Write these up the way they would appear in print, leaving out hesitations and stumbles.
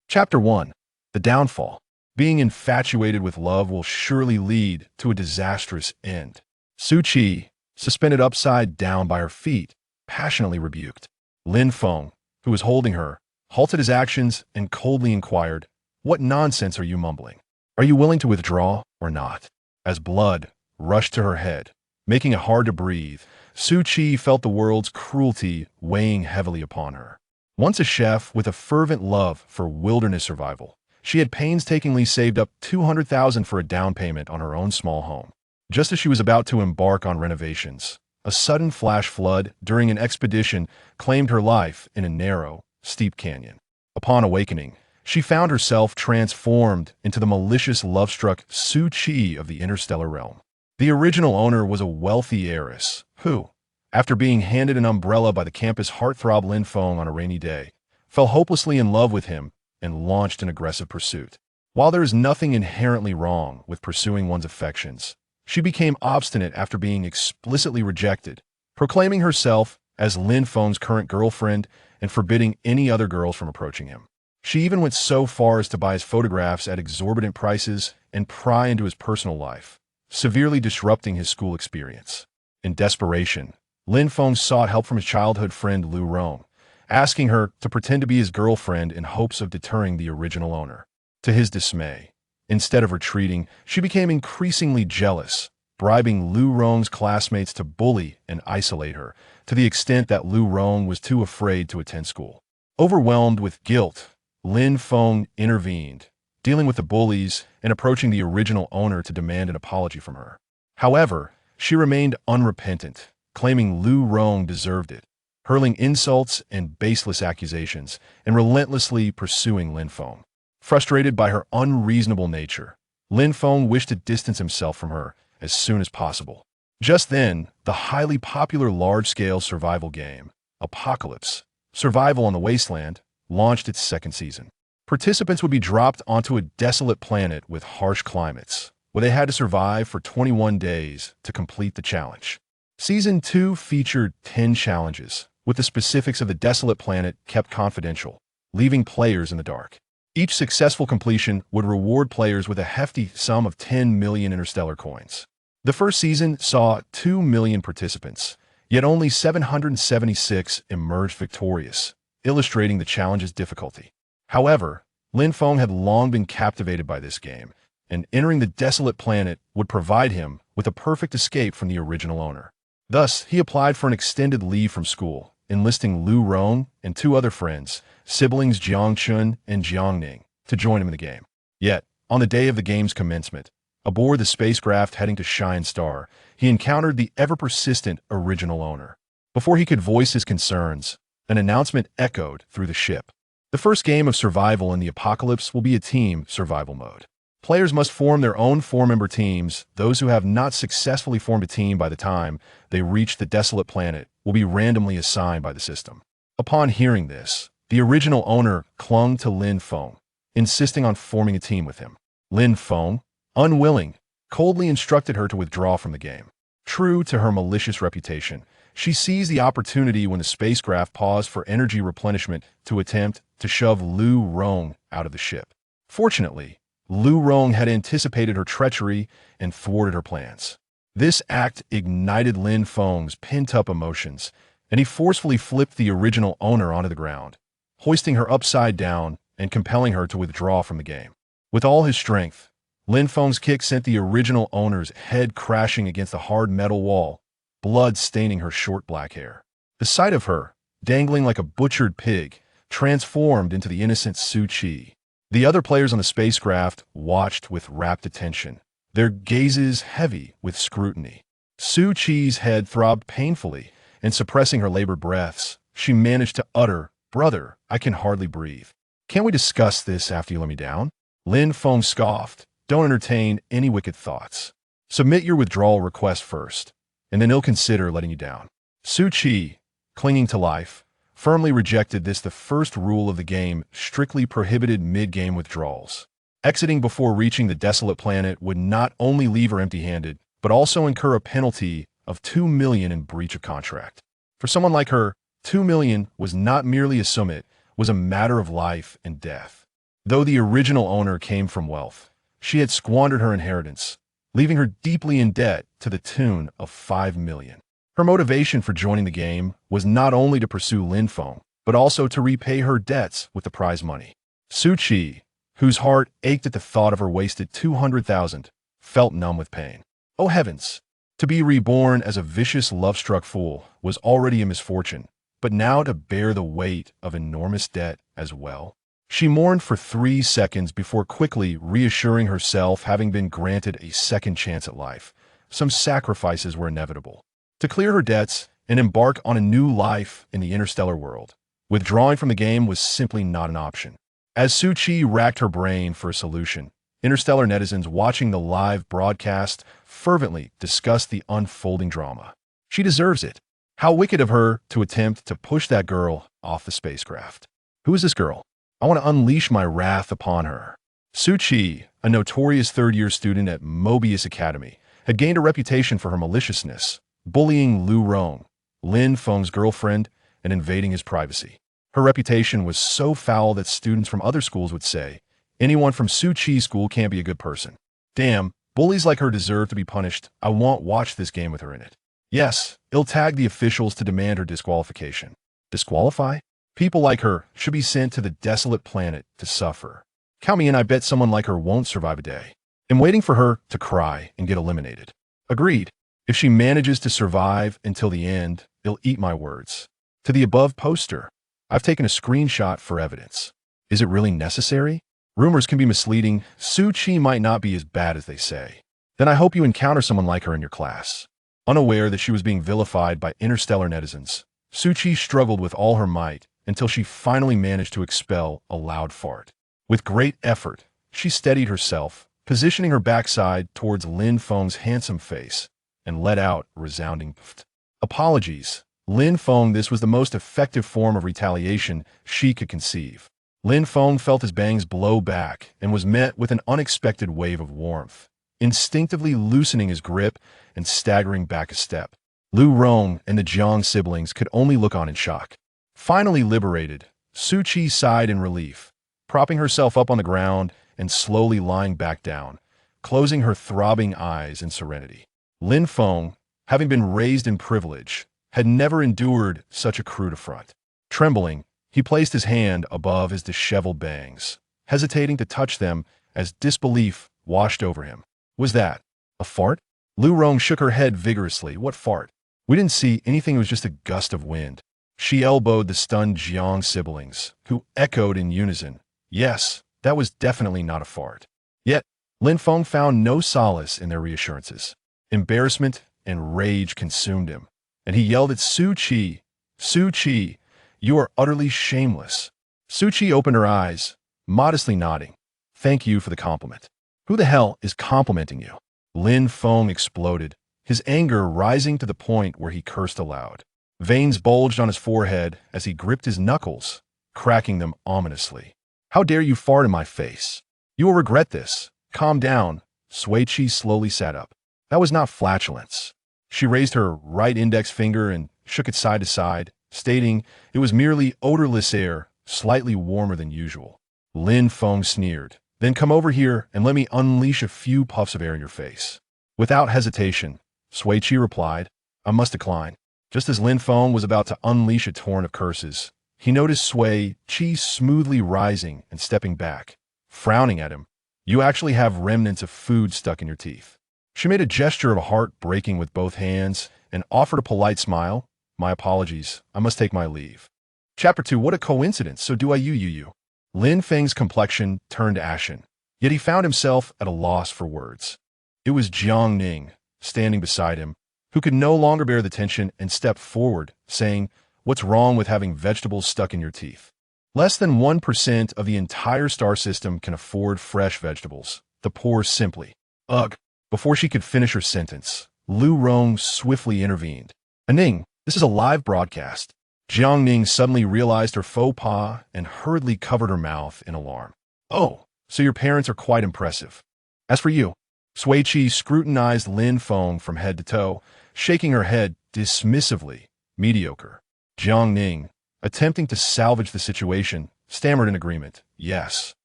Chapter 1. The Downfall. Being infatuated with love will surely lead to a disastrous end. Sui Qi, suspended upside down by her feet, passionately rebuked. Lin Feng, who was holding her, halted his actions and coldly inquired, "What nonsense are you mumbling? Are you willing to withdraw or not?" As blood rushed to her head, making it hard to breathe, Sui Qi felt the world's cruelty weighing heavily upon her. Once a chef with a fervent love for wilderness survival, she had painstakingly saved up 200,000 for a down payment on her own small home. Just as she was about to embark on renovations, a sudden flash flood during an expedition claimed her life in a narrow, steep canyon. Upon awakening, she found herself transformed into the malicious love-struck Sui Qi of the interstellar realm. The original owner was a wealthy heiress who, after being handed an umbrella by the campus heartthrob Lin Feng on a rainy day, fell hopelessly in love with him and launched an aggressive pursuit. While there is nothing inherently wrong with pursuing one's affections, she became obstinate after being explicitly rejected, proclaiming herself as Lin Feng's current girlfriend and forbidding any other girls from approaching him. She even went so far as to buy his photographs at exorbitant prices and pry into his personal life, severely disrupting his school experience. In desperation, Lin Feng sought help from his childhood friend Lu Rong, asking her to pretend to be his girlfriend in hopes of deterring the original owner. To his dismay, instead of retreating, she became increasingly jealous, bribing Lu Rong's classmates to bully and isolate her, to the extent that Lu Rong was too afraid to attend school. Overwhelmed with guilt, Lin Feng intervened, dealing with the bullies and approaching the original owner to demand an apology from her. However, she remained unrepentant, claiming Lu Rong deserved it, hurling insults and baseless accusations, and relentlessly pursuing Lin Feng. Frustrated by her unreasonable nature, Lin Feng wished to distance himself from her as soon as possible. Just then, the highly popular large-scale survival game, Apocalypse, Survival on the Wasteland, launched its second season. Participants would be dropped onto a desolate planet with harsh climates, where they had to survive for 21 days to complete the challenge. Season 2 featured 10 challenges, with the specifics of the desolate planet kept confidential, leaving players in the dark. Each successful completion would reward players with a hefty sum of 10 million interstellar coins. The first season saw 2 million participants, yet only 776 emerged victorious, illustrating the challenge's difficulty. However, Lin Feng had long been captivated by this game, and entering the desolate planet would provide him with a perfect escape from the original owner. Thus, he applied for an extended leave from school, enlisting Lu Rong and 2 other friends, siblings Jiangchun and Jiangning, to join him in the game. Yet, on the day of the game's commencement, aboard the spacecraft heading to Shine Star, he encountered the ever-persistent original owner. Before he could voice his concerns, an announcement echoed through the ship. The first game of survival in the apocalypse will be a team survival mode. Players must form their own 4-member teams. Those who have not successfully formed a team by the time they reach the desolate planet will be randomly assigned by the system. Upon hearing this, the original owner clung to Lin Feng, insisting on forming a team with him. Lin Feng, unwilling, coldly instructed her to withdraw from the game. True to her malicious reputation, she seized the opportunity when the spacecraft paused for energy replenishment to attempt to shove Lu Rong out of the ship. Fortunately, Lu Rong had anticipated her treachery and thwarted her plans. This act ignited Lin Feng's pent-up emotions, and he forcefully flipped the original owner onto the ground, hoisting her upside down and compelling her to withdraw from the game. With all his strength, Lin Feng's kick sent the original owner's head crashing against a hard metal wall, blood staining her short black hair. The sight of her, dangling like a butchered pig, transformed into the innocent Sui Qi. The other players on the spacecraft watched with rapt attention, their gazes heavy with scrutiny. Sui Qi's head throbbed painfully, and suppressing her labored breaths, she managed to utter, "Brother, I can hardly breathe. Can't we discuss this after you let me down?" Lin Feng scoffed, "Don't entertain any wicked thoughts. Submit your withdrawal request first, and then he'll consider letting you down." Sui Qi, clinging to life, firmly rejected this. The first rule of the game strictly prohibited mid-game withdrawals. Exiting before reaching the desolate planet would not only leave her empty-handed, but also incur a penalty of 2 million in breach of contract. For someone like her, 2 million was not merely a sum, it was a matter of life and death. Though the original owner came from wealth, she had squandered her inheritance, leaving her deeply in debt to the tune of 5 million. Her motivation for joining the game was not only to pursue Lin Feng, but also to repay her debts with the prize money. Sui Qi, whose heart ached at the thought of her wasted 200,000, felt numb with pain. Oh heavens! To be reborn as a vicious, love-struck fool was already a misfortune, but now to bear the weight of enormous debt as well. She mourned for 3 seconds before quickly reassuring herself having been granted a second chance at life. Some sacrifices were inevitable. To clear her debts and embark on a new life in the interstellar world, withdrawing from the game was simply not an option. As Sui Qi racked her brain for a solution, interstellar netizens watching the live broadcast fervently discussed the unfolding drama. She deserves it. How wicked of her to attempt to push that girl off the spacecraft. Who is this girl? I want to unleash my wrath upon her. Sui Qi, a notorious third-year student at Mobius Academy, had gained a reputation for her maliciousness, bullying Lu Rong, Lin Feng's girlfriend, and invading his privacy. Her reputation was so foul that students from other schools would say, anyone from Sui Qi's school can't be a good person. Damn, bullies like her deserve to be punished. I won't watch this game with her in it. Yes, it'll tag the officials to demand her disqualification. Disqualify? People like her should be sent to the desolate planet to suffer. Count me in, I bet someone like her won't survive a day. I'm waiting for her to cry and get eliminated. Agreed. If she manages to survive until the end, it'll eat my words. To the above poster, I've taken a screenshot for evidence. Is it really necessary? Rumors can be misleading. Sui Qi might not be as bad as they say. Then I hope you encounter someone like her in your class. Unaware that she was being vilified by interstellar netizens, Sui Qi struggled with all her might until she finally managed to expel a loud fart. With great effort, she steadied herself, positioning her backside towards Lin Feng's handsome face, and let out a resounding pft. Apologies, Lin Feng. This was the most effective form of retaliation she could conceive. Lin Feng felt his bangs blow back and was met with an unexpected wave of warmth, instinctively loosening his grip and staggering back a step. Lu Rong and the Jiang siblings could only look on in shock. Finally liberated, Sui Qi sighed in relief, propping herself up on the ground and slowly lying back down, closing her throbbing eyes in serenity. Lin Feng, having been raised in privilege, had never endured such a crude affront. Trembling, he placed his hand above his disheveled bangs, hesitating to touch them as disbelief washed over him. Was that a fart? Lu Rong shook her head vigorously. What fart? We didn't see anything, it was just a gust of wind. She elbowed the stunned Jiang siblings, who echoed in unison. Yes, that was definitely not a fart. Yet, Lin Feng found no solace in their reassurances. Embarrassment and rage consumed him, and he yelled at Sui Qi, Sui Qi, you are utterly shameless. Sui Qi opened her eyes, modestly nodding. Thank you for the compliment. Who the hell is complimenting you? Lin Feng exploded, his anger rising to the point where he cursed aloud. Veins bulged on his forehead as he gripped his knuckles, cracking them ominously. How dare you fart in my face? You will regret this. Calm down. Sui Qi slowly sat up. That was not flatulence. She raised her right index finger and shook it side to side, stating it was merely odorless air, slightly warmer than usual. Lin Feng sneered. Then come over here and let me unleash a few puffs of air in your face. Without hesitation, Sui Qi replied, I must decline. Just as Lin Feng was about to unleash a torrent of curses, he noticed Sui Qi smoothly rising and stepping back, frowning at him. You actually have remnants of food stuck in your teeth. She made a gesture of a heart breaking with both hands and offered a polite smile. My apologies, I must take my leave. Chapter 2. What a coincidence. So do I you. Lin Feng's complexion turned ashen, yet he found himself at a loss for words. It was Jiang Ning, standing beside him, who could no longer bear the tension and stepped forward, saying, What's wrong with having vegetables stuck in your teeth? Less than 1% of the entire star system can afford fresh vegetables. The poor simply. Ugh. Before she could finish her sentence, Lu Rong swiftly intervened. Ning, this is a live broadcast. Jiang Ning suddenly realized her faux pas and hurriedly covered her mouth in alarm. Oh, so your parents are quite impressive. As for you, Sui Qi scrutinized Lin Feng from head to toe, shaking her head dismissively. Mediocre. Jiang Ning, attempting to salvage the situation, stammered in agreement. Yes.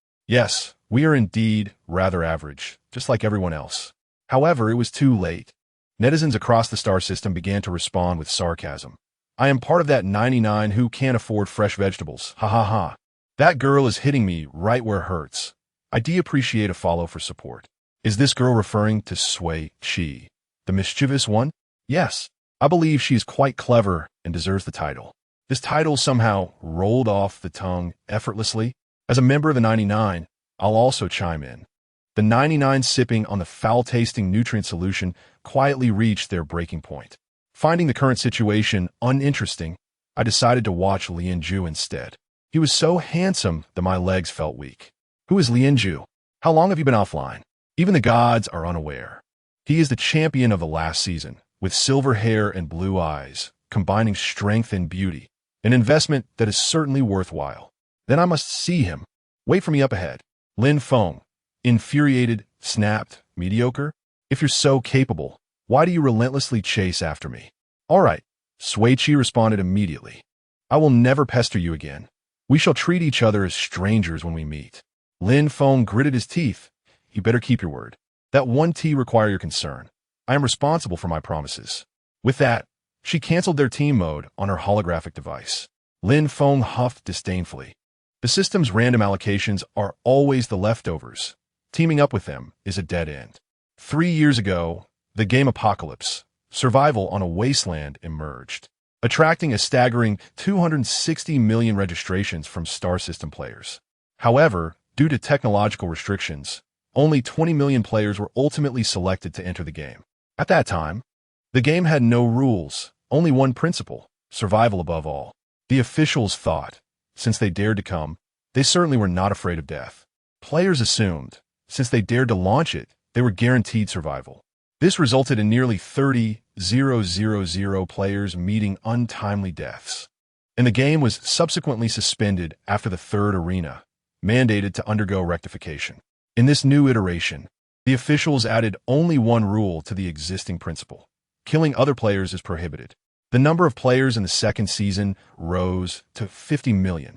Yes, we are indeed rather average, just like everyone else. However, it was too late. Netizens across the star system began to respond with sarcasm. I am part of that 99 who can't afford fresh vegetables. Ha ha ha. That girl is hitting me right where it hurts. I de-appreciate a follow for support. Is this girl referring to Sui Qi, the mischievous one? Yes, I believe she is quite clever and deserves the title. This title somehow rolled off the tongue effortlessly. As a member of the 99, I'll also chime in. The 99 sipping on the foul-tasting nutrient solution quietly reached their breaking point. Finding the current situation uninteresting, I decided to watch Lianju instead. He was so handsome that my legs felt weak. Who is Lianju? How long have you been offline? Even the gods are unaware. He is the champion of the last season, with silver hair and blue eyes, combining strength and beauty, an investment that is certainly worthwhile. Then I must see him. Wait for me up ahead. Lin Feng, infuriated, snapped, mediocre. If you're so capable, why do you relentlessly chase after me? All right, Sui Qi responded immediately. I will never pester you again. We shall treat each other as strangers when we meet. Lin Feng gritted his teeth. You better keep your word. That one T require your concern. I am responsible for my promises. With that, she canceled their team mode on her holographic device. Lin Feng huffed disdainfully. The system's random allocations are always the leftovers. Teaming up with them is a dead end. 3 years ago, the game Apocalypse, Survival on a Wasteland, emerged, attracting a staggering 260 million registrations from Star System players. However, due to technological restrictions, only 20 million players were ultimately selected to enter the game. At that time, the game had no rules, only one principle: survival above all. The officials thought, since they dared to come, they certainly were not afraid of death. Players assumed, since they dared to launch it, they were guaranteed survival. This resulted in nearly 30,000 players meeting untimely deaths. And the game was subsequently suspended after the third arena, mandated to undergo rectification. In this new iteration, the officials added only one rule to the existing principle: killing other players is prohibited. The number of players in the second season rose to 50 million,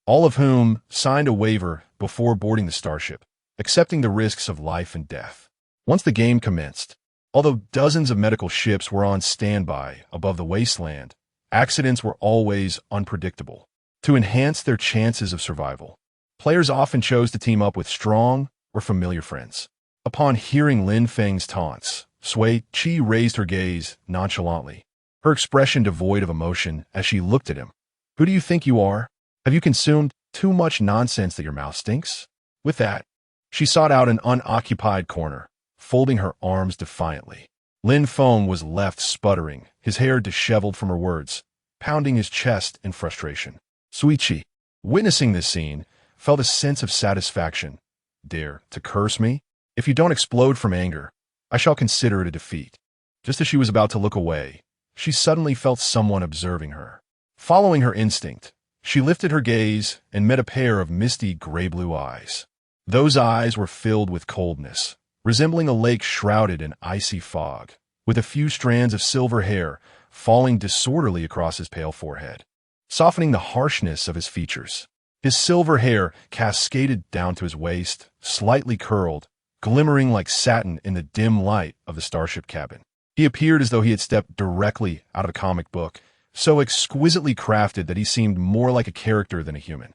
all of whom signed a waiver before boarding the starship, accepting the risks of life and death. Once the game commenced, although dozens of medical ships were on standby above the wasteland, accidents were always unpredictable. To enhance their chances of survival, players often chose to team up with strong or familiar friends. Upon hearing Lin Feng's taunts, Sui Qi raised her gaze nonchalantly, her expression devoid of emotion as she looked at him. Who do you think you are? Have you consumed too much nonsense that your mouth stinks? With that, she sought out an unoccupied corner, folding her arms defiantly. Lin Feng was left sputtering, his hair disheveled from her words, pounding his chest in frustration. Sui Qi, witnessing this scene, felt a sense of satisfaction. Dare to curse me? If you don't explode from anger, I shall consider it a defeat. Just as she was about to look away, she suddenly felt someone observing her. Following her instinct, she lifted her gaze and met a pair of misty gray-blue eyes. Those eyes were filled with coldness, resembling a lake shrouded in icy fog, with a few strands of silver hair falling disorderly across his pale forehead, softening the harshness of his features. His silver hair cascaded down to his waist, slightly curled, glimmering like satin in the dim light of the starship cabin. He appeared as though he had stepped directly out of a comic book, so exquisitely crafted that he seemed more like a character than a human.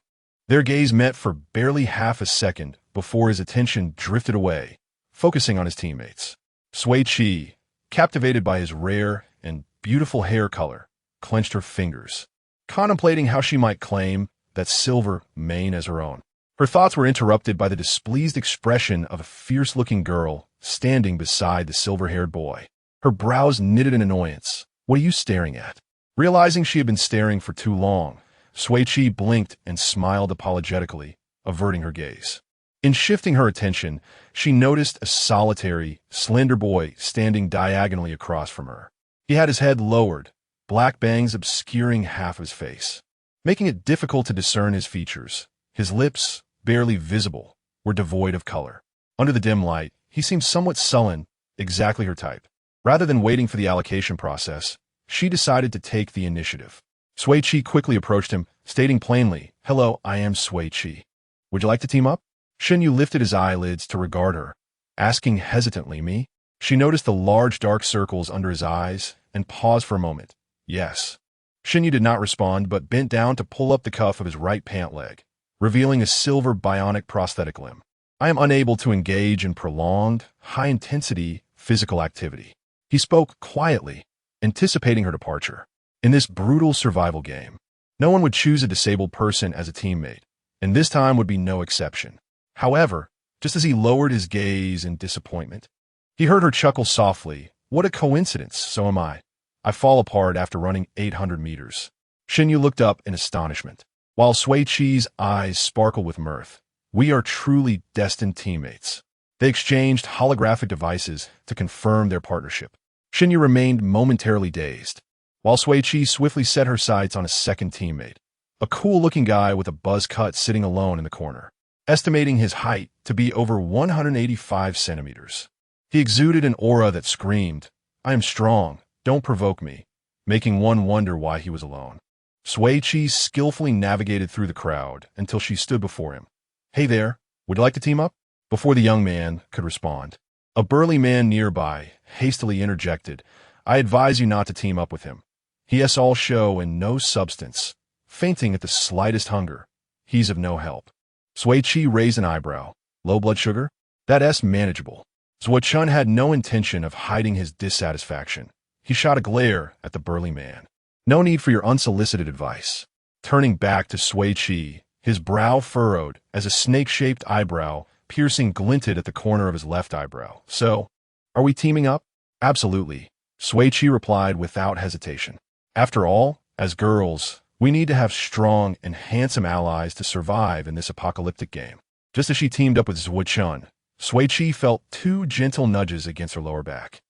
Their gaze met for barely half a second before his attention drifted away, focusing on his teammates. Sui Qi, captivated by his rare and beautiful hair color, clenched her fingers, contemplating how she might claim that silver mane as her own. Her thoughts were interrupted by the displeased expression of a fierce-looking girl standing beside the silver-haired boy. Her brows knitted in annoyance. What are you staring at? Realizing she had been staring for too long, Sui Qi blinked and smiled apologetically, averting her gaze. In shifting her attention, she noticed a solitary, slender boy standing diagonally across from her. He had his head lowered, black bangs obscuring half of his face, making it difficult to discern his features. His lips, barely visible, were devoid of color. Under the dim light, he seemed somewhat sullen, exactly her type. Rather than waiting for the allocation process, she decided to take the initiative. Sui Qi quickly approached him, stating plainly, "Hello, I am Sui Qi. Would you like to team up?" Shinyu lifted his eyelids to regard her, asking hesitantly, me? She noticed the large dark circles under his eyes and paused for a moment. Yes. Shinyu did not respond but bent down to pull up the cuff of his right pant leg, revealing a silver bionic prosthetic limb. I am unable to engage in prolonged, high-intensity physical activity. He spoke quietly, anticipating her departure. In this brutal survival game, no one would choose a disabled person as a teammate, and this time would be no exception. However, just as he lowered his gaze in disappointment, he heard her chuckle softly. What a coincidence, so am I. I fall apart after running 800 meters. Shinyu looked up in astonishment, while Sui Qi's eyes sparkled with mirth. We are truly destined teammates. They exchanged holographic devices to confirm their partnership. Shinyu remained momentarily dazed, while Sui Qi swiftly set her sights on a second teammate, a cool-looking guy with a buzz cut sitting alone in the corner, estimating his height to be over 185 centimeters. He exuded an aura that screamed, I am strong, don't provoke me, making one wonder why he was alone. Sui Qi skillfully navigated through the crowd until she stood before him. Hey there, would you like to team up? Before the young man could respond, a burly man nearby hastily interjected, I advise you not to team up with him. He has all show and no substance, fainting at the slightest hunger. He's of no help. Sui Qi raised an eyebrow. Low blood sugar? That's manageable. Shun had no intention of hiding his dissatisfaction. He shot a glare at the burly man. No need for your unsolicited advice. Turning back to Sui Qi, his brow furrowed as a snake-shaped eyebrow piercing glinted at the corner of his left eyebrow. So, are we teaming up? Absolutely, Sui Qi replied without hesitation. After all, as girls, we need to have strong and handsome allies to survive in this apocalyptic game. Just as she teamed up with Shun, Sui Qi felt two gentle nudges against her lower back.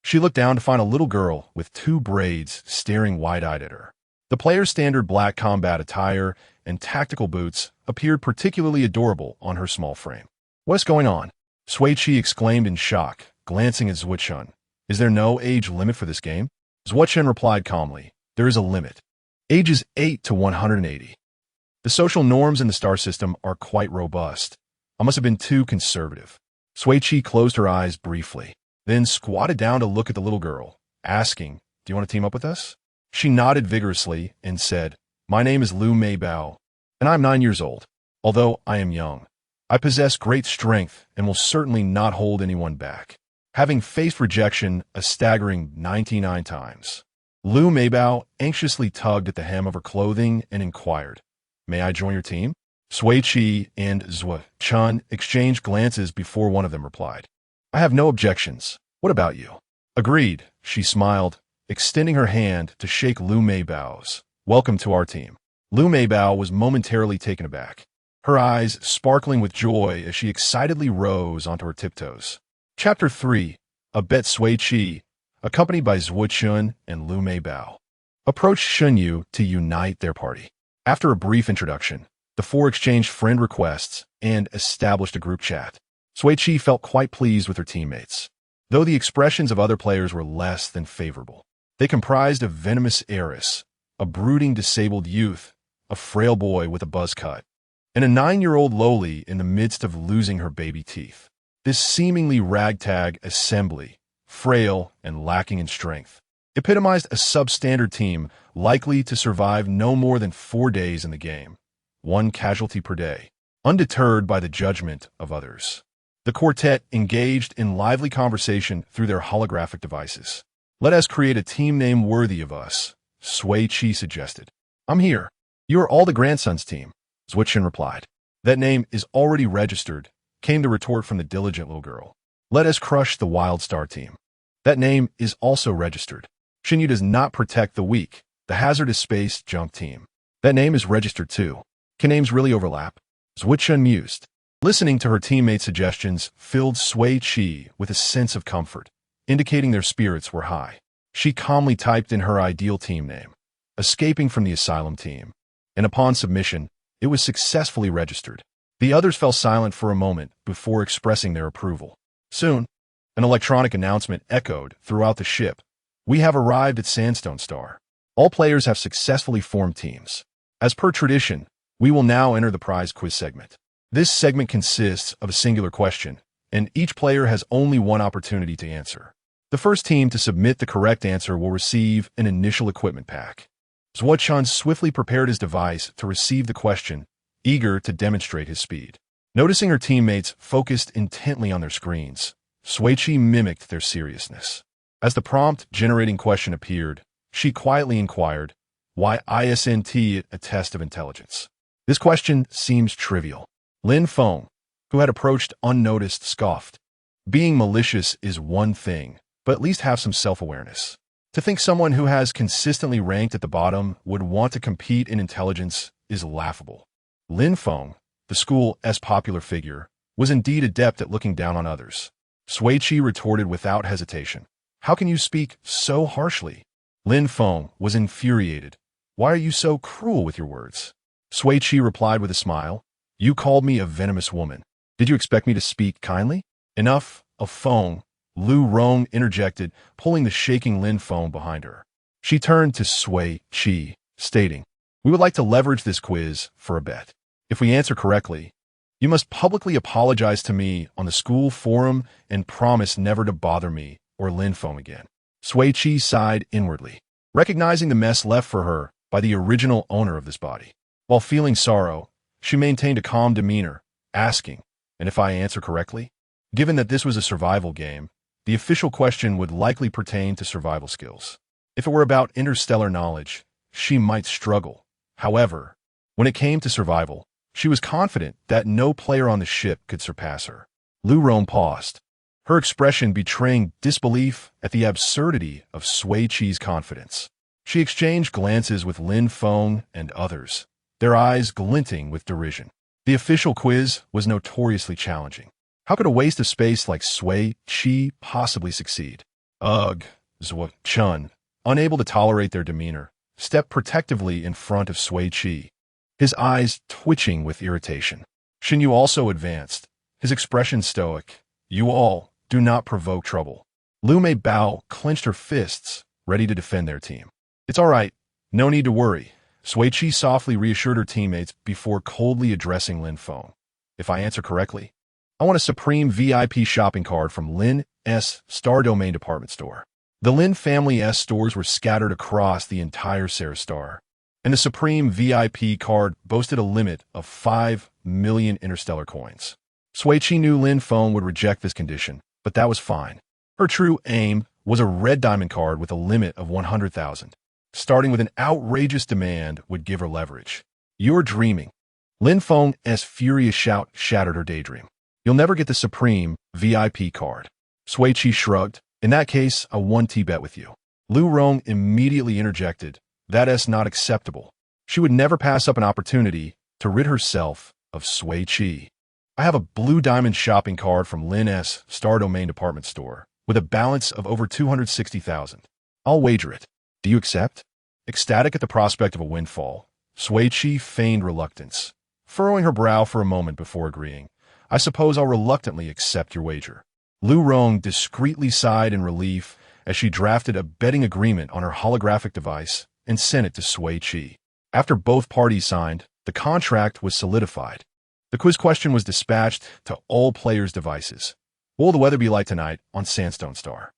She looked down to find a little girl with two braids staring wide-eyed at her. The player's standard black combat attire and tactical boots appeared particularly adorable on her small frame. What's going on? Sui Qi exclaimed in shock, glancing at Shun. Is there no age limit for this game? Shun replied calmly, there is a limit. Ages 8 to 180. The social norms in the star system are quite robust. I must have been too conservative. Sui Qi closed her eyes briefly, then squatted down to look at the little girl, asking, do you want to team up with us? She nodded vigorously and said, my name is Lu Mei Bao, and I'm 9 years old. Although I am young, I possess great strength and will certainly not hold anyone back. Having faced rejection a staggering 99 times, Lu Mei Bao anxiously tugged at the hem of her clothing and inquired, may I join your team? Sui Qi and Shun exchanged glances before one of them replied, I have no objections. What about you? Agreed, she smiled, extending her hand to shake Lu Mei Bao's. Welcome to our team. Lu Mei Bao was momentarily taken aback, her eyes sparkling with joy as she excitedly rose onto her tiptoes. Chapter 3, A Bet. Sui Qi, accompanied by Shun and Lu Mei Bao, approached Shinyu to unite their party. After a brief introduction, the four exchanged friend requests and established a group chat. Sui Qi felt quite pleased with her teammates, though the expressions of other players were less than favorable. They comprised a venomous heiress, a brooding disabled youth, a frail boy with a buzz cut, and a 9-year-old lowly in the midst of losing her baby teeth. This seemingly ragtag assembly, frail and lacking in strength, epitomized a substandard team likely to survive no more than 4 days in the game, 1 casualty per day, undeterred by the judgment of others. The quartet engaged in lively conversation through their holographic devices. Let us create a team name worthy of us, Sui Qi suggested. I'm here. You are all the grandsons team, Shun replied. That name is already registered, came the retort from the diligent little girl. Let us crush the Wild Star team. That name is also registered. Shinyu does not protect the weak, the hazardous space junk team. That name is registered too. Can names really overlap? Shun mused. Listening to her teammates' suggestions filled Sui Qi with a sense of comfort, indicating their spirits were high. She calmly typed in her ideal team name, escaping from the asylum team, and upon submission, it was successfully registered. The others fell silent for a moment before expressing their approval. Soon, an electronic announcement echoed throughout the ship. We have arrived at Sandstone Star. All players have successfully formed teams. As per tradition, we will now enter the prize quiz segment. This segment consists of a singular question, and each player has only one opportunity to answer. The first team to submit the correct answer will receive an initial equipment pack. Shun swiftly prepared his device to receive the question, eager to demonstrate his speed. Noticing her teammates focused intently on their screens, Sui Qi mimicked their seriousness. As the prompt-generating question appeared, she quietly inquired, "Why isn't it a test of intelligence?" This question seems trivial. Lin Feng, who had approached unnoticed, scoffed. Being malicious is one thing, but at least have some self-awareness. To think someone who has consistently ranked at the bottom would want to compete in intelligence is laughable. Lin Feng, the school's popular figure, was indeed adept at looking down on others. Sui Qi retorted without hesitation. "How can you speak so harshly?" Lin Feng was infuriated. "Why are you so cruel with your words?" Sui Qi replied with a smile. "You called me a venomous woman. Did you expect me to speak kindly?" "Enough of Feng," Lu Rong interjected, pulling the shaking Lin Feng behind her. She turned to Sui Qi, stating, "We would like to leverage this quiz for a bet. If we answer correctly, you must publicly apologize to me on the school forum and promise never to bother me or Lin Feng again." Sui Qi sighed inwardly, recognizing the mess left for her by the original owner of this body. While feeling sorrow, she maintained a calm demeanor, asking, "And if I answer correctly?" Given that this was a survival game, the official question would likely pertain to survival skills. If it were about interstellar knowledge, she might struggle. However, when it came to survival, she was confident that no player on the ship could surpass her. Lu Rong paused, her expression betraying disbelief at the absurdity of Sui Qi's confidence. She exchanged glances with Lin Feng and others, their eyes glinting with derision. The official quiz was notoriously challenging. How could a waste of space like Sui Qi possibly succeed? Ugh, Shun, unable to tolerate their demeanor, stepped protectively in front of Sui Qi, his eyes twitching with irritation. Shin Yu also advanced, his expression stoic. "You all do not provoke trouble." Lu Mei Bao clenched her fists, ready to defend their team. "It's all right. No need to worry." Sui Qi softly reassured her teammates before coldly addressing Lin Feng. "If I answer correctly, I want a Supreme VIP shopping card from Lin's Star Domain department store." The Lin family's stores were scattered across the entire Sarah Star, and the Supreme VIP card boasted a limit of 5 million interstellar coins. Sui Qi knew Lin Feng would reject this condition, but that was fine. Her true aim was a red diamond card with a limit of 100,000. Starting with an outrageous demand would give her leverage. "You're dreaming." Lin Feng's furious shout shattered her daydream. "You'll never get the Supreme VIP card." Sui Qi shrugged. "In that case, I won bet with you." Lu Rong immediately interjected. "That's not acceptable." She would never pass up an opportunity to rid herself of Sui Qi. "I have a blue diamond shopping card from Lin's Star Domain department store with a balance of over 260,000. I'll wager it. Do you accept?" Ecstatic at the prospect of a windfall, Sui Qi feigned reluctance, furrowing her brow for a moment before agreeing. "I suppose I'll reluctantly accept your wager." Lu Rong discreetly sighed in relief as she drafted a betting agreement on her holographic device and sent it to Sui Qi. After both parties signed, the contract was solidified. The quiz question was dispatched to all players' devices. "What will the weather be like tonight on Sandstone Star?"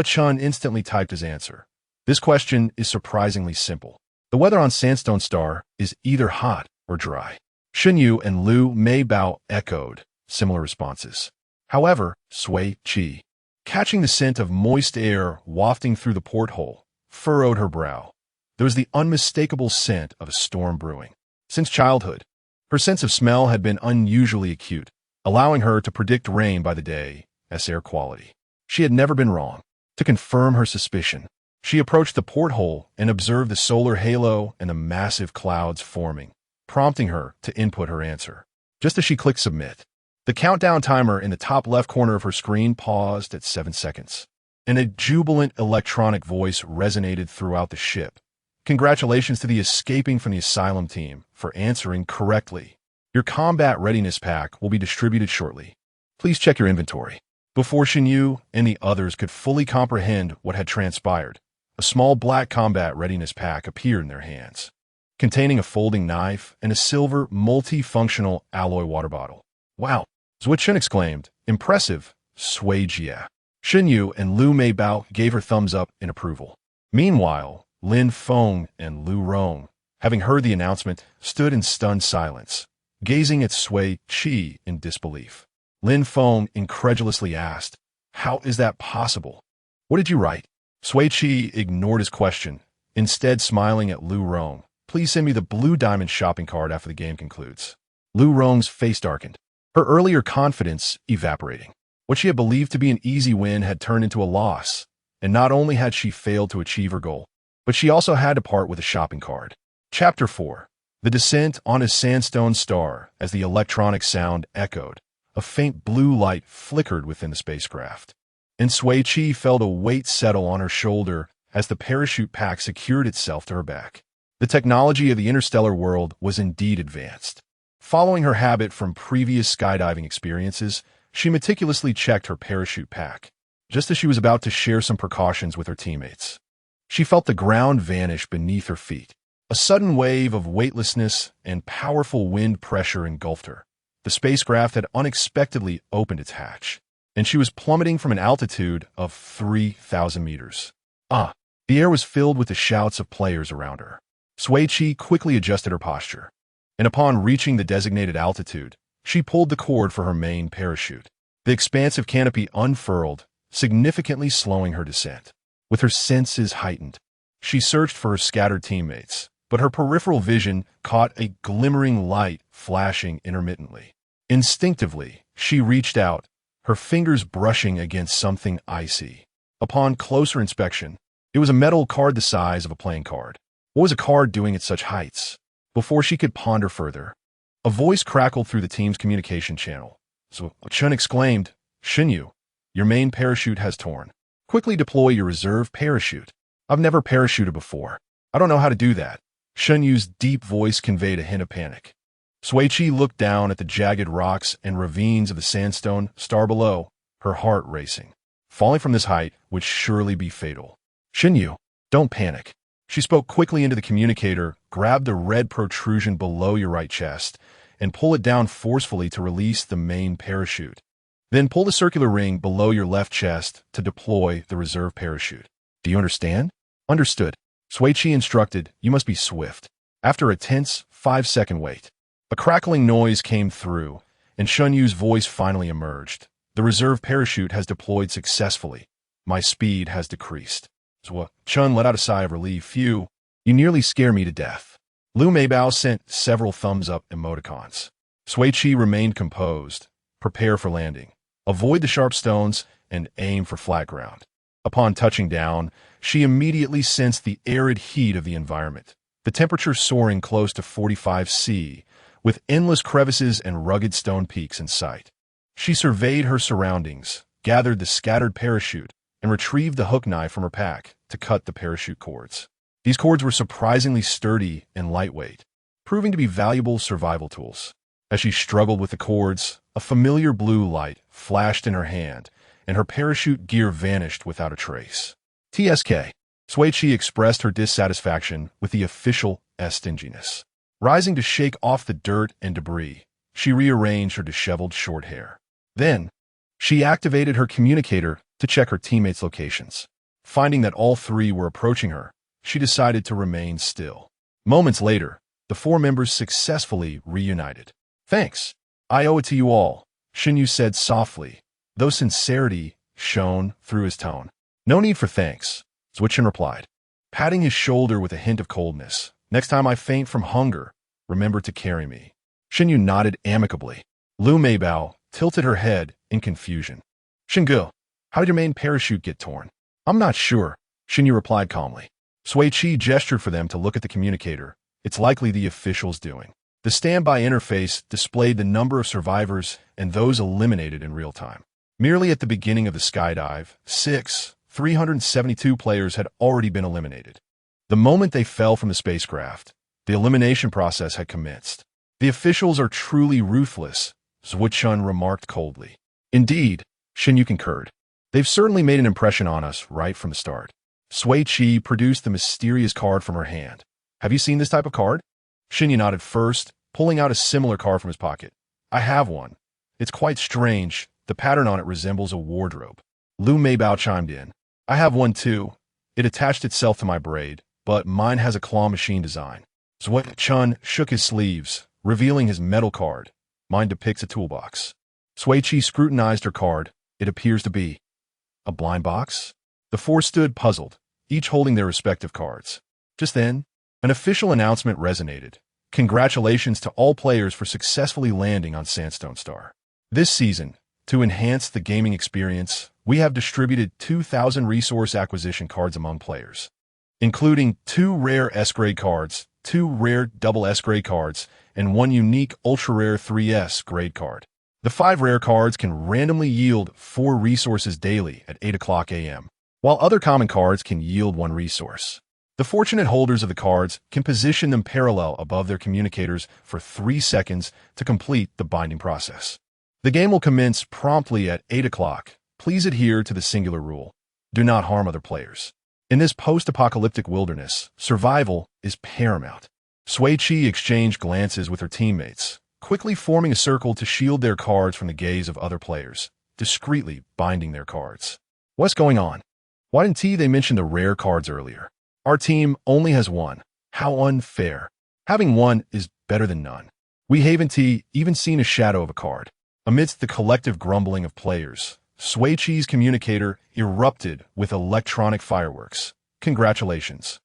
Shun instantly typed his answer. This question is surprisingly simple. The weather on Sandstone Star is either hot or dry. Shin Yu and Lu Mei Bao echoed similar responses. However, Sui Qi, catching the scent of moist air wafting through the porthole, furrowed her brow. There was the unmistakable scent of a storm brewing. Since childhood, her sense of smell had been unusually acute, allowing her to predict rain by the day's air quality. She had never been wrong. To confirm her suspicion, she approached the porthole and observed the solar halo and the massive clouds forming, prompting her to input her answer. Just as she clicked submit, the countdown timer in the top left corner of her screen paused at 7 seconds, and a jubilant electronic voice resonated throughout the ship. "Congratulations to the escaping from the asylum team for answering correctly. Your combat readiness pack will be distributed shortly. Please check your inventory." Before Shin Yu and the others could fully comprehend what had transpired, a small black combat readiness pack appeared in their hands. containing a folding knife and a silver, multifunctional alloy water bottle. Wow, Sui Qi exclaimed. Impressive, Sui Qi. Shen Yu and Lu Meibao gave her thumbs up in approval. Meanwhile, Lin Feng and Lu Rong, having heard the announcement, stood in stunned silence, gazing at Sui Qi in disbelief. Lin Feng incredulously asked, "How is that possible? What did you write?" Sui Qi ignored his question, instead smiling at Lu Rong. "Please send me the blue diamond shopping card after the game concludes." Lu Rong's face darkened, her earlier confidence evaporating. What she had believed to be an easy win had turned into a loss, and not only had she failed to achieve her goal, but she also had to part with a shopping card. Chapter 4. The descent on a sandstone star. As the electronic sound echoed, a faint blue light flickered within the spacecraft, and Sui Qi felt a weight settle on her shoulder as the parachute pack secured itself to her back. The technology of the interstellar world was indeed advanced. Following her habit from previous skydiving experiences, she meticulously checked her parachute pack, just as she was about to share some precautions with her teammates. She felt the ground vanish beneath her feet. A sudden wave of weightlessness and powerful wind pressure engulfed her. The spacecraft had unexpectedly opened its hatch, and she was plummeting from an altitude of 3,000 meters. The air was filled with the shouts of players around her. Sui Qi quickly adjusted her posture, and upon reaching the designated altitude, she pulled the cord for her main parachute. The expansive canopy unfurled, significantly slowing her descent. With her senses heightened, she searched for her scattered teammates, but her peripheral vision caught a glimmering light flashing intermittently. Instinctively, she reached out, her fingers brushing against something icy. Upon closer inspection, it was a metal card the size of a playing card. What was a card doing at such heights? Before she could ponder further, a voice crackled through the team's communication channel. So Chun exclaimed, "Shen Yu, your main parachute has torn. Quickly deploy your reserve parachute." "I've never parachuted before. I don't know how to do that." Shen Yu's deep voice conveyed a hint of panic. Sui Qi looked down at the jagged rocks and ravines of the sandstone star below, her heart racing. Falling from this height would surely be fatal. "Shen Yu, don't panic." She spoke quickly into the communicator. "Grab the red protrusion below your right chest and pull it down forcefully to release the main parachute. Then pull the circular ring below your left chest to deploy the reserve parachute. Do you understand?" "Understood." Sui Qi instructed. "You must be swift." After a tense 5-second wait, a crackling noise came through, and Shen Yu's voice finally emerged. "The reserve parachute has deployed successfully. My speed has decreased." Chun let out a sigh of relief. "Phew, you nearly scare me to death." Lu Meibao sent several thumbs-up emoticons. Sui Qi remained composed. "Prepare for landing. Avoid the sharp stones and aim for flat ground." Upon touching down, she immediately sensed the arid heat of the environment, the temperature soaring close to 45 C, with endless crevices and rugged stone peaks in sight. She surveyed her surroundings, gathered the scattered parachute, and retrieved the hook knife from her pack to cut the parachute cords. These cords were surprisingly sturdy and lightweight, proving to be valuable survival tools. As she struggled with the cords, a familiar blue light flashed in her hand, and her parachute gear vanished without a trace. TSK. Sui Qi expressed her dissatisfaction with the official stinginess. Rising to shake off the dirt and debris, she rearranged her disheveled short hair. Then, she activated her communicator to check her teammates' locations. Finding that all three were approaching her, she decided to remain still. Moments later, the four members successfully reunited. "Thanks. I owe it to you all," Shen Yu said softly, though sincerity shone through his tone. "No need for thanks," Sui Qi replied, patting his shoulder with a hint of coldness. "Next time I faint from hunger, remember to carry me." Shen Yu nodded amicably. Lu Meibao tilted her head in confusion. "Shingu, how did your main parachute get torn?" "I'm not sure," Shen Yu replied calmly. Sui Qi gestured for them to look at the communicator. "It's likely the official's doing." The standby interface displayed the number of survivors and those eliminated in real time. Merely at the beginning of the skydive, 372 players had already been eliminated. The moment they fell from the spacecraft, the elimination process had commenced. "The officials are truly ruthless," Sui Qi remarked coldly. "Indeed," Shen Yu concurred. "They've certainly made an impression on us right from the start." Sui Qi produced the mysterious card from her hand. "Have you seen this type of card?" Shinya nodded first, pulling out a similar card from his pocket. I have one. It's quite strange. The pattern on it resembles a wardrobe. Lu Meibao chimed in. I have one too. It attached itself to my braid, but mine has a claw machine design. Sui Chun shook his sleeves, revealing his metal card. Mine depicts a toolbox. Sui Qi scrutinized her card. It appears to be a blind box? The four stood puzzled, each holding their respective cards. Just then, an official announcement resonated. Congratulations to all players for successfully landing on Sandstone Star. This season, to enhance the gaming experience, we have distributed 2,000 resource acquisition cards among players, including 2 rare S-grade cards, 2 rare double S-grade cards, and 1 unique ultra-rare 3S grade card. The 5 rare cards can randomly yield 4 resources daily at 8 o'clock a.m., while other common cards can yield 1 resource. The fortunate holders of the cards can position them parallel above their communicators for 3 seconds to complete the binding process. The game will commence promptly at 8 o'clock. Please adhere to the singular rule. Do not harm other players. In this post-apocalyptic wilderness, survival is paramount. Sui Qi exchanged glances with her teammates, quickly forming a circle to shield their cards from the gaze of other players, discreetly binding their cards. What's going on? Why didn't they mention the rare cards earlier? Our team only has 1. How unfair. Having 1 is better than none. We haven't even seen a shadow of a card. Amidst the collective grumbling of players, Sui Qi's communicator erupted with electronic fireworks. Congratulations.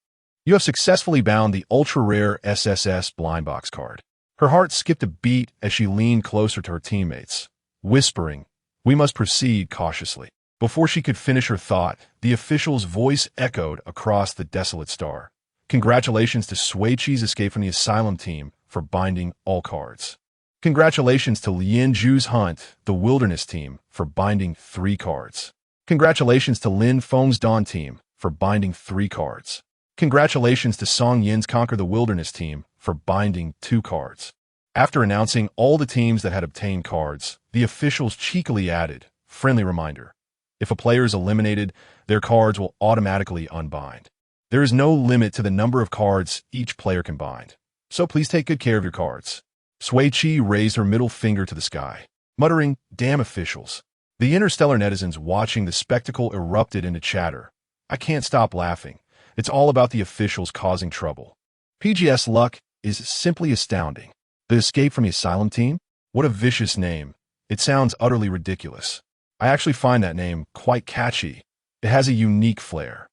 You have successfully bound the ultra-rare SSS blind box card. Her heart skipped a beat as she leaned closer to her teammates, whispering, we must proceed cautiously. Before she could finish her thought, the official's voice echoed across the desolate star. Congratulations to Sui Qi's escape from the asylum team for binding all cards. Congratulations to Lian Zhu's Hunt, the Wilderness team, for binding 3 cards. Congratulations to Lin Feng's Dawn team for binding 3 cards. Congratulations to Song Yin's Conquer the Wilderness team for binding 2 cards. After announcing all the teams that had obtained cards, the officials cheekily added, friendly reminder, if a player is eliminated, their cards will automatically unbind. There is no limit to the number of cards each player can bind, so please take good care of your cards. Sui Qi raised her middle finger to the sky, muttering, damn officials. The interstellar netizens watching the spectacle erupted into chatter. I can't stop laughing. It's all about the officials causing trouble. PGS luck is simply astounding. The escape from the asylum team? What a vicious name. It sounds utterly ridiculous. I actually find that name quite catchy. It has a unique flair.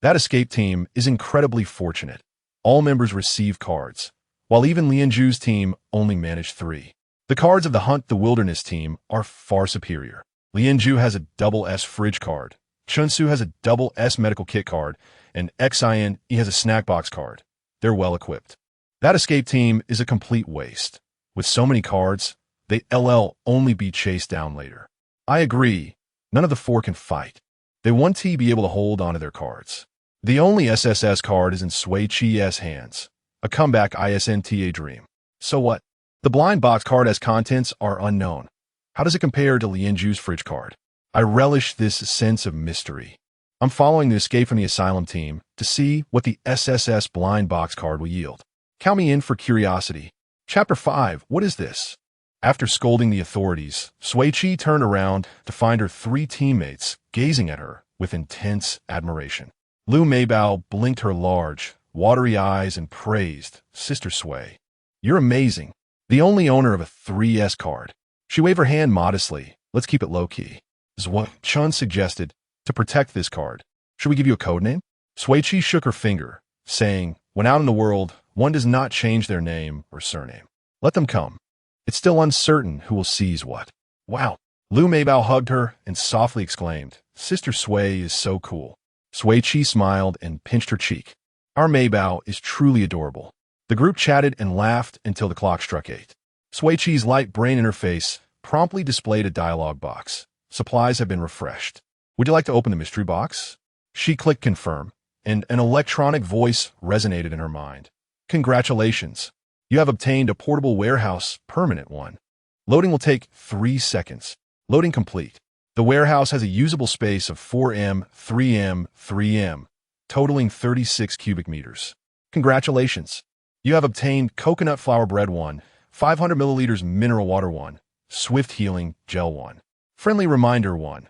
That escape team is incredibly fortunate. All members receive cards, while even Lian Zhu's team only managed 3. The cards of the Hunt the Wilderness team are far superior. Lian Zhu has a double S fridge card, Chunsu has a double S medical kit card, and Xin has a snack box card. They're well equipped. That escape team is a complete waste. With so many cards, they only be chased down later. I agree. None of the 4 can fight. They want to be able to hold onto their cards. The only SSS card is in Sui Qi's hands. A comeback ISNTA dream. So what? The blind box card as contents are unknown. How does it compare to Lian Zhu's fridge card? I relish this sense of mystery. I'm following the escape from the asylum team to see what the SSS blind box card will yield. Count me in for curiosity. Chapter 5, what is this? After scolding the authorities, Sui Qi turned around to find her 3 teammates gazing at her with intense admiration. Lu Meibao blinked her large, watery eyes and praised, Sister Sui. You're amazing. The only owner of a 3S card. She waved her hand modestly. Let's keep it low-key. Sui Chun suggested, to protect this card. Should we give you a code name? Sui Qi shook her finger, saying, when out in the world, one does not change their name or surname. Let them come. It's still uncertain who will seize what. Wow. Lu Meibao hugged her and softly exclaimed, Sister Sui is so cool. Sui Qi smiled and pinched her cheek. Our Meibao is truly adorable. The group chatted and laughed until the clock struck 8. Sui Qi's light brain interface promptly displayed a dialog box. Supplies have been refreshed. Would you like to open the mystery box? She clicked confirm, and an electronic voice resonated in her mind. Congratulations. You have obtained a portable warehouse, permanent one. Loading will take 3 seconds. Loading complete. The warehouse has a usable space of 4M, 3M, 3M, totaling 36 cubic meters. Congratulations. You have obtained coconut flour bread 1, 500 milliliters mineral water 1, swift healing gel 1. Friendly reminder 1.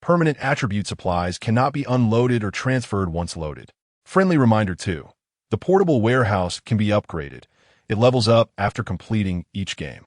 Permanent attribute supplies cannot be unloaded or transferred once loaded. Friendly reminder 2. The portable warehouse can be upgraded. It levels up after completing each game.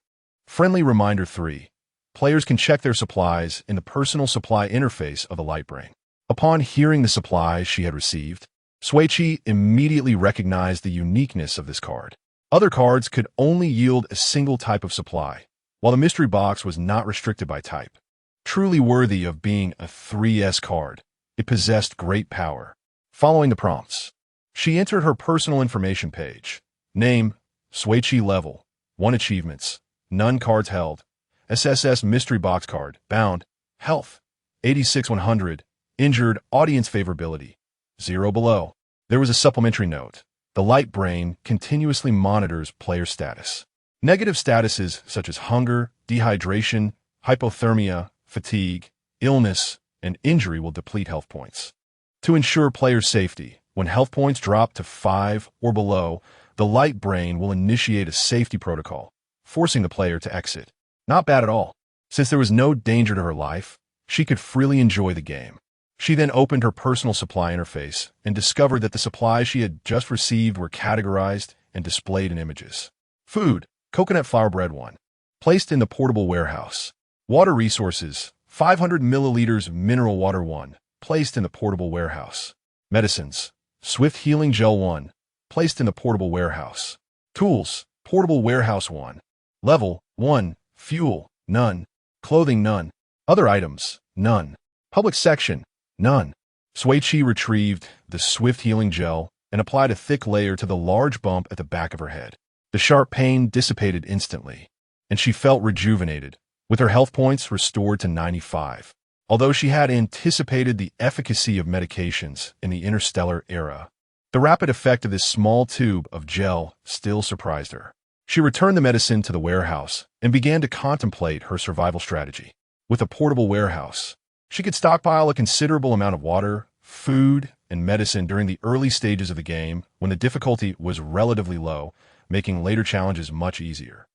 Friendly reminder 3. Players can check their supplies in the personal supply interface of the Lightbrain. Upon hearing the supplies she had received, Sui Qi immediately recognized the uniqueness of this card. Other cards could only yield a single type of supply, while the mystery box was not restricted by type. Truly worthy of being a 3S card, it possessed great power. Following the prompts, she entered her personal information page. Name, Sui Qi level, 1 achievements, none cards held, SSS mystery box card, bound, health, 86-100, injured, audience favorability, 0 below. There was a supplementary note. The Lightbrain continuously monitors player status. Negative statuses such as hunger, dehydration, hypothermia, fatigue, illness, and injury will deplete health points. To ensure player safety, when health points drop to 5 or below, the Lightbrain will initiate a safety protocol, forcing the player to exit. Not bad at all. Since there was no danger to her life, she could freely enjoy the game. She then opened her personal supply interface and discovered that the supplies she had just received were categorized and displayed in images. Food, coconut flour bread 1, placed in the portable warehouse. Water resources, 500 milliliters mineral water 1, placed in the portable warehouse. Medicines, swift healing gel 1, placed in the portable warehouse. Tools, portable warehouse 1. Level, 1, fuel, none. Clothing, none. Other items, none. Public section, none. Sui Qi retrieved the swift healing gel and applied a thick layer to the large bump at the back of her head. The sharp pain dissipated instantly, and she felt rejuvenated, with her health points restored to 95. Although she had anticipated the efficacy of medications in the interstellar era, the rapid effect of this small tube of gel still surprised her. She returned the medicine to the warehouse and began to contemplate her survival strategy. With a portable warehouse, she could stockpile a considerable amount of water, food, and medicine during the early stages of the game when the difficulty was relatively low, making later challenges much easier.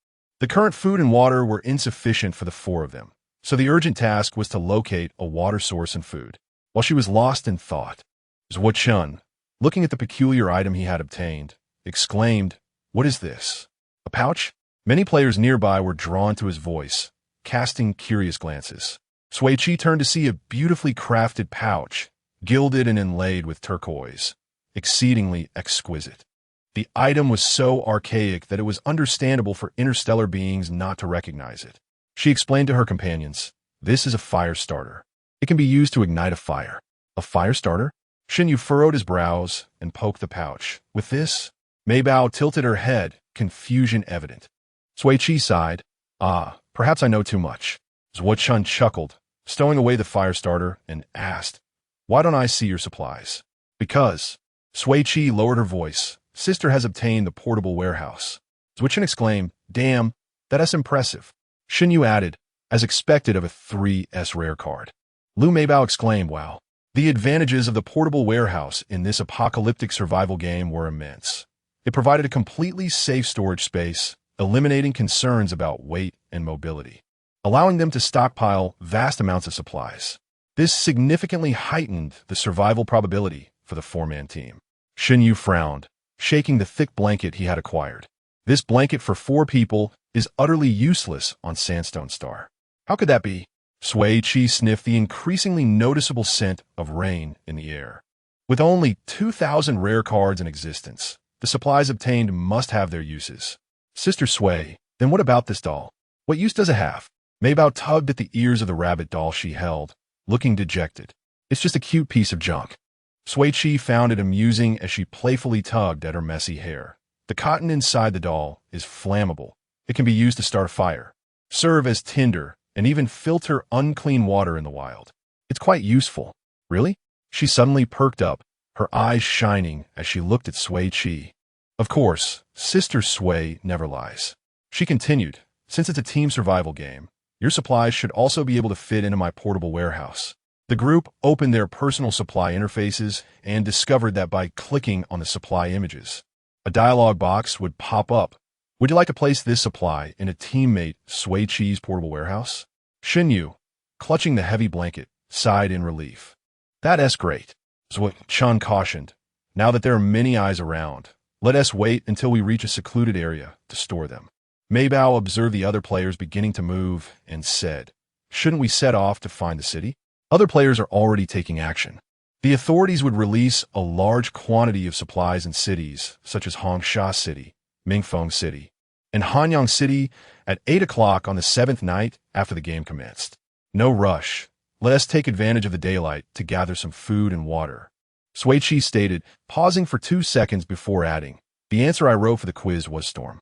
The current food and water were insufficient for the 4 of them, so the urgent task was to locate a water source and food. While she was lost in thought, Shun, looking at the peculiar item he had obtained, exclaimed, "What is this? A pouch?" Many players nearby were drawn to his voice, casting curious glances. Sui Qi turned to see a beautifully crafted pouch, gilded and inlaid with turquoise, exceedingly exquisite. The item was so archaic that it was understandable for interstellar beings not to recognize it. She explained to her companions, "This is a fire starter. It can be used to ignite a fire." "A fire starter?" Shin Yu furrowed his brows and poked the pouch. "With this?" Mei Bao tilted her head, confusion evident. Sui Qi sighed. Perhaps I know too much." Shun chuckled, stowing away the fire starter, and asked, "Why don't I see your supplies?" "Because." Sui Qi lowered her voice. "Sister has obtained the portable warehouse." Shun exclaimed, "Damn, that's impressive." Shin Yu added, "As expected of a 3S rare card." Lu Meibao exclaimed, "Wow." The advantages of the portable warehouse in this apocalyptic survival game were immense. It provided a completely safe storage space, eliminating concerns about weight and mobility, allowing them to stockpile vast amounts of supplies. This significantly heightened the survival probability for the 4-man team. Shin Yu frowned, shaking the thick blanket he had acquired. This blanket for 4 people is utterly useless on Sandstone Star. How could that be? Sui Qi sniffed the increasingly noticeable scent of rain in the air. With only 2,000 rare cards in existence, the supplies obtained must have their uses. Sister Sui, then what about this doll? What use does it have? Meibao tugged at the ears of the rabbit doll she held, looking dejected. It's just a cute piece of junk. Sui Qi found it amusing as she playfully tugged at her messy hair. The cotton inside the doll is flammable. It can be used to start a fire, serve as tinder, and even filter unclean water in the wild. It's quite useful. Really? She suddenly perked up, her eyes shining as she looked at Sui Qi. Of course, Sister Sui never lies. She continued, "Since it's a team survival game, your supplies should also be able to fit into my portable warehouse." The group opened their personal supply interfaces and discovered that by clicking on the supply images, A dialogue box would pop up. Would you like to place this supply in a teammate Sui Qi's portable warehouse? Shin, clutching the heavy blanket, sighed in relief. That's great, is what Chun cautioned. Now that there are many eyes around, let us wait until we reach a secluded area to store them. Mei Bao observed the other players beginning to move and said, shouldn't we set off to find the city? Other players are already taking action. The authorities would release a large quantity of supplies in cities such as Hongsha City, Mingfeng City, and Hanyang City at 8 o'clock on the 7th night after the game commenced. No rush. Let us take advantage of the daylight to gather some food and water. Sui Qi stated, pausing for 2 seconds before adding, the answer I wrote for the quiz was storm.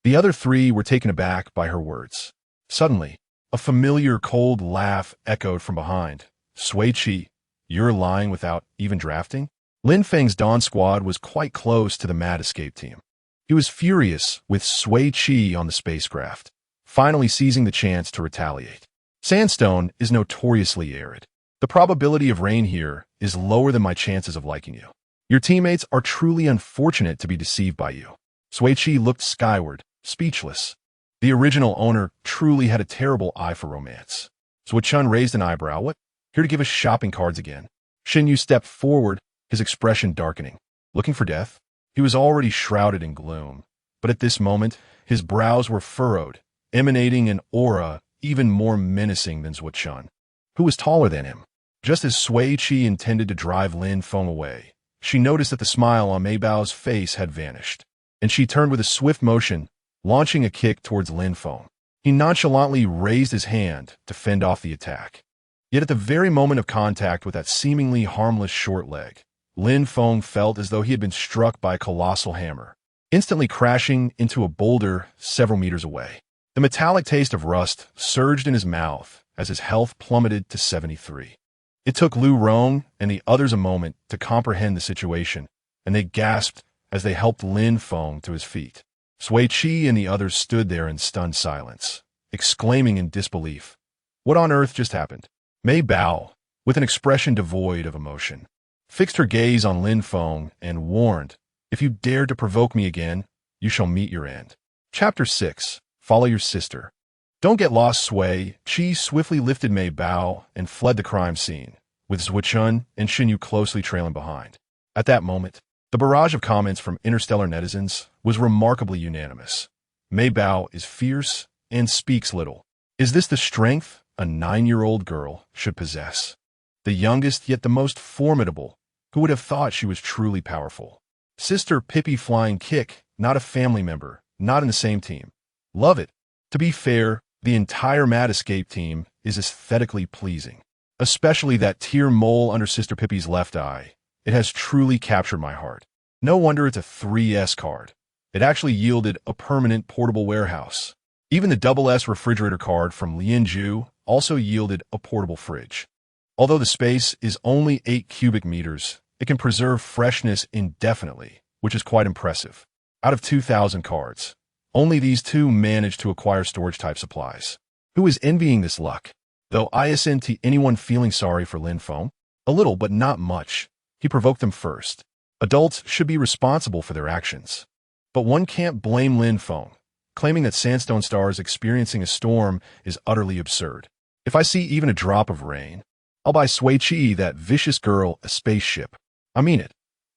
The other three were taken aback by her words. Suddenly, a familiar cold laugh echoed from behind. Sui Qi, you're lying without even drafting? Lin Feng's Dawn Squad was quite close to the mad escape team. He was furious with Sui Qi on the spacecraft, finally seizing the chance to retaliate. Sandstone is notoriously arid. The probability of rain here is lower than my chances of liking you. Your teammates are truly unfortunate to be deceived by you. Sui Qi looked skyward, speechless. The original owner truly had a terrible eye for romance. Sui Chun raised an eyebrow. What? Here to give us shopping cards again. Shin Yu stepped forward, his expression darkening. Looking for death? He was already shrouded in gloom, but at this moment, his brows were furrowed, emanating an aura even more menacing than Sui Chun, who was taller than him. Just as Sui Qi intended to drive Lin Feng away, she noticed that the smile on Mei Bao's face had vanished, and she turned with a swift motion, launching a kick towards Lin Feng. He nonchalantly raised his hand to fend off the attack. Yet at the very moment of contact with that seemingly harmless short leg, Lin Feng felt as though he had been struck by a colossal hammer, instantly crashing into a boulder several meters away. The metallic taste of rust surged in his mouth as his health plummeted to 73. It took Lu Rong and the others a moment to comprehend the situation, and they gasped as they helped Lin Feng to his feet. Sui Qi and the others stood there in stunned silence, exclaiming in disbelief, "What on earth just happened?" Mei Bao, with an expression devoid of emotion, fixed her gaze on Lin Feng and warned, "If you dare to provoke me again, you shall meet your end." Chapter 6. Follow your sister. Don't get lost, Sui Qi swiftly lifted Mei Bao and fled the crime scene, with Sui Chun and Shin Yu closely trailing behind. At that moment, the barrage of comments from interstellar netizens was remarkably unanimous. Mei Bao is fierce and speaks little. Is this the strength a 9-year-old girl should possess? The youngest yet the most formidable, who would have thought she was truly powerful? Sister Pippi flying kick, not a family member, not in the same team. Love it. To be fair, the entire Mad Escape team is aesthetically pleasing, especially that tear mole under Sister Pippi's left eye. It has truly captured my heart. No wonder it's a 3S card. It actually yielded a permanent portable warehouse. Even the double S refrigerator card from Lianju also yielded a portable fridge. Although the space is only 8 cubic meters, it can preserve freshness indefinitely, which is quite impressive. Out of 2,000 cards, only these two managed to acquire storage-type supplies. Who is envying this luck? Though isn't anyone feeling sorry for Lin Feng? A little, but not much. He provoked them first. Adults should be responsible for their actions. But one can't blame Lin Feng. Claiming that Sandstone Star is experiencing a storm is utterly absurd. If I see even a drop of rain, I'll buy Sui Qi, that vicious girl, a spaceship. I mean it.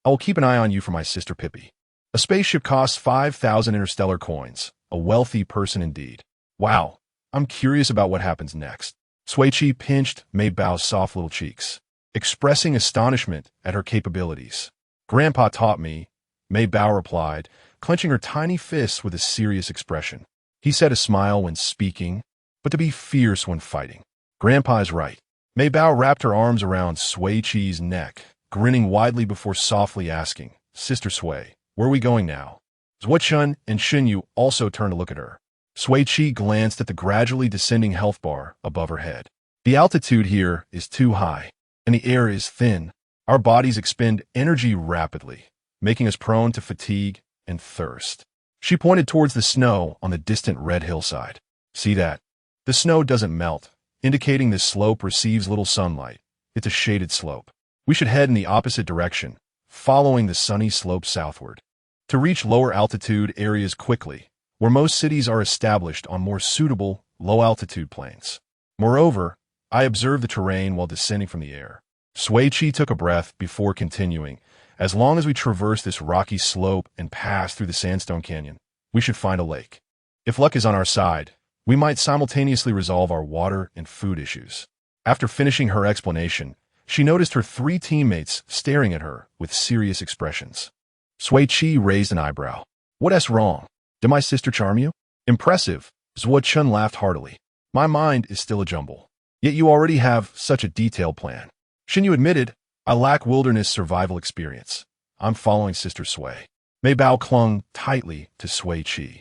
I will keep an eye on you for my sister Pippi. A spaceship costs 5,000 interstellar coins. A wealthy person indeed. Wow, I'm curious about what happens next. Sui Qi pinched Mei Bao's soft little cheeks, expressing astonishment at her capabilities. Grandpa taught me, Mei Bao replied, clenching her tiny fists with a serious expression. He said a smile when speaking, but to be fierce when fighting. Grandpa is right. Mei Bao wrapped her arms around Sui Qi's neck, grinning widely before softly asking, Sister Sui, where are we going now? Sui Chun and Shin Yu also turned to look at her. Sui Qi glanced at the gradually descending health bar above her head. The altitude here is too high, and the air is thin. Our bodies expend energy rapidly, making us prone to fatigue and thirst. She pointed towards the snow on the distant red hillside. See that? The snow doesn't melt, indicating this slope receives little sunlight. It's a shaded slope. We should head in the opposite direction, following the sunny slope southward. to reach lower altitude areas quickly, where most cities are established on more suitable, low-altitude plains. Moreover, I observed the terrain while descending from the air. Sui Qi took a breath before continuing. As long as we traverse this rocky slope and pass through the sandstone canyon, we should find a lake. If luck is on our side, we might simultaneously resolve our water and food issues. After finishing her explanation, she noticed her 3 teammates staring at her with serious expressions. Sui Qi raised an eyebrow. What's wrong? Did my sister charm you? Impressive, Shun laughed heartily. My mind is still a jumble. Yet you already have such a detailed plan. Shinyu admitted, I lack wilderness survival experience. I'm following Sister Sui. Mei Bao clung tightly to Sui Qi.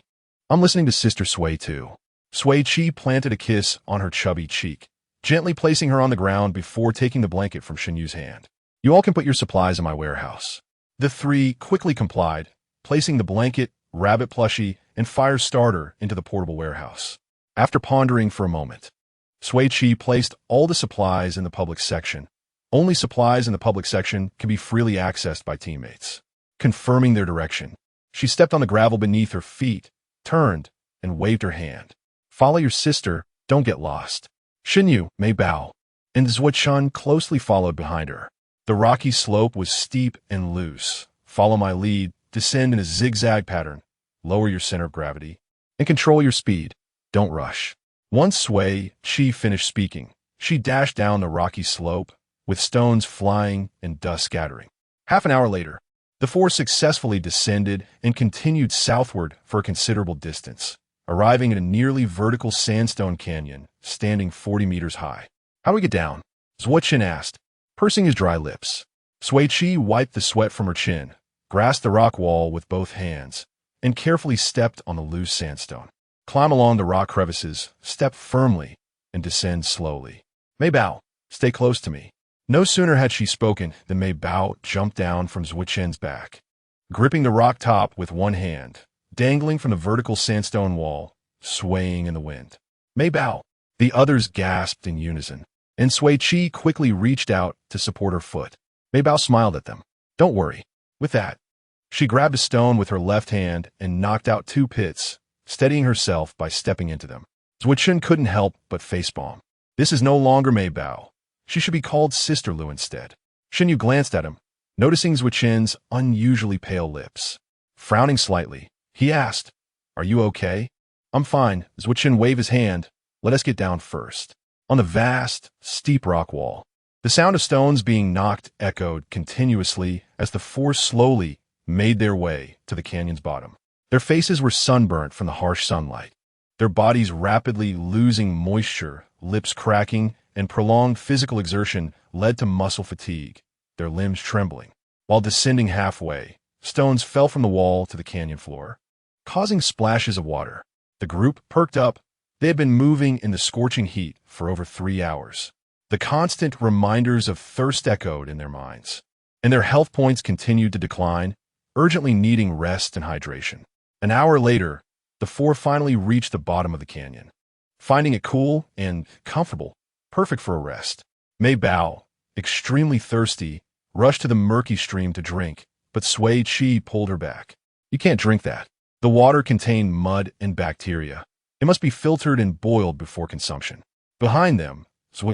I'm listening to Sister Sui too. Sui Qi planted a kiss on her chubby cheek, gently placing her on the ground before taking the blanket from Shinyu's hand. You all can put your supplies in my warehouse. The 3 quickly complied, placing the blanket, rabbit plushie, and fire starter into the portable warehouse. After pondering for a moment, Sui Qi placed all the supplies in the public section. Only supplies in the public section can be freely accessed by teammates. Confirming their direction, she stepped on the gravel beneath her feet, turned, and waved her hand. Follow your sister, don't get lost. Shinyu, Mei Bao, and Shun closely followed behind her. The rocky slope was steep and loose. Follow my lead, descend in a zigzag pattern, lower your center of gravity, and control your speed. Don't rush. Once Sui Qi finished speaking, she dashed down the rocky slope, with stones flying and dust scattering. Half an hour later, the 4 successfully descended and continued southward for a considerable distance, arriving at a nearly vertical sandstone canyon standing 40 meters high. How do we get down? Chin asked, pursing his dry lips. Sui Qi wiped the sweat from her chin, grasped the rock wall with both hands, and carefully stepped on the loose sandstone. Climb along the rock crevices, step firmly, and descend slowly. Mei Bao, stay close to me. No sooner had she spoken than Mei Bao jumped down from Chin's back, gripping the rock top with one hand, dangling from the vertical sandstone wall, swaying in the wind. Mei Bao, the others gasped in unison, and Sui Qi quickly reached out to support her foot. Mei Bao smiled at them. Don't worry. With that, she grabbed a stone with her left hand and knocked out 2 pits, steadying herself by stepping into them. Chin couldn't help but facepalm. This is no longer Mei Bao. She should be called Sister Lu instead. Shinyu glanced at him, noticing Chin's unusually pale lips. Frowning slightly, he asked, Are you okay? I'm fine. Chin waved his hand. Let us get down first. On the vast, steep rock wall, the sound of stones being knocked echoed continuously as the 4 slowly made their way to the canyon's bottom. Their faces were sunburnt from the harsh sunlight, their bodies rapidly losing moisture, lips cracking, and prolonged physical exertion led to muscle fatigue, their limbs trembling. While descending halfway, stones fell from the wall to the canyon floor, causing splashes of water. The group perked up. They had been moving in the scorching heat for over 3 hours. The constant reminders of thirst echoed in their minds, and their health points continued to decline, urgently needing rest and hydration. An hour later, the 4 finally reached the bottom of the canyon, finding it cool and comfortable, perfect for a rest. Mei Bao, extremely thirsty, rushed to the murky stream to drink, but Sui Qi pulled her back. You can't drink that. The water contained mud and bacteria. It must be filtered and boiled before consumption. Behind them,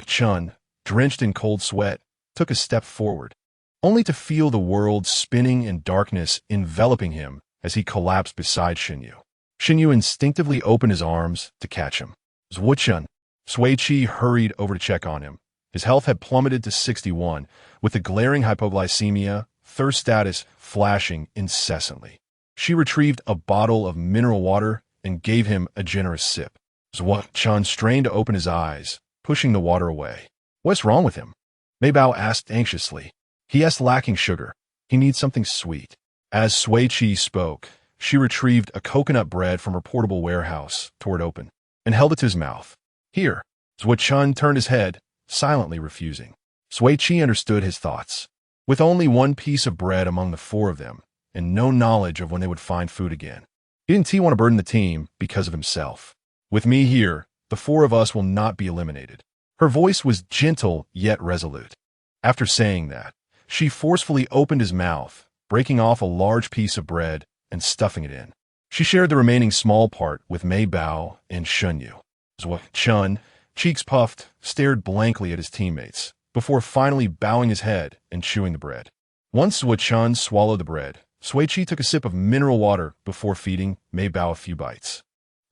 Chun, drenched in cold sweat, took a step forward, only to feel the world spinning and darkness enveloping him as he collapsed beside Shinyu. Shinyu instinctively opened his arms to catch him. Chun. Sui Qi hurried over to check on him. His health had plummeted to 61, with the glaring hypoglycemia, thirst status flashing incessantly. She retrieved a bottle of mineral water and gave him a generous sip. Chun strained to open his eyes, pushing the water away. What's wrong with him? Mei Bao asked anxiously. He is lacking sugar. He needs something sweet. As Sui Qi spoke, she retrieved a coconut bread from her portable warehouse, tore it open, and held it to his mouth. Here. Chun turned his head, silently refusing. Sui Qi understood his thoughts. With only 1 piece of bread among the 4 of them, and no knowledge of when they would find food again, he didn't want to burden the team because of himself. With me here, the 4 of us will not be eliminated. Her voice was gentle yet resolute. After saying that, she forcefully opened his mouth, breaking off a large piece of bread and stuffing it in. She shared the remaining small part with Mei Bao and Shun Yu. Shun, cheeks puffed, stared blankly at his teammates, before finally bowing his head and chewing the bread. Once Chun swallowed the bread, Sui Qi took a sip of mineral water before feeding Mei Bao a few bites.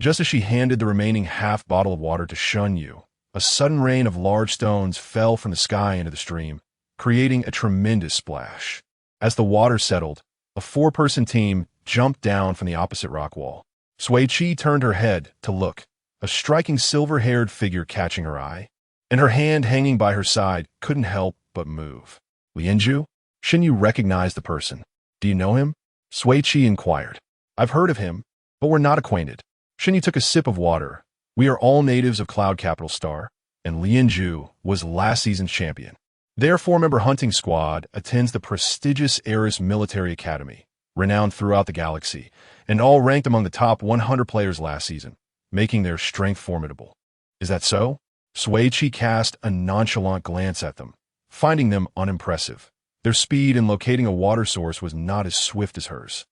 Just as she handed the remaining half bottle of water to Shun Yu, a sudden rain of large stones fell from the sky into the stream, creating a tremendous splash. As the water settled, a four-person team jumped down from the opposite rock wall. Sui Qi turned her head to look, a striking silver-haired figure catching her eye, and her hand hanging by her side couldn't help but move. Lianju? Shun Yu recognized the person. Do you know him? Sui Qi inquired. I've heard of him, but we're not acquainted. Shun Yu took a sip of water. We are all natives of Cloud Capital Star, and Lianju was last season's champion. Their four-member hunting squad attends the prestigious Eris Military Academy, renowned throughout the galaxy, and all ranked among the top 100 players last season, making their strength formidable. Is that so? Sui Qi cast a nonchalant glance at them, finding them unimpressive. Their speed in locating a water source was not as swift as hers.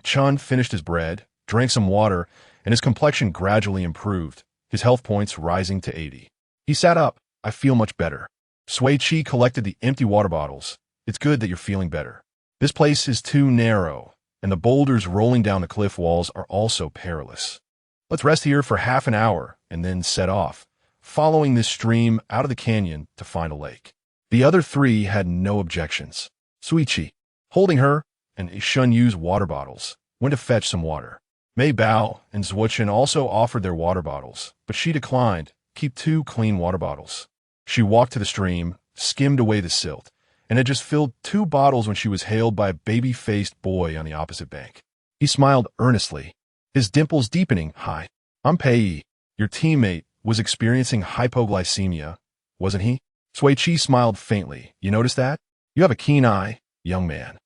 Chun finished his bread, drank some water, and his complexion gradually improved, his health points rising to 80. He sat up. I feel much better. Sui Qi collected the empty water bottles. It's good that you're feeling better. This place is too narrow, and the boulders rolling down the cliff walls are also perilous. Let's rest here for half an hour and then set off, following this stream out of the canyon to find a lake. The other three had no objections. Sui Qi, holding her, and Shun Yu's water bottles, went to fetch some water. Mei Bao and Zhuochen also offered their water bottles, but she declined. Keep 2 clean water bottles. She walked to the stream, skimmed away the silt, and had just filled 2 bottles when she was hailed by a baby-faced boy on the opposite bank. He smiled earnestly, his dimples deepening. Hi, I'm Pei. Your teammate was experiencing hypoglycemia, wasn't he? Sui Qi smiled faintly. You notice that? You have a keen eye, young man.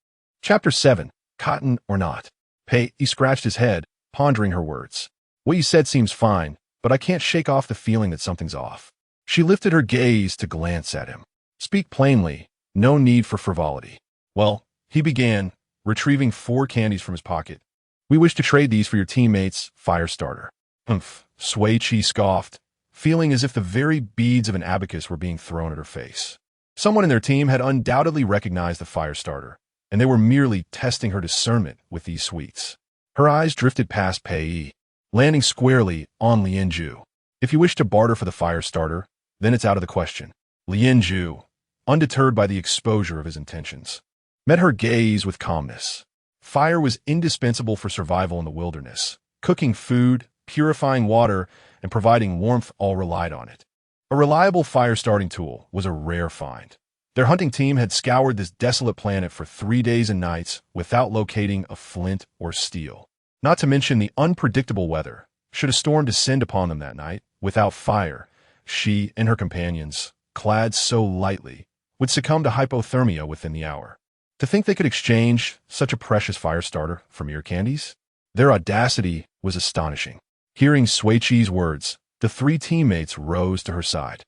Chapter 7, Cotton or Not. Pei scratched his head, pondering her words. What you said seems fine, but I can't shake off the feeling that something's off. She lifted her gaze to glance at him. Speak plainly, no need for frivolity. Well, he began, retrieving 4 candies from his pocket. We wish to trade these for your teammates' fire starter. Sui Qi scoffed, feeling as if the very beads of an abacus were being thrown at her face. Someone in their team had undoubtedly recognized the fire starter, and they were merely testing her discernment with these sweets. Her eyes drifted past Pei, landing squarely on Lianju. If you wish to barter for the fire starter, then it's out of the question. Lianju, undeterred by the exposure of his intentions, met her gaze with calmness. Fire was indispensable for survival in the wilderness. Cooking food, purifying water, and providing warmth all relied on it. A reliable fire-starting tool was a rare find. Their hunting team had scoured this desolate planet for 3 days and nights without locating a flint or steel. Not to mention the unpredictable weather. Should a storm descend upon them that night, without fire, she and her companions, clad so lightly, would succumb to hypothermia within the hour. To think they could exchange such a precious fire starter for mere candies? Their audacity was astonishing. Hearing Sui Qi's words, the 3 teammates rose to her side.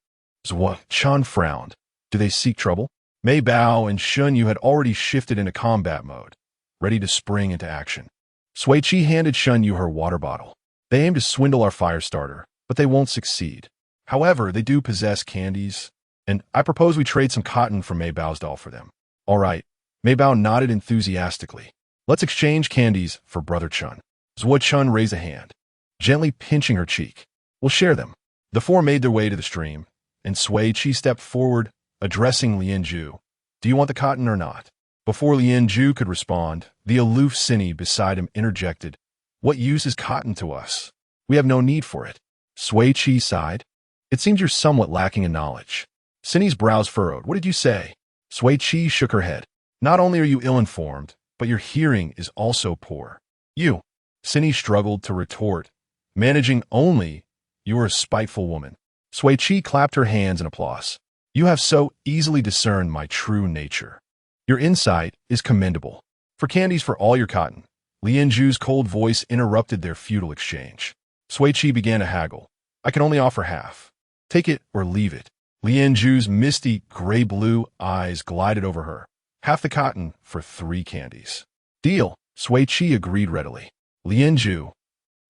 Chun frowned. Do they seek trouble? Mei Bao and Shun Yu had already shifted into combat mode, ready to spring into action. Sui Qi handed Shun Yu her water bottle. They aim to swindle our fire starter, but they won't succeed. However, they do possess candies, and I propose we trade some cotton from Mei Bao's doll for them. All right. Mei Bao nodded enthusiastically. Let's exchange candies for Brother Chun. Zhuochen raised a hand, gently pinching her cheek. We'll share them. The 4 made their way to the stream, and Sui Qi stepped forward, addressing Lianju. Do you want the cotton or not? Before Lianju could respond, the aloof Sini beside him interjected. What use is cotton to us? We have no need for it. Sui Qi sighed. It seems you're somewhat lacking in knowledge. Sini's brows furrowed. What did you say? Sui Qi shook her head. Not only are you ill-informed, but your hearing is also poor. You. Sini struggled to retort, managing only, you are a spiteful woman. Sui Qi clapped her hands in applause. You have so easily discerned my true nature. Your insight is commendable. For candies for all your cotton. Lianju's cold voice interrupted their futile exchange. Sui Qi began to haggle. I can only offer half. Take it or leave it. Lianju's misty gray-blue eyes glided over her. Half the cotton for 3 candies. Deal. Sui Qi agreed readily. Lianju.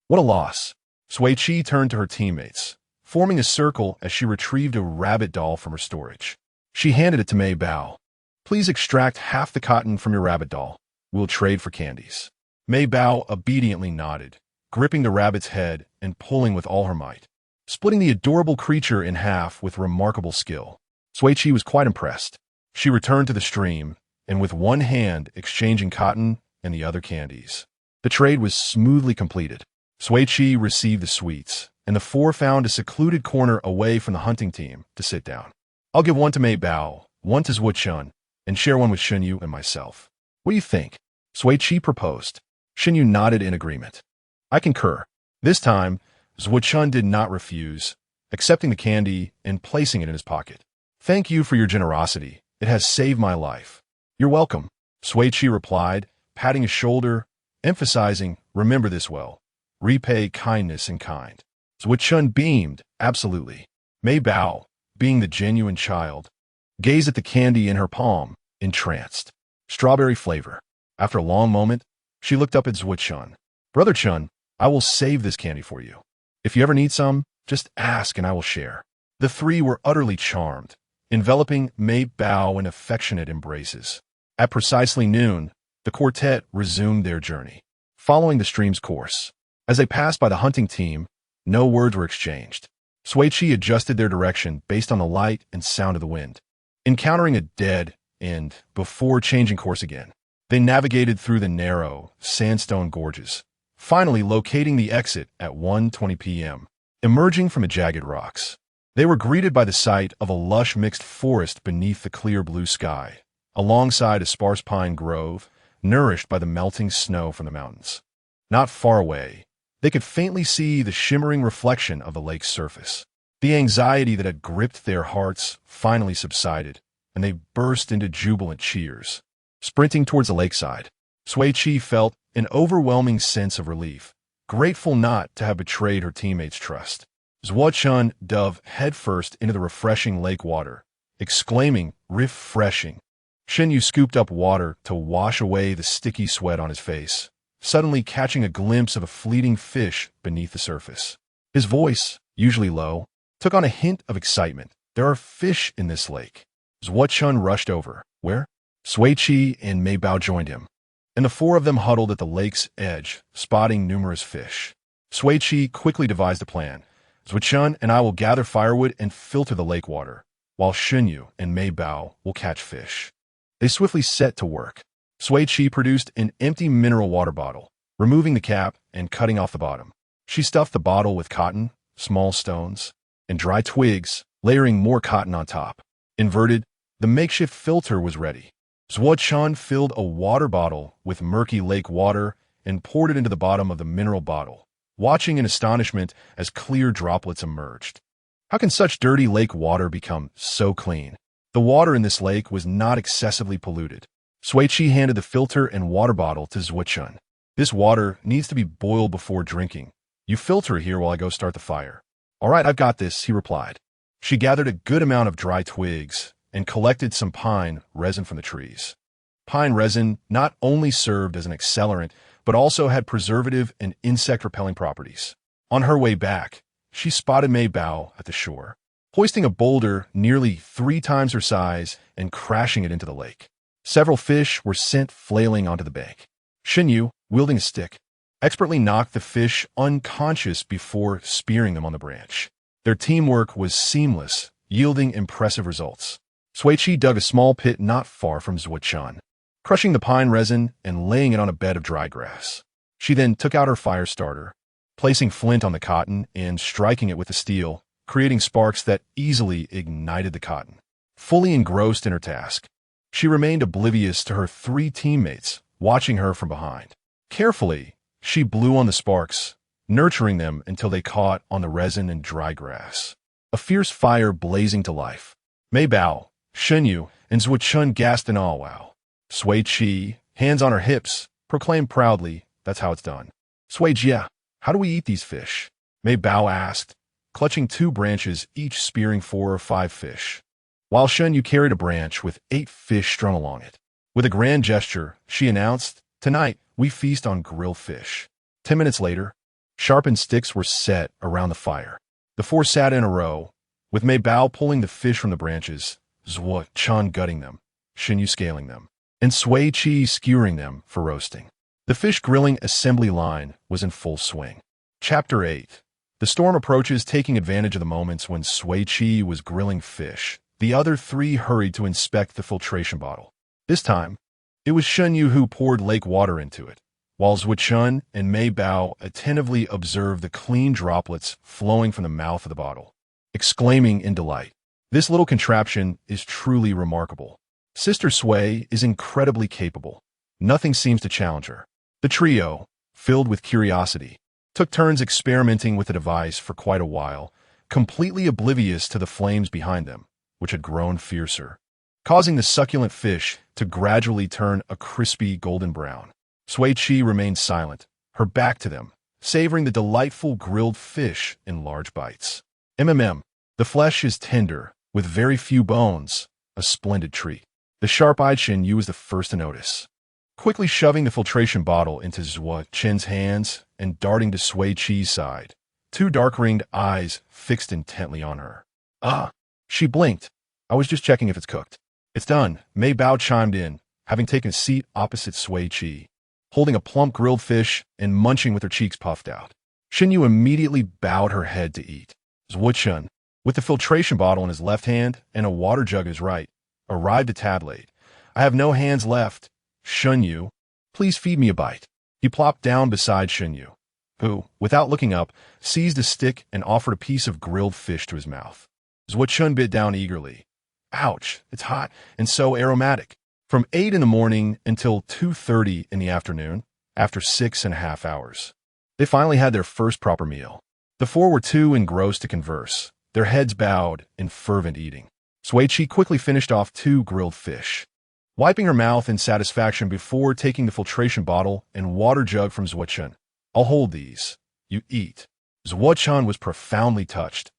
What a loss. Sui Qi turned to her teammates, forming a circle as she retrieved a rabbit doll from her storage. She handed it to Mei Bao. Please extract half the cotton from your rabbit doll. We'll trade for candies. Mei Bao obediently nodded, gripping the rabbit's head and pulling with all her might, splitting the adorable creature in half with remarkable skill. Sui Qi was quite impressed. She returned to the stream, and with one hand exchanging cotton and the other candies. The trade was smoothly completed. Sui Qi received the sweets, and the four found a secluded corner away from the hunting team to sit down. I'll give one to Mei Bao, one to Zhuo Chun, and share one with Shun Yu and myself. What do you think? Sui Qi proposed. Shun Yu nodded in agreement. I concur. This time, Zhuo Chun did not refuse, accepting the candy and placing it in his pocket. Thank you for your generosity. It has saved my life. You're welcome, Sui Qi replied, patting his shoulder, emphasizing, remember this well. Repay kindness in kind. Zhuo Chun beamed, absolutely. Mei Bao, being the genuine child, gazed at the candy in her palm, entranced. Strawberry flavor. After a long moment, she looked up at Zhuo Chun. Brother Chun, I will save this candy for you. If you ever need some, just ask and I will share. The three were utterly charmed, enveloping Mei Bao in affectionate embraces. At precisely noon, the quartet resumed their journey, following the stream's course. As they passed by the hunting team, no words were exchanged. Sui Qi adjusted their direction based on the light and sound of the wind, encountering a dead end before changing course again. They navigated through the narrow, sandstone gorges, finally locating the exit at 1:20 p.m. Emerging from the jagged rocks, they were greeted by the sight of a lush mixed forest beneath the clear blue sky, alongside a sparse pine grove, nourished by the melting snow from the mountains. Not far away, they could faintly see the shimmering reflection of the lake's surface. The anxiety that had gripped their hearts finally subsided, and they burst into jubilant cheers. Sprinting towards the lakeside, Sui Qi felt an overwhelming sense of relief, grateful not to have betrayed her teammates' trust. Zhuo Chun dove headfirst into the refreshing lake water, exclaiming, refreshing. Shun Yu scooped up water to wash away the sticky sweat on his face, suddenly catching a glimpse of a fleeting fish beneath the surface. His voice, usually low, took on a hint of excitement. There are fish in this lake. Zhuo Chun rushed over. Where? Sui Qi and Mei Bao joined him, and the four of them huddled at the lake's edge, spotting numerous fish. Sui Qi quickly devised a plan. Zhuo Chun and I will gather firewood and filter the lake water, while Shun Yu and Mei Bao will catch fish. They swiftly set to work. Sui Qi produced an empty mineral water bottle, removing the cap and cutting off the bottom. She stuffed the bottle with cotton, small stones, and dry twigs, layering more cotton on top. Inverted, the makeshift filter was ready. Zhuo Chun filled a water bottle with murky lake water and poured it into the bottom of the mineral bottle, watching in astonishment as clear droplets emerged. How can such dirty lake water become so clean? The water in this lake was not excessively polluted. Sui Qi handed the filter and water bottle to Zhuo Chun. This water needs to be boiled before drinking. You filter it here while I go start the fire. All right, I've got this, he replied. She gathered a good amount of dry twigs and collected some pine resin from the trees. Pine resin not only served as an accelerant, but also had preservative and insect-repelling properties. On her way back, she spotted Mei Bao at the shore, hoisting a boulder nearly 3 times her size and crashing it into the lake. Several fish were sent flailing onto the bank. Shun Yu, wielding a stick, expertly knocked the fish unconscious before spearing them on the branch. Their teamwork was seamless, yielding impressive results. Sui Qi dug a small pit not far from Zhuo Chun, crushing the pine resin and laying it on a bed of dry grass. She then took out her fire starter, placing flint on the cotton and striking it with the steel, creating sparks that easily ignited the cotton. Fully engrossed in her task, she remained oblivious to her 3 teammates, watching her from behind. Carefully, she blew on the sparks, nurturing them until they caught on the resin and dry grass. A fierce fire blazing to life. Mei Bao, Shun Yu, and Zhuo Chun gasped in awe. Wow. Sui Qi, hands on her hips, proclaimed proudly, that's how it's done. Sui Jia, how do we eat these fish? Mei Bao asked, clutching 2 branches, each spearing 4 or 5 fish, while Shun Yu carried a branch with 8 fish strung along it. With a grand gesture, she announced, tonight, we feast on grilled fish. 10 minutes later, sharpened sticks were set around the fire. The four sat in a row, with Mei Bao pulling the fish from the branches, Zhuo Chan gutting them, Xinyu scaling them, and Sui Qi skewering them for roasting. The fish grilling assembly line was in full swing. Chapter 8. The storm approaches, taking advantage of the moments when Sui Qi was grilling fish. The other three hurried to inspect the filtration bottle. This time, it was Xinyu who poured lake water into it, while Zhuo and Mei Bao attentively observed the clean droplets flowing from the mouth of the bottle, exclaiming in delight. This little contraption is truly remarkable. Sister Sui is incredibly capable. Nothing seems to challenge her. The trio, filled with curiosity, took turns experimenting with the device for quite a while, completely oblivious to the flames behind them, which had grown fiercer, causing the succulent fish to gradually turn a crispy golden brown. Sui Qi remained silent, her back to them, savoring the delightful grilled fish in large bites. The flesh is tender, with very few bones, a splendid treat. The sharp-eyed Xinyu was the first to notice. Quickly shoving the filtration bottle into Zhuo Chen's hands and darting to Sui Qi's side, two dark-ringed eyes fixed intently on her. Ah, she blinked. I was just checking if it's cooked. It's done, Mei Bao chimed in, having taken a seat opposite Sui Qi, holding a plump grilled fish and munching with her cheeks puffed out. Xinyu immediately bowed her head to eat. Zhuo Chen, with the filtration bottle in his left hand and a water jug in his right, arrived a tad late. I have no hands left. Xinyu, please feed me a bite. He plopped down beside Xinyu, who, without looking up, seized a stick and offered a piece of grilled fish to his mouth. Zhuo Chen bit down eagerly. Ouch, it's hot and so aromatic. From 8 in the morning until 2:30 in the afternoon, after 6.5 hours, they finally had their first proper meal. The four were too engrossed to converse, their heads bowed in fervent eating. Sui Qi quickly finished off 2 grilled fish, wiping her mouth in satisfaction before taking the filtration bottle and water jug from Zhuo Chen. I'll hold these. You eat. Zhuo Chen was profoundly touched.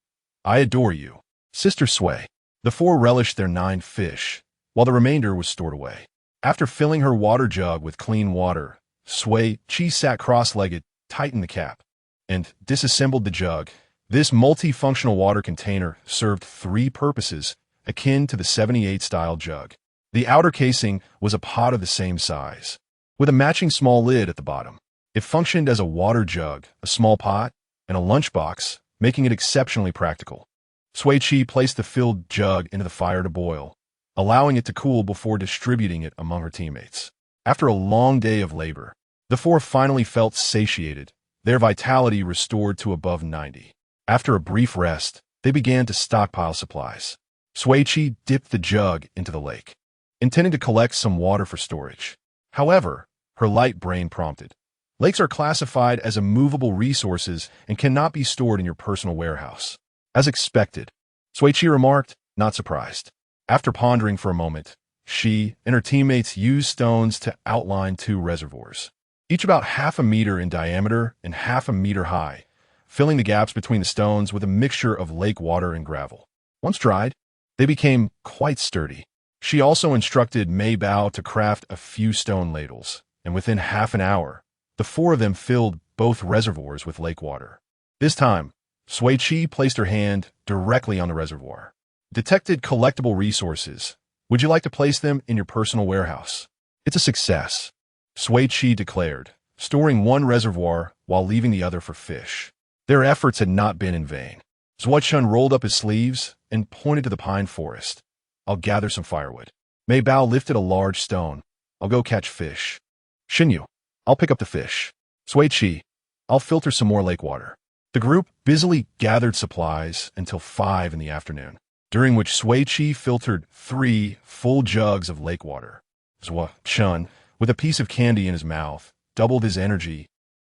I adore you, Sister Sui. The four relished their 9 fish, while the remainder was stored away. After filling her water jug with clean water, Sui Qi sat cross-legged, tightened the cap, and disassembled the jug. This multifunctional water container served 3 purposes, akin to the 78-style jug. The outer casing was a pot of the same size, with a matching small lid at the bottom. It functioned as a water jug, a small pot, and a lunchbox, making it exceptionally practical. Sui Qi placed the filled jug into the fire to boil, allowing it to cool before distributing it among her teammates. After a long day of labor, the four finally felt satiated, their vitality restored to above 90. After a brief rest, they began to stockpile supplies. Sui Qi dipped the jug into the lake, intending to collect some water for storage. However, her light brain prompted. Lakes are classified as immovable resources and cannot be stored in your personal warehouse. As expected, Sui Qi remarked, not surprised. After pondering for a moment, she and her teammates used stones to outline 2 reservoirs, each about half a meter in diameter and half a meter high, filling the gaps between the stones with a mixture of lake water and gravel. Once dried, they became quite sturdy. She also instructed Mei Bao to craft a few stone ladles, and within half an hour, the 4 of them filled both reservoirs with lake water. This time, Sui Qi placed her hand directly on the reservoir. Detected collectible resources. Would you like to place them in your personal warehouse? It's a success, Sui Qi declared, storing 1 reservoir while leaving the other for fish. Their efforts had not been in vain. Zhuo Chen rolled up his sleeves and pointed to the pine forest. I'll gather some firewood. Mei Bao lifted a large stone. I'll go catch fish. Xinyu, I'll pick up the fish. Sui Qi, I'll filter some more lake water. The group busily gathered supplies until 5 in the afternoon, during which Sui Qi filtered 3 full jugs of lake water. Zhuo Chen, with a piece of candy in his mouth, doubled his energy,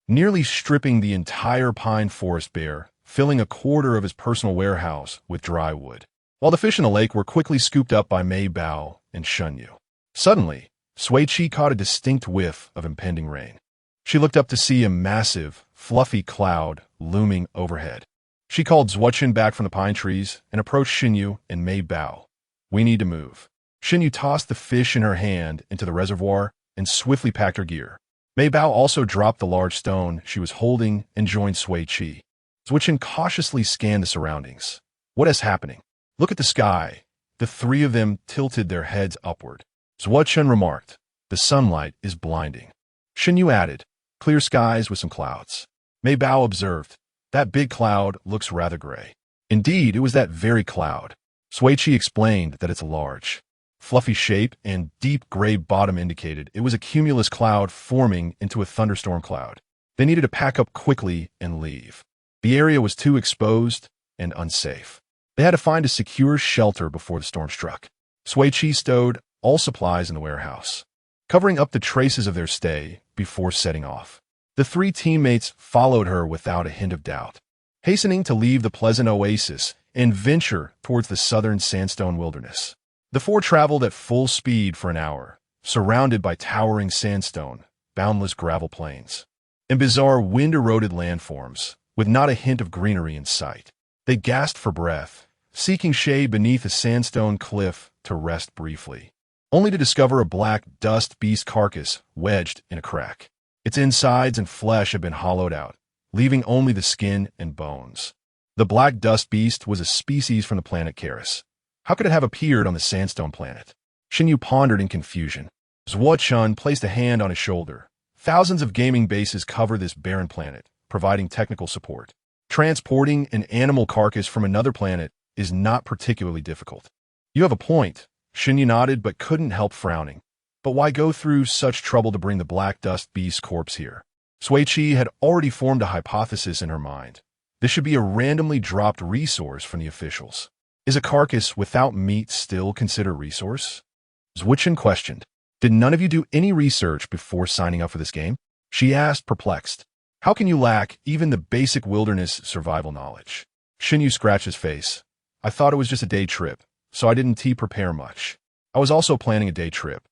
nearly stripping the entire pine forest bare, filling a quarter of his personal warehouse with dry wood, while the fish in the lake were quickly scooped up by Mei Bao and Xinyu. Suddenly, Sui Qi caught a distinct whiff of impending rain. She looked up to see a massive, fluffy cloud looming overhead. She called Zhuo Chen back from the pine trees and approached Xinyu and Mei Bao. We need to move. Xinyu tossed the fish in her hand into the reservoir and swiftly packed her gear. Mei Bao also dropped the large stone she was holding and joined Sui Qi. Switchin cautiously scanned the surroundings. What is happening? Look at the sky. The three of them tilted their heads upward. Zhuo remarked, the sunlight is blinding. Shen Yu added, clear skies with some clouds. Mei Bao observed, that big cloud looks rather gray. Indeed, it was that very cloud. Sui Qi explained that its large, fluffy shape and deep gray bottom indicated it was a cumulus cloud forming into a thunderstorm cloud. They needed to pack up quickly and leave. The area was too exposed and unsafe. They had to find a secure shelter before the storm struck. Sui Qi stowed all supplies in the warehouse, covering up the traces of their stay before setting off. The three teammates followed her without a hint of doubt, hastening to leave the pleasant oasis and venture towards the southern sandstone wilderness. The four traveled at full speed for an hour, surrounded by towering sandstone, boundless gravel plains, and bizarre wind-eroded landforms, with not a hint of greenery in sight. They gasped for breath, seeking shade beneath a sandstone cliff to rest briefly, only to discover a black dust beast carcass wedged in a crack. Its insides and flesh had been hollowed out, leaving only the skin and bones. The black dust beast was a species from the planet Charis. How could it have appeared on the sandstone planet? Shen Yu pondered in confusion. Zhuo placed a hand on his shoulder. Thousands of gaming bases cover this barren planet, providing technical support. Transporting an animal carcass from another planet is not particularly difficult. You have a point, Shen Yu nodded but couldn't help frowning. But why go through such trouble to bring the black dust beast's corpse here? Sui Qi had already formed a hypothesis in her mind. This should be a randomly dropped resource from the officials. Is a carcass without meat still considered a resource? Zhuo questioned. Did none of you do any research before signing up for this game? She asked, perplexed. How can you lack even the basic wilderness survival knowledge? Shen Yu scratched his face. I thought it was just a day trip, so I didn't prepare much. I was also planning a day trip.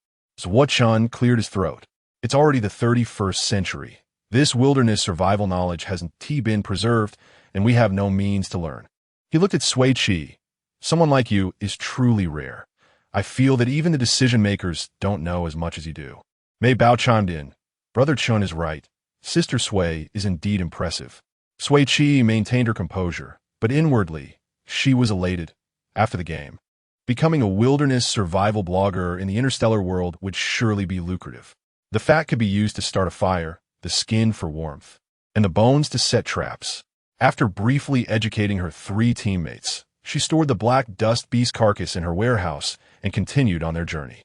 Zhuo cleared his throat. It's already the 31st century. This wilderness survival knowledge hasn't been preserved, and we have no means to learn. He looked at Sui Qi. Someone like you is truly rare. I feel that even the decision-makers don't know as much as you do. Mei Bao chimed in. Brother Chun is right. Sister Sui is indeed impressive. Sui Qi maintained her composure, but inwardly, she was elated. After the game, becoming a wilderness survival blogger in the interstellar world would surely be lucrative. The fat could be used to start a fire, the skin for warmth, and the bones to set traps. After briefly educating her three teammates, she stored the black dust beast carcass in her warehouse and continued on their journey.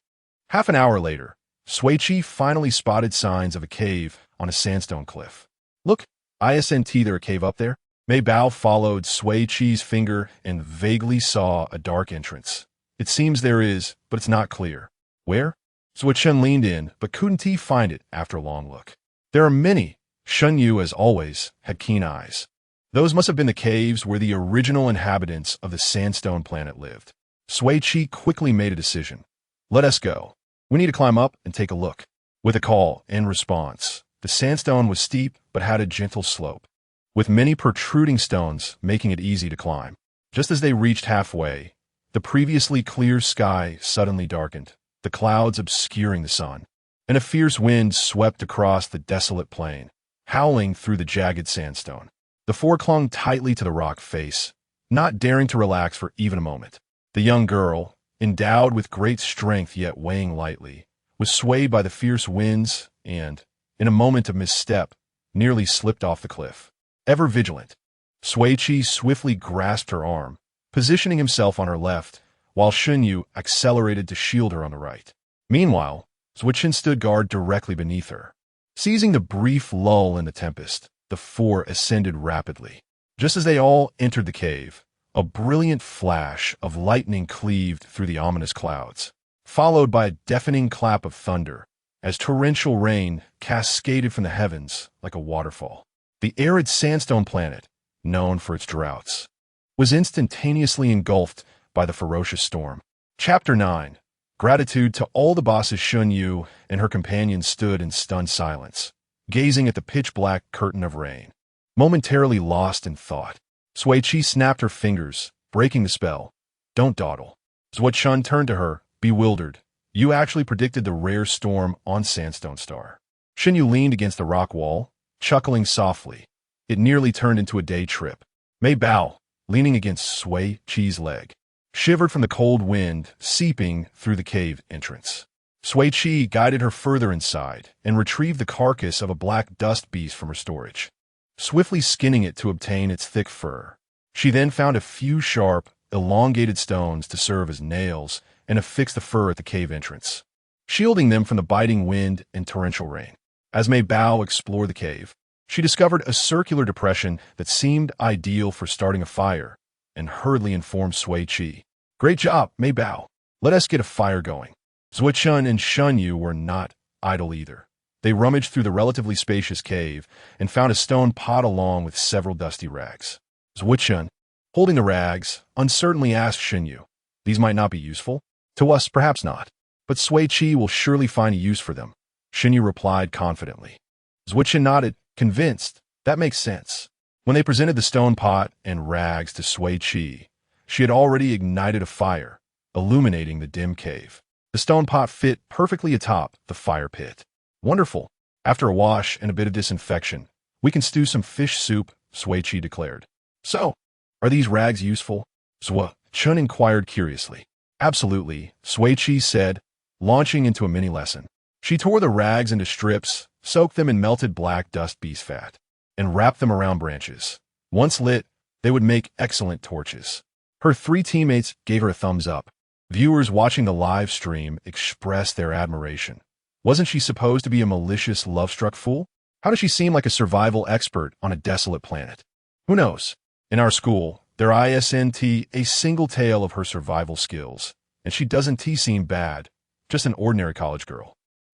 Half an hour later, Sui Qi finally spotted signs of a cave on a sandstone cliff. Look, isn't there a cave up there? Mei Bao followed Sui Qi's finger and vaguely saw a dark entrance. It seems there is, but it's not clear. Where? Zhuo leaned in, but couldn't find it after a long look. There are many. Shen Yu, as always, had keen eyes. Those must have been the caves where the original inhabitants of the sandstone planet lived. Sui Qi quickly made a decision. Let us go. We need to climb up and take a look. With a call and response, the sandstone was steep but had a gentle slope, with many protruding stones making it easy to climb. Just as they reached halfway, the previously clear sky suddenly darkened, the clouds obscuring the sun, and a fierce wind swept across the desolate plain, howling through the jagged sandstone. The four clung tightly to the rock face, not daring to relax for even a moment. The young girl, endowed with great strength yet weighing lightly, was swayed by the fierce winds and, in a moment of misstep, nearly slipped off the cliff. Ever vigilant, Sui Qi swiftly grasped her arm, positioning himself on her left, while Shen Yu accelerated to shield her on the right. Meanwhile, Zhuo stood guard directly beneath her. Seizing the brief lull in the tempest, the four ascended rapidly. Just as they all entered the cave, a brilliant flash of lightning cleaved through the ominous clouds, followed by a deafening clap of thunder, as torrential rain cascaded from the heavens like a waterfall. The arid sandstone planet, known for its droughts, was instantaneously engulfed by the ferocious storm. Chapter 9. Gratitude to all the bosses. Shen Yu and her companions stood in stunned silence, gazing at the pitch-black curtain of rain. Momentarily lost in thought, Sui Qi snapped her fingers, breaking the spell. Don't dawdle. Zhuo turned to her, bewildered. You actually predicted the rare storm on Sandstone Star. Xinyu leaned against the rock wall, chuckling softly. It nearly turned into a day trip. Mei Bao, leaning against Sui Qi's leg, shivered from the cold wind seeping through the cave entrance. Sui Qi guided her further inside and retrieved the carcass of a black dust beast from her storage, swiftly skinning it to obtain its thick fur. She then found a few sharp, elongated stones to serve as nails and affixed the fur at the cave entrance, shielding them from the biting wind and torrential rain. As Mei Bao explored the cave, she discovered a circular depression that seemed ideal for starting a fire, and hurriedly informed Sui Qi. "Great job, Mei Bao. Let us get a fire going." Zuochun and Shunyu were not idle either. They rummaged through the relatively spacious cave and found a stone pot along with several dusty rags. Zuochun, holding the rags, uncertainly asked Shunyu, "These might not be useful? To us, perhaps not. But Sui Qi will surely find a use for them," Shunyu replied confidently. Zuochun nodded, convinced. That makes sense. When they presented the stone pot and rags to Sui Qi, she had already ignited a fire, illuminating the dim cave. The stone pot fit perfectly atop the fire pit. "Wonderful. After a wash and a bit of disinfection, we can stew some fish soup," Sui Qi declared. "So, are these rags useful?" Zuochun inquired curiously. "Absolutely," Sui Qi said, launching into a mini lesson. She tore the rags into strips, soaked them in melted black dust beast fat, and wrapped them around branches. Once lit, they would make excellent torches. Her 3 teammates gave her a thumbs up. Viewers watching the live stream expressed their admiration. Wasn't she supposed to be a malicious, love-struck fool? How does she seem like a survival expert on a desolate planet? Who knows? In our school, there isn't a single tale of her survival skills, and she doesn't seem bad, just an ordinary college girl.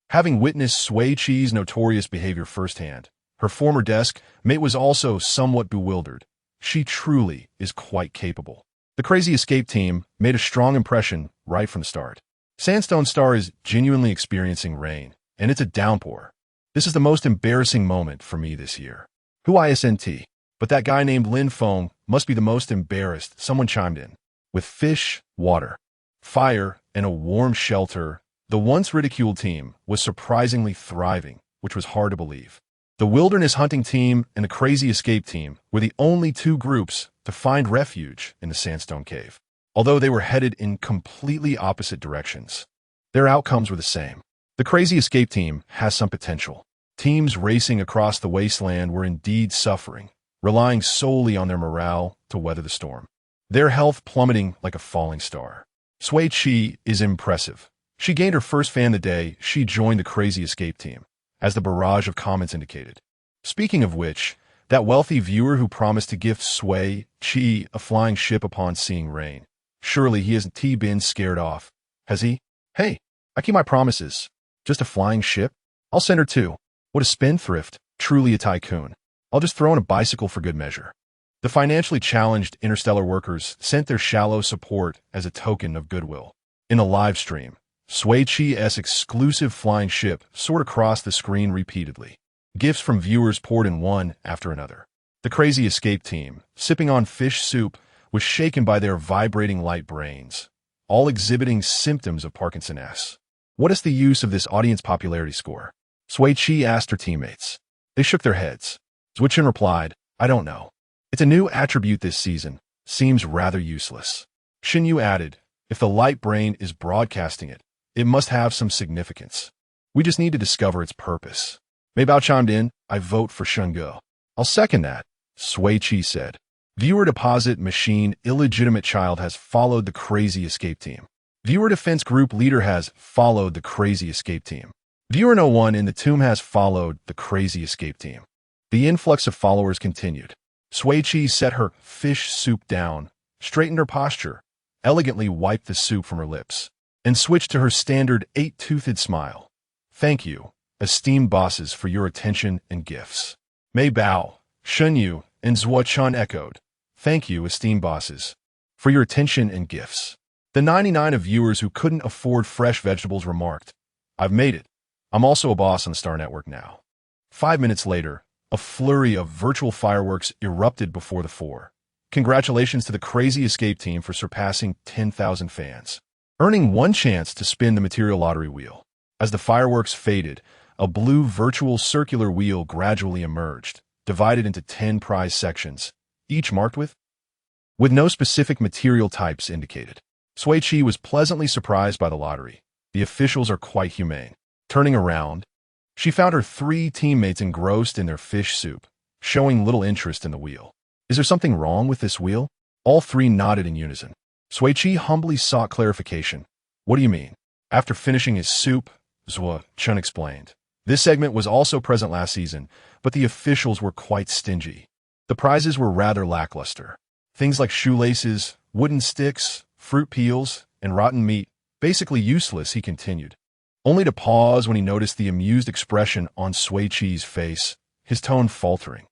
Having witnessed Sui Qi's notorious behavior firsthand, her former desk mate was also somewhat bewildered. She truly is quite capable. The crazy escape team made a strong impression right from the start. Sandstone Star is genuinely experiencing rain, and it's a downpour. This is the most embarrassing moment for me this year. Who isn't? But that guy named Lin Feng must be the most embarrassed, someone chimed in. With fish, water, fire, and a warm shelter, the once ridiculed team was surprisingly thriving, which was hard to believe. The wilderness hunting team and the crazy escape team were the only 2 groups to find refuge in the sandstone cave. Although they were headed in completely opposite directions, their outcomes were the same. The crazy escape team has some potential. Teams racing across the wasteland were indeed suffering, relying solely on their morale to weather the storm, their health plummeting like a falling star. Sui Qi is impressive. She gained her first fan the day she joined the crazy escape team, as the barrage of comments indicated. Speaking of which, that wealthy viewer who promised to gift Sui Qi a flying ship upon seeing rain, surely he hasn't been scared off, has he? Hey, I keep my promises. Just a flying ship? I'll send her 2. What a spendthrift, truly a tycoon. I'll just throw in a bicycle for good measure. The financially challenged interstellar workers sent their shallow support as a token of goodwill. In a live stream, Sui Qi's exclusive flying ship soared across the screen repeatedly. Gifts from viewers poured in one after another. The crazy escape team, sipping on fish soup, was shaken by their vibrating light brains, all exhibiting symptoms of Parkinson's. "What is the use of this audience popularity score?" Sui Qi asked her teammates. They shook their heads. Zuochun replied, "I don't know. It's a new attribute this season. Seems rather useless." Xinyu added, "If the light brain is broadcasting it, it must have some significance. We just need to discover its purpose." Mei Bao chimed in, "I vote for Shungo." "I'll second that," Sui Qi said. Viewer deposit machine illegitimate child has followed the crazy escape team. Viewer defense group leader has followed the crazy escape team. Viewer no one in the tomb has followed the crazy escape team. The influx of followers continued. Sui Qi set her fish soup down, straightened her posture, elegantly wiped the soup from her lips, and switched to her standard 8-toothed smile. "Thank you, esteemed bosses, for your attention and gifts." Mei Bao, Shunyu, and Zuochun echoed, "Thank you, esteemed bosses, for your attention and gifts." The 99 of viewers who couldn't afford fresh vegetables remarked, "I've made it. I'm also a boss on the Star Network now." 5 minutes later, a flurry of virtual fireworks erupted before the 4. Congratulations to the crazy escape team for surpassing 10,000 fans, earning one chance to spin the material lottery wheel. As the fireworks faded, A blue virtual circular wheel gradually emerged, divided into 10 prize sections, each marked with no specific material types indicated. Sui Qi was pleasantly surprised by the lottery. The officials are quite humane. Turning around, she found her 3 teammates engrossed in their fish soup, showing little interest in the wheel. Is there something wrong with this wheel? All 3 nodded in unison. Sui Qi humbly sought clarification. What do you mean? After finishing his soup, Chun explained. This segment was also present last season, but the officials were quite stingy. The prizes were rather lackluster. Things like shoelaces, wooden sticks, fruit peels, and rotten meat, basically useless, he continued. Only to pause when he noticed the amused expression on Sui Qi's face, his tone faltering.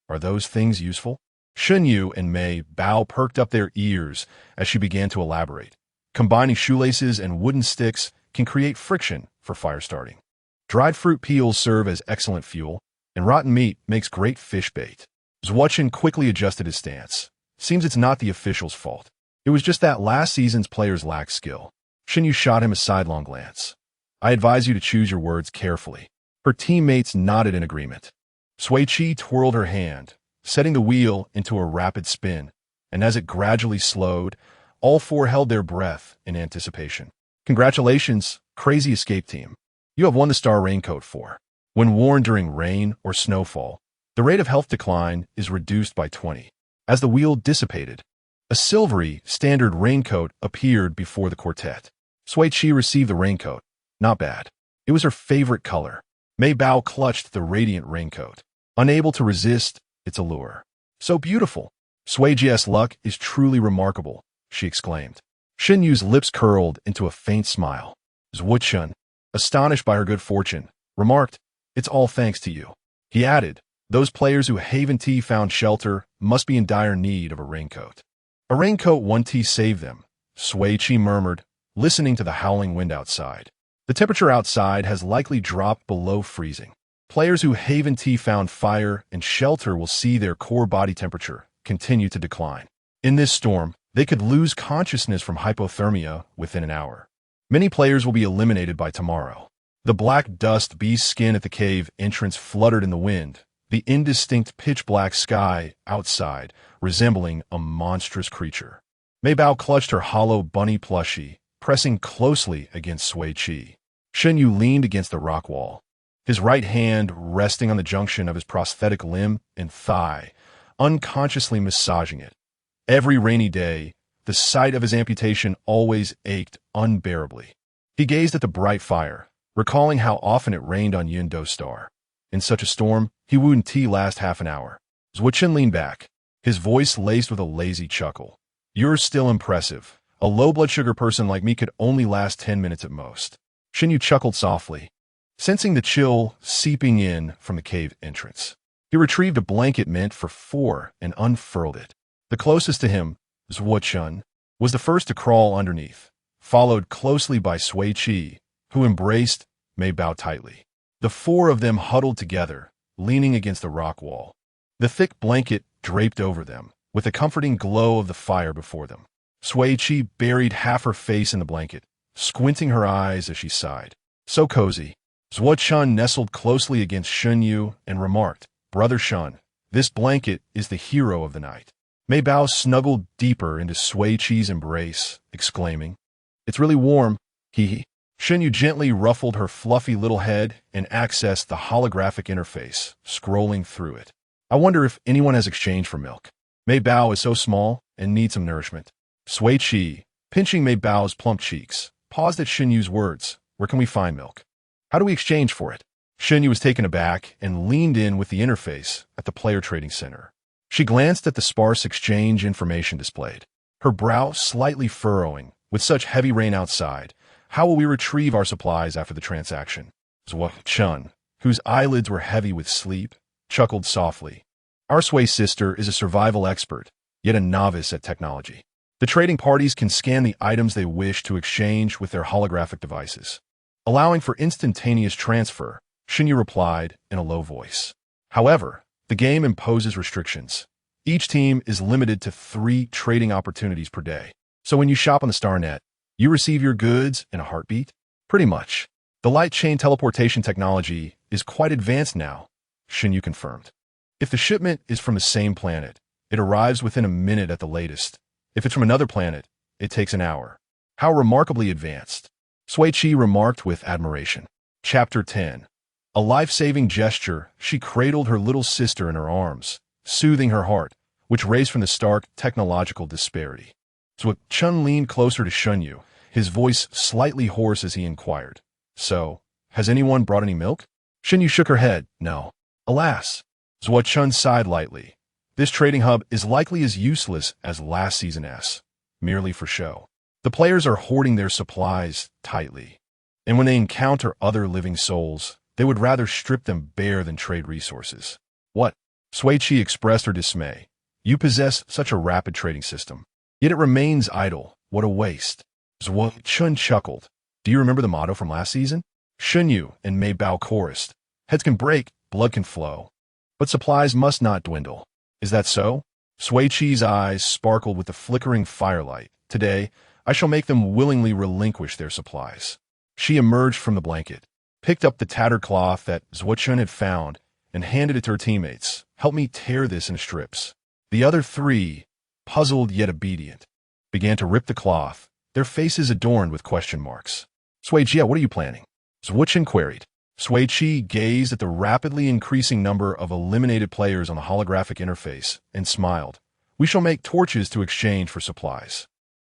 Are those things useful? Shun Yu and Mei Bao perked up their ears as she began to elaborate. Combining shoelaces and wooden sticks can create friction for fire starting. Dried fruit peels serve as excellent fuel, and rotten meat makes great fish bait. Zhuochen quickly adjusted his stance. Seems it's not the official's fault. It was just that last season's players lacked skill. Shun Yu shot him a sidelong glance. I advise you to choose your words carefully. Her teammates nodded in agreement. Sui Qi twirled her hand, setting the wheel into a rapid spin, and as it gradually slowed, all 4 held their breath in anticipation. Congratulations, Crazy Escape Team. You have won the Star Raincoat 4. When worn during rain or snowfall, the rate of health decline is reduced by 20. As the wheel dissipated, a silvery, standard raincoat appeared before the quartet. Sui Qi received the raincoat. Not bad. It was her favorite color. Mei Bao clutched the radiant raincoat, unable to resist its allure. So beautiful. Sui Ji's luck is truly remarkable, she exclaimed. Shun Yu's lips curled into a faint smile. Zhuochen, astonished by her good fortune, remarked, It's all thanks to you. He added, Those players who Haven Tea found shelter must be in dire need of a raincoat. A raincoat 1T saved them, Sui Qi murmured, listening to the howling wind outside. The temperature outside has likely dropped below freezing. Players who Haven Tea found fire and shelter will see their core body temperature continue to decline. In this storm, they could lose consciousness from hypothermia within an hour. Many players will be eliminated by tomorrow. The black dust beast skin at the cave entrance fluttered in the wind, the indistinct pitch-black sky outside resembling a monstrous creature. Mei Bao clutched her hollow bunny plushie, pressing closely against Sui Qi. Shun Yu leaned against the rock wall, his right hand resting on the junction of his prosthetic limb and thigh, unconsciously massaging it. Every rainy day, the sight of his amputation always ached unbearably. He gazed at the bright fire, recalling how often it rained on Yindo Star. In such a storm, he wouldn't tea last half an hour. Zhuochen leaned back, his voice laced with a lazy chuckle. You're still impressive. A low blood sugar person like me could only last 10 minutes at most. Shun Yu chuckled softly, sensing the chill seeping in from the cave entrance. He retrieved a blanket meant for 4 and unfurled it. The closest to him, Zhuochen, was the first to crawl underneath, followed closely by Sui Qi, who embraced Mei Bao tightly. The 4 of them huddled together, leaning against the rock wall. The thick blanket draped over them, with the comforting glow of the fire before them. Sui Qi buried half her face in the blanket, squinting her eyes as she sighed. So cozy. Zhuochen nestled closely against Shun Yu and remarked, Brother Shun, this blanket is the hero of the night. Mei Bao snuggled deeper into Sui Qi's embrace, exclaiming, It's really warm, hee. Shun Yu gently ruffled her fluffy little head and accessed the holographic interface, scrolling through it. I wonder if anyone has exchanged for milk. Mei Bao is so small and needs some nourishment. Sui Qi, pinching Mei Bao's plump cheeks, paused at Shun Yu's words. Where can we find milk? How do we exchange for it? Shun Yu was taken aback and leaned in with the interface at the player trading center. She glanced at the sparse exchange information displayed, her brow slightly furrowing. With such heavy rain outside, how will we retrieve our supplies after the transaction? Zhuochen, whose eyelids were heavy with sleep, chuckled softly. Our Sui sister is a survival expert, yet a novice at technology. The trading parties can scan the items they wish to exchange with their holographic devices, allowing for instantaneous transfer, Shun Yu replied in a low voice. However, the game imposes restrictions. Each team is limited to 3 trading opportunities per day. So when you shop on the StarNet, you receive your goods in a heartbeat? Pretty much. The The light chain teleportation technology is quite advanced now, Shun confirmed. If the shipment is from the same planet, it arrives within a minute at the latest. If it's from another planet, it takes an hour. How remarkably advanced. Sui Qi remarked with admiration. Chapter 10. A life-saving gesture, she cradled her little sister in her arms, soothing her heart, which raced from the stark technological disparity. So Chun leaned closer to Shunyu, his voice slightly hoarse as he inquired. So, has anyone brought any milk? Shunyu shook her head. No. Alas. Zhua Chun sighed lightly. This trading hub is likely as useless as last season's, merely for show. The players are hoarding their supplies tightly, and when they encounter other living souls, they would rather strip them bare than trade resources. What? Sui Qi expressed her dismay. You possess such a rapid trading system, yet it remains idle. What a waste. Zhua Chun chuckled. Do you remember the motto from last season? Shunyu and Mei Bao chorused. Heads can break, blood can flow, but supplies must not dwindle. Is that so? Sui Qi's eyes sparkled with the flickering firelight. Today, I shall make them willingly relinquish their supplies. She emerged from the blanket, picked up the tattered cloth that Zhua Chun had found, and handed it to her teammates. Help me tear this in strips. The other three, puzzled yet obedient, began to rip the cloth, their faces adorned with question marks. Sui Qi, what are you planning? Zhua Chun queried. Sui Qi gazed at the rapidly increasing number of eliminated players on the holographic interface and smiled. We shall make torches to exchange for supplies.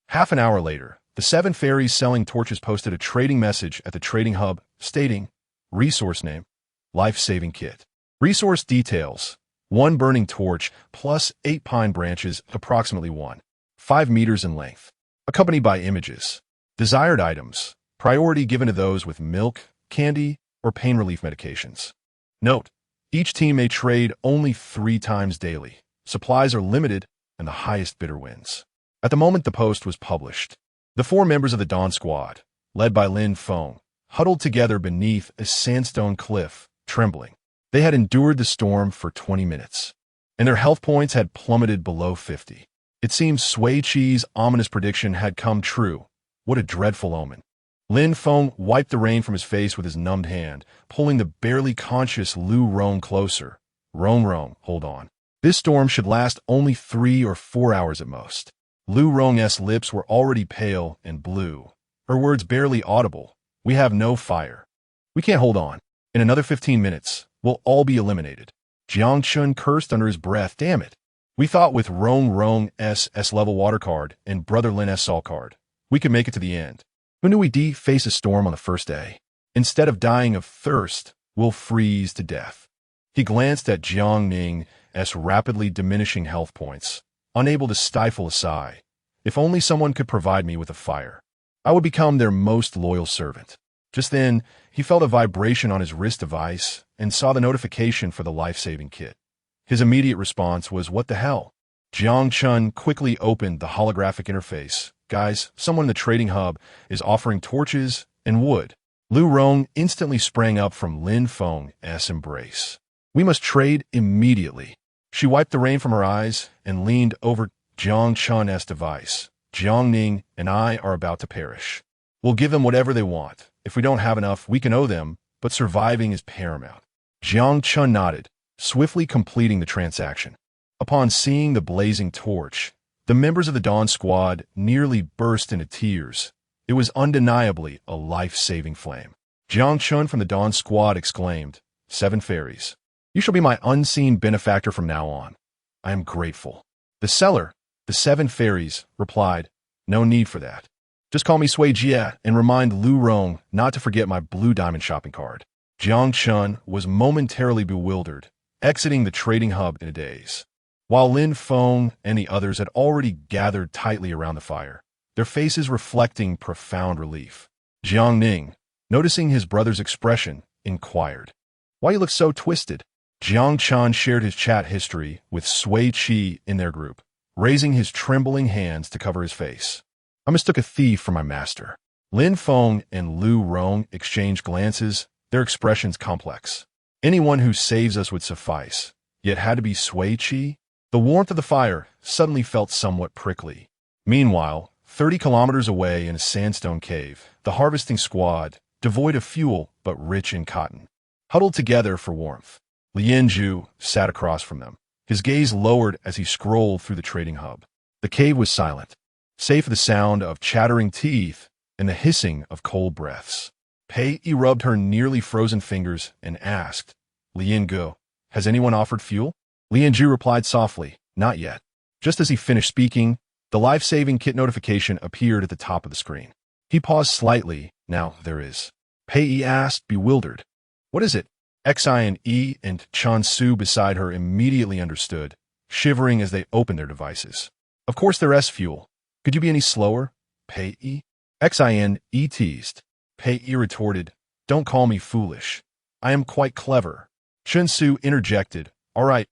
Half an hour later, the 7 fairies selling torches posted a trading message at the trading hub stating, resource name, life-saving kit. Resource details, 1 burning torch plus 8 pine branches, approximately 1.5 meters in length, accompanied by images. Desired items, priority given to those with milk, candy, or pain relief medications. Note, each team may trade only 3 times daily. Supplies are limited, and the highest bidder wins. At the moment the post was published, the 4 members of the Dawn Squad, led by Lin Feng, huddled together beneath a sandstone cliff, trembling. They had endured the storm for 20 minutes, and their health points had plummeted below 50. It seemed Sui Qi's ominous prediction had come true. What a dreadful omen. Lin Feng wiped the rain from his face with his numbed hand, pulling the barely conscious Lu Rong closer. Rong, hold on. This storm should last only 3 or 4 hours at most. Lu Rong's lips were already pale and blue, her words barely audible. We have no fire. We can't hold on. In another 15 minutes, we'll all be eliminated. Jiang Chun cursed under his breath. Damn it. We thought with Rong's S-level water card and Brother Lin's Sol card, we could make it to the end. Who knew we'd face a storm on the first day? Instead of dying of thirst, we'll freeze to death. He glanced at Jiang Ning's rapidly diminishing health points, unable to stifle a sigh. If only someone could provide me with a fire, I would become their most loyal servant. Just then, he felt a vibration on his wrist device and saw the notification for the life-saving kit. His immediate response was, what the hell? Jiang Chun quickly opened the holographic interface. Guys, someone in the trading hub is offering torches and wood. Lu Rong instantly sprang up from Lin Feng's embrace. We must trade immediately. She wiped the rain from her eyes and leaned over Jiang Chun's device. Jiang Ning and I are about to perish. We'll give them whatever they want. If we don't have enough, we can owe them, but surviving is paramount. Jiang Chun nodded, swiftly completing the transaction. Upon seeing the blazing torch, the members of the Dawn Squad nearly burst into tears. It was undeniably a life-saving flame. Jiang Chun from the Dawn Squad exclaimed, 7 fairies. You shall be my unseen benefactor from now on. I am grateful. The seller, the 7 fairies, replied, no need for that. Just call me Sui Qi and remind Lu Rong not to forget my blue diamond shopping card. Jiang Chun was momentarily bewildered, exiting the trading hub in a daze. While Lin Feng and the others had already gathered tightly around the fire, their faces reflecting profound relief. Jiang Ning, noticing his brother's expression, inquired, why you look so twisted? Jiang Chun shared his chat history with Sui Qi in their group, raising his trembling hands to cover his face. I mistook a thief for my master. Lin Feng and Lu Rong exchanged glances, their expressions complex. Anyone who saves us would suffice, yet had to be Sui Qi? The warmth of the fire suddenly felt somewhat prickly. Meanwhile, 30 kilometers away in a sandstone cave, the harvesting squad, devoid of fuel but rich in cotton. Huddled together for warmth, Lianju sat across from them, his gaze lowered as he scrolled through the trading hub. The cave was silent, save for the sound of chattering teeth and the hissing of cold breaths. Pei Yi rubbed her nearly frozen fingers and asked, Liangu, has anyone offered fuel? Lianju replied softly, not yet. Just as he finished speaking, the life-saving kit notification appeared at the top of the screen. He paused slightly. Now there is. Pei Yi asked, bewildered. What is it? Xian Yi and Chan Su beside her immediately understood, shivering as they opened their devices. Of course there is fuel. Could you be any slower? Pei Yi? Xian Yi teased. Pei Yi retorted, don't call me foolish. I am quite clever. Chan Su interjected, all right,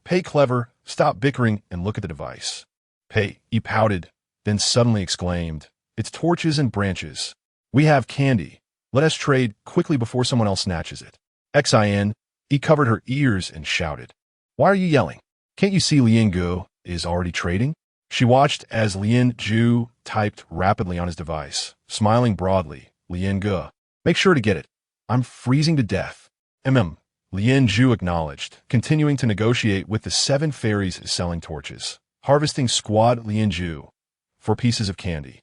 Pei clever, stop bickering and look at the device. Pei Yi pouted, then suddenly exclaimed, it's torches and branches. We have candy. Let us trade quickly before someone else snatches it. Xian Yi covered her ears and shouted, why are you yelling? Can't you see Liangu is already trading? She watched as Lianju typed rapidly on his device, smiling broadly. Liangu, make sure to get it. I'm freezing to death. Lianju acknowledged, continuing to negotiate with the 7 fairies selling torches. Harvesting squad Lianju, 4 pieces of candy,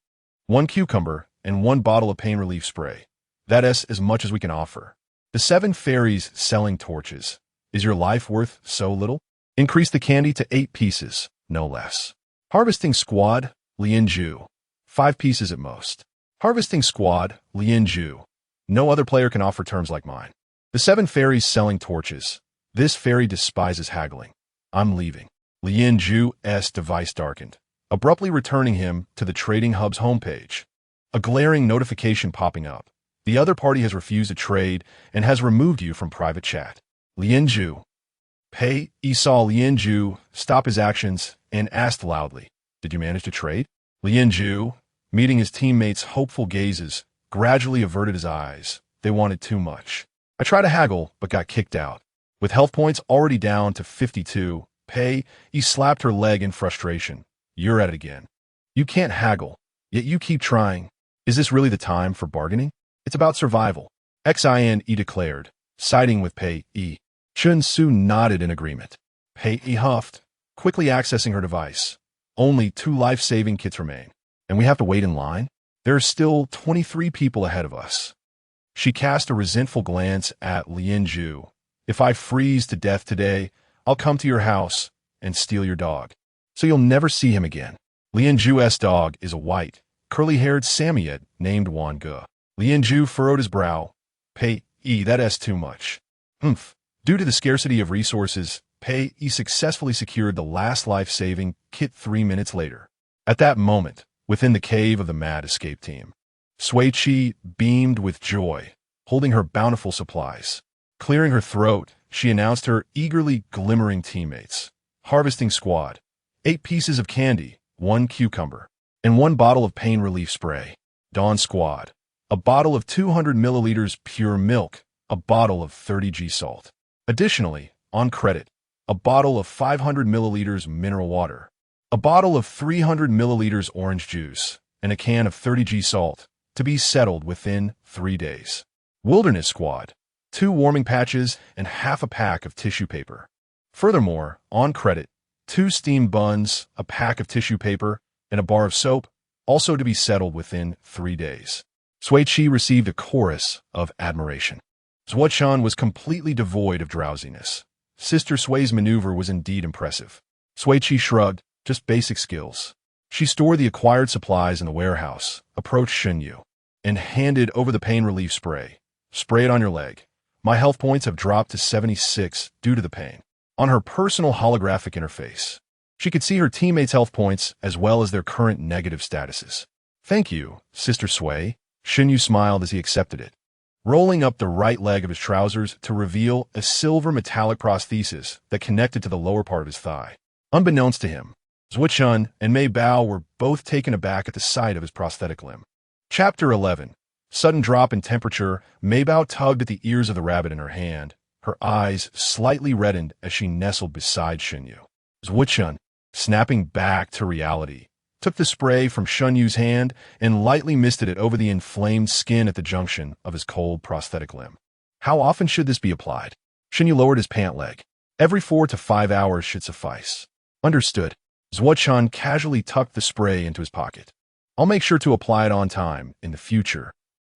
1 cucumber, and 1 bottle of pain relief spray. That is as much as we can offer. The 7 fairies selling torches. Is your life worth so little? Increase the candy to 8 pieces, no less. Harvesting squad, Lianju. 5 pieces at most. Harvesting squad, Lianju. No other player can offer terms like mine. The 7 fairies selling torches. This fairy despises haggling. I'm leaving. Lianju's device darkened, abruptly returning him to the trading hub's homepage. A glaring notification popping up. The other party has refused to trade and has removed you from private chat. Lianju. Pei Yi saw Lianju stop his actions and asked loudly, did you manage to trade? Lianju, meeting his teammates' hopeful gazes, gradually averted his eyes. They wanted too much. I tried to haggle, but got kicked out. With health points already down to 52, Pei Yi slapped her leg in frustration. You're at it again. You can't haggle, yet you keep trying. Is this really the time for bargaining? It's about survival. Xian Yi declared, siding with Pei Yi. Chan Su nodded in agreement. Pei Yi huffed, quickly accessing her device. Only 2 life-saving kits remain. And we have to wait in line? There are still 23 people ahead of us. She cast a resentful glance at Lianju. If I freeze to death today, I'll come to your house and steal your dog. So you'll never see him again. Lianju's dog is a white, curly-haired Samoyed named Wangu. Lianju furrowed his brow. Pei Yi, that's too much. Due to the scarcity of resources, Pei Yi successfully secured the last life-saving kit 3 minutes later. At that moment, within the cave of the mad escape team, Sui Qi beamed with joy, holding her bountiful supplies. Clearing her throat, she announced her eagerly glimmering teammates. Harvesting squad, 8 pieces of candy, 1 cucumber, and 1 bottle of pain relief spray. Dawn squad, a bottle of 200 milliliters pure milk, a bottle of 30g salt. Additionally, on credit, a bottle of 500 milliliters mineral water, a bottle of 300 milliliters orange juice, and a can of 30g salt, to be settled within 3 days. Wilderness squad, 2 warming patches and half a pack of tissue paper. Furthermore, on credit, 2 steamed buns, a pack of tissue paper, and a bar of soap, also to be settled within 3 days. Sui Qi received a chorus of admiration. Shun was completely devoid of drowsiness. Sister Sui's maneuver was indeed impressive. Sui Qi shrugged, just basic skills. She stored the acquired supplies in the warehouse, approached Xunyu, and handed over the pain relief spray. Spray it on your leg. My health points have dropped to 76 due to the pain. On her personal holographic interface, she could see her teammates' health points as well as their current negative statuses. Thank you, Sister Sui. Xunyu smiled as he accepted it, rolling up the right leg of his trousers to reveal a silver metallic prosthesis that connected to the lower part of his thigh. Unbeknownst to him, Shun and Mei Bao were both taken aback at the sight of his prosthetic limb. Chapter 11. Sudden drop in temperature. Mei Bao tugged at the ears of the rabbit in her hand. Her eyes slightly reddened as she nestled beside Xunyu. Shun, snapping back to reality, took the spray from Shun Yu's hand and lightly misted it over the inflamed skin at the junction of his cold prosthetic limb. How often should this be applied? Shun Yu lowered his pant leg. Every 4 to 5 hours should suffice. Understood. Zuo-chan casually tucked the spray into his pocket. I'll make sure to apply it on time in the future.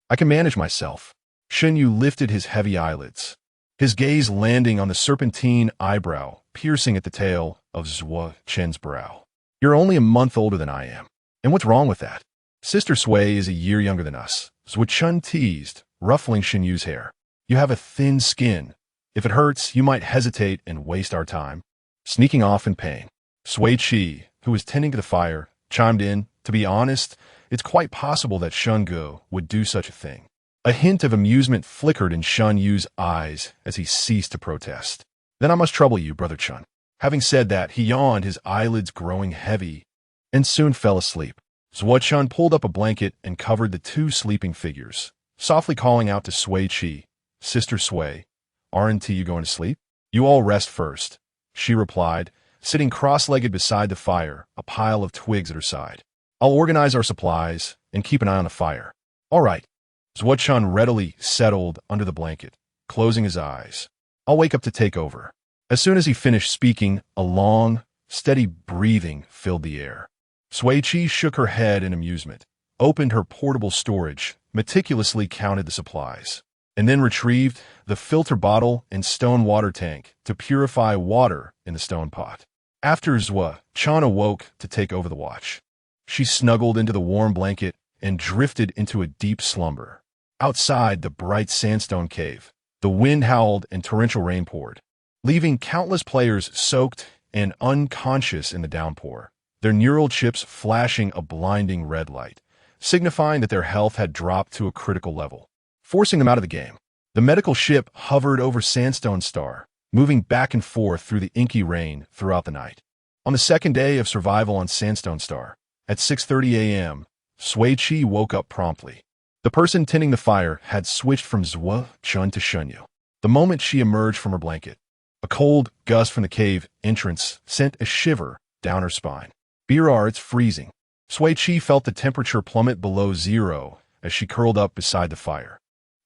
I can manage myself. Shun Yu lifted his heavy eyelids, his gaze landing on the serpentine eyebrow piercing at the tail of Zuo-chan's brow. You're only a month older than I am. And what's wrong with that? Sister Sui is a year younger than us. Zuo-chan teased, ruffling Shun Yu's hair. You have a thin skin. If it hurts, you might hesitate and waste our time. Sneaking off in pain. Sui Qi, who was tending to the fire, chimed in. To be honest, it's quite possible that Shun Gu would do such a thing. A hint of amusement flickered in Shun Yu's eyes as he ceased to protest. Then I must trouble you, Brother Chun. Having said that, he yawned, his eyelids growing heavy, and soon fell asleep. Zuo-chan pulled up a blanket and covered the two sleeping figures, softly calling out to Sui Qi, Sister Sui, aren't you going to sleep? You all rest first, she replied, sitting cross-legged beside the fire, a pile of twigs at her side. I'll organize our supplies and keep an eye on the fire. All right. Zuo-chan readily settled under the blanket, closing his eyes. I'll wake up to take over. As soon as he finished speaking, a long, steady breathing filled the air. Sui Qi shook her head in amusement, opened her portable storage, meticulously counted the supplies, and then retrieved the filter bottle and stone water tank to purify water in the stone pot. After Zuo-chan awoke to take over the watch, she snuggled into the warm blanket and drifted into a deep slumber. Outside the bright sandstone cave, the wind howled and torrential rain poured, leaving countless players soaked and unconscious in the downpour, their neural chips flashing a blinding red light, signifying that their health had dropped to a critical level, forcing them out of the game. The medical ship hovered over Sandstone Star, moving back and forth through the inky rain throughout the night. On the second day of survival on Sandstone Star, at 6:30 a.m., Sui Qi woke up promptly. The person tending the fire had switched from Zuo-chan to Shun Yu. The moment she emerged from her blanket, a cold gust from the cave entrance sent a shiver down her spine. It's freezing. Sui Qi felt the temperature plummet below zero as she curled up beside the fire.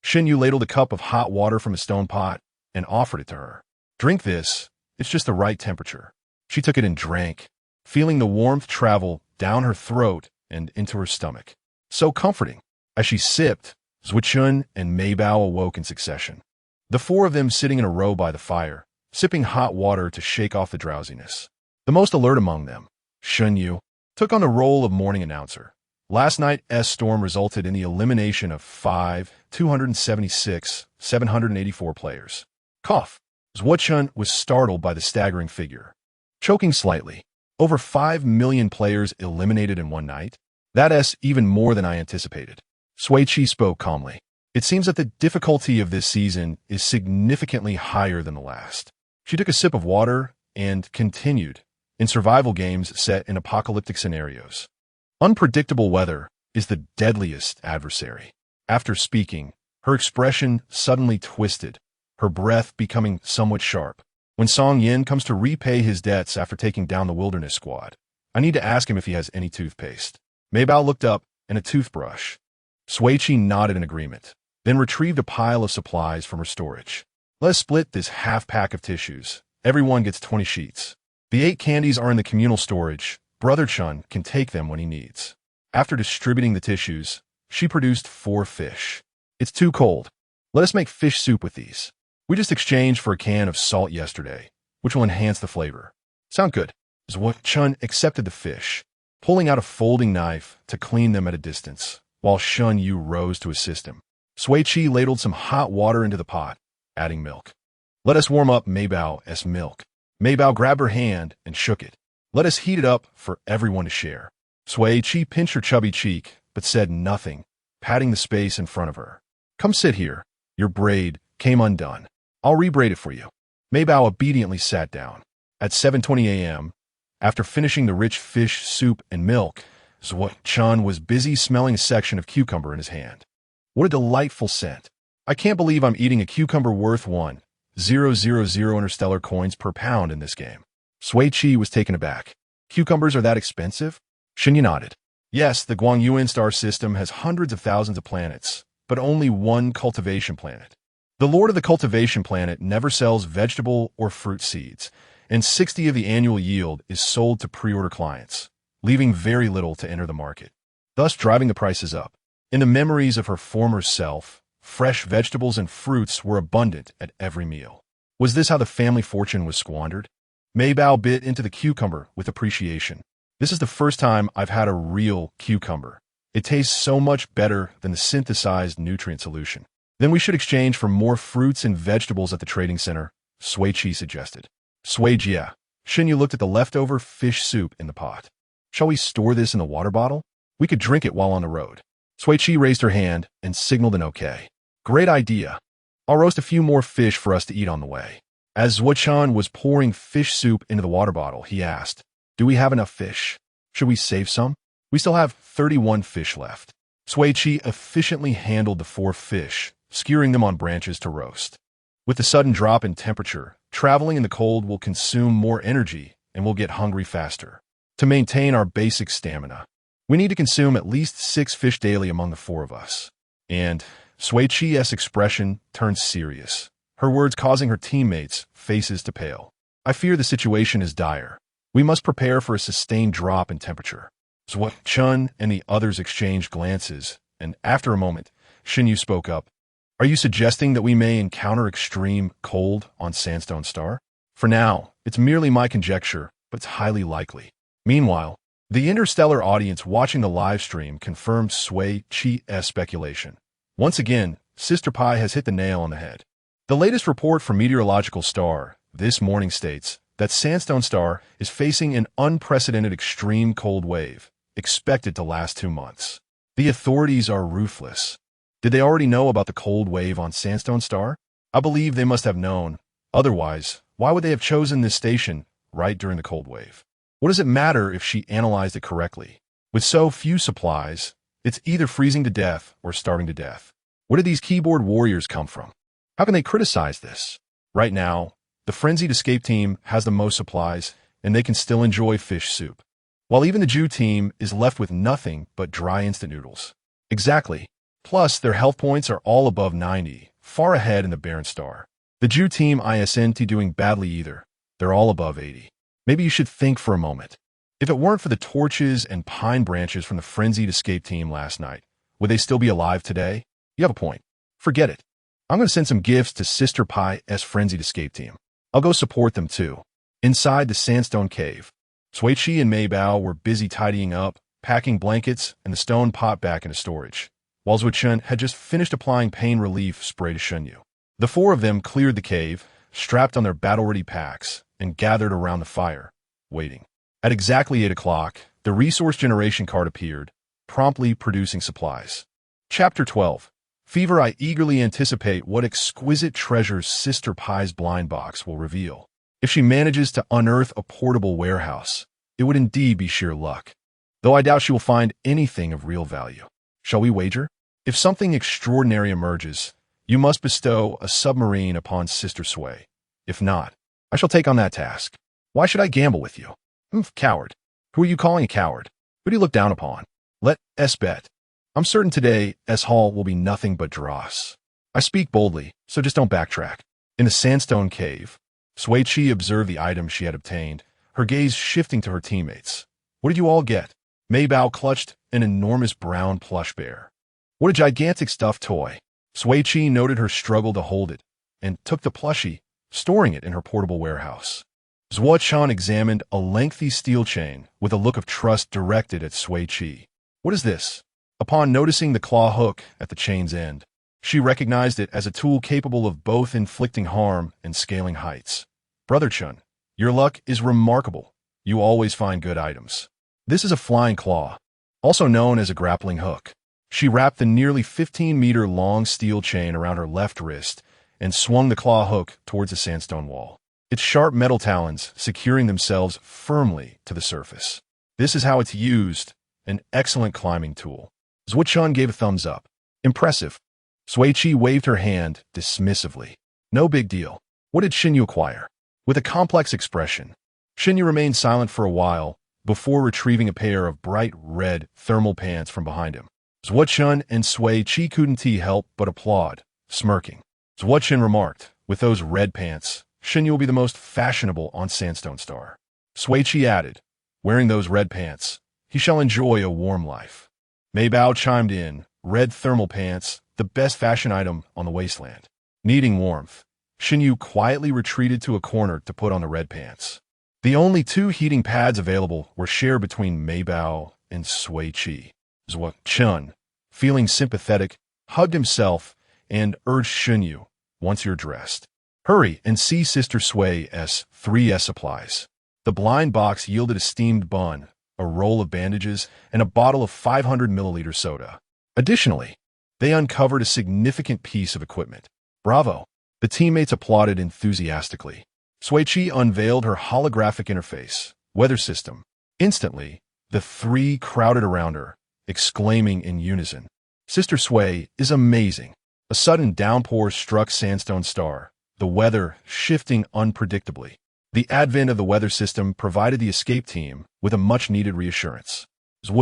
Shun Yu ladled a cup of hot water from a stone pot and offered it to her. Drink this. It's just the right temperature. She took it and drank, feeling the warmth travel down her throat and into her stomach. So comforting. As she sipped, Zuo-chan and Maybao awoke in succession. The four of them sitting in a row by the fire, sipping hot water to shake off the drowsiness. The most alert among them, Shun Yu, took on the role of morning announcer. Last night's storm resulted in the elimination of 784 players. Cough. Zuo-chan was startled by the staggering figure. Choking slightly. Over 5 million players eliminated in one night? That's even more than I anticipated. Sui Qi spoke calmly. It seems that the difficulty of this season is significantly higher than the last. She took a sip of water and continued. In survival games set in apocalyptic scenarios, unpredictable weather is the deadliest adversary. After speaking, her expression suddenly twisted, her breath becoming somewhat sharp. When Song Yin comes to repay his debts after taking down the wilderness squad, I need to ask him if he has any toothpaste. Maybao looked up and a toothbrush. Sui Qi nodded in agreement, then retrieved a pile of supplies from her storage. Let's split this half-pack of tissues. Everyone gets 20 sheets. The 8 candies are in the communal storage. Brother Chun can take them when he needs. After distributing the tissues, she produced 4 fish. It's too cold. Let us make fish soup with these. We just exchanged for a can of salt yesterday, which will enhance the flavor. Sound good. Zuo-chan accepted the fish, pulling out a folding knife to clean them at a distance, while Shun Yu rose to assist him. Sui Qi ladled some hot water into the pot, adding milk. Let us warm up Maybao's milk. Maybao grabbed her hand and shook it. Let us heat it up for everyone to share. Sui Qi pinched her chubby cheek, but said nothing, patting the space in front of her. Come sit here. Your braid came undone. I'll rebraid it for you. Maybao obediently sat down. At 7:20 a.m., after finishing the rich fish soup and milk, Zuo-chan was busy smelling a section of cucumber in his hand. What a delightful scent. I can't believe I'm eating a cucumber worth 1,000 interstellar coins per pound in this game. Sui Qi was taken aback. Cucumbers are that expensive? Xinyu nodded. Yes, the Guangyuan star system has hundreds of thousands of planets, but only one cultivation planet. The lord of the cultivation planet never sells vegetable or fruit seeds, and 60 of the annual yield is sold to pre-order clients, leaving very little to enter the market, thus driving the prices up. In the memories of her former self, fresh vegetables and fruits were abundant at every meal. Was this how the family fortune was squandered? Maybao bit into the cucumber with appreciation. This is the first time I've had a real cucumber. It tastes so much better than the synthesized nutrient solution. Then we should exchange for more fruits and vegetables at the trading center, Sui Qi suggested. Sui Jia. Xinyu looked at the leftover fish soup in the pot. Shall we store this in the water bottle? We could drink it while on the road. Sui Qi raised her hand and signaled an okay. Great idea. I'll roast a few more fish for us to eat on the way. As Zuo-chan was pouring fish soup into the water bottle, he asked, do we have enough fish? Should we save some? We still have 31 fish left. Sui Qi efficiently handled the 4 fish, skewering them on branches to roast. With the sudden drop in temperature, traveling in the cold will consume more energy and we'll get hungry faster. To maintain our basic stamina, we need to consume at least 6 fish daily among the 4 of us. And Sui Qi's expression turned serious, her words causing her teammates' faces to pale. I fear the situation is dire. We must prepare for a sustained drop in temperature. Chun and the others exchanged glances, and after a moment, Xinyu spoke up. Are you suggesting that we may encounter extreme cold on Sandstone Star? For now, it's merely my conjecture, but it's highly likely. Meanwhile, the interstellar audience watching the live stream confirmed Sui Qi's speculation. Once again, Sister Pi has hit the nail on the head. The latest report from Meteorological Star this morning states that Sandstone Star is facing an unprecedented extreme cold wave, expected to last 2 months. The authorities are ruthless. Did they already know about the cold wave on Sandstone Star? I believe they must have known. Otherwise, why would they have chosen this station right during the cold wave? What does it matter if she analyzed it correctly? With so few supplies, it's either freezing to death or starving to death. Where did these keyboard warriors come from? How can they criticize this? Right now, the frenzied escape team has the most supplies, and they can still enjoy fish soup, while even the Jew team is left with nothing but dry instant noodles. Exactly. Plus, their health points are all above 90, far ahead in the Barren Star. The Jew team isn't doing badly either. They're all above 80. Maybe you should think for a moment. If it weren't for the torches and pine branches from the frenzied escape team last night, would they still be alive today? You have a point. Forget it. I'm going to send some gifts to Sister Pi's frenzied escape team. I'll go support them too. Inside the sandstone cave, Sui Qi and Maybao were busy tidying up, packing blankets and the stone pot back into storage, while Zuo-chan had just finished applying pain relief spray to Xinyu. The 4 of them cleared the cave, strapped on their battle-ready packs, and gathered around the fire, waiting. At exactly 8 o'clock, the resource generation card appeared, promptly producing supplies. Chapter 12. Fever. I eagerly anticipate what exquisite treasures Sister Pi's blind box will reveal. If she manages to unearth a portable warehouse, it would indeed be sheer luck. Though I doubt she will find anything of real value. Shall we wager? If something extraordinary emerges, you must bestow a submarine upon Sister Sui. If not, I shall take on that task. Why should I gamble with you? Coward. Who are you calling a coward? Who do you look down upon? Let us bet. I'm certain today Hall will be nothing but dross. I speak boldly, so just don't backtrack. In the sandstone cave, Sui Qi observed the items she had obtained, her gaze shifting to her teammates. What did you all get? Maybao clutched an enormous brown plush bear. What a gigantic stuffed toy. Sui Qi noted her struggle to hold it, and took the plushie, storing it in her portable warehouse. Zuo-chan examined a lengthy steel chain with a look of trust directed at Sui Qi. What is this? Upon noticing the claw hook at the chain's end, she recognized it as a tool capable of both inflicting harm and scaling heights. Brother Chun, your luck is remarkable. You always find good items. This is a flying claw, also known as a grappling hook. She wrapped the nearly 15-meter-long steel chain around her left wrist and swung the claw hook towards the sandstone wall, its sharp metal talons securing themselves firmly to the surface. This is how it's used, an excellent climbing tool. Zuo-chan gave a thumbs up. Impressive. Sui Qi waved her hand dismissively. No big deal. What did Xinyu acquire? With a complex expression, Xinyu remained silent for a while, before retrieving a pair of bright red thermal pants from behind him. Shun and Sui Qi couldn't help but applaud, smirking. Shun remarked, "With those red pants, Shin will be the most fashionable on Sandstone Star." Sui Qi added, "Wearing those red pants, he shall enjoy a warm life." Mei Bao chimed in, "Red thermal pants, the best fashion item on the wasteland." Needing warmth, Shin quietly retreated to a corner to put on the red pants. The only two heating pads available were shared between Mei Bao and Sui Qi. Shun, feeling sympathetic, hugged himself and urged Shin, "Once you're dressed, hurry and see Sister Sui's 3S supplies." The blind box yielded a steamed bun, a roll of bandages, and a bottle of 500 milliliter soda. Additionally, they uncovered a significant piece of equipment. "Bravo!" The teammates applauded enthusiastically. Sui Qi unveiled her holographic interface, weather system. Instantly, the three crowded around her, exclaiming in unison, "Sister Sui is amazing." A sudden downpour struck Sandstone Star, the weather shifting unpredictably. The advent of the weather system provided the escape team with a much-needed reassurance.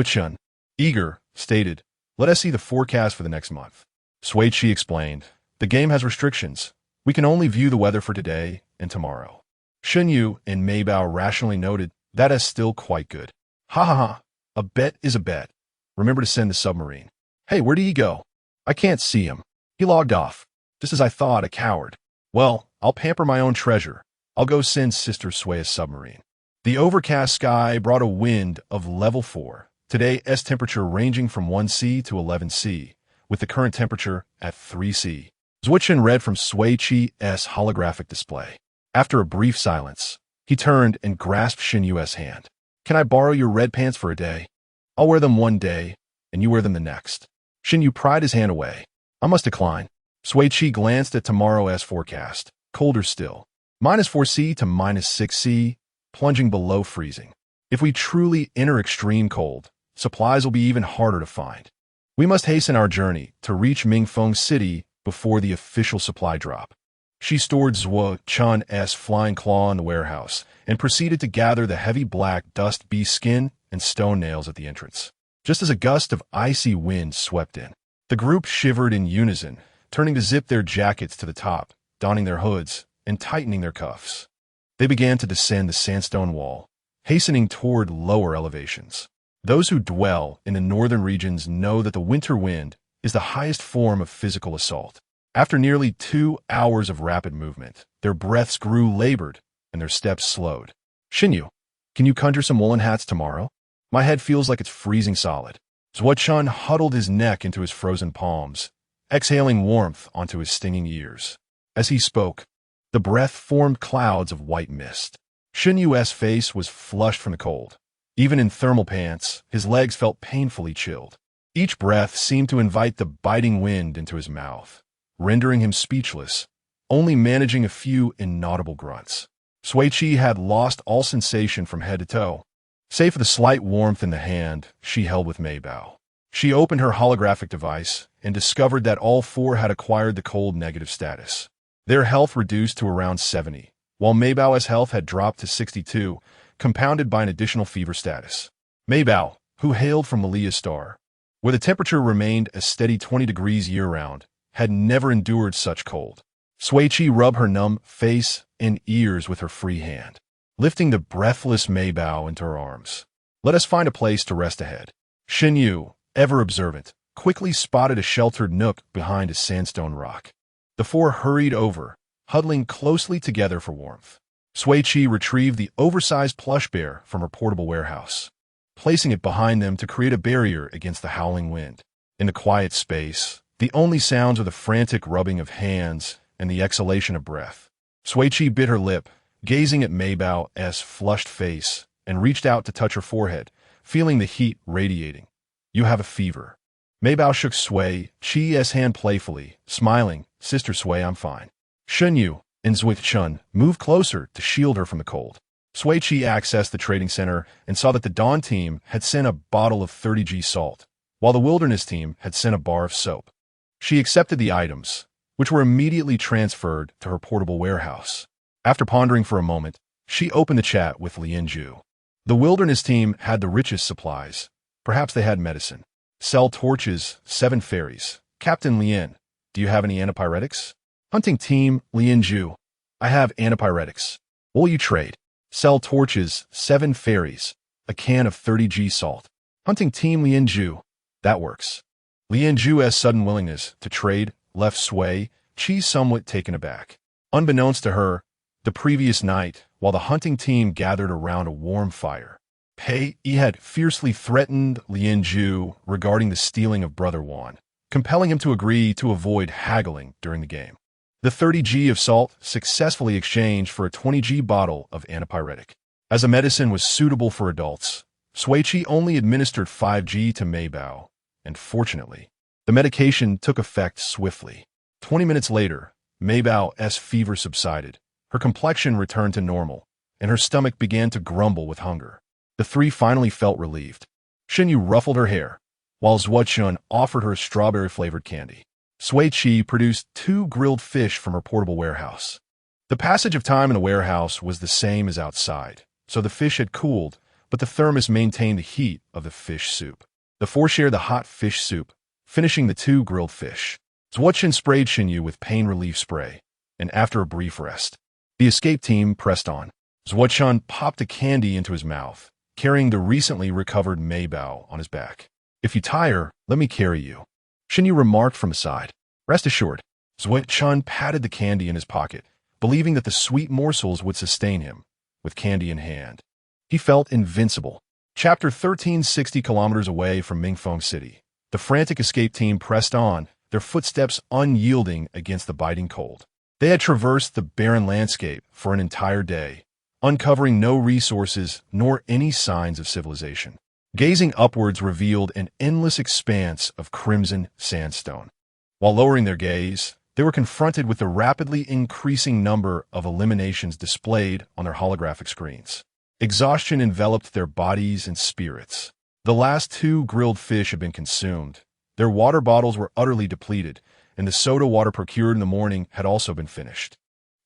Shun, eager, stated, "Let us see the forecast for the next month." Sui Qi explained, "The game has restrictions. We can only view the weather for today and tomorrow." Shin and Mei Bao rationally noted, "That is still quite good." "Ha ha ha, a bet is a bet. Remember to send the submarine." "Hey, where did he go? I can't see him." "He logged off. Just as I thought, a coward." "Well, I'll pamper my own treasure. I'll go send Sister Sui's submarine." The overcast sky brought a wind of level 4, today's temperature ranging from 1C to 11C, with the current temperature at 3C. Shun read from Sui Qi's holographic display. After a brief silence, he turned and grasped Shin-Yu's hand. "Can I borrow your red pants for a day? I'll wear them one day, and you wear them the next." Shin-Yu pried his hand away. "I must decline." Sui Qi glanced at tomorrow's forecast. Colder still. -4C to -6C, plunging below freezing. If we truly enter extreme cold, supplies will be even harder to find. We must hasten our journey to reach Mingfeng City before the official supply drop. She stored Zhuo Chun's flying claw in the warehouse and proceeded to gather the heavy black dust bee skin and stone nails at the entrance. Just as a gust of icy wind swept in, the group shivered in unison, turning to zip their jackets to the top, donning their hoods, and tightening their cuffs. They began to descend the sandstone wall, hastening toward lower elevations. Those who dwell in the northern regions know that the winter wind is the highest form of physical assault. After nearly 2 hours of rapid movement, their breaths grew labored and their steps slowed. "Shin-Yu, can you conjure some woolen hats tomorrow? My head feels like it's freezing solid." Shun huddled his neck into his frozen palms, exhaling warmth onto his stinging ears. As he spoke, the breath formed clouds of white mist. Shin-Yu's face was flushed from the cold. Even in thermal pants, his legs felt painfully chilled. Each breath seemed to invite the biting wind into his mouth, rendering him speechless, only managing a few inaudible grunts. Sui Qi had lost all sensation from head to toe, save for the slight warmth in the hand she held with Mei Bao. She opened her holographic device and discovered that all four had acquired the cold negative status. Their health reduced to around 70, while Mei Bao's health had dropped to 62, compounded by an additional fever status. Mei Bao, who hailed from Malia Star, where the temperature remained a steady 20 degrees year-round, had never endured such cold. Sui Qi rubbed her numb face and ears with her free hand, lifting the breathless Mei Bao into her arms. "Let us find a place to rest ahead." Shin-Yu, ever observant, quickly spotted a sheltered nook behind a sandstone rock. The four hurried over, huddling closely together for warmth. Sui Qi retrieved the oversized plush bear from her portable warehouse, placing it behind them to create a barrier against the howling wind. In the quiet space, the only sounds were the frantic rubbing of hands and the exhalation of breath. Sui Qi bit her lip, gazing at Mei Bao's flushed face, and reached out to touch her forehead, feeling the heat radiating. "You have a fever." Mei Bao shook Sui Qi's hand playfully, smiling. "Sister Sui, I'm fine." Shin-Yu and Shun moved closer to shield her from the cold. Sui Qi accessed the trading center and saw that the Dawn team had sent a bottle of 30G salt, while the Wilderness team had sent a bar of soap. She accepted the items, which were immediately transferred to her portable warehouse. After pondering for a moment, she opened the chat with Lianju. The wilderness team had the richest supplies. Perhaps they had medicine. Sell torches, 7 fairies. Captain Lien, do you have any antipyretics? Hunting team, Lien Zhu. I have antipyretics. What will you trade? Sell torches, 7 fairies. A can of 30G salt. Hunting team, Lien Zhu. That works. Lien Zhu's sudden willingness to trade left Sui Qi somewhat taken aback. Unbeknownst to her, the previous night, while the hunting team gathered around a warm fire, Pei Yi had fiercely threatened Lien Zhu regarding the stealing of Brother Wan, compelling him to agree to avoid haggling during the game. The 30G of salt successfully exchanged for a 20G bottle of antipyretic. As a medicine was suitable for adults, Sui Qi only administered 5G to Mei Bao, and fortunately, the medication took effect swiftly. 20 minutes later, Mei Bao's fever subsided, her complexion returned to normal, and her stomach began to grumble with hunger. The three finally felt relieved. Xinyu ruffled her hair, while Shun offered her strawberry-flavored candy. Sui Qi produced 2 grilled fish from her portable warehouse. The passage of time in the warehouse was the same as outside, so the fish had cooled, but the thermos maintained the heat of the fish soup. The 4 shared the hot fish soup, finishing the 2 grilled fish. Shun sprayed Xinyu with pain relief spray, and after a brief rest, the escape team pressed on. Shun popped a candy into his mouth, carrying the recently recovered Mei Bao on his back. If you tire, let me carry you, Xinyu remarked from the side. Rest assured, Shun patted the candy in his pocket, believing that the sweet morsels would sustain him, with candy in hand. He felt invincible. Chapter 13. 60 kilometers away from Mingfeng City, the frantic escape team pressed on, their footsteps unyielding against the biting cold. They had traversed the barren landscape for an entire day, uncovering no resources nor any signs of civilization. Gazing upwards revealed an endless expanse of crimson sandstone. While lowering their gaze, they were confronted with the rapidly increasing number of eliminations displayed on their holographic screens. Exhaustion enveloped their bodies and spirits. The last 2 grilled fish had been consumed. Their water bottles were utterly depleted, and the soda water procured in the morning had also been finished.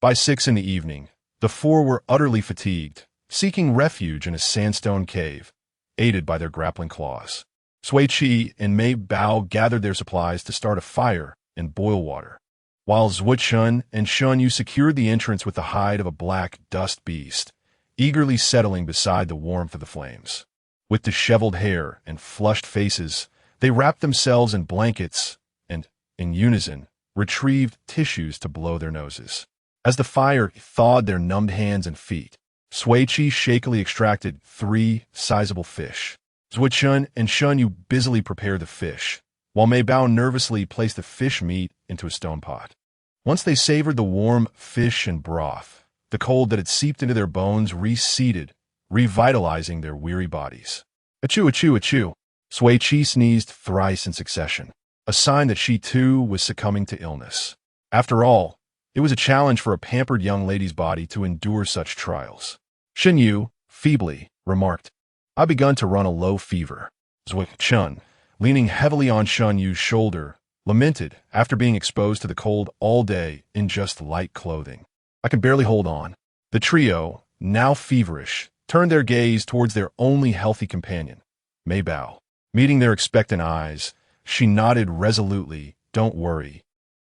By 6 in the evening, the 4 were utterly fatigued, seeking refuge in a sandstone cave, aided by their grappling claws. Sui Qi and Mei Bao gathered their supplies to start a fire and boil water, while Shun and Shunyu secured the entrance with the hide of a black dust beast, eagerly settling beside the warmth of the flames. With disheveled hair and flushed faces, they wrapped themselves in blankets and, in unison, retrieved tissues to blow their noses. As the fire thawed their numbed hands and feet, Sui Qi shakily extracted 3 sizable fish. Shun and Shunyu busily prepared the fish, while Mei Bao nervously placed the fish meat into a stone pot. Once they savored the warm fish and broth, the cold that had seeped into their bones receded, revitalizing their weary bodies. Achoo, achoo, achoo. Sui Qi sneezed thrice in succession, a sign that she too was succumbing to illness. After all, it was a challenge for a pampered young lady's body to endure such trials. Xinyu, feebly, remarked, I've begun to run a low fever. Shun, leaning heavily on Shunyu's shoulder, lamented after being exposed to the cold all day in just light clothing. I can barely hold on. The trio, now feverish, turned their gaze towards their only healthy companion, Mei Bao. Meeting their expectant eyes, she nodded resolutely, Don't worry.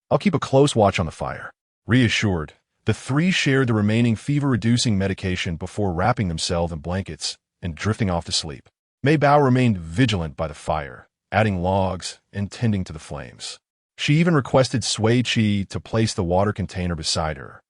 I'll keep a close watch on the fire. Reassured, the 3 shared the remaining fever-reducing medication before wrapping themselves in blankets and drifting off to sleep. Mei Bao remained vigilant by the fire, adding logs and tending to the flames. She even requested Sui Qi to place the water container beside her,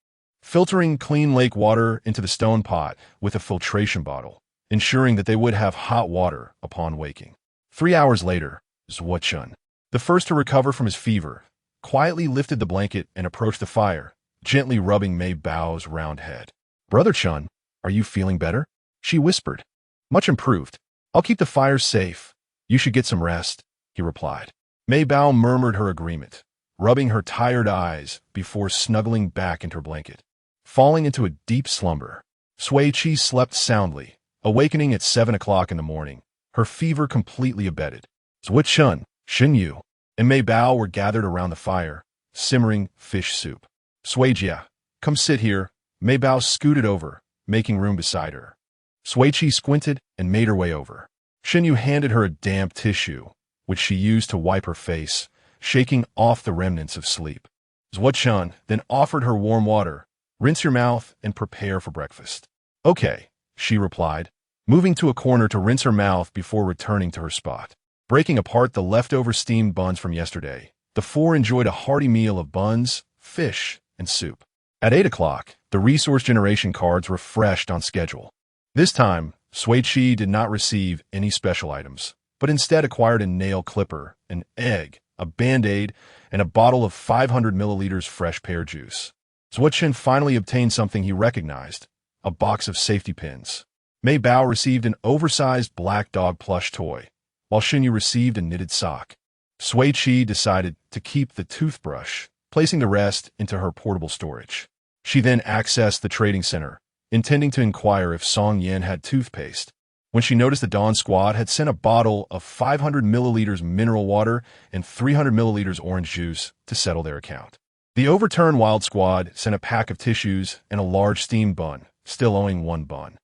filtering clean lake water into the stone pot with a filtration bottle, ensuring that they would have hot water upon waking. 3 hours later, Shun, the first to recover from his fever, quietly lifted the blanket and approached the fire, gently rubbing Mei Bao's round head. Brother Chun, are you feeling better? She whispered. Much improved. I'll keep the fire safe. You should get some rest, he replied. Mei Bao murmured her agreement, rubbing her tired eyes before snuggling back into her blanket. Falling into a deep slumber, Sui Qi slept soundly, awakening at 7 o'clock in the morning, her fever completely abated. Shun, Xinyu, and Mei Bao were gathered around the fire, simmering fish soup. Sui Jia, come sit here. Mei Bao scooted over, making room beside her. Sui Qi squinted and made her way over. Shin Yu handed her a damp tissue, which she used to wipe her face, shaking off the remnants of sleep. Zhuo Chun then offered her warm water. Rinse your mouth and prepare for breakfast. Okay, she replied, moving to a corner to rinse her mouth before returning to her spot. Breaking apart the leftover steamed buns from yesterday, the four enjoyed a hearty meal of buns, fish, and soup. At 8 o'clock, the resource generation cards refreshed on schedule. This time, Sui Qi did not receive any special items, but instead acquired a nail clipper, an egg, a Band-Aid, and a bottle of 500 milliliters fresh pear juice. Zhuo Chen finally obtained something he recognized, a box of safety pins. Mei Bao received an oversized black dog plush toy, while Xinyu received a knitted sock. Sui Qi decided to keep the toothbrush, placing the rest into her portable storage. She then accessed the trading center, intending to inquire if Song Yan had toothpaste, when she noticed the Dawn Squad had sent a bottle of 500 milliliters mineral water and 300 milliliters orange juice to settle their account. The overturned Wild Squad sent a pack of tissues and a large steamed bun, still owing one bun.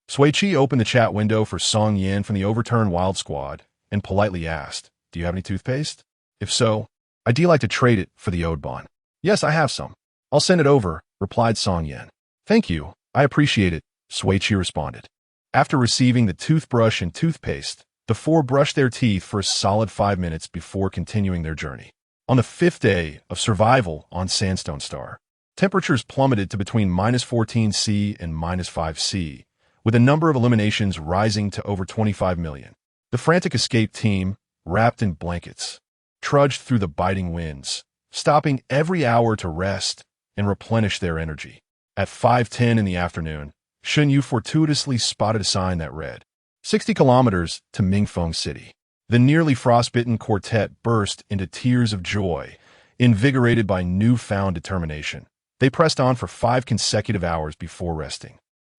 Sui Qi opened the chat window for Song Yan from the overturned Wild Squad and politely asked, "Do you have any toothpaste? If so, I'd like to trade it for the owed bun." "Yes, I have some. I'll send it over," replied Song Yan. "Thank you. I appreciate it," Sui Qi responded. After receiving the toothbrush and toothpaste, the four brushed their teeth for a solid 5 minutes before continuing their journey. On the 5th day of survival on Sandstone Star, temperatures plummeted to between -14°C and -5°C, with the number of eliminations rising to over 25 million. The frantic escape team, wrapped in blankets, trudged through the biting winds, stopping every hour to rest and replenish their energy. At 5:10 in the afternoon, Shun Yu fortuitously spotted a sign that read, 60 kilometers to Mingfeng City. The nearly frostbitten quartet burst into tears of joy, invigorated by newfound determination. They pressed on for 5 consecutive hours before resting.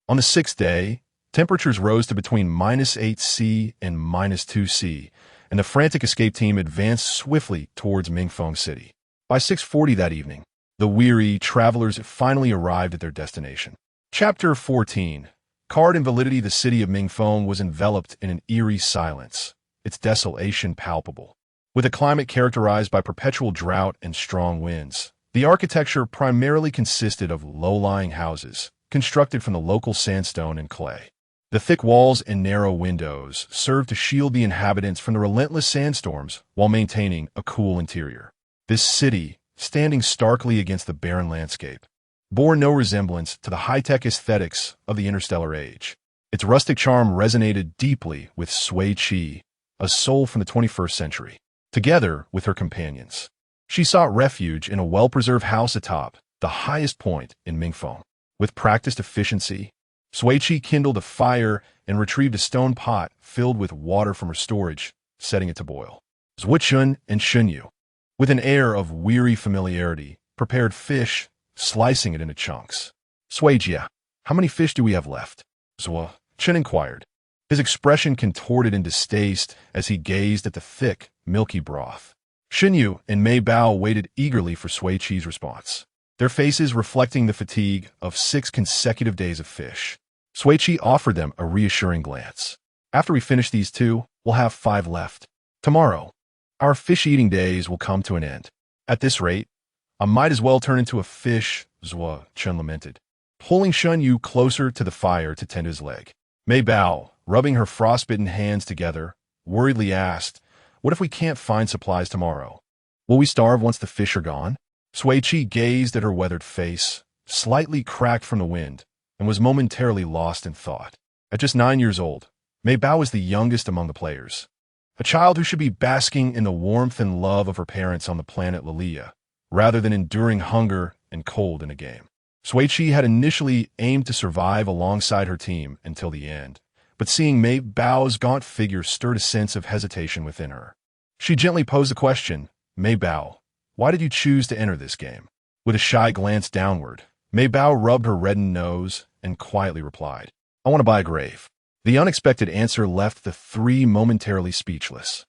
On the 6th day, temperatures rose to between -8°C and -2°C, and the frantic escape team advanced swiftly towards Mingfeng City. By 6:40 that evening, the weary travelers finally arrived at their destination. Chapter 14. Card Invalidity. The city of Mingfeng was enveloped in an eerie silence, its desolation palpable. With a climate characterized by perpetual drought and strong winds, the architecture primarily consisted of low-lying houses, constructed from the local sandstone and clay. The thick walls and narrow windows served to shield the inhabitants from the relentless sandstorms while maintaining a cool interior. This city, standing starkly against the barren landscape, bore no resemblance to the high-tech aesthetics of the interstellar age. Its rustic charm resonated deeply with Sui Qi, a soul from the 21st century. Together with her companions, she sought refuge in a well-preserved house atop the highest point in Mingfeng. With practiced efficiency, Sui Qi kindled a fire and retrieved a stone pot filled with water from her storage, setting it to boil. Zhuo Chun and Shun Yu, with an air of weary familiarity, prepared fish, slicing it into chunks. "Sui Jia, how many fish do we have left?" Zhuo Chun inquired, his expression contorted in distaste as he gazed at the thick, milky broth. Shun Yu and Mei Bao waited eagerly for Sui Qi's response, their faces reflecting the fatigue of 6 consecutive days of fish. Sui Qi offered them a reassuring glance. "After we finish these 2, we'll have 5 left. Tomorrow, our fish-eating days will come to an end. At this rate, I might as well turn into a fish," Zhuo Chun lamented, pulling Shun Yu closer to the fire to tend his leg. Mei Bao, rubbing her frostbitten hands together, worriedly asked, "What if we can't find supplies tomorrow? Will we starve once the fish are gone?" Sui Qi gazed at her weathered face, slightly cracked from the wind, and was momentarily lost in thought. At just 9 years old, Mei Bao was the youngest among the players, a child who should be basking in the warmth and love of her parents on the planet Lilia, rather than enduring hunger and cold in a game. Sui Qi had initially aimed to survive alongside her team until the end, but seeing Mei Bao's gaunt figure stirred a sense of hesitation within her. She gently posed the question, "Mei Bao, why did you choose to enter this game?" With a shy glance downward, Mei Bao rubbed her reddened nose and quietly replied, "I want to buy a grave." The unexpected answer left the 3 momentarily speechless.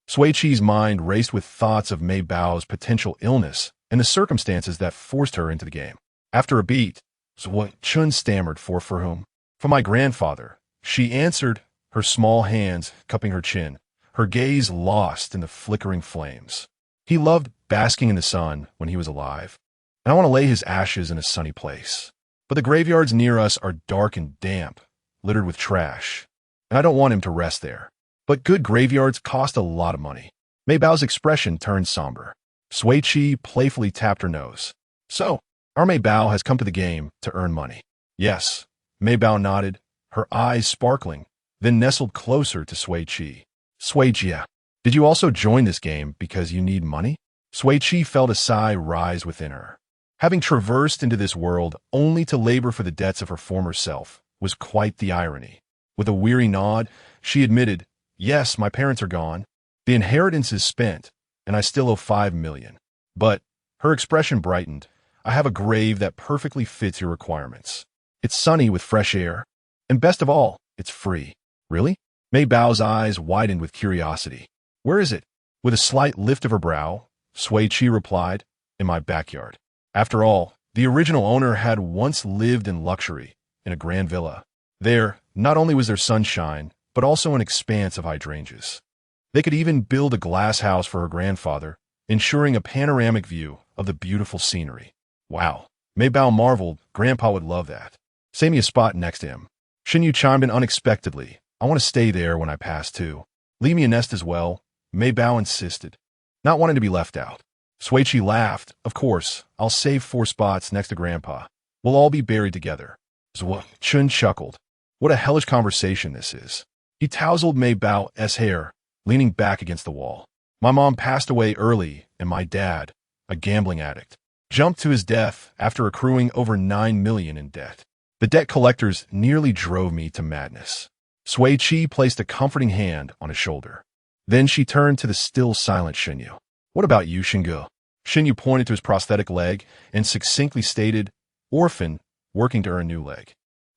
Sui Qi's mind raced with thoughts of Mei Bao's potential illness and the circumstances that forced her into the game. After a beat, Zhuo Chun stammered, for whom?" "For my grandfather," She answered, her small hands cupping her chin, her gaze lost in the flickering flames. He loved basking in the sun when he was alive, and I want to lay his ashes in a sunny place. But the graveyards near us are dark and damp, littered with trash, and I don't want him to rest there. But good graveyards cost a lot of money. Mei Bao's expression turned somber. Sui Qi playfully tapped her nose. So, our Mei Bao has come to the game to earn money. Yes, Mei Bao nodded, her eyes sparkling, then nestled closer to Sui Qi. Sui Jia, did you also join this game because you need money? Sui Qi felt a sigh rise within her. Having traversed into this world only to labor for the debts of her former self was quite the irony. With a weary nod, she admitted, yes, my parents are gone. The inheritance is spent, and I still owe 5 million. But, her expression brightened, I have a grave that perfectly fits your requirements. It's sunny with fresh air, and best of all, it's free. Really? Mei Bao's eyes widened with curiosity. Where is it? With a slight lift of her brow, Sui Qi replied, in my backyard. After all, the original owner had once lived in luxury, in a grand villa. There, not only was there sunshine, but also an expanse of hydrangeas. They could even build a glass house for her grandfather, ensuring a panoramic view of the beautiful scenery. Wow, Mei Bao marveled, Grandpa would love that. Save me a spot next to him. Shin Yu chimed in unexpectedly, I want to stay there when I pass too. Leave me a nest as well, Mei Bao insisted, not wanting to be left out. Sui Qi laughed, of course, I'll save 4 spots next to Grandpa. We'll all be buried together. Chun chuckled. What a hellish conversation this is. He tousled Mei Bao's hair, leaning back against the wall. My mom passed away early, and my dad, a gambling addict, jumped to his death after accruing over 9 million in debt. The debt collectors nearly drove me to madness. Sui Qi placed a comforting hand on his shoulder. Then she turned to the still silent Shin Yu. What about you, Shingu? Shin Yu pointed to his prosthetic leg and succinctly stated, orphan, working to earn a new leg.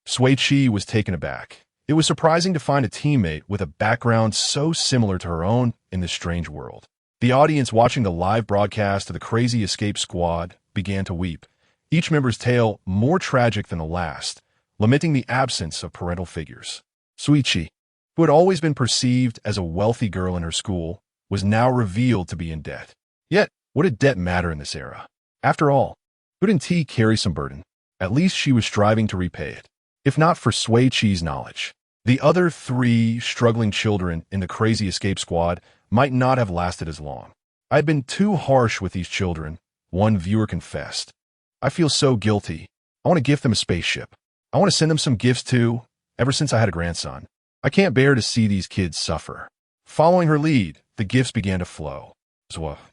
Sui Qi was taken aback. It was surprising to find a teammate with a background so similar to her own in this strange world. The audience watching the live broadcast of the Crazy Escape Squad began to weep, each member's tale more tragic than the last, lamenting the absence of parental figures. Sui Qi, who had always been perceived as a wealthy girl in her school, was now revealed to be in debt. Yet, what did debt matter in this era? After all, couldn't T carry some burden? At least she was striving to repay it. If not for Sui Qi's knowledge, the other 3 struggling children in the Crazy Escape Squad might not have lasted as long. I had been too harsh with these children, one viewer confessed. I feel so guilty. I want to gift them a spaceship. I want to send them some gifts too, ever since I had a grandson. I can't bear to see these kids suffer. Following her lead, the gifts began to flow.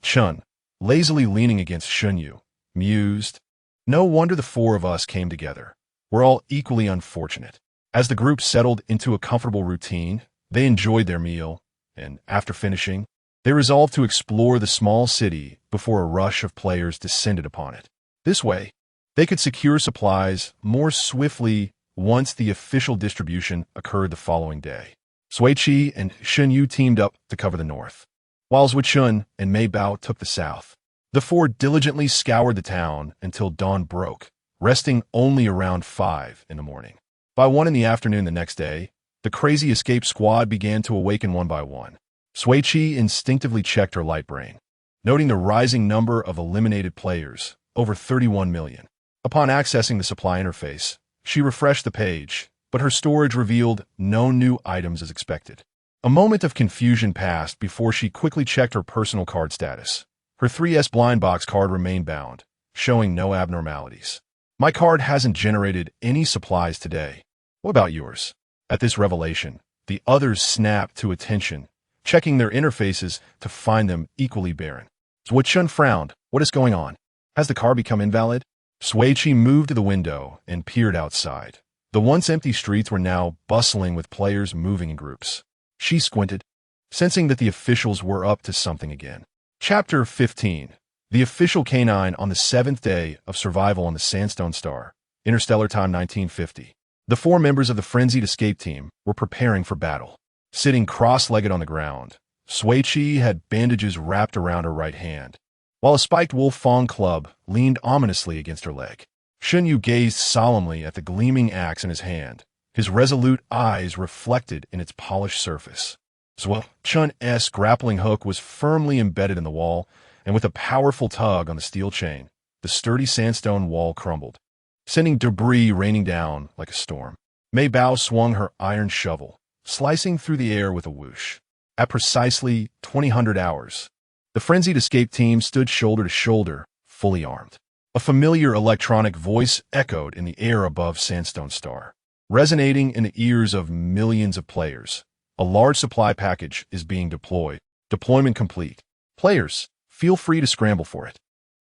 Chun, lazily leaning against Shun Yu, mused, no wonder the 4 of us came together. We're all equally unfortunate. As the group settled into a comfortable routine, they enjoyed their meal, and after finishing, they resolved to explore the small city before a rush of players descended upon it. This way, they could secure supplies more swiftly once the official distribution occurred the following day. Sui Qi and Shin Yu teamed up to cover the north, while Zhui Chun and Mei Bao took the south. The 4 diligently scoured the town until dawn broke, resting only around 5 in the morning. By 1 in the afternoon the next day, the Crazy Escape Squad began to awaken one by one. Sui Qi instinctively checked her light brain, noting the rising number of eliminated players, over 31 million. Upon accessing the supply interface, she refreshed the page, but her storage revealed no new items as expected. A moment of confusion passed before she quickly checked her personal card status. Her 3S blind box card remained bound, showing no abnormalities. My card hasn't generated any supplies today. What about yours? At this revelation, the others snapped to attention, checking their interfaces to find them equally barren. Zhui Chun frowned. What is going on? Has the car become invalid? Sui Qi moved to the window and peered outside. The once empty streets were now bustling with players moving in groups. She squinted, sensing that the officials were up to something again. Chapter 15. The official canine on the 7th day of survival on the Sandstone Star, interstellar time 1950. The 4 members of the frenzied escape team were preparing for battle. Sitting cross-legged on the ground, Sui Qi had bandages wrapped around her right hand, while a spiked wolf fawn club leaned ominously against her leg. Shun Yu gazed solemnly at the gleaming axe in his hand, his resolute eyes reflected in its polished surface. Sui Qi grappling hook was firmly embedded in the wall, and with a powerful tug on the steel chain, the sturdy sandstone wall crumbled, sending debris raining down like a storm. Mei Bao swung her iron shovel, slicing through the air with a whoosh. At precisely 2000 hours, the frenzied escape team stood shoulder to shoulder, fully armed. A familiar electronic voice echoed in the air above Sandstone Star, resonating in the ears of millions of players. A large supply package is being deployed. Deployment complete. Players, feel free to scramble for it.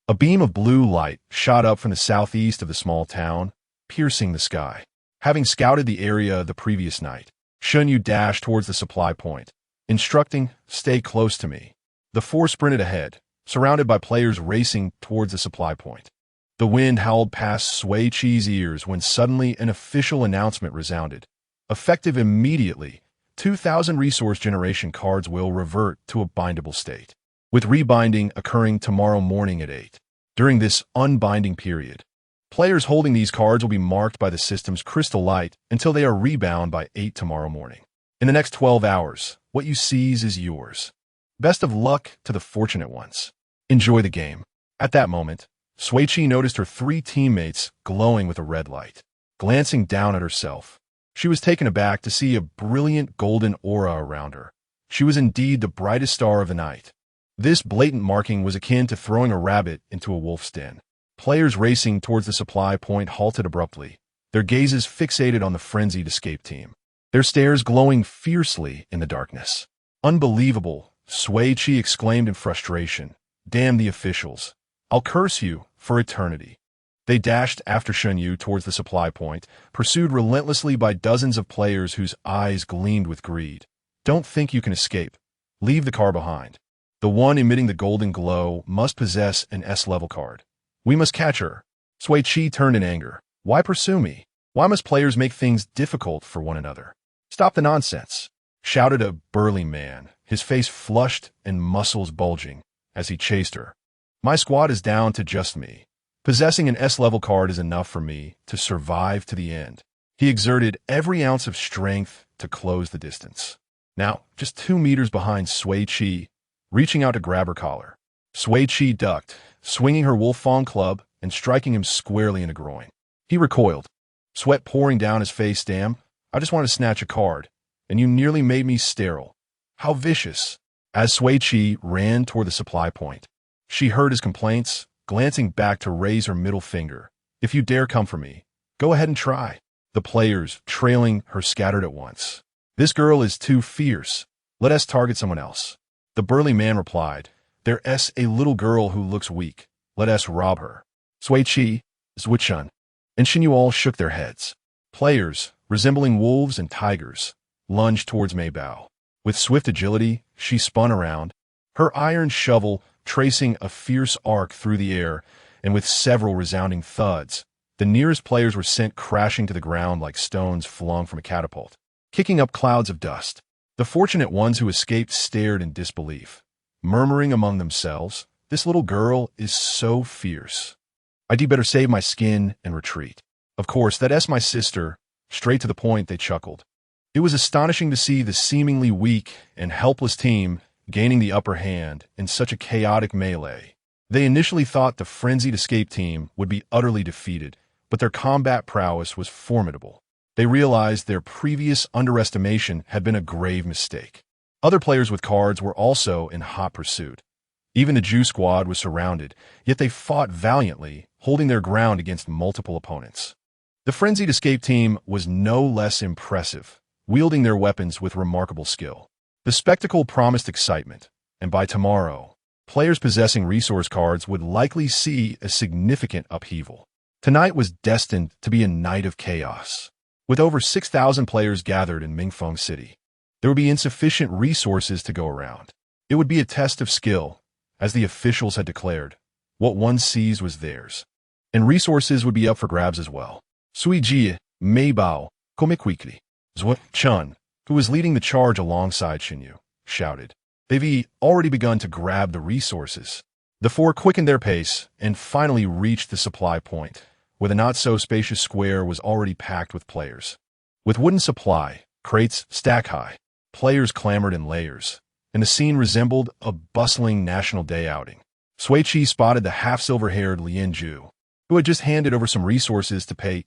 A beam of blue light shot up from the southeast of the small town, piercing the sky. Having scouted the area the previous night, Shun Yu dashed towards the supply point, instructing, "Stay close to me." The four sprinted ahead, surrounded by players racing towards the supply point. The wind howled past Sui Qi's ears when suddenly an official announcement resounded. Effective immediately, 2,000 resource generation cards will revert to a bindable state, with rebinding occurring tomorrow morning at 8. During this unbinding period, players holding these cards will be marked by the system's crystal light until they are rebound by 8 tomorrow morning. In the next 12 hours, what you seize is yours. Best of luck to the fortunate ones. Enjoy the game. At that moment, Sui Qi noticed her 3 teammates glowing with a red light. Glancing down at herself, she was taken aback to see a brilliant golden aura around her. She was indeed the brightest star of the night. This blatant marking was akin to throwing a rabbit into a wolf's den. Players racing towards the supply point halted abruptly, their gazes fixated on the frenzied escape team, their stares glowing fiercely in the darkness. "Unbelievable," Sui Qi exclaimed in frustration. "Damn the officials. I'll curse you for eternity." They dashed after Shun Yu towards the supply point, pursued relentlessly by dozens of players whose eyes gleamed with greed. "Don't think you can escape. Leave the car behind. The one emitting the golden glow must possess an S-level card. We must catch her." Sui Qi turned in anger. "Why pursue me? Why must players make things difficult for one another? Stop the nonsense," shouted a burly man, his face flushed and muscles bulging, as he chased her. "My squad is down to just me. Possessing an S-level card is enough for me to survive to the end." He exerted every ounce of strength to close the distance. Now, just 2 meters behind Sui Qi, reaching out to grab her collar. Sui Qi ducked, swinging her Wolfong club and striking him squarely in the groin. He recoiled, sweat pouring down his face. "Damn, I just want to snatch a card, and you nearly made me sterile. How vicious." As Sui Qi ran toward the supply point, she heard his complaints, glancing back to raise her middle finger. "If you dare come for me, go ahead and try." The players, trailing her, scattered at once. "This girl is too fierce. Let us target someone else." The burly man replied, "There's a little girl who looks weak. Let us rob her." Sui Qi, Sui Qi, and Shin Yu all shook their heads. Players, resembling wolves and tigers, lunged towards Mei Bao. With swift agility, she spun around, her iron shovel tracing a fierce arc through the air, and with several resounding thuds, the nearest players were sent crashing to the ground like stones flung from a catapult, kicking up clouds of dust. The fortunate ones who escaped stared in disbelief, murmuring among themselves, "This little girl is so fierce. I'd better save my skin and retreat." "Of course, that's my sister." Straight to the point, they chuckled. It was astonishing to see the seemingly weak and helpless team gaining the upper hand in such a chaotic melee. They initially thought the frenzied escape team would be utterly defeated, but their combat prowess was formidable. They realized their previous underestimation had been a grave mistake. Other players with cards were also in hot pursuit. Even the Jew squad was surrounded, yet they fought valiantly, holding their ground against multiple opponents. The frenzied escape team was no less impressive, wielding their weapons with remarkable skill. The spectacle promised excitement, and by tomorrow, players possessing resource cards would likely see a significant upheaval. Tonight was destined to be a night of chaos. With over 6,000 players gathered in Mingfeng City, there would be insufficient resources to go around. It would be a test of skill, as the officials had declared. What one seized was theirs, and resources would be up for grabs as well. Sui Qi, Mei Bao, come quickly. Sui Qi, who was leading the charge alongside Shin Yu, shouted. They've already begun to grab the resources. The four quickened their pace and finally reached the supply point, where the not-so-spacious square was already packed with players. With wooden supply, crates stack high, players clamored in layers, and the scene resembled a bustling National Day outing. Sui Qi spotted the half-silver-haired Lianju, who had just handed over some resources to pay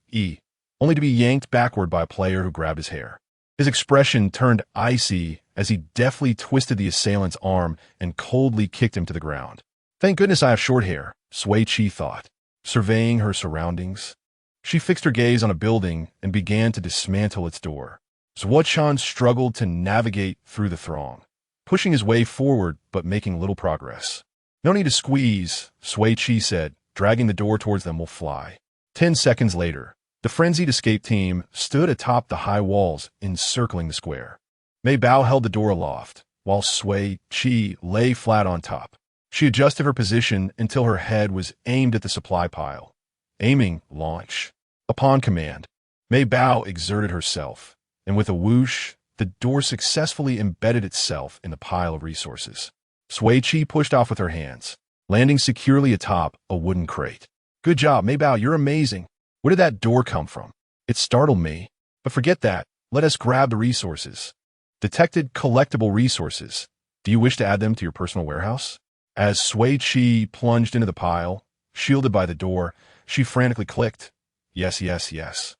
only to be yanked backward by a player who grabbed his hair. His expression turned icy as he deftly twisted the assailant's arm and coldly kicked him to the ground. Thank goodness I have short hair, Sui Qi thought, surveying her surroundings. She fixed her gaze on a building and began to dismantle its door. Shun struggled to navigate through the throng, pushing his way forward but making little progress. No need to squeeze, Sui Qi said, dragging the door towards them will fly. 10 seconds later, the frenzied escape team stood atop the high walls encircling the square. Mei Bao held the door aloft, while Sui Qi lay flat on top. She adjusted her position until her head was aimed at the supply pile. Aiming, launch. Upon command, Mei Bao exerted herself, and with a whoosh, the door successfully embedded itself in the pile of resources. Sui Qi pushed off with her hands, landing securely atop a wooden crate. Good job, Mei Bao, you're amazing. Where did that door come from? It startled me. But forget that. Let us grab the resources. Detected collectible resources. Do you wish to add them to your personal warehouse? As Sui Qi plunged into the pile, shielded by the door, she frantically clicked. Yes, yes, yes.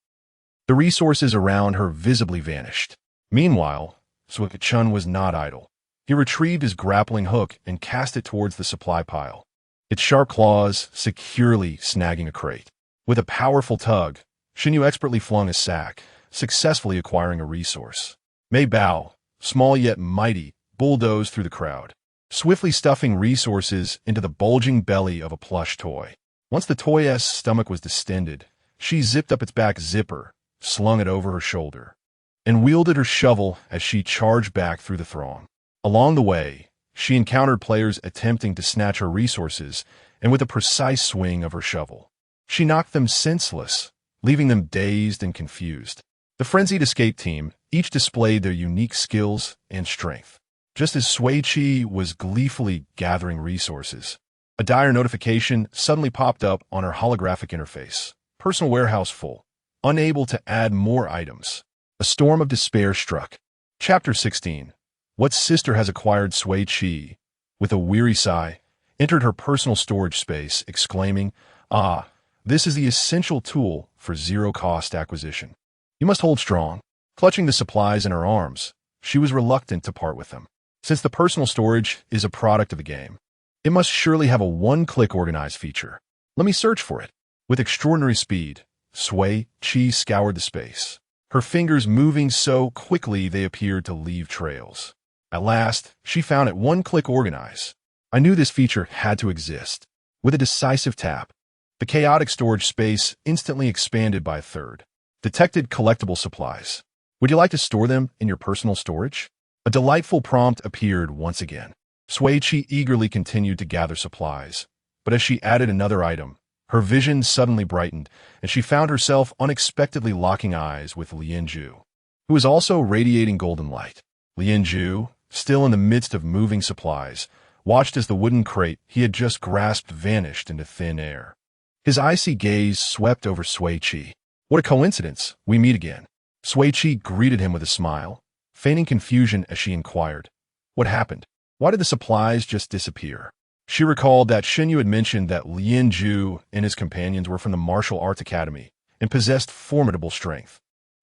The resources around her visibly vanished. Meanwhile, Sui Qi was not idle. He retrieved his grappling hook and cast it towards the supply pile, its sharp claws securely snagging a crate. With a powerful tug, Shinyu expertly flung a sack, successfully acquiring a resource. Mei Bao, small yet mighty, bulldozed through the crowd, swiftly stuffing resources into the bulging belly of a plush toy. Once the toy's stomach was distended, she zipped up its back zipper, slung it over her shoulder, and wielded her shovel as she charged back through the throng. Along the way, she encountered players attempting to snatch her resources, and with a precise swing of her shovel, she knocked them senseless, leaving them dazed and confused. The frenzied escape team each displayed their unique skills and strength. Just as Sui Qi was gleefully gathering resources, a dire notification suddenly popped up on her holographic interface. Personal warehouse full. Unable to add more items. A storm of despair struck. Chapter 16. What sister has acquired? Sui Qi, with a weary sigh, entered her personal storage space, exclaiming, "Ah, this is the essential tool for zero-cost acquisition. You must hold strong." Clutching the supplies in her arms, she was reluctant to part with them. Since the personal storage is a product of the game, it must surely have a one-click organize feature. Let me search for it. With extraordinary speed, Sui Qi scoured the space, her fingers moving so quickly they appeared to leave trails. At last, she found it. One-click organize. I knew this feature had to exist. With a decisive tap, the chaotic storage space instantly expanded by a third. Detected collectible supplies. Would you like to store them in your personal storage? A delightful prompt appeared once again. Sui Qi eagerly continued to gather supplies, but as she added another item, her vision suddenly brightened, and she found herself unexpectedly locking eyes with Lianju, who was also radiating golden light. Lianju, still in the midst of moving supplies, watched as the wooden crate he had just grasped vanished into thin air. His icy gaze swept over Sui Qi. What a coincidence, we meet again. Sui Qi greeted him with a smile, feigning confusion as she inquired, what happened? Why did the supplies just disappear? She recalled that Shinyu had mentioned that Lianju and his companions were from the martial arts academy and possessed formidable strength.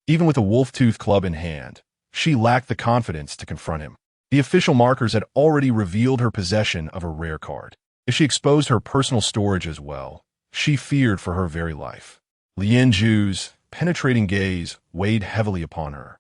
Even with a wolf-tooth club in hand, she lacked the confidence to confront him. The official markers had already revealed her possession of a rare card. If she exposed her personal storage as well, she feared for her very life. Lianju's penetrating gaze weighed heavily upon her,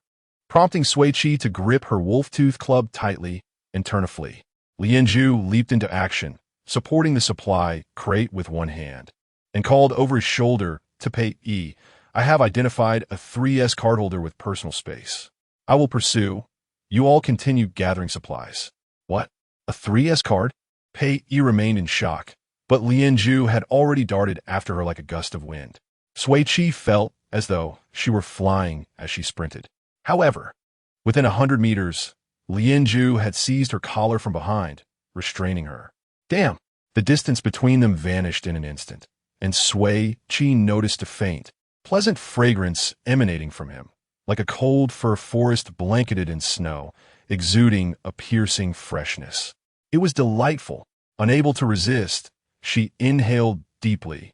prompting Sui Qi to grip her wolf-tooth club tightly and turn a flee. Lianju leaped into action, supporting the supply crate with one hand, and called over his shoulder to Pei Yi, I have identified a 3S cardholder with personal space. I will pursue. You all continue gathering supplies. What? A 3S card? Pei Yi remained in shock, but Lianju had already darted after her like a gust of wind. Sui Qi felt as though she were flying as she sprinted. However, within 100 meters, Lianju had seized her collar from behind, restraining her. Damn! The distance between them vanished in an instant, and Sui Qi noticed a faint, pleasant fragrance emanating from him. like a cold fir forest blanketed in snow, exuding a piercing freshness. It was delightful. Unable to resist, she inhaled deeply,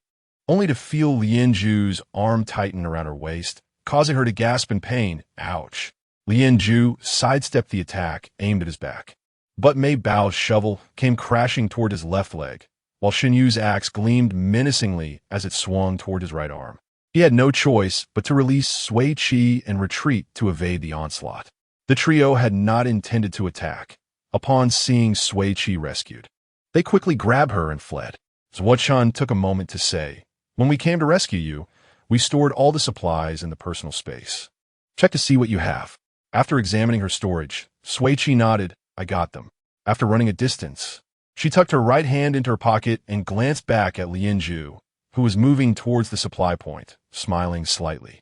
only to feel Lianju's arm tighten around her waist, causing her to gasp in pain. Ouch. Lianju sidestepped the attack aimed at his back. But Mei Bao's shovel came crashing toward his left leg, while Shen Yu's axe gleamed menacingly as it swung toward his right arm. He had no choice but to release Sui Qi and retreat to evade the onslaught. The trio had not intended to attack. Upon seeing Sui Qi rescued, they quickly grabbed her and fled. Zhuo took a moment to say, "When we came to rescue you, we stored all the supplies in the personal space. Check to see what you have." After examining her storage, Sui Qi nodded. "I got them." After running a distance, she tucked her right hand into her pocket and glanced back at Lianju, who was moving towards the supply point, smiling slightly.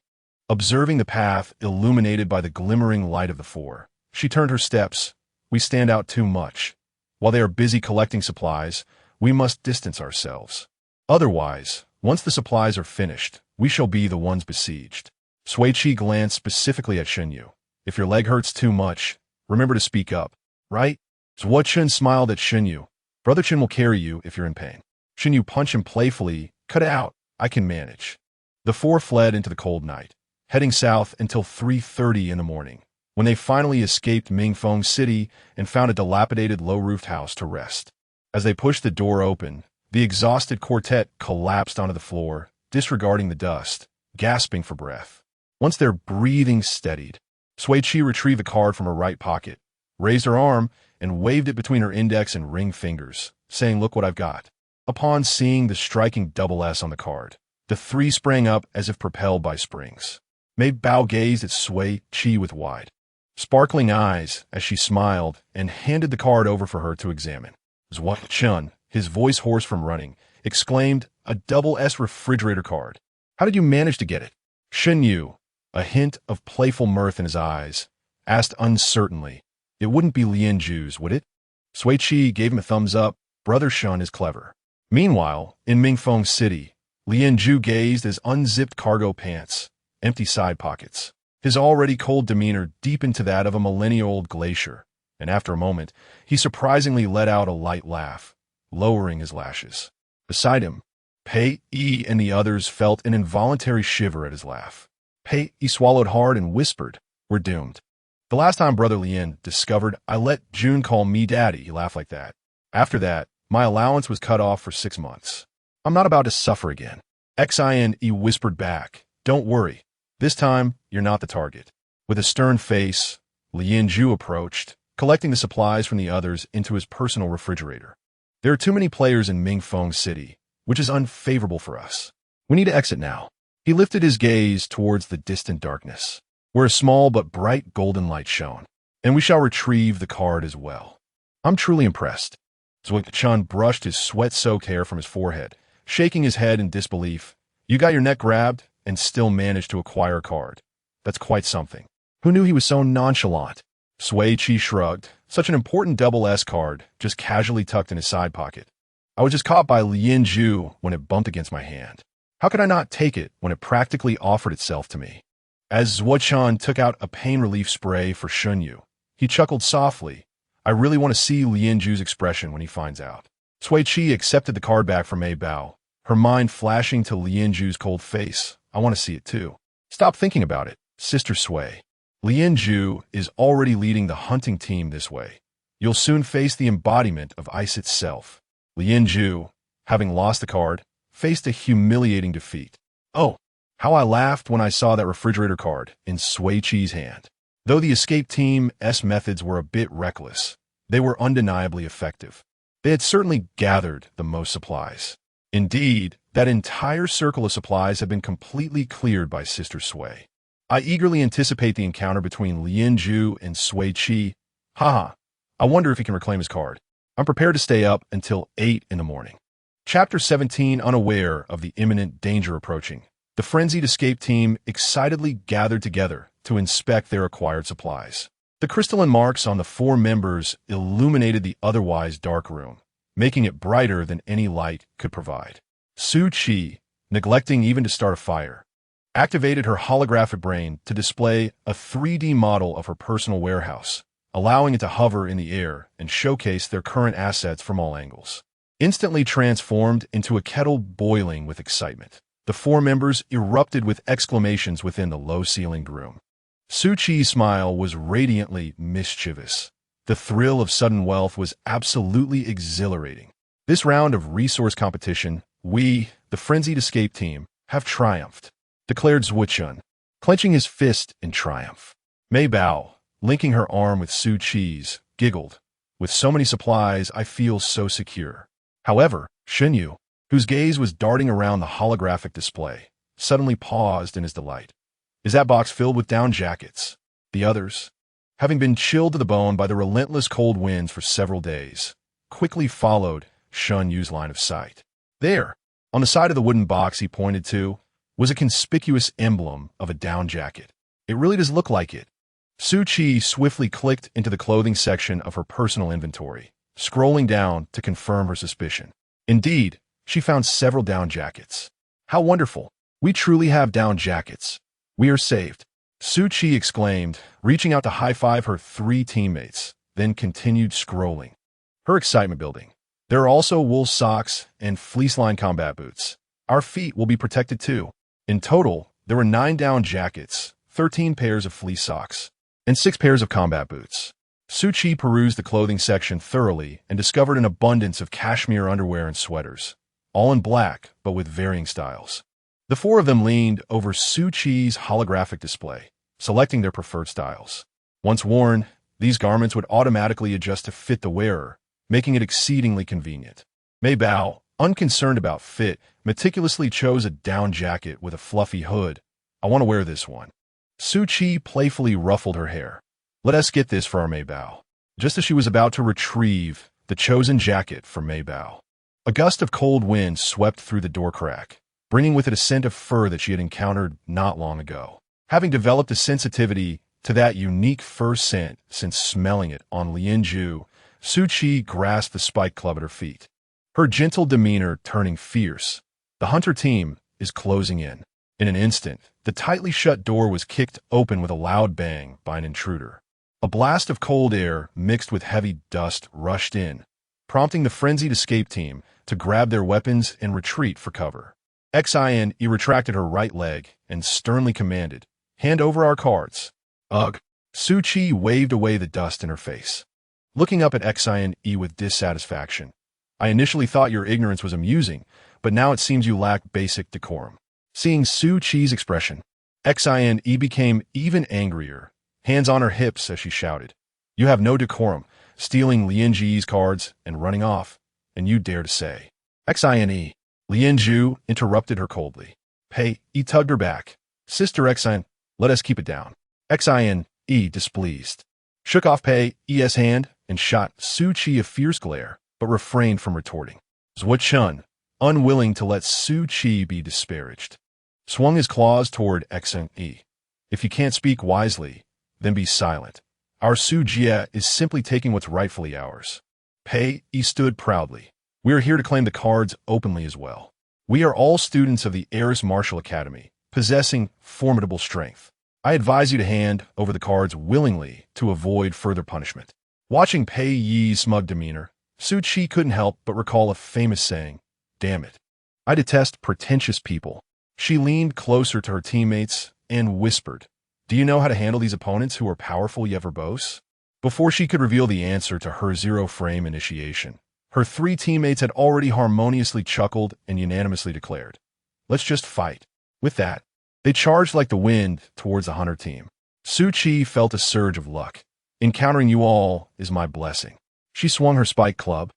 Observing the path illuminated by the glimmering light of the four, she turned her steps. "We stand out too much. While they are busy collecting supplies, we must distance ourselves. Otherwise, once the supplies are finished, we shall be the ones besieged." Sui Qi glanced specifically at Shen Yu. "If your leg hurts too much, remember to speak up, right?" Zhuo Chen smiled at Shen Yu. "Brother Chen will carry you if you're in pain." Shen Yu punched him playfully. "Cut it out. I can manage." The four fled into the cold night, heading south until 3:30 in the morning, when they finally escaped Mingfeng City and found a dilapidated low-roofed house to rest. As they pushed the door open, the exhausted quartet collapsed onto the floor, disregarding the dust, gasping for breath. Once their breathing steadied, Sui Qi retrieved the card from her right pocket, raised her arm, and waved it between her index and ring fingers, saying, "Look what I've got." Upon seeing the striking double S on the card, the three sprang up as if propelled by springs. Mei Bao gazed at Sui Qi with wide, sparkling eyes as she smiled and handed the card over for her to examine. Zhuo Chen, his voice hoarse from running, exclaimed, "A double S refrigerator card. How did you manage to get it?" Shen Yu, a hint of playful mirth in his eyes, asked uncertainly, "It wouldn't be Lianju's, would it?" Sui Qi gave him a thumbs up. "Brother Shun is clever." Meanwhile, in Mingfeng City, Lianju gazed as unzipped cargo pants, empty side pockets. His already cold demeanor deepened to that of a millennia-old glacier, and after a moment, he surprisingly let out a light laugh, lowering his lashes. Beside him, Pei Yi and the others felt an involuntary shiver at his laugh. Pei Yi swallowed hard and whispered, "We're doomed. The last time Brother Lien discovered I let June call me daddy, he laughed like that. After that, my allowance was cut off for 6 months. I'm not about to suffer again." Xin whispered back, "Don't worry. This time, you're not the target." With a stern face, Lianju approached, collecting the supplies from the others into his personal refrigerator. "There are too many players in Mingfeng City, which is unfavorable for us. We need to exit now." He lifted his gaze towards the distant darkness, where a small but bright golden light shone. "And we shall retrieve the card as well." "I'm truly impressed." Zhuo Chen brushed his sweat-soaked hair from his forehead, shaking his head in disbelief. "You got your neck grabbed and still managed to acquire a card. That's quite something. Who knew he was so nonchalant?" Sui Qi shrugged. "Such an important double S card, just casually tucked in his side pocket. I was just caught by Lianju when it bumped against my hand. How could I not take it when it practically offered itself to me?" As Zhuo Chen took out a pain relief spray for Shen Yu, he chuckled softly. "I really want to see Lianju's expression when he finds out." Sui Qi accepted the card back from Mei Bao, her mind flashing to Lianju's cold face. "I want to see it too." "Stop thinking about it, Sister Sui. Lianju is already leading the hunting team this way. You'll soon face the embodiment of ice itself." Lianju, having lost the card, faced a humiliating defeat. Oh, how I laughed when I saw that refrigerator card in Sui Qi's hand. Though the escape team's methods were a bit reckless, they were undeniably effective. They had certainly gathered the most supplies. Indeed, that entire circle of supplies had been completely cleared by Sister Sui. I eagerly anticipate the encounter between Lianju and Sui Qi. Haha, I wonder if he can reclaim his card. I'm prepared to stay up until 8 in the morning. Chapter 17. Unaware of the imminent danger approaching, the frenzied escape team excitedly gathered together to inspect their acquired supplies. The crystalline marks on the 4 members illuminated the otherwise dark room, making it brighter than any light could provide. Sui Qi, neglecting even to start a fire, activated her holographic brain to display a 3D model of her personal warehouse, allowing it to hover in the air and showcase their current assets from all angles. Instantly transformed into a kettle boiling with excitement, the four members erupted with exclamations within the low-ceilinged room. Sui Qi's smile was radiantly mischievous. The thrill of sudden wealth was absolutely exhilarating. This round of resource competition, we, the frenzied escape team, have triumphed, declared Sui Qi, clenching his fist in triumph. Mei Bao, linking her arm with Sui Qi's, giggled. With so many supplies, I feel so secure. However, Shun Yu, whose gaze was darting around the holographic display, suddenly paused in his delight. Is that box filled with down jackets? The others, having been chilled to the bone by the relentless cold winds for several days, quickly followed Shun Yu's line of sight. There, on the side of the wooden box he pointed to, was a conspicuous emblem of a down jacket. It really does look like it. Sui Qi swiftly clicked into the clothing section of her personal inventory, scrolling down to confirm her suspicion. Indeed, she found several down jackets. How wonderful! We truly have down jackets. We are saved. Sui Qi exclaimed, reaching out to high-five her three teammates, then continued scrolling. Her excitement building. There are also wool socks and fleece-lined combat boots. Our feet will be protected too. In total, there were 9 down jackets, 13 pairs of fleece socks, and 6 pairs of combat boots. Sui Qi perused the clothing section thoroughly and discovered an abundance of cashmere underwear and sweaters, all in black but with varying styles. The 4 of them leaned over Sui Qi's holographic display, selecting their preferred styles. Once worn, these garments would automatically adjust to fit the wearer, making it exceedingly convenient. Mei Bao, unconcerned about fit, meticulously chose a down jacket with a fluffy hood. I want to wear this one. Sui Qi playfully ruffled her hair. Let us get this for our Mei Bao. Just as she was about to retrieve the chosen jacket for Mei Bao, a gust of cold wind swept through the door crack, bringing with it a scent of fur that she had encountered not long ago. Having developed a sensitivity to that unique fur scent since smelling it on Lianzhu, Sui Qi grasped the spike club at her feet, her gentle demeanor turning fierce. The hunter team is closing in. In an instant, the tightly shut door was kicked open with a loud bang by an intruder. A blast of cold air mixed with heavy dust rushed in, prompting the frenzied escape team to grab their weapons and retreat for cover. Xin retracted her right leg and sternly commanded, "Hand over our cards." Ugh. Sui Qi waved away the dust in her face, looking up at Xin with dissatisfaction. I initially thought your ignorance was amusing, but now it seems you lack basic decorum. Seeing Sui Qi's expression, Xin became even angrier, hands on her hips as she shouted, "You have no decorum, stealing Lianzhi's cards and running off, and you dare to say." Xin. Lianzhu interrupted her coldly. Pei tugged her back. Sister Xin, let us keep it down. Xin, displeased, shook off Pei's hand and shot Sui Qi a fierce glare, but refrained from retorting. Sui Qi, unwilling to let Sui Qi be disparaged, swung his claws toward Xin. If you can't speak wisely, then be silent. Our Sui Jie is simply taking what's rightfully ours. Pei stood proudly. We are here to claim the cards openly as well. We are all students of the Heiress Martial Academy, possessing formidable strength. I advise you to hand over the cards willingly to avoid further punishment. Watching Pei Yi's smug demeanor, Sui Qi couldn't help but recall a famous saying, "Damn it. I detest pretentious people." She leaned closer to her teammates and whispered, "Do you know how to handle these opponents who are powerful yet verbose?" Before she could reveal the answer to her zero-frame initiation, her 3 teammates had already harmoniously chuckled and unanimously declared, "Let's just fight." With that, they charged like the wind towards the hunter team. Sui Qi felt a surge of luck. Encountering you all is my blessing. She swung her spike club,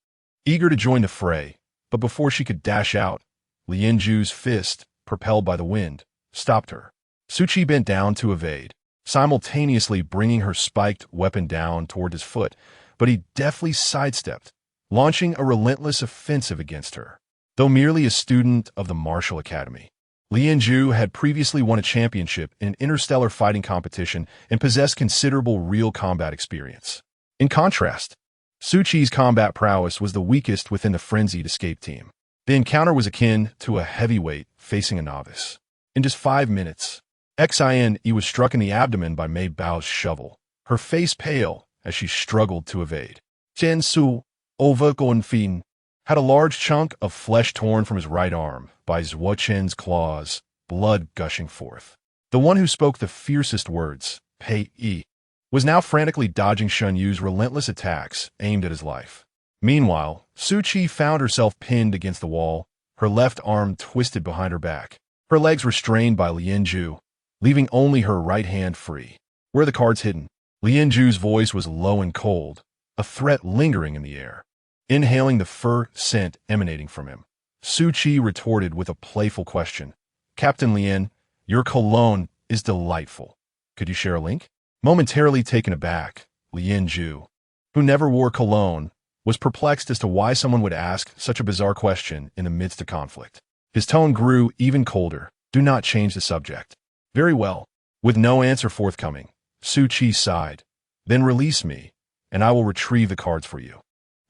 eager to join the fray, but before she could dash out, Lianzhu's fist, propelled by the wind, stopped her. Sui Qi bent down to evade, simultaneously bringing her spiked weapon down toward his foot, but he deftly sidestepped, launching a relentless offensive against her. Though merely a student of the Martial Academy, Lianzhu had previously won a championship in an interstellar fighting competition and possessed considerable real combat experience. In contrast, Sui Qi's combat prowess was the weakest within the frenzied escape team. The encounter was akin to a heavyweight facing a novice. In just 5 minutes, Xin was struck in the abdomen by Mei Bao's shovel, her face pale as she struggled to evade. Jian Su, over Gonfin, had a large chunk of flesh torn from his right arm by Zhuo Chen's claws, blood gushing forth. The one who spoke the fiercest words, Pei Yi, was now frantically dodging Shun Yu's relentless attacks aimed at his life. Meanwhile, Sui Qi found herself pinned against the wall, her left arm twisted behind her back. Her legs restrained by Lian Zhu, leaving only her right hand free. Where are the cards hidden? Lian Zhu's voice was low and cold, a threat lingering in the air. Inhaling the fur scent emanating from him, Sui Qi retorted with a playful question. Captain Lian, your cologne is delightful. Could you share a link? Momentarily taken aback, Lian Zhu, who never wore cologne, was perplexed as to why someone would ask such a bizarre question in the midst of conflict. His tone grew even colder. Do not change the subject. Very well. With no answer forthcoming, Sui Qi sighed. Then release me, and I will retrieve the cards for you.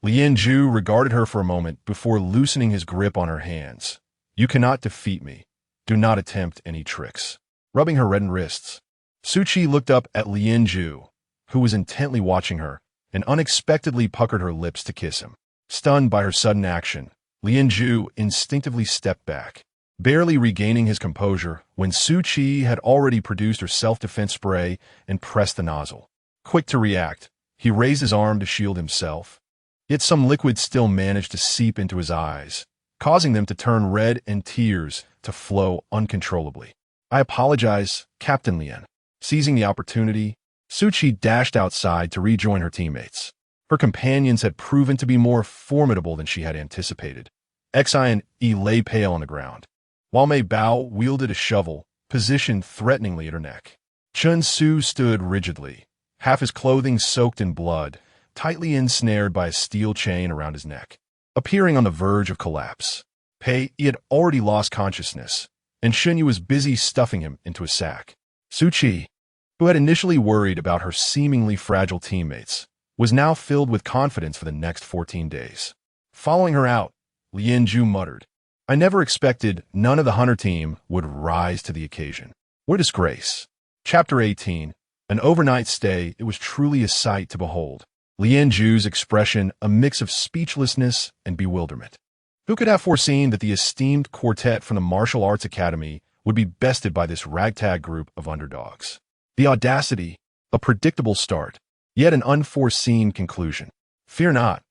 Lian Zhu regarded her for a moment before loosening his grip on her hands. You cannot defeat me. Do not attempt any tricks. Rubbing her reddened wrists, Sui Qi looked up at Lian Zhu, who was intently watching her, and unexpectedly puckered her lips to kiss him. Stunned by her sudden action, Lian Zhu instinctively stepped back, barely regaining his composure when Sui Qi had already produced her self-defense spray and pressed the nozzle. Quick to react, he raised his arm to shield himself. Yet some liquid still managed to seep into his eyes, causing them to turn red and tears to flow uncontrollably. I apologize, Captain Lian. Seizing the opportunity, Sui Qi dashed outside to rejoin her teammates. Her companions had proven to be more formidable than she had anticipated. Xin lay pale on the ground, while Mei Bao wielded a shovel, positioned threateningly at her neck. Chun Su stood rigidly, half his clothing soaked in blood, tightly ensnared by a steel chain around his neck, appearing on the verge of collapse. Pei had already lost consciousness, and Shun Yu was busy stuffing him into a sack. Sui Qi, who had initially worried about her seemingly fragile teammates, was now filled with confidence for the next 14 days. Following her out, Lian Zhu muttered, I never expected none of the hunter team would rise to the occasion. What a disgrace. Chapter 18. An overnight stay, it was truly a sight to behold. Lian Zhu's expression a mix of speechlessness and bewilderment. Who could have foreseen that the esteemed quartet from the Martial Arts Academy would be bested by this ragtag group of underdogs? The audacity, a predictable start, yet an unforeseen conclusion. Fear not,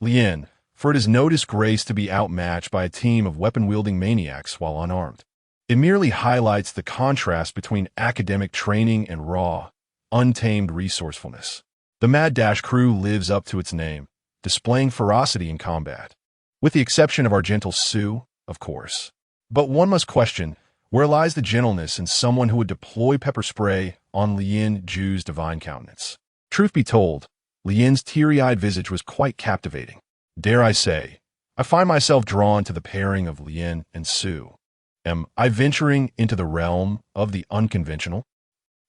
Lian, for it is no disgrace to be outmatched by a team of weapon-wielding maniacs while unarmed. It merely highlights the contrast between academic training and raw, untamed resourcefulness. The Mad Dash crew lives up to its name, displaying ferocity in combat. With the exception of our gentle Sue, of course. But one must question, where lies the gentleness in someone who would deploy pepper spray on Lian Zhu's divine countenance? Truth be told, Lian's teary-eyed visage was quite captivating. Dare I say, I find myself drawn to the pairing of Lian and Sue. Am I venturing into the realm of the unconventional?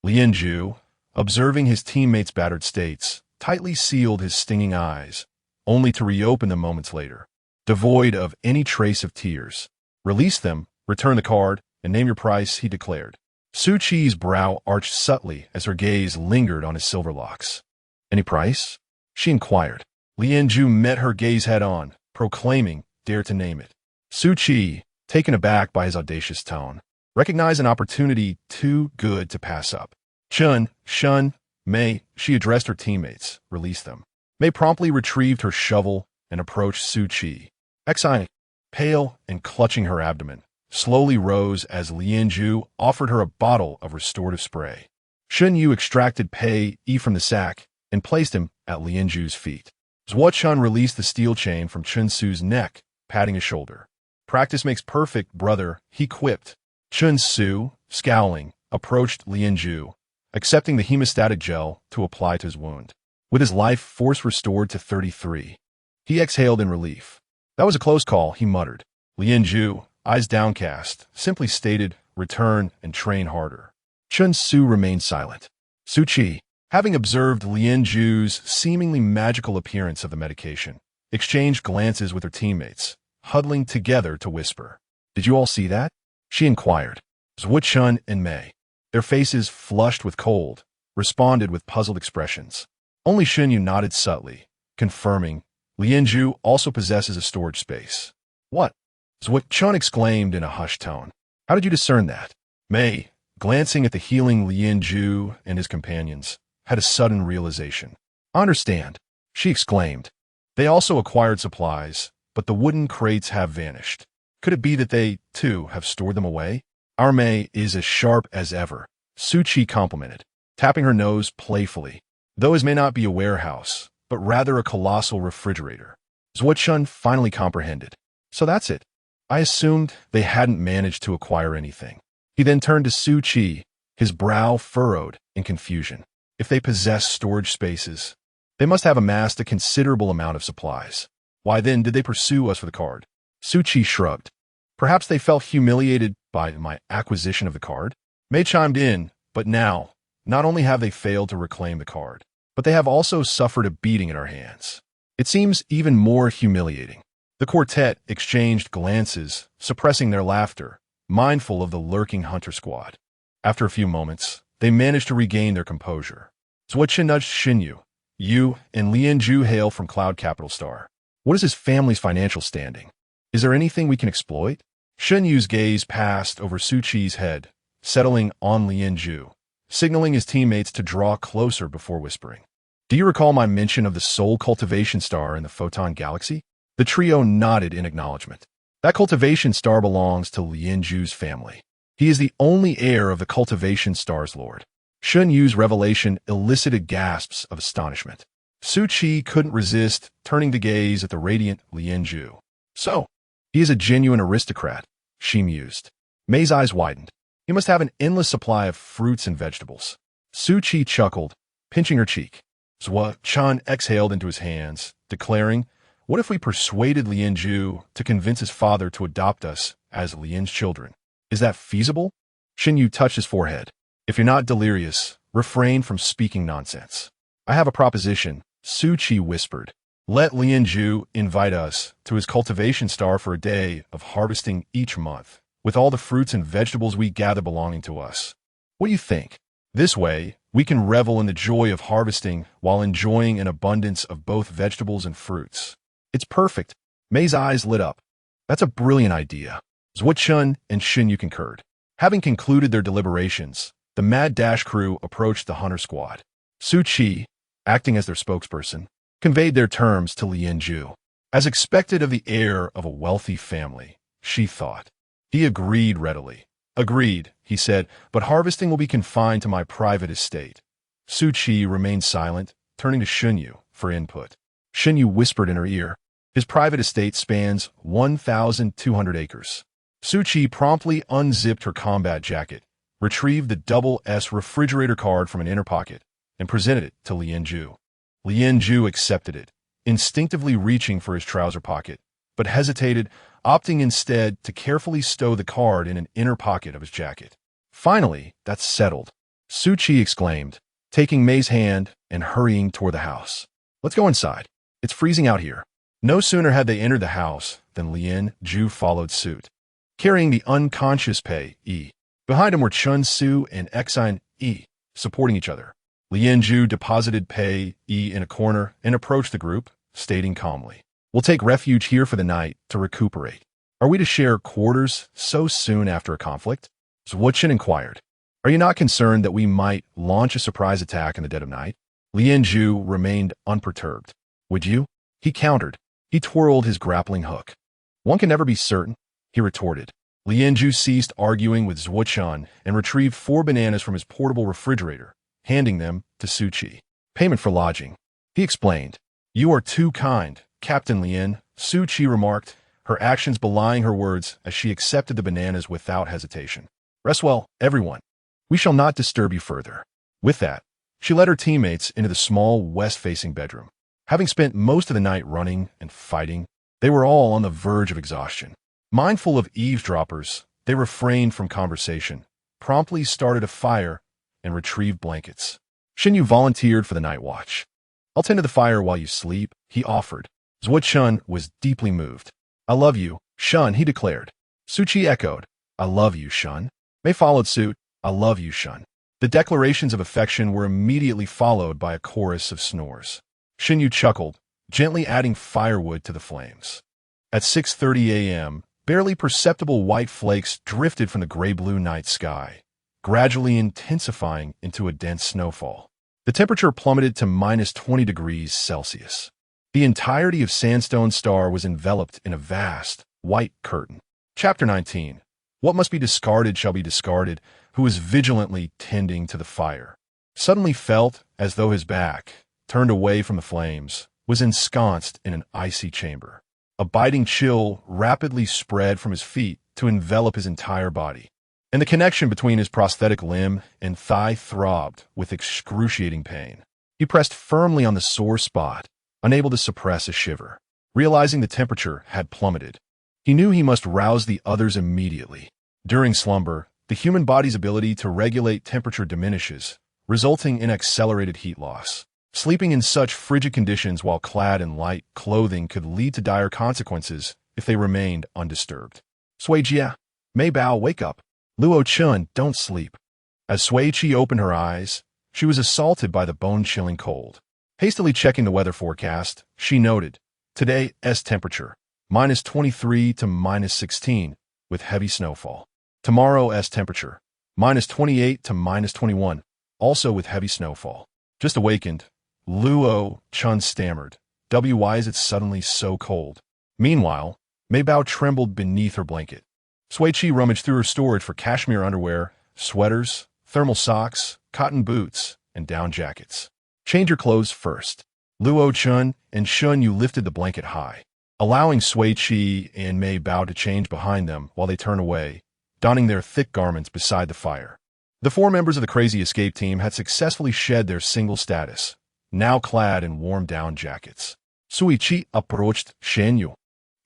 Lian Zhu, observing his teammates' battered states, tightly sealed his stinging eyes, only to reopen them moments later, devoid of any trace of tears. Release them, return the card, and name your price, he declared. Sui Qi's brow arched subtly as her gaze lingered on his silver locks. Any price? She inquired. Lian Zhu met her gaze head-on, proclaiming, dare to name it. Sui Qi, taken aback by his audacious tone, recognized an opportunity too good to pass up. Chun, Shun, Mei, she addressed her teammates, released them. Mei promptly retrieved her shovel and approached Sui Qi. Xin, pale and clutching her abdomen, slowly rose as Lian Zhu offered her a bottle of restorative spray. Shun Yu extracted Pei Yi from the sack and placed him at Lian Zhu's feet. Zhuo Chun released the steel chain from Chun Su's neck, patting his shoulder. Practice makes perfect, brother, he quipped. Chun Su, scowling, approached Lian Zhu, accepting the hemostatic gel to apply to his wound. With his life force restored to 33, he exhaled in relief. That was a close call, he muttered. Lian Zhu, eyes downcast, simply stated, return and train harder. Chun Su remained silent. Sui Qi, having observed Lian Zhu's seemingly magical appearance of the medication, exchanged glances with her teammates, huddling together to whisper. Did you all see that? She inquired. Shun and Mei, their faces flushed with cold, responded with puzzled expressions. Only Xinyu nodded subtly, confirming Lianzhu also possesses a storage space. What? Chun exclaimed in a hushed tone. How did you discern that? Mei, glancing at the healing Lianzhu and his companions, had a sudden realization. I understand, she exclaimed. They also acquired supplies, but the wooden crates have vanished. Could it be that they, too, have stored them away? Our Mei is as sharp as ever, Sui Qi complimented, tapping her nose playfully. Though his may not be a warehouse, but rather a colossal refrigerator. Shun finally comprehended. So that's it. I assumed they hadn't managed to acquire anything. He then turned to Sui Qi, his brow furrowed in confusion. If they possess storage spaces, they must have amassed a considerable amount of supplies. Why then did they pursue us for the card? Sui Qi shrugged. Perhaps they felt humiliated by my acquisition of the card? Mei chimed in, but now, not only have they failed to reclaim the card, but they have also suffered a beating at our hands. It seems even more humiliating. The quartet exchanged glances, suppressing their laughter, mindful of the lurking hunter squad. After a few moments, they managed to regain their composure. Zuochen nudged Xinyu. You and Lianzhu hail from Cloud Capital Star. What is his family's financial standing? Is there anything we can exploit? Xinyu's gaze passed over Sui Qi's head, settling on Lianzhu, signaling his teammates to draw closer before whispering. Do you recall my mention of the Soul Cultivation Star in the Photon Galaxy? The trio nodded in acknowledgement. That cultivation star belongs to Lianzhu's family. He is the only heir of the cultivation star's lord. Xinyu's revelation elicited gasps of astonishment. Sui Qi couldn't resist turning to gaze at the radiant Lianzhu. So, he is a genuine aristocrat, she mused. Mei's eyes widened. He must have an endless supply of fruits and vegetables. Sui Qi chuckled, pinching her cheek. Chan exhaled into his hands, declaring, what if we persuaded Lianzhu to convince his father to adopt us as Lian's children? Is that feasible? Xinyu touched his forehead. If you're not delirious, refrain from speaking nonsense. I have a proposition, Sui Qi whispered. Let Lianzhu invite us to his cultivation star for a day of harvesting each month, with all the fruits and vegetables we gather belonging to us. What do you think? This way, we can revel in the joy of harvesting while enjoying an abundance of both vegetables and fruits. It's perfect. Mei's eyes lit up. That's a brilliant idea. Shun and Xinyu concurred. Having concluded their deliberations, the Mad Dash crew approached the hunter squad. Sui Qi, acting as their spokesperson, conveyed their terms to Lianzhu. As expected of the heir of a wealthy family, she thought. He agreed readily. Agreed, he said, but harvesting will be confined to my private estate. Sui Qi remained silent, turning to Xinyu for input. Xinyu whispered in her ear. His private estate spans 1,200 acres. Sui Qi promptly unzipped her combat jacket, retrieved the double S refrigerator card from an inner pocket, and presented it to Lianzhu. Lianzhu accepted it, instinctively reaching for his trouser pocket, but hesitated, opting instead to carefully stow the card in an inner pocket of his jacket. Finally, that's settled, Sui Qi exclaimed, taking Mei's hand and hurrying toward the house. Let's go inside. It's freezing out here. No sooner had they entered the house than Lianzhu followed suit, carrying the unconscious Pei Yi. Behind him were Chun Su and Exine Yi, supporting each other. Lianzhu deposited Pei Yi in a corner and approached the group, stating calmly, we'll take refuge here for the night to recuperate. Are we to share quarters so soon after a conflict? Zuochen inquired. Are you not concerned that we might launch a surprise attack in the dead of night? Lianzhu remained unperturbed. Would you? He countered. He twirled his grappling hook. One can never be certain, he retorted. Lianzhu ceased arguing with Zuochen and retrieved 4 bananas from his portable refrigerator, handing them to Sui Qi. Payment for lodging. He explained. You are too kind, Captain Lian, Sui Qi remarked, her actions belying her words as she accepted the bananas without hesitation. Rest well, everyone. We shall not disturb you further. With that, she led her teammates into the small west-facing bedroom. Having spent most of the night running and fighting, they were all on the verge of exhaustion. Mindful of eavesdroppers, they refrained from conversation, promptly started a fire, and retrieved blankets. Xinyu volunteered for the night watch. I'll tend to the fire while you sleep, he offered. Zuochen was deeply moved. I love you, Shun, he declared. Sui Qi echoed. I love you, Shun. Mei followed suit. I love you, shun. The declarations of affection were immediately followed by a chorus of snores. Xinyu chuckled, gently adding firewood to the flames. At 6:30 a.m., barely perceptible white flakes drifted from the gray-blue night sky, gradually intensifying into a dense snowfall. The temperature plummeted to -20 degrees Celsius. The entirety of Sandstone Star was enveloped in a vast, white curtain. Chapter 19. What must be discarded shall be discarded, who was vigilantly tending to the fire. Suddenly felt as though his back, turned away from the flames, was ensconced in an icy chamber. A biting chill rapidly spread from his feet to envelop his entire body, and the connection between his prosthetic limb and thigh throbbed with excruciating pain. He pressed firmly on the sore spot, unable to suppress a shiver. Realizing the temperature had plummeted, he knew he must rouse the others immediately. During slumber, the human body's ability to regulate temperature diminishes, resulting in accelerated heat loss. Sleeping in such frigid conditions while clad in light clothing could lead to dire consequences if they remained undisturbed. Sui Qi, Mei Bao, wake up. Luo Chun, don't sleep. As Sui Qi opened her eyes, she was assaulted by the bone-chilling cold. Hastily checking the weather forecast, she noted, today's temperature, -23 to -16, with heavy snowfall. Tomorrow's temperature, -28 to -21, also with heavy snowfall. Just awakened, Luo Chun stammered, why is it suddenly so cold? Meanwhile, Mei Bao trembled beneath her blanket. Sui Qi rummaged through her storage for cashmere underwear, sweaters, thermal socks, cotton boots, and down jackets. Change your clothes first. Luo Chun and Shun Yu lifted the blanket high, allowing Sui Qi and Mei Bao to change behind them while they turned away, donning their thick garments beside the fire. The 4 members of the Crazy Escape team had successfully shed their single status, now clad in warm down jackets. Sui Qi approached Shen Yu,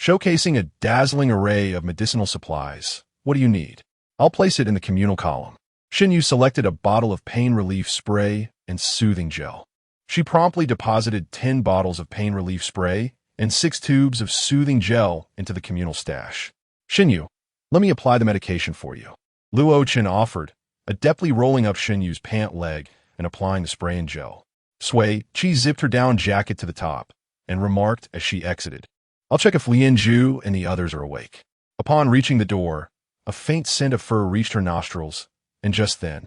showcasing a dazzling array of medicinal supplies. What do you need? I'll place it in the communal column. Shen Yu selected a bottle of pain relief spray and soothing gel. She promptly deposited 10 bottles of pain relief spray and 6 tubes of soothing gel into the communal stash. Shen Yu, let me apply the medication for you. Luo Chen offered, adeptly rolling up Shen Yu's pant leg and applying the spray and gel. Sui Qi zipped her down jacket to the top and remarked as she exited, I'll check if Lian Zhu and the others are awake. Upon reaching the door, a faint scent of fur reached her nostrils, and just then,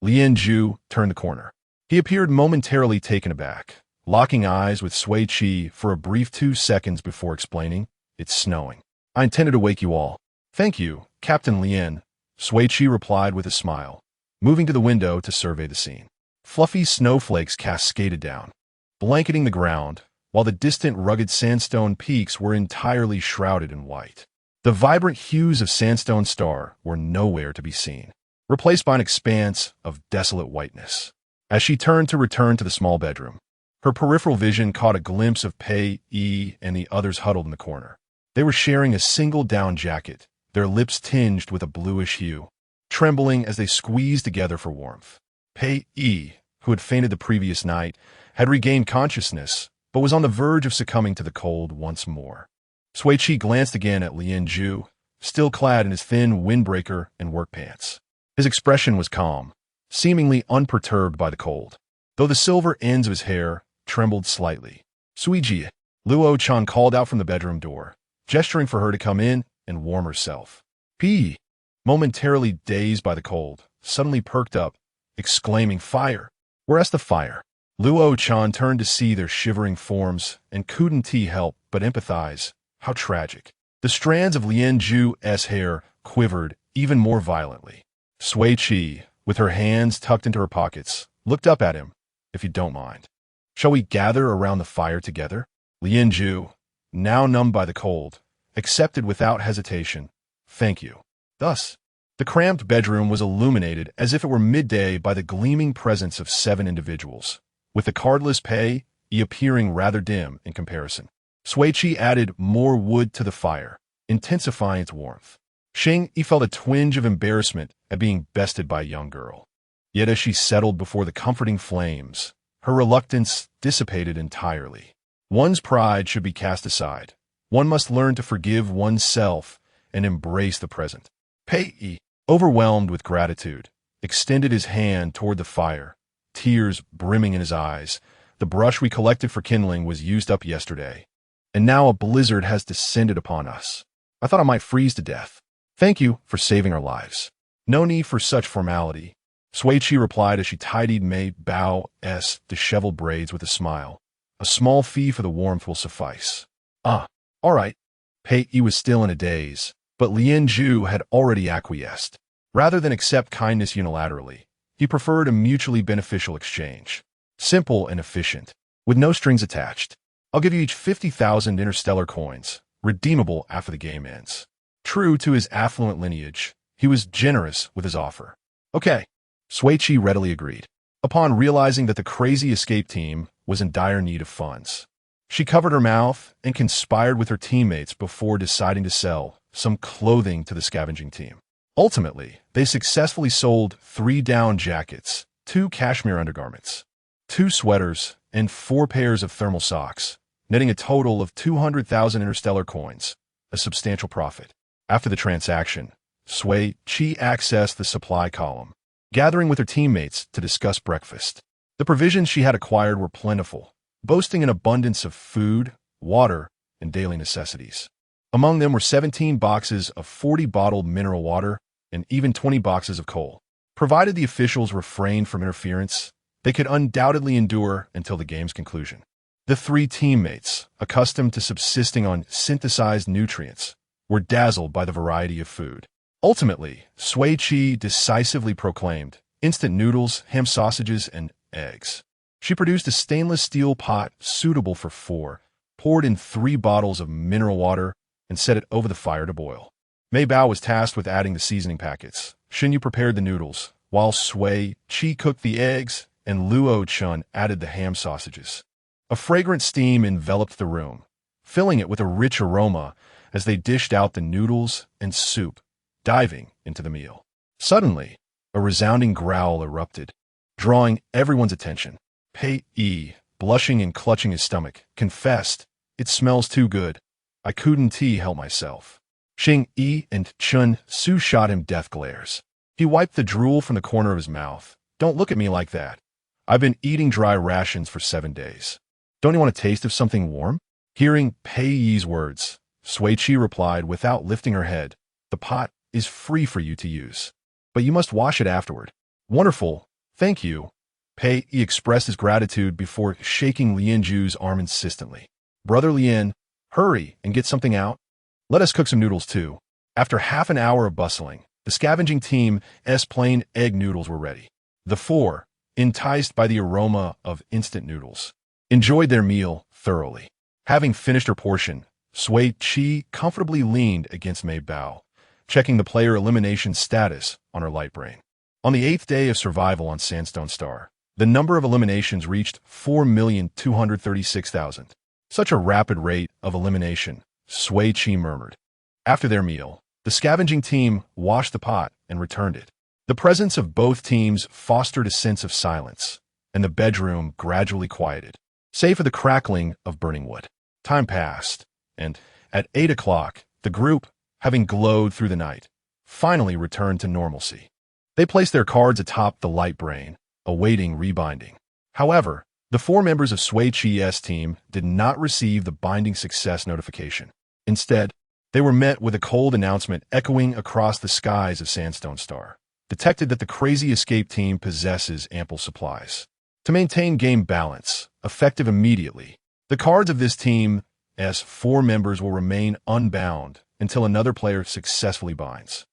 Lian Zhu turned the corner. He appeared momentarily taken aback, locking eyes with Sui Qi for a brief 2 seconds before explaining, it's snowing. I intended to wake you all. Thank you, Captain Lian, Sui Qi replied with a smile, moving to the window to survey the scene. Fluffy snowflakes cascaded down, blanketing the ground, while the distant rugged sandstone peaks were entirely shrouded in white. The vibrant hues of Sandstone Star were nowhere to be seen, replaced by an expanse of desolate whiteness. As she turned to return to the small bedroom, her peripheral vision caught a glimpse of Pei Yi and the others huddled in the corner. They were sharing a single down jacket, their lips tinged with a bluish hue, trembling as they squeezed together for warmth. Pei Yi, who had fainted the previous night, had regained consciousness, but was on the verge of succumbing to the cold once more. Sui Qi glanced again at Lian Zhu, still clad in his thin windbreaker and work pants. His expression was calm, seemingly unperturbed by the cold, though the silver ends of his hair trembled slightly. Sui Qi, Luo Chan called out from the bedroom door, gesturing for her to come in and warm herself. Pei, momentarily dazed by the cold, suddenly perked up, exclaiming, Fire! Where's the fire? Luo Chan turned to see their shivering forms and couldn't help but empathize. How tragic. The strands of Lian Zhu's hair quivered even more violently. Sui Qi, with her hands tucked into her pockets, looked up at him, if you don't mind. Shall we gather around the fire together? Lian Zhu, now numbed by the cold, accepted without hesitation. Thank you. Thus, the cramped bedroom was illuminated as if it were midday by the gleaming presence of 7 individuals, with the cardless Pei Yi appearing rather dim in comparison. Sui Qi added more wood to the fire, intensifying its warmth. Sheng Yi felt a twinge of embarrassment at being bested by a young girl. Yet as she settled before the comforting flames, her reluctance dissipated entirely. One's pride should be cast aside. One must learn to forgive oneself and embrace the present. Pei Yi, overwhelmed with gratitude, extended his hand toward the fire, tears brimming in his eyes. The brush we collected for kindling was used up yesterday, and now a blizzard has descended upon us. I thought I might freeze to death. Thank you for saving our lives. No need for such formality, Sui Qi replied as she tidied Mei Bao's disheveled braids with a smile. A small fee for the warmth will suffice. All right. Pei Yi was still in a daze, but Lien Zhu had already acquiesced. Rather than accept kindness unilaterally, he preferred a mutually beneficial exchange. Simple and efficient, with no strings attached. I'll give you each 50,000 interstellar coins, redeemable after the game ends. True to his affluent lineage, he was generous with his offer. Okay, Sui Qi readily agreed. Upon realizing that the crazy escape team was in dire need of funds, she covered her mouth and conspired with her teammates before deciding to sell some clothing to the scavenging team. Ultimately, they successfully sold 3 down jackets, 2 cashmere undergarments, 2 sweaters, and 4 pairs of thermal socks, netting a total of 200,000 interstellar coins, a substantial profit. After the transaction, Sui Qi accessed the supply column, gathering with her teammates to discuss breakfast. The provisions she had acquired were plentiful, boasting an abundance of food, water, and daily necessities. Among them were 17 boxes of 40 bottled mineral water and even 20 boxes of coal. Provided the officials refrained from interference, they could undoubtedly endure until the game's conclusion. The 3 teammates, accustomed to subsisting on synthesized nutrients, were dazzled by the variety of food. Ultimately, Sui Qi decisively proclaimed instant noodles, ham sausages, and eggs. She produced a stainless steel pot suitable for 4, poured in 3 bottles of mineral water, and set it over the fire to boil. Mei Bao was tasked with adding the seasoning packets. Shun Yu prepared the noodles, while Sui Qi cooked the eggs, and Luo Chun added the ham sausages. A fragrant steam enveloped the room, filling it with a rich aroma as they dished out the noodles and soup, diving into the meal. Suddenly, a resounding growl erupted, drawing everyone's attention. Pei Yi, blushing and clutching his stomach, confessed, "It smells too good. I couldn't help myself." Xing Yi and Chun Su shot him death glares. He wiped the drool from the corner of his mouth. "Don't look at me like that. I've been eating dry rations for 7 days. Don't you want a taste of something warm?" Hearing Pei Yi's words, Sui Qi replied without lifting her head, "The pot is free for you to use, but you must wash it afterward." "Wonderful, thank you." Pei Yi expressed his gratitude before shaking Lien Zhu's arm insistently. "Brother Lien, hurry and get something out. Let us cook some noodles too." After half an hour of bustling, the scavenging team's plain egg noodles were ready. The 4, enticed by the aroma of instant noodles, enjoyed their meal thoroughly. Having finished her portion, Sui Qi comfortably leaned against Mei Bao, checking the player elimination status on her light brain. On the 8th day of survival on Sandstone Star, the number of eliminations reached 4,236,000. Such a rapid rate of elimination, Sui Qi murmured. After their meal, the scavenging team washed the pot and returned it. The presence of both teams fostered a sense of silence, and the bedroom gradually quieted, save for the crackling of burning wood. Time passed, and at 8 o'clock, the group, having glowed through the night, finally returned to normalcy. They placed their cards atop the light brain, awaiting rebinding. However, the 4 members of Sui Qi's team did not receive the binding success notification. Instead, they were met with a cold announcement echoing across the skies of Sandstone Star, detected that the crazy escape team possesses ample supplies. To maintain game balance, effective immediately, the cards of this team's 4 members will remain unbound until another player successfully binds.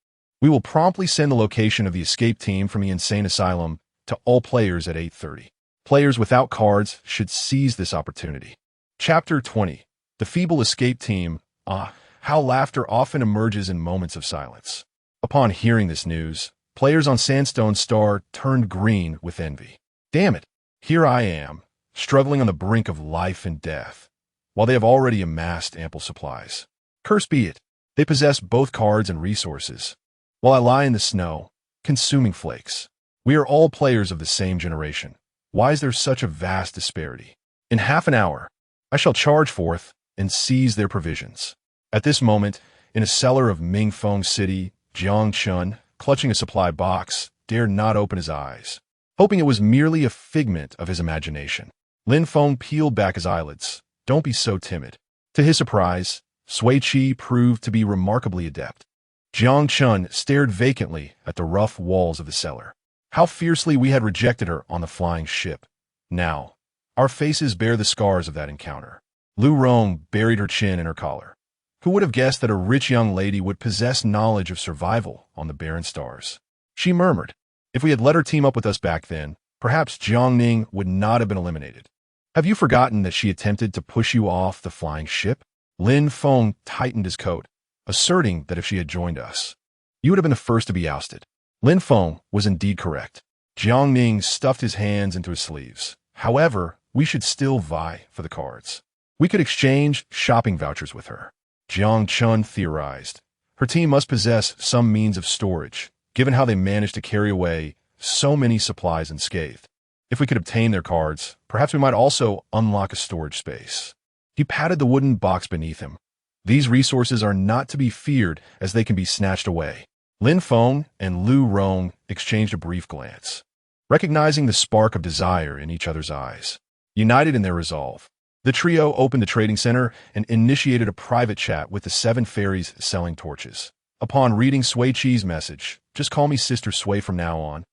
We will promptly send the location of the escape team from the insane asylum to all players at 8:30. Players without cards should seize this opportunity. Chapter 20. The Feeble Escape Team. How laughter often emerges in moments of silence. Upon hearing this news, players on Sandstone Star turned green with envy. Damn it, here I am, struggling on the brink of life and death, while they have already amassed ample supplies. Curse be it, they possess both cards and resources, while I lie in the snow, consuming flakes. We are all players of the same generation. Why is there such a vast disparity? In half an hour, I shall charge forth and seize their provisions. At this moment, in a cellar of Mingfeng City, Jiangchun, clutching a supply box, dared not open his eyes, hoping it was merely a figment of his imagination. Lin Feng peeled back his eyelids. Don't be so timid. To his surprise, Sui Qi proved to be remarkably adept. Jiang Chun stared vacantly at the rough walls of the cellar. How fiercely we had rejected her on the flying ship. Now, our faces bear the scars of that encounter. Lu Rong buried her chin in her collar. Who would have guessed that a rich young lady would possess knowledge of survival on the barren stars? She murmured, if we had let her team up with us back then, perhaps Jiang Ning would not have been eliminated. Have you forgotten that she attempted to push you off the flying ship? Lin Feng tightened his coat, asserting that if she had joined us, you would have been the first to be ousted. Lin Feng was indeed correct. Jiang Ning stuffed his hands into his sleeves. However, we should still vie for the cards. We could exchange shopping vouchers with her. Jiang Chun theorized. Her team must possess some means of storage, given how they managed to carry away so many supplies unscathed. If we could obtain their cards, perhaps we might also unlock a storage space. He patted the wooden box beneath him. These resources are not to be feared as they can be snatched away. Lin Feng and Lu Rong exchanged a brief glance, recognizing the spark of desire in each other's eyes. United in their resolve, the trio opened the trading center and initiated a private chat with the 7 fairies selling torches. Upon reading Sui Qi's message, just call me Sister Sui from now on,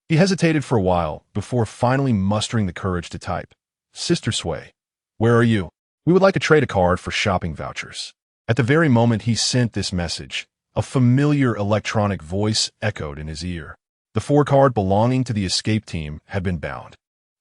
he hesitated for a while before finally mustering the courage to type, Sister Sui, where are you? We would like to trade a card for shopping vouchers. At the very moment he sent this message, a familiar electronic voice echoed in his ear. The 4 card belonging to the escape team had been bound,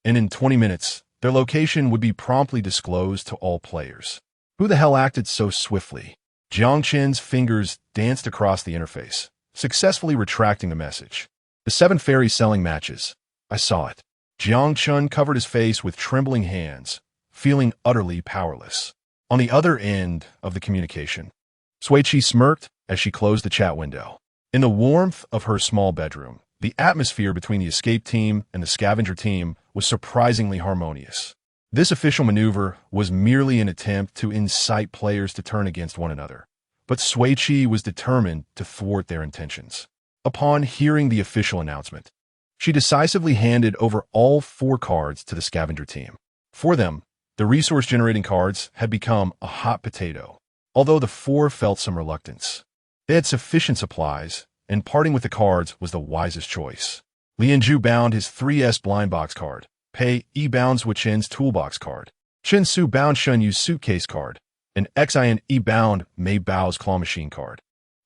and in 20 minutes, their location would be promptly disclosed to all players. Who the hell acted so swiftly? Jiang Chen's fingers danced across the interface, successfully retracting the message. The 7 fairies selling matches. I saw it. Jiang Chun covered his face with trembling hands, feeling utterly powerless. On the other end of the communication, Sui Qi smirked as she closed the chat window. In the warmth of her small bedroom, the atmosphere between the escape team and the scavenger team was surprisingly harmonious. This official maneuver was merely an attempt to incite players to turn against one another, but Sui Qi was determined to thwart their intentions. Upon hearing the official announcement, she decisively handed over all 4 cards to the scavenger team. For them, the resource-generating cards had become a hot potato, although the 4 felt some reluctance. They had sufficient supplies, and parting with the cards was the wisest choice. Lianzhu bound his 3S blind box card. Pei Yi bound Zhuo Chen's toolbox card. Chen Su bound Shun Yu's suitcase card, and Xin Yi bound Mei Bao's claw machine card.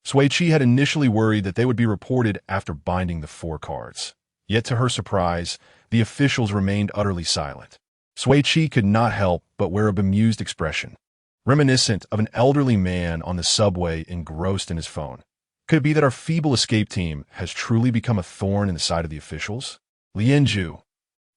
Sui Qi had initially worried that they would be reported after binding the 4 cards. Yet to her surprise, the officials remained utterly silent. Sui Qi could not help but wear a bemused expression, reminiscent of an elderly man on the subway engrossed in his phone. Could it be that our feeble escape team has truly become a thorn in the side of the officials? Lianzhu,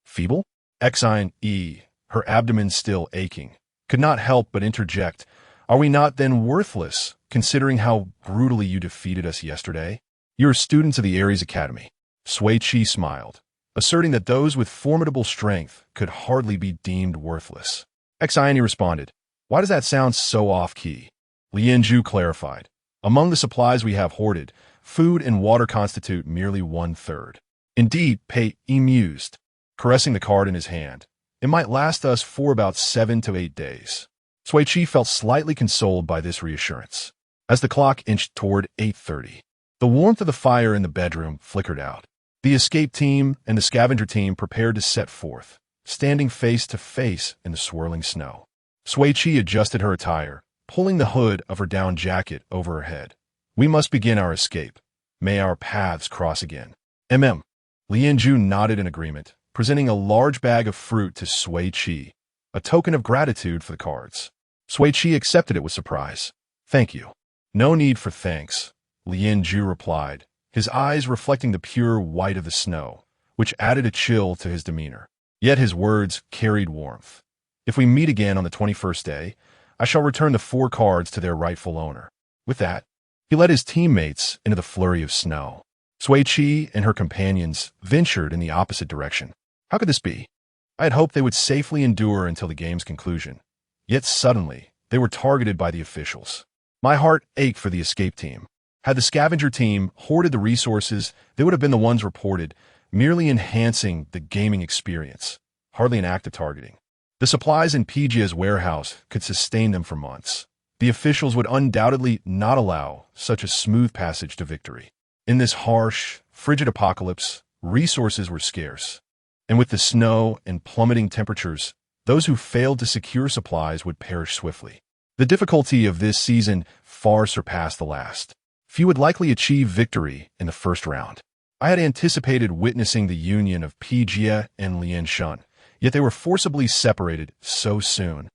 feeble? Xin Yi, her abdomen still aching, could not help but interject, are we not then worthless, considering how brutally you defeated us yesterday? You are students of the Ares Academy. Sui Qi smiled, asserting that those with formidable strength could hardly be deemed worthless. Xin Yi responded, why does that sound so off-key? Lianzhu clarified, among the supplies we have hoarded, food and water constitute merely 1/3. Indeed, Pei Yi mused, caressing the card in his hand, it might last us for about 7 to 8 days. Sui Qi felt slightly consoled by this reassurance. As the clock inched toward 8:30, the warmth of the fire in the bedroom flickered out. The escape team and the scavenger team prepared to set forth, standing face to face in the swirling snow. Sui Qi adjusted her attire, pulling the hood of her down jacket over her head. We must begin our escape. May our paths cross again. Lianzhu nodded in agreement, presenting a large bag of fruit to Sui Qi, a token of gratitude for the cards. Sui Qi accepted it with surprise. Thank you. No need for thanks, Lianzhu replied, his eyes reflecting the pure white of the snow, which added a chill to his demeanor. Yet his words carried warmth. If we meet again on the 21st day, I shall return the 4 cards to their rightful owner. With that, he led his teammates into the flurry of snow. Sui Qi and her companions ventured in the opposite direction. How could this be? I had hoped they would safely endure until the game's conclusion. Yet suddenly, they were targeted by the officials. My heart ached for the escape team. Had the scavenger team hoarded the resources, they would have been the ones reported, merely enhancing the gaming experience, hardly an act of targeting. The supplies in PGA's warehouse could sustain them for months. The officials would undoubtedly not allow such a smooth passage to victory. In this harsh, frigid apocalypse, resources were scarce. And with the snow and plummeting temperatures, those who failed to secure supplies would perish swiftly. The difficulty of this season far surpassed the last. Few would likely achieve victory in the first round. I had anticipated witnessing the union of PGA and Shun, yet they were forcibly separated so soon,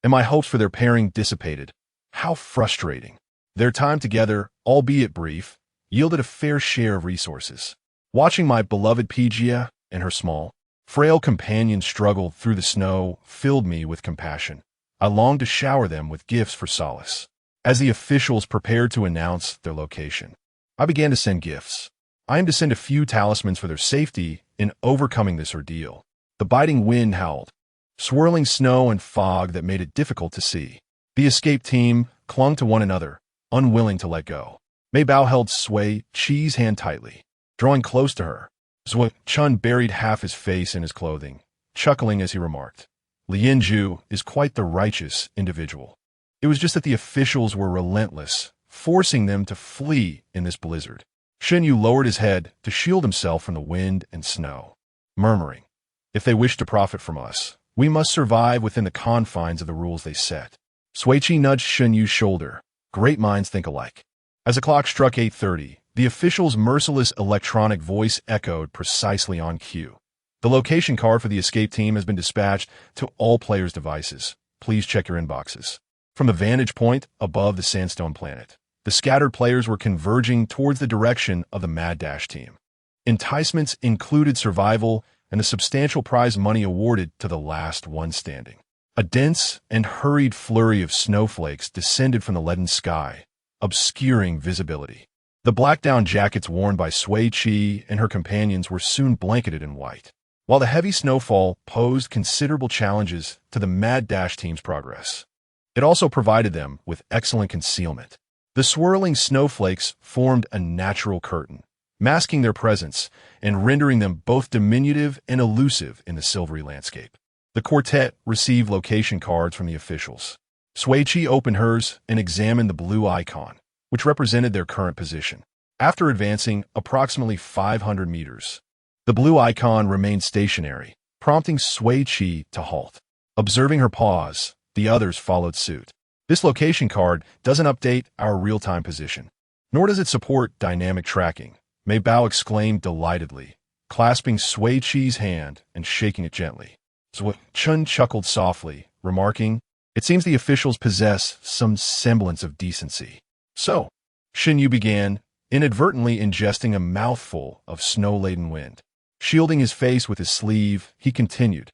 and my hopes for their pairing dissipated. How frustrating. Their time together, albeit brief, yielded a fair share of resources. Watching my beloved PGA and her small, frail companion struggle through the snow filled me with compassion. I longed to shower them with gifts for solace. As the officials prepared to announce their location, I began to send gifts. I aimed to send a few talismans for their safety in overcoming this ordeal. The biting wind howled, swirling snow and fog that made it difficult to see. The escape team clung to one another, unwilling to let go. Mei Bao held Sui Qi's hand tightly, drawing close to her. Sui Chun buried half his face in his clothing, chuckling as he remarked, "Lianju is quite the righteous individual." It was just that the officials were relentless, forcing them to flee in this blizzard. Shen Yu lowered his head to shield himself from the wind and snow, murmuring, "If they wish to profit from us, we must survive within the confines of the rules they set." Sui Qi nudged Shen Yu's shoulder. Great minds think alike. As the clock struck 8:30, the official's merciless electronic voice echoed precisely on cue. "The location card for the escape team has been dispatched to all players' devices. Please check your inboxes." From the vantage point above the sandstone planet, the scattered players were converging towards the direction of the Mad Dash team. Enticements included survival and the substantial prize money awarded to the last one standing. A dense and hurried flurry of snowflakes descended from the leaden sky, obscuring visibility. The black down jackets worn by Sui Qi and her companions were soon blanketed in white. While the heavy snowfall posed considerable challenges to the Mad Dash team's progress, it also provided them with excellent concealment. The swirling snowflakes formed a natural curtain, masking their presence and rendering them both diminutive and elusive in the silvery landscape. The quartet received location cards from the officials. Sui Qi opened hers and examined the blue icon, which represented their current position. After advancing approximately 500 meters, the blue icon remained stationary, prompting Sui Qi to halt. Observing her pause, the others followed suit. This location card doesn't update our real-time position, nor does it support dynamic tracking, Mei Bao exclaimed delightedly, clasping Sui Qi's hand and shaking it gently. Sui Chun chuckled softly, remarking, "It seems the officials possess some semblance of decency." "So," Shen Yu began, inadvertently ingesting a mouthful of snow-laden wind. Shielding his face with his sleeve, he continued,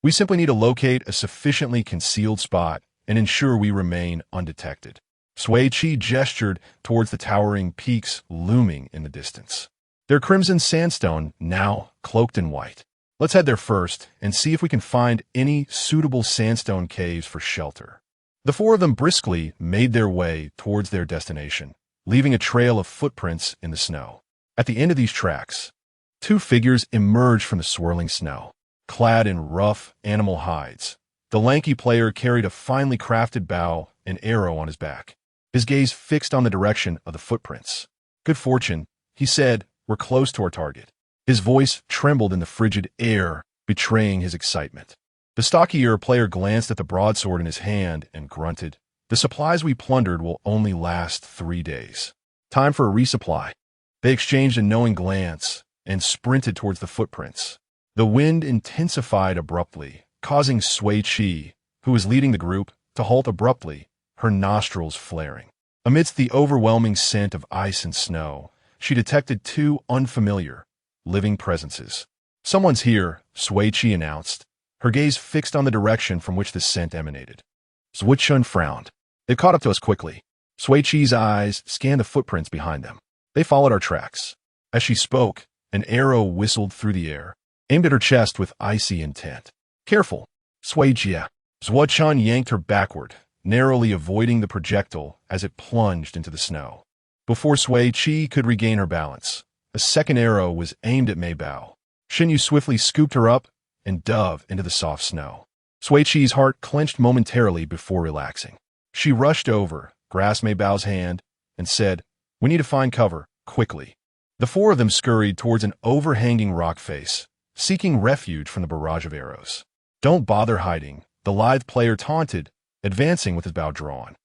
"We simply need to locate a sufficiently concealed spot and ensure we remain undetected." Sui Qi gestured towards the towering peaks looming in the distance. Their crimson sandstone now cloaked in white. "Let's head there first and see if we can find any suitable sandstone caves for shelter." The four of them briskly made their way towards their destination, leaving a trail of footprints in the snow. At the end of these tracks, two figures emerged from the swirling snow, clad in rough animal hides. The lanky player carried a finely crafted bow and arrow on his back, his gaze fixed on the direction of the footprints. "Good fortune," he said, "we're close to our target." His voice trembled in the frigid air, betraying his excitement. The stockier player glanced at the broadsword in his hand and grunted, "The supplies we plundered will only last 3 days. Time for a resupply." They exchanged a knowing glance and sprinted towards the footprints. The wind intensified abruptly, causing Sui Qi, who was leading the group, to halt abruptly, her nostrils flaring. Amidst the overwhelming scent of ice and snow, she detected two unfamiliar, living presences. "Someone's here," Sui Qi announced, her gaze fixed on the direction from which the scent emanated. Sui Chun frowned. "They've caught up to us quickly." Sui Qi's eyes scanned the footprints behind them. "They followed our tracks." As she spoke, an arrow whistled through the air, aimed at her chest with icy intent. "Careful, Sui Jia." Sui Chun yanked her backward, narrowly avoiding the projectile as it plunged into the snow. Before Sui Qi could regain her balance, a second arrow was aimed at Mei Bao. Shen Yu swiftly scooped her up and dove into the soft snow. Sui Qi's heart clenched momentarily before relaxing. She rushed over, grasped Mei Bao's hand, and said, "We need to find cover, quickly." The four of them scurried towards an overhanging rock face, seeking refuge from the barrage of arrows. "Don't bother hiding," the lithe player taunted, advancing with his bow drawn.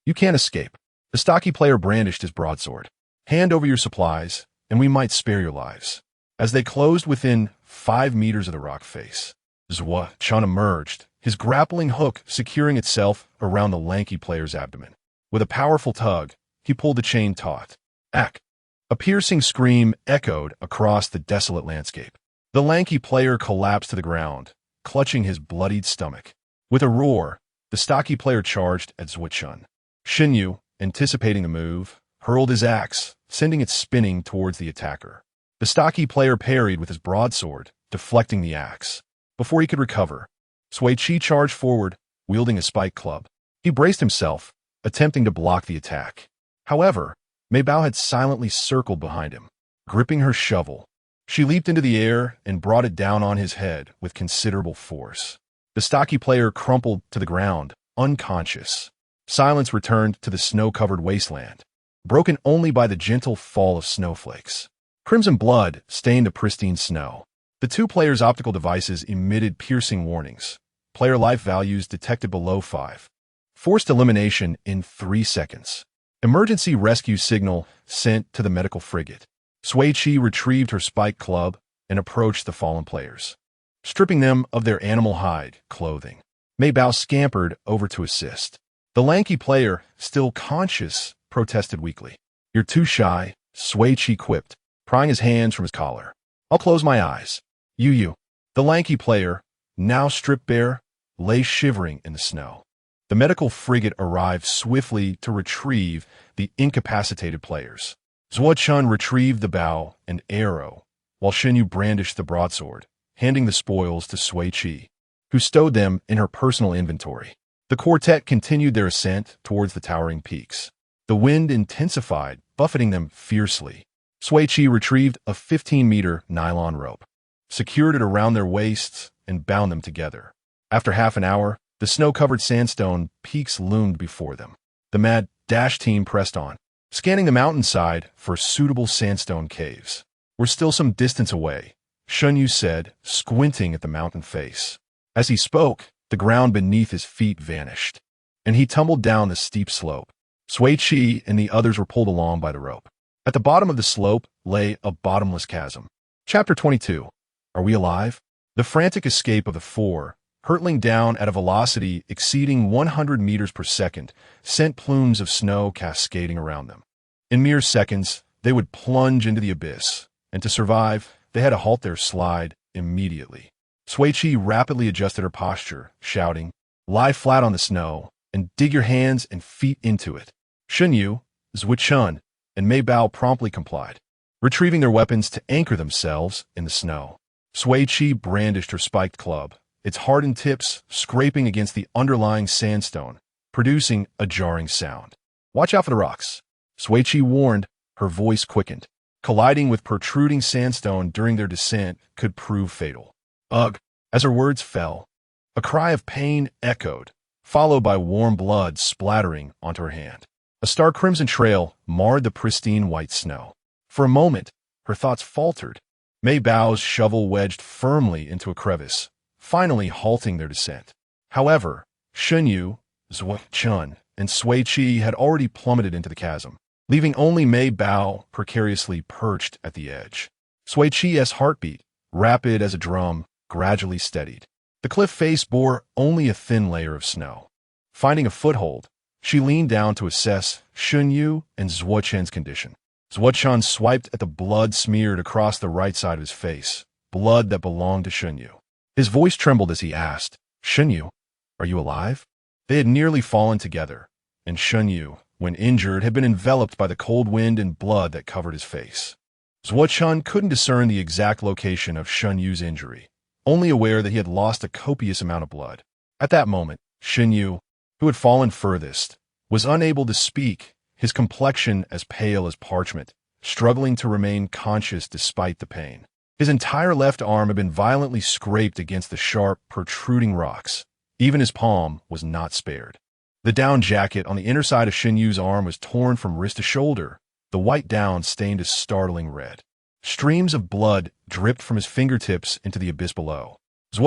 "You can't escape." The stocky player brandished his broadsword. "Hand over your supplies, and we might spare your lives." As they closed within 5 meters of the rock face, Sui Qi emerged, his grappling hook securing itself around the lanky player's abdomen. With a powerful tug, he pulled the chain taut. Ack! A piercing scream echoed across the desolate landscape. The lanky player collapsed to the ground, clutching his bloodied stomach. With a roar, the stocky player charged at Sui Qi. Shen Yu, anticipating the move, hurled his axe, sending it spinning towards the attacker. The stocky player parried with his broadsword, deflecting the axe. Before he could recover, Sui Qi charged forward, wielding a spike club. He braced himself, attempting to block the attack. However, Mei Bao had silently circled behind him, gripping her shovel. She leaped into the air and brought it down on his head with considerable force. The stocky player crumpled to the ground, unconscious. Silence returned to the snow-covered wasteland, broken only by the gentle fall of snowflakes. Crimson blood stained the pristine snow. The two players' optical devices emitted piercing warnings. Player life values detected below 5. Forced elimination in 3 seconds. Emergency rescue signal sent to the medical frigate. Sui Qi retrieved her spike club and approached the fallen players, stripping them of their animal hide clothing. Mei Bao scampered over to assist. The lanky player, still conscious, protested weakly. "You're too shy," Sui Qi quipped, prying his hands from his collar. "I'll close my eyes." You. The lanky player, now stripped bare, lay shivering in the snow. The medical frigate arrived swiftly to retrieve the incapacitated players. Sui Qi retrieved the bow and arrow, while Shen Yu brandished the broadsword, handing the spoils to Sui Qi, who stowed them in her personal inventory. The quartet continued their ascent towards the towering peaks. The wind intensified, buffeting them fiercely. Sui Qi retrieved a 15-meter nylon rope, secured it around their waists, and bound them together. After half an hour, the snow-covered sandstone peaks loomed before them. The mad dash team pressed on, scanning the mountainside for suitable sandstone caves. "We're still some distance away," Shun Yu said, squinting at the mountain face. As he spoke, the ground beneath his feet vanished, and he tumbled down the steep slope. Sui Qi and the others were pulled along by the rope. At the bottom of the slope lay a bottomless chasm. Chapter 22. Are we alive? The frantic escape of the four, hurtling down at a velocity exceeding 100 meters per second, sent plumes of snow cascading around them. In mere seconds, they would plunge into the abyss, and to survive, they had to halt their slide immediately. Sui Qi rapidly adjusted her posture, shouting, "Lie flat on the snow, and dig your hands and feet into it." Shen Yu, Sui Qi, and Mei Bao promptly complied, retrieving their weapons to anchor themselves in the snow. Sui Qi brandished her spiked club, its hardened tips scraping against the underlying sandstone, producing a jarring sound. "Watch out for the rocks," Sui Qi warned, her voice quickened. Colliding with protruding sandstone during their descent could prove fatal. Ugh! As her words fell, a cry of pain echoed, followed by warm blood splattering onto her hand. A stark crimson trail marred the pristine white snow. For a moment, her thoughts faltered. Mei Bao's shovel wedged firmly into a crevice, finally halting their descent. However, Shen Yu, Sui Qi, and Sui Qi had already plummeted into the chasm, leaving only Mei Bao precariously perched at the edge. Sui Qi's heartbeat, rapid as a drum, gradually steadied. The cliff face bore only a thin layer of snow. Finding a foothold, she leaned down to assess Shen Yu and Sui Qi's condition. Sui Qi swiped at the blood smeared across the right side of his face, blood that belonged to Shen Yu. His voice trembled as he asked, "Shen Yu, are you alive?" They had nearly fallen together, and Shen Yu, when injured, had been enveloped by the cold wind and blood that covered his face. Sui Qi couldn't discern the exact location of Shen Yu's injury, only aware that he had lost a copious amount of blood. At that moment, Shen Yu, who had fallen furthest, was unable to speak, his complexion as pale as parchment, struggling to remain conscious despite the pain. His entire left arm had been violently scraped against the sharp, protruding rocks. Even his palm was not spared. The down jacket on the inner side of Shin Yu's arm was torn from wrist to shoulder, the white down stained a startling red. Streams of blood dripped from his fingertips into the abyss below.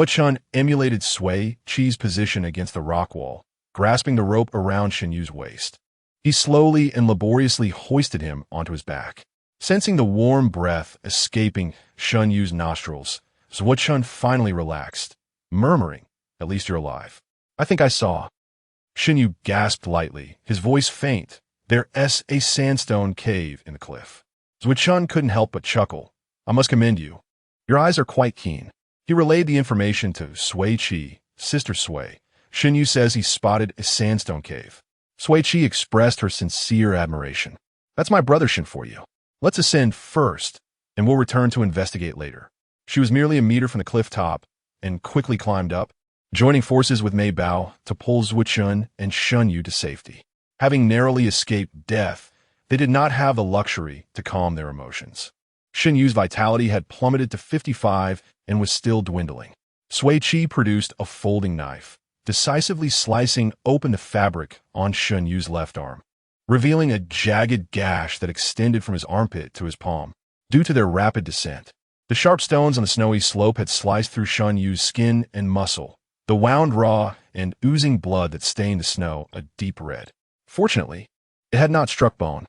Chun emulated Sui Qi's position against the rock wall, grasping the rope around Shin Yu's waist. He slowly and laboriously hoisted him onto his back. Sensing the warm breath escaping Shun Yu's nostrils, Chun finally relaxed, murmuring, "At least you're alive." "I think I saw." Shin Yu gasped lightly, his voice faint. "There's a sandstone cave in the cliff." Chun couldn't help but chuckle. "I must commend you. Your eyes are quite keen." He relayed the information to Sui Qi, Sister Sui. "Shin Yu says he spotted a sandstone cave." Sui Qi expressed her sincere admiration. "That's my brother Shin for you. Let's ascend first, and we'll return to investigate later." She was merely a meter from the cliff top, and quickly climbed up, joining forces with Mei Bao to pull Chun and Shun Yu to safety. Having narrowly escaped death, they did not have the luxury to calm their emotions. Shin Yu's vitality had plummeted to 55 and was still dwindling. Sui Qi produced a folding knife, decisively slicing open the fabric on Shun Yu's left arm, revealing a jagged gash that extended from his armpit to his palm. Due to their rapid descent, the sharp stones on the snowy slope had sliced through Shun Yu's skin and muscle, the wound raw and oozing blood that stained the snow a deep red. Fortunately, it had not struck bone.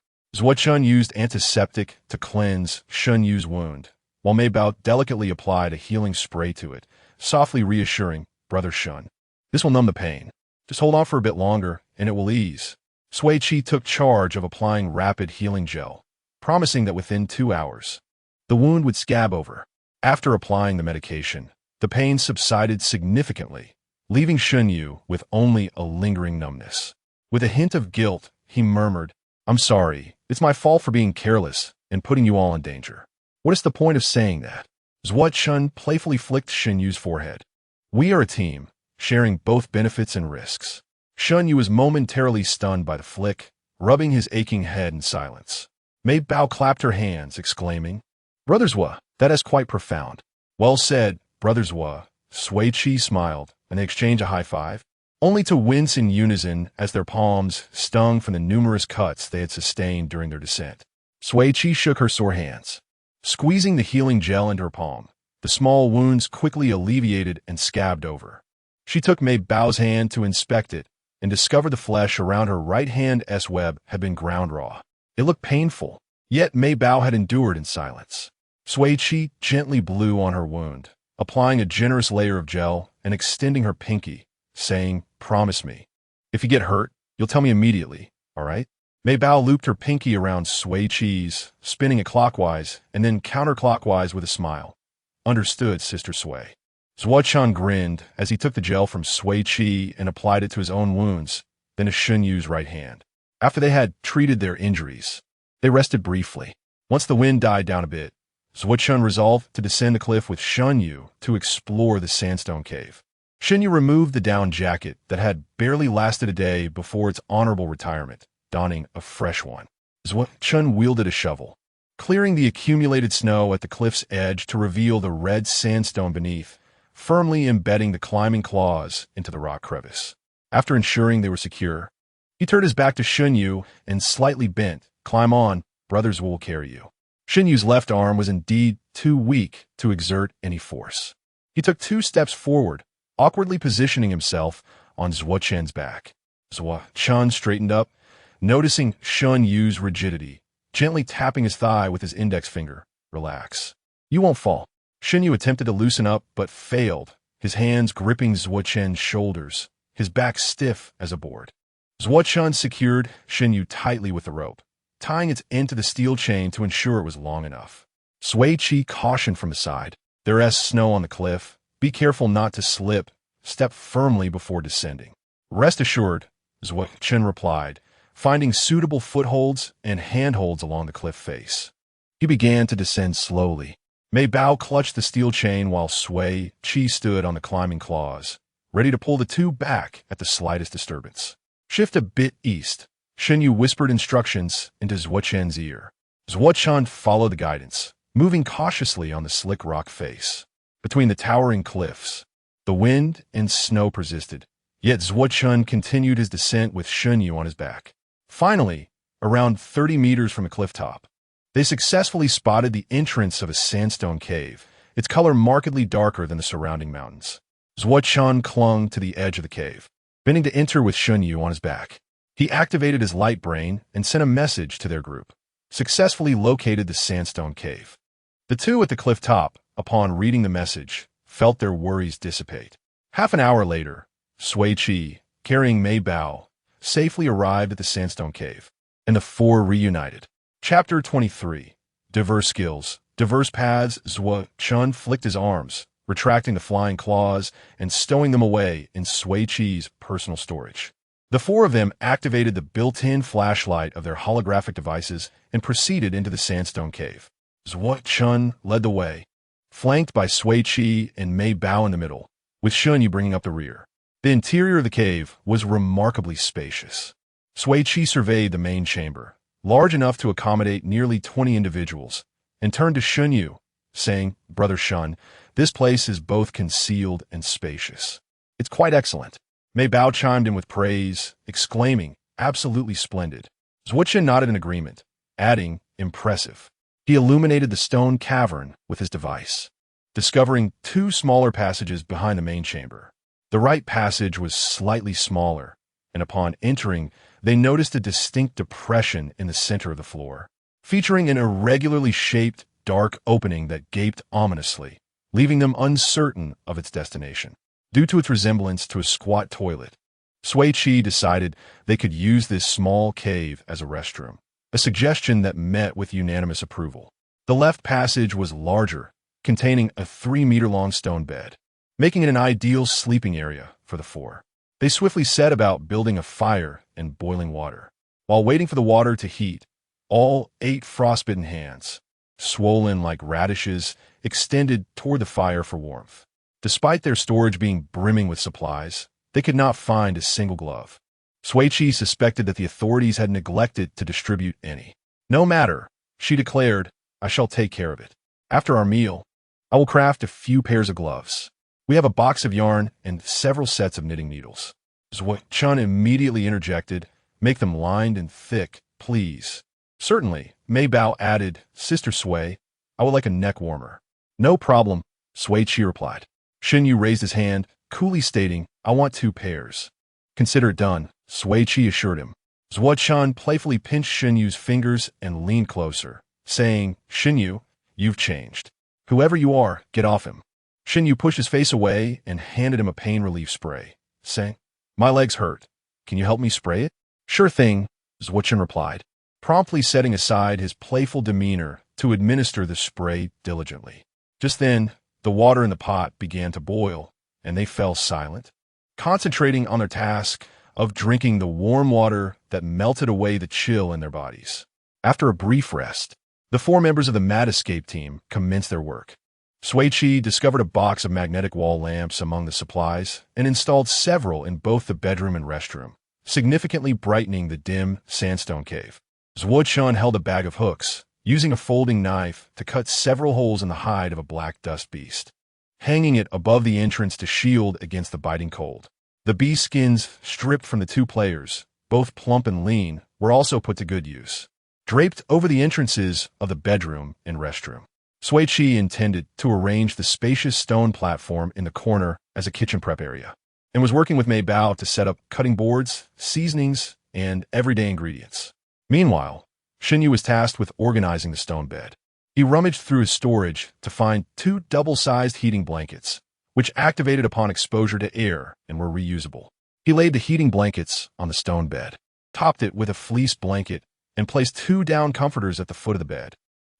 Chun used antiseptic to cleanse Shun Yu's wound, while Mei Bao delicately applied a healing spray to it, softly reassuring Brother Shun, "This will numb the pain. Just hold on for a bit longer, and it will ease." Sui Qi took charge of applying rapid healing gel, promising that within 2 hours, the wound would scab over. After applying the medication, the pain subsided significantly, leaving Shun Yu with only a lingering numbness. With a hint of guilt, he murmured, "I'm sorry. It's my fault for being careless and putting you all in danger." "What is the point of saying that?" Chun playfully flicked Shin Yu's forehead. "We are a team, sharing both benefits and risks." Shun Yu was momentarily stunned by the flick, rubbing his aching head in silence. Mei Bao clapped her hands, exclaiming, "Brothers Wa, that is quite profound." "Well said, Brothers Wa." Sui Qi smiled, and they exchanged a high five, only to wince in unison as their palms stung from the numerous cuts they had sustained during their descent. Sui Qi shook her sore hands. Squeezing the healing gel into her palm, the small wounds quickly alleviated and scabbed over. She took Mei Bao's hand to inspect it and discovered the flesh around her right hand's web had been ground raw. It looked painful, yet Mei Bao had endured in silence. Sui Qi gently blew on her wound, applying a generous layer of gel and extending her pinky, saying, "Promise me. If you get hurt, you'll tell me immediately, all right?" Mei Bao looped her pinky around Sui Qi's, spinning it clockwise and then counterclockwise with a smile. "Understood, Sister Sui." Chun grinned as he took the gel from Sui Qi and applied it to his own wounds, then to Shun Yu's right hand. After they had treated their injuries, they rested briefly. Once the wind died down a bit, Chun resolved to descend the cliff with Shun Yu to explore the sandstone cave. Shun Yu removed the down jacket that had barely lasted a day before its honorable retirement, donning a fresh one. Chun wielded a shovel, clearing the accumulated snow at the cliff's edge to reveal the red sandstone beneath, firmly embedding the climbing claws into the rock crevice. After ensuring they were secure, he turned his back to Shun Yu and slightly bent. "Climb on, brothers will carry you." Shun Yu's left arm was indeed too weak to exert any force. He took 2 steps forward, awkwardly positioning himself on Chun's back. Chun straightened up, noticing Shun Yu's rigidity, gently tapping his thigh with his index finger. "Relax. You won't fall." Shun Yu attempted to loosen up, but failed, his hands gripping Chun's shoulders, his back stiff as a board. Chun secured Shun Yu tightly with the rope, tying its end to the steel chain to ensure it was long enough. Sui Qi cautioned from the side, "There's snow on the cliff. Be careful not to slip. Step firmly before descending." "Rest assured," Chun replied, finding suitable footholds and handholds along the cliff face. He began to descend slowly. Mei Bao clutched the steel chain while Sui Qi stood on the climbing claws, ready to pull the two back at the slightest disturbance. "Shift a bit east," Yu whispered instructions into Zhuo ear. Zhuo followed the guidance, moving cautiously on the slick rock face. Between the towering cliffs, the wind and snow persisted, yet Zhuo continued his descent with Yu on his back. Finally, around 30 meters from the cliff top, they successfully spotted the entrance of a sandstone cave, its color markedly darker than the surrounding mountains. Zhuo clung to the edge of the cave, bending to enter with Yu on his back. He activated his light brain and sent a message to their group, successfully located the sandstone cave. The two at the cliff top, upon reading the message, felt their worries dissipate. Half an hour later, Sui Qi, carrying Mei Bao, safely arrived at the sandstone cave, and the four reunited. Chapter 23. Diverse Skills. Diverse Paths. Zhuo flicked his arms, retracting the flying claws and stowing them away in Sui Qi's personal storage. The four of them activated the built-in flashlight of their holographic devices and proceeded into the sandstone cave. Zhuo led the way, flanked by Sui Qi and Mei Bao in the middle, with Yu bringing up the rear. The interior of the cave was remarkably spacious. Sui Qi surveyed the main chamber, large enough to accommodate nearly 20 individuals, and turned to Yu, saying, "Brother Shun, this place is both concealed and spacious. It's quite excellent." Mei Bao chimed in with praise, exclaiming, "Absolutely splendid." Zhuo nodded in agreement, adding, "Impressive." He illuminated the stone cavern with his device, discovering two smaller passages behind the main chamber. The right passage was slightly smaller, and upon entering, they noticed a distinct depression in the center of the floor, featuring an irregularly shaped, dark opening that gaped ominously, leaving them uncertain of its destination. Due to its resemblance to a squat toilet, Sui Qi decided they could use this small cave as a restroom, a suggestion that met with unanimous approval. The left passage was larger, containing a 3-meter-long stone bed, making it an ideal sleeping area for the four. They swiftly set about building a fire and boiling water. While waiting for the water to heat, all 8 frostbitten hands, swollen like radishes, extended toward the fire for warmth. Despite their storage being brimming with supplies, they could not find a single glove. Sui Qi suspected that the authorities had neglected to distribute any. "No matter," she declared, "I shall take care of it. After our meal, I will craft a few pairs of gloves. We have a box of yarn and several sets of knitting needles." Zhuo immediately interjected, "Make them lined and thick, please." "Certainly," Mei Bao added, "Sister Sui, I would like a neck warmer." "No problem," Sui Qi replied. Yu raised his hand, coolly stating, "I want 2 pairs." "Consider it done," Sui Qi assured him. Zhuo playfully pinched Yu's fingers and leaned closer, saying, "Yu, you've changed. Whoever you are, get off him." Yu pushed his face away and handed him a pain relief spray, saying, "My legs hurt. Can you help me spray it?" "Sure thing," Zhuo replied, promptly setting aside his playful demeanor to administer the spray diligently. Just then, the water in the pot began to boil, and they fell silent, concentrating on their task of drinking the warm water that melted away the chill in their bodies. After a brief rest, the 4 members of the Mad Escape team commenced their work. Sui Qi discovered a box of magnetic wall lamps among the supplies and installed several in both the bedroom and restroom, significantly brightening the dim sandstone cave. Zhuo held a bag of hooks, using a folding knife to cut several holes in the hide of a black dust beast, hanging it above the entrance to shield against the biting cold. The beast skins stripped from the 2 players, both plump and lean, were also put to good use, draped over the entrances of the bedroom and restroom. Sui Qi intended to arrange the spacious stone platform in the corner as a kitchen prep area, and was working with Mei Bao to set up cutting boards, seasonings, and everyday ingredients. Meanwhile, Yu was tasked with organizing the stone bed. He rummaged through his storage to find 2 double-sized heating blankets, which activated upon exposure to air and were reusable. He laid the heating blankets on the stone bed, topped it with a fleece blanket, and placed 2 down comforters at the foot of the bed,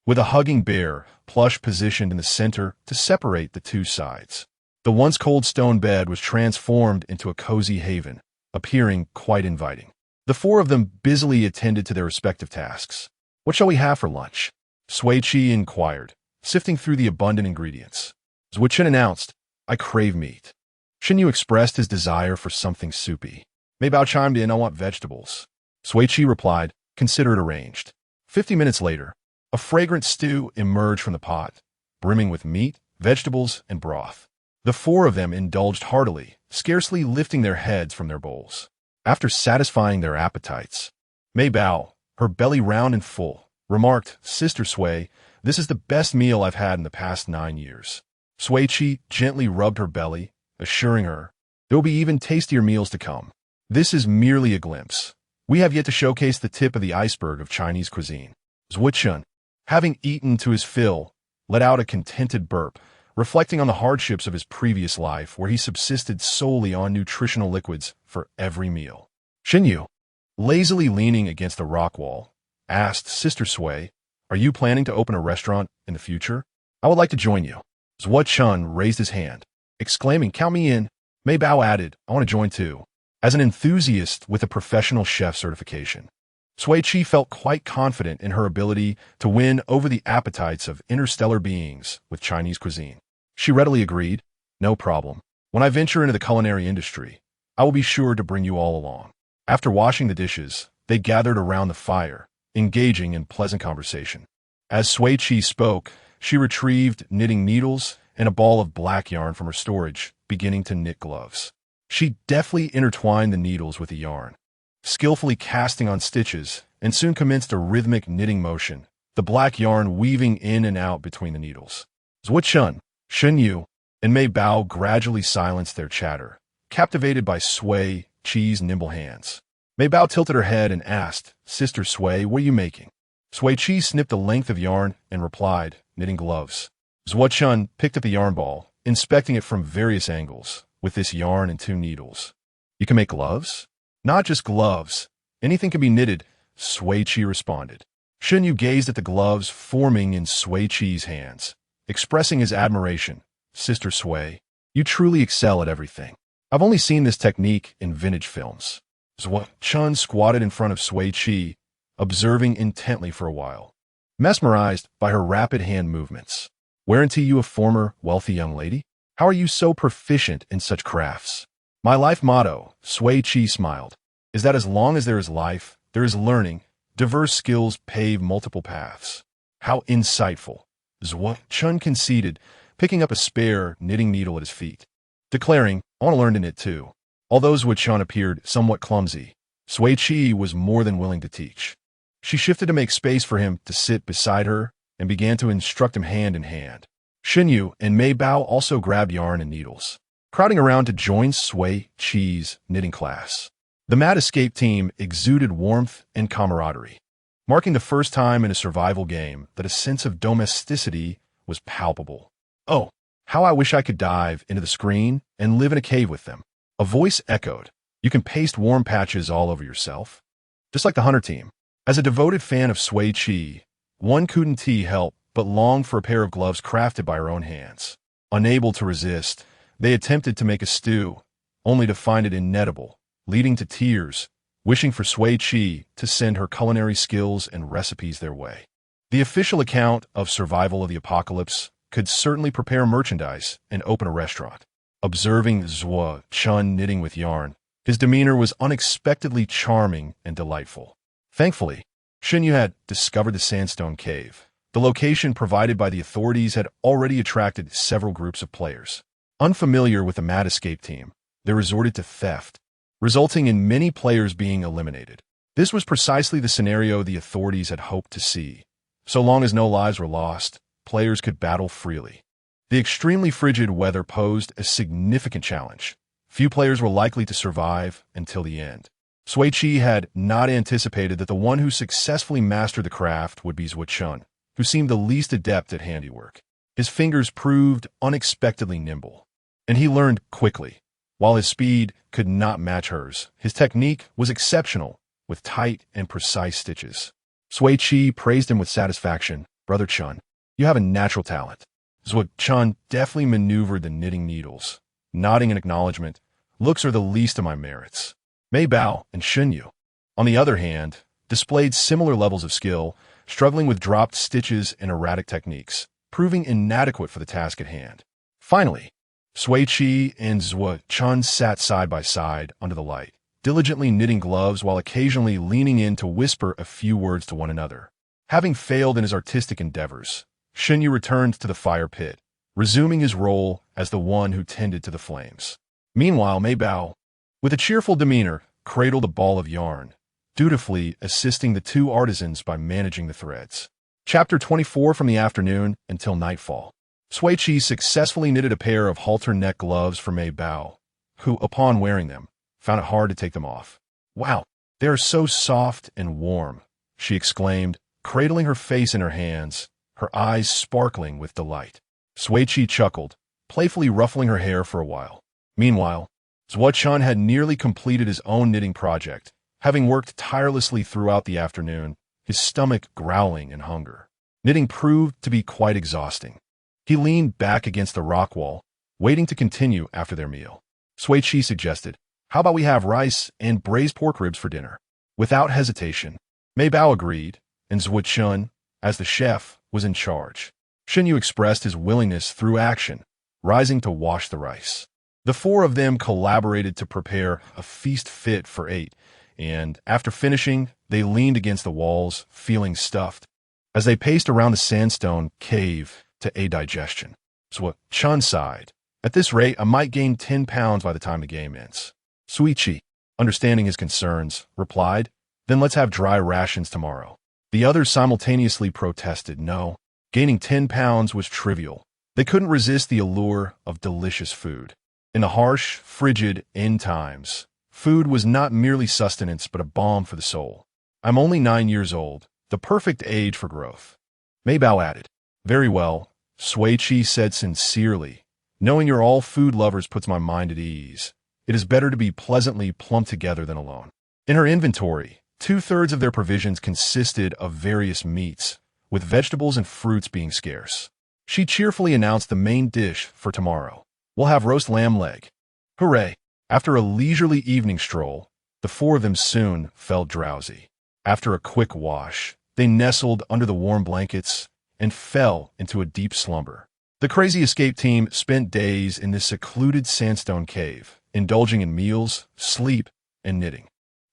with a hugging bear plush positioned in the center to separate the 2 sides. The once cold stone bed was transformed into a cozy haven, appearing quite inviting. The 4 of them busily attended to their respective tasks. "What shall we have for lunch?" Sui Qi inquired, sifting through the abundant ingredients. Zhuo announced, "I crave meat." Yu expressed his desire for something soupy. Mei Bao chimed in, "I want vegetables." Sui Qi replied, "Consider it arranged." 50 minutes later, a fragrant stew emerged from the pot, brimming with meat, vegetables, and broth. The four of them indulged heartily, scarcely lifting their heads from their bowls. After satisfying their appetites, Mei Bao, her belly round and full, remarked, "Sister Sui, this is the best meal I've had in the past 9 years." Sui Qi gently rubbed her belly, assuring her, "There will be even tastier meals to come. This is merely a glimpse. We have yet to showcase the tip of the iceberg of Chinese cuisine." Shun, having eaten to his fill, let out a contented burp, reflecting on the hardships of his previous life where he subsisted solely on nutritional liquids for every meal. Shinyu, lazily leaning against the rock wall, asked, "Sister Sui, are you planning to open a restaurant in the future? I would like to join you." Shun raised his hand, exclaiming, "Count me in." Mei Bao added, "I want to join too." As an enthusiast with a professional chef certification, Sui Qi felt quite confident in her ability to win over the appetites of interstellar beings with Chinese cuisine. She readily agreed, "No problem. When I venture into the culinary industry, I will be sure to bring you all along." After washing the dishes, they gathered around the fire, engaging in pleasant conversation. As Sui Qi spoke, she retrieved knitting needles and a ball of black yarn from her storage, beginning to knit gloves. She deftly intertwined the needles with the yarn, skillfully casting on stitches, and soon commenced a rhythmic knitting motion, the black yarn weaving in and out between the needles. Shun, Shinyu, and Mei Bao gradually silenced their chatter, captivated by Sui Qi's nimble hands. Mei Bao tilted her head and asked, "Sister Sui, what are you making?" Sui Qi snipped a length of yarn and replied, "Knitting gloves." Shun picked up the yarn ball, inspecting it from various angles. "With this yarn and 2 needles, you can make gloves?" "Not just gloves. Anything can be knitted," Sui Qi responded. Shinyu gazed at the gloves forming in Sui Qi's hands, expressing his admiration. "Sister Sui, you truly excel at everything. I've only seen this technique in vintage films." Shun squatted in front of Sui Qi, observing intently for a while, mesmerized by her rapid hand movements. "Weren't you a former wealthy young lady? How are you so proficient in such crafts?" "My life motto," Sui Qi smiled, "is that as long as there is life, there is learning. Diverse skills pave multiple paths." "How insightful," Shun conceded, picking up a spare knitting needle at his feet, declaring, "I want to learn to knit too." Although Shun appeared somewhat clumsy, Sui Qi was more than willing to teach. She shifted to make space for him to sit beside her and began to instruct him hand in hand. Shinyu and Mei Bao also grabbed yarn and needles, crowding around to join Sui Qi's knitting class. The Mad Escape team exuded warmth and camaraderie, marking the first time in a survival game that a sense of domesticity was palpable. "Oh, how I wish I could dive into the screen and live in a cave with them." A voice echoed, "You can paste warm patches all over yourself, just like the Hunter team." As a devoted fan of Sui Qi, one couldn't help but long for a pair of gloves crafted by her own hands. Unable to resist, they attempted to make a stew, only to find it inedible, leading to tears, wishing for Sui Qi to send her culinary skills and recipes their way. The official account of survival of the apocalypse could certainly prepare merchandise and open a restaurant. Observing Shun knitting with yarn, his demeanor was unexpectedly charming and delightful. Thankfully, Shinyu had discovered the sandstone cave. The location provided by the authorities had already attracted several groups of players. Unfamiliar with the Mad Escape team, they resorted to theft, resulting in many players being eliminated. This was precisely the scenario the authorities had hoped to see. So long as no lives were lost, players could battle freely. The extremely frigid weather posed a significant challenge. Few players were likely to survive until the end. Sui Qi had not anticipated that the one who successfully mastered the craft would be Shun, who seemed the least adept at handiwork. His fingers proved unexpectedly nimble, and he learned quickly. While his speed could not match hers, his technique was exceptional, with tight and precise stitches. Sui Qi praised him with satisfaction. "Brother Shun, you have a natural talent." Shun deftly maneuvered the knitting needles, nodding in acknowledgement. "Looks are the least of my merits." Mei Bao and Shinyu, on the other hand, displayed similar levels of skill, struggling with dropped stitches and erratic techniques, proving inadequate for the task at hand. Finally, Sui Qi and Shun sat side by side under the light, diligently knitting gloves while occasionally leaning in to whisper a few words to one another. Having failed in his artistic endeavors, Shun returned to the fire pit, resuming his role as the one who tended to the flames. Meanwhile, Mei Bao, with a cheerful demeanor, cradled a ball of yarn, dutifully assisting the two artisans by managing the threads. Chapter 24. From the afternoon until nightfall. Sui Qi successfully knitted a pair of halter neck gloves for Mei Bao, who, upon wearing them, found it hard to take them off. "Wow, they are so soft and warm," she exclaimed, cradling her face in her hands, her eyes sparkling with delight. Sui Qi chuckled, playfully ruffling her hair for a while. Meanwhile, Zhuo had nearly completed his own knitting project, having worked tirelessly throughout the afternoon, his stomach growling in hunger. Knitting proved to be quite exhausting. He leaned back against the rock wall, waiting to continue after their meal. Sui Qi suggested, "How about we have rice and braised pork ribs for dinner?" Without hesitation, Mei Bao agreed, and Zhuo, as the chef, was in charge. Shinyu expressed his willingness through action, rising to wash the rice. The four of them collaborated to prepare a feast fit for 8, and after finishing, they leaned against the walls, feeling stuffed. As they paced around the sandstone cave to aid digestion, Zhuo sighed. "At this rate, I might gain 10 pounds by the time the game ends." Sui Qi, understanding his concerns, replied, "Then let's have dry rations tomorrow." The others simultaneously protested. No, gaining 10 pounds was trivial. They couldn't resist the allure of delicious food. In the harsh, frigid end times, food was not merely sustenance but a balm for the soul. "I'm only 9 years old, the perfect age for growth," Mei Bao added. "Very well," Sui Qi said sincerely. "Knowing you're all food lovers puts my mind at ease. It is better to be pleasantly plumped together than alone." In her inventory, 2/3 of their provisions consisted of various meats, with vegetables and fruits being scarce. She cheerfully announced the main dish for tomorrow. "We'll have roast lamb leg." Hooray! After a leisurely evening stroll, the four of them soon felt drowsy. After a quick wash, they nestled under the warm blankets and fell into a deep slumber. The Crazy Escape team spent days in this secluded sandstone cave, indulging in meals, sleep, and knitting.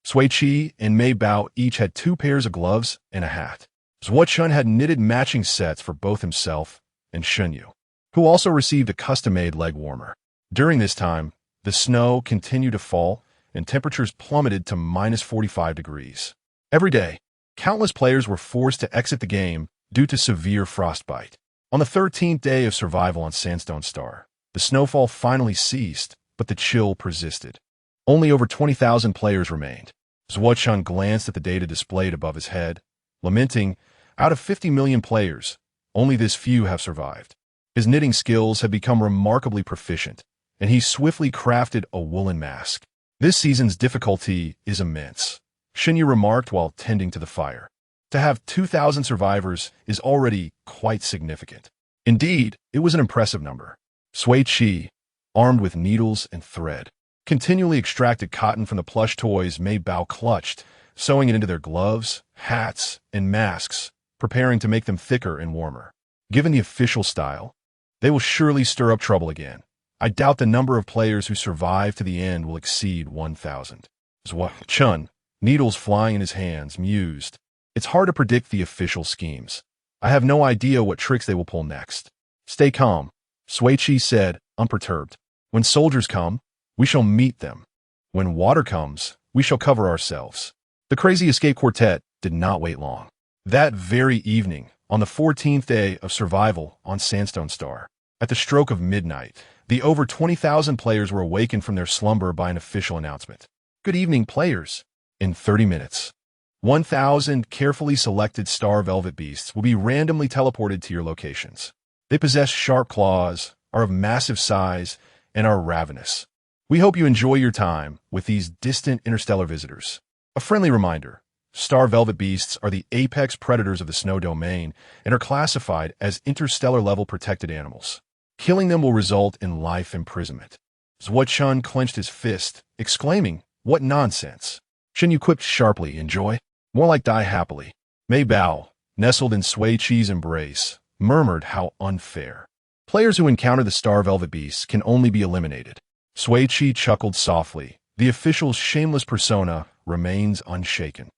Sui Qi and Mei Bao each had 2 pairs of gloves and a hat. Zhuo had knitted matching sets for both himself and Shunyu, who also received a custom-made leg warmer. During this time, the snow continued to fall and temperatures plummeted to -45 degrees. Every day, countless players were forced to exit the game due to severe frostbite. On the 13th day of survival on Sandstone Star, the snowfall finally ceased, but the chill persisted. Only over 20,000 players remained. Zhuo glanced at the data displayed above his head, lamenting, "Out of 50 million players, only this few have survived." His knitting skills had become remarkably proficient, and he swiftly crafted a woolen mask. "This season's difficulty is immense," Shinyu remarked while tending to the fire. "To have 2,000 survivors is already quite significant." Indeed, it was an impressive number. Sui Qi, armed with needles and thread, continually extracted cotton from the plush toys Mei Bao clutched, sewing it into their gloves, hats, and masks, preparing to make them thicker and warmer. Given the official style, they will surely stir up trouble again. I doubt the number of players who survive to the end will exceed 1,000. Zhuo, needles flying in his hands, mused, "It's hard to predict the official schemes. I have no idea what tricks they will pull next." "Stay calm," Sui Qi said, unperturbed. "When soldiers come, we shall meet them. When water comes, we shall cover ourselves." The Crazy Escape Quartet did not wait long. That very evening, on the 14th day of survival on Sandstone Star, at the stroke of midnight, the over 20,000 players were awakened from their slumber by an official announcement. "Good evening, players. In 30 minutes, 1,000 carefully selected star velvet beasts will be randomly teleported to your locations. They possess sharp claws, are of massive size, and are ravenous. We hope you enjoy your time with these distant interstellar visitors. A friendly reminder, star velvet beasts are the apex predators of the snow domain and are classified as interstellar-level protected animals. Killing them will result in life imprisonment." Zhuo clenched his fist, exclaiming, "What nonsense!" Shinyu quipped sharply, "Enjoy? More like die happily." Mei Bao, nestled in Sui Qi's embrace, murmured how unfair. "Players who encounter the star velvet beasts can only be eliminated." Sui Qi chuckled softly, The official's shameless persona remains unshaken.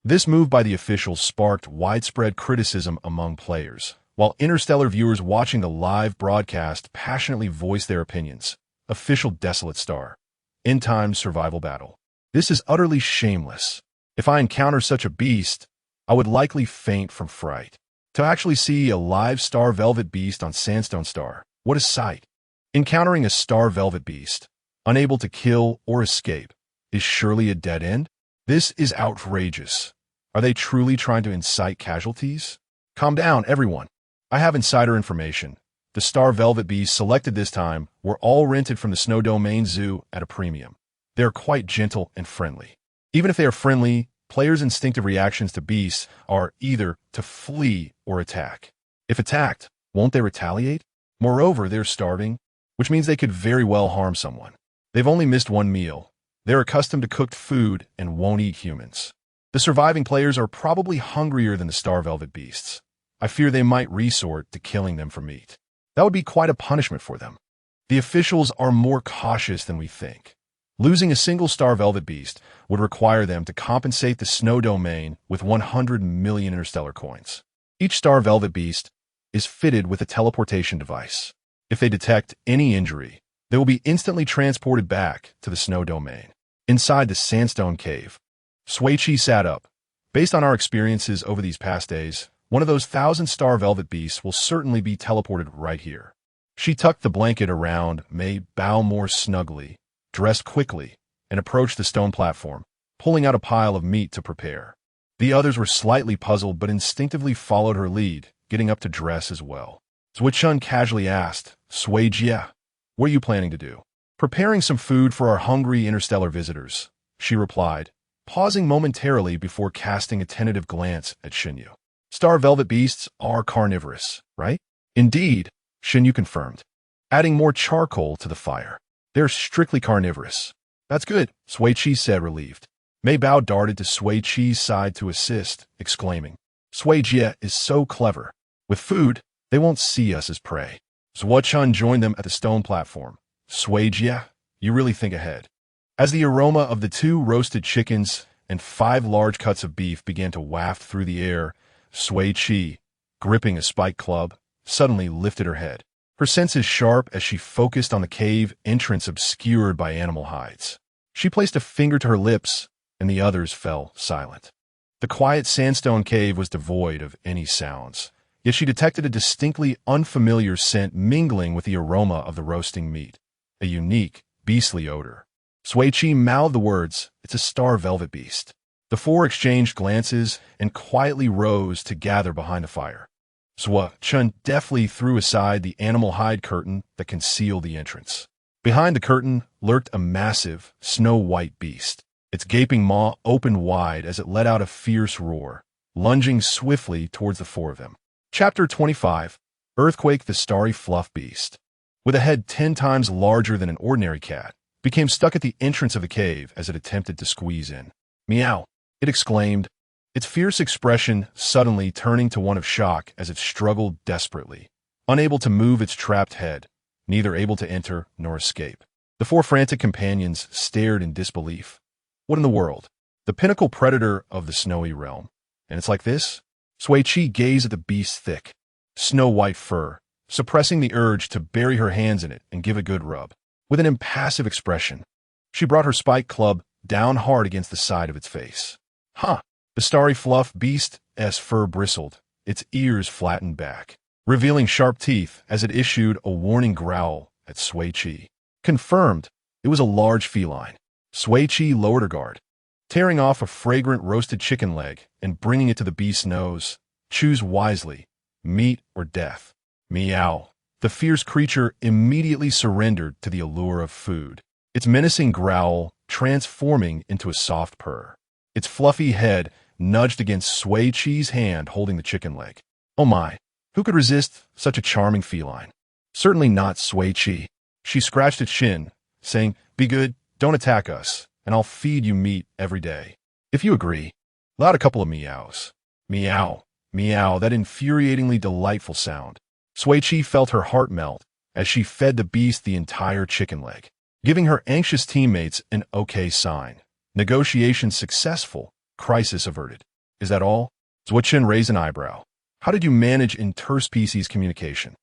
This move by the official sparked widespread criticism among players, while interstellar viewers watching the live broadcast passionately voiced their opinions. Official Desolate Star. End Times Survival Battle. This is utterly shameless. If I encounter such a beast, I would likely faint from fright. To actually see a live star velvet beast on Sandstone Star, what a sight. Encountering a star velvet beast, unable to kill or escape, is surely a dead end? This is outrageous. Are they truly trying to incite casualties? Calm down, everyone. I have insider information. The star velvet beasts selected this time were all rented from the Snow Domain Zoo at a premium. They are quite gentle and friendly. Even if they are friendly, players' instinctive reactions to beasts are either to flee or attack. If attacked, won't they retaliate? Moreover, they're starving, which means they could very well harm someone. They've only missed one meal. They're accustomed to cooked food and won't eat humans. The surviving players are probably hungrier than the star velvet beasts. I fear they might resort to killing them for meat. That would be quite a punishment for them. The officials are more cautious than we think. Losing a single star velvet beast would require them to compensate the Snow Domain with 100 million interstellar coins. Each star velvet beast is fitted with a teleportation device. If they detect any injury, they will be instantly transported back to the Snow Domain. Inside the Sandstone Cave, Sui Qi sat up. Based on our experiences over these past days, one of those 1,000 star velvet beasts will certainly be teleported right here. She tucked the blanket around May Bao more snugly, dressed quickly, and approached the stone platform, pulling out a pile of meat to prepare. The others were slightly puzzled but instinctively followed her lead, getting up to dress as well. Shun casually asked, Sui Qi, what are you planning to do? Preparing some food for our hungry interstellar visitors, she replied, pausing momentarily before casting a tentative glance at Shinyu. Star velvet beasts are carnivorous, right? Indeed, Shinyu confirmed, adding more charcoal to the fire. They're strictly carnivorous. That's good, Sui Qi said, relieved. Mei Bao darted to Sui Qi's side to assist, exclaiming, Sui Qi is so clever. With food, they won't see us as prey. Chun joined them at the stone platform. Sui Qi, you really think ahead. As the aroma of the 2 roasted chickens and 5 large cuts of beef began to waft through the air, Sui Qi, gripping a spike club, suddenly lifted her head. Her senses sharp as she focused on the cave entrance obscured by animal hides. She placed a finger to her lips, and the others fell silent. The quiet sandstone cave was devoid of any sounds, yet she detected a distinctly unfamiliar scent mingling with the aroma of the roasting meat, a unique, beastly odor. Sui Qi mouthed the words, it's a star velvet beast. The 4 exchanged glances and quietly rose to gather behind the fire. Chun deftly threw aside the animal hide curtain that concealed the entrance. Behind the curtain lurked a massive, snow-white beast. Its gaping maw opened wide as it let out a fierce roar, lunging swiftly towards the 4 of them. Chapter 25, Earthquake the Starry Fluff Beast. With a head 10 times larger than an ordinary cat, became stuck at the entrance of the cave as it attempted to squeeze in. Meow, it exclaimed, its fierce expression suddenly turning to one of shock as it struggled desperately, unable to move its trapped head, neither able to enter nor escape. The 4 frantic companions stared in disbelief. What in the world? The pinnacle predator of the snowy realm. And it's like this? Sui Qi gazed at the beast's thick, snow-white fur, suppressing the urge to bury her hands in it and give a good rub. With an impassive expression, she brought her spike club down hard against the side of its face. Huh! The starry fluff beast's fur bristled, its ears flattened back, revealing sharp teeth as it issued a warning growl at Sui Qi. Confirmed, it was a large feline. Sui Qi lowered her guard, tearing off a fragrant roasted chicken leg and bringing it to the beast's nose. Choose wisely, meat or death. Meow. The fierce creature immediately surrendered to the allure of food, its menacing growl transforming into a soft purr. Its fluffy head nudged against Sui Qi's hand holding the chicken leg. Oh my, who could resist such a charming feline? Certainly not Sui Qi. She scratched its shin, saying, be good, don't attack us, and I'll feed you meat every day. If you agree. Loud a couple of meows. Meow, meow, that infuriatingly delightful sound. Sui Qi felt her heart melt as she fed the beast the entire chicken leg. giving her anxious teammates an okay sign. Negotiation successful. Crisis averted. Is that all? Sui Qi raised an eyebrow. How did you manage interspecies communication?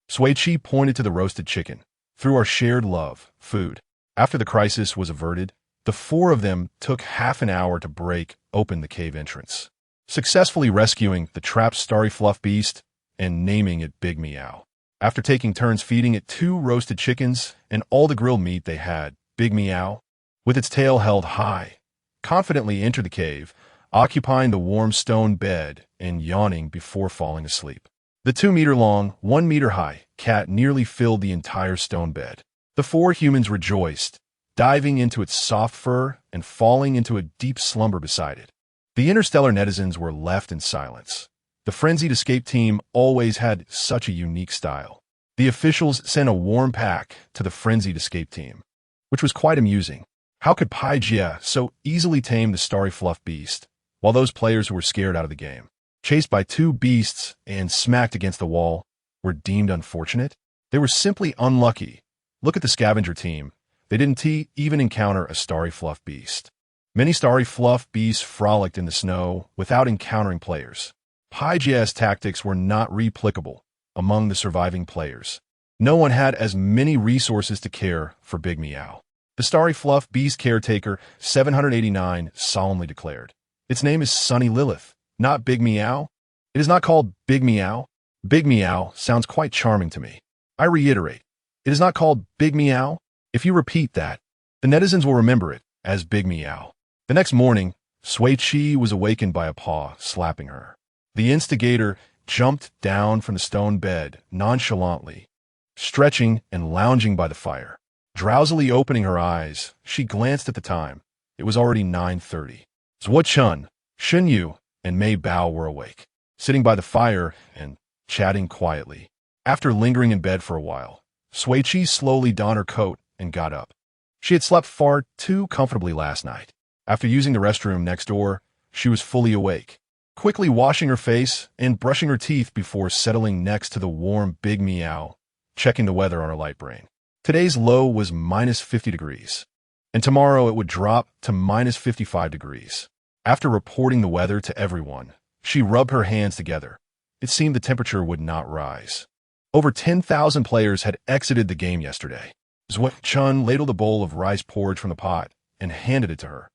Sui Qi pointed to the roasted chicken. Through our shared love, food. After the crisis was averted, the four of them took half an hour to break open the cave entrance, successfully rescuing the trapped starry fluff beast and naming it Big Meow. After taking turns feeding it 2 roasted chickens and all the grilled meat they had, Big Meow, with its tail held high, confidently entered the cave, occupying the warm stone bed and yawning before falling asleep. The 2-meter-long, 1-meter-high cat nearly filled the entire stone bed. The 4 humans rejoiced, diving into its soft fur and falling into a deep slumber beside it. The interstellar netizens were left in silence. The frenzied escape team always had such a unique style. The officials sent a warm pack to the frenzied escape team, which was quite amusing. How could Pai Jia so easily tame the starry fluff beast, while those players who were scared out of the game, chased by 2 beasts and smacked against the wall, were deemed unfortunate? They were simply unlucky. Look at the scavenger team. They didn't even encounter a starry fluff beast. Many starry fluff beasts frolicked in the snow without encountering players. Pai Jia's tactics were not replicable among the surviving players. No one had as many resources to care for Big Meow. The starry fluff beast caretaker 789 solemnly declared, "Its name is Sunny Lilith, not Big Meow. It is not called Big Meow. Big Meow sounds quite charming to me. I reiterate, it is not called Big Meow. If you repeat that, the netizens will remember it as Big Meow." The next morning, Sui Qi was awakened by a paw slapping her. The instigator jumped down from the stone bed nonchalantly, stretching and lounging by the fire. Drowsily opening her eyes, she glanced at the time. It was already 9:30. Sui Qi, Shun Yu, and Mei Bao were awake, sitting by the fire and chatting quietly. After lingering in bed for a while, Sui Qi slowly donned her coat and got up. She had slept far too comfortably last night. After using the restroom next door, she was fully awake, quickly washing her face and brushing her teeth before settling next to the warm Big Meow, checking the weather on her light brain. Today's low was minus 50 degrees, and tomorrow it would drop to minus 55 degrees. After reporting the weather to everyone, she rubbed her hands together. It seemed the temperature would not rise. Over 10,000 players had exited the game yesterday. Sui Qi ladled a bowl of rice porridge from the pot and handed it to her.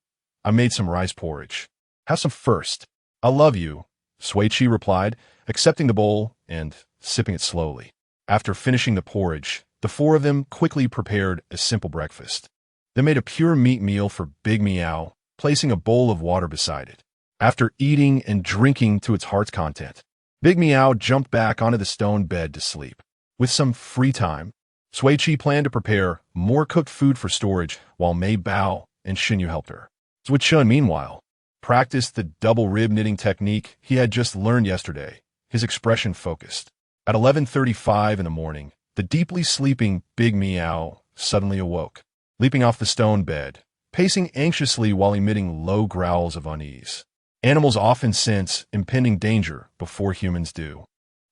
"I made some rice porridge. Have some first." "I love you," Sui Qi replied, accepting the bowl and sipping it slowly. After finishing the porridge, the 4 of them quickly prepared a simple breakfast. They made a pure meat meal for Big Meow, placing a bowl of water beside it. After eating and drinking to its heart's content, Big Meow jumped back onto the stone bed to sleep. With some free time, Sui Qi planned to prepare more cooked food for storage while Mei Bao and Xinyu helped her. Sui Qi, meanwhile, practiced the double rib knitting technique he had just learned yesterday, his expression focused. At 11:35 in the morning, the deeply sleeping Big Meow suddenly awoke, leaping off the stone bed, pacing anxiously while emitting low growls of unease. Animals often sense impending danger before humans do.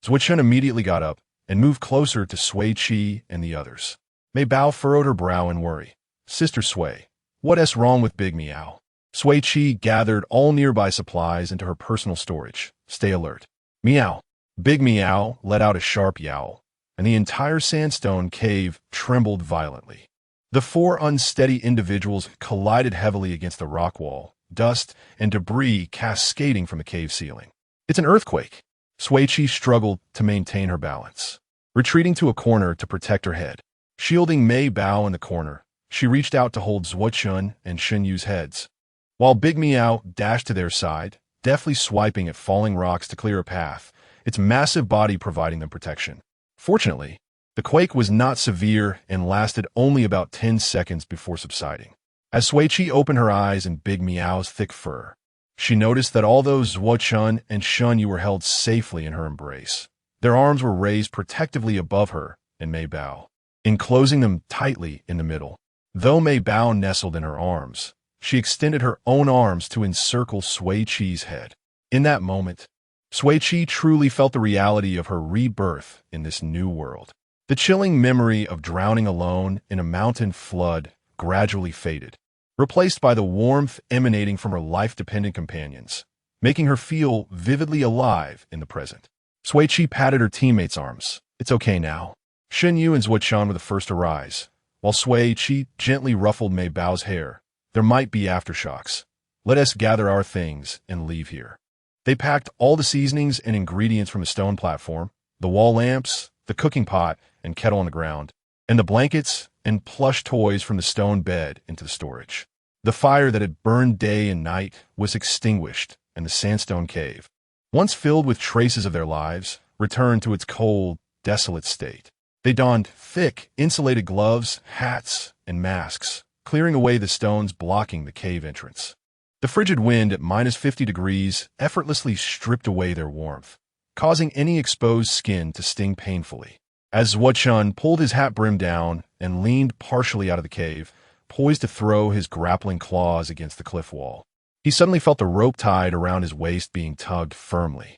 Sui Qi immediately got up and moved closer to Sui Qi and the others. Mei Bao furrowed her brow in worry. "Sister Sui, what's wrong with Big Meow?" Sui Qi gathered all nearby supplies into her personal storage. "Stay alert." "Meow." Big Meow let out a sharp yowl, and the entire sandstone cave trembled violently. The 4 unsteady individuals collided heavily against the rock wall, dust and debris cascading from the cave ceiling. "It's an earthquake." Sui Qi struggled to maintain her balance, retreating to a corner to protect her head. Shielding Mei Bao in the corner, she reached out to hold Sui Qi and Xun Yu's heads, while Big Meow dashed to their side, deftly swiping at falling rocks to clear a path, its massive body providing them protection. Fortunately, the quake was not severe and lasted only about 10 seconds before subsiding. As Sui Qi opened her eyes in Big Meow's thick fur, she noticed that although Sui Qi and Shun Yu were held safely in her embrace, their arms were raised protectively above her and Mei Bao, enclosing them tightly in the middle. Though Mei Bao nestled in her arms, she extended her own arms to encircle Sui Qi's head. In that moment, Sui Qi truly felt the reality of her rebirth in this new world. The chilling memory of drowning alone in a mountain flood gradually faded, replaced by the warmth emanating from her life-dependent companions, making her feel vividly alive in the present. Sui Qi patted her teammate's arms. "It's okay now." Shen Yu and Zhuo were the first to rise, while Sui Qi gently ruffled Mei Bao's hair. "There might be aftershocks. Let us gather our things and leave here." They packed all the seasonings and ingredients from the stone platform, the wall lamps, the cooking pot and kettle on the ground, and the blankets and plush toys from the stone bed into the storage. The fire that had burned day and night was extinguished, and the sandstone cave, once filled with traces of their lives, returned to its cold, desolate state. They donned thick, insulated gloves, hats, and masks, clearing away the stones blocking the cave entrance. The frigid wind at -50 degrees effortlessly stripped away their warmth, causing any exposed skin to sting painfully. As Zhuo pulled his hat brim down and leaned partially out of the cave, poised to throw his grappling claws against the cliff wall, he suddenly felt the rope tied around his waist being tugged firmly.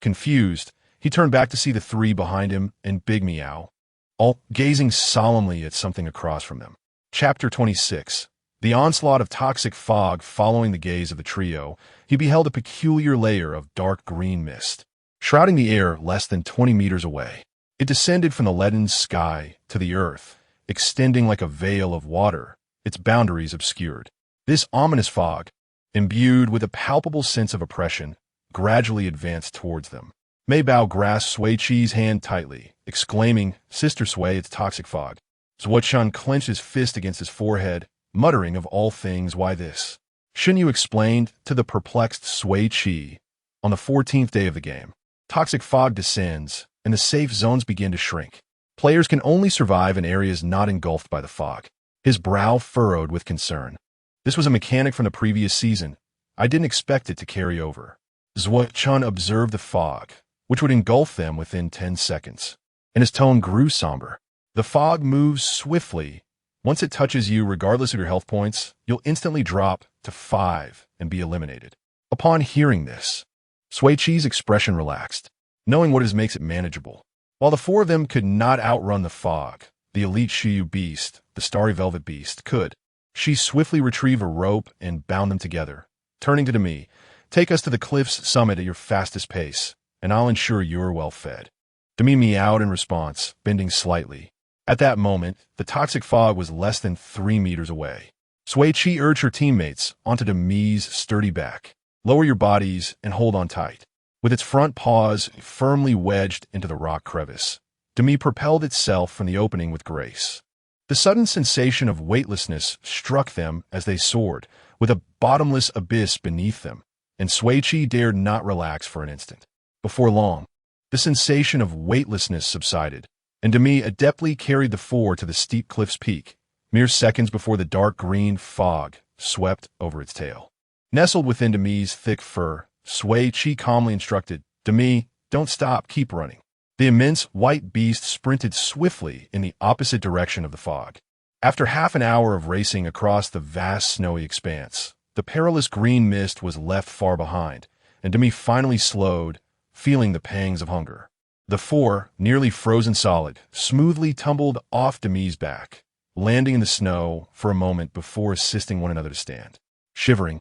Confused, he turned back to see the three behind him and Big Meow, all gazing solemnly at something across from them. Chapter 26. The onslaught of toxic fog following the gaze of the trio, he beheld a peculiar layer of dark green mist, shrouding the air less than 20 meters away. It descended from the leaden sky to the earth, extending like a veil of water, its boundaries obscured. This ominous fog, imbued with a palpable sense of oppression, gradually advanced towards them. Mei Bao grasped Sui Qi's hand tightly, exclaiming, "Sister Sui, it's toxic fog." Zhuo clenched his fist against his forehead, muttering of all things, "Why this?" Shen Yu explained to the perplexed Sui Qi. On the 14th day of the game, toxic fog descends, and the safe zones begin to shrink. Players can only survive in areas not engulfed by the fog. His brow furrowed with concern. This was a mechanic from the previous season. I didn't expect it to carry over. Zhuo observed the fog, which would engulf them within 10 seconds, and his tone grew somber. The fog moves swiftly. Once it touches you, regardless of your health points, you'll instantly drop to 5 and be eliminated. Upon hearing this, Sui Qi's expression relaxed, knowing what makes it manageable. While the four of them could not outrun the fog, the elite Shiyu beast, the starry velvet beast, could. She swiftly retrieved a rope and bound them together. Turning to me, "Take us to the cliff's summit at your fastest pace, and I'll ensure you're well fed." Demi meowed in response, bending slightly. At that moment, the toxic fog was less than 3 meters away. Sui Qi urged her teammates onto Demi's sturdy back. "Lower your bodies and hold on tight." With its front paws firmly wedged into the rock crevice, Demi propelled itself from the opening with grace. The sudden sensation of weightlessness struck them as they soared, with a bottomless abyss beneath them, and Sui Qi dared not relax for an instant. Before long, the sensation of weightlessness subsided, and Demi adeptly carried the four to the steep cliff's peak, mere seconds before the dark green fog swept over its tail. Nestled within Demi's thick fur, Sui Qi calmly instructed, "Demi, don't stop, keep running." The immense white beast sprinted swiftly in the opposite direction of the fog. After half an hour of racing across the vast snowy expanse, the perilous green mist was left far behind, and Demi finally slowed, feeling the pangs of hunger. The four, nearly frozen solid, smoothly tumbled off Demi's back, landing in the snow for a moment before assisting one another to stand. Shivering,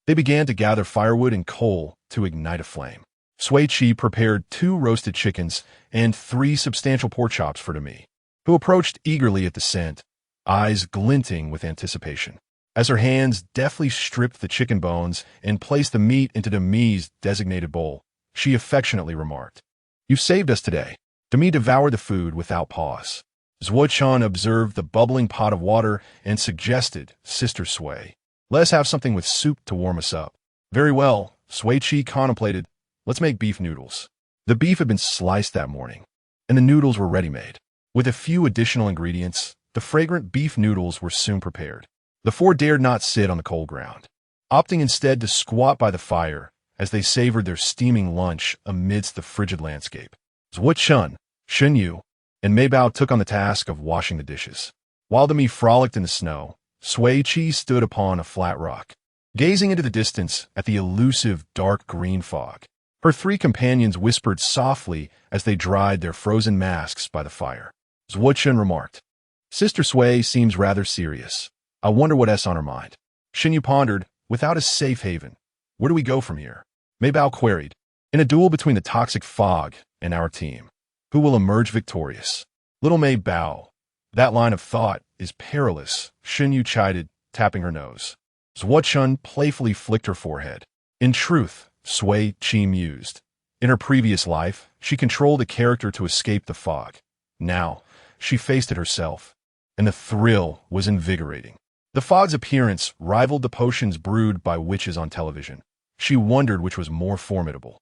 they began to gather firewood and coal to ignite a flame. Sui Qi prepared 2 roasted chickens and 3 substantial pork chops for Demi, who approached eagerly at the scent, eyes glinting with anticipation. As her hands deftly stripped the chicken bones and placed the meat into Demi's designated bowl, she affectionately remarked, "You've saved us today." Demi devoured the food without pause. Zhuo observed the bubbling pot of water and suggested, "Sister Sui, let us have something with soup to warm us up." "Very well," Sui Qi contemplated. "Let's make beef noodles." The beef had been sliced that morning, and the noodles were ready-made. With a few additional ingredients, the fragrant beef noodles were soon prepared. The four dared not sit on the cold ground, opting instead to squat by the fire as they savored their steaming lunch amidst the frigid landscape. Zhuo, Shen Yu, and Mei Bao took on the task of washing the dishes. While Demi frolicked in the snow, Sui Qi stood upon a flat rock, gazing into the distance at the elusive dark green fog. Her three companions whispered softly as they dried their frozen masks by the fire. Zhuochun remarked, "Sister Sui seems rather serious. I wonder what's on her mind." Xinyu pondered, "Without a safe haven, where do we go from here?" Mei Bao queried, "In a duel between the toxic fog and our team, who will emerge victorious?" Little Mei Bao, "That line of thought is perilous," Xinyu chided, tapping her nose. Zhuochun playfully flicked her forehead. "In truth," Sui Qi mused, "in her previous life, she controlled a character to escape the fog. Now, she faced it herself, and the thrill was invigorating. The fog's appearance rivaled the potions brewed by witches on television. She wondered which was more formidable.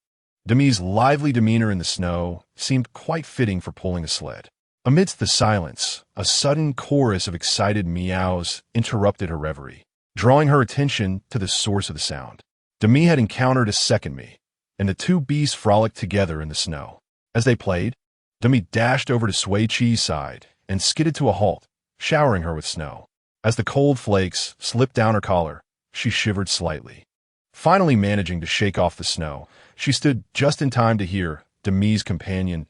Demi's lively demeanor in the snow seemed quite fitting for pulling a sled. Amidst the silence, a sudden chorus of excited meows interrupted her reverie, drawing her attention to the source of the sound. Demi had encountered a second me, and the two beasts frolicked together in the snow. As they played, Demi dashed over to Sui Qi's side and skidded to a halt, showering her with snow. As the cold flakes slipped down her collar, she shivered slightly. Finally managing to shake off the snow, she stood just in time to hear Demi's companion's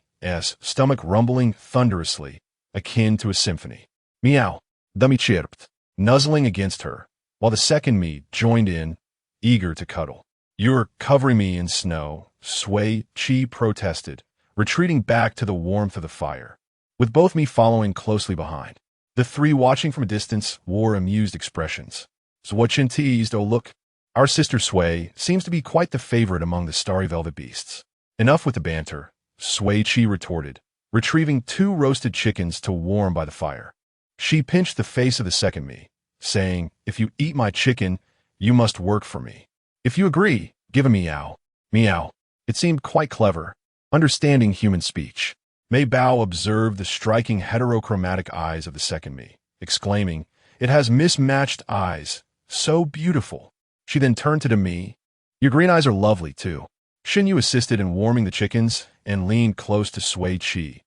stomach rumbling thunderously, akin to a symphony. "Meow," Demi chirped, nuzzling against her, while the second me joined in, eager to cuddle. "You're covering me in snow," Sui Qi protested, retreating back to the warmth of the fire, with both me following closely behind. The three watching from a distance wore amused expressions. Zhuochun teased, "Oh look, our sister Sui seems to be quite the favorite among the starry velvet beasts." "Enough with the banter," Sui Qi retorted, retrieving 2 roasted chickens to warm by the fire. She pinched the face of the second me, saying, "If you eat my chicken, you must work for me. If you agree, give a meow." Meow. It seemed quite clever, understanding human speech. Mei Bao observed the striking heterochromatic eyes of the second me, exclaiming, "It has mismatched eyes, so beautiful." She then turned to Demi. "Your green eyes are lovely, too." Xinyu assisted in warming the chickens and leaned close to Sui Qi,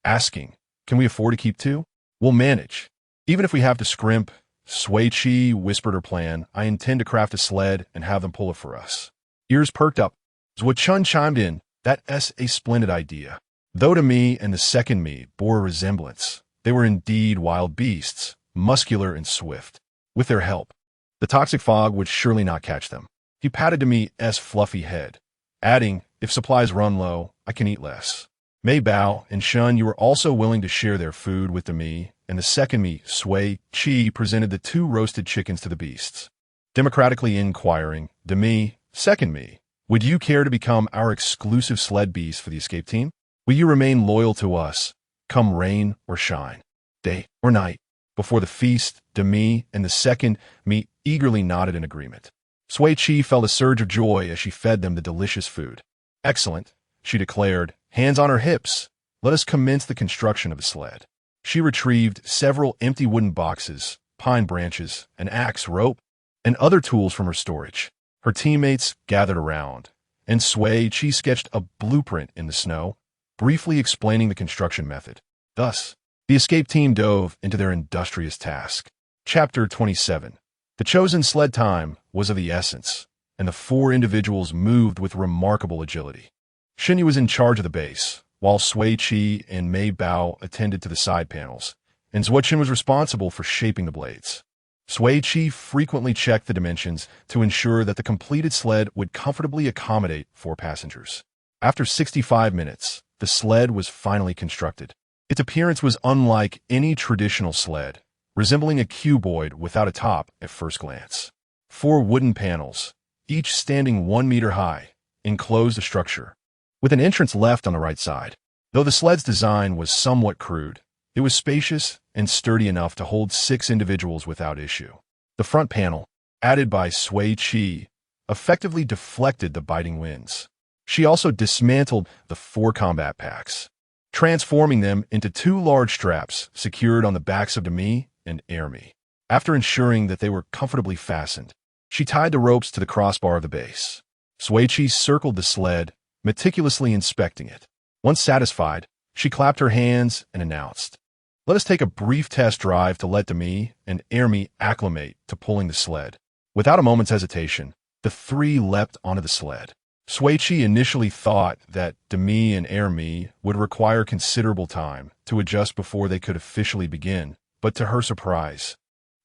asking, "Can we afford to keep 2? We'll manage. Even if we have to scrimp." Sui Qi whispered her plan. "I intend to craft a sled and have them pull it for us." Ears perked up. Zhuochun chimed in, "That's a splendid idea." Though to me and the second me bore a resemblance, they were indeed wild beasts, muscular and swift. With their help, the toxic fog would surely not catch them. He patted Demi's fluffy head, adding, "If supplies run low, I can eat less." Mei Bao and Shun, you were also willing to share their food with Demi, and the second me, Sui Qi, presented the 2 roasted chickens to the beasts. Democratically inquiring, "Demi, second me, would you care to become our exclusive sled beast for the escape team? Will you remain loyal to us, come rain or shine, day or night?" Before the feast, Demi and the second me eagerly nodded in agreement. Sui Qi felt a surge of joy as she fed them the delicious food. "Excellent," she declared, hands on her hips. "Let us commence the construction of the sled." She retrieved several empty wooden boxes, pine branches, an axe, rope, and other tools from her storage. Her teammates gathered around, and Sui Qi sketched a blueprint in the snow, briefly explaining the construction method. Thus, the escape team dove into their industrious task. Chapter 27. The chosen sled time was of the essence, and the 4 individuals moved with remarkable agility. Xinyu was in charge of the base, while Sui Qi and Mei Bao attended to the side panels, and Zhuochun was responsible for shaping the blades. Sui Qi frequently checked the dimensions to ensure that the completed sled would comfortably accommodate 4 passengers. After 65 minutes, the sled was finally constructed. Its appearance was unlike any traditional sled, resembling a cuboid without a top at first glance. 4 wooden panels, each standing 1 meter high, enclosed the structure, with an entrance left on the right side. Though the sled's design was somewhat crude, it was spacious and sturdy enough to hold 6 individuals without issue. The front panel, added by Sui Qi, effectively deflected the biting winds. She also dismantled the 4 combat packs, transforming them into 2 large straps secured on the backs of Demi and Ermi. After ensuring that they were comfortably fastened, she tied the ropes to the crossbar of the base. Sui Qi circled the sled, meticulously inspecting it. Once satisfied, she clapped her hands and announced, "Let us take a brief test drive to let Demi and Ermi acclimate to pulling the sled." Without a moment's hesitation, the 3 leapt onto the sled. Sui Qi initially thought that Demi and Ermi would require considerable time to adjust before they could officially begin, but to her surprise,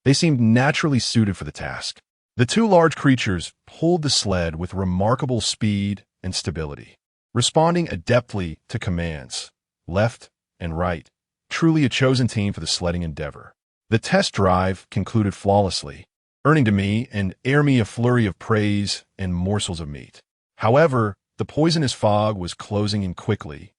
they seemed naturally suited for the task. The two large creatures pulled the sled with remarkable speed and stability, responding adeptly to commands, left and right, truly a chosen team for the sledding endeavor. The test drive concluded flawlessly, earning Demi and Ermi a flurry of praise and morsels of meat. However, the poisonous fog was closing in quickly.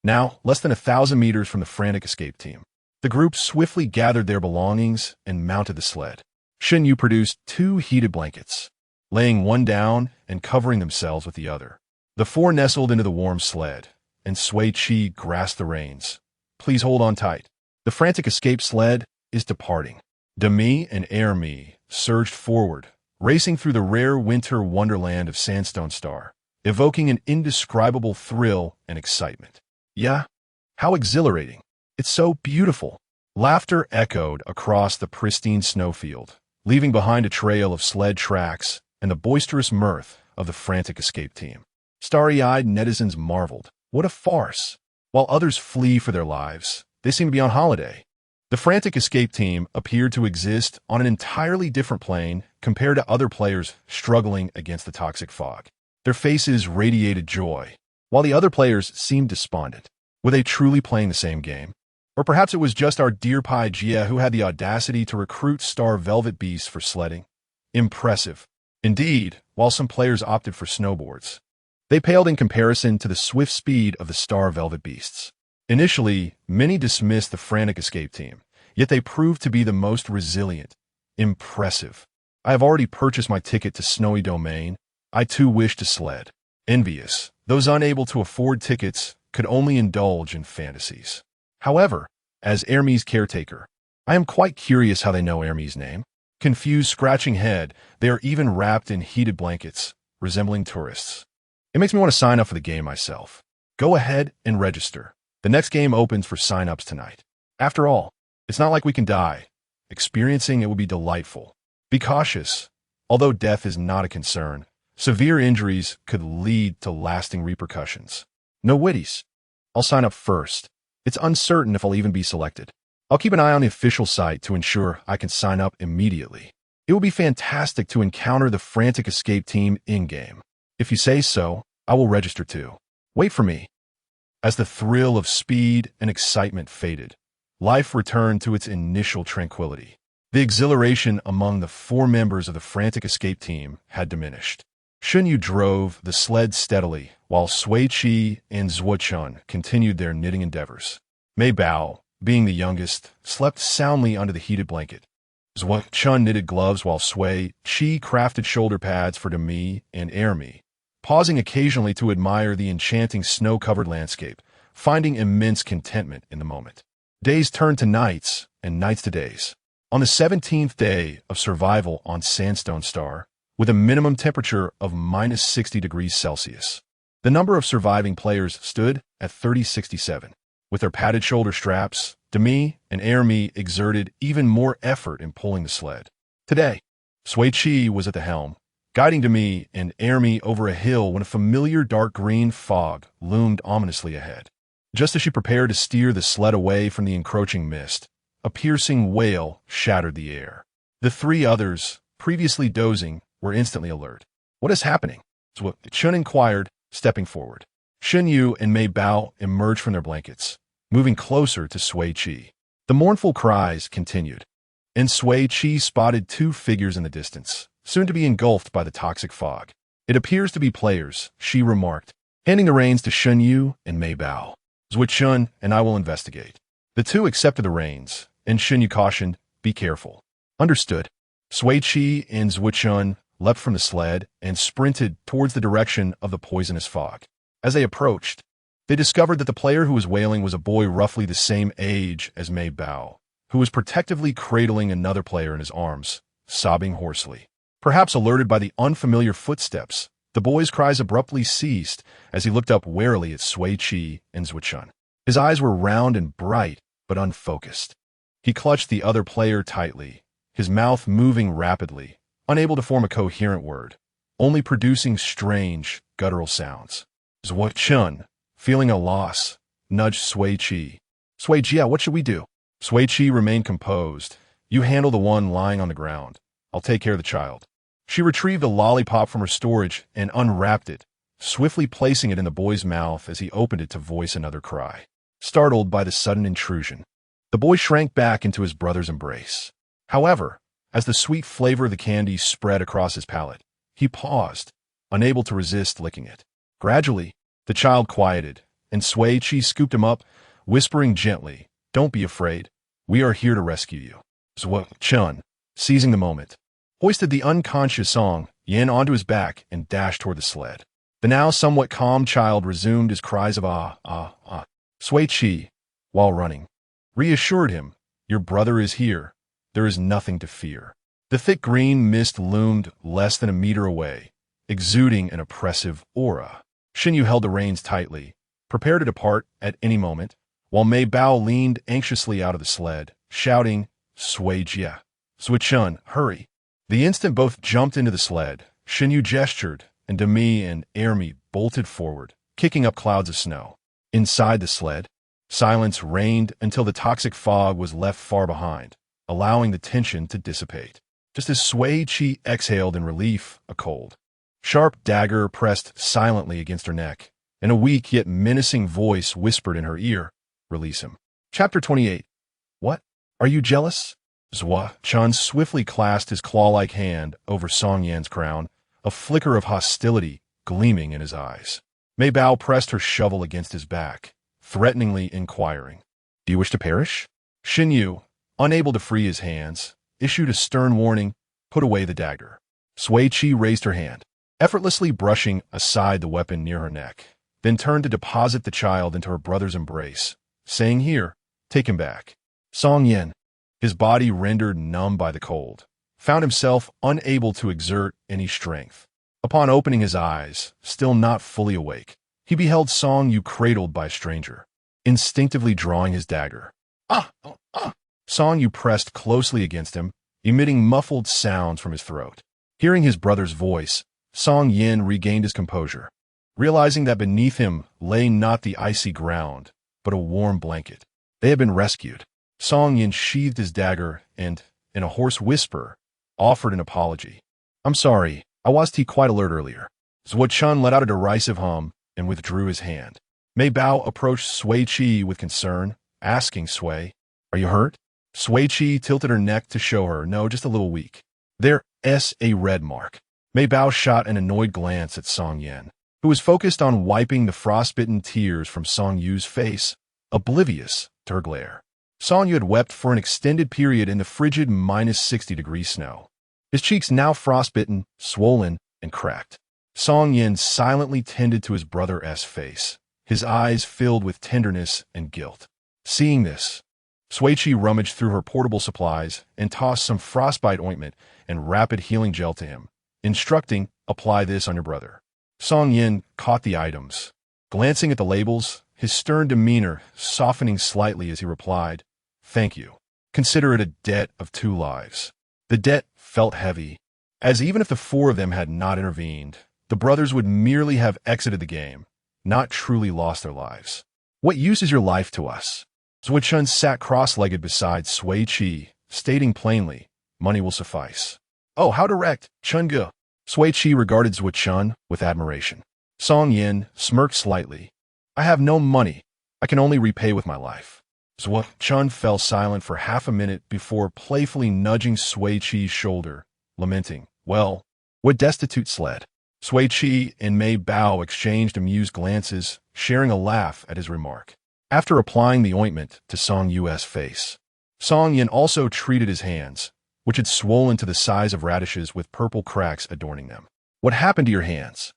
Now, less than 1,000 meters from the frantic escape team, the group swiftly gathered their belongings and mounted the sled. Shun Yu produced 2 heated blankets, laying one down and covering themselves with the other. The 4 nestled into the warm sled, and Sui Qi grasped the reins. Please hold on tight. The frantic escape sled is departing. Demi and Ermi surged forward, racing through the rare winter wonderland of Sandstone Star, evoking an indescribable thrill and excitement. Yeah, how exhilarating. It's so beautiful. Laughter echoed across the pristine snowfield, leaving behind a trail of sled tracks and the boisterous mirth of the frantic escape team. Starry-eyed netizens marveled. What a farce! While others flee for their lives, they seem to be on holiday. The frantic escape team appeared to exist on an entirely different plane compared to other players struggling against the toxic fog. Their faces radiated joy, while the other players seemed despondent. Were they truly playing the same game? Or perhaps it was just our dear Pai Jia who had the audacity to recruit Star Velvet Beasts for sledding? Impressive. Indeed, while some players opted for snowboards, they paled in comparison to the swift speed of the Star Velvet Beasts. Initially, many dismissed the frantic escape team, yet they proved to be the most resilient. Impressive. I have already purchased my ticket to Snowy Domain. I too wish to sled. Envious, those unable to afford tickets could only indulge in fantasies. However, as Ermi's caretaker, I am quite curious how they know Ermi's name. Confused, scratching head, they are even wrapped in heated blankets, resembling tourists. It makes me want to sign up for the game myself. Go ahead and register. The next game opens for sign-ups tonight. After all, it's not like we can die. Experiencing it would be delightful. Be cautious. Although death is not a concern, severe injuries could lead to lasting repercussions. No witties. I'll sign up first. It's uncertain if I'll even be selected. I'll keep an eye on the official site to ensure I can sign up immediately. It will be fantastic to encounter the frantic escape team in-game. If you say so, I will register too. Wait for me. As the thrill of speed and excitement faded, life returned to its initial tranquility. The exhilaration among the 4 members of the frantic escape team had diminished. Shun Yu drove the sled steadily, while Sui Qi and Zhuochun continued their knitting endeavors. Mei Bao, being the youngest, slept soundly under the heated blanket. Zhuochun knitted gloves while Sui Qi crafted shoulder pads for Demi and Ermi, pausing occasionally to admire the enchanting snow-covered landscape, finding immense contentment in the moment. Days turned to nights, and nights to days. On the 17th day of survival on Sandstone Star, with a minimum temperature of minus 60 degrees Celsius, the number of surviving players stood at 3067. With their padded shoulder straps, Demi and Ermi exerted even more effort in pulling the sled. Today, Sui Qi was at the helm, guiding Demi and Ermi over a hill when a familiar dark green fog loomed ominously ahead. Just as she prepared to steer the sled away from the encroaching mist, a piercing wail shattered the air. The 3 others, previously dozing, were instantly alert. What is happening? Shun inquired, stepping forward. Shun Yu and Mei Bao emerged from their blankets, moving closer to Sui Qi. The mournful cries continued, and Sui Qi spotted 2 figures in the distance, soon to be engulfed by the toxic fog. It appears to be players, she remarked, handing the reins to Shun Yu and Mei Bao. Zhuochun and I will investigate. The 2 accepted the reins, and Shun Yu cautioned, be careful. Understood. Sui Qi and Zhuochun leapt from the sled and sprinted towards the direction of the poisonous fog. As they approached, they discovered that the player who was wailing was a boy roughly the same age as Mei Bao, who was protectively cradling another player in his arms, sobbing hoarsely. Perhaps alerted by the unfamiliar footsteps, the boy's cries abruptly ceased as he looked up warily at Sui Qi and Zhuochun. His eyes were round and bright, but unfocused. He clutched the other player tightly, his mouth moving rapidly, unable to form a coherent word. only producing strange, guttural sounds. Zhuo Chun, feeling a loss, nudged Sui Qi. Sui Qi, what should we do? Sui Qi remained composed. You handle the one lying on the ground. I'll take care of the child. She retrieved a lollipop from her storage and unwrapped it, swiftly placing it in the boy's mouth as he opened it to voice another cry. Startled by the sudden intrusion, the boy shrank back into his brother's embrace. However, as the sweet flavor of the candy spread across his palate, he paused, unable to resist licking it. Gradually, the child quieted, and Sui Qi scooped him up, whispering gently, "Don't be afraid. We are here to rescue you." Zhuo Chun, seizing the moment, hoisted the unconscious Song Yin onto his back and dashed toward the sled. The now somewhat calm child resumed his cries of ah, ah, ah. Sui Qi, while running, reassured him, "Your brother is here. There is nothing to fear." The thick green mist loomed less than a meter away, exuding an oppressive aura. Xinyu held the reins tightly, prepared to depart at any moment, while Mei Bao leaned anxiously out of the sled, shouting, "Sui Jia, Sui Chun, hurry." The instant both jumped into the sled, Xinyu gestured, and Demi and Ermi bolted forward, kicking up clouds of snow. Inside the sled, silence reigned until the toxic fog was left far behind, allowing the tension to dissipate. Just as Sui Qi exhaled in relief, a cold, sharp dagger pressed silently against her neck, and a weak yet menacing voice whispered in her ear, "Release him." Chapter 28. What? Are you jealous? Zhuo Chun swiftly clasped his claw-like hand over Song Yan's crown, a flicker of hostility gleaming in his eyes. Mei Bao pressed her shovel against his back, threateningly inquiring, "Do you wish to perish?" Xinyu, unable to free his hands, issued a stern warning, "Put away the dagger." Sui Qi raised her hand, effortlessly brushing aside the weapon near her neck, then turned to deposit the child into her brother's embrace, saying, "Here, take him back." Song Yin, his body rendered numb by the cold, found himself unable to exert any strength. Upon opening his eyes, still not fully awake, he beheld Song Yu cradled by a stranger, instinctively drawing his dagger. "Ah! Oh, ah!" Song Yu pressed closely against him, emitting muffled sounds from his throat. Hearing his brother's voice, Song Yin regained his composure, realizing that beneath him lay not the icy ground, but a warm blanket. They had been rescued. Song Yin sheathed his dagger and, in a hoarse whisper, offered an apology. "I'm sorry, I wasn't quite alert earlier." Zhuo Chun let out a derisive hum and withdrew his hand. Mei Bao approached Sui Qi with concern, asking Sui, "Are you hurt?" Sui Qi tilted her neck to show her, "No, just a little weak." "There's a red mark." Mei Bao shot an annoyed glance at Song Yin, who was focused on wiping the frostbitten tears from Song Yu's face, oblivious to her glare. Song Yu had wept for an extended period in the frigid -60-degree snow. His cheeks now frostbitten, swollen, and cracked. Song Yin silently tended to his brother's face, his eyes filled with tenderness and guilt. Seeing this, Sui Qi rummaged through her portable supplies and tossed some frostbite ointment and rapid healing gel to him, instructing, "Apply this on your brother." Song Yin caught the items, glancing at the labels, his stern demeanor softening slightly as he replied, "Thank you. Consider it a debt of 2 lives." The debt felt heavy, as even if the 4 of them had not intervened, the brothers would merely have exited the game, not truly lost their lives. "What use is your life to us?" Zhuo Chun sat cross-legged beside Sui Qi, stating plainly, "Money will suffice." "Oh, how direct, Chun Ge." Sui Qi regarded Zhuo Chun with admiration. Song Yin smirked slightly. "I have no money. I can only repay with my life." Zhuo Chun fell silent for half a minute before playfully nudging Sui Qi's shoulder, lamenting, "Well, what destitute sled?" Sui Qi and Mei Bao exchanged amused glances, sharing a laugh at his remark. After applying the ointment to Song Yu's face, Song Yin also treated his hands, which had swollen to the size of radishes with purple cracks adorning them. "What happened to your hands?"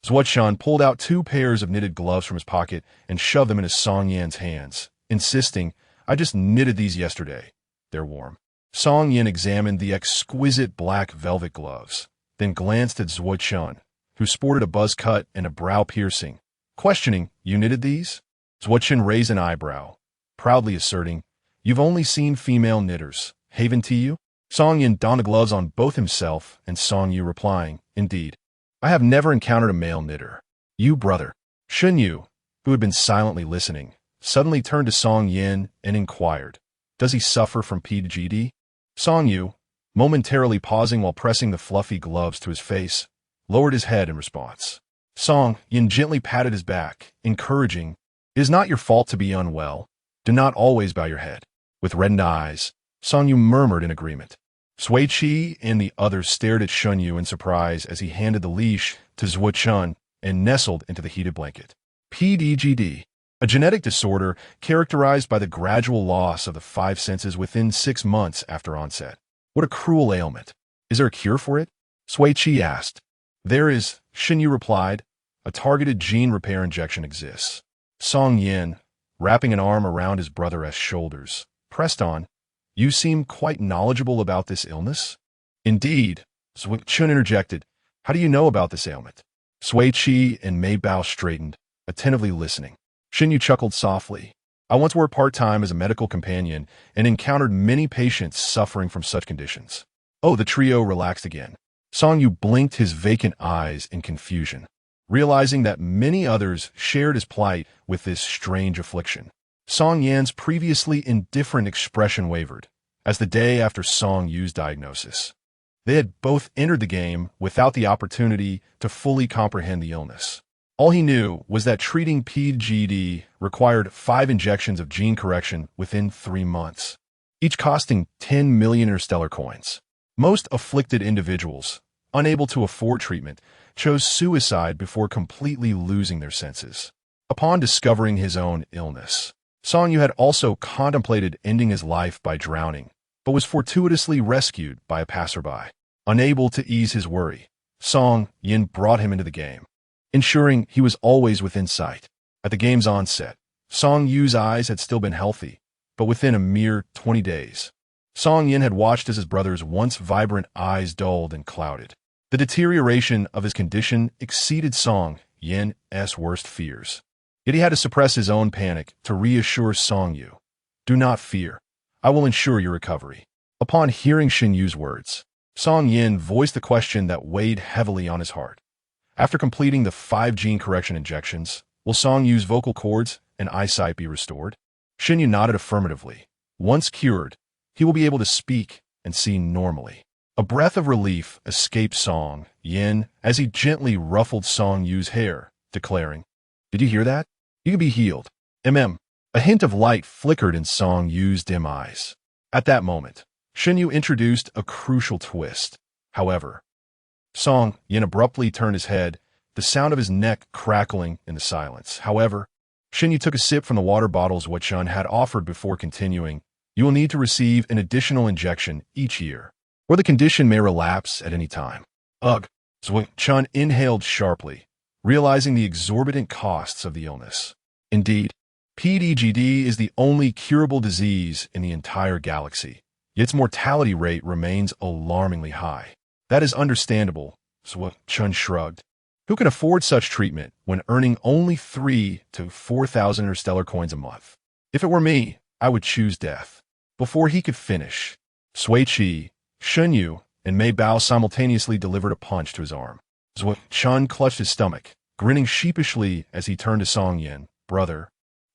Zhuo Chun pulled out 2 pairs of knitted gloves from his pocket and shoved them into Song Yin's hands, insisting, "I just knitted these yesterday. They're warm." Song Yin examined the exquisite black velvet gloves, then glanced at Zhuo Chun, who sported a buzz cut and a brow piercing, questioning, "You knitted these?" Zhuo Chun raised an eyebrow, proudly asserting, "You've only seen female knitters. Haven to you?" Song Yin donned the gloves on both himself and Song Yu, replying, "Indeed." I have never encountered a male knitter. You, brother. Shun Yu, who had been silently listening, suddenly turned to Song Yin and inquired, does he suffer from PGD? Song Yu, momentarily pausing while pressing the fluffy gloves to his face, lowered his head in response. Song Yin gently patted his back, encouraging, it is not your fault to be unwell. Do not always bow your head. With reddened eyes, Song Yu murmured in agreement. Sui Qi and the others stared at Shun Yu in surprise as he handed the leash to Zhuo Chun and nestled into the heated blanket. PDGD, a genetic disorder characterized by the gradual loss of the five senses within 6 months after onset. What a cruel ailment. Is there a cure for it? Sui Qi asked. There is, Shun Yu replied. A targeted gene repair injection exists. Song Yin, wrapping an arm around his brother's shoulders, pressed on. You seem quite knowledgeable about this illness? Indeed, Sui Chun interjected. How do you know about this ailment? Sui Qi and Mei Bao straightened, attentively listening. Shun Yu chuckled softly. I once worked part-time as a medical companion and encountered many patients suffering from such conditions. Oh, the trio relaxed again. Song Yu blinked his vacant eyes in confusion, realizing that many others shared his plight with this strange affliction. Song Yan's previously indifferent expression wavered, as the day after Song Yu's diagnosis. They had both entered the game without the opportunity to fully comprehend the illness. All he knew was that treating PGD required 5 injections of gene correction within 3 months, each costing 10 million interstellar coins. Most afflicted individuals, unable to afford treatment, chose suicide before completely losing their senses. Upon discovering his own illness, Song Yu had also contemplated ending his life by drowning, but was fortuitously rescued by a passerby. Unable to ease his worry, Song Yin brought him into the game, ensuring he was always within sight. At the game's onset, Song Yu's eyes had still been healthy, but within a mere 20 days, Song Yin had watched as his brother's once vibrant eyes dulled and clouded. The deterioration of his condition exceeded Song Yin's worst fears. Yet he had to suppress his own panic to reassure Song Yu. Do not fear. I will ensure your recovery. Upon hearing Shun Yu's words, Song Yin voiced the question that weighed heavily on his heart. After completing the 5 gene correction injections, will Song Yu's vocal cords and eyesight be restored? Shun Yu nodded affirmatively. Once cured, he will be able to speak and see normally. A breath of relief escaped Song Yin as he gently ruffled Song Yu's hair, declaring, Did you hear that? You can be healed. A hint of light flickered in Song Yu's dim eyes. At that moment, Shun Yu introduced a crucial twist. However, Song Yin abruptly turned his head, the sound of his neck crackling in the silence. However, Shun Yu took a sip from the water bottles Zhuo Chun had offered before continuing. You will need to receive an additional injection each year, or the condition may relapse at any time. Ugh. Zhuo Chun inhaled sharply, realizing the exorbitant costs of the illness. Indeed, PDGD is the only curable disease in the entire galaxy, yet its mortality rate remains alarmingly high. That is understandable, Zhuo Chun shrugged. Who can afford such treatment when earning only 3,000 to 4,000 interstellar coins a month? If it were me, I would choose death. Before he could finish, Sui Qi, Shun Yu, and Mei Bao simultaneously delivered a punch to his arm. Zhuo Chun clutched his stomach, grinning sheepishly as he turned to Song Yin. Brother,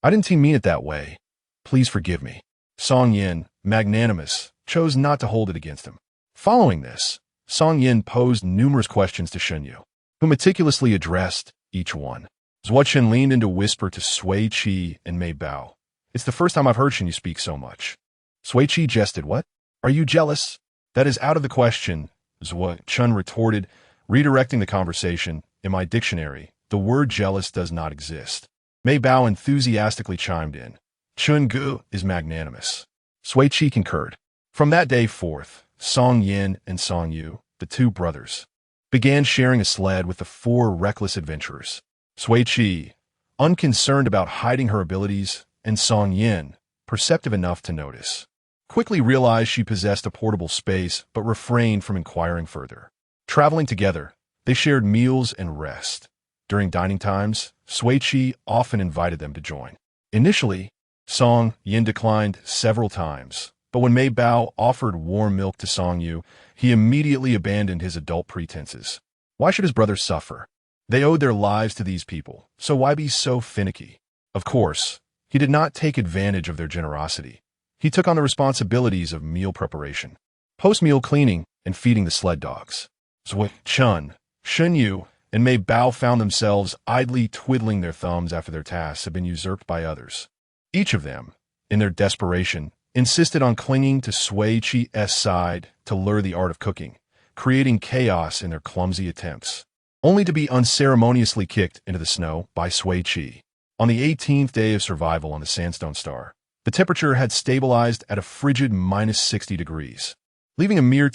I didn't mean it that way. Please forgive me. Song Yin, magnanimous, chose not to hold it against him. Following this, Song Yin posed numerous questions to Shun Yu, who meticulously addressed each one. Zhuo Chun leaned in to whisper to Sui Qi and Mei Bao. It's the first time I've heard Shun Yu speak so much. Sui Qi jested. What? Are you jealous? That is out of the question, Zhuo Chun retorted, redirecting the conversation. In my dictionary, the word jealous does not exist. Mei Bao enthusiastically chimed in. Chun Gu is magnanimous. Sui Qi concurred. From that day forth, Song Yin and Song Yu, the 2 brothers, began sharing a sled with the 4 reckless adventurers. Sui Qi, unconcerned about hiding her abilities, and Song Yin, perceptive enough to notice, quickly realized she possessed a portable space but refrained from inquiring further. Traveling together, they shared meals and rest. During dining times, Sui Qi often invited them to join. Initially, Song Yin declined several times, but when Mei Bao offered warm milk to Song Yu, he immediately abandoned his adult pretenses. Why should his brothers suffer? They owed their lives to these people, so why be so finicky? Of course, he did not take advantage of their generosity. He took on the responsibilities of meal preparation, post-meal cleaning, and feeding the sled dogs. Sui Qi, Shun Yu, and Mei Bao found themselves idly twiddling their thumbs after their tasks had been usurped by others. Each of them, in their desperation, insisted on clinging to Sui Qi's side to lure the art of cooking, creating chaos in their clumsy attempts, only to be unceremoniously kicked into the snow by Sui Qi. On the 18th day of survival on the Sandstone Star, the temperature had stabilized at a frigid -60 degrees, leaving a mere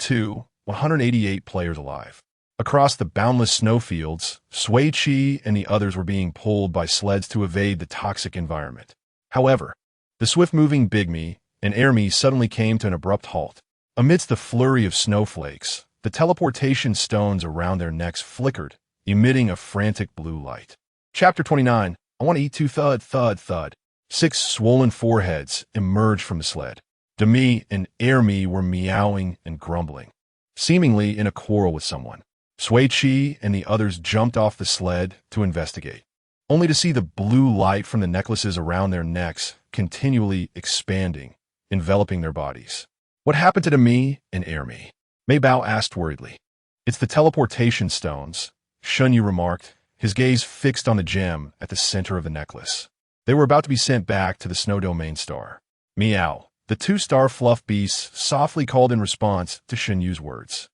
188 players alive. Across the boundless snowfields, Sui Qi and the others were being pulled by sleds to evade the toxic environment. However, the swift-moving Bigme and Airme suddenly came to an abrupt halt. Amidst the flurry of snowflakes, the teleportation stones around their necks flickered, emitting a frantic blue light. Chapter 29. I want to eat too. Thud, thud, thud. 6 swollen foreheads emerged from the sled. Demi and Airme were meowing and grumbling, seemingly in a quarrel with someone. Sui Qi and the others jumped off the sled to investigate, only to see the blue light from the necklaces around their necks continually expanding, enveloping their bodies. What happened to Demi and Airme? Mei Bao asked worriedly. It's the teleportation stones, Shun Yu remarked, his gaze fixed on the gem at the center of the necklace. They were about to be sent back to the Snow Domain Star. Meow. The 2-star fluff beasts softly called in response to Shun Yu's words.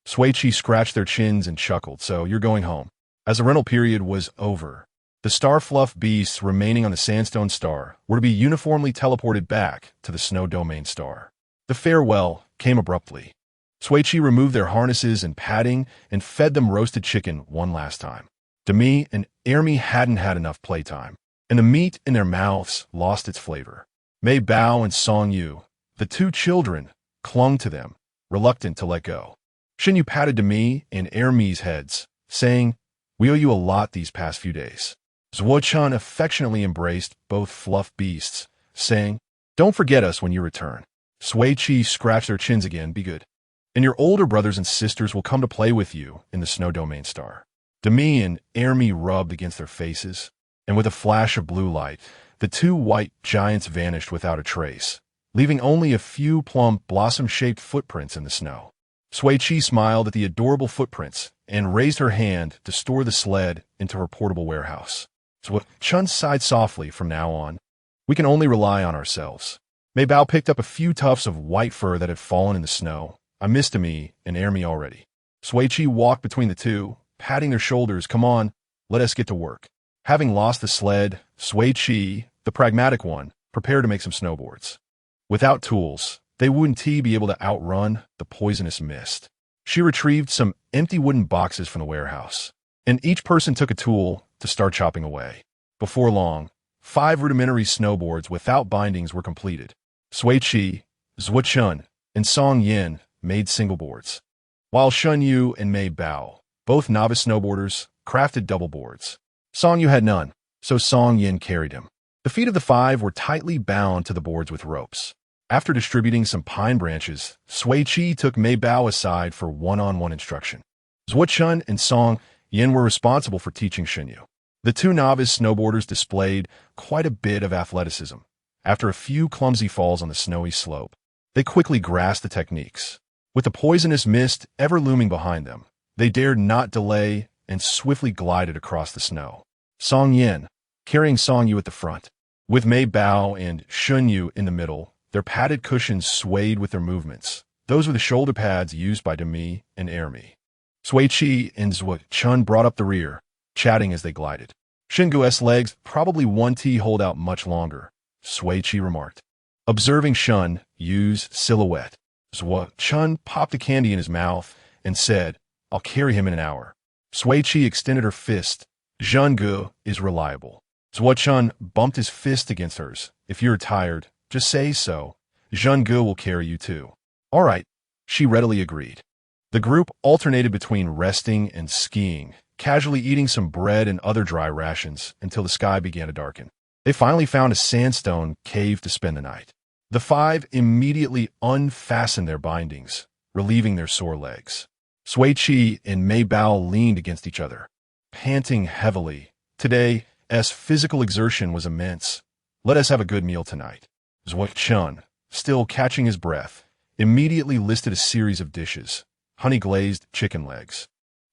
Sui Qi scratched their chins and chuckled. So you're going home. As the rental period was over, the star fluff beasts remaining on the Sandstone Star were to be uniformly teleported back to the Snow Domain Star. The farewell came abruptly. Sui Qi removed their harnesses and padding and fed them roasted chicken one last time. Demi and Airme hadn't had enough playtime, and the meat in their mouths lost its flavor. Mei Bao and Song Yu, the 2 children, clung to them, reluctant to let go. Shun Yu patted Demi and Airme's heads, saying, "We owe you a lot these past few days." Zuo Chun affectionately embraced both fluff beasts, saying, "Don't forget us when you return." Sui Qi scratched their chins again. "Be good. And your older brothers and sisters will come to play with you in the Snow Domain Star." Demi and Airme rubbed against their faces, and with a flash of blue light, the 2 white giants vanished without a trace, leaving only a few plump, blossom-shaped footprints in the snow. Sui Qi smiled at the adorable footprints and raised her hand to store the sled into her portable warehouse. Zuo Chun sighed softly. "From now on, we can only rely on ourselves." Mei Bao picked up a few tufts of white fur that had fallen in the snow. "I missed Demi and Airme already." Sui Qi walked between the 2, patting their shoulders. "Come on, let us get to work." Having lost the sled, Sui Qi, the pragmatic one, prepared to make some snowboards. Without tools, they wouldn't be able to outrun the poisonous mist. She retrieved some empty wooden boxes from the warehouse, and each person took a tool to start chopping away. Before long, 5 rudimentary snowboards without bindings were completed. Sui Qi, Zuo Chun, and Song Yin made single boards, while Shun Yu and Mei Bao, both novice snowboarders, crafted double boards. Song Yu had none, so Song Yin carried him. The feet of the 5 were tightly bound to the boards with ropes. After distributing some pine branches, Sui Qi took Mei Bao aside for one-on-one instruction. Zuo Chun and Song Yin were responsible for teaching Shun Yu. The 2 novice snowboarders displayed quite a bit of athleticism. After a few clumsy falls on the snowy slope, they quickly grasped the techniques. With the poisonous mist ever looming behind them, they dared not delay and swiftly glided across the snow. Song Yin, carrying Song Yu at the front, with Mei Bao and Shun Yu in the middle, their padded cushions swayed with their movements. Those were the shoulder pads used by Demi and Airme. Sui Qi and Zuo Chun brought up the rear, chatting as they glided. "Shingu's legs probably won't hold out much longer," Sui Qi remarked. Observing Shun Yu's silhouette, Zuo Chun popped a candy in his mouth and said, "I'll carry him in an hour." Sui Qi extended her fist. "Zhenggu is reliable." Zuo Chun bumped his fist against hers. "If you're tired, just say so. Zhenggu will carry you too." "All right," she readily agreed. The group alternated between resting and skiing, casually eating some bread and other dry rations until the sky began to darken. They finally found a sandstone cave to spend the night. The 5 immediately unfastened their bindings, relieving their sore legs. Sui Qi and Mei Bao leaned against each other, panting heavily. Today's physical exertion was immense. Let us have a good meal tonight. Shun, still catching his breath, immediately listed a series of dishes: honey-glazed chicken legs,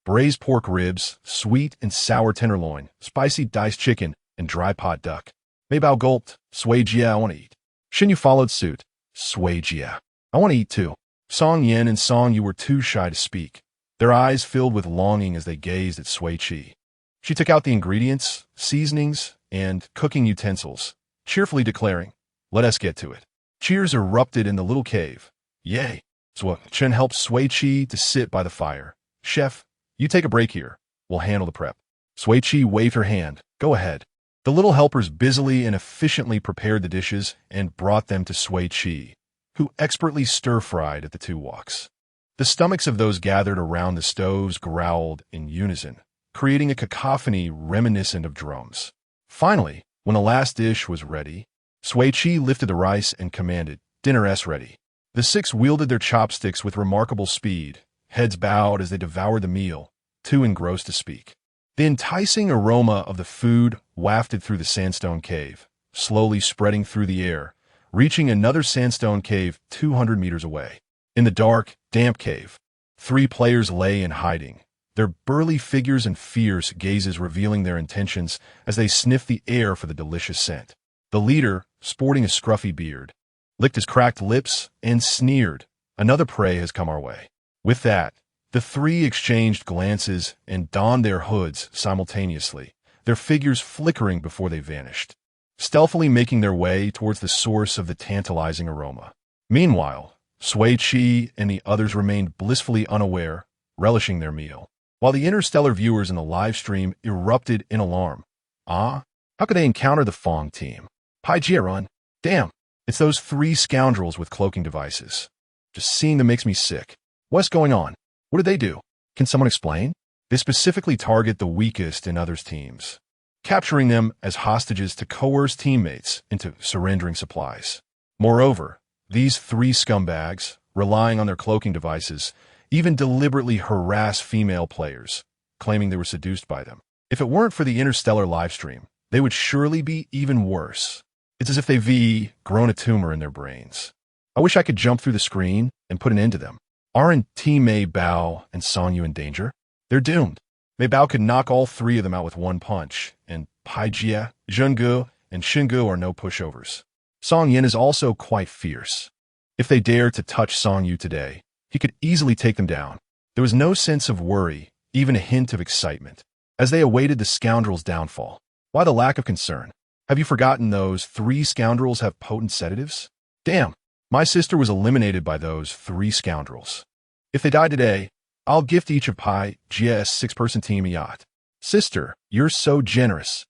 braised pork ribs, sweet and sour tenderloin, spicy diced chicken, and dry pot duck. Mei Bao gulped. Sui Jia, I want to eat. Shin Yu followed suit. Sui Jia, I want to eat too. Song Yin and Song Yu were too shy to speak. Their eyes filled with longing as they gazed at Sui Qi. She took out the ingredients, seasonings, and cooking utensils, cheerfully declaring, "Let us get to it." Cheers erupted in the little cave. Yay! Chen helped Sui Qi to sit by the fire. Chef, you take a break here. We'll handle the prep. Sui Qi waved her hand. Go ahead. The little helpers busily and efficiently prepared the dishes and brought them to Sui Qi, who expertly stir-fried at the two woks. The stomachs of those gathered around the stoves growled in unison, creating a cacophony reminiscent of drums. Finally, when the last dish was ready, Sui Qi lifted the rice and commanded, "Dinner ready." The six wielded their chopsticks with remarkable speed, heads bowed as they devoured the meal, too engrossed to speak. The enticing aroma of the food wafted through the sandstone cave, slowly spreading through the air, reaching another sandstone cave 200 meters away. In the dark, damp cave, 3 players lay in hiding, their burly figures and fierce gazes revealing their intentions as they sniffed the air for the delicious scent. The leader, sporting a scruffy beard, licked his cracked lips and sneered, "Another prey has come our way." With that, the 3 exchanged glances and donned their hoods simultaneously, their figures flickering before they vanished, stealthily making their way towards the source of the tantalizing aroma. Meanwhile, Sui Qi and the others remained blissfully unaware, relishing their meal, while the interstellar viewers in the live stream erupted in alarm. How could they encounter the Fong team? Pai Jierun, damn, it's those 3 scoundrels with cloaking devices. Just seeing them makes me sick. What's going on? What did they do? Can someone explain? They specifically target the weakest in others' teams, capturing them as hostages to coerce teammates into surrendering supplies. Moreover, these 3 scumbags, relying on their cloaking devices, even deliberately harass female players, claiming they were seduced by them. If it weren't for the interstellar livestream, they would surely be even worse. It's as if they've grown a tumor in their brains. I wish I could jump through the screen and put an end to them. Aren't Team Mei Bao and Song Yu in danger? They're doomed. Mei Bao could knock all 3 of them out with one punch, and Pai Jia, Zhenggu, and Xingu are no pushovers. Song Yin is also quite fierce. If they dared to touch Song Yu today, he could easily take them down. There was no sense of worry, even a hint of excitement, as they awaited the scoundrel's downfall. Why the lack of concern? Have you forgotten those 3 scoundrels have potent sedatives? Damn, my sister was eliminated by those 3 scoundrels. If they die today, I'll gift each of Pai Jia's 6-person team a yacht. Sister, you're so generous.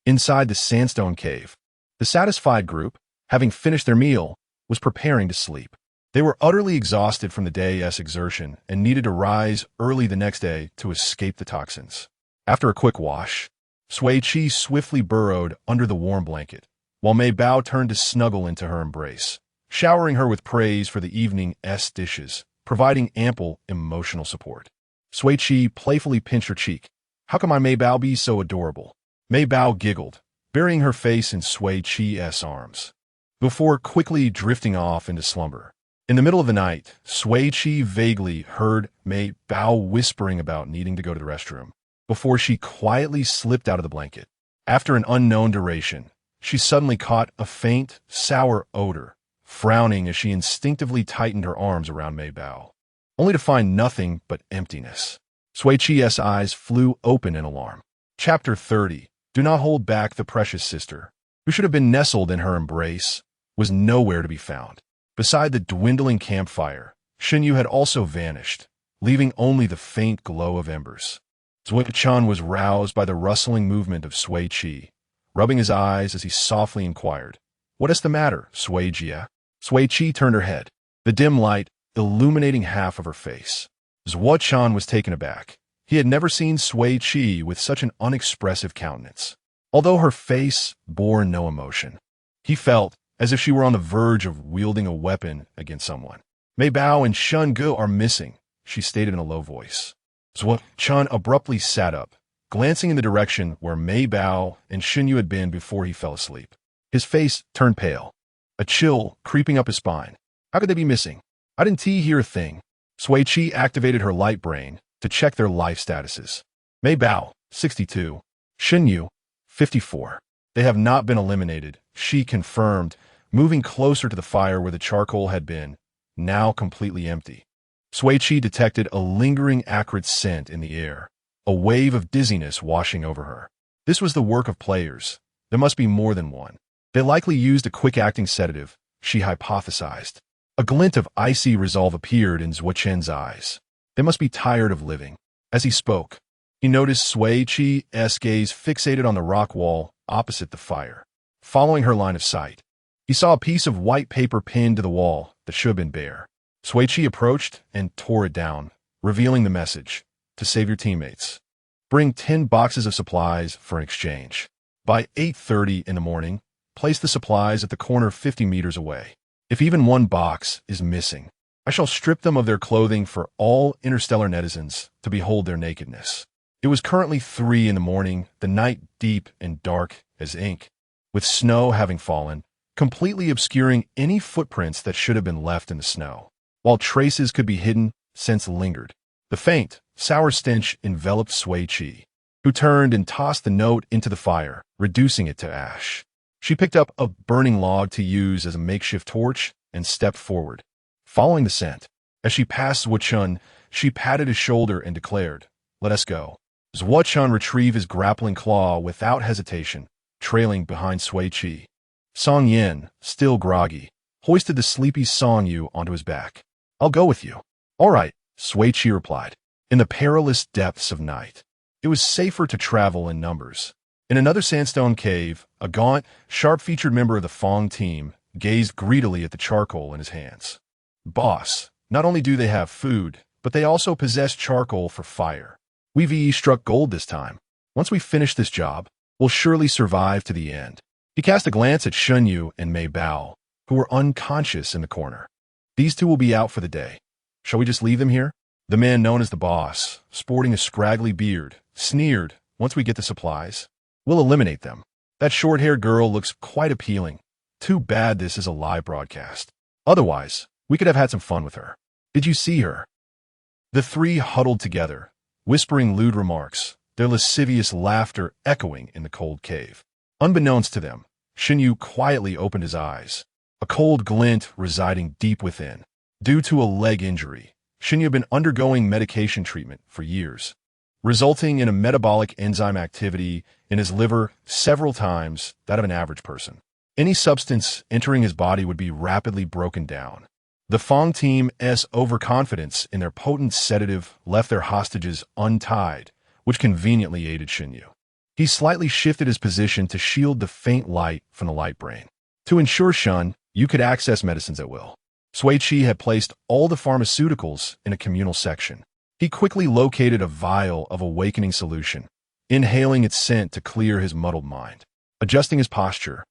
Inside the sandstone cave, the satisfied group, having finished their meal, was preparing to sleep. They were utterly exhausted from the day's exertion and needed to rise early the next day to escape the toxins. After a quick wash, Sui Qi swiftly burrowed under the warm blanket, while Mei Bao turned to snuggle into her embrace, showering her with praise for the evening's dishes, providing ample emotional support. Sui Qi playfully pinched her cheek. How can my Mei Bao be so adorable? Mei Bao giggled, burying her face in Sui Qi's arms, before quickly drifting off into slumber. In the middle of the night, Sui Qi vaguely heard Mei Bao whispering about needing to go to the restroom, before she quietly slipped out of the blanket. After an unknown duration, she suddenly caught a faint, sour odor, frowning as she instinctively tightened her arms around Mei Bao, only to find nothing but emptiness. Sui Qi's eyes flew open in alarm. Chapter 30. Do not hold back the precious sister, who should have been nestled in her embrace, was nowhere to be found. Beside the dwindling campfire, Xinyu had also vanished, leaving only the faint glow of embers. Sui Chan was roused by the rustling movement of Sui Qi, rubbing his eyes as he softly inquired, "What is the matter, Sui Jia?" Sui Qi turned her head, the dim light illuminating half of her face. Zhuo Chan was taken aback. He had never seen Sui Qi with such an unexpressive countenance, although her face bore no emotion. He felt as if she were on the verge of wielding a weapon against someone. Mei Bao and Shun Gu are missing, she stated in a low voice. Chun abruptly sat up, glancing in the direction where Mei Bao and Xun Yu had been before he fell asleep. His face turned pale, a chill creeping up his spine. How could they be missing? I didn't hear a thing. Sui Qi activated her light brain to check their life statuses. Mei Bao, 62. Xun Yu, 54. They have not been eliminated, she confirmed, moving closer to the fire where the charcoal had been, now completely empty. Sui Qi detected a lingering acrid scent in the air, a wave of dizziness washing over her. This was the work of players. There must be more than one. They likely used a quick-acting sedative, she hypothesized. A glint of icy resolve appeared in Zhuo Chen's eyes. They must be tired of living. As he spoke, he noticed Sui Qi's gaze fixated on the rock wall opposite the fire. Following her line of sight, he saw a piece of white paper pinned to the wall that should have been bare. Sui Qi approached and tore it down, revealing the message: to save your teammates. Bring 10 boxes of supplies for an exchange. By 8:30 in the morning, place the supplies at the corner 50 meters away. If even one box is missing, I shall strip them of their clothing for all interstellar netizens to behold their nakedness. It was currently 3 in the morning, the night deep and dark as ink, with snow having fallen, completely obscuring any footprints that should have been left in the snow. While traces could be hidden, scents lingered. The faint, sour stench enveloped Sui Qi, who turned and tossed the note into the fire, reducing it to ash. She picked up a burning log to use as a makeshift torch and stepped forward, following the scent. As she passed Zhuo Chun, she patted his shoulder and declared, "Let us go." Zhuo Chun retrieved his grappling claw without hesitation, trailing behind Sui Qi. Song Yin, still groggy, hoisted the sleepy Song Yu onto his back. "I'll go with you." "All right," Sui Qi replied. In the perilous depths of night, it was safer to travel in numbers. In another sandstone cave, a gaunt, sharp-featured member of the Fong team gazed greedily at the charcoal in his hands. "Boss, not only do they have food, but they also possess charcoal for fire. We've struck gold this time. Once we finish this job, we'll surely survive to the end." He cast a glance at Xun Yu and Mei Bao, who were unconscious in the corner. "These two will be out for the day. Shall we just leave them here?" The man known as the boss, sporting a scraggly beard, sneered, "Once we get the supplies, we'll eliminate them. That short-haired girl looks quite appealing. Too bad this is a live broadcast. Otherwise, we could have had some fun with her. Did you see her?" The three huddled together, whispering lewd remarks, their lascivious laughter echoing in the cold cave. Unbeknownst to them, Xun Yu quietly opened his eyes, a cold glint residing deep within. Due to a leg injury, Xun Yu had been undergoing medication treatment for years, resulting in a metabolic enzyme activity in his liver several times that of an average person. Any substance entering his body would be rapidly broken down. The Fong team's overconfidence in their potent sedative left their hostages untied, which conveniently aided Xun Yu. He slightly shifted his position to shield the faint light from the light brain. To ensure Shun, you could access medicines at will. Sui Qi had placed all the pharmaceuticals in a communal section. He quickly located a vial of awakening solution, inhaling its scent to clear his muddled mind. Adjusting his posture,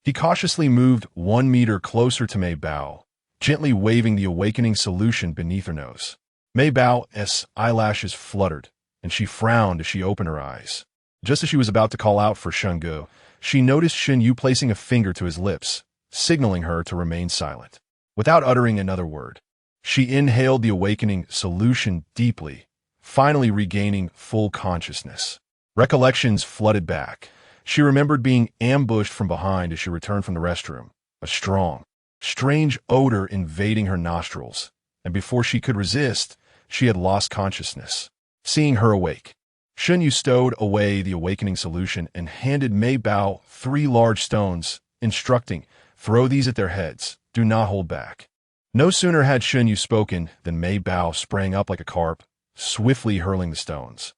he cautiously moved 1 meter closer to Mei Bao, gently waving the awakening solution beneath her nose. Mei Bao's eyelashes fluttered, and she frowned as she opened her eyes. Just as she was about to call out for Shungu, she noticed Xun Yu placing a finger to his lips, signaling her to remain silent. Without uttering another word, she inhaled the awakening solution deeply, finally regaining full consciousness. Recollections flooded back. She remembered being ambushed from behind as she returned from the restroom, a strong, strange odor invading her nostrils, and before she could resist, she had lost consciousness. Seeing her awake, Xun Yu stowed away the awakening solution and handed Mei Bao 3 large stones, instructing, "Throw these at their heads. Do not hold back." No sooner had Xun Yu spoken than Mei Bao sprang up like a carp, swiftly hurling the stones.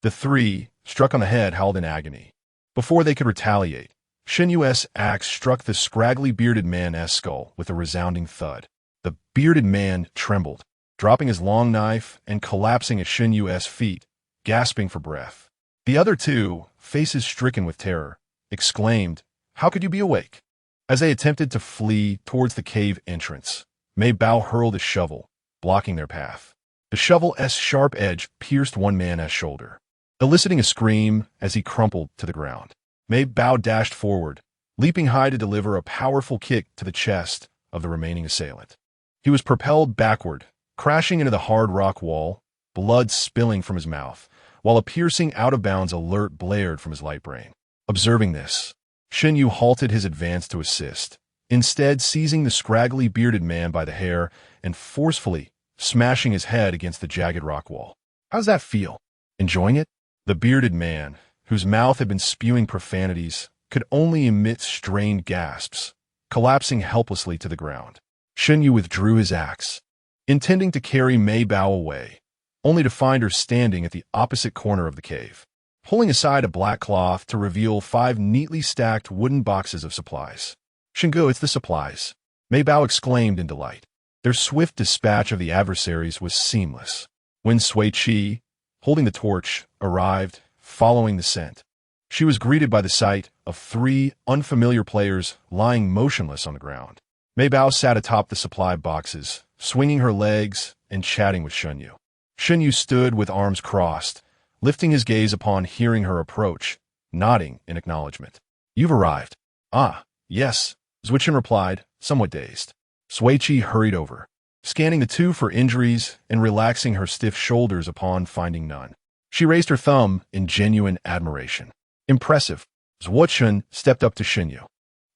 The 3, struck on the head, howled in agony. Before they could retaliate, Xun Yu's axe struck the scraggly bearded man's skull with a resounding thud. The bearded man trembled, dropping his long knife and collapsing at Xun Yu's feet, gasping for breath. The other 2, faces stricken with terror, exclaimed, "How could you be awake?" As they attempted to flee towards the cave entrance, Mei Bao hurled a shovel, blocking their path. The shovel's sharp edge pierced one man's shoulder, eliciting a scream as he crumpled to the ground. Mei Bao dashed forward, leaping high to deliver a powerful kick to the chest of the remaining assailant. He was propelled backward, crashing into the hard rock wall, blood spilling from his mouth, while a piercing out-of-bounds alert blared from his light brain. Observing this, Shin Yu halted his advance to assist, instead seizing the scraggly bearded man by the hair and forcefully smashing his head against the jagged rock wall. How's that feel? Enjoying it? The bearded man, whose mouth had been spewing profanities, could only emit strained gasps, collapsing helplessly to the ground. Shin Yu withdrew his axe, intending to carry Mei Bao away, only to find her standing at the opposite corner of the cave, pulling aside a black cloth to reveal 5 neatly stacked wooden boxes of supplies. Shingo, it's the supplies, Mei Bao exclaimed in delight. Their swift dispatch of the adversaries was seamless. When Sui Qi, holding the torch, arrived, following the scent, she was greeted by the sight of 3 unfamiliar players lying motionless on the ground. Mei Bao sat atop the supply boxes, swinging her legs and chatting with Shin Yu. Shin Yu stood with arms crossed, lifting his gaze upon hearing her approach, nodding in acknowledgement. You've arrived. Ah, yes, Zwichin replied, somewhat dazed. Sui Qi hurried over, scanning the two for injuries and relaxing her stiff shoulders upon finding none. She raised her thumb in genuine admiration. Impressive. Zwichin stepped up to Shin Yu,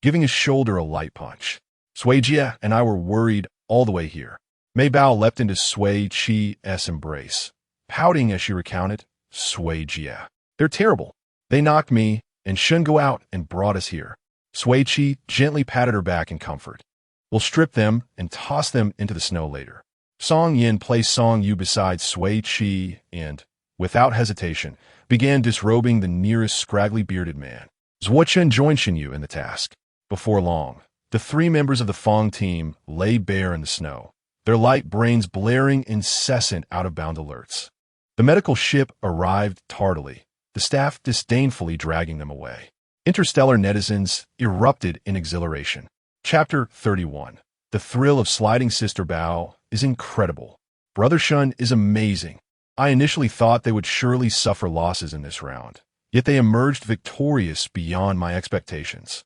giving his shoulder a light punch. Sui Jia and I were worried all the way here. Mei Bao leapt into Sui Qi's embrace, pouting as she recounted, Sui Jia. They're terrible. They knocked me and Shun go out and brought us here. Sui Qi gently patted her back in comfort. We'll strip them and toss them into the snow later. Song Yin placed Song Yu beside Sui Qi and, without hesitation, began disrobing the nearest scraggly bearded man. Zhuochen joined Shin Yu in the task. Before long, the 3 members of the Fong team lay bare in the snow, their light brains blaring incessant out-of-bound alerts. The medical ship arrived tardily, the staff disdainfully dragging them away. Interstellar netizens erupted in exhilaration. Chapter 31. The thrill of sliding Sister Bao is incredible. Brother Shun is amazing. I initially thought they would surely suffer losses in this round, yet they emerged victorious beyond my expectations.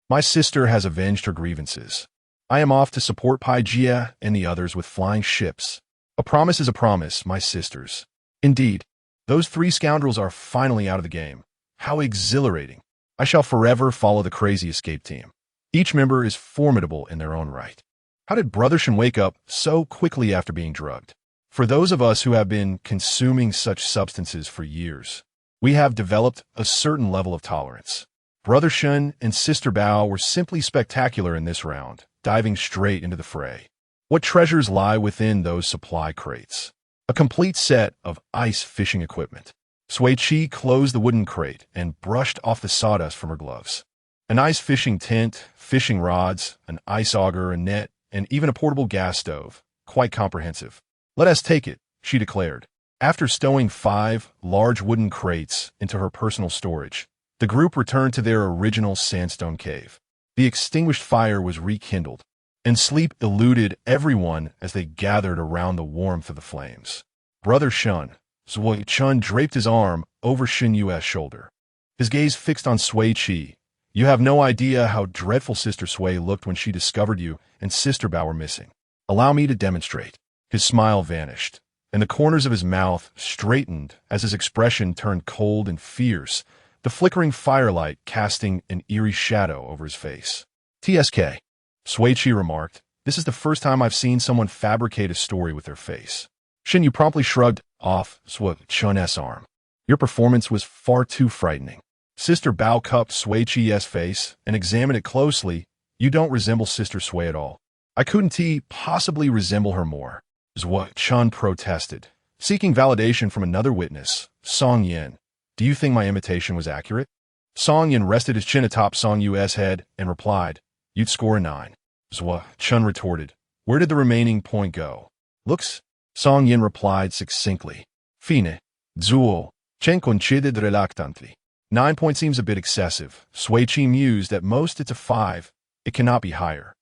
My sister has avenged her grievances. I am off to support Pai Jia and the others with flying ships. A promise is a promise, my sisters. Indeed, those 3 scoundrels are finally out of the game. How exhilarating. I shall forever follow the crazy escape team. Each member is formidable in their own right. How did Brother Shin wake up so quickly after being drugged? For those of us who have been consuming such substances for years, we have developed a certain level of tolerance. Brother Shun and Sister Bao were simply spectacular in this round, diving straight into the fray. What treasures lie within those supply crates? A complete set of ice fishing equipment. Sui Qi closed the wooden crate and brushed off the sawdust from her gloves. An ice fishing tent, fishing rods, an ice auger, a net, and even a portable gas stove. Quite comprehensive. Let us take it, she declared. After stowing 5 large wooden crates into her personal storage, the group returned to their original sandstone cave. The extinguished fire was rekindled, and sleep eluded everyone as they gathered around the warmth of the flames. Brother Shun, Sui Chun draped his arm over Shin Yu's shoulder, his gaze fixed on Sui Qi. You have no idea how dreadful Sister Sui looked when she discovered you and Sister Bao were missing. Allow me to demonstrate. His smile vanished, and the corners of his mouth straightened as his expression turned cold and fierce, the flickering firelight casting an eerie shadow over his face. TSK. Sui Qi remarked, this is the first time I've seen someone fabricate a story with their face. Shin Yu promptly shrugged off Sui Chun's arm. Your performance was far too frightening. Sister Bao cupped Sui Qi's face and examined it closely. You don't resemble Sister Sui at all. I couldn't possibly resemble her more. Sui Chun protested, seeking validation from another witness, Song Yin. Do you think my imitation was accurate? Song Yin rested his chin atop Song Yu's head and replied, You'd score a 9. Sui Chun retorted, Where did the remaining point go? Looks? Song Yin replied succinctly. Fine. Zuo. Chen conceded reluctantly. 9 points seems a bit excessive. Sui Qi mused, at most it's a 5. It cannot be higher.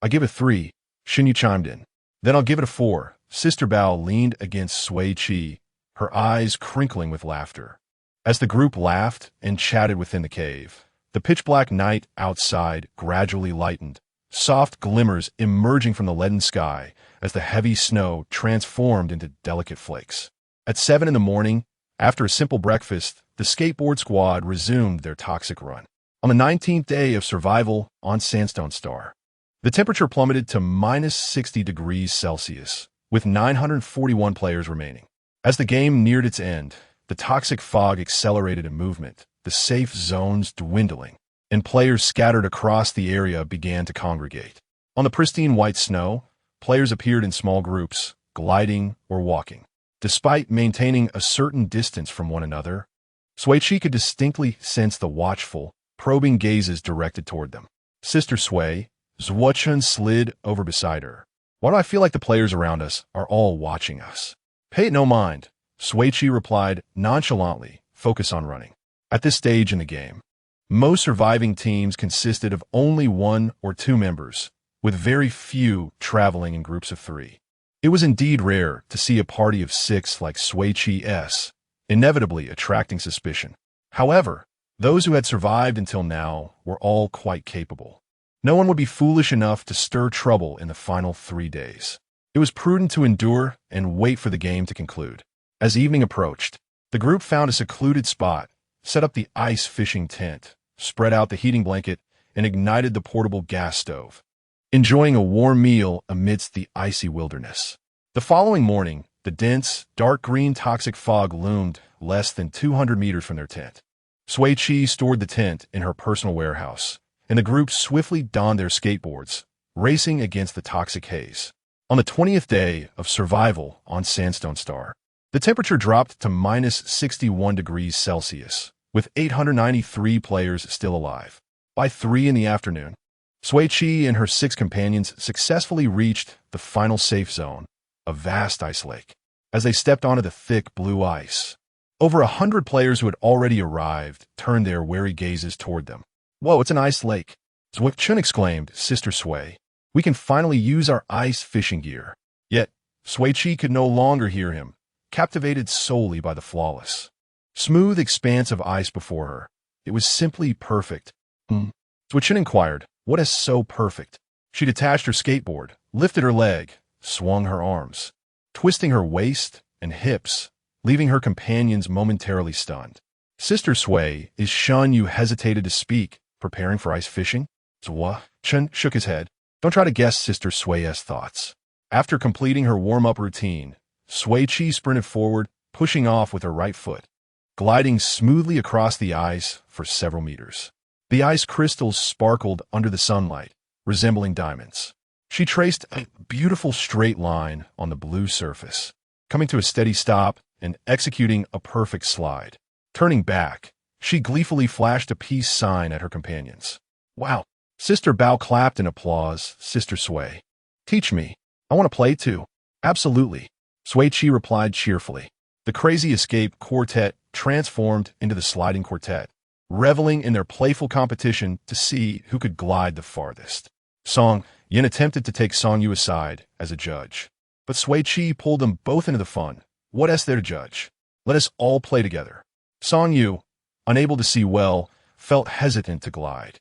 I give it 3. Shin Yu chimed in. Then I'll give it a 4. Sister Bao leaned against Sui Qi, her eyes crinkling with laughter. As the group laughed and chatted within the cave, the pitch-black night outside gradually lightened, soft glimmers emerging from the leaden sky as the heavy snow transformed into delicate flakes. At 7 in the morning, after a simple breakfast, the skateboard squad resumed their toxic run. On the 19th day of survival on Sandstone Star, the temperature plummeted to minus 60 degrees Celsius, with 941 players remaining. As the game neared its end, the toxic fog accelerated in movement, the safe zones dwindling, and players scattered across the area began to congregate. On the pristine white snow, players appeared in small groups, gliding or walking. Despite maintaining a certain distance from one another, Sui Qi could distinctly sense the watchful, probing gazes directed toward them. Sister Sui, Zhuochun slid over beside her. Why do I feel like the players around us are all watching us? Pay it no mind, Sui Qi replied nonchalantly, focus on running. At this stage in the game, most surviving teams consisted of only 1 or 2 members, with very few traveling in groups of 3. It was indeed rare to see a party of 6 like Sui Qi's, inevitably attracting suspicion. However, those who had survived until now were all quite capable. No one would be foolish enough to stir trouble in the final 3 days. It was prudent to endure and wait for the game to conclude. As evening approached, the group found a secluded spot, set up the ice fishing tent, spread out the heating blanket, and ignited the portable gas stove, enjoying a warm meal amidst the icy wilderness. The following morning, the dense, dark green toxic fog loomed less than 200 meters from their tent. Sui Qi stored the tent in her personal warehouse, and the group swiftly donned their skateboards, racing against the toxic haze. On the 20th day of survival on Sandstone Star, the temperature dropped to minus 61 degrees Celsius, with 893 players still alive. By 3 in the afternoon, Sui Qi and her 6 companions successfully reached the final safe zone, a vast ice lake. As they stepped onto the thick blue ice, over 100 players who had already arrived turned their wary gazes toward them. Whoa, it's an ice lake, Zhuochun exclaimed, Sister Sui. We can finally use our ice fishing gear. Yet, Sui Qi could no longer hear him, captivated solely by the flawless, smooth expanse of ice before her. It was simply perfect. Zhuochun inquired, what is so perfect? She detached her skateboard, lifted her leg, swung her arms, twisting her waist and hips, leaving her companions momentarily stunned. Sister Sui, is shun you hesitated to speak, preparing for ice fishing? Zhuochun shook his head. Don't try to guess Sister Sui's thoughts. After completing her warm-up routine, Sui Qi sprinted forward, pushing off with her right foot, gliding smoothly across the ice for several meters. The ice crystals sparkled under the sunlight, resembling diamonds. She traced a beautiful straight line on the blue surface, coming to a steady stop and executing a perfect slide. Turning back, she gleefully flashed a peace sign at her companions. Wow! Sister Bao clapped in applause. Sister Sui, teach me. I want to play too. Absolutely, Sui Qi replied cheerfully. The Crazy Escape Quartet transformed into the Sliding Quartet, reveling in their playful competition to see who could glide the farthest. Song Yin attempted to take Song Yu aside as a judge, but Sui Qi pulled them both into the fun. What is there to judge? Let us all play together. Song Yu, unable to see well, felt hesitant to glide.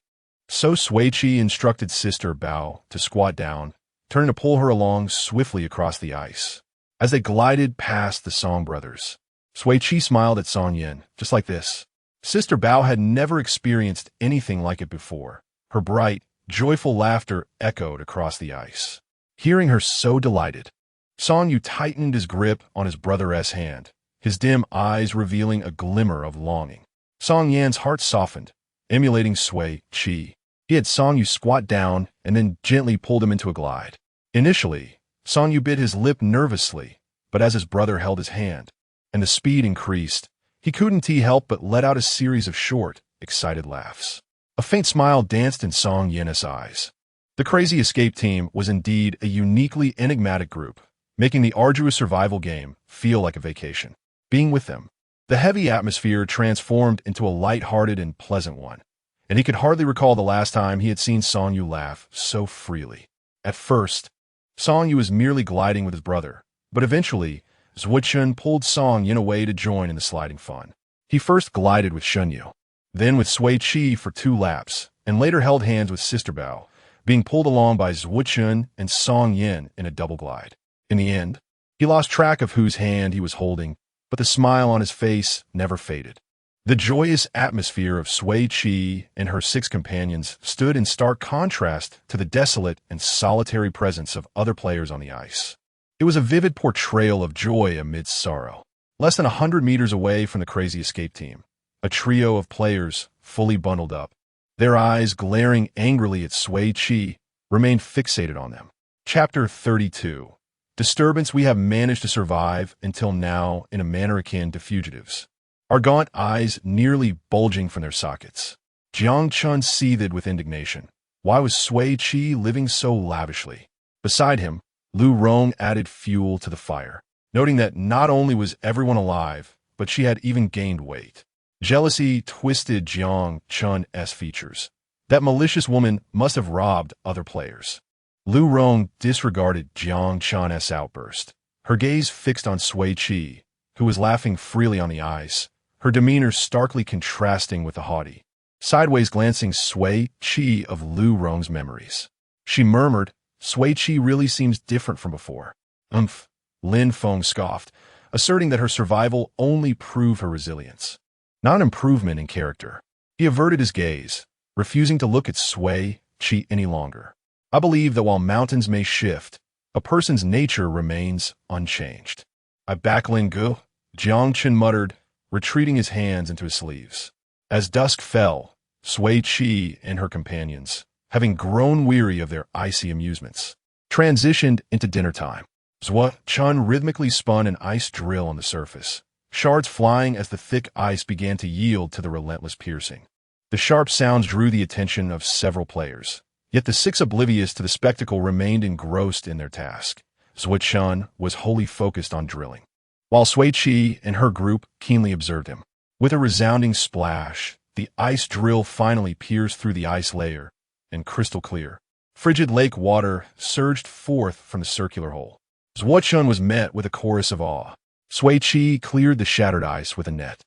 So Sui Qi instructed Sister Bao to squat down, turning to pull her along swiftly across the ice. As they glided past the Song brothers, Sui Qi smiled at Song Yin, just like this. Sister Bao had never experienced anything like it before. Her bright, joyful laughter echoed across the ice. Hearing her so delighted, Song Yu tightened his grip on his brother's hand, his dim eyes revealing a glimmer of longing. Song Yan's heart softened, emulating Sui Qi. He had Song Yu squat down and then gently pulled him into a glide. Initially, Song Yu bit his lip nervously, but as his brother held his hand, and the speed increased, he couldn't help but let out a series of short, excited laughs. A faint smile danced in Song Yin's eyes. The Crazy Escape team was indeed a uniquely enigmatic group, making the arduous survival game feel like a vacation. Being with them, the heavy atmosphere transformed into a light-hearted and pleasant one, and he could hardly recall the last time he had seen Song Yu laugh so freely. At first, Song Yu was merely gliding with his brother, But eventually, Zhuo pulled Song Yin away to join in the sliding fun. He first glided with Shun Yu, then with Sui Qi for 2 laps, and later held hands with Sister Bao, being pulled along by Zhuo and Song Yin in a double glide. In the end, he lost track of whose hand he was holding, but the smile on his face never faded. The joyous atmosphere of Sui Qi and her 6 companions stood in stark contrast to the desolate and solitary presence of other players on the ice. It was a vivid portrayal of joy amidst sorrow. Less than 100 meters away from the crazy escape team, a trio of players, fully bundled up, their eyes glaring angrily at Sui Qi, remained fixated on them. Chapter 32. Disturbance. We have managed to survive until now in a manner akin to fugitives. Our gaunt eyes nearly bulging from their sockets. Jiang Chun seethed with indignation. Why was Sui Qi living so lavishly? Beside him, Lu Rong added fuel to the fire, noting that not only was everyone alive, but she had even gained weight. Jealousy twisted Jiang Chun's features. That malicious woman must have robbed other players. Lu Rong disregarded Jiang Chun's outburst, her gaze fixed on Sui Qi, who was laughing freely on the ice, her demeanor starkly contrasting with the haughty, sideways glancing Sui Qi of Lu Rong's memories. She murmured, Sui Qi really seems different from before. Lin Feng scoffed, asserting that her survival only proved her resilience, not an improvement in character. He averted his gaze, refusing to look at Sui Qi any longer. I believe that while mountains may shift, a person's nature remains unchanged. I back Lin Gu, Jiang Chen muttered, retreating his hands into his sleeves. As dusk fell, Sui Qi and her companions, having grown weary of their icy amusements, transitioned into dinner time. Zhuo Chun rhythmically spun an ice drill on the surface, shards flying as the thick ice began to yield to the relentless piercing. The sharp sounds drew the attention of several players, yet the 6 oblivious to the spectacle remained engrossed in their task. Zhuo Chun was wholly focused on drilling, while Sui Qi and her group keenly observed him. With a resounding splash, the ice drill finally pierced through the ice layer, and crystal clear, frigid lake water surged forth from the circular hole. Zhuo Chun was met with a chorus of awe. Sui Qi cleared the shattered ice with a net,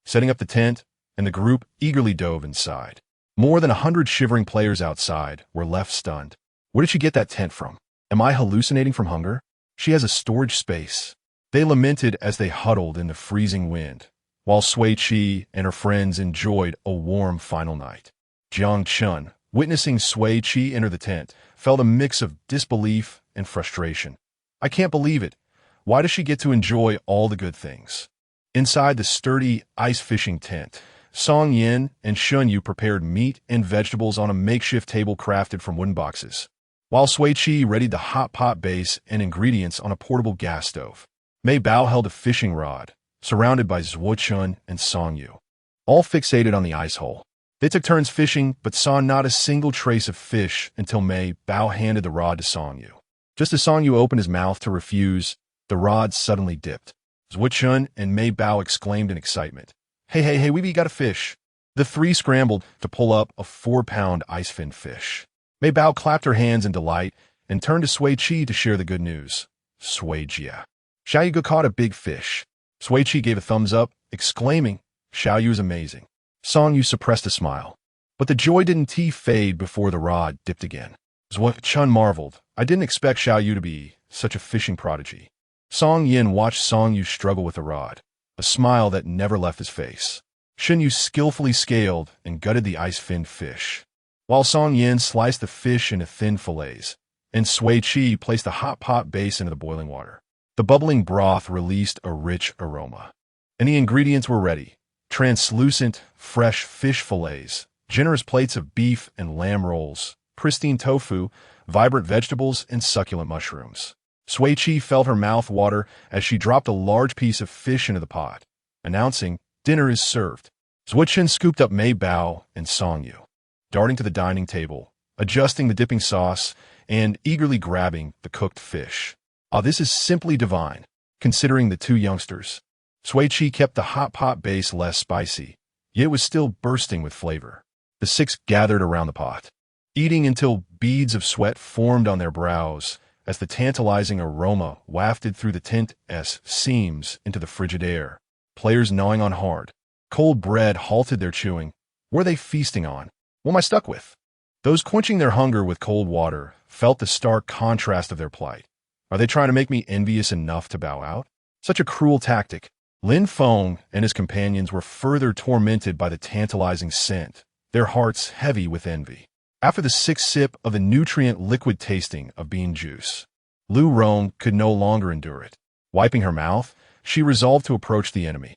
setting up the tent, and the group eagerly dove inside. More than 100 shivering players outside were left stunned. Where did she get that tent from? Am I hallucinating from hunger? She has a storage space. They lamented as they huddled in the freezing wind, while Sui Qi and her friends enjoyed a warm final night. Jiang Chun, witnessing Sui Qi enter the tent, felt a mix of disbelief and frustration. I can't believe it. Why does she get to enjoy all the good things? Inside the sturdy ice fishing tent, Song Yin and Shun Yu prepared meat and vegetables on a makeshift table crafted from wooden boxes, while Sui Qi readied the hot pot base and ingredients on a portable gas stove. Mei Bao held a fishing rod, surrounded by Zhuo Chun and Song Yu, all fixated on the ice hole. They took turns fishing, but saw not a single trace of fish until Mei Bao handed the rod to Song Yu. Just as Song Yu opened his mouth to refuse, the rod suddenly dipped. Zhuo Chun and Mei Bao exclaimed in excitement, Hey, we got a fish. The 3 scrambled to pull up a 4-pound ice-fin fish. Mei Bao clapped her hands in delight and turned to Sui Qi to share the good news. Sui Jia. Xiao Yu caught a big fish. Sui Qi gave a thumbs up, exclaiming, Xiao Yu is amazing. Song Yu suppressed a smile, but the joy didn't fade before the rod dipped again. Zhuo Chun marveled, I didn't expect Xiao Yu to be such a fishing prodigy. Song Yin watched Song Yu struggle with the rod, a smile that never left his face. Shun Yu skillfully scaled and gutted the ice-finned fish, while Song Yin sliced the fish into thin fillets, and Sui Qi placed the hot pot base into the boiling water. The bubbling broth released a rich aroma, and the ingredients were ready. Translucent, fresh fish fillets, generous plates of beef and lamb rolls, pristine tofu, vibrant vegetables, and succulent mushrooms. Sui Qi felt her mouth water as she dropped a large piece of fish into the pot, announcing, dinner is served. Zhuo Chun scooped up Mei Bao and Song Yu, darting to the dining table, adjusting the dipping sauce, and eagerly grabbing the cooked fish. This is simply divine, considering the 2 youngsters. Sui Qi kept the hot pot base less spicy, yet it was still bursting with flavor. The 6 gathered around the pot, eating until beads of sweat formed on their brows, as the tantalizing aroma wafted through the tent's seams into the frigid air. Players gnawing on hard, cold bread halted their chewing. What were they feasting on? What am I stuck with? Those quenching their hunger with cold water felt the stark contrast of their plight. Are they trying to make me envious enough to bow out? Such a cruel tactic. Lin Feng and his companions were further tormented by the tantalizing scent, their hearts heavy with envy. After the sixth sip of the nutrient liquid tasting of bean juice, Lu Rong could no longer endure it. Wiping her mouth, she resolved to approach the enemy.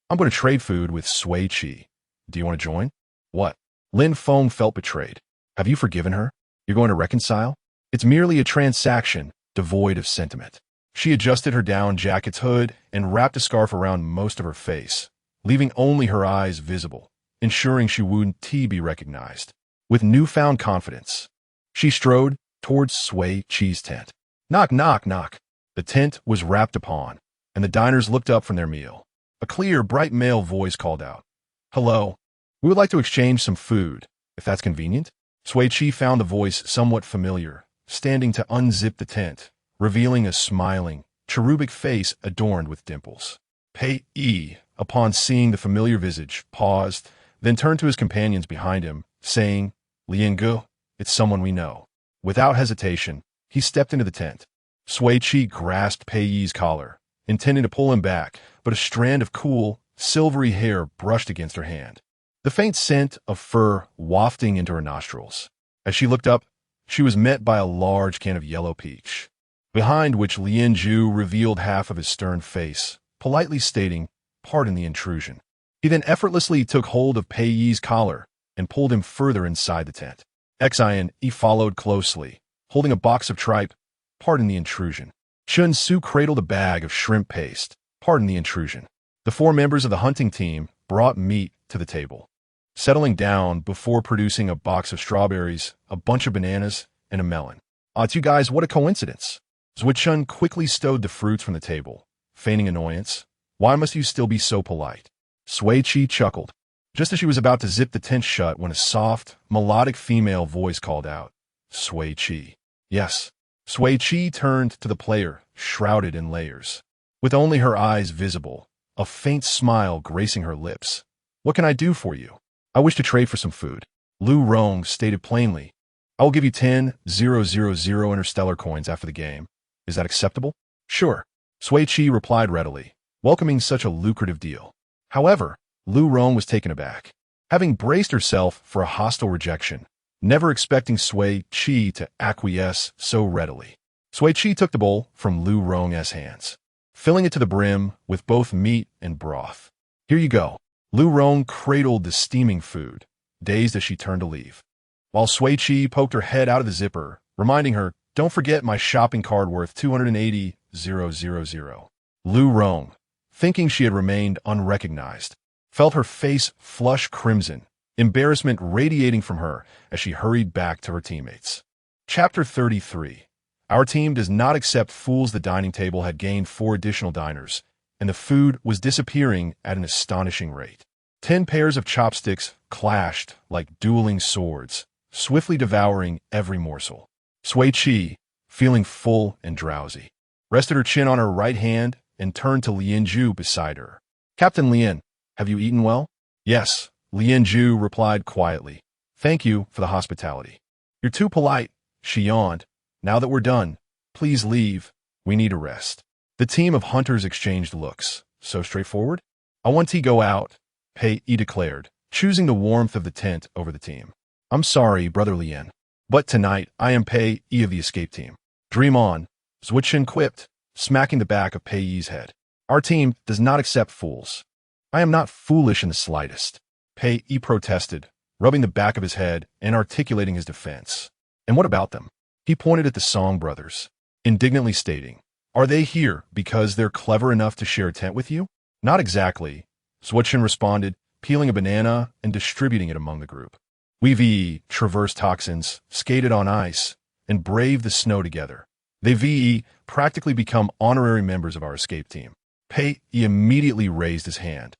I'm going to trade food with Sui Qi. Do you want to join? What? Lin Feng felt betrayed. Have you forgiven her? You're going to reconcile? It's merely a transaction, devoid of sentiment. She adjusted her down jacket's hood and wrapped a scarf around most of her face, leaving only her eyes visible, ensuring she wouldn't be recognized. With newfound confidence, she strode towards Sui Qi's tent. Knock, knock, knock. The tent was rapped upon, and the diners looked up from their meal. A clear, bright male voice called out, "Hello. We would like to exchange some food, if that's convenient." Sui Qi found the voice somewhat familiar, standing to unzip the tent, revealing a smiling, cherubic face adorned with dimples. Pei Yi, upon seeing the familiar visage, paused, then turned to his companions behind him, saying, "Lian Gu, it's someone we know." Without hesitation, he stepped into the tent. Sui Qi grasped Pei Yi's collar, intending to pull him back, but a strand of cool, silvery hair brushed against her hand. The faint scent of fur wafting into her nostrils. As she looked up, she was met by a large can of yellow peach, behind which Lian Zhu revealed half of his stern face, politely stating, "Pardon the intrusion." He then effortlessly took hold of Pei Yi's collar and pulled him further inside the tent. Xian Yi followed closely, holding a box of tripe. "Pardon the intrusion." Shun Su cradled a bag of shrimp paste. "Pardon the intrusion." The four members of the hunting team brought meat to the table, settling down before producing a box of strawberries, a bunch of bananas, and a melon. "Odds you guys, what a coincidence." Zhuchun quickly stowed the fruits from the table, feigning annoyance. "Why must you still be so polite?" Sui Qi chuckled, just as she was about to zip the tent shut when a soft, melodic female voice called out, "Sui Qi." "Yes." Sui Qi turned to the player, shrouded in layers, with only her eyes visible, a faint smile gracing her lips. "What can I do for you?" "I wish to trade for some food." Lu Rong stated plainly, "I will give you 10,000 interstellar coins after the game. Is that acceptable?" "Sure." Sui Qi replied readily, welcoming such a lucrative deal. However, Lu Rong was taken aback, having braced herself for a hostile rejection, never expecting Sui Qi to acquiesce so readily. Sui Qi took the bowl from Lu Rong's hands, filling it to the brim with both meat and broth. "Here you go." Lu Rong cradled the steaming food, dazed as she turned to leave, while Sui Qi poked her head out of the zipper, reminding her, "Don't forget my shopping card worth 280,000. Lu Rong, thinking she had remained unrecognized, felt her face flush crimson, embarrassment radiating from her as she hurried back to her teammates. Chapter 33. Our team does not accept fools. The dining table had gained 4 additional diners, and the food was disappearing at an astonishing rate. 10 pairs of chopsticks clashed like dueling swords, swiftly devouring every morsel. Sui Qi, feeling full and drowsy, rested her chin on her right hand and turned to Lian Zhu beside her. "Captain Lian, have you eaten well?" "Yes," Lian Zhu replied quietly. "Thank you for the hospitality." "You're too polite," she yawned. "Now that we're done, please leave. We need a rest." The team of hunters exchanged looks. "So straightforward?" "I want to go out," Pei Yi declared, choosing the warmth of the tent over the team. "I'm sorry, Brother Lian, but tonight I am Pei Yi of the escape team." "Dream on," Zhuchun quipped, smacking the back of Pei Yi's head. "Our team does not accept fools." "I am not foolish in the slightest," Pei Yi protested, rubbing the back of his head and articulating his defense. "And what about them?" He pointed at the Song brothers, indignantly stating, "Are they here because they're clever enough to share a tent with you?" "Not exactly," Zhuchun responded, peeling a banana and distributing it among the group. "We've traversed toxins, skated on ice, and braved the snow together. They've practically become honorary members of our escape team." Pei Yi immediately raised his hand.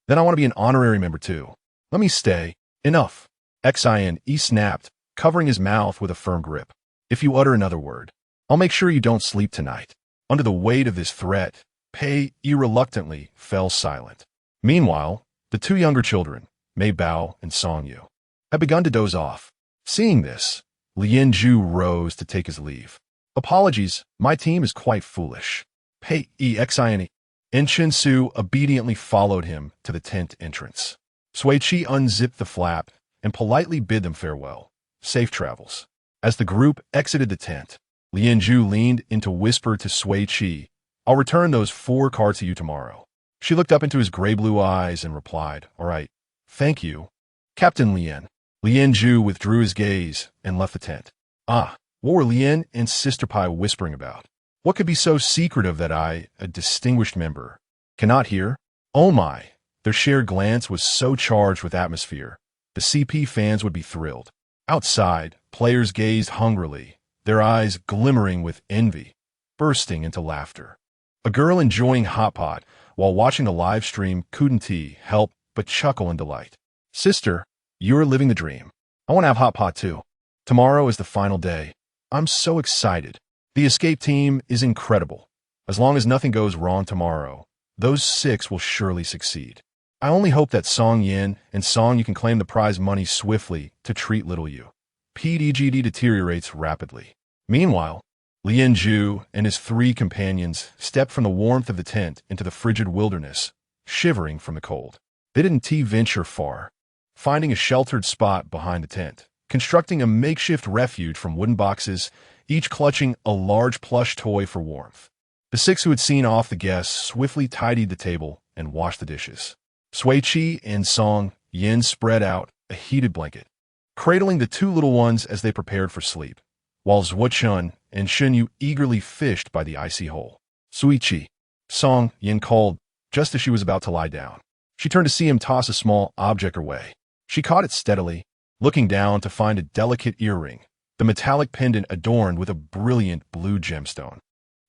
"Then I want to be an honorary member too. Let me stay." "Enough." Xian Yi snapped, covering his mouth with a firm grip. "If you utter another word, I'll make sure you don't sleep tonight." Under the weight of this threat, Pei reluctantly fell silent. Meanwhile, the two younger children, Mei Bao and Song Yu, had begun to doze off. Seeing this, Lien Zhu rose to take his leave. "Apologies, my team is quite foolish." Pei Xian and Chen Su obediently followed him to the tent entrance. Sui Qi unzipped the flap and politely bid them farewell. Safe travels. As the group exited the tent, Lien Zhu leaned in to whisper to Sui Qi, "I'll return those 4 cards to you tomorrow." She looked up into his gray-blue eyes and replied, "All right, thank you, Captain Lien." Lien Zhu withdrew his gaze and left the tent. What were Lien and Sister Pai whispering about? What could be so secretive that I, a distinguished member, cannot hear? Oh my! Their shared glance was so charged with atmosphere. The CP fans would be thrilled. Outside, players gazed hungrily, their eyes glimmering with envy, bursting into laughter. A girl enjoying hot pot while watching the live stream couldn't help but chuckle in delight. "Sister, you're living the dream. I want to have hot pot too. Tomorrow is the final day. I'm so excited. The escape team is incredible. As long as nothing goes wrong tomorrow, those 6 will surely succeed. I only hope that Song Yin and Song Yu can claim the prize money swiftly to treat little Yu." PDGD deteriorates rapidly. Meanwhile, Lien Zhu and his 3 companions stepped from the warmth of the tent into the frigid wilderness, shivering from the cold. They didn't venture far, finding a sheltered spot behind the tent, constructing a makeshift refuge from wooden boxes, each clutching a large plush toy for warmth. The 6 who had seen off the guests swiftly tidied the table and washed the dishes. Sui Qi and Song Yin spread out a heated blanket, cradling the 2 little ones as they prepared for sleep, while Shun and Shun Yu eagerly fished by the icy hole. "Sui Qi," Song Yin called just as she was about to lie down. She turned to see him toss a small object her way. She caught it steadily, looking down to find a delicate earring, the metallic pendant adorned with a brilliant blue gemstone.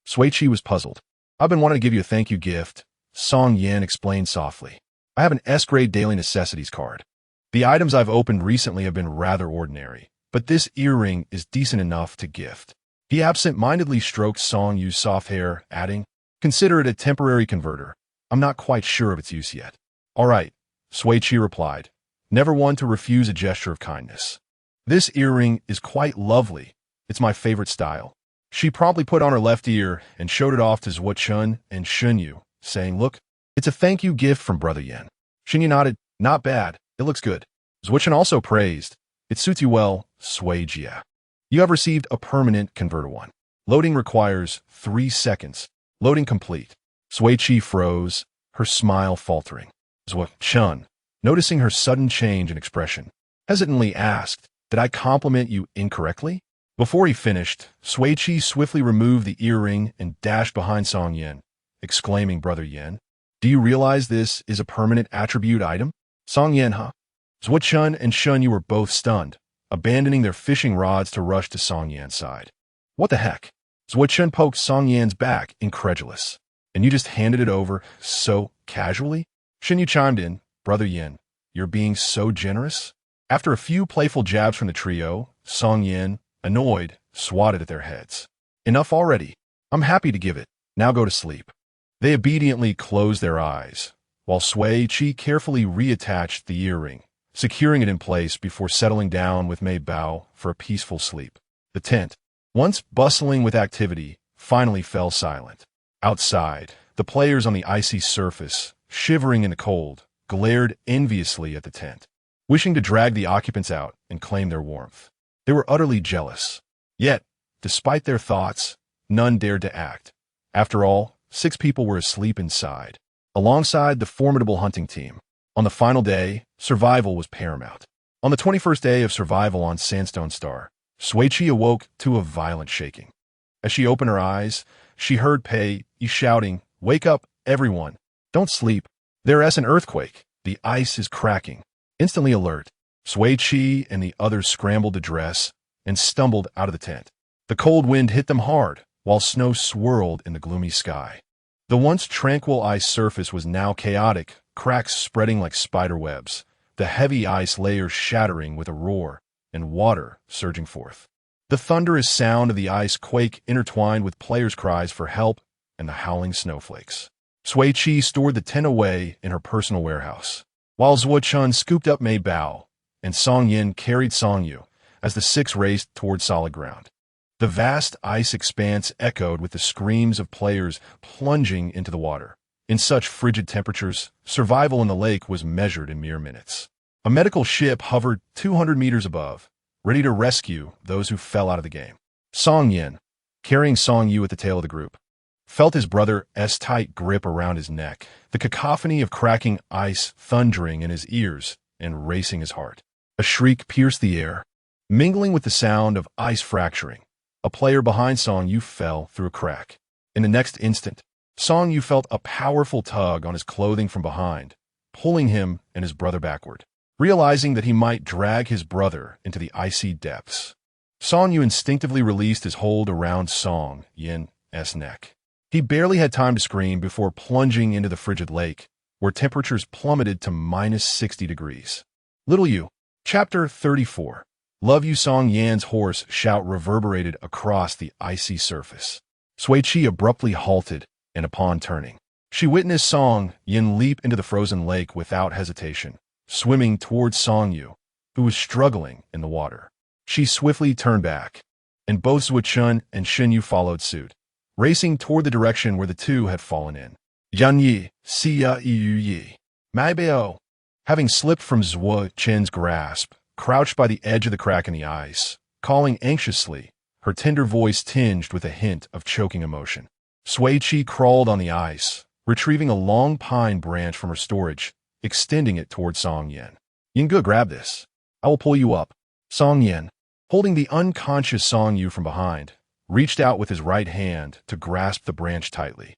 Sui Qi was puzzled. "I've been wanting to give you a thank you gift," Song Yin explained softly. "I have an S-grade daily necessities card. The items I've opened recently have been rather ordinary, but this earring is decent enough to gift." He absent-mindedly stroked Song Yu's soft hair, adding, "Consider it a temporary converter. I'm not quite sure of its use yet." "All right," Sui Qi replied, never one to refuse a gesture of kindness. "This earring is quite lovely. It's my favorite style." She promptly put on her left ear and showed it off to Shun and Shun Yu, saying, "Look, it's a thank you gift from Brother Yin." Shun Yu nodded, "Not bad. It looks good." Shun also praised, "It suits you well, Sui Jia. You have received a permanent converter one. Loading requires 3 seconds. Loading complete." Sui Qi froze, her smile faltering. Shun, noticing her sudden change in expression, hesitantly asked, "Did I compliment you incorrectly?" Before he finished, Sui Qi swiftly removed the earring and dashed behind Song Yin, exclaiming, "Brother Yin, do you realize this is a permanent attribute item?" "Song Yin, huh?" Shun and Shun Yu were both stunned, abandoning their fishing rods to rush to Song Yan's side. "What the heck?" Shun poked Song Yan's back, incredulous. "And you just handed it over so casually?" Shun Yu chimed in, "Brother Yin, you're being so generous." After a few playful jabs from the trio, Song Yin, annoyed, swatted at their heads. "Enough already. I'm happy to give it. Now go to sleep." They obediently closed their eyes, while Sui Qi carefully reattached the earring, securing it in place before settling down with Mei Bao for a peaceful sleep. The tent, once bustling with activity, finally fell silent. Outside, the players on the icy surface, shivering in the cold, glared enviously at the tent, wishing to drag the occupants out and claim their warmth. They were utterly jealous. Yet, despite their thoughts, none dared to act. After all, 6 people were asleep inside, alongside the formidable hunting team. On the final day, survival was paramount. On the 21st day of survival on Sandstone Star, Sui Qi awoke to a violent shaking. As she opened her eyes, she heard Pei shouting, "Wake up, everyone. Don't sleep. There is an earthquake. The ice is cracking." Instantly alert, Sui Qi and the others scrambled to dress and stumbled out of the tent. The cold wind hit them hard, while snow swirled in the gloomy sky. The once tranquil ice surface was now chaotic, cracks spreading like spider webs, the heavy ice layers shattering with a roar, and water surging forth. The thunderous sound of the ice quake intertwined with players' cries for help and the howling snowflakes. Sui Qi stored the tent away in her personal warehouse, while Zhuo Chun scooped up Mei Bao, and Song Yin carried Song Yu as the six raced toward solid ground. The vast ice expanse echoed with the screams of players plunging into the water. In such frigid temperatures, survival in the lake was measured in mere minutes. A medical ship hovered 200 meters above, ready to rescue those who fell out of the game. Song Yin, carrying Song Yu at the tail of the group, felt his brother's tight grip around his neck, the cacophony of cracking ice thundering in his ears and racing his heart. A shriek pierced the air, mingling with the sound of ice fracturing. A player behind Song Yu fell through a crack. In the next instant, Song Yu felt a powerful tug on his clothing from behind, pulling him and his brother backward. Realizing that he might drag his brother into the icy depths, Song Yu instinctively released his hold around Song Yin's neck. He barely had time to scream before plunging into the frigid lake, where temperatures plummeted to -60 degrees. Little Yu. Chapter 34. Love You. Song Yan's hoarse shout reverberated across the icy surface. Sui Qi abruptly halted, and upon turning, she witnessed Song Yin leap into the frozen lake without hesitation, swimming towards Song Yu, who was struggling in the water. She swiftly turned back, and both Zhuo Chun and Shen Yu followed suit, racing toward the direction where the two had fallen in. Yan Yi, Siya Yu Yi. Mai Bao. Having slipped from Zhuo Chen's grasp, crouched by the edge of the crack in the ice, calling anxiously, her tender voice tinged with a hint of choking emotion. Sui Qi crawled on the ice, retrieving a long pine branch from her storage, extending it toward Song Yin. Yinge, grab this. I will pull you up. Song Yin, holding the unconscious Song Yu from behind, reached out with his right hand to grasp the branch tightly.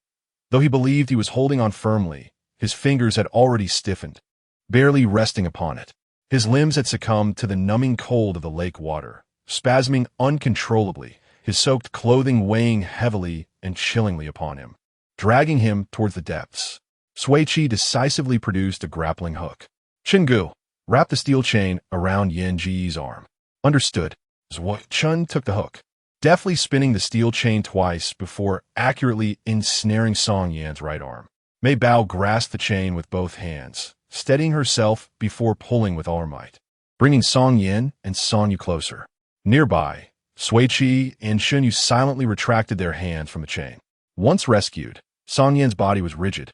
Though he believed he was holding on firmly, his fingers had already stiffened, barely resting upon it. His limbs had succumbed to the numbing cold of the lake water, spasming uncontrollably, his soaked clothing weighing heavily and chillingly upon him, dragging him towards the depths. Sui Qi decisively produced a grappling hook. Chingu, wrap the steel chain around Yan Ji's arm. Understood. Zhuo Chun took the hook, deftly spinning the steel chain twice before accurately ensnaring Song Yan's right arm. Mei Bao grasped the chain with both hands, steadying herself before pulling with all her might, bringing Song Yin and Song Yu closer. Nearby, Sui Qi and Shun Yu silently retracted their hands from the chain. Once rescued, Song Yan's body was rigid,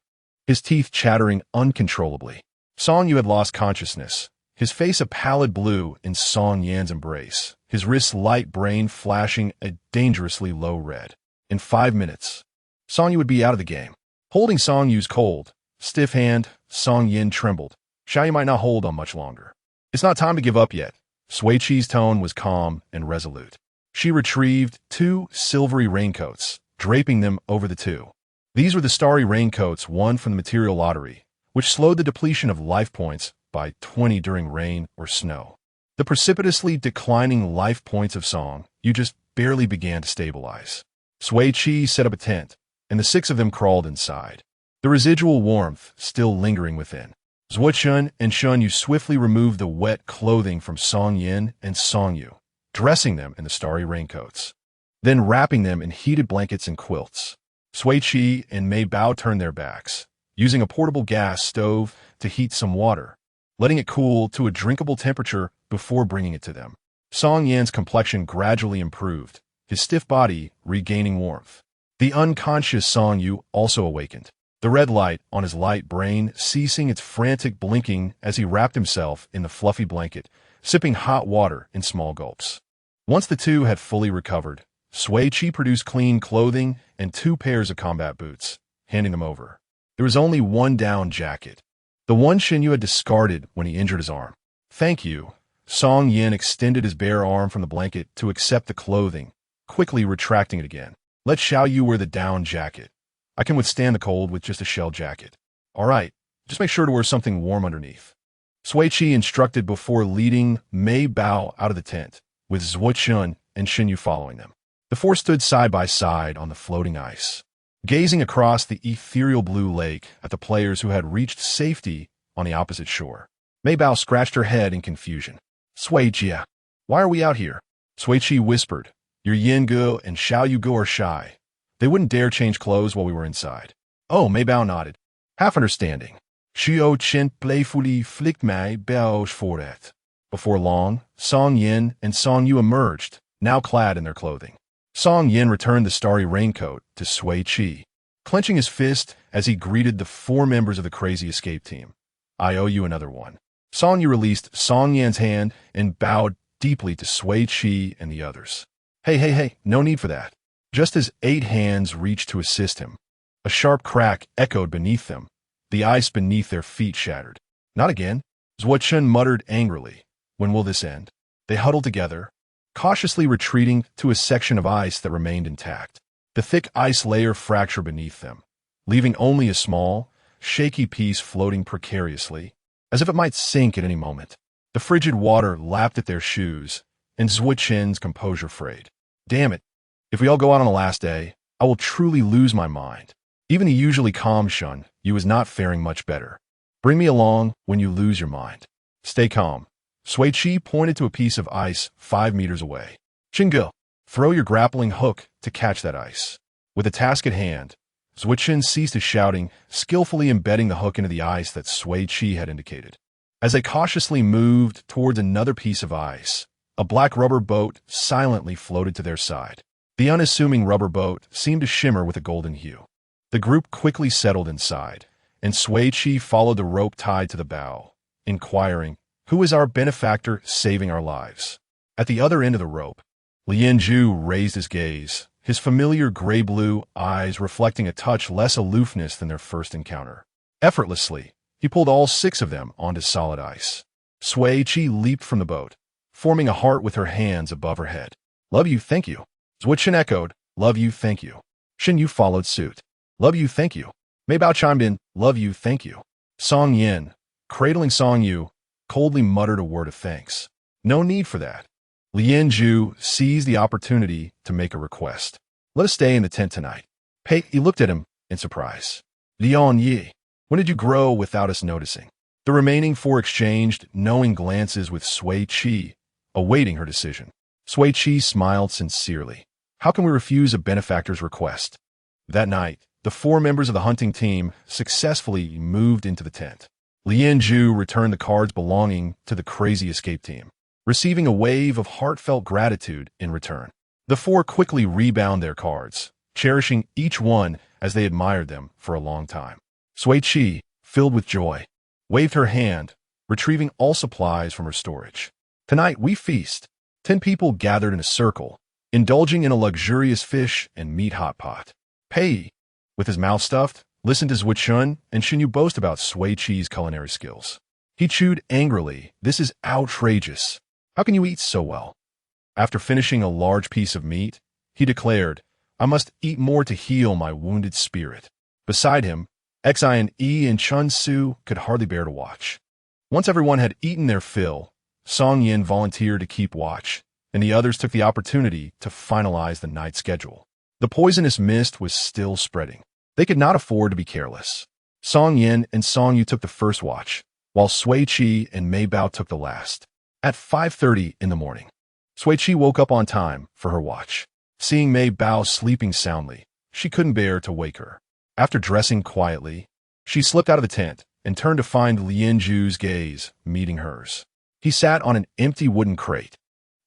his teeth chattering uncontrollably. Song Yu had lost consciousness, his face a pallid blue in Song Yan's embrace, his wrist's light brain flashing a dangerously low red. In 5 minutes, Song Yu would be out of the game. Holding Song Yu's cold, stiff hand, Song Yin trembled. Xiaoyu might not hold on much longer. It's not time to give up yet. Sui Qi's tone was calm and resolute. She retrieved 2 silvery raincoats, draping them over the two. These were the starry raincoats won from the material lottery, which slowed the depletion of life points by 20 during rain or snow. The precipitously declining life points of Song Yu just barely began to stabilize. Sui Qi set up a tent, and the 6 of them crawled inside, the residual warmth still lingering within. Zhuo Chun and Shun Yu swiftly removed the wet clothing from Song Yin and Song Yu, dressing them in the starry raincoats, then wrapping them in heated blankets and quilts. Sui Qi and Mei Bao turned their backs, using a portable gas stove to heat some water, letting it cool to a drinkable temperature before bringing it to them. Song Yan's complexion gradually improved, his stiff body regaining warmth. The unconscious Song Yu also awakened, the red light on his light brain ceasing its frantic blinking as he wrapped himself in the fluffy blanket, sipping hot water in small gulps. Once the two had fully recovered, Sui Qi produced clean clothing and 2 pairs of combat boots, handing them over. There was only one down jacket, the one Shen Yu had discarded when he injured his arm. Thank you. Song Yin extended his bare arm from the blanket to accept the clothing, quickly retracting it again. Let Xiaoyu wear the down jacket. I can withstand the cold with just a shell jacket. All right, just make sure to wear something warm underneath. Sui Qi instructed before leading Mei Bao out of the tent, with Zhuo Chun and Shen Yu following them. The 4 stood side by side on the floating ice, gazing across the ethereal blue lake at the players who had reached safety on the opposite shore. Mei Bao scratched her head in confusion. Sui Jia, why are we out here? Sui Qi whispered, "Your yin gu and xiao yu gu are shy. They wouldn't dare change clothes while we were inside." Oh, Mei Bao nodded, half understanding. Xiao Chen playfully flicked my Bao's forehead. Before long, Song Yin and Song Yu emerged, now clad in their clothing. Song Yin returned the starry raincoat to Sui Qi, clenching his fist as he greeted the 4 members of the crazy escape team. "I owe you another one." Song Yu released Song Yan's hand and bowed deeply to Sui Qi and the others. Hey, no need for that." Just as 8 hands reached to assist him, a sharp crack echoed beneath them. The ice beneath their feet shattered. "Not again," Shun muttered angrily. "When will this end?" They huddled together, cautiously retreating to a section of ice that remained intact. The thick ice layer fractured beneath them, leaving only a small, shaky piece floating precariously, as if it might sink at any moment. The frigid water lapped at their shoes, and Chen's composure frayed. "Damn it. If we all go out on the last day, I will truly lose my mind." Even the usually calm Shun Yu was not faring much better. "Bring me along when you lose your mind." "Stay calm." Sui Qi pointed to a piece of ice 5 meters away. "Shingo, throw your grappling hook to catch that ice." With the task at hand, Chen ceased his shouting, skillfully embedding the hook into the ice that Sui Qi had indicated. As they cautiously moved towards another piece of ice, a black rubber boat silently floated to their side. The unassuming rubber boat seemed to shimmer with a golden hue. The group quickly settled inside, and Sui Qi followed the rope tied to the bow, inquiring, "Who is our benefactor saving our lives?" At the other end of the rope, Lian Zhu raised his gaze, his familiar gray-blue eyes reflecting a touch less aloofness than their first encounter. Effortlessly, he pulled all 6 of them onto solid ice. Sui Qi leaped from the boat, forming a heart with her hands above her head. "Love you, thank you." Chen echoed, "Love you, thank you." Shin Yu followed suit. "Love you, thank you." Mei Bao chimed in, "Love you, thank you." Song Yin, cradling Song Yu, coldly muttered a word of thanks. "No need for that." Lian Zhu seized the opportunity to make a request. "Let us stay in the tent tonight." He looked at him in surprise. "Lian Yi, when did you grow without us noticing?" The remaining 4 exchanged knowing glances with Sui Qi, awaiting her decision. Sui Qi smiled sincerely. "How can we refuse a benefactor's request?" That night, the 4 members of the hunting team successfully moved into the tent. Lian Zhu returned the cards belonging to the crazy escape team, receiving a wave of heartfelt gratitude in return. The 4 quickly rebound their cards, cherishing each one as they admired them for a long time. Sui Qi, filled with joy, waved her hand, retrieving all supplies from her storage. "Tonight we feast." 10 people gathered in a circle, indulging in a luxurious fish and meat hot pot. Pei, with his mouth stuffed, listened to Shun and Shin Yu boast about Sui Qi's culinary skills. He chewed angrily. "This is outrageous. How can you eat so well?" After finishing a large piece of meat, he declared, "I must eat more to heal my wounded spirit." Beside him, Xian Yi and Chun Su could hardly bear to watch. Once everyone had eaten their fill, Song Yin volunteered to keep watch, and the others took the opportunity to finalize the night schedule. The poisonous mist was still spreading. They could not afford to be careless. Song Yin and Song Yu took the first watch, while Sui Qi and Mei Bao took the last. At 5:30 in the morning, Sui Qi woke up on time for her watch. Seeing Mei Bao sleeping soundly, she couldn't bear to wake her. After dressing quietly, she slipped out of the tent and turned to find Lian Zhu's gaze meeting hers. He sat on an empty wooden crate,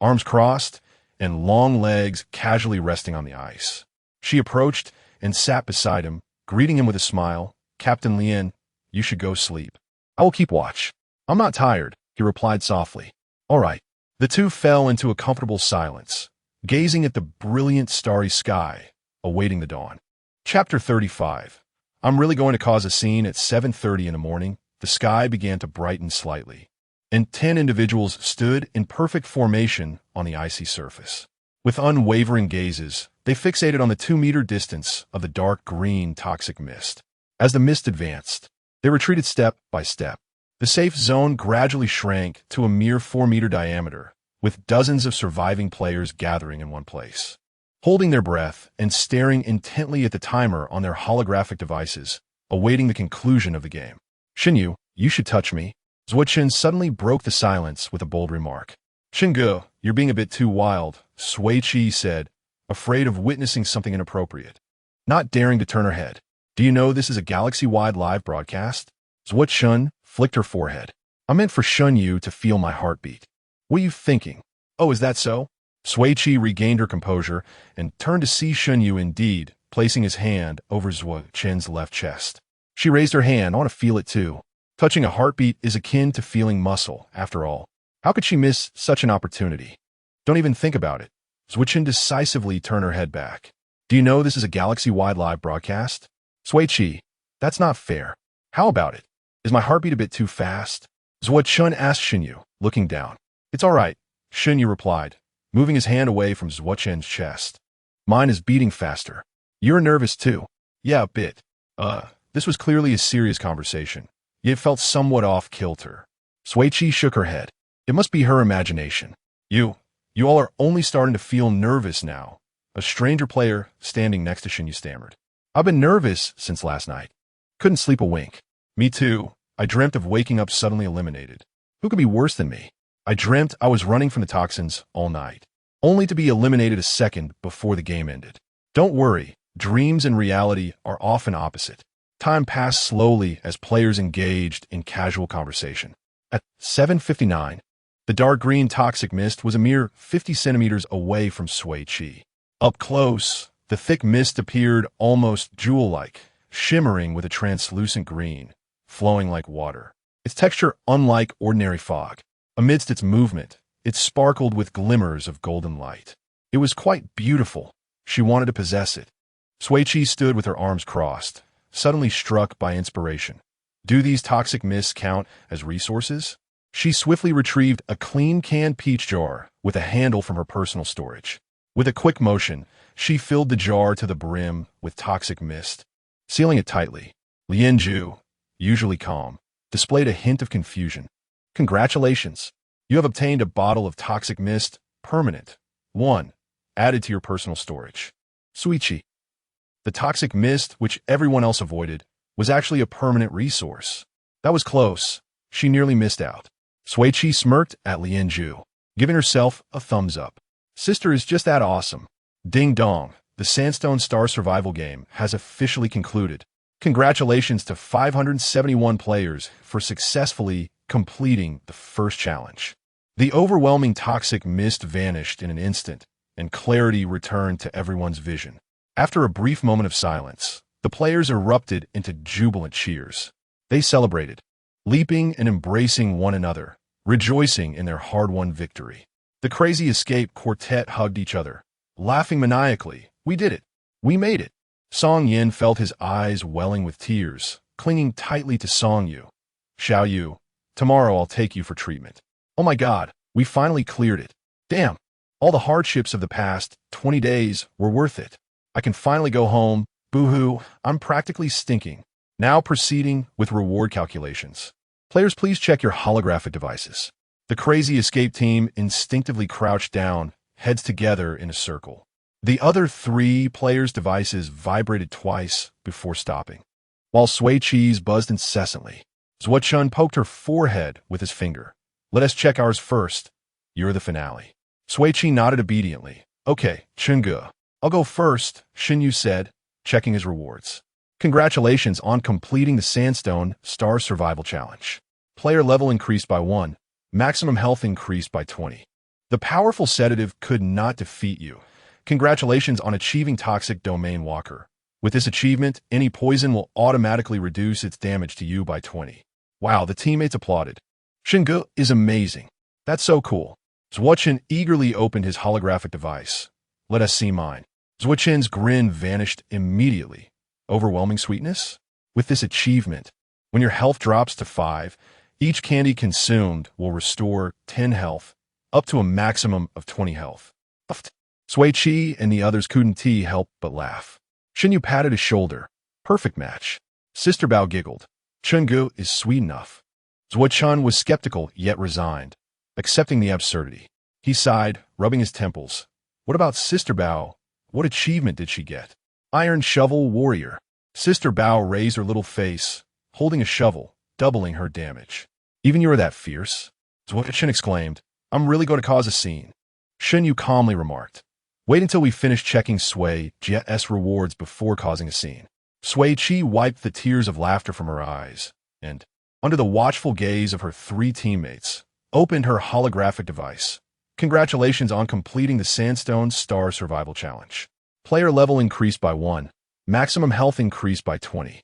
arms crossed and long legs casually resting on the ice. She approached and sat beside him, greeting him with a smile. "Captain Lian, you should go sleep. I will keep watch." "I'm not tired," he replied softly. "All right." The two fell into a comfortable silence, gazing at the brilliant starry sky, awaiting the dawn. Chapter 35. I'm really going to cause a scene. At 7:30 in the morning, the sky began to brighten slightly, and 10 individuals stood in perfect formation on the icy surface. With unwavering gazes, they fixated on the 2-meter distance of the dark green toxic mist. As the mist advanced, they retreated step by step. The safe zone gradually shrank to a mere 4-meter diameter, with dozens of surviving players gathering in one place. Holding their breath and staring intently at the timer on their holographic devices, awaiting the conclusion of the game. "Shin Yu, you should touch me." Chen suddenly broke the silence with a bold remark. Shingu, you're being a bit too wild, Sui Qi said, afraid of witnessing something inappropriate. Not daring to turn her head. Do you know this is a galaxy-wide live broadcast? Zhuo Shun flicked her forehead. I meant for Shun Yu to feel my heartbeat. What are you thinking? Oh, is that so? Sui Qi regained her composure and turned to see Shun Yu indeed, placing his hand over Zhuo Chen's left chest. She raised her hand. I want to feel it too. Touching a heartbeat is akin to feeling muscle, after all. How could she miss such an opportunity? Don't even think about it. Zhuo Chen decisively turned her head back. Do you know this is a galaxy-wide live broadcast? Sui Qi, that's not fair. How about it? Is my heartbeat a bit too fast? Zhuo Chen asked Xinyu, looking down. It's all right, Xinyu replied, moving his hand away from Zhuo Chen's chest. Mine is beating faster. You're nervous too. Yeah, a bit. This was clearly a serious conversation, yet felt somewhat off-kilter. Sui Qi shook her head. It must be her imagination. You all are only starting to feel nervous now. A stranger player standing next to Xinyu stammered. I've been nervous since last night. Couldn't sleep a wink. Me too. I dreamt of waking up suddenly eliminated. Who could be worse than me? I dreamt I was running from the toxins all night, only to be eliminated a second before the game ended. Don't worry, dreams and reality are often opposite. Time passed slowly as players engaged in casual conversation. At 7:59, the dark green toxic mist was a mere 50 centimeters away from Sui Qi. Up close, the thick mist appeared almost jewel-like, shimmering with a translucent green, flowing like water. Its texture unlike ordinary fog. Amidst its movement, it sparkled with glimmers of golden light. It was quite beautiful. She wanted to possess it. Sui Qi stood with her arms crossed, suddenly struck by inspiration. Do these toxic mists count as resources? She swiftly retrieved a clean canned peach jar with a handle from her personal storage. With a quick motion, she filled the jar to the brim with toxic mist. Sealing it tightly, Lianju, usually calm, displayed a hint of confusion. Congratulations. You have obtained a bottle of toxic mist, permanent. 1. Added to your personal storage. Sui Qi. The toxic mist, which everyone else avoided, was actually a permanent resource. That was close. She nearly missed out. Sui Qi smirked at Lianju, giving herself a thumbs up. Sister is just that awesome. Ding dong, the Sandstone Star survival game has officially concluded. Congratulations to 571 players for successfully completing the first challenge. The overwhelming toxic mist vanished in an instant, and clarity returned to everyone's vision. After a brief moment of silence, the players erupted into jubilant cheers. They celebrated, leaping and embracing one another, rejoicing in their hard-won victory. The Crazy Escape quartet hugged each other, laughing maniacally. We did it. We made it. Song Yin felt his eyes welling with tears, clinging tightly to Song Yu. Xiao Yu, tomorrow I'll take you for treatment. Oh my God, we finally cleared it. Damn, all the hardships of the past 20 days were worth it. I can finally go home. Boo-hoo, I'm practically stinking. Now proceeding with reward calculations. Players, please check your holographic devices. The Crazy Escape team instinctively crouched down, heads together in a circle. The other 3 players' devices vibrated twice before stopping, while Sui Qi's buzzed incessantly. Zhuo Chen poked her forehead with his finger. Let us check ours first. You're the finale. Sui Qi nodded obediently. Okay, Chungu. I'll go first, Xinyu said, checking his rewards. Congratulations on completing the Sandstone Star Survival Challenge. Player level increased by 1. Maximum health increased by 20. The powerful sedative could not defeat you. Congratulations on achieving Toxic Domain Walker. With this achievement, any poison will automatically reduce its damage to you by 20. Wow, the teammates applauded. Xingu is amazing. That's so cool. Zhuo Chen eagerly opened his holographic device. Let us see mine. Zhuo Chen's grin vanished immediately. Overwhelming sweetness? With this achievement, when your health drops to 5, each candy consumed will restore 10 health, up to a maximum of 20 health. Sui Qi and the others couldn't help but laugh. Xinyu patted his shoulder. Perfect match. Sister Bao giggled. Chungu is sweet enough. Zhuo Chen was skeptical yet resigned, accepting the absurdity. He sighed, rubbing his temples. What about Sister Bao? What achievement did she get? Iron Shovel Warrior. Sister Bao raised her little face, holding a shovel, doubling her damage. Even you are that fierce? Zhuo Chen exclaimed. I'm really going to cause a scene. Shun Yu calmly remarked. Wait until we finish checking Sui Qi's rewards before causing a scene. Sui Qi wiped the tears of laughter from her eyes, and, under the watchful gaze of her 3 teammates, opened her holographic device. Congratulations on completing the Sandstone Star Survival Challenge. Player level increased by 1. Maximum health increased by 20.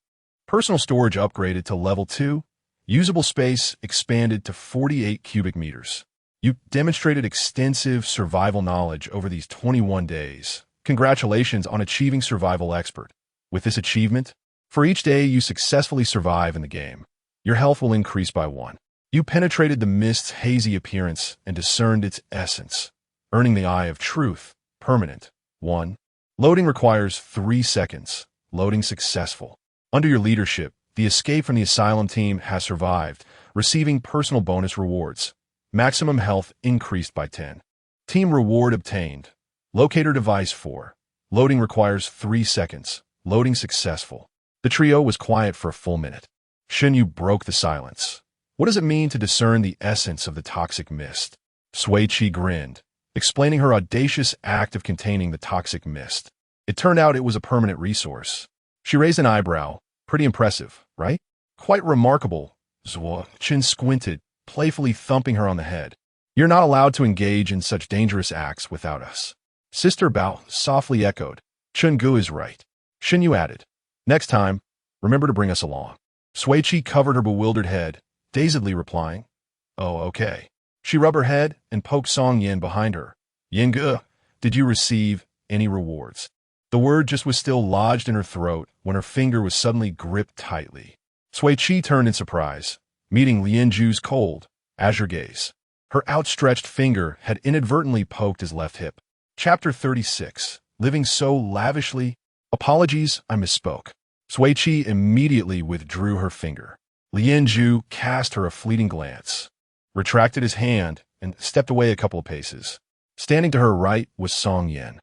Personal storage upgraded to level 2. Usable space expanded to 48 cubic meters. You demonstrated extensive survival knowledge over these 21 days. Congratulations on achieving Survival Expert. With this achievement, for each day you successfully survive in the game, your health will increase by 1. You penetrated the mist's hazy appearance and discerned its essence, earning the Eye of Truth, permanent, 1. Loading requires 3 seconds. Loading successful. Under your leadership, the escape from the asylum team has survived, receiving personal bonus rewards. Maximum health increased by 10. Team reward obtained. Locator device 4. Loading requires 3 seconds. Loading successful. The trio was quiet for a full minute. Shun Yu broke the silence. What does it mean to discern the essence of the toxic mist? Sui Qi grinned, explaining her audacious act of containing the toxic mist. It turned out it was a permanent resource. She raised an eyebrow. Pretty impressive, right? Quite remarkable. Zhuo Qin squinted, playfully thumping her on the head. You're not allowed to engage in such dangerous acts without us. Sister Bao softly echoed. Chun Gu is right. Shun Yu added. Next time, remember to bring us along. Sui Qi covered her bewildered head, dazedly replying, Oh, okay. She rubbed her head and poked Song Yin behind her. Yin Gu, did you receive any rewards? The word just was still lodged in her throat when her finger was suddenly gripped tightly. Sui Qi turned in surprise, meeting Lien Zhu's cold, azure gaze. Her outstretched finger had inadvertently poked his left hip. Chapter 36. Living so lavishly. Apologies, I misspoke. Sui Qi immediately withdrew her finger. Lien Zhu cast her a fleeting glance, retracted his hand, and stepped away a couple of paces. Standing to her right was Song Yin.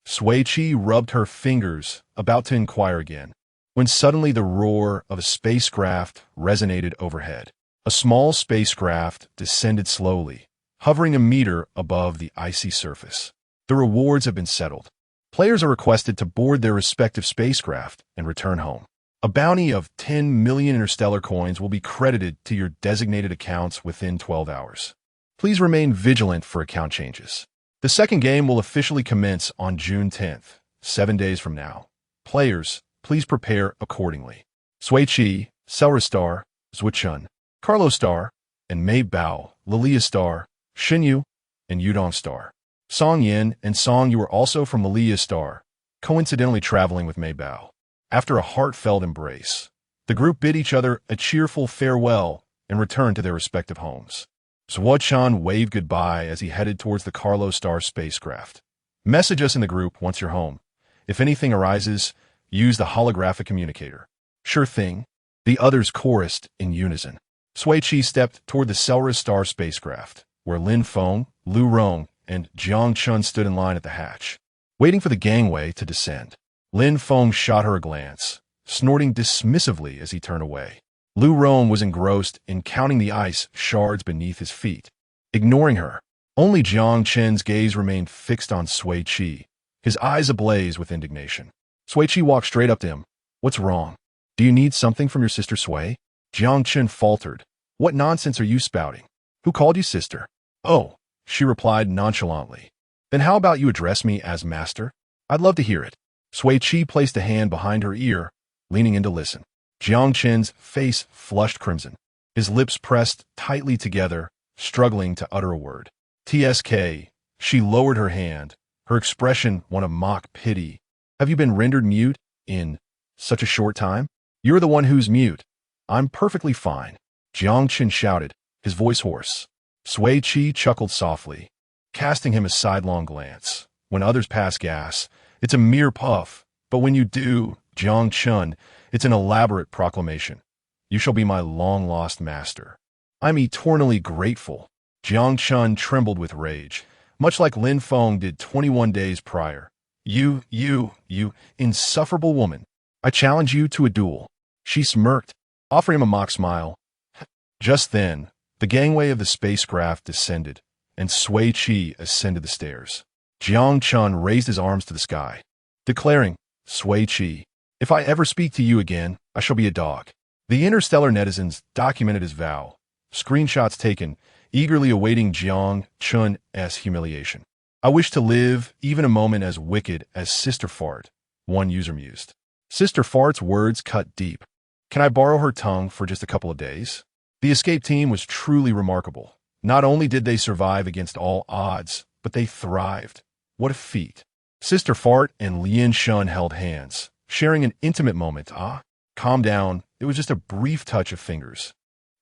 Sui Qi rubbed her fingers, about to inquire again, when suddenly the roar of a spacecraft resonated overhead. A small spacecraft descended slowly, hovering a meter above the icy surface. The rewards have been settled. Players are requested to board their respective spacecraft and return home. A bounty of 10 million interstellar coins will be credited to your designated accounts within 12 hours. Please remain vigilant for account changes. The second game will officially commence on June 10th, 7 days from now. Players, please prepare accordingly. Sui Qi, Selra Star, Zhuchun, Carlo Star, and Mei Bao, Lilia Star, Shun Yu, and Yudong Star. Song Yin and Song Yu are also from Lilia Star, coincidentally traveling with Mei Bao. After a heartfelt embrace, the group bid each other a cheerful farewell and returned to their respective homes. Zhuo waved goodbye as he headed towards the Carlo Star spacecraft. Message us in the group once you're home. If anything arises, use the holographic communicator. Sure thing. The others chorused in unison. Sui Qi stepped toward the Selra Star spacecraft, where Lin Feng, Lu Rong, and Jiang Chun stood in line at the hatch, waiting for the gangway to descend. Lin Feng shot her a glance, snorting dismissively as he turned away. Lu Rong was engrossed in counting the ice shards beneath his feet. Ignoring her, only Jiang Chen's gaze remained fixed on Sui Qi, his eyes ablaze with indignation. Sui Qi walked straight up to him. What's wrong? Do you need something from your sister Sui? Jiang Chen faltered. What nonsense are you spouting? Who called you sister? Oh, she replied nonchalantly. Then how about you address me as master? I'd love to hear it. Sui Qi placed a hand behind her ear, leaning in to listen. Jiang Chen's face flushed crimson. His lips pressed tightly together, struggling to utter a word. TSK. She lowered her hand, her expression one of mock pity. Have you been rendered mute in such a short time? You're the one who's mute. I'm perfectly fine. Jiang Chen shouted, his voice hoarse. Sui Qi chuckled softly, casting him a sidelong glance. When others pass gas, it's a mere puff, but when you do, Jiang Chun, it's an elaborate proclamation. You shall be my long-lost master. I'm eternally grateful. Jiang Chun trembled with rage, much like Lin Feng did 21 days prior. You insufferable woman. I challenge you to a duel. She smirked, offering him a mock smile. Just then, the gangway of the spacecraft descended, and Sui Qi ascended the stairs. Jiang Chun raised his arms to the sky, declaring, Sui Qi, if I ever speak to you again, I shall be a dog. The interstellar netizens documented his vow, screenshots taken, eagerly awaiting Jiang Chun's humiliation. I wish to live even a moment as wicked as Sister Fart, one user mused. Sister Fart's words cut deep. Can I borrow her tongue for just a couple of days? The escape team was truly remarkable. Not only did they survive against all odds, but they thrived. What a feat. Sister Fart and Lian Shun held hands, sharing an intimate moment. Calm down, it was just a brief touch of fingers.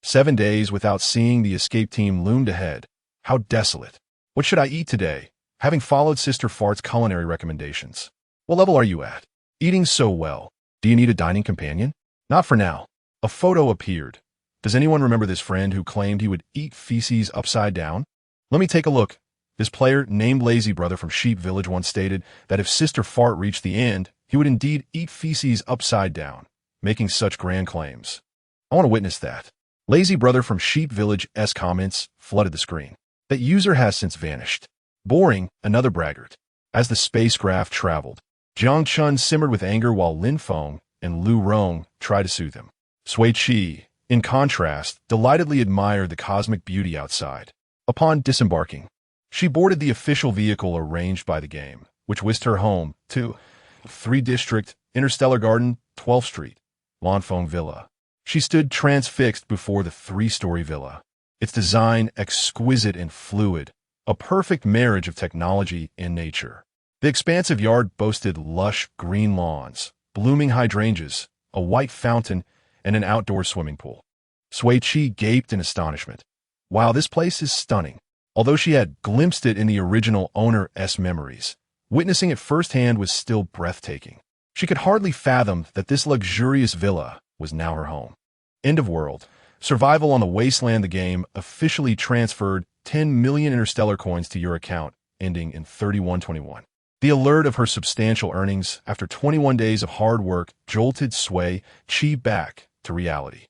7 days without seeing the escape team loomed ahead. How desolate. What should I eat today? Having followed Sister Fart's culinary recommendations. What level are you at? Eating so well. Do you need a dining companion? Not for now. A photo appeared. Does anyone remember this friend who claimed he would eat feces upside down? Let me take a look. This player, named Lazy Brother from Sheep Village, once stated that if Sister Fart reached the end, he would indeed eat feces upside down, making such grand claims. I want to witness that. Lazy Brother from Sheep Village's comments flooded the screen. That user has since vanished. Boring, another braggart. As the spacecraft traveled, Jiang Chun simmered with anger while Lin Feng and Lu Rong tried to soothe him. Sui Qi, in contrast, delightedly admired the cosmic beauty outside. Upon disembarking, she boarded the official vehicle arranged by the game, which whisked her home to 3 District, Interstellar Garden, 12th Street, Lanfeng Villa. She stood transfixed before the 3-story villa, its design exquisite and fluid, a perfect marriage of technology and nature. The expansive yard boasted lush green lawns, blooming hydrangeas, a white fountain, and an outdoor swimming pool. Sui Qi gaped in astonishment. Wow, this place is stunning. Although she had glimpsed it in the original owner's memories, witnessing it firsthand was still breathtaking. She could hardly fathom that this luxurious villa was now her home. End of world. Survival on the Wasteland. The game officially transferred 10 million interstellar coins to your account, ending in 3121. The alert of her substantial earnings after 21 days of hard work jolted Sui Qi back to reality.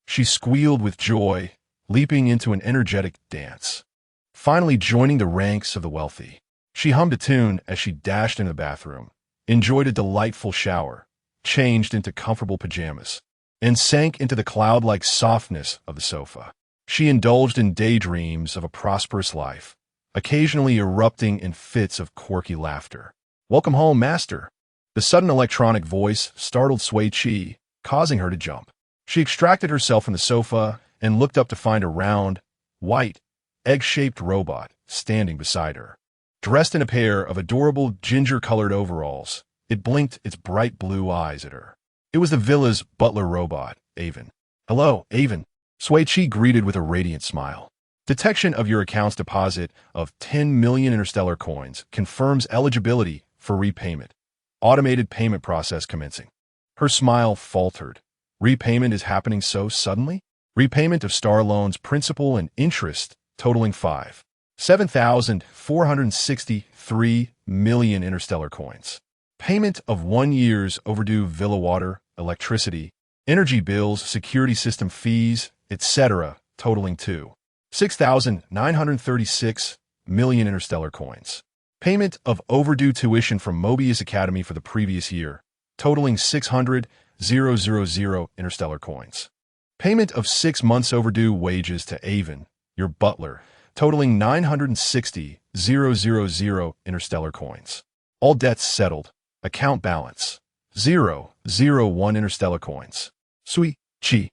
She squealed with joy, leaping into an energetic dance. Finally joining the ranks of the wealthy. She hummed a tune as she dashed into the bathroom, enjoyed a delightful shower, changed into comfortable pajamas, and sank into the cloud-like softness of the sofa. She indulged in daydreams of a prosperous life, occasionally erupting in fits of quirky laughter. Welcome home, master. The sudden electronic voice startled Sui Qi, causing her to jump. She extracted herself from the sofa and looked up to find a round, white, egg-shaped robot standing beside her. Dressed in a pair of adorable ginger-colored overalls, it blinked its bright blue eyes at her. It was the villa's butler robot, Avon. Hello, Avon. Sui Qi greeted with a radiant smile. Detection of your account's deposit of 10 million interstellar coins confirms eligibility for repayment. Automated payment process commencing. Her smile faltered. Repayment is happening so suddenly? Repayment of star loans principal and interest totaling 7,463 million interstellar coins. Payment of 1 year's overdue villa water, electricity, energy bills, security system fees, etc. totaling 6,936 million interstellar coins. Payment of overdue tuition from Mobius Academy for the previous year, totaling 600,000 interstellar coins. Payment of 6 months overdue wages to Avon, your butler, totaling 960,000 interstellar coins. All debts settled. Account balance 001 interstellar coins. Sui Qi.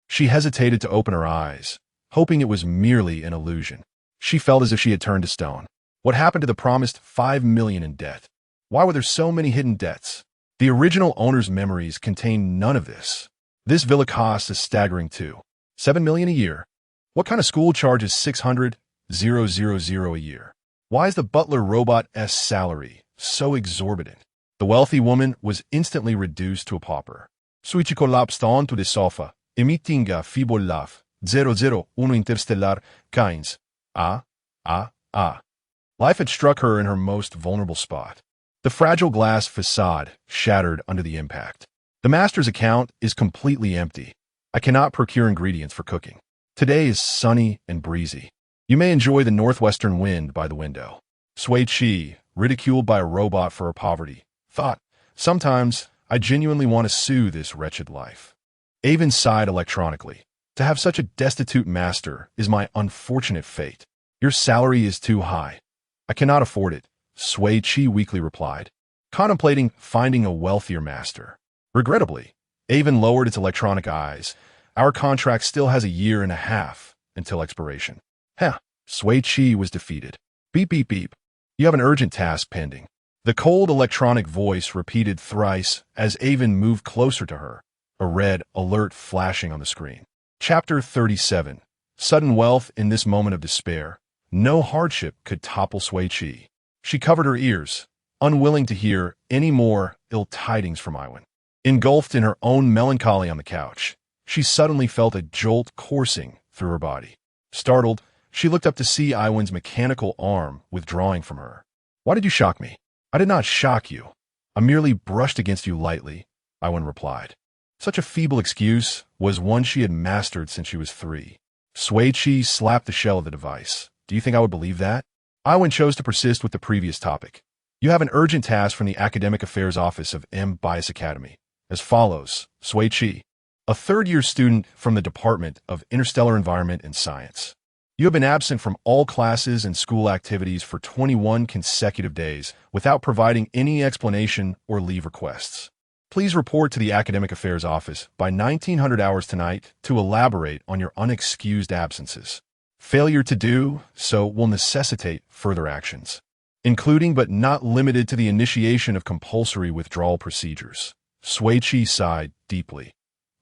She hesitated to open her eyes, hoping it was merely an illusion. She felt as if she had turned to stone. What happened to the promised 5 million in debt? Why were there so many hidden debts? The original owner's memories contained none of this. This villa cost a staggering 7 million a year. What kind of school charges 600,000 a year? Why is the butler robot's salary so exorbitant? The wealthy woman was instantly reduced to a pauper. Sui Qi collapsed onto the sofa, emitting a feeble laugh. 001 interstellar coins. Life had struck her in her most vulnerable spot. The fragile glass facade shattered under the impact. The master's account is completely empty. I cannot procure ingredients for cooking. Today is sunny and breezy. You may enjoy the northwestern wind by the window. Sui Qi, ridiculed by a robot for her poverty, thought, sometimes I genuinely want to sue this wretched life. Avon sighed electronically. To have such a destitute master is my unfortunate fate. Your salary is too high. I cannot afford it, Sui Qi weakly replied, contemplating finding a wealthier master. Regrettably, Avon lowered its electronic eyes. Our contract still has a year and a half until expiration. Heh, Sui Qi was defeated. Beep, beep, beep. You have an urgent task pending. The cold electronic voice repeated thrice as Avon moved closer to her, a red alert flashing on the screen. Chapter 37. Sudden wealth in this moment of despair. No hardship could topple Sui Qi. She covered her ears, unwilling to hear any more ill tidings from Iwan. Engulfed in her own melancholy on the couch, she suddenly felt a jolt coursing through her body. Startled, she looked up to see Iwan's mechanical arm withdrawing from her. Why did you shock me? I did not shock you. I merely brushed against you lightly, Iwan replied. Such a feeble excuse was one she had mastered since she was 3. Sui Qi slapped the shell of the device. Do you think I would believe that? Iwan chose to persist with the previous topic. You have an urgent task from the Academic Affairs Office of Bias Academy. As follows, Sui Qi, a third-year student from the Department of Interstellar Environment and Science. You have been absent from all classes and school activities for 21 consecutive days without providing any explanation or leave requests. Please report to the Academic Affairs Office by 1900 hours tonight to elaborate on your unexcused absences. Failure to do so will necessitate further actions, including but not limited to the initiation of compulsory withdrawal procedures. Sui Qi sighed deeply.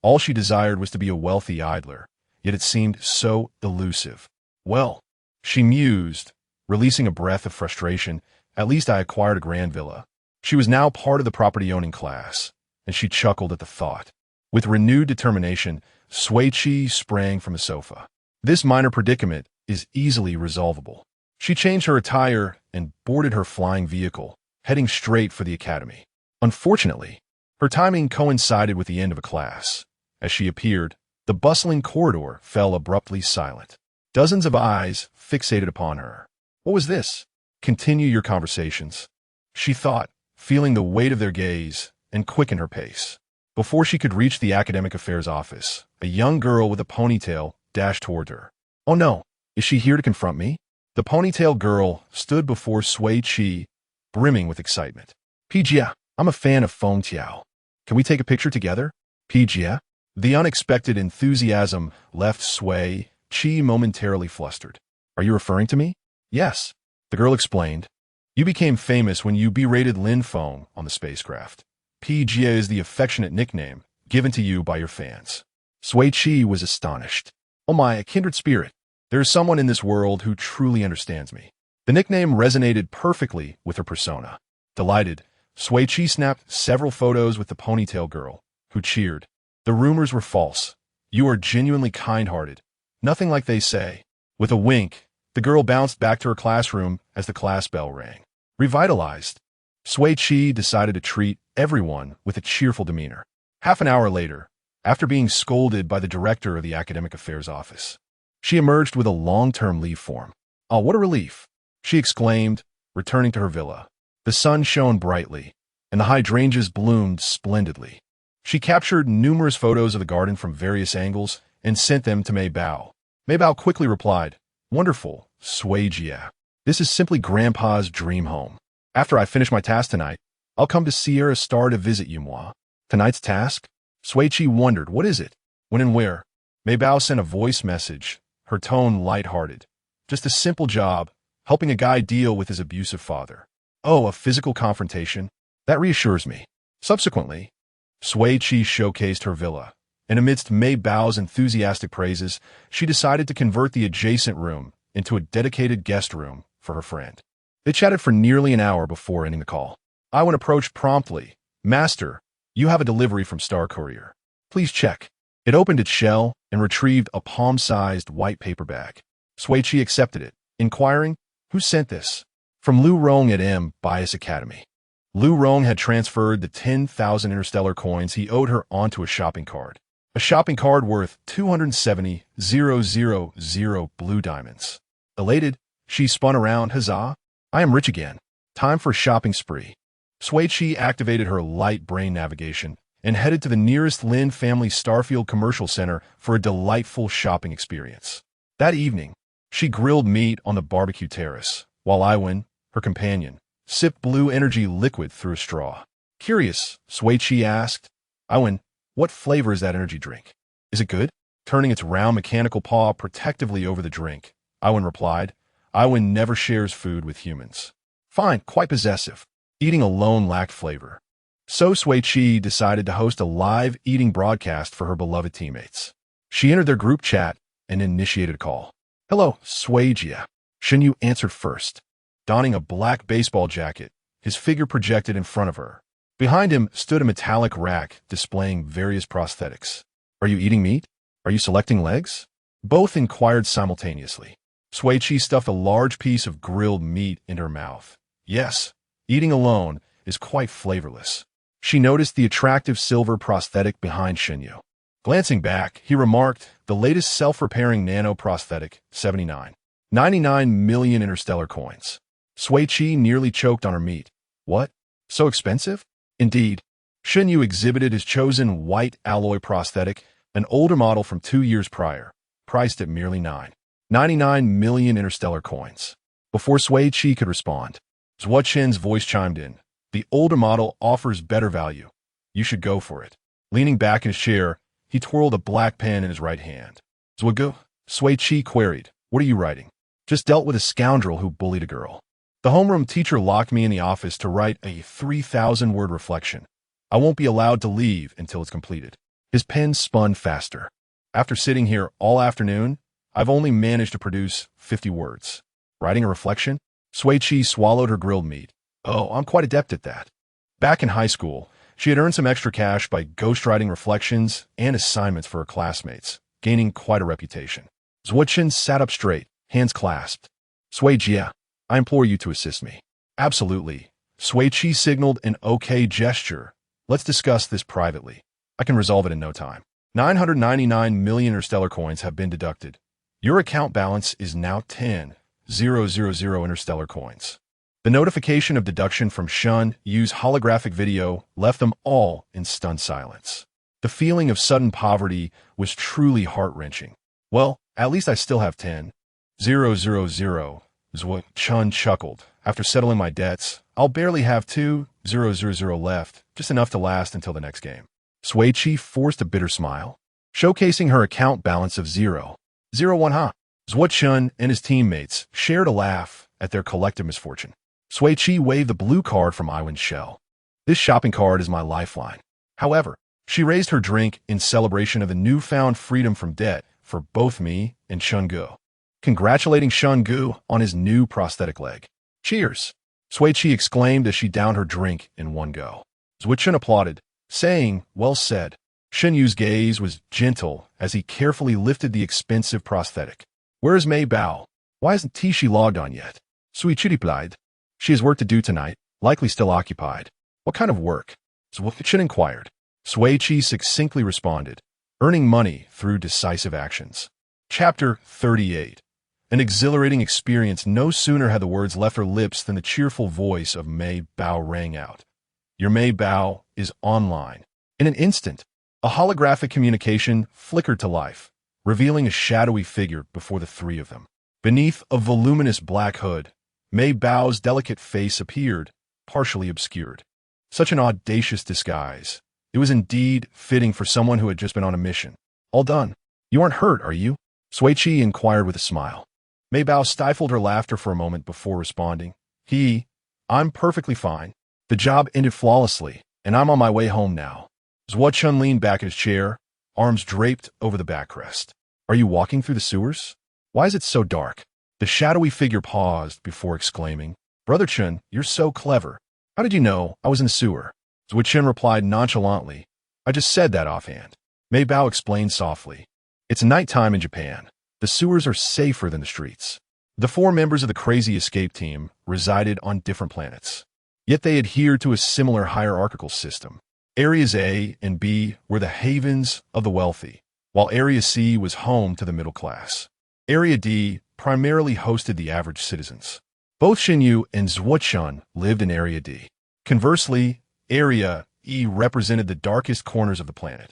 All she desired was to be a wealthy idler, yet it seemed so elusive. Well, she mused, releasing a breath of frustration, at least I acquired a grand villa. She was now part of the property-owning class, and she chuckled at the thought. With renewed determination, Sui Qi sprang from the sofa. This minor predicament is easily resolvable. She changed her attire and boarded her flying vehicle, heading straight for the academy. Unfortunately, her timing coincided with the end of a class. As she appeared, the bustling corridor fell abruptly silent. Dozens of eyes fixated upon her. What was this? Continue your conversations, she thought, feeling the weight of their gaze, and quickened her pace. Before she could reach the Academic Affairs Office, a young girl with a ponytail dashed toward her. Oh no, is she here to confront me? The ponytail girl stood before Sui Qi, brimming with excitement. Pijia, I'm a fan of Feng Tiao. Can we take a picture together? Pijia? The unexpected enthusiasm left Sui Qi momentarily flustered. Are you referring to me? Yes, the girl explained. You became famous when you berated Lin Feng on the spacecraft. Pijia is the affectionate nickname given to you by your fans. Sui Qi was astonished. Oh my, a kindred spirit. There is someone in this world who truly understands me. The nickname resonated perfectly with her persona. Delighted, Sui Qi snapped several photos with the ponytail girl, who cheered. The rumors were false. You are genuinely kind-hearted. Nothing like they say. With a wink, the girl bounced back to her classroom as the class bell rang. Revitalized, Sui Qi decided to treat everyone with a cheerful demeanor. Half an hour later, after being scolded by the director of the Academic Affairs Office, she emerged with a long-term leave form. Oh, what a relief, she exclaimed, returning to her villa. The sun shone brightly, and the hydrangeas bloomed splendidly. She captured numerous photos of the garden from various angles and sent them to Mei Bao. Mei Bao quickly replied, Wonderful, Sui Jia. This is simply Grandpa's dream home. After I finish my task tonight, I'll come to Sierra Star to visit you, moi. Tonight's task? Sui Qi wondered, what is it? When and where? Mei Bao sent a voice message, her tone light-hearted. Just a simple job, helping a guy deal with his abusive father. Oh, a physical confrontation? That reassures me. Subsequently, Sui Qi showcased her villa, and amidst Mei Bao's enthusiastic praises, she decided to convert the adjacent room into a dedicated guest room for her friend. They chatted for nearly an hour before ending the call. Iwan approached promptly. Master, you have a delivery from Star Courier. Please check. It opened its shell and retrieved a palm-sized white paper bag. Sui Qi accepted it, inquiring, Who sent this? From Lu Rong at Bias Academy. Lu Rong had transferred the 10,000 interstellar coins he owed her onto a shopping card. A shopping card worth 270,000 blue diamonds. Elated, she spun around. Huzzah! I am rich again. Time for a shopping spree. Sui Qi activated her light brain navigation and headed to the nearest Lin Family Starfield Commercial Center for a delightful shopping experience. That evening, she grilled meat on the barbecue terrace, while Iwan, her companion, sipped blue energy liquid through a straw. Curious, Sui Qi asked, Iwan, what flavor is that energy drink? Is it good? Turning its round mechanical paw protectively over the drink, Iwan replied, Iwan never shares food with humans. Fine, quite possessive. Eating alone lacked flavor. So Sui Qi decided to host a live eating broadcast for her beloved teammates. She entered their group chat and initiated a call. Hello, Sui Qi. Shun Yu answered first. Donning a black baseball jacket, his figure projected in front of her. Behind him stood a metallic rack displaying various prosthetics. Are you eating meat? Are you selecting legs? Both inquired simultaneously. Sui Qi stuffed a large piece of grilled meat in her mouth. Yes, eating alone is quite flavorless. She noticed the attractive silver prosthetic behind Shun Yu. Glancing back, he remarked, the latest self-repairing nano prosthetic, 99 million interstellar coins. Sui Qi nearly choked on her meat. What? So expensive? Indeed. Shun Yu exhibited his chosen white alloy prosthetic, an older model from 2 years prior, priced at merely 99 million interstellar coins. Before Sui Qi could respond, Zhuo Chen's voice chimed in. The older model offers better value. You should go for it. Leaning back in his chair, he twirled a black pen in his right hand. Zhuo, Sui Qi queried, what are you writing? Just dealt with a scoundrel who bullied a girl. The homeroom teacher locked me in the office to write a 3,000-word reflection. I won't be allowed to leave until it's completed. His pen spun faster. After sitting here all afternoon, I've only managed to produce 50 words. Writing a reflection? Sui Qi swallowed her grilled meat. Oh, I'm quite adept at that. Back in high school, she had earned some extra cash by ghostwriting reflections and assignments for her classmates, gaining quite a reputation. Zhuo Chen sat up straight, hands clasped. Sui Qi, I implore you to assist me. Absolutely. Sui Qi signaled an okay gesture. Let's discuss this privately. I can resolve it in no time. 999 million interstellar coins have been deducted. Your account balance is now 10,000 interstellar coins. The notification of deduction from Shun Yu's holographic video left them all in stunned silence. The feeling of sudden poverty was truly heart-wrenching. Well, at least I still have 10,000. Zhuo Chun chuckled. After settling my debts, I'll barely have 2,000 left, just enough to last until the next game. Sui Qi forced a bitter smile, showcasing her account balance of 0.01. Zhuo Chun and his teammates shared a laugh at their collective misfortune. Sui Qi waved the blue card from Iwan's shell. This shopping card is my lifeline. However, she raised her drink in celebration of the newfound freedom from debt for both me and Shun Gu, congratulating Shun Gu on his new prosthetic leg. Cheers! Sui Qi exclaimed as she downed her drink in one go. Zhuo Chen applauded, saying, well said. Shun Yu's gaze was gentle as he carefully lifted the expensive prosthetic. Where is Mei Bao? Why isn't Tishi logged on yet? Sui Qi replied. She has work to do tonight, likely still occupied. What kind of work? Zhuo Chen inquired. Sui Qi succinctly responded, earning money through decisive actions. Chapter 38. An exhilarating experience. No sooner had the words left her lips than the cheerful voice of Mei Bao rang out. Your Mei Bao is online. In an instant, a holographic communication flickered to life, revealing a shadowy figure before the three of them. Beneath a voluminous black hood, Mei Bao's delicate face appeared, partially obscured. Such an audacious disguise. It was indeed fitting for someone who had just been on a mission. All done. You aren't hurt, are you? Sui Qi inquired with a smile. Mei Bao stifled her laughter for a moment before responding. I'm perfectly fine. The job ended flawlessly, and I'm on my way home now. Zhuo Chun leaned back in his chair, arms draped over the backrest. Are you walking through the sewers? Why is it so dark? The shadowy figure paused before exclaiming, Brother Chun, you're so clever. How did you know I was in the sewer? Zhuo Chen replied nonchalantly, I just said that offhand. Mei Bao explained softly. It's nighttime in Japan. The sewers are safer than the streets. The 4 members of the Crazy Escape team resided on different planets. Yet they adhered to a similar hierarchical system. Areas A and B were the havens of the wealthy, while Area C was home to the middle class. Area D primarily hosted the average citizens. Both Xinyu and Zhuochun lived in Area D. Conversely, Area E represented the darkest corners of the planet,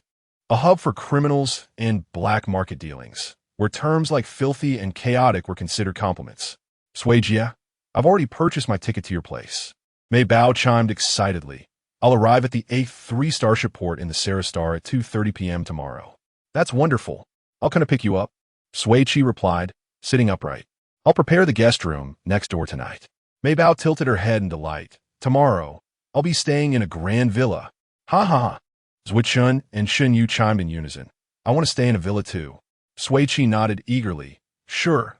a hub for criminals and black market dealings, where terms like filthy and chaotic were considered compliments. Sui Qi, I've already purchased my ticket to your place. Mei Bao chimed excitedly. I'll arrive at the 8th 3-star ship port in the Sarah Star at 2:30 p.m. tomorrow. That's wonderful. I'll come to pick you up. Sui Qi replied, sitting upright. I'll prepare the guest room next door tonight. Mei Bao tilted her head in delight. Tomorrow, I'll be staying in a grand villa. Ha ha ha. Zhuochun and Xinyu chimed in unison. I want to stay in a villa too. Sui Qi nodded eagerly. Sure.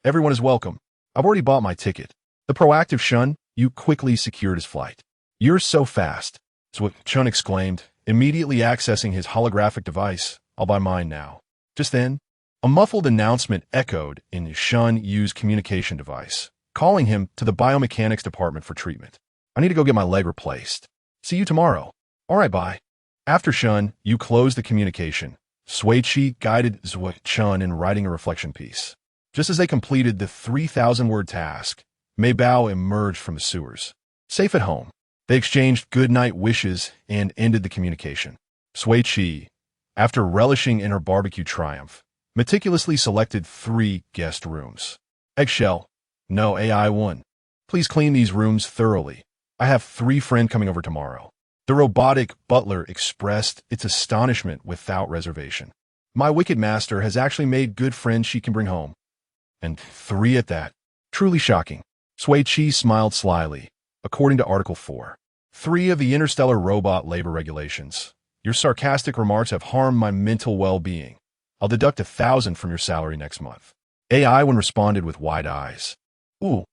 Everyone is welcome. I've already bought my ticket. The proactive Shun, you quickly secured his flight. You're so fast, Zhuochun exclaimed, immediately accessing his holographic device. I'll buy mine now. Just then, a muffled announcement echoed in Shun Yu's communication device, calling him to the biomechanics department for treatment. I need to go get my leg replaced. See you tomorrow. All right, bye. After Shun Yu closed the communication, Sui Qi guided Zhuochun in writing a reflection piece. Just as they completed the 3,000-word task, Mei Bao emerged from the sewers. Safe at home, they exchanged good-night wishes and ended the communication. Sui Qi, after relishing in her barbecue triumph, meticulously selected 3 guest rooms. Eggshell, no AI1. Please clean these rooms thoroughly. I have 3 friends coming over tomorrow. The robotic butler expressed its astonishment without reservation. My wicked master has actually made good friends she can bring home. And 3 at that. Truly shocking. Sui Qi smiled slyly. According to Article 4, 3 of the interstellar robot labor regulations, your sarcastic remarks have harmed my mental well-being. I'll deduct 1,000 from your salary next month. AI1 responded with wide eyes. Ooh.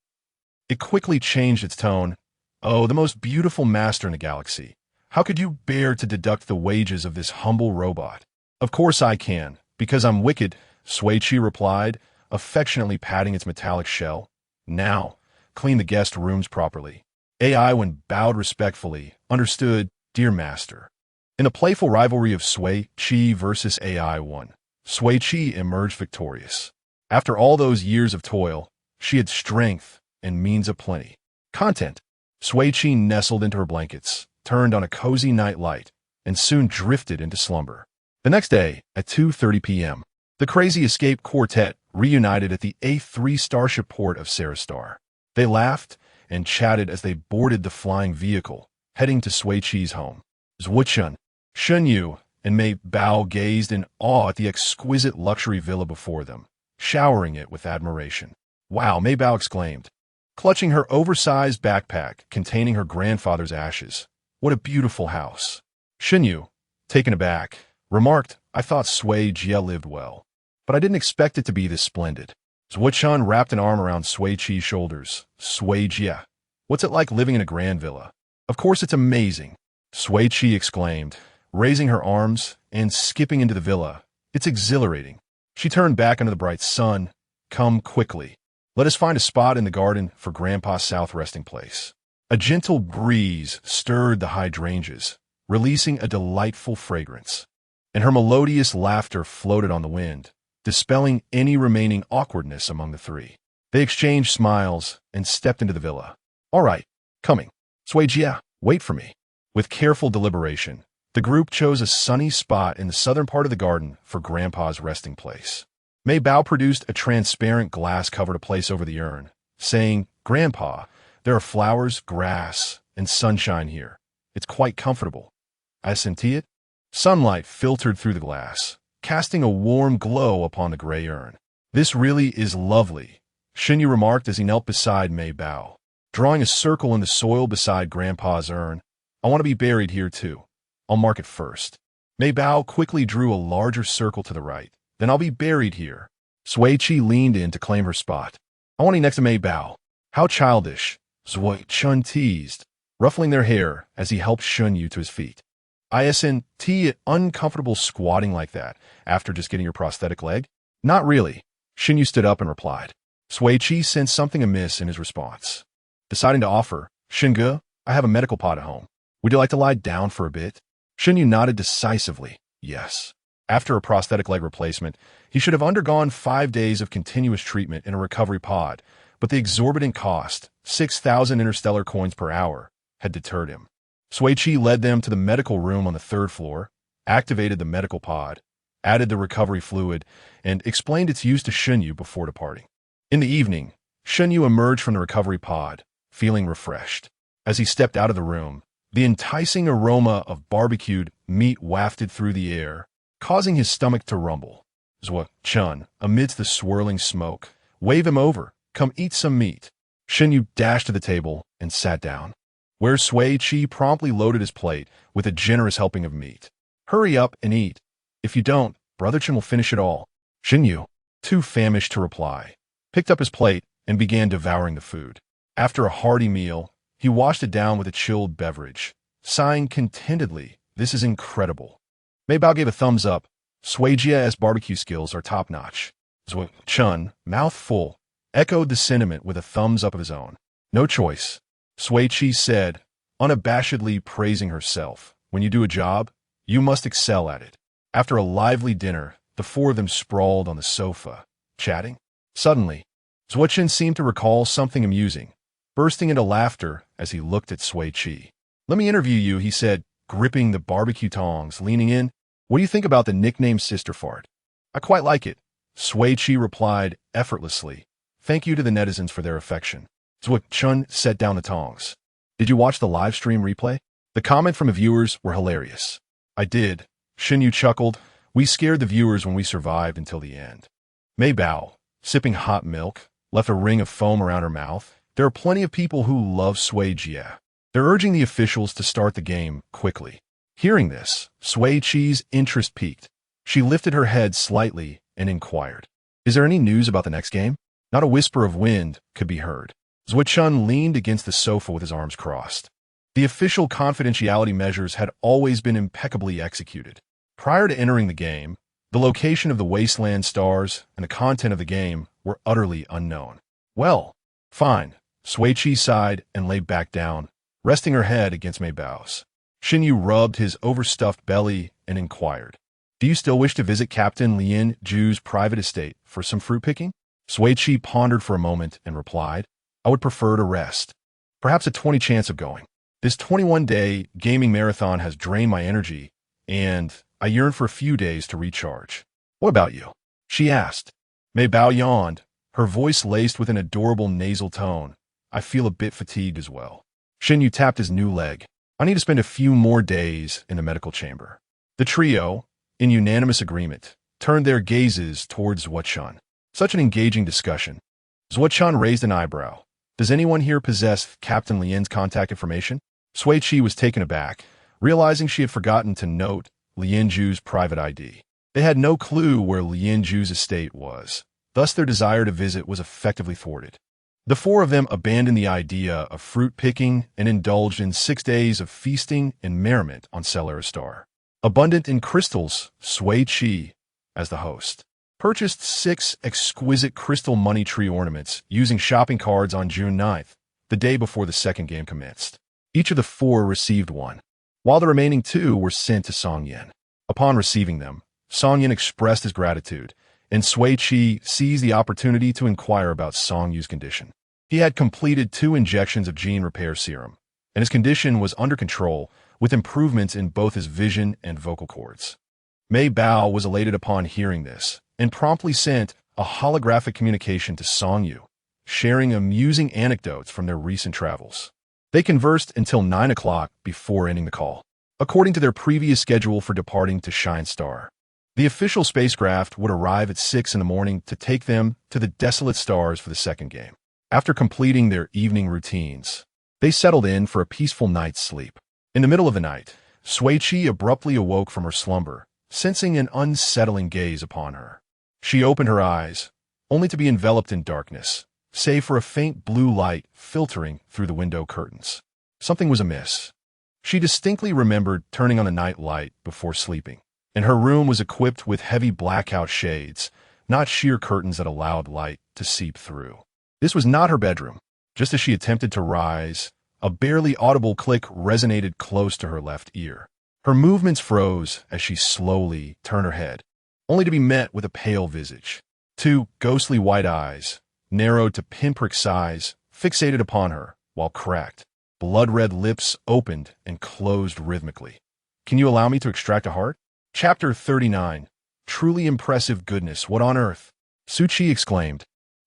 It quickly changed its tone. Oh, the most beautiful master in the galaxy. How could you bear to deduct the wages of this humble robot? Of course I can, because I'm wicked, Sui Qi replied, affectionately patting its metallic shell. Now, clean the guest rooms properly. AI, when bowed respectfully, understood, dear master. In a playful rivalry of Sui Qi versus AI1, Sui Qi emerged victorious. After all those years of toil, she had strength and means aplenty. Content. Sui Qi nestled into her blankets, turned on a cozy night light, and soon drifted into slumber. The next day, at 2:30 p.m., the Crazy Escape Quartet reunited at the 8th 3-star ship port of Sarah Star. They laughed and chatted as they boarded the flying vehicle, heading to Sui Qi's home. Zhuochun, Xinyu, and Mei Bao gazed in awe at the exquisite luxury villa before them, showering it with admiration. Wow, Mei Bao exclaimed, clutching her oversized backpack containing her grandfather's ashes. What a beautiful house. Xinyu, taken aback, remarked, I thought Sui Qi lived well, but I didn't expect it to be this splendid. Zhuochun wrapped an arm around Sui Qi's shoulders. Sui Qi, what's it like living in a grand villa? Of course it's amazing, Sui Qi exclaimed, raising her arms and skipping into the villa. It's exhilarating. She turned back under the bright sun. Come quickly. Let us find a spot in the garden for Grandpa's south resting place. A gentle breeze stirred the hydrangeas, releasing a delightful fragrance, and her melodious laughter floated on the wind, dispelling any remaining awkwardness among the 3. They exchanged smiles and stepped into the villa. All right, coming. Sui Qi, wait for me. With careful deliberation, the group chose a sunny spot in the southern part of the garden for Grandpa's resting place. Mei Bao produced a transparent glass-covered place over the urn, saying, Grandpa, there are flowers, grass, and sunshine here. It's quite comfortable. I senti it. Sunlight filtered through the glass, casting a warm glow upon the gray urn. This really is lovely, Xinyu remarked as he knelt beside Mei Bao. Drawing a circle in the soil beside Grandpa's urn, I want to be buried here too. I'll mark it first. Mei Bao quickly drew a larger circle to the right. Then I'll be buried here. Sui Qi leaned in to claim her spot. I want to be next to Mei Bao. How childish, Zhuochun teased, ruffling their hair as he helped Xinyu to his feet. Isn't uncomfortable squatting like that after just getting your prosthetic leg? Not really. Xinyu stood up and replied. Sui Qi sensed something amiss in his response. Deciding to offer, Xinge, I have a medical pod at home. Would you like to lie down for a bit? Xinyu nodded decisively. Yes. After a prosthetic leg replacement, he should have undergone 5 days of continuous treatment in a recovery pod, but the exorbitant cost, 6,000 interstellar coins per hour, had deterred him. Sui Qi led them to the medical room on the 3rd floor, activated the medical pod, added the recovery fluid, and explained its use to Shun before departing. In the evening, Shun emerged from the recovery pod, feeling refreshed. As he stepped out of the room, the enticing aroma of barbecued meat wafted through the air, causing his stomach to rumble. Sui Qi, amidst the swirling smoke, wave him over, come eat some meat. Shun dashed to the table and sat down, where Sui Qi promptly loaded his plate with a generous helping of meat. Hurry up and eat. If you don't, Brother Chen will finish it all. Shun, too famished to reply, picked up his plate and began devouring the food. After a hearty meal, he washed it down with a chilled beverage, sighing contentedly, "This is incredible." Mei Bao gave a thumbs up. Sui Jia's barbecue skills are top-notch. Sui Qi, mouth full, echoed the sentiment with a thumbs up of his own. "No choice," Sui Qi said, unabashedly praising herself. "When you do a job, you must excel at it." After a lively dinner, the 4 of them sprawled on the sofa, chatting. Suddenly, Sui Qi seemed to recall something amusing, bursting into laughter as he looked at Sui Qi. "Let me interview you," he said, gripping the barbecue tongs, leaning in. "What do you think about the nickname Sister Fart?" "I quite like it," Sui Qi replied effortlessly. "Thank you to the netizens for their affection." Sui Qi set down the tongs. "Did you watch the live stream replay? The comment from the viewers were hilarious." "I did," Shun chuckled. "We scared the viewers when we survived until the end." Mei Bao, sipping hot milk, left a ring of foam around her mouth. "There are plenty of people who love Sui Jia. They're urging the officials to start the game quickly." Hearing this, Sui Qi's interest peaked. She lifted her head slightly and inquired, "Is there any news about the next game?" Not a whisper of wind could be heard. Sui Qi leaned against the sofa with his arms crossed. The official confidentiality measures had always been impeccably executed. Prior to entering the game, the location of the wasteland stars and the content of the game were utterly unknown. "Well, fine," Sui Qi sighed and lay back down, resting her head against Mei Bao's. Shun rubbed his overstuffed belly and inquired, "Do you still wish to visit Captain Lien Ju's private estate for some fruit picking?" Sui Qi pondered for a moment and replied, "I would prefer to rest. Perhaps a 20 chance of going. This 21-day gaming marathon has drained my energy, and I yearn for a few days to recharge." "What about you?" she asked. Mei Bao yawned, her voice laced with an adorable nasal tone. "I feel a bit fatigued as well." Shun tapped his new leg. "I need to spend a few more days in the medical chamber." The trio, in unanimous agreement, turned their gazes towards Sui Qi. Such an engaging discussion. Sui Qi raised an eyebrow. "Does anyone here possess Captain Lien's contact information?" Sui Qi was taken aback, realizing she had forgotten to note Lien Ju's private ID. They had no clue where Lien Ju's estate was, thus their desire to visit was effectively thwarted. The 4 of them abandoned the idea of fruit picking and indulged in 6 days of feasting and merriment on Stellar Star. Abundant in crystals, Sui Qi, as the host, purchased 6 exquisite crystal money tree ornaments using shopping cards on June 9th, the day before the second game commenced. Each of the 4 received one, while the remaining 2 were sent to Song Yan. Upon receiving them, Song Yan expressed his gratitude, and Sui Qi seized the opportunity to inquire about Song Yu's condition. He had completed 2 injections of gene repair serum, and his condition was under control, with improvements in both his vision and vocal cords. Mei Bao was elated upon hearing this, and promptly sent a holographic communication to Song Yu, sharing amusing anecdotes from their recent travels. They conversed until 9 o'clock before ending the call, according to their previous schedule for departing to Shine Star. The official spacecraft would arrive at 6 in the morning to take them to the desolate stars for the second game. After completing their evening routines, they settled in for a peaceful night's sleep. In the middle of the night, Sui Qi abruptly awoke from her slumber, sensing an unsettling gaze upon her. She opened her eyes, only to be enveloped in darkness, save for a faint blue light filtering through the window curtains. Something was amiss. She distinctly remembered turning on the night light before sleeping, and her room was equipped with heavy blackout shades, not sheer curtains that allowed light to seep through. This was not her bedroom. Just as she attempted to rise, a barely audible click resonated close to her left ear. Her movements froze as she slowly turned her head, only to be met with a pale visage. Two ghostly white eyes, narrowed to pinprick size, fixated upon her, while cracked, blood-red lips opened and closed rhythmically. "Can you allow me to extract a heart?" Chapter 39. Truly impressive goodness, what on earth? Sui Qi exclaimed,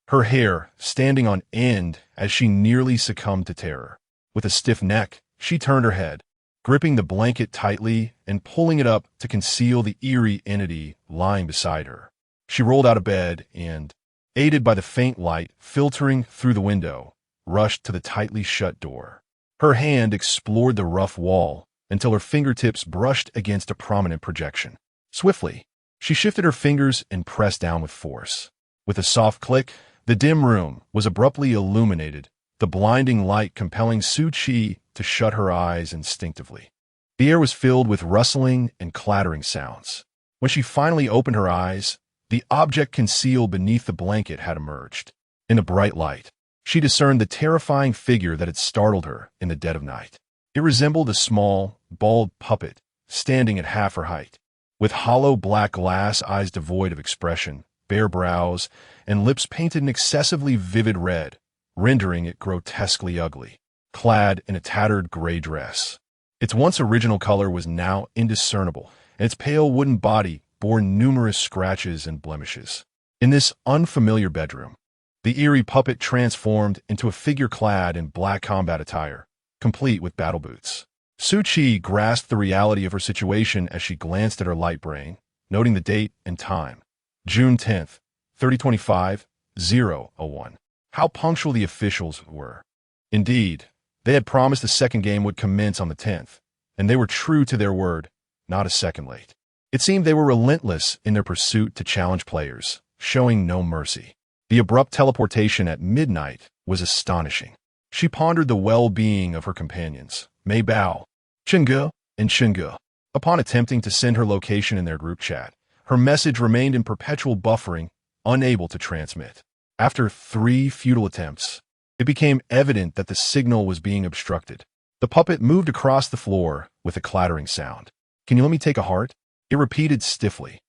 her hair standing on end as she nearly succumbed to terror. With a stiff neck, she turned her head, gripping the blanket tightly and pulling it up to conceal the eerie entity lying beside her. She rolled out of bed and, aided by the faint light filtering through the window, rushed to the tightly shut door. Her hand explored the rough wall until her fingertips brushed against a prominent projection. Swiftly, she shifted her fingers and pressed down with force. With a soft click, the dim room was abruptly illuminated, the blinding light compelling Sui Qi to shut her eyes instinctively. The air was filled with rustling and clattering sounds. When she finally opened her eyes, the object concealed beneath the blanket had emerged. In the bright light, she discerned the terrifying figure that had startled her in the dead of night. It resembled a small, bald puppet, standing at half her height, with hollow black glass eyes devoid of expression, bare brows, and lips painted an excessively vivid red, rendering it grotesquely ugly, clad in a tattered gray dress. Its once original color was now indiscernible, and its pale wooden body bore numerous scratches and blemishes. In this unfamiliar bedroom, the eerie puppet transformed into a figure clad in black combat attire, complete with battle boots. Sui Qi grasped the reality of her situation as she glanced at her light brain, noting the date and time. June 10th, 3025, 0:01. How punctual the officials were. Indeed, they had promised the second game would commence on the 10th, and they were true to their word, not a second late. It seemed they were relentless in their pursuit to challenge players, showing no mercy. The abrupt teleportation at midnight was astonishing. She pondered the well-being of her companions, Mei Bao, Chengge, and Chengge. Upon attempting to send her location in their group chat, her message remained in perpetual buffering, unable to transmit. After 3 futile attempts, it became evident that the signal was being obstructed. The puppet moved across the floor with a clattering sound. "Can you let me take a heart?" It repeated stiffly.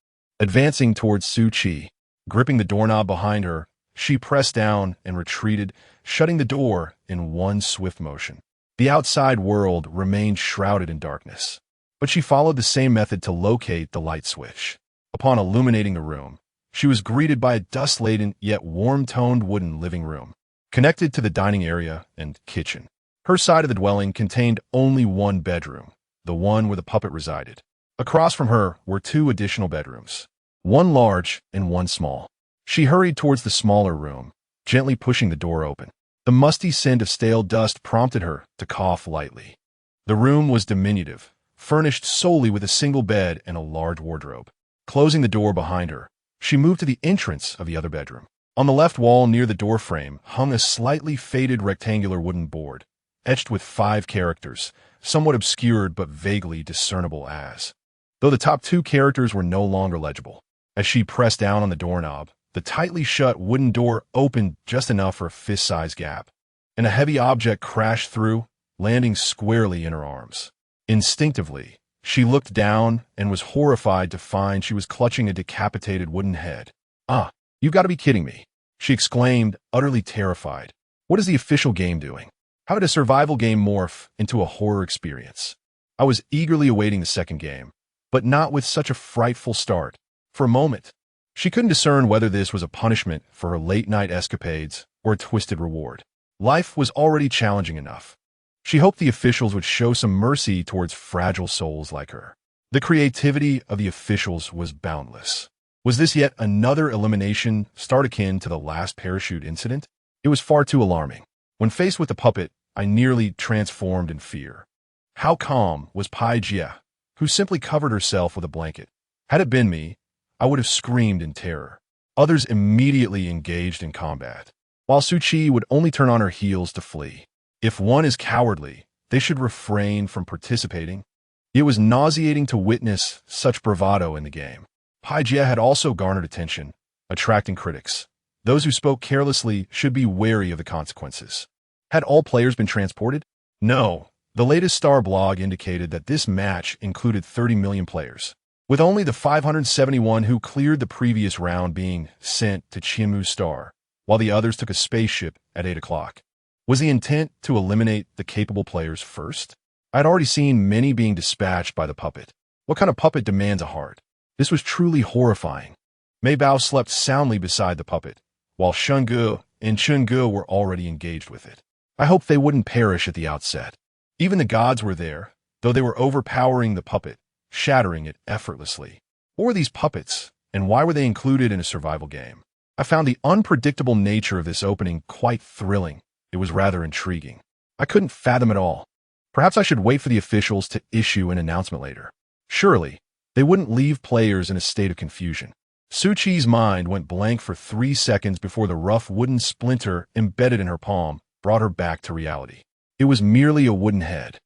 Advancing towards Sui Qi, gripping the doorknob behind her, she pressed down and retreated, shutting the door in one swift motion. The outside world remained shrouded in darkness, but she followed the same method to locate the light switch. Upon illuminating the room, she was greeted by a dust-laden yet warm-toned wooden living room, connected to the dining area and kitchen. Her side of the dwelling contained only one bedroom, the one where the puppet resided. Across from her were 2 additional bedrooms, one large and one small. She hurried towards the smaller room, gently pushing the door open. The musty scent of stale dust prompted her to cough lightly. The room was diminutive, furnished solely with a single bed and a large wardrobe. Closing the door behind her, she moved to the entrance of the other bedroom. On the left wall near the doorframe hung a slightly faded rectangular wooden board, etched with 5 characters, somewhat obscured but vaguely discernible as, though the top 2 characters were no longer legible. As she pressed down on the doorknob, the tightly shut wooden door opened just enough for a fist-sized gap, and a heavy object crashed through, landing squarely in her arms. Instinctively, she looked down and was horrified to find she was clutching a decapitated wooden head. "Ah, you've got to be kidding me," she exclaimed, utterly terrified. "What is the official game doing? How did a survival game morph into a horror experience?" I was eagerly awaiting the second game, but not with such a frightful start. For a moment, she couldn't discern whether this was a punishment for her late-night escapades or a twisted reward. Life was already challenging enough. She hoped the officials would show some mercy towards fragile souls like her. The creativity of the officials was boundless. Was this yet another elimination start akin to the last parachute incident? It was far too alarming. When faced with the puppet, I nearly transformed in fear. How calm was Pai Jia, who simply covered herself with a blanket. Had it been me, I would have screamed in terror. Others immediately engaged in combat, while Sui Qi would only turn on her heels to flee. If one is cowardly, they should refrain from participating. It was nauseating to witness such bravado in the game. Pai Jia had also garnered attention, attracting critics. Those who spoke carelessly should be wary of the consequences. Had all players been transported? No, The latest Star blog indicated that this match included 30 million players, with only the 571 who cleared the previous round being sent to Chimu's star, while the others took a spaceship at 8 o'clock. Was the intent to eliminate the capable players first? I'd already seen many being dispatched by the puppet. What kind of puppet demands a heart? This was truly horrifying. Mei Bao slept soundly beside the puppet, while Shun and Chun were already engaged with it. I hoped they wouldn't perish at the outset. Even the gods were there, though they were overpowering the puppet, shattering it effortlessly. What were these puppets, and why were they included in a survival game? I found the unpredictable nature of this opening quite thrilling. It was rather intriguing. I couldn't fathom it all. Perhaps I should wait for the officials to issue an announcement later. Surely, they wouldn't leave players in a state of confusion. Sui Qi's mind went blank for 3 seconds before the rough wooden splinter embedded in her palm brought her back to reality. It was merely a wooden head.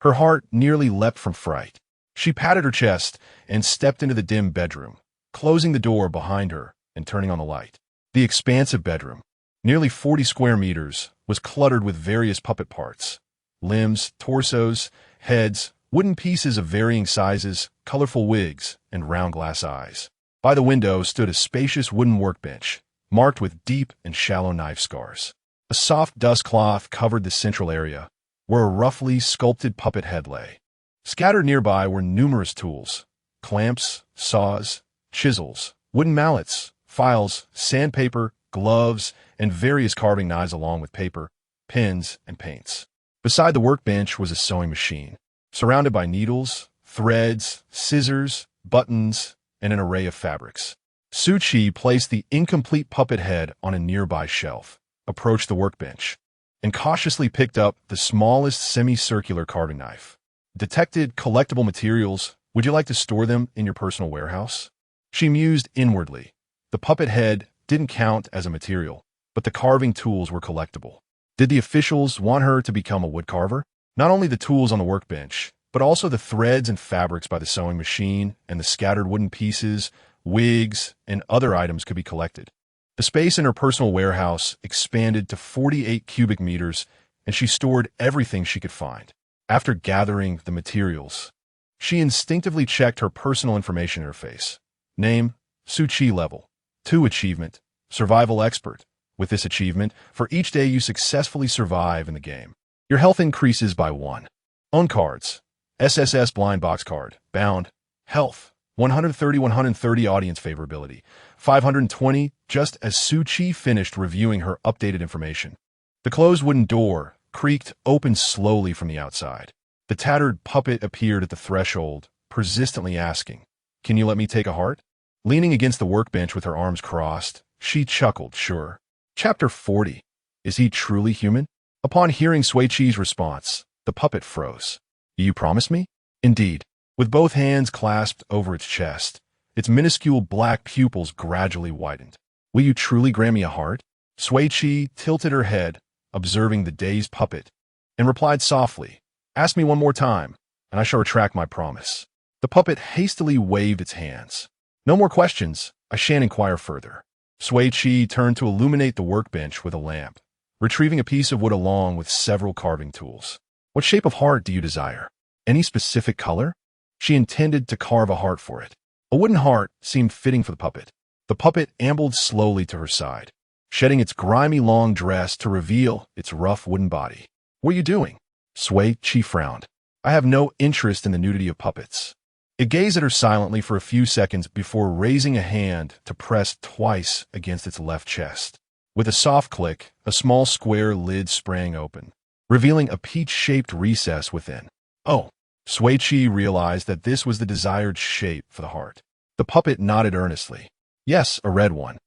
Her heart nearly leapt from fright. She patted her chest and stepped into the dim bedroom, closing the door behind her and turning on the light. The expansive bedroom, nearly 40 square meters, was cluttered with various puppet parts. Limbs, torsos, heads, wooden pieces of varying sizes, colorful wigs, and round glass eyes. By the window stood a spacious wooden workbench, marked with deep and shallow knife scars. A soft dust cloth covered the central area, where a roughly sculpted puppet head lay. Scattered nearby were numerous tools: clamps, saws, chisels, wooden mallets, files, sandpaper, gloves, and various carving knives along with paper, pens, and paints. Beside the workbench was a sewing machine, surrounded by needles, threads, scissors, buttons, and an array of fabrics. Sui Qi placed the incomplete puppet head on a nearby shelf, approached the workbench, and cautiously picked up the smallest semicircular carving knife. Detected collectible materials. Would you like to store them in your personal warehouse? She mused inwardly. The puppet head didn't count as a material, but the carving tools were collectible. Did the officials want her to become a woodcarver? Not only the tools on the workbench, but also the threads and fabrics by the sewing machine and the scattered wooden pieces, wigs, and other items could be collected. The space in her personal warehouse expanded to 48 cubic meters, and she stored everything she could find. After gathering the materials, she instinctively checked her personal information interface. Name, Sui Qi level, 2 achievement, survival expert. With this achievement, for each day you successfully survive in the game, your health increases by 1. Own cards. SSS blind box card. Bound. Health. 130 audience favorability. 520 just as Sui Qi finished reviewing her updated information. The closed wooden door creaked open slowly from the outside. The tattered puppet appeared at the threshold, persistently asking, "Can you let me take a heart?" Leaning against the workbench with her arms crossed, she chuckled, sure. Chapter 40. Is he truly human? Upon hearing Sui Qi's response, the puppet froze. "Do you promise me?" "Indeed." With both hands clasped over its chest, its minuscule black pupils gradually widened. "Will you truly grant me a heart?" Sui Qi tilted her head, observing the dazed puppet, and replied softly, "Ask me one more time, and I shall retract my promise." The puppet hastily waved its hands. "No more questions. I shan't inquire further." Sui Qi turned to illuminate the workbench with a lamp, retrieving a piece of wood along with several carving tools. "What shape of heart do you desire? Any specific color?" She intended to carve a heart for it. A wooden heart seemed fitting for the puppet. The puppet ambled slowly to her side, shedding its grimy long dress to reveal its rough wooden body. "What are you doing?" Sui Qi frowned. "I have no interest in the nudity of puppets." It gazed at her silently for a few seconds before raising a hand to press twice against its left chest. With a soft click, a small square lid sprang open, revealing a peach-shaped recess within. "Oh!" Sui Qi realized that this was the desired shape for the heart. The puppet nodded earnestly. "Yes, a red one.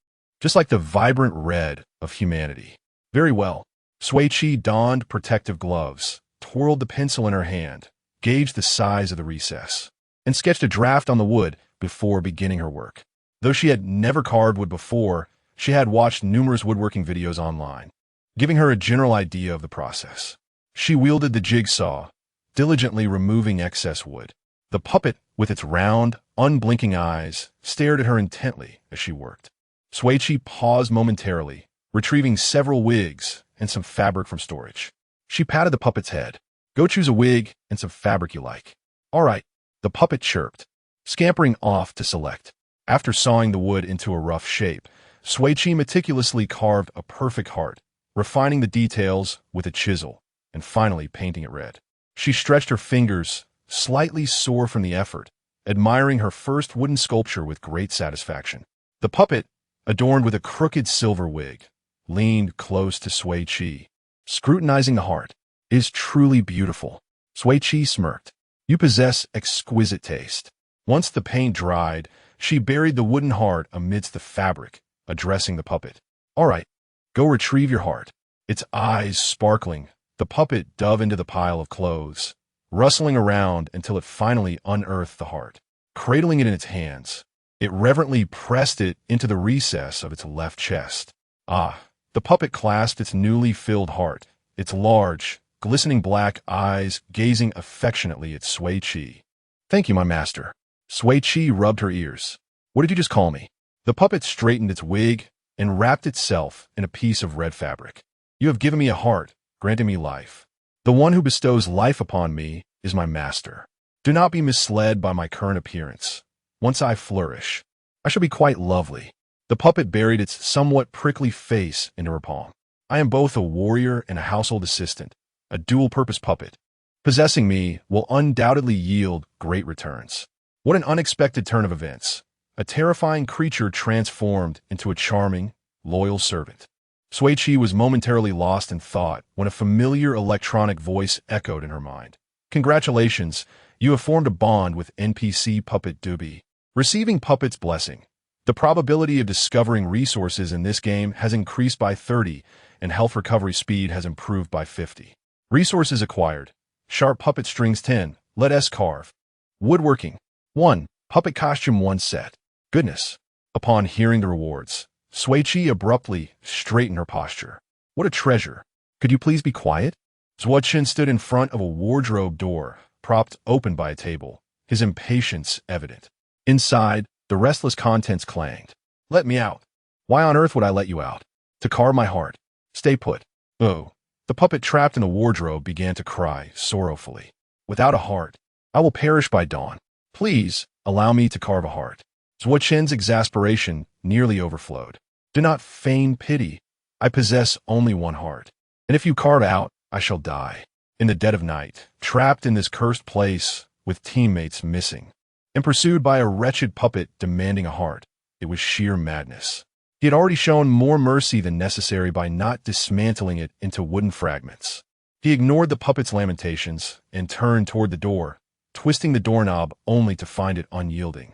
Just like the vibrant red of humanity." "Very well." Sui Qi donned protective gloves, twirled the pencil in her hand, gauged the size of the recess, and sketched a draft on the wood before beginning her work. Though she had never carved wood before, she had watched numerous woodworking videos online, giving her a general idea of the process. She wielded the jigsaw, diligently removing excess wood. The puppet, with its round, unblinking eyes, stared at her intently as she worked. Sui Qi paused momentarily, retrieving several wigs and some fabric from storage. She patted the puppet's head. Go choose a wig and some fabric you like. All right, the puppet chirped, scampering off to select. After sawing the wood into a rough shape, Sui Qi meticulously carved a perfect heart, refining the details with a chisel, and finally painting it red. She stretched her fingers, slightly sore from the effort, admiring her first wooden sculpture with great satisfaction. The puppet, adorned with a crooked silver wig, leaned close to Sui Qi, scrutinizing the heart. "It is truly beautiful." Sui Qi smirked. "You possess exquisite taste." Once the paint dried, she buried the wooden heart amidst the fabric, addressing the puppet. "All right, go retrieve your heart." Its eyes sparkling, the puppet dove into the pile of clothes, rustling around until it finally unearthed the heart. Cradling it in its hands, it reverently pressed it into the recess of its left chest. Ah, the puppet clasped its newly filled heart, its large, glistening black eyes gazing affectionately at Sui Qi. "Thank you, my master." Sui Qi rubbed her ears. "What did you just call me?" The puppet straightened its wig and wrapped itself in a piece of red fabric. "You have given me a heart, granting me life. The one who bestows life upon me is my master. Do not be misled by my current appearance. Once I flourish, I shall be quite lovely." The puppet buried its somewhat prickly face into her palm. "I am both a warrior and a household assistant, a dual-purpose puppet. Possessing me will undoubtedly yield great returns." What an unexpected turn of events. A terrifying creature transformed into a charming, loyal servant. Sui Qi was momentarily lost in thought when a familiar electronic voice echoed in her mind. "Congratulations, you have formed a bond with NPC Puppet Doobie. Receiving Puppet's blessing. The probability of discovering resources in this game has increased by 30, and health recovery speed has improved by 50. Resources acquired. Sharp puppet strings 10, let S carve. Woodworking 1, puppet costume 1 set. Goodness." Upon hearing the rewards, Sui Qi abruptly straightened her posture. "What a treasure. Could you please be quiet?" Zhuo stood in front of a wardrobe door, propped open by a table, his impatience evident. Inside, the restless contents clanged. "Let me out." "Why on earth would I let you out?" "To carve my heart." "Stay put." "Oh." The puppet trapped in the wardrobe began to cry sorrowfully. "Without a heart, I will perish by dawn. Please, allow me to carve a heart." Zhuo exasperation nearly overflowed. "Do not feign pity. I possess only one heart. And if you carve out, I shall die. In the dead of night, trapped in this cursed place, with teammates missing, and pursued by a wretched puppet demanding a heart." It was sheer madness. He had already shown more mercy than necessary by not dismantling it into wooden fragments. He ignored the puppet's lamentations and turned toward the door, twisting the doorknob only to find it unyielding.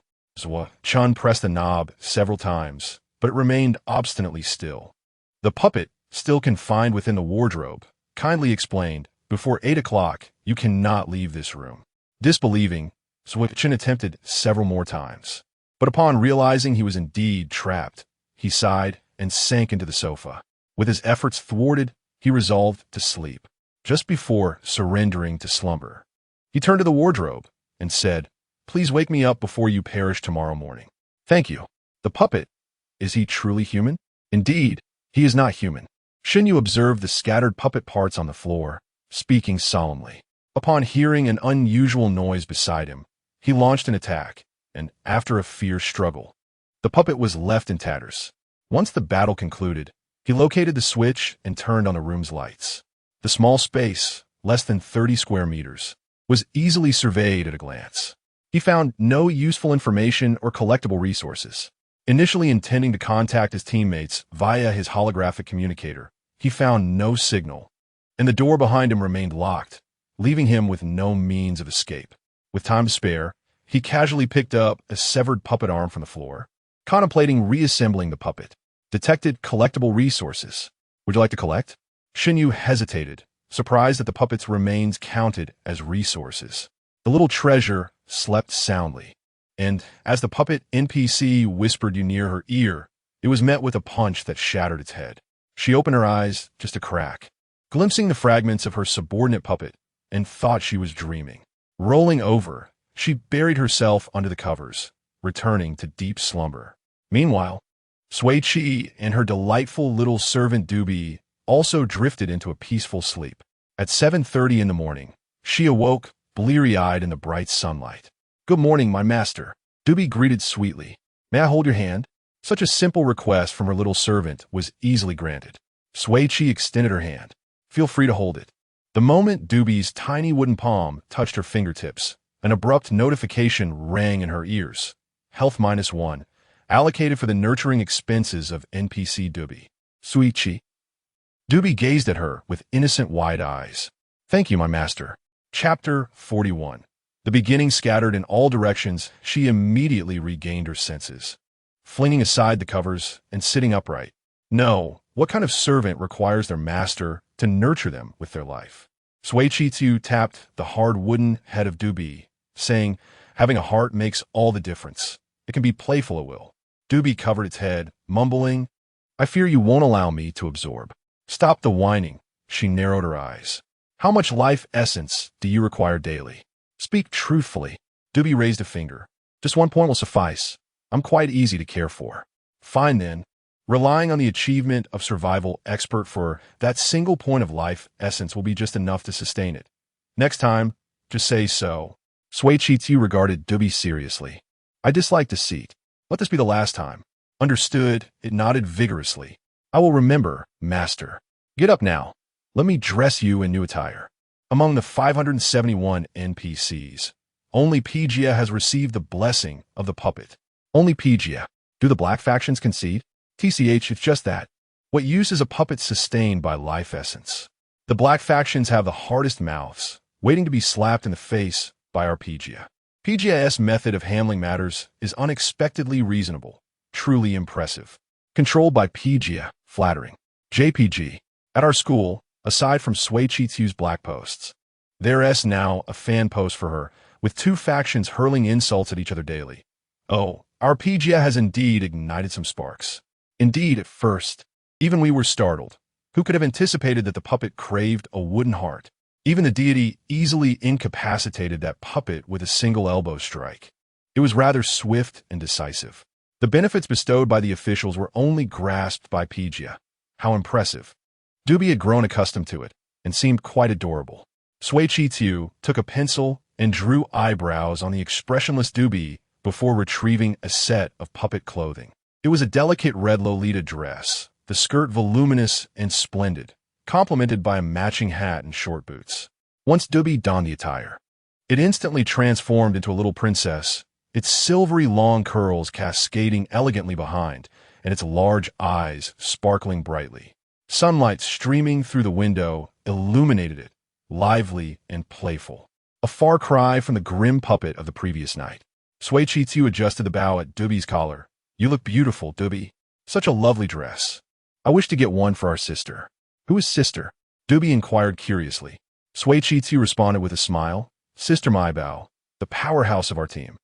Chun pressed the knob several times, but it remained obstinately still. The puppet, still confined within the wardrobe, kindly explained, "Before 8 o'clock, you cannot leave this room." Disbelieving, Chen attempted several more times. But upon realizing he was indeed trapped, he sighed and sank into the sofa. With his efforts thwarted, he resolved to sleep. Just before surrendering to slumber, he turned to the wardrobe and said, "Please wake me up before you perish tomorrow morning." "Thank you." The puppet, is he truly human? Indeed, he is not human. Shinyu observed the scattered puppet parts on the floor, speaking solemnly. Upon hearing an unusual noise beside him, he launched an attack, and after a fierce struggle, the puppet was left in tatters. Once the battle concluded, he located the switch and turned on the room's lights. The small space, less than 30 square meters, was easily surveyed at a glance. He found no useful information or collectible resources. Initially intending to contact his teammates via his holographic communicator, he found no signal, and the door behind him remained locked, leaving him with no means of escape. With time to spare, he casually picked up a severed puppet arm from the floor, contemplating reassembling the puppet. Detected collectible resources. "Would you like to collect?" Shinyu hesitated, surprised that the puppet's remains counted as resources. The little treasure slept soundly, and as the puppet NPC whispered you near her ear, it was met with a punch that shattered its head. She opened her eyes just a crack, glimpsing the fragments of her subordinate puppet, and thought she was dreaming. Rolling over, she buried herself under the covers, returning to deep slumber. Meanwhile, Sui Qi and her delightful little servant Doobie also drifted into a peaceful sleep. At 7:30 in the morning, She awoke, bleary-eyed in the bright sunlight. "Good morning, my master," Doobie greeted sweetly. "May I hold your hand?" Such a simple request from her little servant was easily granted. Sui Qi extended her hand. "Feel free to hold it." The moment Doobie's tiny wooden palm touched her fingertips, an abrupt notification rang in her ears. Health -1, allocated for the nurturing expenses of NPC Doobie. Sui Qi. Doobie gazed at her with innocent wide eyes. "Thank you, my master." Chapter 41. The beginning scattered in all directions, she immediately regained her senses. Flinging aside the covers and sitting upright. No, what kind of servant requires their master to nurture them with their life? Sui Qi tapped the hard wooden head of Doobie, saying, "Having a heart makes all the difference. It can be playful at will." Doobie covered its head, mumbling, "I fear you won't allow me to absorb." "Stop the whining." She narrowed her eyes. "How much life essence do you require daily? Speak truthfully." Doobie raised a finger. "Just 1 point will suffice. I'm quite easy to care for." "Fine then." Relying on the achievement of survival expert for that single point of life essence will be just enough to sustain it. Next time, just say so. Sui Qi regarded Doobie seriously. "I dislike deceit. Let this be the last time." "Understood." It nodded vigorously. "I will remember, master. Get up now. Let me dress you in new attire." Among the 571 NPCs, only Pgia has received the blessing of the puppet. Only Pgia. Do the black factions concede? TCH, it's just that. What use is a puppet sustained by life essence? The black factions have the hardest mouths, waiting to be slapped in the face by our Pgia. PGI's method of handling matters is unexpectedly reasonable, truly impressive. Controlled by Pgia, flattering. JPG. At our school, aside from Sui Qi's black posts, there's now a fan post for her, with 2 factions hurling insults at each other daily. Oh, our Pgia has indeed ignited some sparks. Indeed, at first, even we were startled. Who could have anticipated that the puppet craved a wooden heart? Even the deity easily incapacitated that puppet with a single elbow strike. It was rather swift and decisive. The benefits bestowed by the officials were only grasped by Pgia. How impressive. Doobie had grown accustomed to it, and seemed quite adorable. Sui Qi took a pencil and drew eyebrows on the expressionless Doobie before retrieving a set of puppet clothing. It was a delicate red Lolita dress, the skirt voluminous and splendid, complemented by a matching hat and short boots. Once Doobie donned the attire, it instantly transformed into a little princess, its silvery long curls cascading elegantly behind, and its large eyes sparkling brightly. Sunlight streaming through the window illuminated it, lively and playful. A far cry from the grim puppet of the previous night. Sui Qi adjusted the bow at Doobie's collar. "You look beautiful, Doobie. Such a lovely dress. I wish to get one for our sister." "Who is sister?" Doobie inquired curiously. Sui Qi responded with a smile. "Sister Maibao, the powerhouse of our team."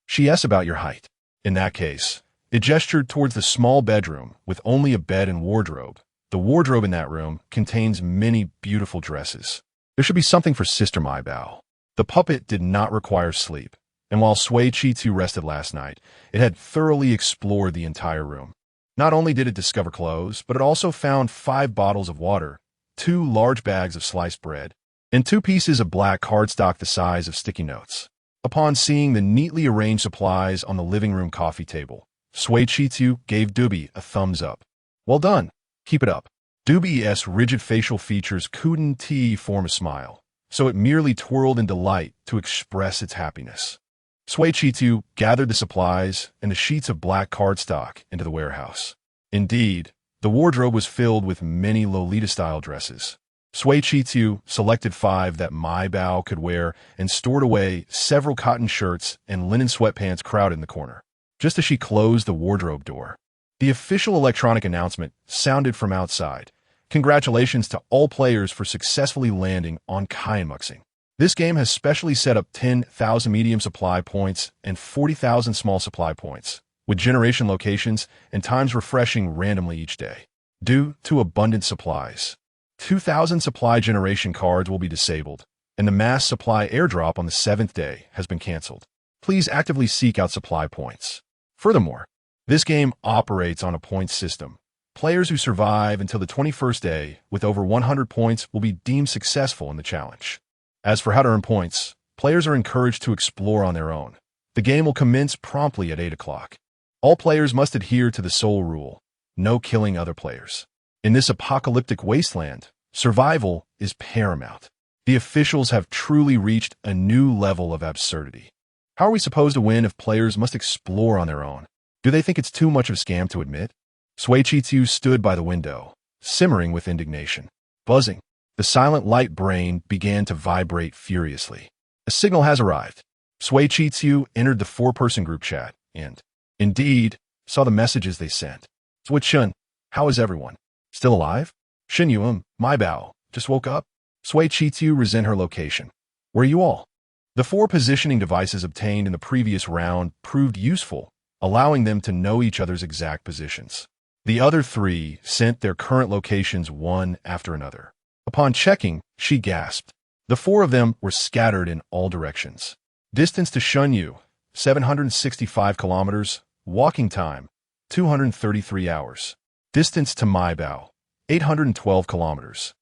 "She asks about your height." "In that case," it gestured towards the small bedroom with only a bed and wardrobe. "The wardrobe in that room contains many beautiful dresses. There should be something for Sister Maibao." The puppet did not require sleep, and while Sui Qi rested last night, it had thoroughly explored the entire room. Not only did it discover clothes, but it also found 5 bottles of water, 2 large bags of sliced bread, and 2 pieces of black cardstock the size of sticky notes. Upon seeing the neatly arranged supplies on the living room coffee table, Sui Qi gave Doobie a thumbs up. "Well done. Keep it up." Doobie's rigid facial features couldn't form a smile, so it merely twirled in delight to express its happiness. Sui Qi gathered the supplies and the sheets of black cardstock into the warehouse. Indeed, the wardrobe was filled with many Lolita-style dresses. Sui Qi selected 5 that Maibao could wear and stored away several cotton shirts and linen sweatpants crowded in the corner. Just as she closed the wardrobe door, the official electronic announcement sounded from outside. "Congratulations to all players for successfully landing on Kaienmuxing. This game has specially set up 10,000 medium supply points and 40,000 small supply points, with generation locations and times refreshing randomly each day. Due to abundant supplies, 2,000 supply generation cards will be disabled, and the mass supply airdrop on the 7th day has been canceled. Please actively seek out supply points." Furthermore, this game operates on a point system. Players who survive until the 21st day with over 100 points will be deemed successful in the challenge. As for how to earn points, players are encouraged to explore on their own. The game will commence promptly at 8 o'clock. All players must adhere to the sole rule: no killing other players. In this apocalyptic wasteland, survival is paramount. The officials have truly reached a new level of absurdity. How are we supposed to win if players must explore on their own? Do they think it's too much of a scam to admit? Sui Qi stood by the window, simmering with indignation. Buzzing, the silent light brain began to vibrate furiously. A signal has arrived. Sui Qi entered the four-person group chat and, indeed, saw the messages they sent. Shun, how is everyone? Still alive? Shin my bow, just woke up. Sui Qi resent her location. Where are you all? The 4 positioning devices obtained in the previous round proved useful, allowing them to know each other's exact positions. The other 3 sent their current locations one after another. Upon checking, she gasped. The 4 of them were scattered in all directions. Distance to Shun, 765 kilometers. Walking time, 233 hours. Distance to Maibao, 812 kilometers.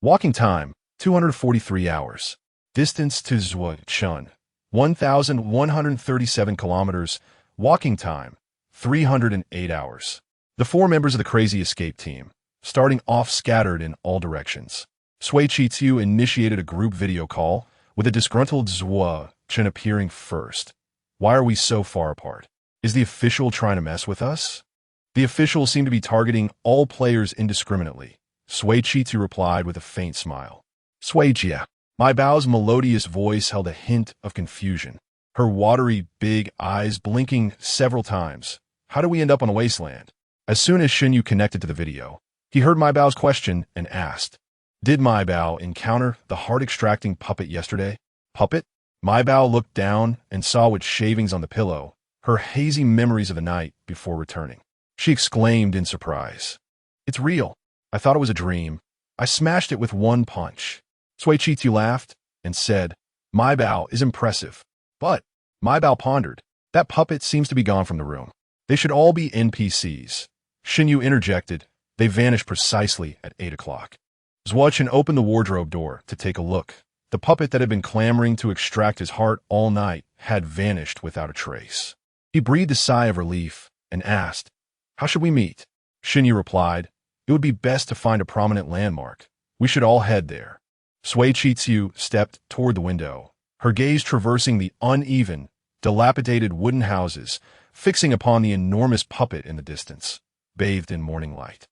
Walking time, 243 hours. Distance to Shun, 1,137 kilometers. Walking time, 308 hours. The 4 members of the Crazy Escape team, starting off scattered in all directions. Sui Qi initiated a group video call, with a disgruntled Chen appearing first. Why are we so far apart? Is the official trying to mess with us? The officials seem to be targeting all players indiscriminately. Sui Qi replied with a faint smile. Sui Qi. My bow's melodious voice held a hint of confusion, her watery, big eyes blinking several times. How do we end up on a wasteland? As soon as Shin connected to the video, he heard my bow's question and asked, did my bow encounter the heart-extracting puppet yesterday? Puppet? My bow looked down and saw with shavings on the pillow her hazy memories of the night before returning. She exclaimed in surprise. It's real. I thought it was a dream. I smashed it with one punch. Sui Qi laughed and said, my bow is impressive. But, my bow pondered, that puppet seems to be gone from the room. They should all be NPCs. Shinyu interjected. They vanished precisely at 8 o'clock. Zhuochen opened the wardrobe door to take a look. The puppet that had been clamoring to extract his heart all night had vanished without a trace. He breathed a sigh of relief and asked, how should we meet? Shinyu replied, it would be best to find a prominent landmark. We should all head there. Sui Qi stepped toward the window, her gaze traversing the uneven, dilapidated wooden houses, fixing upon the enormous puppet in the distance, bathed in morning light.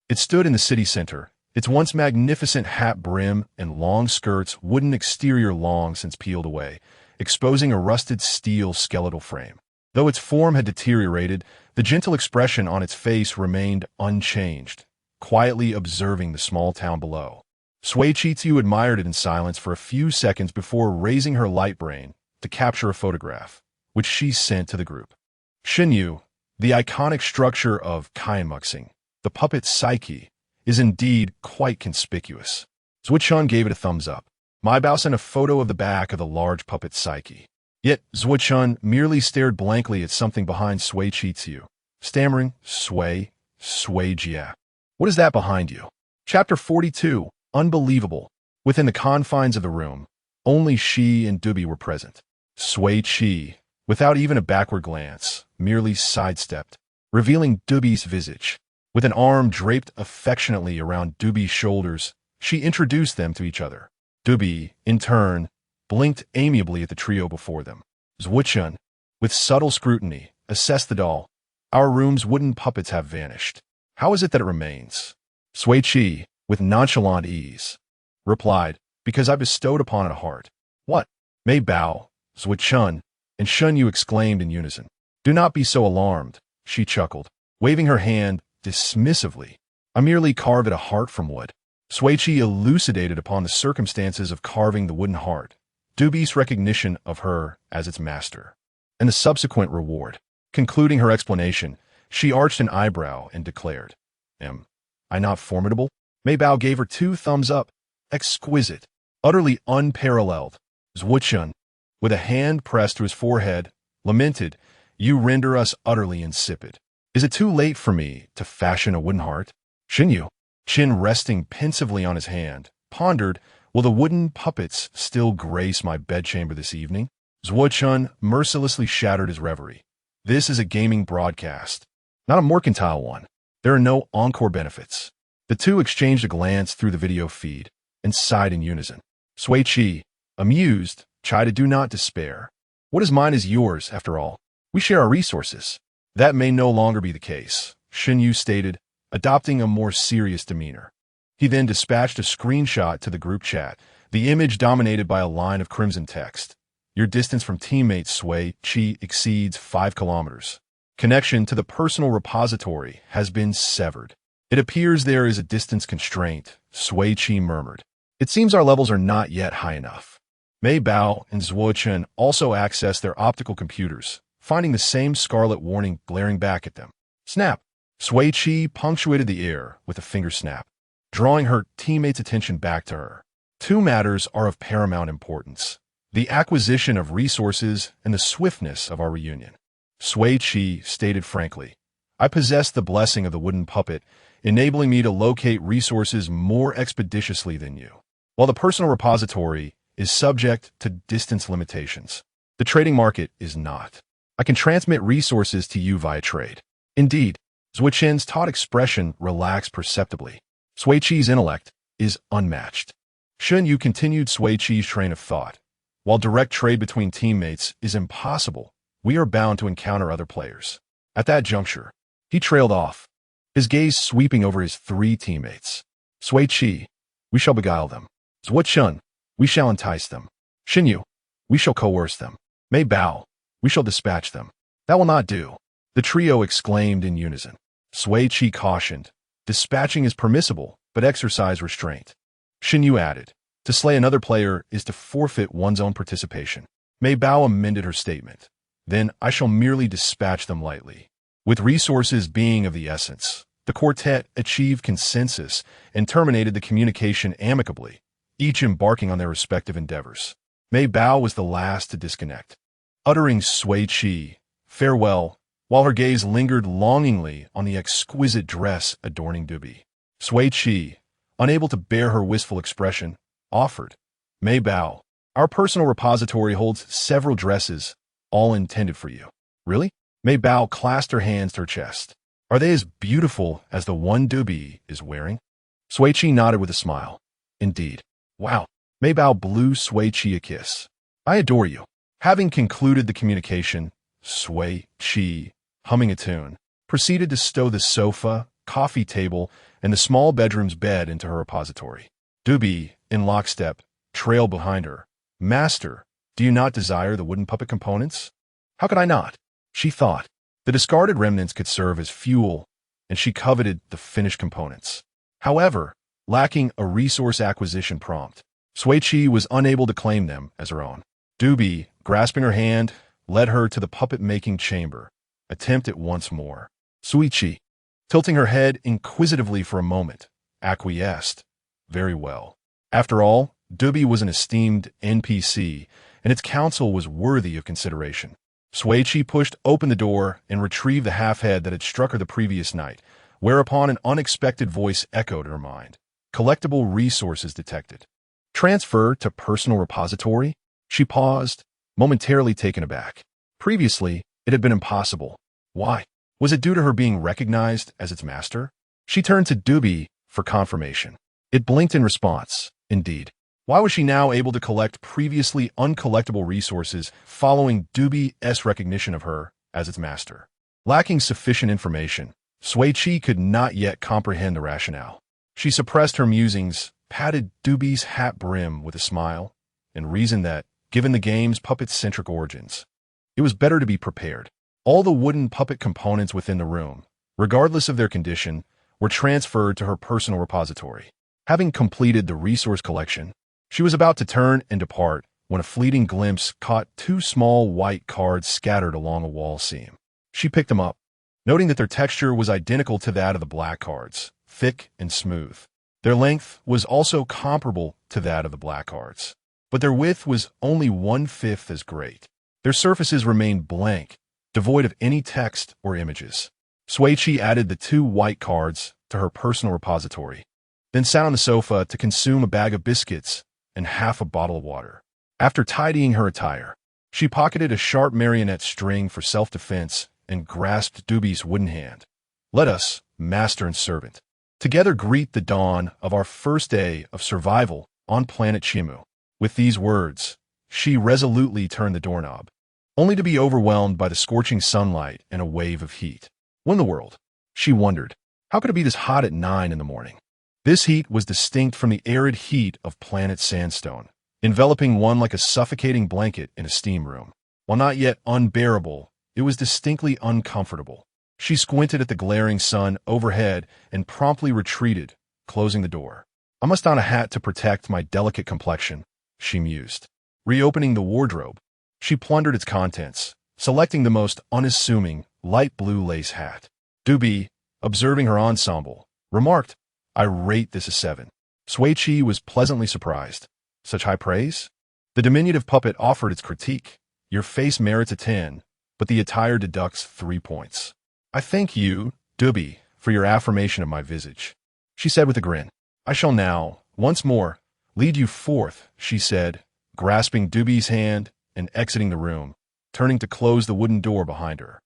It stood in the city center, its once magnificent hat brim and long skirts, wooden exterior long since peeled away, exposing a rusted steel skeletal frame. Though its form had deteriorated, the gentle expression on its face remained unchanged, quietly observing the small town below. Sui Qi admired it in silence for a few seconds before raising her light brain to capture a photograph, which she sent to the group. Shinyu, the iconic structure of Kaienmuxing, the puppet Sui Qi, is indeed quite conspicuous. Zhuochen gave it a thumbs up. My Bao sent a photo of the back of the large puppet Sui Qi. Yet Zhuochen merely stared blankly at something behind Sui Qi, stammering, Sui Jia. What is that behind you? Chapter 42. Unbelievable. Within the confines of the room, only she and Dubi were present. Sui Qi, without even a backward glance, merely sidestepped, revealing Dubi's visage. With an arm draped affectionately around Dubi's shoulders, she introduced them to each other. Dubi, in turn, blinked amiably at the trio before them. Zhuochen, with subtle scrutiny, assessed the doll. Our room's wooden puppets have vanished. How is it that it remains? Sui Qi, with nonchalant ease, replied, because I bestowed upon it a heart. What? Mei Bao, Zhuochen, and Shun Yu exclaimed in unison. Do not be so alarmed, she chuckled, waving her hand dismissively. I merely carved a heart from wood. Sui Qi elucidated upon the circumstances of carving the wooden heart, Dubi's recognition of her as its master, and the subsequent reward. Concluding her explanation, she arched an eyebrow and declared, Am I not formidable? Mei Bao gave her 2 thumbs up. Exquisite. Utterly unparalleled. Zhuochen, with a hand pressed to his forehead, lamented, You render us utterly insipid. Is it too late for me to fashion a wooden heart? Shinyu, chin resting pensively on his hand, pondered, Will the wooden puppets still grace my bedchamber this evening? Shun mercilessly shattered his reverie. This is a gaming broadcast, not a mercantile one. There are no encore benefits. The two exchanged a glance through the video feed and sighed in unison. Sui Qi, amused, chided, "Do not despair. What is mine is yours, after all. We share our resources." "That may no longer be the case," Shin Yu stated, adopting a more serious demeanor. He then dispatched a screenshot to the group chat, the image dominated by a line of crimson text. "Your distance from teammate Sui Qi exceeds 5 kilometers. Connection to the personal repository has been severed. It appears there is a distance constraint," Sui Qi murmured. "It seems our levels are not yet high enough." Mei Bao and Zhuochen also accessed their optical computers, finding the same scarlet warning glaring back at them. Snap! Sui Qi punctuated the air with a finger snap, drawing her teammates' attention back to her. Two matters are of paramount importance: the acquisition of resources and the swiftness of our reunion. Sui Qi stated frankly, "I possess the blessing of the wooden puppet, enabling me to locate resources more expeditiously than you. While the personal repository is subject to distance limitations, the trading market is not. I can transmit resources to you via trade." Indeed, Zhuochen's taut expression relaxed perceptibly. Sui Qi's intellect is unmatched. Shun Yu continued Sui Qi's train of thought. "While direct trade between teammates is impossible, we are bound to encounter other players." At that juncture, he trailed off, his gaze sweeping over his three teammates. "Sui Qi, we shall beguile them. Zhuochen, we shall entice them. Shin Yu, we shall coerce them. Mei Bao, we shall dispatch them." "That will not do," the trio exclaimed in unison. Sui Qi cautioned, "Dispatching is permissible, but exercise restraint." Shin Yu added, "To slay another player is to forfeit one's own participation." Mei Bao amended her statement. "Then I shall merely dispatch them lightly." With resources being of the essence, the quartet achieved consensus and terminated the communication amicably, each embarking on their respective endeavors. Mei Bao was the last to disconnect, uttering Sui Qi, "Farewell," while her gaze lingered longingly on the exquisite dress adorning Dubi. Sui Qi, unable to bear her wistful expression, offered, "Mei Bao, our personal repository holds several dresses, all intended for you." "Really?" Mei Bao clasped her hands to her chest. "Are they as beautiful as the one Dubi is wearing?" Sui Qi nodded with a smile. "Indeed." "Wow." Mei Bao blew Sui Qi a kiss. "I adore you." Having concluded the communication, Sui Qi, humming a tune, proceeded to stow the sofa, coffee table, and the small bedroom's bed into her repository. Dubi, in lockstep, trailed behind her. "Master, do you not desire the wooden puppet components?" "How could I not?" she thought. The discarded remnants could serve as fuel, and she coveted the finished components. However, lacking a resource acquisition prompt, Sui Qi was unable to claim them as her own. Dubi, grasping her hand, led her to the puppet-making chamber. "Attempt it once more." Sui Qi, tilting her head inquisitively for a moment, acquiesced. "Very well." After all, Dubi was an esteemed NPC, and its counsel was worthy of consideration. Sui Qi pushed open the door and retrieved the half-head that had struck her the previous night, whereupon an unexpected voice echoed in her mind. "Collectible resources detected. Transfer to personal repository?" She paused, momentarily taken aback. Previously, it had been impossible. Why? Was it due to her being recognized as its master? She turned to Dubi for confirmation. It blinked in response. Indeed. Why was she now able to collect previously uncollectible resources following Dubi's recognition of her as its master? Lacking sufficient information, Sui Qi could not yet comprehend the rationale. She suppressed her musings, patted Dubi's hat brim with a smile, and reasoned that, given the game's puppet-centric origins, it was better to be prepared. All the wooden puppet components within the room, regardless of their condition, were transferred to her personal repository. Having completed the resource collection, she was about to turn and depart when a fleeting glimpse caught two small white cards scattered along a wall seam. She picked them up, noting that their texture was identical to that of the black cards, thick and smooth. Their length was also comparable to that of the black cards, but their width was only 1/5 as great. Their surfaces remained blank, devoid of any text or images. Sui Qi added the two white cards to her personal repository, then sat on the sofa to consume a bag of biscuits and half a bottle of water. After tidying her attire, she pocketed a sharp marionette string for self-defense and grasped Doobie's wooden hand. Let us, master and servant, together greet the dawn of our first day of survival on planet Chimu. With these words, she resolutely turned the doorknob, only to be overwhelmed by the scorching sunlight and a wave of heat. What in the world? She wondered. How could it be this hot at 9 in the morning? This heat was distinct from the arid heat of planet Sandstone, enveloping one like a suffocating blanket in a steam room. While not yet unbearable, it was distinctly uncomfortable. She squinted at the glaring sun overhead and promptly retreated, closing the door. I must don a hat to protect my delicate complexion, she mused. Reopening the wardrobe, she plundered its contents, selecting the most unassuming, light blue lace hat. Doobie, observing her ensemble, remarked, I rate this a 7. Sui Qi was pleasantly surprised. Such high praise? The diminutive puppet offered its critique. Your face merits a 10, but the attire deducts 3 points. I thank you, Doobie, for your affirmation of my visage, she said with a grin. I shall now, once more, lead you forth, she said, grasping Doobie's hand and exiting the room, turning to close the wooden door behind her.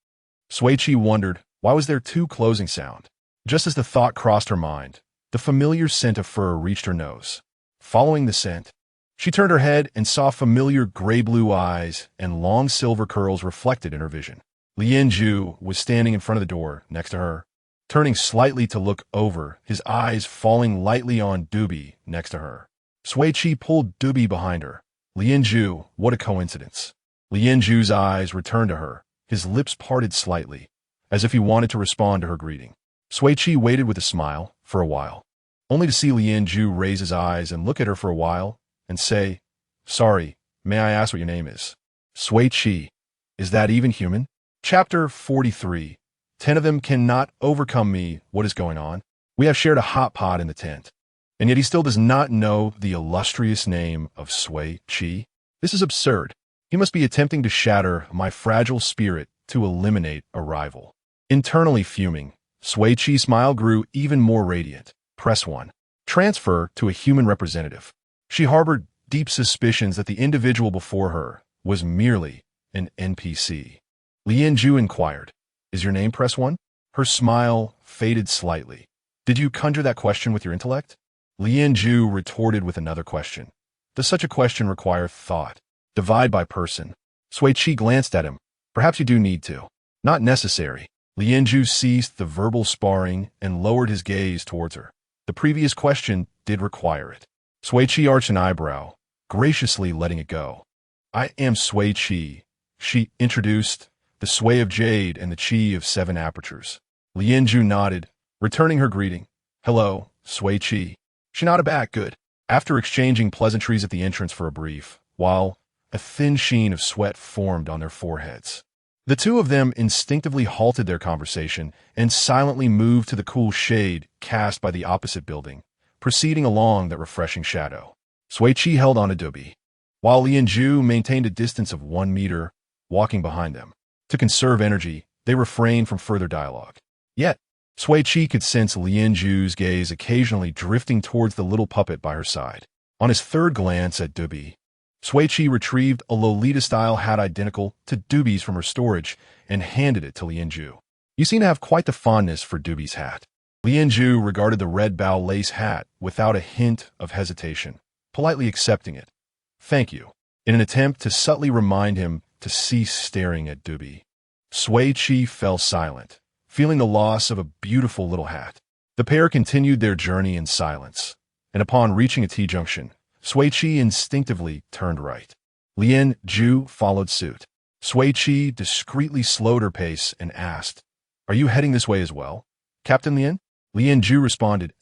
Sui Qi wondered, why was there 2 closing sound? Just as the thought crossed her mind, the familiar scent of fur reached her nose. Following the scent, she turned her head and saw familiar gray-blue eyes and long silver curls reflected in her vision. Lien Zhu was standing in front of the door next to her, turning slightly to look over, his eyes falling lightly on Doobie next to her. Sui Qi pulled Doobie behind her. Lien Zhu, what a coincidence. Lien Zhu's eyes returned to her, his lips parted slightly, as if he wanted to respond to her greeting. Sui Qi waited with a smile for a while, only to see Lien Zhu raise his eyes and look at her for a while and say, Sorry, may I ask what your name is? Sui Qi, is that even human? Chapter 43. 10 of them cannot overcome me. What is going on? We have shared a hot pot in the tent, and yet he still does not know the illustrious name of Sui Qi. This is absurd. He must be attempting to shatter my fragile spirit to eliminate a rival. Internally fuming, Sui Qi's smile grew even more radiant. Press 1. Transfer to a human representative. She harbored deep suspicions that the individual before her was merely an NPC. Lien Zhu inquired, Is your name Press 1? Her smile faded slightly. Did you conjure that question with your intellect? Lien Zhu retorted with another question. Does such a question require thought? Divide by person. Sui Qi glanced at him. Perhaps you do need to. Not necessary. Lien Zhu ceased the verbal sparring and lowered his gaze towards her. The previous question did require it. Sui Qi arched an eyebrow, graciously letting it go. I am Sui Qi, she introduced, the sway of jade and the Qi of 7 apertures. Lien Zhu nodded, returning her greeting. Hello, Sui Qi. She nodded back, good. After exchanging pleasantries at the entrance for a brief, while a thin sheen of sweat formed on their foreheads, the 2 of them instinctively halted their conversation and silently moved to the cool shade cast by the opposite building, proceeding along that refreshing shadow. Sui Qi held on to Doobie, while Lien Zhu maintained a distance of 1 meter, walking behind them. To conserve energy, they refrained from further dialogue. Yet, Sui Qi could sense Lien Zhu's gaze occasionally drifting towards the little puppet by her side. On his third glance at Doobie, Sui Qi retrieved a Lolita-style hat identical to Doobie's from her storage and handed it to Lien Zhu. You seem to have quite the fondness for Doobie's hat. Lien Zhu regarded the red bow lace hat without a hint of hesitation, politely accepting it. Thank you, in an attempt to subtly remind him to cease staring at Doobie. Sui Qi fell silent, feeling the loss of a beautiful little hat. The pair continued their journey in silence, and upon reaching a T-junction, Sui Qi instinctively turned right. Lien Zhu followed suit. Sui Qi discreetly slowed her pace and asked, Are you heading this way as well, Captain Lien? Lien Zhu responded,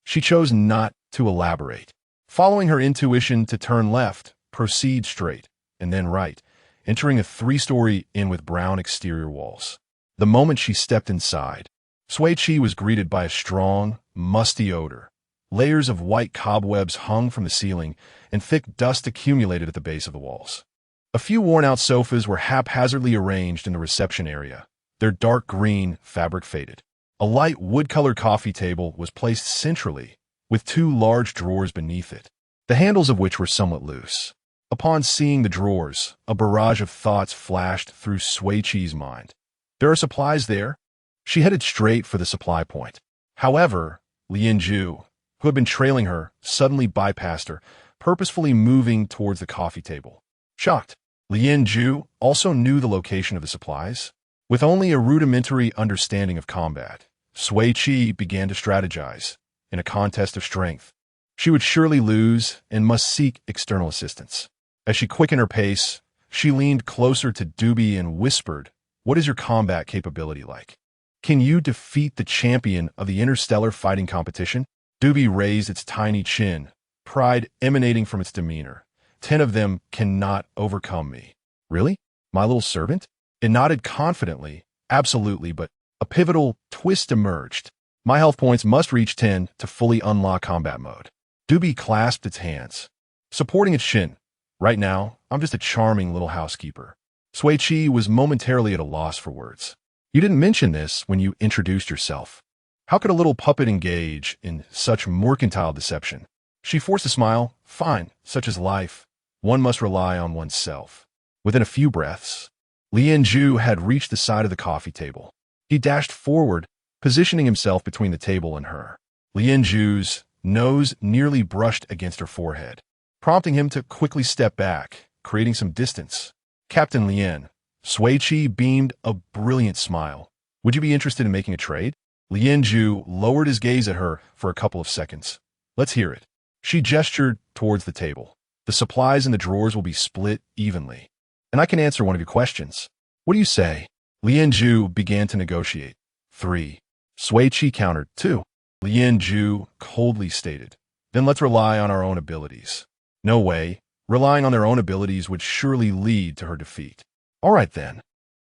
She chose not to elaborate. Following her intuition to turn left, proceed straight, and then right, entering a 3-story inn with brown exterior walls. The moment she stepped inside, Sui Qi was greeted by a strong, musty odor. Layers of white cobwebs hung from the ceiling, and thick dust accumulated at the base of the walls. A few worn-out sofas were haphazardly arranged in the reception area, their dark green fabric faded. A light wood-colored coffee table was placed centrally, with 2 large drawers beneath it. the handles of which were somewhat loose. Upon seeing the drawers, a barrage of thoughts flashed through Sui Qi's mind. There are supplies there? She headed straight for the supply point. However, Lien Ju, who had been trailing her, suddenly bypassed her, purposefully moving towards the coffee table. Shocked, Lien Ju also knew the location of the supplies. With only a rudimentary understanding of combat, Sui Qi began to strategize. In a contest of strength, she would surely lose and must seek external assistance. As she quickened her pace, she leaned closer to Doobie and whispered, "What is your combat capability like? Can you defeat the champion of the interstellar fighting competition?" Doobie raised its tiny chin, pride emanating from its demeanor. 10 of them cannot overcome me. Really? My little servant? It nodded confidently. Absolutely, but a pivotal twist emerged. My health points must reach 10 to fully unlock combat mode. Doobie clasped its hands, supporting its chin. Right now, I'm just a charming little housekeeper. Sui Qi was momentarily at a loss for words. You didn't mention this when you introduced yourself. How could a little puppet engage in such mercantile deception? She forced a smile. Fine, such is life. One must rely on oneself. Within a few breaths, Lien Ju had reached the side of the coffee table. He dashed forward, positioning himself between the table and her. Lien Ju's nose nearly brushed against her forehead, prompting him to quickly step back, creating some distance. Captain Lien, Sui Qi beamed a brilliant smile. Would you be interested in making a trade? Lien Ju lowered his gaze at her for a couple of seconds. Let's hear it. She gestured towards the table. The supplies in the drawers will be split evenly, and I can answer one of your questions. What do you say? Lien Ju began to negotiate. 3. Sui Qi countered. 2. Lien Ju coldly stated. Then let's rely on our own abilities. No way. Relying on their own abilities would surely lead to her defeat. All right then.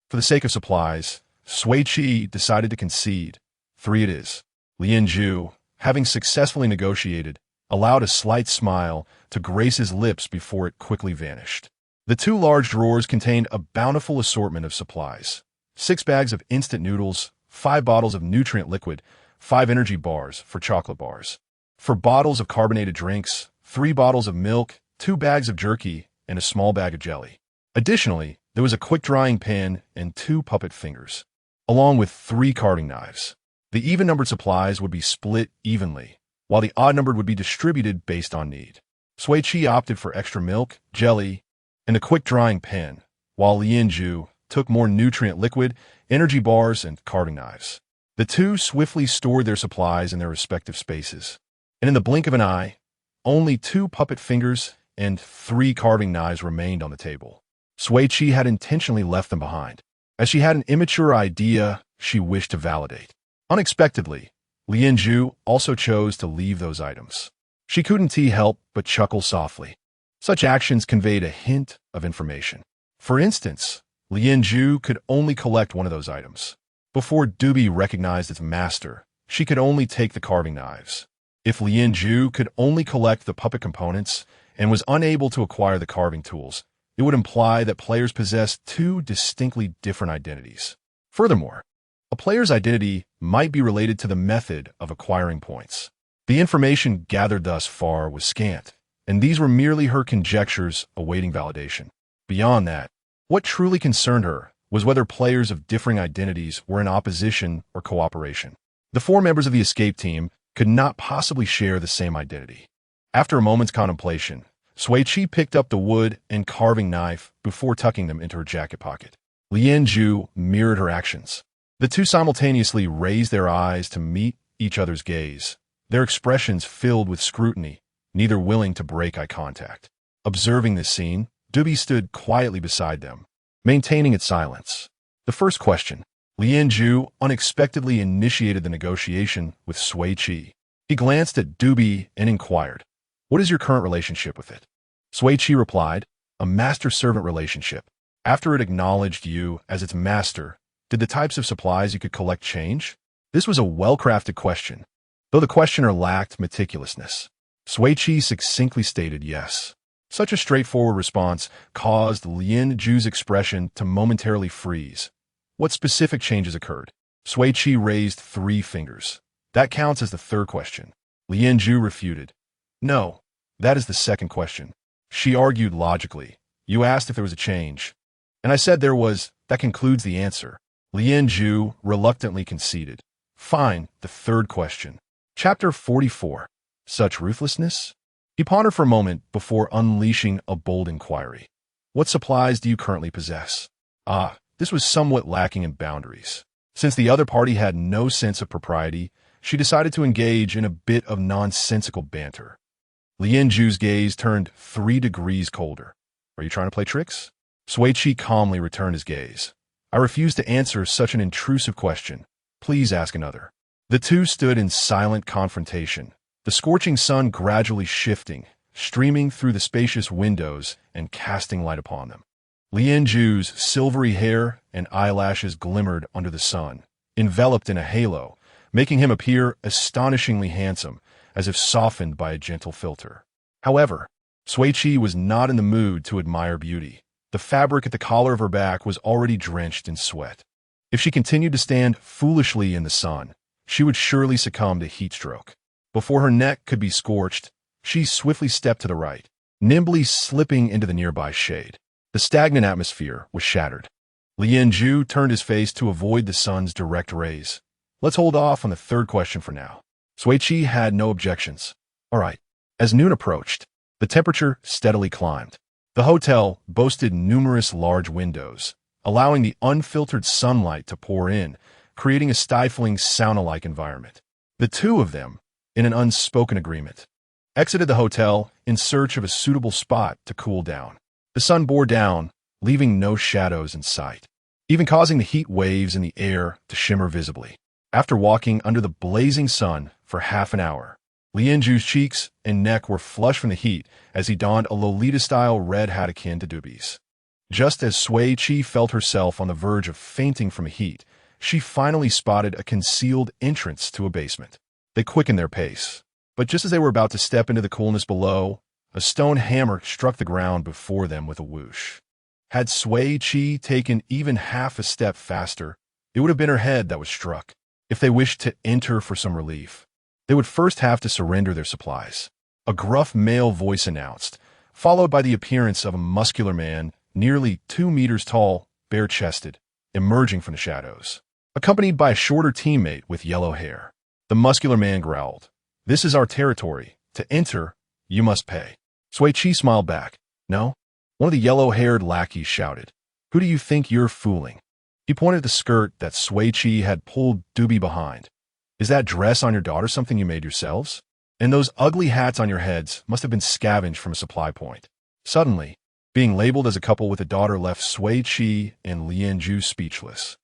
For the sake of supplies, Sui Qi decided to concede. 3 it is. Lien Ju, having successfully negotiated, allowed a slight smile to grace his lips before it quickly vanished. The 2 large drawers contained a bountiful assortment of supplies. 6 bags of instant noodles, 5 bottles of nutrient liquid, 5 energy bars for chocolate bars. For bottles of carbonated drinks, 3 bottles of milk, 2 bags of jerky, and a small bag of jelly. Additionally, there was a quick-drying pen and 2 puppet fingers, along with 3 carving knives. The even-numbered supplies would be split evenly, while the odd-numbered would be distributed based on need. Sui Qi opted for extra milk, jelly, and a quick-drying pen, while Lien Ju took more nutrient liquid, energy bars, and carving knives. The 2 swiftly stored their supplies in their respective spaces, and in the blink of an eye, only 2 puppet fingers and 3 carving knives remained on the table. Sui Qi had intentionally left them behind, as she had an immature idea she wished to validate. Unexpectedly, Lien Ju also chose to leave those items. She couldn't help but chuckle softly. Such actions conveyed a hint of information. For instance, Lien Ju could only collect one of those items. Before Doobie recognized its master, she could only take the carving knives. If Lien Ju could only collect the puppet components and was unable to acquire the carving tools, it would imply that players possessed 2 distinctly different identities. Furthermore, a player's identity might be related to the method of acquiring points. The information gathered thus far was scant, and these were merely her conjectures awaiting validation. Beyond that, what truly concerned her was whether players of differing identities were in opposition or cooperation. The 4 members of the escape team could not possibly share the same identity. After a moment's contemplation, Sui Qi picked up the wood and carving knife before tucking them into her jacket pocket. Lien Ju mirrored her actions. The 2 simultaneously raised their eyes to meet each other's gaze, their expressions filled with scrutiny, neither willing to break eye contact. Observing this scene, Doobie stood quietly beside them, maintaining its silence. The first question. Lien Ju unexpectedly initiated the negotiation with Sui Qi. He glanced at Doobie and inquired, "What is your current relationship with it?" Sui Qi replied, "A master-servant relationship. After it acknowledged you as its master, did the types of supplies you could collect change?" This was a well-crafted question, though the questioner lacked meticulousness. Sui Qi succinctly stated yes. Such a straightforward response caused Lien Ju's expression to momentarily freeze. What specific changes occurred? Sui Qi raised 3 fingers. That counts as the third question. Lien Ju refuted. No, That is the second question. She argued logically. You asked if there was a change. And I said there was. That concludes the answer. Lien Zhu reluctantly conceded. Fine, the third question. Chapter 44. Such ruthlessness? He pondered for a moment before unleashing a bold inquiry. What supplies do you currently possess? This was somewhat lacking in boundaries. Since the other party had no sense of propriety, she decided to engage in a bit of nonsensical banter. Lien Zhu's gaze turned 3 degrees colder. Are you trying to play tricks? Sui Qi calmly returned his gaze. I refuse to answer such an intrusive question. Please ask another. The two stood in silent confrontation, the scorching sun gradually shifting, streaming through the spacious windows and casting light upon them. Lien Zhu's silvery hair and eyelashes glimmered under the sun, enveloped in a halo, making him appear astonishingly handsome, as if softened by a gentle filter. However, Sui Qi was not in the mood to admire beauty. The fabric at the collar of her back was already drenched in sweat. If she continued to stand foolishly in the sun, she would surely succumb to heat stroke. Before her neck could be scorched, she swiftly stepped to the right, nimbly slipping into the nearby shade. The stagnant atmosphere was shattered. Lien Zhu turned his face to avoid the sun's direct rays. Let's hold off on the third question for now. Sui Qi had no objections. All right. As noon approached, the temperature steadily climbed. The hotel boasted numerous large windows, allowing the unfiltered sunlight to pour in, creating a stifling sauna-like environment. The two of them, in an unspoken agreement, exited the hotel in search of a suitable spot to cool down. The sun bore down, leaving no shadows in sight, even causing the heat waves in the air to shimmer visibly. After walking under the blazing sun for half an hour, Lien Zhu's cheeks and neck were flushed from the heat as he donned a Lolita-style red hat akin to Doobie's. Just as Sui Qi felt herself on the verge of fainting from heat, she finally spotted a concealed entrance to a basement. They quickened their pace, but just as they were about to step into the coolness below, a stone hammer struck the ground before them with a whoosh. Had Sui Qi taken even half a step faster, it would have been her head that was struck. If they wished to enter for some relief, they would first have to surrender their supplies. A gruff male voice announced, followed by the appearance of a muscular man, nearly 2 meters tall, bare-chested, emerging from the shadows, accompanied by a shorter teammate with yellow hair. The muscular man growled, "This is our territory. To enter, you must pay." Sui Qi smiled back. "No?" One of the yellow-haired lackeys shouted, "Who do you think you're fooling?" He pointed at the skirt that Sui Qi had pulled Doobie behind. "Is that dress on your daughter something you made yourselves? And those ugly hats on your heads must have been scavenged from a supply point." Suddenly, being labeled as a couple with a daughter left Sui Qi and Lien Zhu speechless.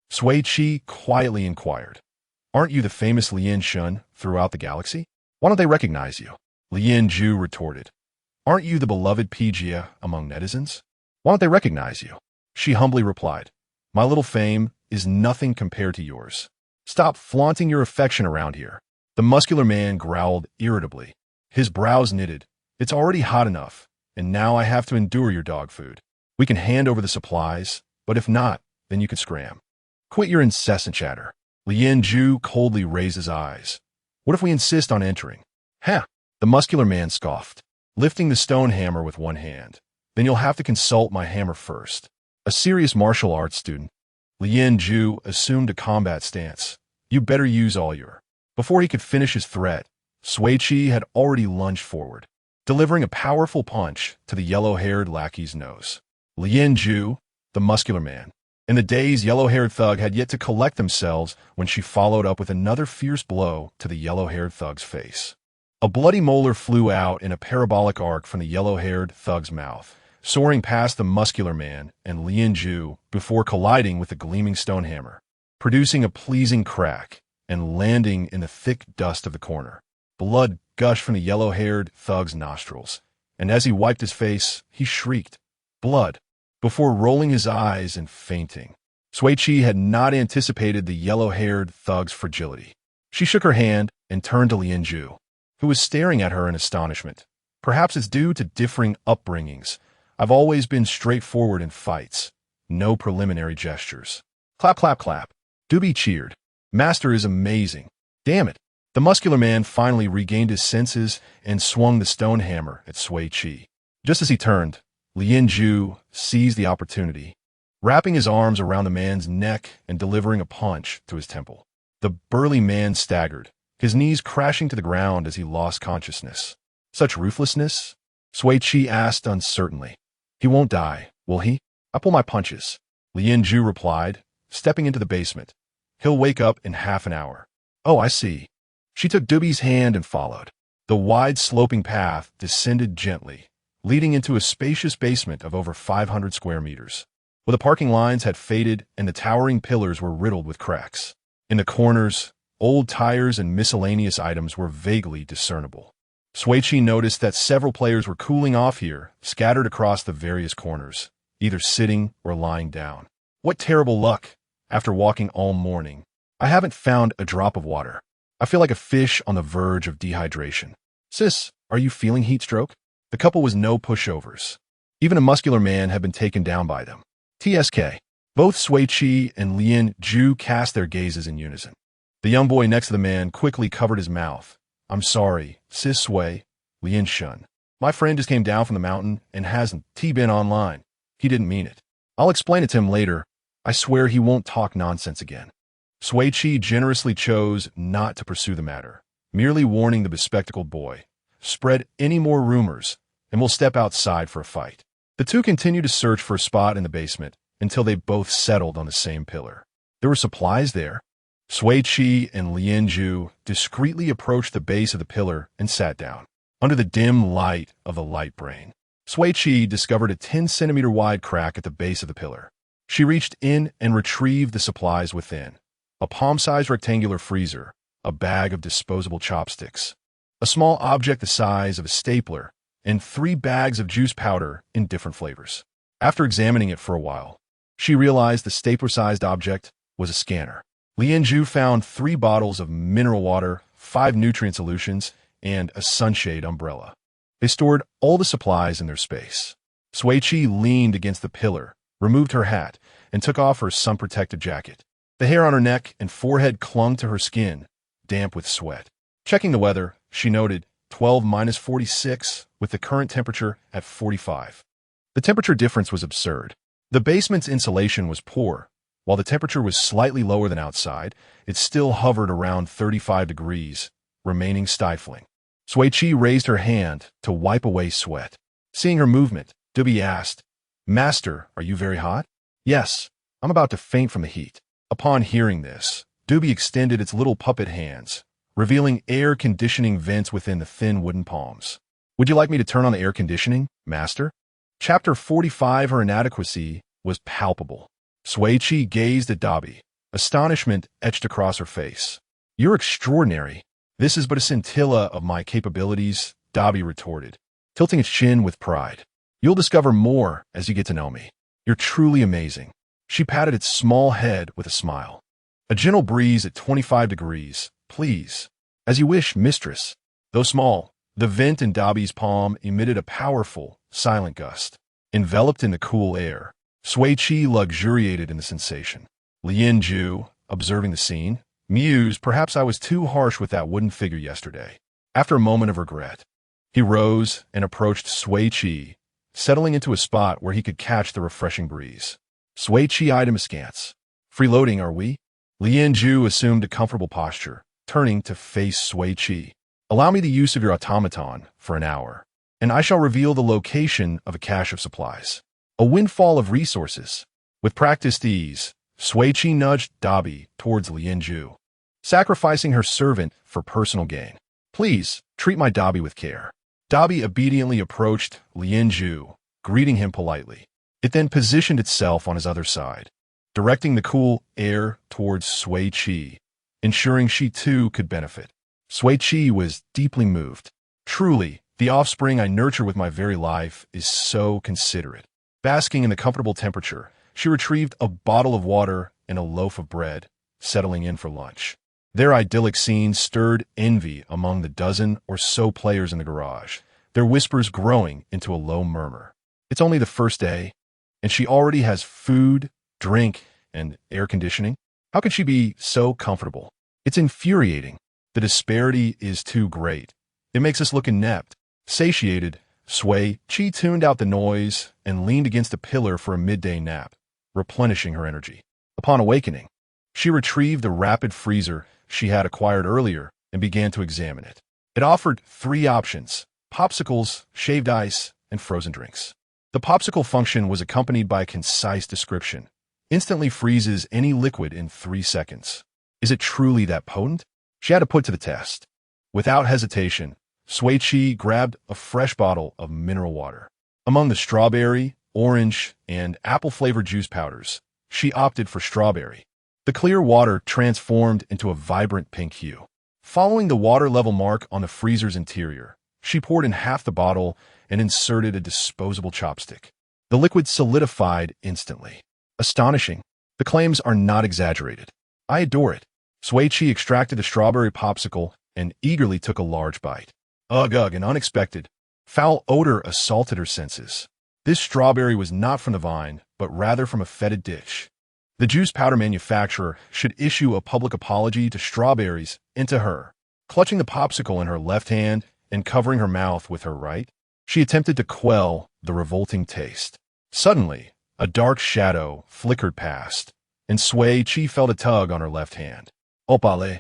Sui Qi quietly inquired, "Aren't you the famous Lien Shun throughout the galaxy? Why don't they recognize you?" Lien Zhu retorted, "Aren't you the beloved Pigia among netizens? Why don't they recognize you?" She humbly replied, "My little fame is nothing compared to yours. Stop flaunting your affection around here." The muscular man growled irritably. His brows knitted. "It's already hot enough, and now I have to endure your dog food. We can hand over the supplies, but if not, then you can scram. Quit your incessant chatter." Lien Zhu coldly raised his eyes. "What if we insist on entering?" "Huh," the muscular man scoffed, lifting the stone hammer with one hand. "Then you'll have to consult my hammer first." A serious martial arts student, Lien Zhu assumed a combat stance. "You better use all your..." Before he could finish his threat, Sui Qi had already lunged forward, delivering a powerful punch to the yellow-haired lackey's nose. Lien Zhu, the muscular man, and the dazed yellow-haired thug had yet to collect themselves when she followed up with another fierce blow to the yellow-haired thug's face. A bloody molar flew out in a parabolic arc from the yellow-haired thug's mouth, soaring past the muscular man and Lien Zhu before colliding with the gleaming stone hammer, producing a pleasing crack and landing in the thick dust of the corner. Blood gushed from the yellow-haired thug's nostrils, and as he wiped his face, he shrieked, "Blood!" before rolling his eyes and fainting. Sui Qi had not anticipated the yellow-haired thug's fragility. She shook her hand and turned to Lien Zhu, who was staring at her in astonishment. "Perhaps it's due to differing upbringings. I've always been straightforward in fights. No preliminary gestures." Clap, clap, clap. Doobie cheered. "Master is amazing. Damn it. The muscular man finally regained his senses and swung the stone hammer at Sui Qi. Just as he turned, Lien Zhu seized the opportunity, wrapping his arms around the man's neck and delivering a punch to his temple. The burly man staggered, his knees crashing to the ground as he lost consciousness. Such ruthlessness? Sui Qi asked uncertainly. He won't die, will he? I pull my punches. Lien Zhu replied, stepping into the basement. He'll wake up in half an hour. Oh, I see. She took Doobie's hand and followed. The wide sloping path descended gently, leading into a spacious basement of over 500 square meters, where the parking lines had faded and the towering pillars were riddled with cracks. In the corners, old tires and miscellaneous items were vaguely discernible. Sui Qi noticed that several players were cooling off here, scattered across the various corners, either sitting or lying down. What terrible luck! After walking all morning, I haven't found a drop of water. I feel like a fish on the verge of dehydration. Sis, are you feeling heat stroke? The couple was no pushovers. Even a muscular man had been taken down by them. TSK. Both Sui Qi and Lien Zhu cast their gazes in unison. The young boy next to the man quickly covered his mouth. I'm sorry, sis Sui, Lien Shun. My friend just came down from the mountain and hasn't been online. He didn't mean it. I'll explain it to him later. I swear he won't talk nonsense again. Sui Qi generously chose not to pursue the matter, merely warning the bespectacled boy, spread any more rumors, and we'll step outside for a fight. The two continued to search for a spot in the basement until they both settled on the same pillar. There were supplies there. Sui Qi and Lien Zhu discreetly approached the base of the pillar and sat down. Under the dim light of the light brain, Sui Qi discovered a 10-centimeter wide crack at the base of the pillar. She reached in and retrieved the supplies within. A palm-sized rectangular freezer, a bag of disposable chopsticks, a small object the size of a stapler, and 3 bags of juice powder in different flavors. After examining it for a while, she realized the stapler-sized object was a scanner. Lien Zhu found 3 bottles of mineral water, 5 nutrient solutions, and a sunshade umbrella. They stored all the supplies in their space. Sui Qi leaned against the pillar, removed her hat, and took off her sun-protected jacket. The hair on her neck and forehead clung to her skin, damp with sweat. Checking the weather, she noted 12-46 with the current temperature at 45. The temperature difference was absurd. The basement's insulation was poor. While the temperature was slightly lower than outside, it still hovered around 35 degrees, remaining stifling. Sui Qi raised her hand to wipe away sweat. Seeing her movement, Doobie asked, Master, are you very hot? Yes, I'm about to faint from the heat. Upon hearing this, Doobie extended its little puppet hands, revealing air conditioning vents within the thin wooden palms. Would you like me to turn on the air conditioning, Master? Chapter 45, her inadequacy was palpable. Sui Qi gazed at Doobie, astonishment etched across her face. You're extraordinary. This is but a scintilla of my capabilities, Doobie retorted, tilting its chin with pride. You'll discover more as you get to know me. You're truly amazing. She patted its small head with a smile. A gentle breeze at 25 degrees, please. As you wish, mistress. Though small, the vent in Doobie's palm emitted a powerful, silent gust. Enveloped in the cool air, Sui Qi luxuriated in the sensation. Lien Zhu, observing the scene, mused perhaps I was too harsh with that wooden figure yesterday. After a moment of regret, he rose and approached Sui Qi, settling into a spot where he could catch the refreshing breeze. Sui Qi eyed him askance. Freeloading, are we? Lien Zhu assumed a comfortable posture, turning to face Sui Qi. Allow me the use of your automaton for an hour, and I shall reveal the location of a cache of supplies. A windfall of resources. With practiced ease, Sui Qi nudged Doobie towards Lien Zhu, sacrificing her servant for personal gain. Please, treat my Doobie with care. Doobie obediently approached Lien Zhu, greeting him politely. It then positioned itself on his other side, directing the cool air towards Sui Qi, ensuring she too could benefit. Sui Qi was deeply moved. Truly, the offspring I nurture with my very life is so considerate. Basking in the comfortable temperature, she retrieved a bottle of water and a loaf of bread, settling in for lunch. Their idyllic scene stirred envy among the dozen or so players in the garage, their whispers growing into a low murmur. It's only the first day, and she already has food, drink, and air conditioning? How can she be so comfortable? It's infuriating. The disparity is too great. It makes us look inept. Satiated, Sui Qi tuned out the noise and leaned against a pillar for a midday nap, replenishing her energy. Upon awakening, she retrieved the rapid freezer she had acquired earlier and began to examine it. It offered 3 options: popsicles, shaved ice, and frozen drinks. The popsicle function was accompanied by a concise description. Instantly freezes any liquid in 3 seconds. Is it truly that potent? She had to put to the test. Without hesitation, Sui Qi grabbed a fresh bottle of mineral water. Among the strawberry, orange, and apple-flavored juice powders, she opted for strawberry. The clear water transformed into a vibrant pink hue. Following the water level mark on the freezer's interior, she poured in half the bottle and inserted a disposable chopstick. The liquid solidified instantly. Astonishing. The claims are not exaggerated. I adore it. Sui Qi extracted a strawberry popsicle and eagerly took a large bite. Ugh, an unexpected, foul odor assaulted her senses. This strawberry was not from the vine, but rather from a fetid dish. The juice powder manufacturer should issue a public apology to strawberries and to her. Clutching the popsicle in her left hand and covering her mouth with her right, she attempted to quell the revolting taste. Suddenly, a dark shadow flickered past, and Sui Qi felt a tug on her left hand. Opale.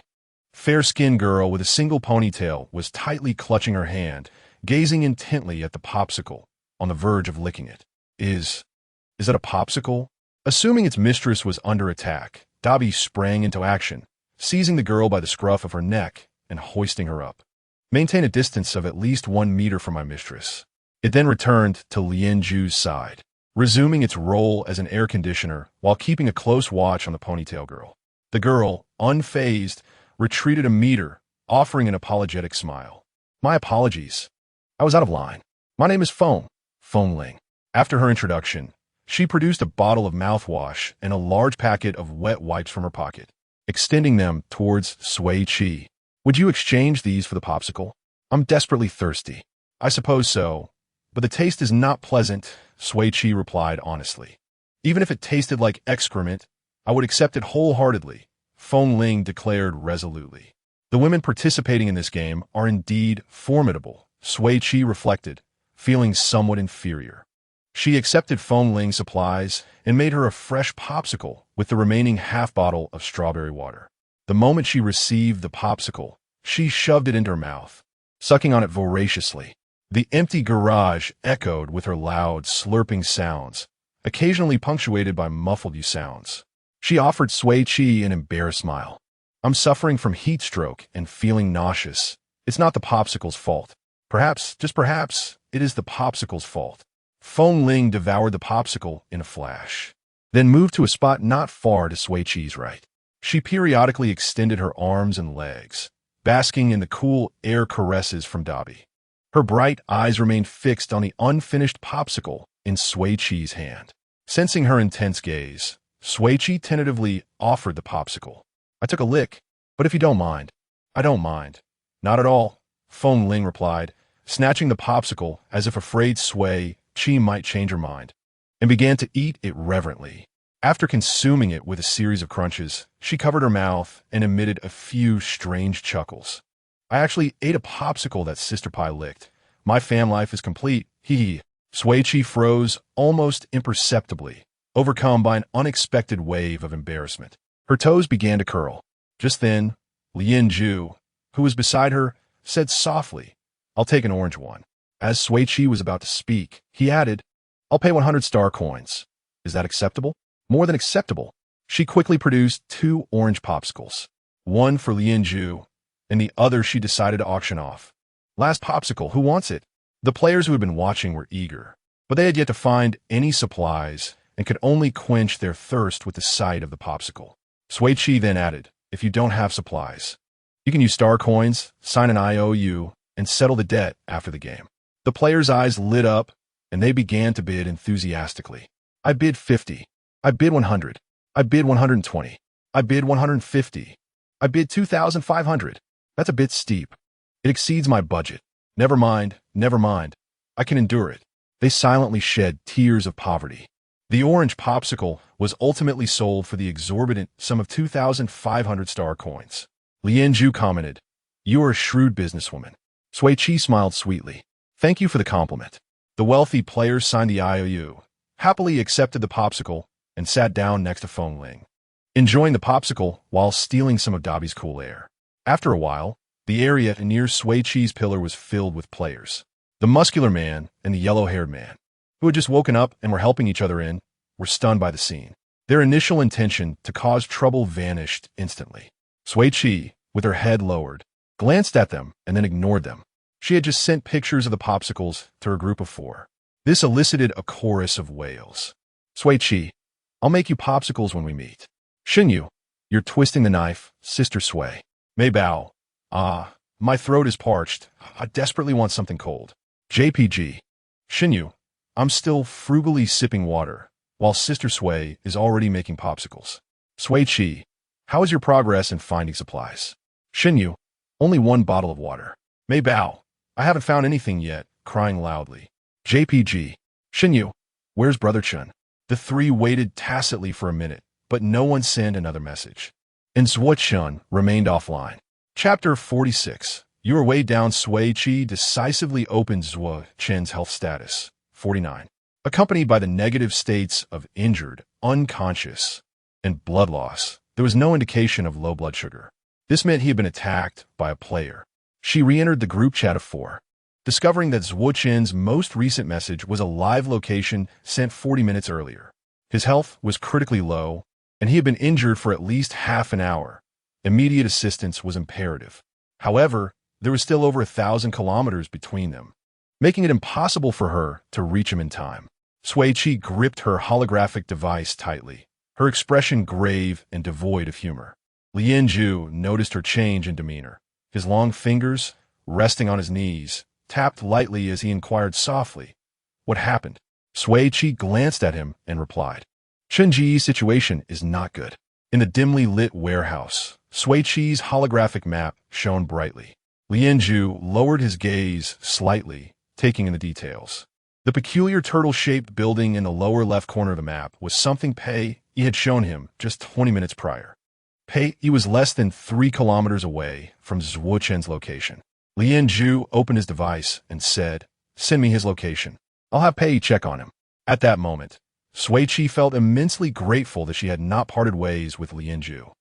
Fair-skinned girl with a single ponytail was tightly clutching her hand, gazing intently at the popsicle, on the verge of licking it. Is that a popsicle? Assuming its mistress was under attack, Dabi sprang into action, seizing the girl by the scruff of her neck and hoisting her up. Maintain a distance of at least 1 meter from my mistress. It then returned to Lianju's side, resuming its role as an air conditioner while keeping a close watch on the ponytail girl. The girl, unfazed, retreated a meter, offering an apologetic smile. My apologies. I was out of line. My name is Feng Ling. After her introduction, she produced a bottle of mouthwash and a large packet of wet wipes from her pocket, extending them towards Sui Qi. Would you exchange these for the popsicle? I'm desperately thirsty. I suppose so, but the taste is not pleasant, Sui Qi replied honestly. Even if it tasted like excrement, I would accept it wholeheartedly, Feng Ling declared resolutely. The women participating in this game are indeed formidable, Sui Qi reflected, feeling somewhat inferior. She accepted Feng Ling's supplies and made her a fresh popsicle with the remaining half bottle of strawberry water. The moment she received the popsicle, she shoved it into her mouth, sucking on it voraciously. The empty garage echoed with her loud, slurping sounds, occasionally punctuated by muffled sounds. She offered Sui Qi an embarrassed smile. I'm suffering from heat stroke and feeling nauseous. It's not the popsicle's fault. Perhaps, just perhaps, it is the popsicle's fault. Feng Ling devoured the popsicle in a flash, then moved to a spot not far to Sui Qi's right. She periodically extended her arms and legs, basking in the cool air caresses from Dabi. Her bright eyes remained fixed on the unfinished popsicle in Sui Qi's hand. Sensing her intense gaze, Sui Qi tentatively offered the popsicle. I took a lick, but if you don't mind. I don't mind. Not at all, Feng Ling replied, snatching the popsicle as if afraid Sui Qi might change her mind, and began to eat it reverently. After consuming it with a series of crunches, she covered her mouth and emitted a few strange chuckles. I actually ate a popsicle that Sister Pie licked. My fan life is complete. Hee. Sui Qi froze almost imperceptibly, overcome by an unexpected wave of embarrassment. Her toes began to curl. Just then, Lianju, who was beside her, said softly, I'll take an orange one. As Sui Qi was about to speak, he added, I'll pay 100 star coins. Is that acceptable? More than acceptable. She quickly produced 2 orange popsicles, one for Lianju, and the other she decided to auction off. Last popsicle, who wants it? The players who had been watching were eager, but they had yet to find any supplies and could only quench their thirst with the sight of the popsicle. Sui Qi then added, if you don't have supplies, you can use star coins, sign an IOU, and settle the debt after the game. The players' eyes lit up, and they began to bid enthusiastically. I bid 50. I bid 100. I bid 120. I bid 150. I bid 2,500. That's a bit steep. It exceeds my budget. Never mind, never mind. I can endure it. They silently shed tears of poverty. The orange popsicle was ultimately sold for the exorbitant sum of 2,500 star coins. Lianju commented, You are a shrewd businesswoman. Sui Qi smiled sweetly. Thank you for the compliment. The wealthy player signed the IOU, happily accepted the popsicle, and sat down next to Feng Ling, enjoying the popsicle while stealing some of Dobby's cool air. After a while, the area near Sui Qi's pillar was filled with players. The muscular man and the yellow-haired man, who had just woken up and were helping each other in, were stunned by the scene. Their initial intention to cause trouble vanished instantly. Sui Qi, with her head lowered, glanced at them and then ignored them. She had just sent pictures of the popsicles to her group of 4. This elicited a chorus of wails. Sui Qi, I'll make you popsicles when we meet. Shun Yu, you're twisting the knife, Sister Sui. Mei Bao, my throat is parched. I desperately want something cold. JPG, Shun Yu, I'm still frugally sipping water, while Sister Sui is already making popsicles. Sui Qi, how is your progress in finding supplies? Shun Yu, only 1 bottle of water. Mei Bao, I haven't found anything yet, crying loudly. JPG, Shun Yu, where's Brother Chun? The 3 waited tacitly for a minute, but no one sent another message. And Zhuo Chun remained offline. Chapter 46. Your way down. Sui Qi decisively opened Zhuo Chen's health status, 49, accompanied by the negative states of injured, unconscious, and blood loss. There was no indication of low blood sugar. This meant he had been attacked by a player. She re-entered the group chat of 4, discovering that Zhuo Chen's most recent message was a live location sent 40 minutes earlier. His health was critically low, and he had been injured for at least half an hour. Immediate assistance was imperative. However, there was still over 1,000 kilometers between them, making it impossible for her to reach him in time. Sui Qi gripped her holographic device tightly, her expression grave and devoid of humor. Lien Zhu noticed her change in demeanor. His long fingers, resting on his knees, tapped lightly as he inquired softly, "What happened?" Sui Qi glanced at him and replied, "Chunji's situation is not good." In the dimly lit warehouse, Sui Qi's holographic map shone brightly. Lien Zhu lowered his gaze slightly, taking in the details. The peculiar turtle-shaped building in the lower left corner of the map was something Pei Yi had shown him just 20 minutes prior. Pei Yi was less than 3 kilometers away from Zhuo Chen's location. Lien Zhu opened his device and said, "Send me his location. I'll have Pei Yi check on him." At that moment, Sui Qi felt immensely grateful that she had not parted ways with Lien Zhu.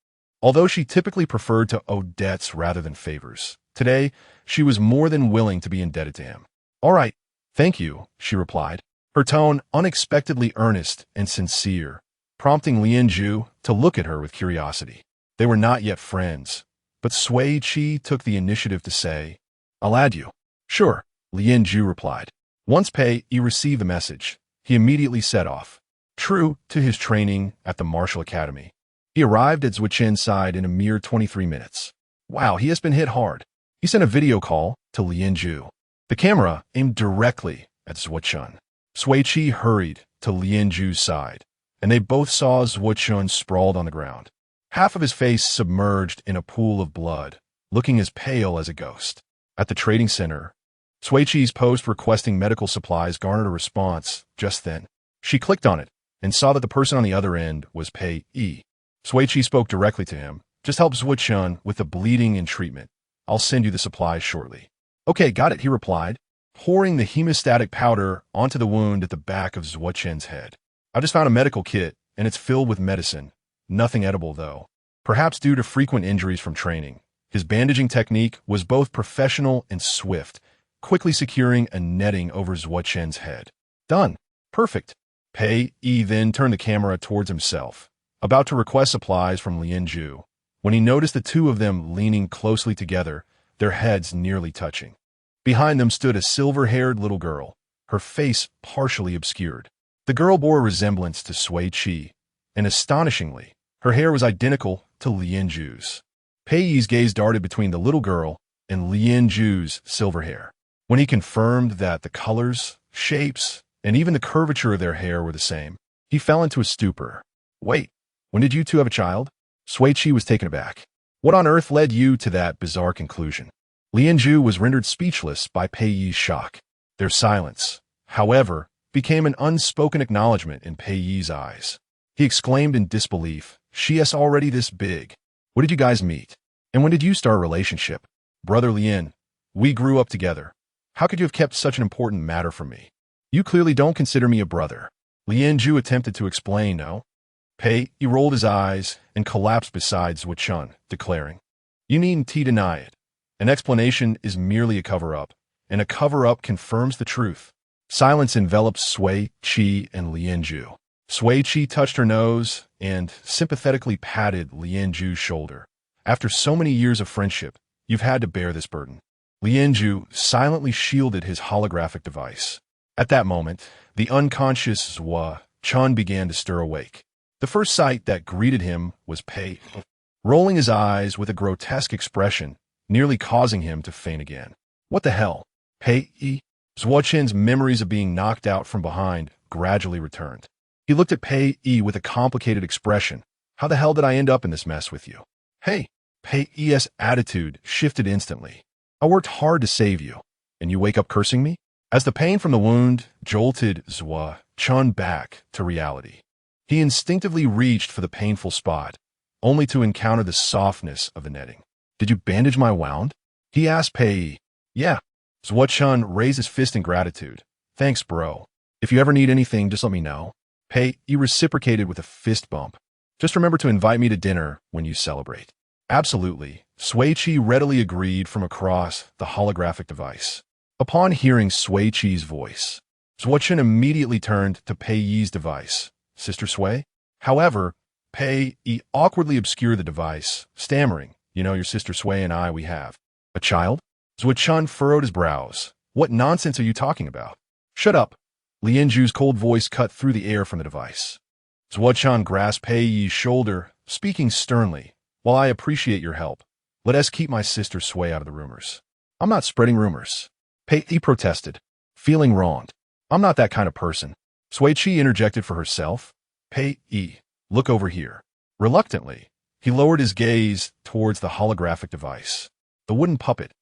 Although she typically preferred to owe debts rather than favors, today she was more than willing to be indebted to him. "All right, thank you," she replied, her tone unexpectedly earnest and sincere, prompting Lien Zhu to look at her with curiosity. They were not yet friends, but Sui Qi took the initiative to say, "I'll add you." "Sure," Lien Zhu replied. Once Pei Yi received the message, he immediately set off. True to his training at the Martial Academy, he arrived at Zhuo Chen's side in a mere 23 minutes. Wow, he has been hit hard. He sent a video call to Lien Zhu. The camera aimed directly at Zhuo Chen. Sui Qi hurried to Lien Zhu's side, and they both saw Zhuo Chen sprawled on the ground, half of his face submerged in a pool of blood, looking as pale as a ghost. At the trading center, Sui Qi's post requesting medical supplies garnered a response just then. She clicked on it and saw that the person on the other end was Pei Yi. Sui Qi spoke directly to him. "Just help Zhuo Chen with the bleeding and treatment. I'll send you the supplies shortly." "Okay, got it," he replied, pouring the hemostatic powder onto the wound at the back of Zhuo Chen's head. "I just found a medical kit, and it's filled with medicine. Nothing edible, though. Perhaps due to frequent injuries from training." His bandaging technique was both professional and swift, quickly securing a netting over Zhuo Chen's head. "Done. Perfect." Pei Yi then turned the camera towards himself, about to request supplies from Lien Zhu, when he noticed the 2 of them leaning closely together, their heads nearly touching. Behind them stood a silver-haired little girl, her face partially obscured. The girl bore a resemblance to Sui Qi, and astonishingly, her hair was identical to Lien Zhu's. Pei Yi's gaze darted between the little girl and Lien Zhu's silver hair. When he confirmed that the colors, shapes, and even the curvature of their hair were the same, he fell into a stupor. "Wait, when did you 2 have a child?" Sui Qi was taken aback. "What on earth led you to that bizarre conclusion?" Lien Zhu was rendered speechless by Pei Yi's shock. Their silence, however, became an unspoken acknowledgement in Pei Yi's eyes. He exclaimed in disbelief, "She is already this big. What did you guys meet? And when did you start a relationship?" Brother Lien, we grew up together. How could you have kept such an important matter from me? You clearly don't consider me a brother. Lien Ju attempted to explain, no? Pei, he rolled his eyes and collapsed beside Sui Qi, declaring, You needn't deny it. An explanation is merely a cover-up, and a cover-up confirms the truth. Silence enveloped Sui Qi and Lien Ju. Sui Qi touched her nose and sympathetically patted Lien Ju's shoulder. After so many years of friendship, you've had to bear this burden. Lien Ju silently shielded his holographic device. At that moment, the unconscious Sui Qi began to stir awake. The first sight that greeted him was Pei, rolling his eyes with a grotesque expression, nearly causing him to faint again. What the hell? Pei? Sui Qi's memories of being knocked out from behind gradually returned. He looked at Pei with a complicated expression. How the hell did I end up in this mess with you? Hey, Pei's attitude shifted instantly. I worked hard to save you, and you wake up cursing me? As the pain from the wound jolted Sui Qi back to reality, he instinctively reached for the painful spot, only to encounter the softness of the netting. Did you bandage my wound? He asked Pei. Yeah. Sui Qi raised his fist in gratitude. Thanks, bro. If you ever need anything, just let me know. Pei reciprocated with a fist bump. Just remember to invite me to dinner when you celebrate. Absolutely. Sui Qi readily agreed from across the holographic device. Upon hearing Sui Qi's voice, Sui Qi immediately turned to Pei's device. Sister Sui? However, Pei awkwardly obscured the device, stammering, You know, your sister Sui and I, we have a child? Sui Qi furrowed his brows. What nonsense are you talking about? Shut up. Lien Ju's cold voice cut through the air from the device. Sui Qi grasped Pei's shoulder, speaking sternly. While I appreciate your help, let us keep my sister Sui out of the rumors. I'm not spreading rumors. Pei protested, feeling wronged. I'm not that kind of person. Sui Qi interjected for herself. Pei, look over here. Reluctantly, he lowered his gaze towards the holographic device. The wooden puppet,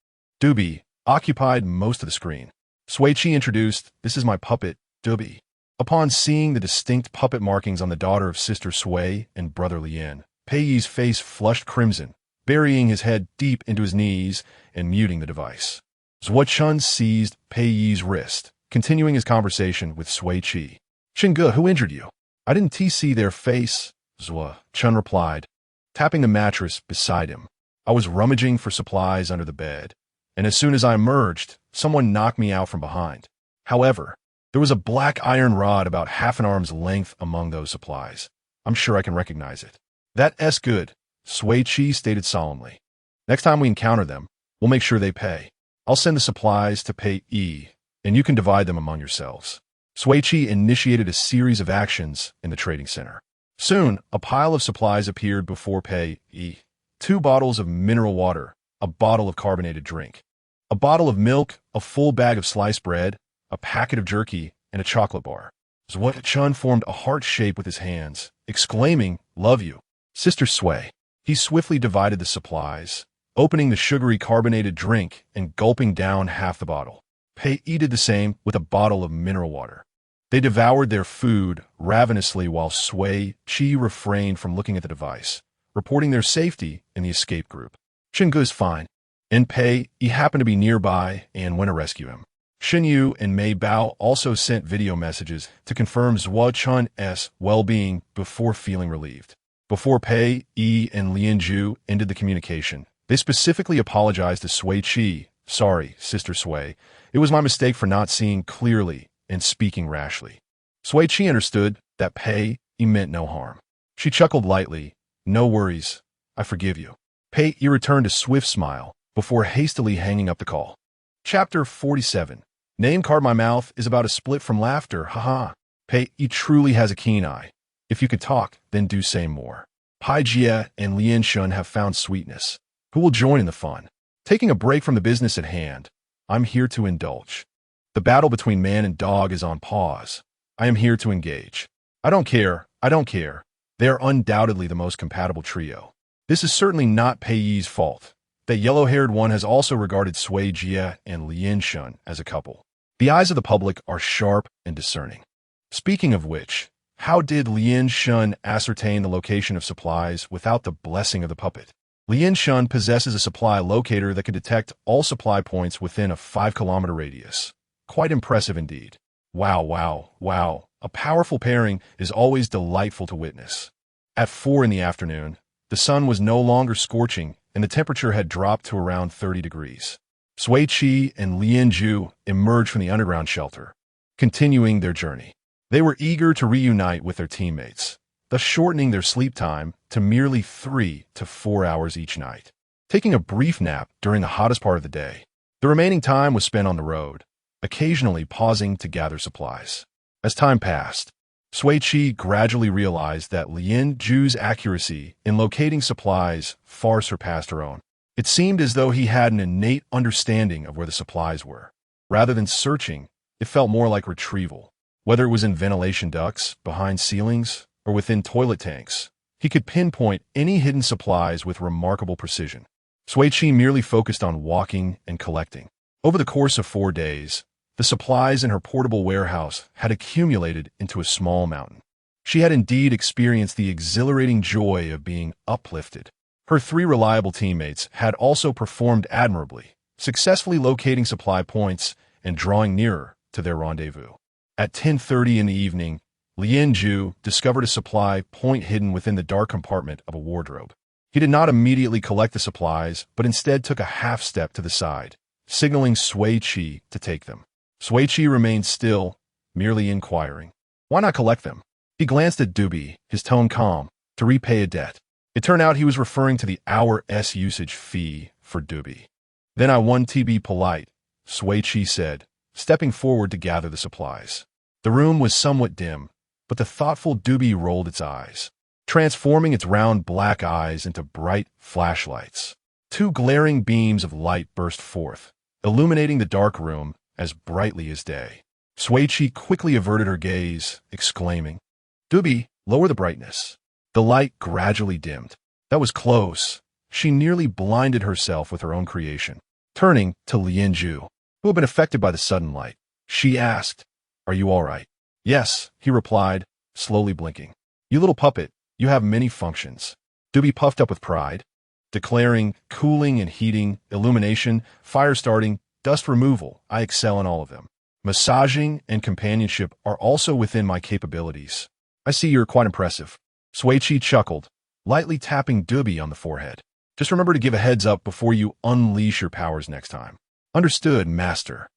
Dubi, occupied most of the screen. Sui Qi introduced, This is my puppet, Dubi. Upon seeing the distinct puppet markings on the daughter of Sister Sui and Brother Lien, Pei's face flushed crimson, burying his head deep into his knees and muting the device. Sui Qi seized Pei's wrist, continuing his conversation with Sui Qi. Xinge, who injured you? I didn't see their face, Sui Qi replied, tapping the mattress beside him. I was rummaging for supplies under the bed, and as soon as I emerged, someone knocked me out from behind. However, there was a black iron rod about half an arm's length among those supplies. I'm sure I can recognize it. That's good, Sui Qi stated solemnly. Next time we encounter them, we'll make sure they pay. I'll send the supplies to Pei, and you can divide them among yourselves. Sui Qi initiated a series of actions in the trading center. Soon, a pile of supplies appeared before Pei, 2 bottles of mineral water, a bottle of carbonated drink, a bottle of milk, a full bag of sliced bread, a packet of jerky, and a chocolate bar. Sui Qi formed a heart shape with his hands, exclaiming, Love you. Sister Sui. He swiftly divided the supplies, opening the sugary carbonated drink and gulping down half the bottle. Pei did the same with a bottle of mineral water. They devoured their food ravenously while Sui Qi refrained from looking at the device, reporting their safety in the escape group. Xinge is fine, and Pei happened to be nearby and went to rescue him. Shen Yu and Mei Bao also sent video messages to confirm Sui Qi's well-being before feeling relieved. Before Pei, and Lien Ju ended the communication, they specifically apologized to Sui Qi. Sorry, Sister Sui. It was my mistake for not seeing clearly and speaking rashly. Sui Qi understood that Pei meant no harm. She chuckled lightly. No worries. I forgive you. Pei returned a swift smile before hastily hanging up the call. Chapter 47. Name card my mouth is about a split from laughter. Haha. Pei truly has a keen eye. If you could talk, then do say more. Pai Jie and Lien Shun have found sweetness. Who will join in the fun? Taking a break from the business at hand, I'm here to indulge. The battle between man and dog is on pause. I am here to engage. I don't care. They are undoubtedly the most compatible trio. This is certainly not Pei's fault. That yellow-haired one has also regarded Sui Jie and Lien Shun as a couple. The eyes of the public are sharp and discerning. Speaking of which, how did Lien Shun ascertain the location of supplies without the blessing of the puppet? Shun possesses a supply locator that can detect all supply points within a 5-kilometer radius. Quite impressive indeed. Wow, wow, wow. A powerful pairing is always delightful to witness. At 4 in the afternoon, the sun was no longer scorching and the temperature had dropped to around 30 degrees. Sui Qi and Ju emerged from the underground shelter, continuing their journey. They were eager to reunite with their teammates, thus shortening their sleep time to merely 3 to 4 hours each night. Taking a brief nap during the hottest part of the day, the remaining time was spent on the road, occasionally pausing to gather supplies. As time passed, Sui Qi gradually realized that Ju's accuracy in locating supplies far surpassed her own. It seemed as though he had an innate understanding of where the supplies were. Rather than searching, it felt more like retrieval. Whether it was in ventilation ducts, behind ceilings, or within toilet tanks, he could pinpoint any hidden supplies with remarkable precision. Sui Qi merely focused on walking and collecting. Over the course of 4 days, the supplies in her portable warehouse had accumulated into a small mountain. She had indeed experienced the exhilarating joy of being uplifted. Her 3 reliable teammates had also performed admirably, successfully locating supply points and drawing nearer to their rendezvous. At 10:30 in the evening, Ju discovered a supply point hidden within the dark compartment of a wardrobe. He did not immediately collect the supplies, but instead took a half step to the side, signaling Sui Qi to take them. Sui Qi remained still, merely inquiring, "Why not collect them?" He glanced at Dubi, his tone calm, to repay a debt. It turned out he was referring to the hour's usage fee for Dubi. "Then I want to be polite," Sui Qi said, stepping forward to gather the supplies. The room was somewhat dim, but the thoughtful Dubi rolled its eyes, transforming its round black eyes into bright flashlights. 2 glaring beams of light burst forth, illuminating the dark room as brightly as day. Sui Qi quickly averted her gaze, exclaiming, "Dubi, lower the brightness." The light gradually dimmed. That was close. She nearly blinded herself with her own creation. Turning to Ju, who had been affected by the sudden light, she asked, "Are you all right?" "Yes," he replied, slowly blinking. "You little puppet, you have many functions." Dubi puffed up with pride, declaring, "Cooling and heating, illumination, fire starting, dust removal, I excel in all of them. Massaging and companionship are also within my capabilities." "I see you're quite impressive." Sui Qi chuckled, lightly tapping Dubi on the forehead. "Just remember to give a heads up before you unleash your powers next time." "Understood, master."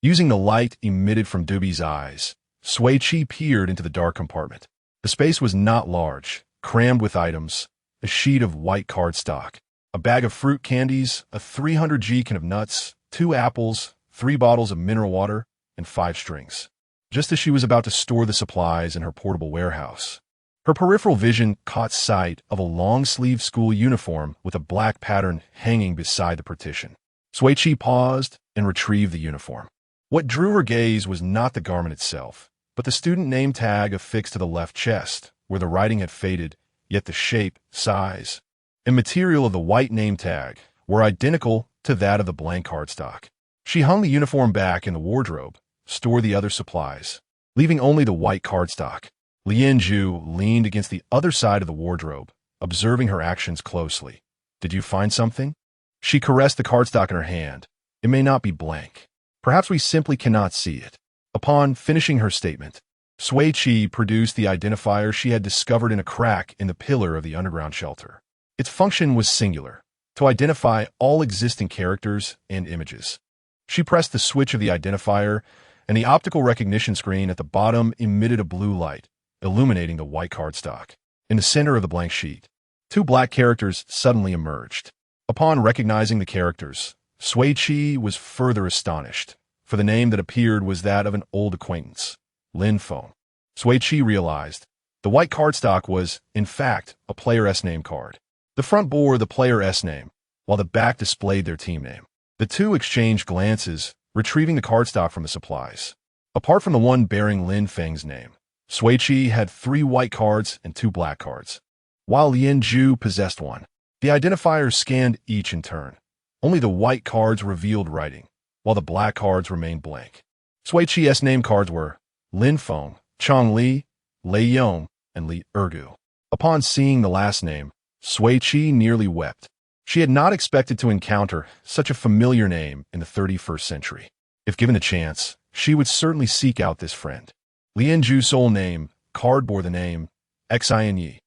Using the light emitted from Dubi's eyes, Sui Qi peered into the dark compartment. The space was not large, crammed with items: a sheet of white cardstock, a bag of fruit candies, a 300 can of nuts, 2 apples, 3 bottles of mineral water, and 5 strings. Just as she was about to store the supplies in her portable warehouse, her peripheral vision caught sight of a long-sleeved school uniform with a black pattern hanging beside the partition. Sui Qi paused and retrieved the uniform. What drew her gaze was not the garment itself, but the student name tag affixed to the left chest, where the writing had faded, yet the shape, size, and material of the white name tag were identical to that of the blank cardstock. She hung the uniform back in the wardrobe, stored the other supplies, leaving only the white cardstock. Ju leaned against the other side of the wardrobe, observing her actions closely. "Did you find something?" She caressed the cardstock in her hand. "It may not be blank. Perhaps we simply cannot see it." Upon finishing her statement, Sui Qi produced the identifier she had discovered in a crack in the pillar of the underground shelter. Its function was singular: to identify all existing characters and images. She pressed the switch of the identifier, and the optical recognition screen at the bottom emitted a blue light, illuminating the white cardstock. In the center of the blank sheet, 2 black characters suddenly emerged. Upon recognizing the characters, Sui Qi was further astonished, for the name that appeared was that of an old acquaintance, Lin Feng. Sui Qi realized the white cardstock was, in fact, a Player S name card. The front bore the Player S name, while the back displayed their team name. The 2 exchanged glances, retrieving the cardstock from the supplies. Apart from the one bearing Lin Feng's name, Sui Qi had 3 white cards and 2 black cards, while Ju possessed 1. The identifiers scanned each in turn. Only the white cards revealed writing, while the black cards remained blank. Sui Qi's name cards were Lin Feng, Chong Li, Lei Yong, and Li Ergu. Upon seeing the last name, Sui Qi nearly wept. She had not expected to encounter such a familiar name in the 31st century. If given the chance, she would certainly seek out this friend. Lien Ju's sole name card bore the name Xin.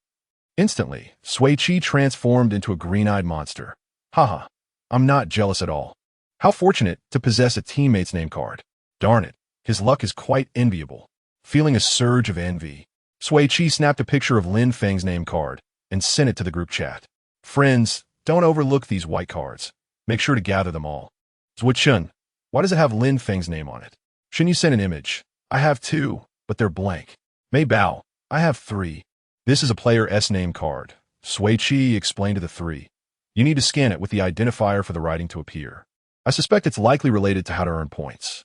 Instantly, Sui Qi transformed into a green-eyed monster. Haha, I'm not jealous at all. How fortunate to possess a teammate's name card. Darn it, his luck is quite enviable. Feeling a surge of envy, Sui Qi snapped a picture of Lin Feng's name card and sent it to the group chat. Friends, don't overlook these white cards. Make sure to gather them all. Shun, why does it have Lin Feng's name on it? Shouldn't you send an image? I have 2, but they're blank. Mei Bao, I have 3. This is a player S name card. Sui Qi explained to the 3. You need to scan it with the identifier for the writing to appear. I suspect it's likely related to how to earn points.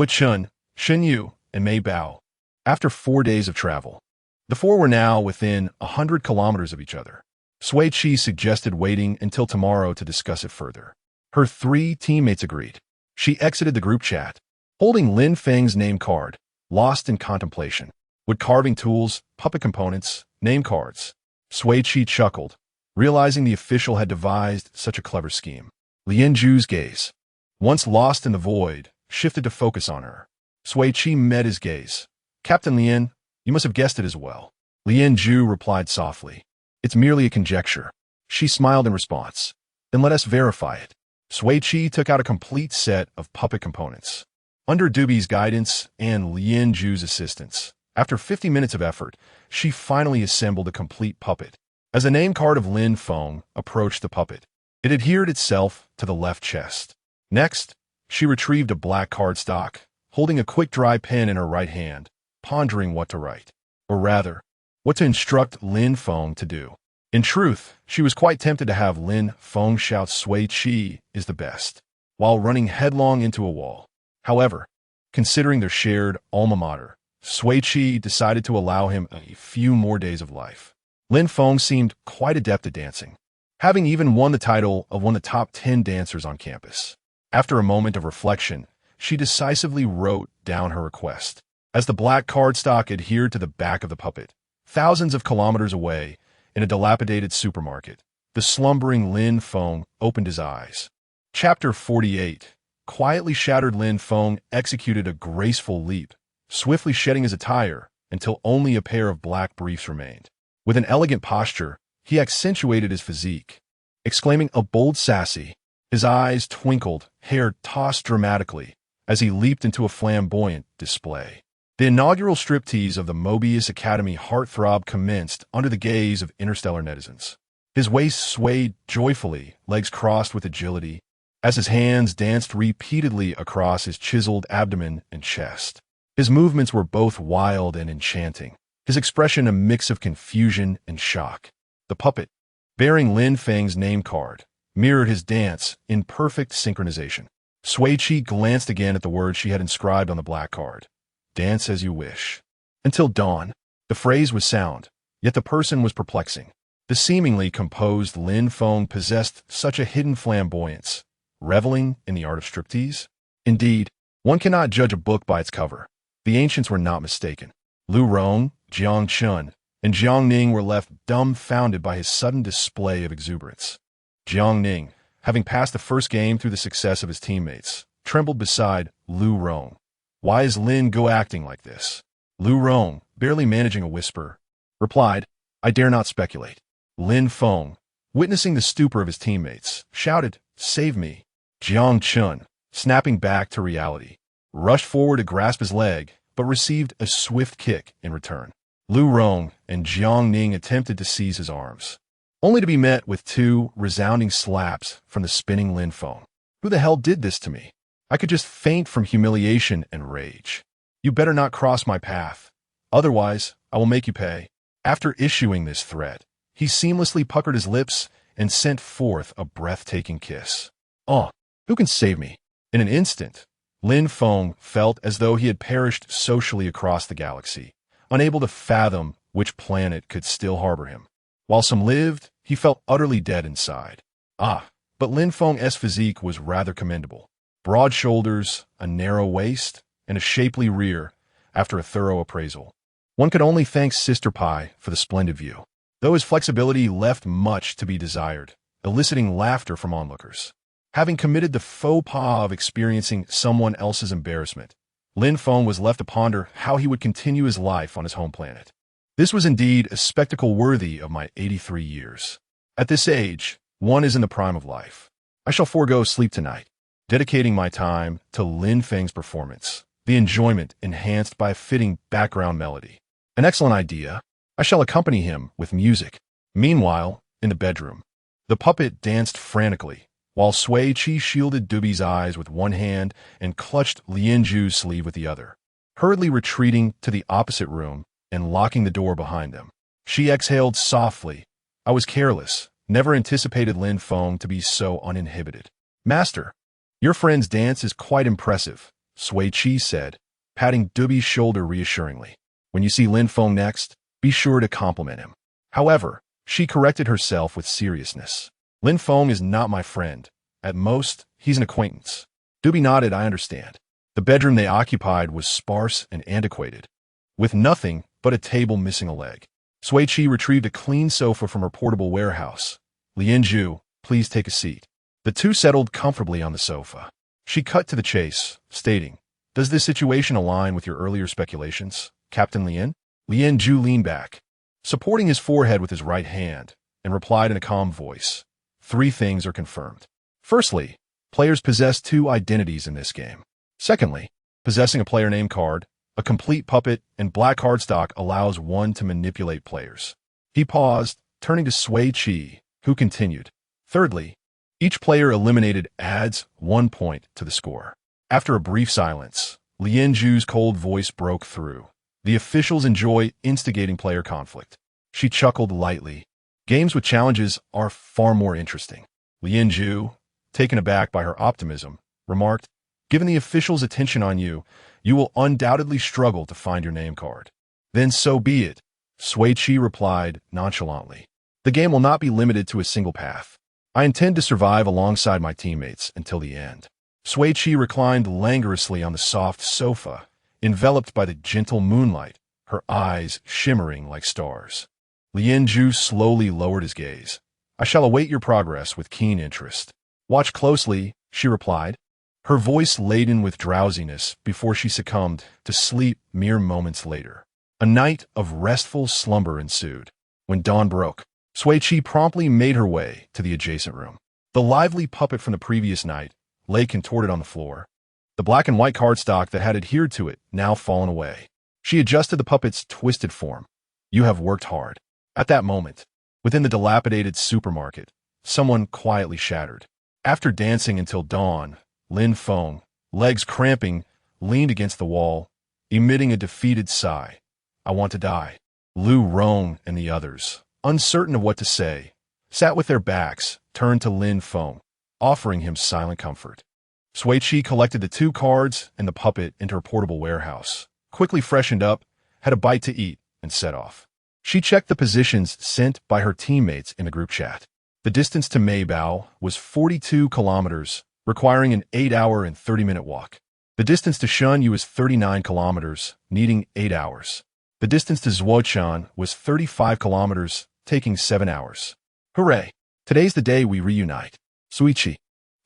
Shun, Shen Yu, and Mei Bao. After 4 days of travel, the 4 were now within 100 kilometers of each other. Sui Qi suggested waiting until tomorrow to discuss it further. Her 3 teammates agreed. She exited the group chat, holding Lin Feng's name card, lost in contemplation. Wood carving tools, puppet components, name cards. Sui Qi chuckled, realizing the official had devised such a clever scheme. Lien Ju's gaze, once lost in the void, shifted to focus on her. Sui Qi met his gaze. Captain Lien, you must have guessed it as well. Lien Ju replied softly. It's merely a conjecture. She smiled in response. Then let us verify it. Sui Qi took out a complete set of puppet components. Under Duby's guidance and Lien Ju's assistance, after 50 minutes of effort, she finally assembled a complete puppet. As the name card of Lin Feng approached the puppet, it adhered itself to the left chest. Next, she retrieved a black cardstock, holding a quick-dry pen in her right hand, pondering what to write. Or rather, what to instruct Lin Feng to do. In truth, she was quite tempted to have Lin Feng shout Sui Qi is the best, while running headlong into a wall. However, considering their shared alma mater, Sui Qi decided to allow him a few more days of life. Lin Feng seemed quite adept at dancing, having even won the title of one of the top 10 dancers on campus. After a moment of reflection, she decisively wrote down her request. As the black cardstock adhered to the back of the puppet, thousands of kilometers away, in a dilapidated supermarket, the slumbering Lin Feng opened his eyes. Chapter 48. Quietly shattered Lin Feng executed a graceful leap, swiftly shedding his attire until only a pair of black briefs remained. With an elegant posture, he accentuated his physique, exclaiming a bold sassy. His eyes twinkled, hair tossed dramatically, as he leaped into a flamboyant display. The inaugural striptease of the Mobius Academy heartthrob commenced under the gaze of interstellar netizens. His waist swayed joyfully, legs crossed with agility, as his hands danced repeatedly across his chiseled abdomen and chest. His movements were both wild and enchanting, his expression a mix of confusion and shock. The puppet, bearing Lin Feng's name card, mirrored his dance in perfect synchronization. Sui Qi glanced again at the words she had inscribed on the black card. Dance as you wish. Until dawn. The phrase was sound, yet the person was perplexing. The seemingly composed Lin Feng possessed such a hidden flamboyance, reveling in the art of striptease. Indeed, one cannot judge a book by its cover. The ancients were not mistaken. Lu Rong, Jiang Chun, and Jiang Ning were left dumbfounded by his sudden display of exuberance. Jiang Ning, having passed the first game through the success of his teammates, trembled beside Lu Rong. Why is Lin Go acting like this? Lu Rong, barely managing a whisper, replied, I dare not speculate. Lin Feng, witnessing the stupor of his teammates, shouted, Save me. Jiang Chun, snapping back to reality, rushed forward to grasp his leg, but received a swift kick in return. Lu Rong and Jiang Ning attempted to seize his arms, only to be met with 2 resounding slaps from the spinning Lin Feng. Who the hell did this to me? I could just faint from humiliation and rage. You better not cross my path. Otherwise, I will make you pay. After issuing this threat, he seamlessly puckered his lips and sent forth a breathtaking kiss. Oh, who can save me? In an instant, Lin Feng felt as though he had perished socially across the galaxy, unable to fathom which planet could still harbor him. While some lived, he felt utterly dead inside. But Lin Feng's physique was rather commendable. Broad shoulders, a narrow waist, and a shapely rear after a thorough appraisal. One could only thank Sister Pie for the splendid view. Though his flexibility left much to be desired, eliciting laughter from onlookers. Having committed the faux pas of experiencing someone else's embarrassment, Lin Feng was left to ponder how he would continue his life on his home planet. This was indeed a spectacle worthy of my 83 years. At this age, one is in the prime of life. I shall forego sleep tonight, dedicating my time to Lin Feng's performance, the enjoyment enhanced by a fitting background melody. An excellent idea. I shall accompany him with music. Meanwhile, in the bedroom, the puppet danced frantically, while Sui Qi shielded Dubi's eyes with one hand and clutched Lianju's sleeve with the other, hurriedly retreating to the opposite room and locking the door behind them. She exhaled softly. I was careless, never anticipated Lin Feng to be so uninhibited. Master, your friend's dance is quite impressive, Sui Qi said, patting Dubi's shoulder reassuringly. When you see Lin Feng next, be sure to compliment him. However, she corrected herself with seriousness. Lin Feng is not my friend. At most, he's an acquaintance. Dubi nodded. I understand. The bedroom they occupied was sparse and antiquated, with nothing but a table missing a leg. Sui Qi retrieved a clean sofa from her portable warehouse. Lianju, please take a seat. The two settled comfortably on the sofa. She cut to the chase, stating, does this situation align with your earlier speculations, Captain Lian? Lianju leaned back, supporting his forehead with his right hand, and replied in a calm voice. 3 things are confirmed. Firstly, players possess 2 identities in this game. Secondly, possessing a player name card, a complete puppet, and black cardstock allows one to manipulate players. He paused, turning to Sui Qi, who continued. Thirdly, each player eliminated adds 1 point to the score. After a brief silence, Lianju's cold voice broke through. The officials enjoy instigating player conflict. She chuckled lightly. Games with challenges are far more interesting. Lianju, taken aback by her optimism, remarked, given the officials' attention on you, you will undoubtedly struggle to find your name card. Then so be it, Sui Qi replied nonchalantly. The game will not be limited to a single path. I intend to survive alongside my teammates until the end. Sui Qi reclined languorously on the soft sofa, enveloped by the gentle moonlight, her eyes shimmering like stars. Lianju slowly lowered his gaze. I shall await your progress with keen interest. Watch closely, she replied, her voice laden with drowsiness before she succumbed to sleep mere moments later. A night of restful slumber ensued. When dawn broke, Sui Qi promptly made her way to the adjacent room. The lively puppet from the previous night lay contorted on the floor, the black and white cardstock that had adhered to it now fallen away. She adjusted the puppet's twisted form. You have worked hard. At that moment, within the dilapidated supermarket, someone quietly shattered. After dancing until dawn, Lin Feng, legs cramping, leaned against the wall, emitting a defeated sigh. I want to die. Lu Rong and the others, uncertain of what to say, sat with their backs turned to Lin Feng, offering him silent comfort. Sui Qi collected the 2 cards and the puppet into her portable warehouse, quickly freshened up, had a bite to eat, and set off. She checked the positions sent by her teammates in the group chat. The distance to Maybao was 42 kilometers, requiring an 8-hour and 30-minute walk. The distance to Shun was 39 kilometers, needing 8 hours. The distance to Zhuochuan was 35 kilometers, taking 7 hours. Hooray! Today's the day we reunite. Sui Qi,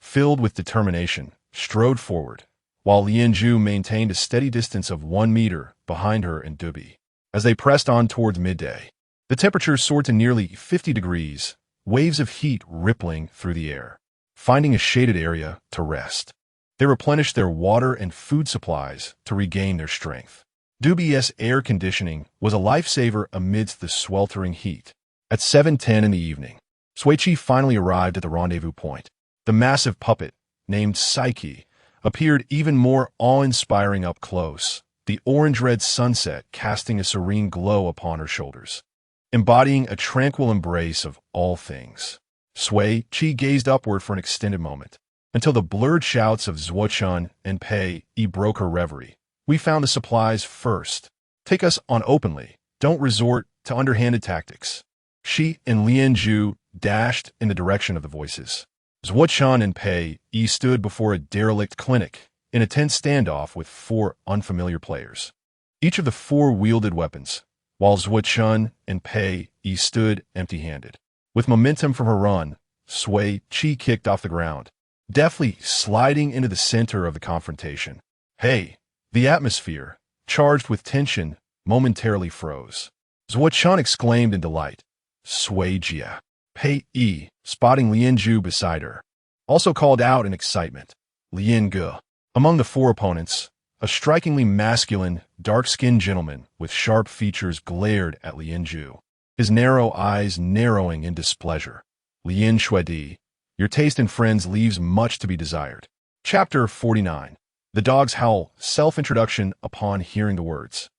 filled with determination, strode forward, while Lianju maintained a steady distance of 1 meter behind her and Dubi. As they pressed on towards midday, the temperature soared to nearly 50 degrees, waves of heat rippling through the air. Finding a shaded area to rest, they replenished their water and food supplies to regain their strength. Dubi's air conditioning was a lifesaver amidst the sweltering heat. At 7:10 in the evening, Sui Qi finally arrived at the rendezvous point. The massive puppet, named Sui Qi, appeared even more awe-inspiring up close, the orange-red sunset casting a serene glow upon her shoulders, embodying a tranquil embrace of all things. Sui Qi gazed upward for an extended moment, until the blurred shouts of Zhuochuan and Pei Yi broke her reverie. We found the supplies first. Take us on openly. Don't resort to underhanded tactics. She and Lianju dashed in the direction of the voices. Zhuochuan and Pei Yi stood before a derelict clinic in a tense standoff with 4 unfamiliar players. Each of the 4 wielded weapons, while Zhuochuan and Pei Yi stood empty-handed. With momentum from her run, Sui Qi kicked off the ground, deftly sliding into the center of the confrontation. Hey, the atmosphere, charged with tension, momentarily froze. Zhuo exclaimed in delight. Sui Jia. Pei Yi, spotting Lian Zhu beside her, also called out in excitement. Lian Ge. Among the four opponents, a strikingly masculine, dark-skinned gentleman with sharp features glared at Lian Zhu, his narrow eyes narrowing in displeasure. Lian Shuedi, your taste in friends leaves much to be desired. Chapter 49. The Dog's Howl, self-introduction upon hearing the words.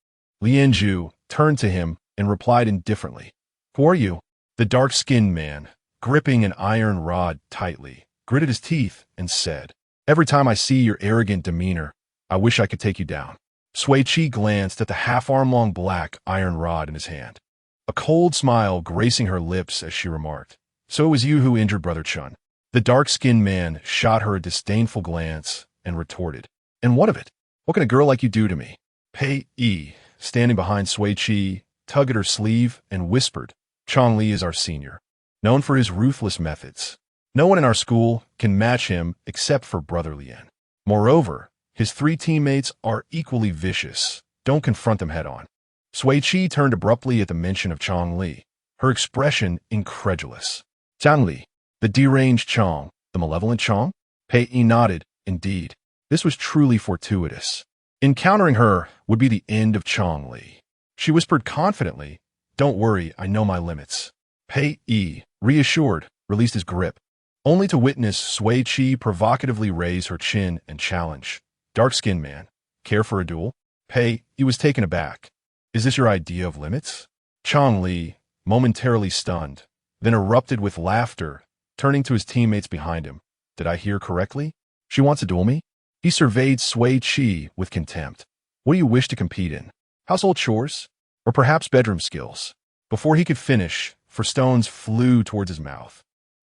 Lian Zhu turned to him and replied indifferently. Who are you? The dark-skinned man, gripping an iron rod tightly, gritted his teeth and said, Every time I see your arrogant demeanor, I wish I could take you down. Sui Qi glanced at the half-arm-long black iron rod in his hand, a cold smile gracing her lips as she remarked, So it was you who injured Brother Chun. The dark-skinned man shot her a disdainful glance and retorted, And what of it? What can a girl like you do to me? Pei Yi, standing behind Sui Qi, tugged at her sleeve and whispered, Chongli is our senior, known for his ruthless methods. No one in our school can match him except for Brother Lian. Moreover, his three teammates are equally vicious. Don't confront them head-on. Sui Qi turned abruptly at the mention of Chongli, her expression incredulous. Chongli, the deranged Chong, the malevolent Chong? Pei Yi nodded. Indeed, this was truly fortuitous. Encountering her would be the end of Chongli. She whispered confidently, Don't worry, I know my limits. Pei Yi, reassured, released his grip, only to witness Sui Qi provocatively raise her chin and challenge. Dark-skinned man, care for a duel? Pei Yi was taken aback. Is this your idea of limits? Chongli, momentarily stunned, then erupted with laughter, turning to his teammates behind him. Did I hear correctly? She wants to duel me? He surveyed Sui Qi with contempt. What do you wish to compete in? Household chores? Or perhaps bedroom skills? Before he could finish, for stones flew towards his mouth.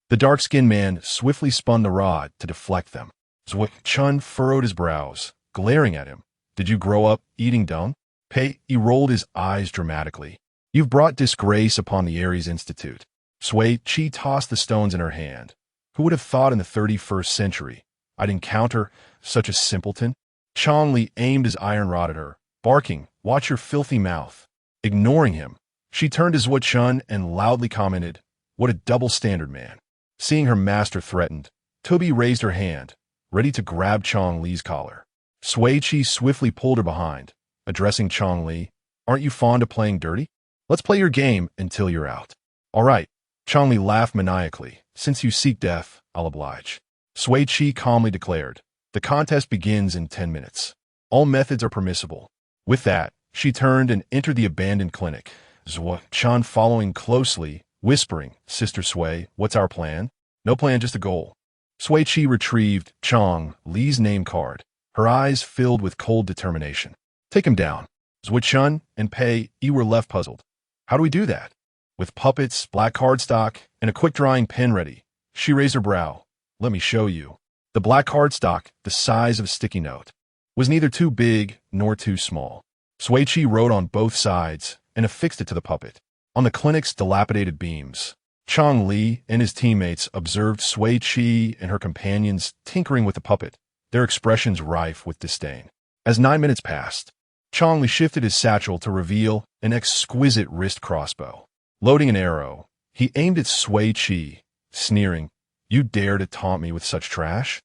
The dark-skinned man swiftly spun the rod to deflect them. Zhuo Chun furrowed his brows, glaring at him. Did you grow up eating dung? Pei Yi rolled his eyes dramatically. You've brought disgrace upon the Ares Institute. Sui Qi tossed the stones in her hand. Who would have thought in the 31st century I'd encounter such a simpleton? Chongli aimed his iron rod at her, barking, Watch your filthy mouth. Ignoring him, she turned to Zhuo Chun and loudly commented, What a double-standard man. Seeing her master threatened, Tubi raised her hand, ready to grab Chongli's collar. Sui Qi swiftly pulled her behind, addressing Chongli, Aren't you fond of playing dirty? Let's play your game until you're out. All right. Chongli laughed maniacally. Since you seek death, I'll oblige. Sui Qi calmly declared, The contest begins in 10 minutes. All methods are permissible. With that, she turned and entered the abandoned clinic, Zhuo Chun following closely, whispering, Sister Sui, what's our plan? No plan, just a goal. Sui Qi retrieved Chong Li's name card, her eyes filled with cold determination. Take him down. Zhuo Chun and Pei Yi were left puzzled. How do we do that? With puppets, black cardstock, and a quick-drying pen ready, she raised her brow. Let me show you. The black cardstock, the size of a sticky note, was neither too big nor too small. Sui Qi wrote on both sides and affixed it to the puppet. On the clinic's dilapidated beams, Chong Li and his teammates observed Sui Qi and her companions tinkering with the puppet, their expressions rife with disdain. As 9 minutes passed, Chong Li shifted his satchel to reveal an exquisite wrist crossbow. Loading an arrow, he aimed at Sui Qi, sneering, You dare to taunt me with such trash?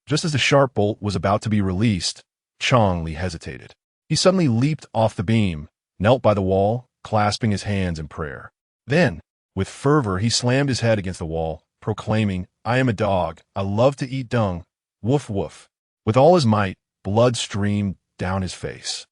Just as the sharp bolt was about to be released, Chong Li hesitated. He suddenly leaped off the beam, knelt by the wall, clasping his hands in prayer. Then, with fervor, he slammed his head against the wall, proclaiming, I am a dog. I love to eat dung. Woof woof. With all his might, blood streamed down his face.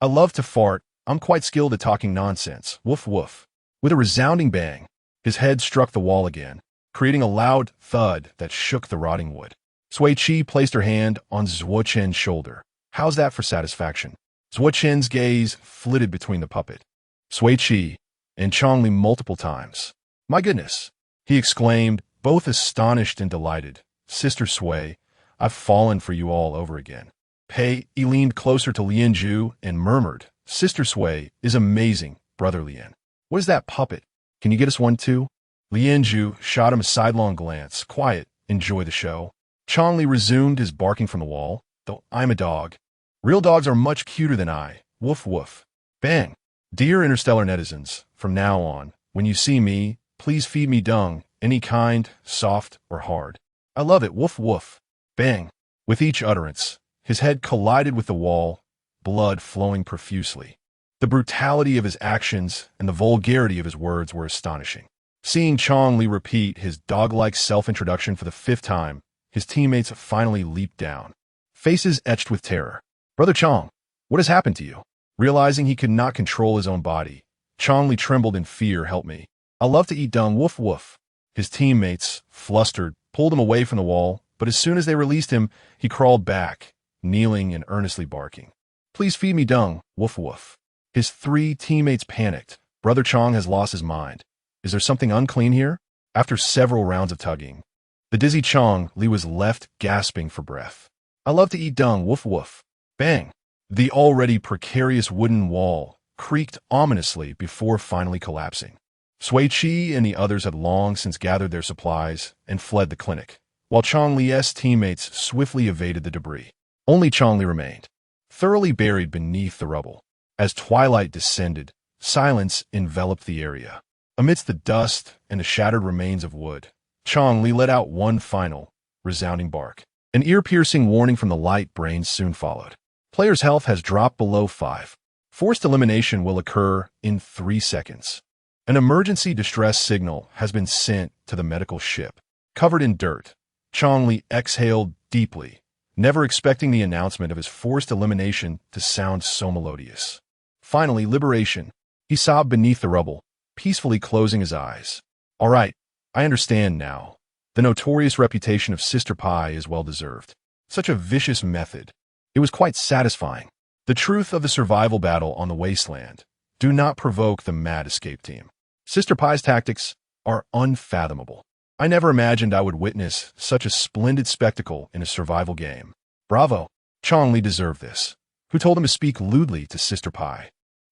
I love to fart. I'm quite skilled at talking nonsense. Woof woof. With a resounding bang, his head struck the wall again, creating a loud thud that shook the rotting wood. Sui Qi placed her hand on Zhuo Chen's shoulder. How's that for satisfaction? Zhuo Chen's gaze flitted between the puppet, Sui Qi, and Chong Li multiple times. My goodness, he exclaimed, both astonished and delighted. Sister Sui, I've fallen for you all over again. Pei Yi leaned closer to Lian Zhu and murmured, Sister Sui is amazing, Brother Lian. What is that puppet? Can you get us one too? Lianju shot him a sidelong glance. Quiet, enjoy the show. Chongli resumed his barking from the wall. Though I'm a dog. Real dogs are much cuter than I. Woof woof. Bang. Dear interstellar netizens, from now on, when you see me, please feed me dung, any kind, soft or hard. I love it. Woof woof. Bang. With each utterance, his head collided with the wall, blood flowing profusely. The brutality of his actions and the vulgarity of his words were astonishing. Seeing Chong Li repeat his dog-like self-introduction for the 5th time, his teammates finally leaped down, faces etched with terror. Brother Chong, what has happened to you? Realizing he could not control his own body, Chong Li trembled in fear. Help me. I love to eat dung. Woof woof. His teammates, flustered, pulled him away from the wall, but as soon as they released him, he crawled back, kneeling and earnestly barking. Please feed me dung. Woof woof. His 3 teammates panicked. Brother Chong has lost his mind. Is there something unclean here? After several rounds of tugging, the dizzy Chong Li was left gasping for breath. I love to eat dung. Woof woof. Bang. The already precarious wooden wall creaked ominously before finally collapsing. Sui Qi and the others had long since gathered their supplies and fled the clinic, while Chong Li's teammates swiftly evaded the debris. Only Chong Li remained, thoroughly buried beneath the rubble. As twilight descended, silence enveloped the area. Amidst the dust and the shattered remains of wood, Chong Li let out one final, resounding bark. An ear-piercing warning from the light brain soon followed. Player's health has dropped below 5. Forced elimination will occur in 3 seconds. An emergency distress signal has been sent to the medical ship. Covered in dirt, Chong Li exhaled deeply, never expecting the announcement of his forced elimination to sound so melodious. Finally, liberation. He sobbed beneath the rubble, peacefully closing his eyes. All right, I understand now. The notorious reputation of Sister Pie is well-deserved. Such a vicious method. It was quite satisfying. The truth of the survival battle on the wasteland. Do not provoke the mad escape team. Sister Pie's tactics are unfathomable. I never imagined I would witness such a splendid spectacle in a survival game. Bravo. Chong Li deserved this. Who told him to speak lewdly to Sister Pie?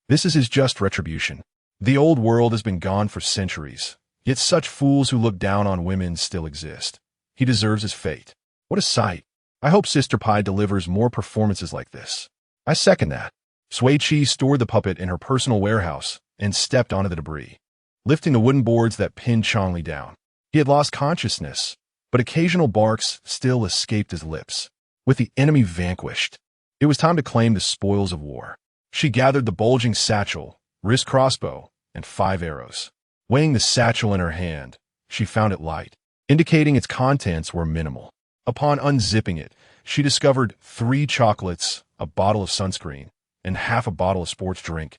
This is his just retribution. The old world has been gone for centuries, yet such fools who look down on women still exist. He deserves his fate. What a sight. I hope Sister Pie delivers more performances like this. I second that. Sui Qi stored the puppet in her personal warehouse and stepped onto the debris, lifting the wooden boards that pinned Chong Li down. He had lost consciousness, but occasional barks still escaped his lips. With the enemy vanquished, it was time to claim the spoils of war. She gathered the bulging satchel, wrist crossbow, and 5 arrows. Weighing the satchel in her hand, she found it light, indicating its contents were minimal. Upon unzipping it, she discovered 3 chocolates, a bottle of sunscreen, and half a bottle of sports drink,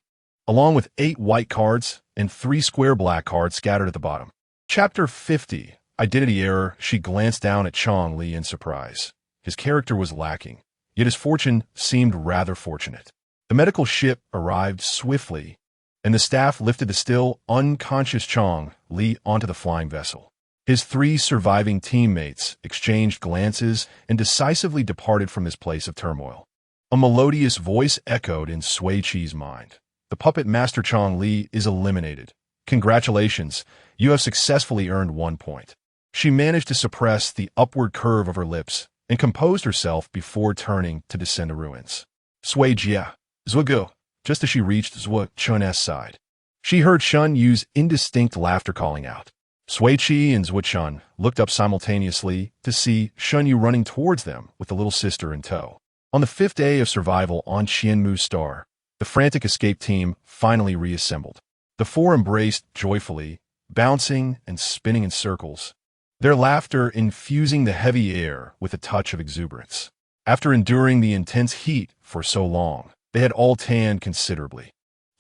along with 8 white cards and 3 square black cards scattered at the bottom. Chapter 50, Identity Error. She glanced down at Chong Li in surprise. His character was lacking, yet his fortune seemed rather fortunate. The medical ship arrived swiftly, and the staff lifted the still unconscious Chong Li onto the flying vessel. His 3 surviving teammates exchanged glances and decisively departed from this place of turmoil. A melodious voice echoed in Sui Qi's mind. The puppet master Chong Li is eliminated. Congratulations, you have successfully earned 1 point. She managed to suppress the upward curve of her lips and composed herself before turning to descend to ruins. Sui Jia, Zhugu, just as she reached Zhu Chun's side. She heard Shun use indistinct laughter calling out. Sui Qi and Zhu Chun looked up simultaneously to see Shun Yu running towards them with the little sister in tow. On the 5th day of survival on Qianmu's star, the frantic escape team finally reassembled. The 4 embraced joyfully, bouncing and spinning in circles, their laughter infusing the heavy air with a touch of exuberance. After enduring the intense heat for so long, they had all tanned considerably.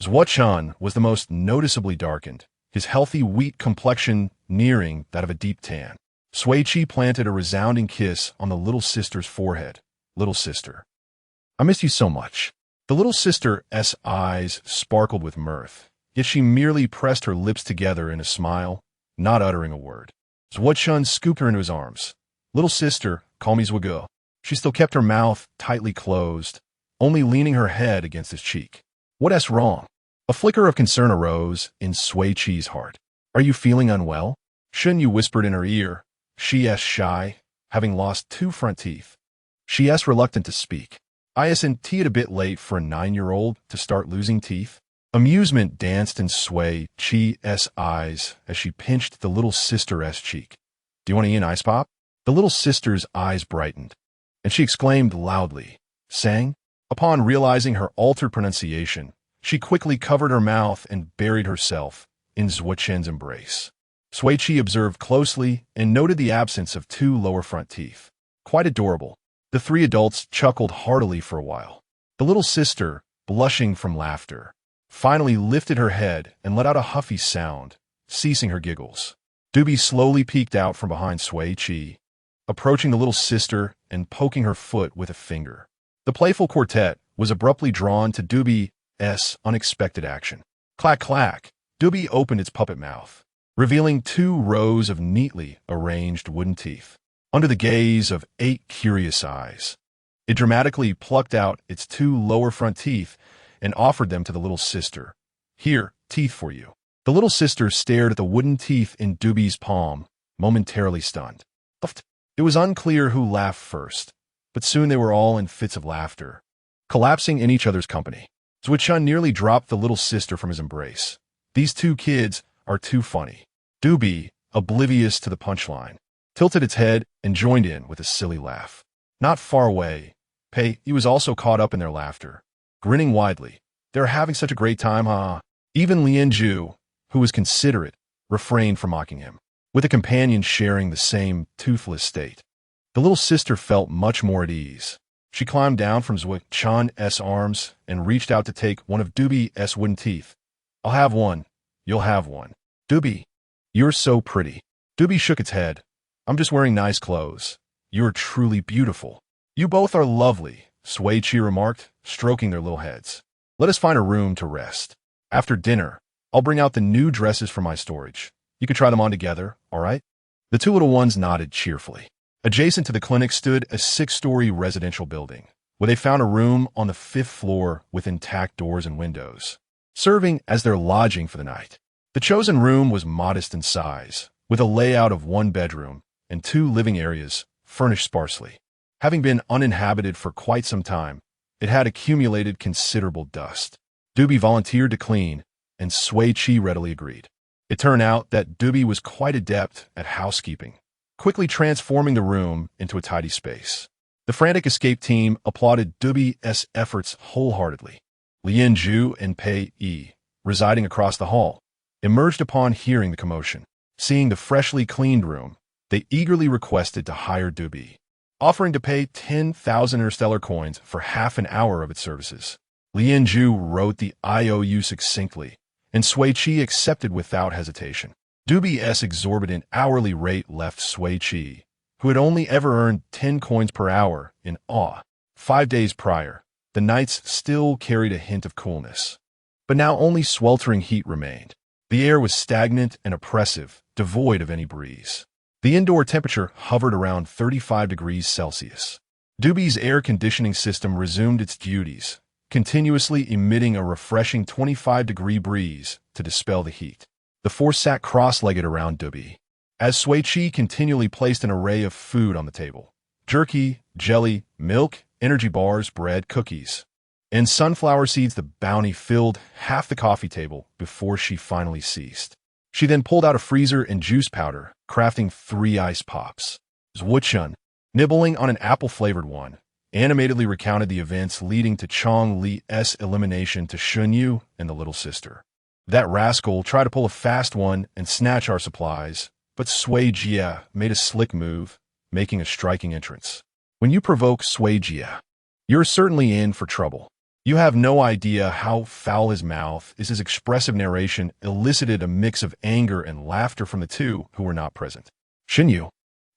Zhu Chun was the most noticeably darkened, his healthy wheat complexion nearing that of a deep tan. Sui Qi planted a resounding kiss on the little sister's forehead. Little sister, I miss you so much. The little sister's eyes sparkled with mirth, yet she merely pressed her lips together in a smile, not uttering a word. Zhu Chun scooped her into his arms. Little sister, call me Zhugu. She still kept her mouth tightly closed, only leaning her head against his cheek. What's wrong? A flicker of concern arose in Sui Qi's heart. Are you feeling unwell? Shun Yu whispered in her ear. She's shy, having lost 2 front teeth. She's reluctant to speak. Isn't it a bit late for a 9-year-old to start losing teeth? Amusement danced in Sui Qi's eyes as she pinched the little sister's cheek. Do you want to eat an ice pop? The little sister's eyes brightened, and she exclaimed loudly, saying, upon realizing her altered pronunciation, she quickly covered her mouth and buried herself in Sui Qi's embrace. Sui Qi observed closely and noted the absence of 2 lower front teeth. Quite adorable. The 3 adults chuckled heartily for a while. The little sister, blushing from laughter, finally lifted her head and let out a huffy sound, ceasing her giggles. Dubi slowly peeked out from behind Sui Qi, approaching the little sister and poking her foot with a finger. The playful quartet was abruptly drawn to Dubi's unexpected action. Clack, clack. Dubi opened its puppet mouth, revealing 2 rows of neatly arranged wooden teeth. Under the gaze of 8 curious eyes, it dramatically plucked out its 2 lower front teeth and offered them to the little sister. Here, teeth for you. The little sister stared at the wooden teeth in Dubi's palm, momentarily stunned. It was unclear who laughed first, but soon they were all in fits of laughter, collapsing in each other's company. Sui Qi nearly dropped the little sister from his embrace. These 2 kids are too funny. Dubi, oblivious to the punchline, tilted its head and joined in with a silly laugh. Not far away, he was also caught up in their laughter, grinning widely. They're having such a great time, huh? Even Lianju, who was considerate, refrained from mocking him, with a companion sharing the same toothless state. The little sister felt much more at ease. She climbed down from Sui Qi's arms and reached out to take one of Dubi's wooden teeth. I'll have one. You'll have one. Dubi, you're so pretty. Dubi shook its head. I'm just wearing nice clothes. You're truly beautiful. You both are lovely, Sui Qi remarked, stroking their little heads. Let us find a room to rest. After dinner, I'll bring out the new dresses from my storage. You can try them on together, all right? The 2 little ones nodded cheerfully. Adjacent to the clinic stood a 6-story residential building, where they found a room on the 5th floor with intact doors and windows, serving as their lodging for the night. The chosen room was modest in size, with a layout of 1 bedroom and 2 living areas, furnished sparsely. Having been uninhabited for quite some time, it had accumulated considerable dust. Dubi volunteered to clean, and Sui Qi readily agreed. It turned out that Dubi was quite adept at housekeeping, quickly transforming the room into a tidy space. The frantic escape team applauded Dubi's efforts wholeheartedly. Lianju and Pei Yi, residing across the hall, emerged upon hearing the commotion. Seeing the freshly cleaned room, they eagerly requested to hire Dubi, offering to pay 10,000 interstellar coins for half an hour of its services. Lianju wrote the IOU succinctly, and Sui Qi accepted without hesitation. Dubi's exorbitant hourly rate left Sui Qi, who had only ever earned 10 coins per hour, in awe. 5 days prior, the nights still carried a hint of coolness, but now only sweltering heat remained. The air was stagnant and oppressive, devoid of any breeze. The indoor temperature hovered around 35 degrees Celsius. Dubi's air conditioning system resumed its duties, continuously emitting a refreshing 25-degree breeze to dispel the heat. The 4 sat cross-legged around Dubi, as Sui Qi continually placed an array of food on the table: jerky, jelly, milk, energy bars, bread, cookies, and sunflower seeds. The bounty filled half the coffee table before she finally ceased. She then pulled out a freezer and juice powder, crafting 3 ice pops. Sui Qi, nibbling on an apple-flavored one, animatedly recounted the events leading to Chong Li's elimination to Shun Yu and the little sister. That rascal tried to pull a fast one and snatch our supplies, but Sui Qi made a slick move, making a striking entrance. When you provoke Sui Qi, you're certainly in for trouble. You have no idea how foul his mouth is. His expressive narration elicited a mix of anger and laughter from the 2 who were not present. Shun Yu,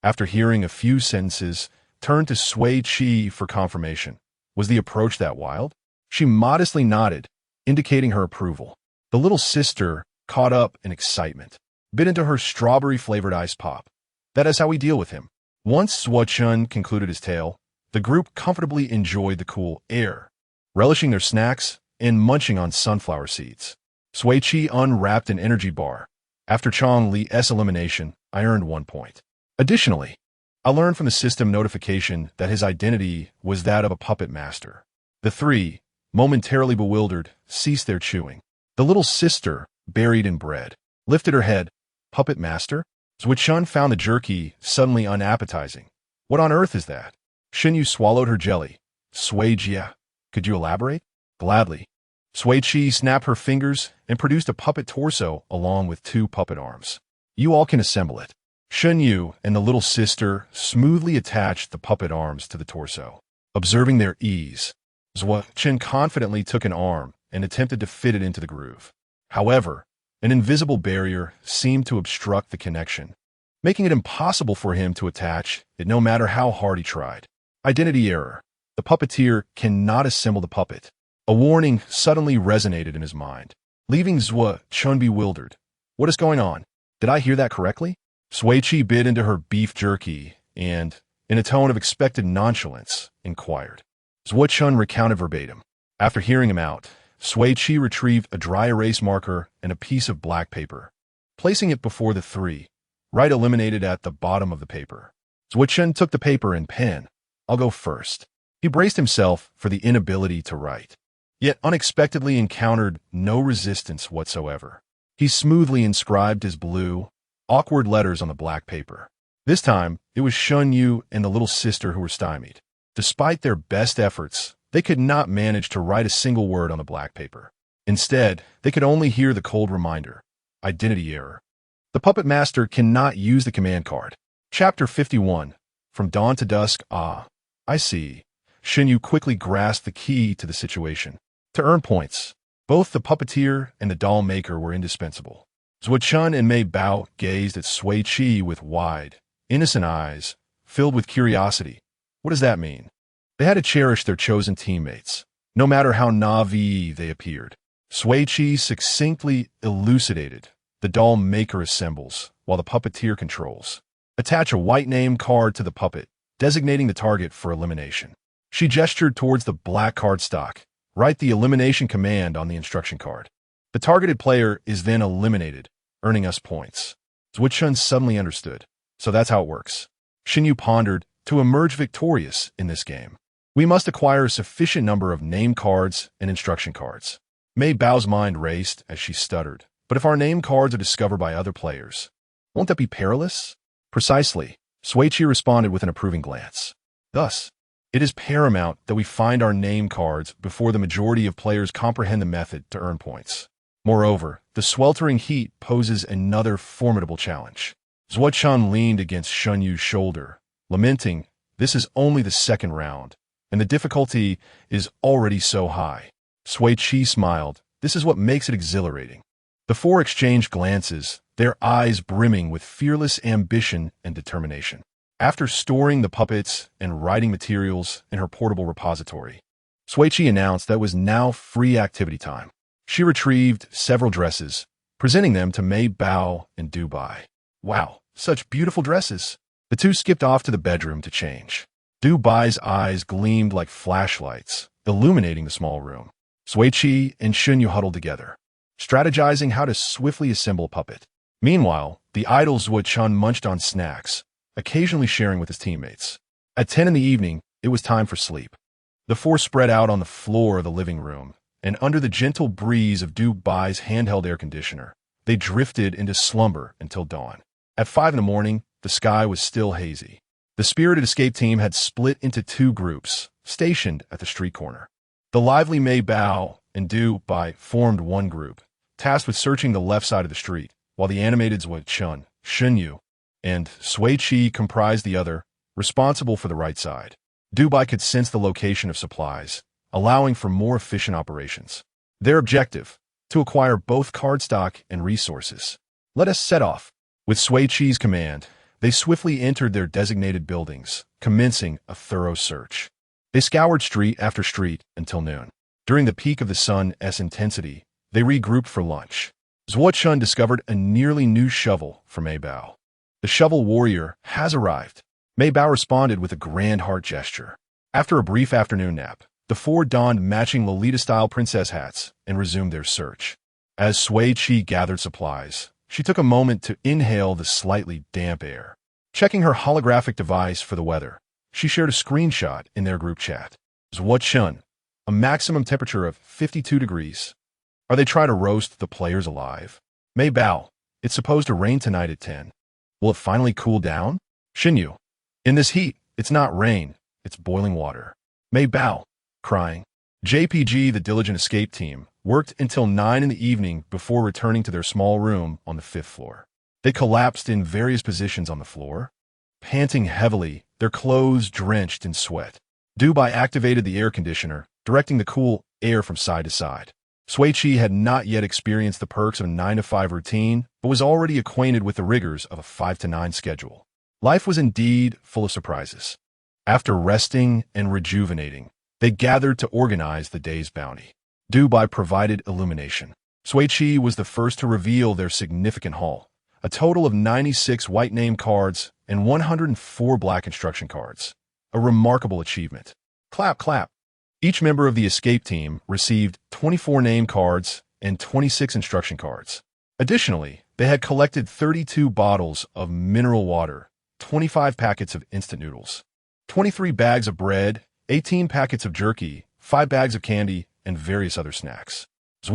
after hearing a few sentences, turned to Sui Qi for confirmation. Was the approach that wild? She modestly nodded, indicating her approval. The little sister, caught up in excitement, bit into her strawberry-flavored ice pop. That is how we deal with him. Once Sui Qi concluded his tale, the group comfortably enjoyed the cool air, relishing their snacks and munching on sunflower seeds. Sui Qi unwrapped an energy bar. After Chong Li's elimination, I earned 1 point. Additionally, I learned from the system notification that his identity was that of a puppet master. The three, momentarily bewildered, ceased their chewing. The little sister, buried in bread, lifted her head. Puppet master? Shun found the jerky suddenly unappetizing. What on earth is that? Xinyu swallowed her jelly. Sui Qi, could you elaborate? Gladly. Sui Qi snapped her fingers and produced a puppet torso along with 2 puppet arms. You all can assemble it. Xinyu and the little sister smoothly attached the puppet arms to the torso. Observing their ease, Zhua Chen confidently took an arm and attempted to fit it into the groove. However, an invisible barrier seemed to obstruct the connection, making it impossible for him to attach it no matter how hard he tried. Identity error. The puppeteer cannot assemble the puppet. A warning suddenly resonated in his mind, leaving Zhua Chen bewildered. What is going on? Did I hear that correctly? Sui Qi bit into her beef jerky and, in a tone of expected nonchalance, inquired. Zhua Chen recounted verbatim. After hearing him out, Sui Qi retrieved a dry erase marker and a piece of black paper. Placing it before the three, write eliminated at the bottom of the paper. Zhua Chen took the paper and pen. I'll go first. He braced himself for the inability to write, yet unexpectedly encountered no resistance whatsoever. He smoothly inscribed his blue, awkward letters on the black paper. This time, it was Xinyu and the little sister who were stymied. Despite their best efforts, they could not manage to write a single word on the black paper. Instead, they could only hear the cold reminder. Identity error. The puppet master cannot use the command card. Chapter 51. From Dawn to Dusk. Ah, I see. Xinyu quickly grasped the key to the situation. To earn points, both the puppeteer and the doll maker were indispensable. Zhua Chen and Mei Bao gazed at Sui Qi with wide, innocent eyes, filled with curiosity. What does that mean? They had to cherish their chosen teammates, no matter how naive they appeared. Sui Qi succinctly elucidated. The doll maker assembles, while the puppeteer controls. Attach a white name card to the puppet, designating the target for elimination. She gestured towards the black cardstock. Write the elimination command on the instruction card. The targeted player is then eliminated, earning us points. Zhua Chen suddenly understood. So that's how it works. Xinyu pondered. To emerge victorious in this game, we must acquire a sufficient number of name cards and instruction cards. Mei Bao's mind raced as she stuttered. But if our name cards are discovered by other players, won't that be perilous? Precisely. Sui Qi responded with an approving glance. Thus, it is paramount that we find our name cards before the majority of players comprehend the method to earn points. Moreover, the sweltering heat poses another formidable challenge. Zhua Chen leaned against Xunyu's shoulder, lamenting, this is only the second round, and the difficulty is already so high. Sui Qi smiled. This is what makes it exhilarating. The four exchanged glances, their eyes brimming with fearless ambition and determination. After storing the puppets and writing materials in her portable repository, Sui Qi announced that it was now free activity time. She retrieved several dresses, presenting them to Mei Bao and Dubai. Wow, such beautiful dresses. The two skipped off to the bedroom to change. Dubai's eyes gleamed like flashlights, illuminating the small room. Sui Qi and Xinyu huddled together, strategizing how to swiftly assemble a puppet. Meanwhile, the idle Zhua Chen munched on snacks, occasionally sharing with his teammates. At 10 in the evening, it was time for sleep. The four spread out on the floor of the living room, and under the gentle breeze of Dubai's handheld air conditioner, they drifted into slumber until dawn. At 5 in the morning, the sky was still hazy. The spirited escape team had split into 2 groups, stationed at the street corner. The lively Mei Bao and Dubai formed one group, tasked with searching the left side of the street, while the animated Zhua Chen, Xinyu, and Sui Qi comprised the other, responsible for the right side. Dubai could sense the location of supplies, allowing for more efficient operations. Their objective, to acquire both cardstock and resources. Let us set off. With Sui Qi's command, they swiftly entered their designated buildings, commencing a thorough search. They scoured street after street until noon. During the peak of the sun's intensity, they regrouped for lunch. Zhua Chen discovered a nearly new shovel for Mei Bao. The shovel warrior has arrived. Mei Bao responded with a grand heart gesture. After a brief afternoon nap, the four donned matching Lolita-style princess hats and resumed their search. As Sui Qi gathered supplies, She took a moment to inhale the slightly damp air. Checking her holographic device for the weather, she shared a screenshot in their group chat. What shun? A maximum temperature of 52 degrees. Are they trying to roast the players alive? May Bao. It's supposed to rain tonight at 10. Will it finally cool down? Xinyu. In this heat, it's not rain, it's boiling water. May Bao. Crying. JPG, the diligent escape team, worked until 9 in the evening before returning to their small room on the 5th floor. They collapsed in various positions on the floor, panting heavily, their clothes drenched in sweat. Dubai activated the air conditioner, directing the cool air from side to side. Sui Qi had not yet experienced the perks of a 9-to-5 routine, but was already acquainted with the rigors of a 5-to-9 schedule. Life was indeed full of surprises. After resting and rejuvenating, they gathered to organize the day's bounty. Dubai provided illumination. Sui Qi was the first to reveal their significant haul, a total of 96 white name cards and 104 black instruction cards. A remarkable achievement. Clap, clap. Each member of the escape team received 24 name cards and 26 instruction cards. Additionally, they had collected 32 bottles of mineral water, 25 packets of instant noodles, 23 bags of bread, 18 packets of jerky, 5 bags of candy, and various other snacks.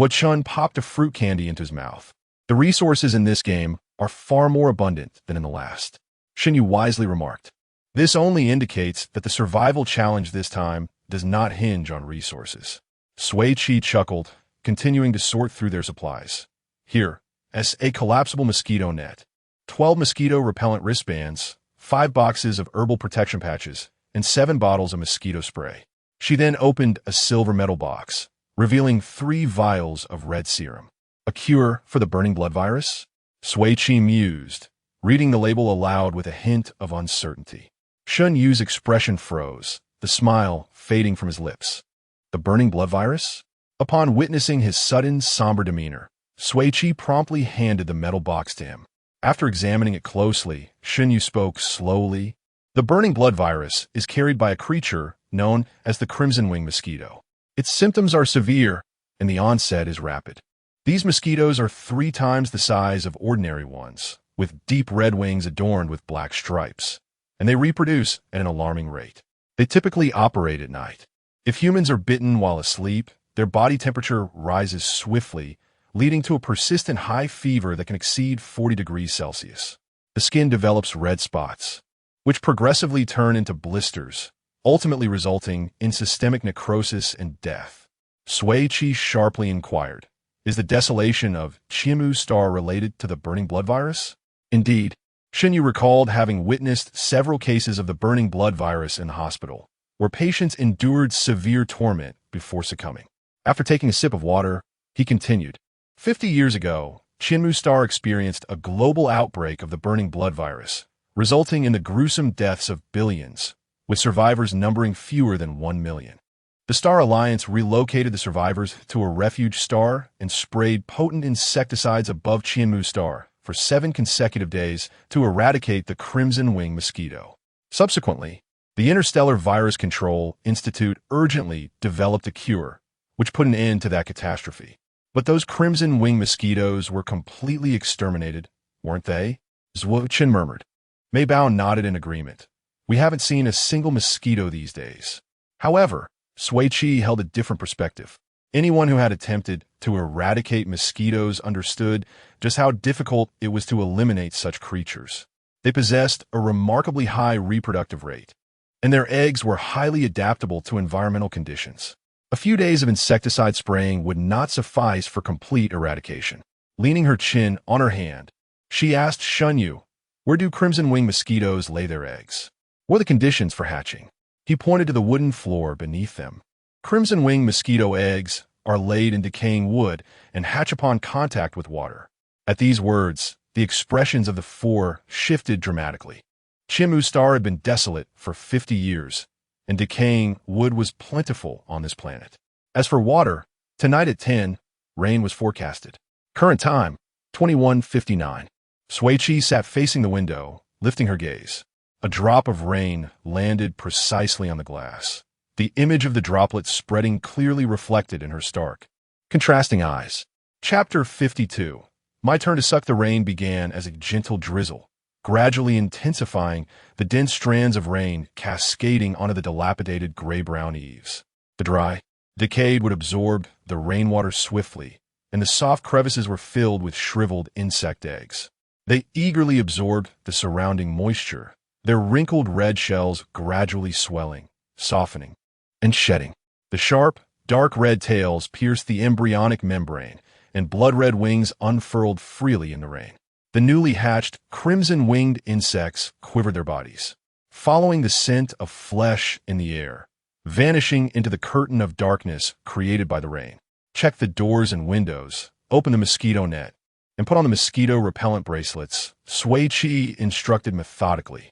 Shun popped a fruit candy into his mouth. The resources in this game are far more abundant than in the last. Xinyu wisely remarked. This only indicates that the survival challenge this time does not hinge on resources. Sui Qi chuckled, continuing to sort through their supplies. Here, as a collapsible mosquito net, 12 mosquito repellent wristbands, 5 boxes of herbal protection patches, and 7 bottles of mosquito spray. She then opened a silver metal box, revealing 3 vials of red serum. A cure for the burning blood virus? Sui Qi mused, reading the label aloud with a hint of uncertainty. Shun Yu's expression froze, the smile fading from his lips. The burning blood virus? Upon witnessing his sudden, somber demeanor, Sui Qi promptly handed the metal box to him. After examining it closely, Shun Yu spoke slowly. The burning blood virus is carried by a creature known as the crimson wing mosquito. Its symptoms are severe, and the onset is rapid. These mosquitoes are 3 times the size of ordinary ones, with deep red wings adorned with black stripes, and they reproduce at an alarming rate. They typically operate at night. If humans are bitten while asleep, their body temperature rises swiftly, leading to a persistent high fever that can exceed 40 degrees Celsius. The skin develops red spots, which progressively turn into blisters, ultimately resulting in systemic necrosis and death. Sui Qi sharply inquired, is the desolation of Qianmu Star related to the burning blood virus? Indeed, Xinyu recalled having witnessed several cases of the burning blood virus in the hospital, where patients endured severe torment before succumbing. After taking a sip of water, he continued, 50 years ago, Qianmu Star experienced a global outbreak of the burning blood virus, resulting in the gruesome deaths of billions, with survivors numbering fewer than 1 million. The Star Alliance relocated the survivors to a refuge star and sprayed potent insecticides above Qianmu Star for 7 consecutive days to eradicate the crimson wing mosquito. Subsequently, the Interstellar Virus Control Institute urgently developed a cure, which put an end to that catastrophe. But those crimson wing mosquitoes were completely exterminated, weren't they? Zhuo murmured. Mei Bao nodded in agreement. We haven't seen a single mosquito these days. However, Sui Qi held a different perspective. Anyone who had attempted to eradicate mosquitoes understood just how difficult it was to eliminate such creatures. They possessed a remarkably high reproductive rate, and their eggs were highly adaptable to environmental conditions. A few days of insecticide spraying would not suffice for complete eradication. Leaning her chin on her hand, she asked Shun Yu, where do crimson wing mosquitoes lay their eggs? What are the conditions for hatching? He pointed to the wooden floor beneath them. Crimson wing mosquito eggs are laid in decaying wood and hatch upon contact with water. At these words, the expressions of the 4 shifted dramatically. Qianmu Star had been desolate for 50 years, and decaying wood was plentiful on this planet. As for water, tonight at 10, rain was forecasted. Current time, 21:59. Sui Qi sat facing the window, lifting her gaze. A drop of rain landed precisely on the glass, the image of the droplet spreading clearly reflected in her stark, contrasting eyes. Chapter 52. My turn to suck the rain began as a gentle drizzle, gradually intensifying, the dense strands of rain cascading onto the dilapidated gray-brown eaves. The dry, decayed would absorb the rainwater swiftly, and the soft crevices were filled with shriveled insect eggs. They eagerly absorbed the surrounding moisture, their wrinkled red shells gradually swelling, softening, and shedding. The sharp, dark red tails pierced the embryonic membrane, and blood-red wings unfurled freely in the rain. The newly hatched, crimson-winged insects quivered their bodies, following the scent of flesh in the air, vanishing into the curtain of darkness created by the rain. Check the doors and windows, open the mosquito net, and put on the mosquito repellent bracelets, Sui Qi instructed methodically.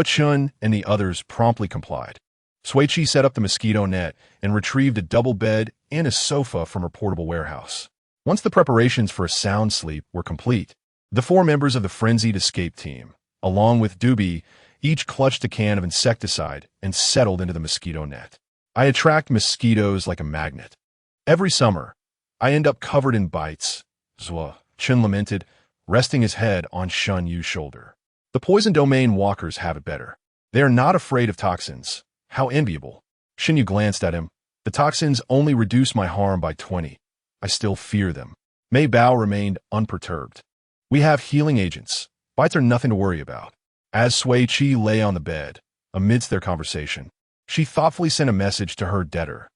Shun and the others promptly complied. Sui Qi set up the mosquito net and retrieved a double bed and a sofa from her portable warehouse. Once the preparations for a sound sleep were complete, the 4 members of the frenzied escape team, along with Dubi, each clutched a can of insecticide and settled into the mosquito net. I attract mosquitoes like a magnet. Every summer, I end up covered in bites, Chin lamented, resting his head on Shun Yu's shoulder. The poison domain walkers have it better. They are not afraid of toxins. How enviable. Shin Yu glanced at him. The toxins only reduce my harm by 20. I still fear them. Mei Bao remained unperturbed. We have healing agents. Bites are nothing to worry about. As Sui Qi lay on the bed, amidst their conversation, she thoughtfully sent a message to her debtor.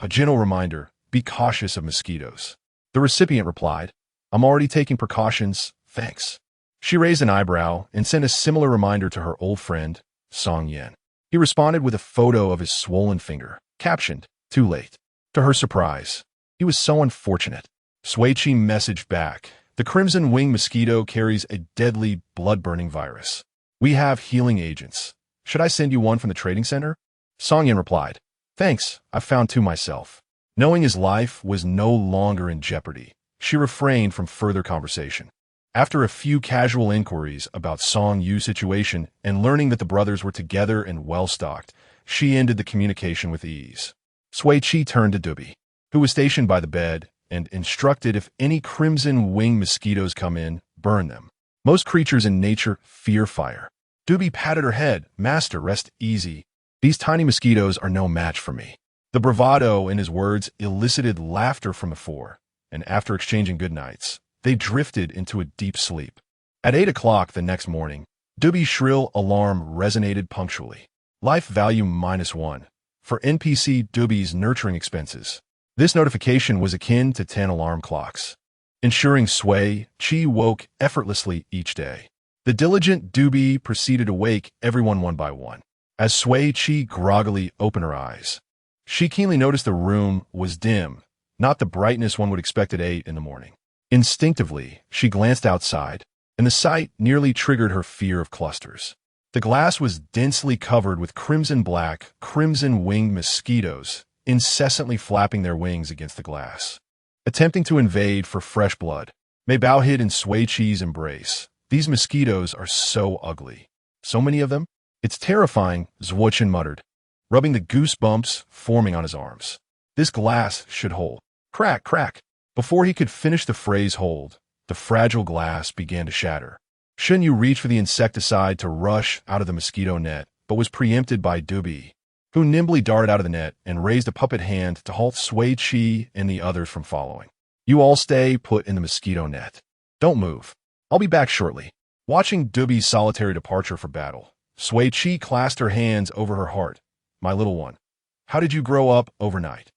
A gentle reminder, be cautious of mosquitoes. The recipient replied, I'm already taking precautions, thanks. She raised an eyebrow and sent a similar reminder to her old friend, Song Yen. He responded with a photo of his swollen finger, captioned, too late. To her surprise, he was so unfortunate. Sui Qi messaged back, the crimson-winged mosquito carries a deadly, blood-burning virus. We have healing agents. Should I send you one from the trading center? Song Yen replied, thanks, I've found 2 myself. Knowing his life was no longer in jeopardy, she refrained from further conversation. After a few casual inquiries about Song Yu's situation and learning that the brothers were together and well-stocked, she ended the communication with ease. Sui Qi turned to Dubi, who was stationed by the bed, and instructed if any crimson-winged mosquitoes come in, burn them. Most creatures in nature fear fire. Dubi patted her head. Master, rest easy. These tiny mosquitoes are no match for me. The bravado in his words elicited laughter from the 4, and after exchanging goodnights, they drifted into a deep sleep. At 8 o'clock the next morning, Dubi's shrill alarm resonated punctually. Life value -1. For NPC Dubi's nurturing expenses. This notification was akin to 10 alarm clocks, ensuring Sui Qi woke effortlessly each day. The diligent Dubi proceeded to wake everyone one by one. As Sui Qi groggily opened her eyes, she keenly noticed the room was dim, not the brightness one would expect at 8 in the morning. Instinctively, she glanced outside, and the sight nearly triggered her fear of clusters. The glass was densely covered with crimson-black, crimson-winged mosquitoes, incessantly flapping their wings against the glass, attempting to invade for fresh blood. Mei Bao hid in Sui Qi's embrace. These mosquitoes are so ugly. So many of them? It's terrifying, Zhuochen muttered, rubbing the goosebumps forming on his arms. This glass should hold. Crack, crack. Before he could finish the phrase hold, the fragile glass began to shatter. Shun Yu reached for the insecticide to rush out of the mosquito net, but was preempted by Dubi, who nimbly darted out of the net and raised a puppet hand to halt Sui Qi and the others from following. You all stay put in the mosquito net. Don't move. I'll be back shortly. Watching Dubi's solitary departure for battle, Sui Qi clasped her hands over her heart. My little one, how did you grow up overnight?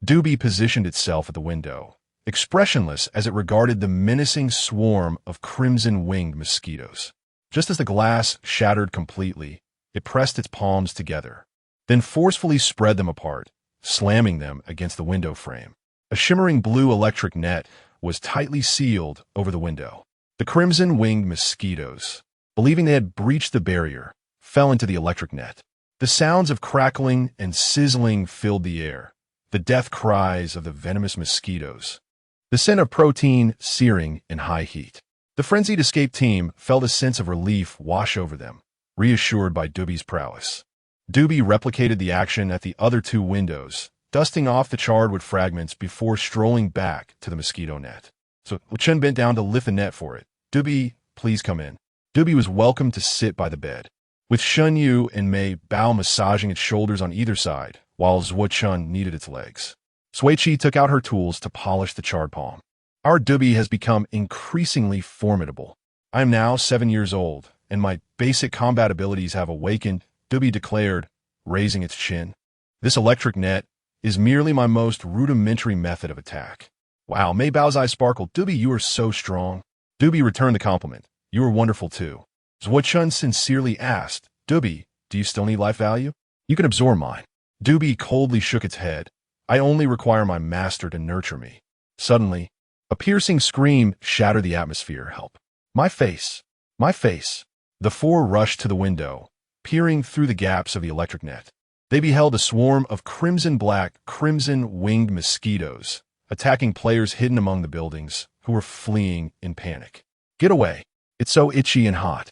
Dubi positioned itself at the window, expressionless as it regarded the menacing swarm of crimson-winged mosquitoes. Just as the glass shattered completely, it pressed its palms together, then forcefully spread them apart, slamming them against the window frame. A shimmering blue electric net was tightly sealed over the window. The crimson-winged mosquitoes, believing they had breached the barrier, fell into the electric net. The sounds of crackling and sizzling filled the air, the death cries of the venomous mosquitoes, the scent of protein searing in high heat. The frenzied escape team felt a sense of relief wash over them, reassured by Dubi's prowess. Dubi replicated the action at the other 2 windows, dusting off the charred wood fragments before strolling back to the mosquito net. So Chen bent down to lift the net for it. Dubi, please come in. Dubi was welcome to sit by the bed, with Shun Yu and Mei Bao massaging its shoulders on either side, while Zhuo Chun kneaded its legs. Sui Qi took out her tools to polish the charred palm. Our Dubi has become increasingly formidable. I am now 7 years old, and my basic combat abilities have awakened, Dubi declared, raising its chin. This electric net is merely my most rudimentary method of attack. Wow, Mei Bao's eyes sparkled. Dubi, you are so strong. Dubi returned the compliment. You are wonderful too. Zhuo Chun sincerely asked, Dubi, do you still need life value? You can absorb mine. Dubi coldly shook its head. I only require my master to nurture me. Suddenly, a piercing scream shattered the atmosphere. Help. My face. My face. The four rushed to the window, peering through the gaps of the electric net. They beheld a swarm of crimson-black, crimson-winged mosquitoes, attacking players hidden among the buildings, who were fleeing in panic. Get away. It's so itchy and hot.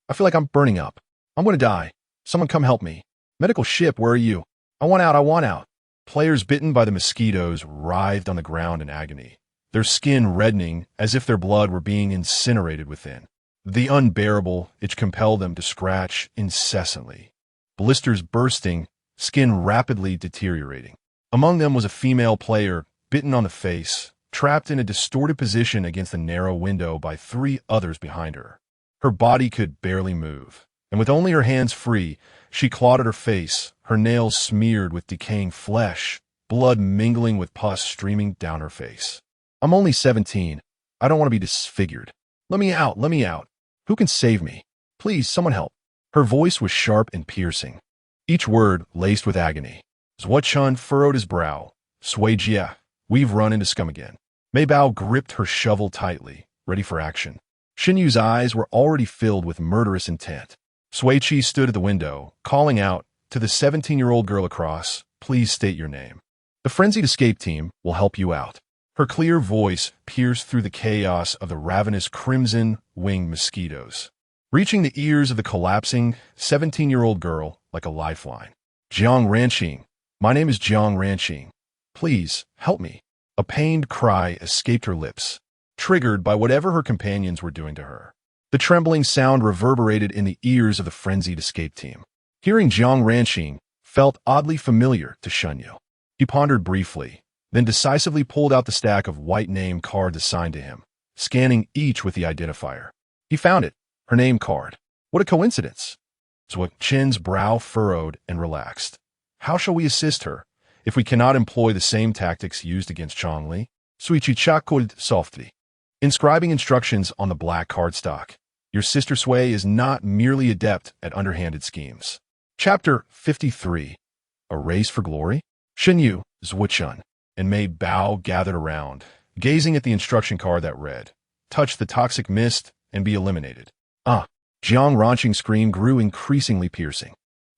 I feel like I'm burning up. I'm going to die. Someone come help me. Medical ship, where are you? I want out. I want out. Players bitten by the mosquitoes writhed on the ground in agony, their skin reddening as if their blood were being incinerated within. The unbearable itch compelled them to scratch incessantly. Blisters bursting, skin rapidly deteriorating. Among them was a female player, bitten on the face, trapped in a distorted position against the narrow window by 3 others behind her. Her body could barely move, and with only her hands free, she clawed at her face, her nails smeared with decaying flesh, blood mingling with pus streaming down her face. I'm only 17. I don't want to be disfigured. Let me out, let me out. Who can save me? Please, someone help. Her voice was sharp and piercing, each word laced with agony. Zhuo Chun furrowed his brow. Sui Qi, we've run into scum again. Mei Bao gripped her shovel tightly, ready for action. Xin Yu's eyes were already filled with murderous intent. Sui Qi stood at the window, calling out to the 17-year-old girl across, please state your name. The frenzied escape team will help you out. Her clear voice pierced through the chaos of the ravenous crimson-winged mosquitoes, reaching the ears of the collapsing 17-year-old girl like a lifeline. Jiang Ranqing, my name is Jiang Ranqing. Please, help me. A pained cry escaped her lips, triggered by whatever her companions were doing to her. The trembling sound reverberated in the ears of the frenzied escape team. Hearing Jiang Ranqing felt oddly familiar to Shun Yu. He pondered briefly, then decisively pulled out the stack of white name cards assigned to him, scanning each with the identifier. He found it, her name card. What a coincidence. Zhuo Chen's brow furrowed and relaxed. How shall we assist her, if we cannot employ the same tactics used against Chongli? Sui Qi chuckled softly, inscribing instructions on the black cardstock. Your sister Sui is not merely adept at underhanded schemes. Chapter 53. A Race for Glory? Xin Yu, Zhuo Chun, and Mei Bao gathered around, gazing at the instruction card that read, touch the toxic mist and be eliminated. Jiang Ranqing's scream grew increasingly piercing.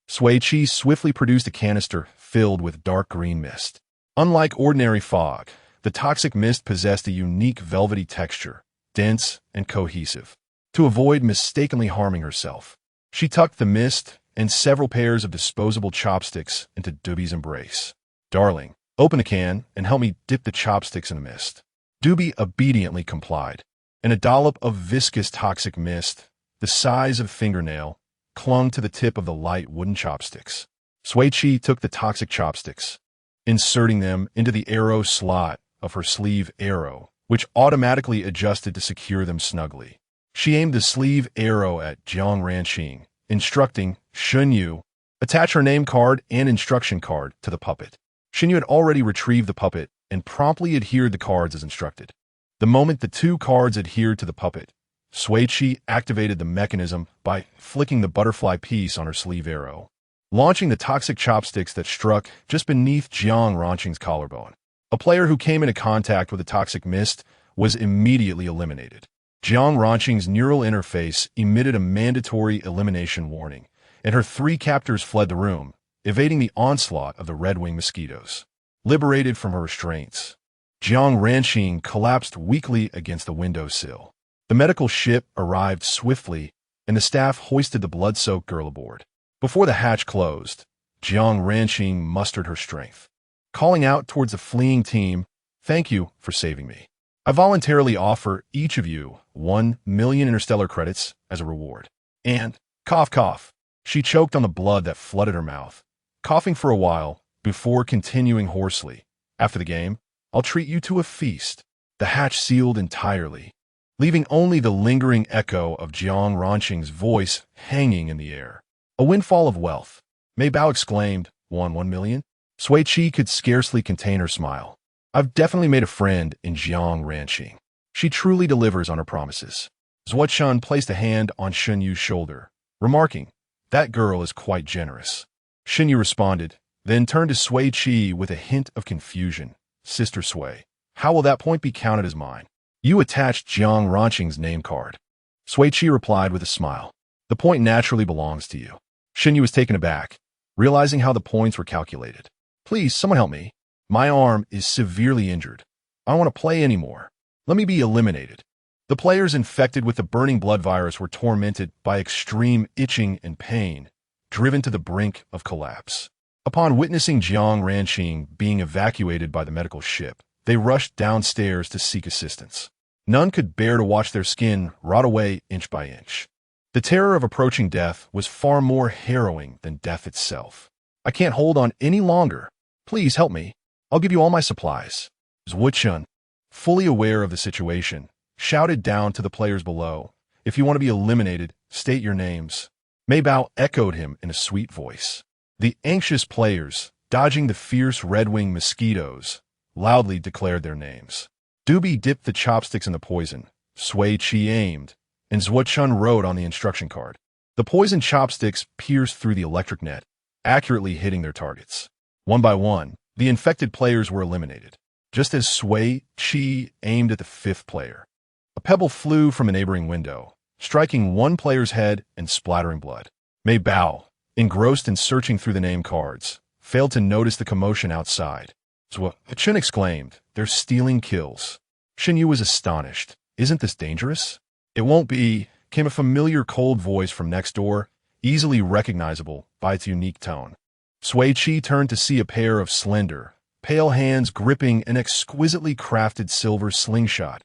Sui Qi swiftly produced a canister filled with dark green mist. Unlike ordinary fog, the toxic mist possessed a unique velvety texture, dense and cohesive. To avoid mistakenly harming herself, she tucked the mist and several pairs of disposable chopsticks into Dubi's embrace. Darling, open a can and help me dip the chopsticks in the mist. Dubi obediently complied, and a dollop of viscous toxic mist, the size of a fingernail, clung to the tip of the light wooden chopsticks. Sui Qi took the toxic chopsticks, inserting them into the arrow slot of her sleeve arrow, which automatically adjusted to secure them snugly. She aimed the sleeve arrow at Jiang Ranqing, instructing Shun Yu, attach her name card and instruction card to the puppet. Shun Yu had already retrieved the puppet and promptly adhered the cards as instructed. The moment the 2 cards adhered to the puppet, Sui Qi activated the mechanism by flicking the butterfly piece on her sleeve arrow, launching the toxic chopsticks that struck just beneath Jiang Ranqing's collarbone. A player who came into contact with the toxic mist was immediately eliminated. Jiang Ranqing's neural interface emitted a mandatory elimination warning, and her 3 captors fled the room, evading the onslaught of the red-winged mosquitoes. Liberated from her restraints, Jiang Ranqing collapsed weakly against the windowsill. The medical ship arrived swiftly, and the staff hoisted the blood-soaked girl aboard. Before the hatch closed, Jiang Ranqing mustered her strength, calling out towards the fleeing team, "Thank you for saving me. I voluntarily offer each of you 1,000,000 interstellar credits as a reward. And, cough cough, she choked on the blood that flooded her mouth, coughing for a while before continuing hoarsely. After the game, I'll treat you to a feast. The hatch sealed entirely, leaving only the lingering echo of Jiang Ranqing's voice hanging in the air. A windfall of wealth, Mei Bao exclaimed. 1,000,000? Sui Qi could scarcely contain her smile. I've definitely made a friend in Jiang Ranqing. She truly delivers on her promises. Shun placed a hand on Shen Yu's shoulder, remarking, that girl is quite generous. Shen Yu responded, then turned to Sui Qi with a hint of confusion. Sister Sui, how will that point be counted as mine? You attached Jiang Ranqing's name card. Sui Qi replied with a smile. The point naturally belongs to you. Shen Yu was taken aback, realizing how the points were calculated. Please, someone help me. My arm is severely injured. I don't want to play anymore. Let me be eliminated. The players infected with the burning blood virus were tormented by extreme itching and pain, driven to the brink of collapse. Upon witnessing Jiang Ranqing being evacuated by the medical ship, they rushed downstairs to seek assistance. None could bear to watch their skin rot away inch by inch. The terror of approaching death was far more harrowing than death itself. I can't hold on any longer. Please help me. I'll give you all my supplies. Shun, fully aware of the situation, shouted down to the players below. If you want to be eliminated, state your names. Mei Bao echoed him in a sweet voice. The anxious players, dodging the fierce red-winged mosquitoes, loudly declared their names. Doobie dipped the chopsticks in the poison. Sui Qi aimed, and Shun wrote on the instruction card. The poison chopsticks pierced through the electric net, accurately hitting their targets. One by one, the infected players were eliminated, just as Sui Qi aimed at the fifth player. A pebble flew from a neighboring window, striking one player's head and splattering blood. Mei Bao, engrossed in searching through the name cards, failed to notice the commotion outside. Chun exclaimed, they're stealing kills. Shen Yu was astonished. Isn't this dangerous? It won't be, came a familiar cold voice from next door, easily recognizable by its unique tone. Sui Qi turned to see a pair of slender, pale hands gripping an exquisitely crafted silver slingshot,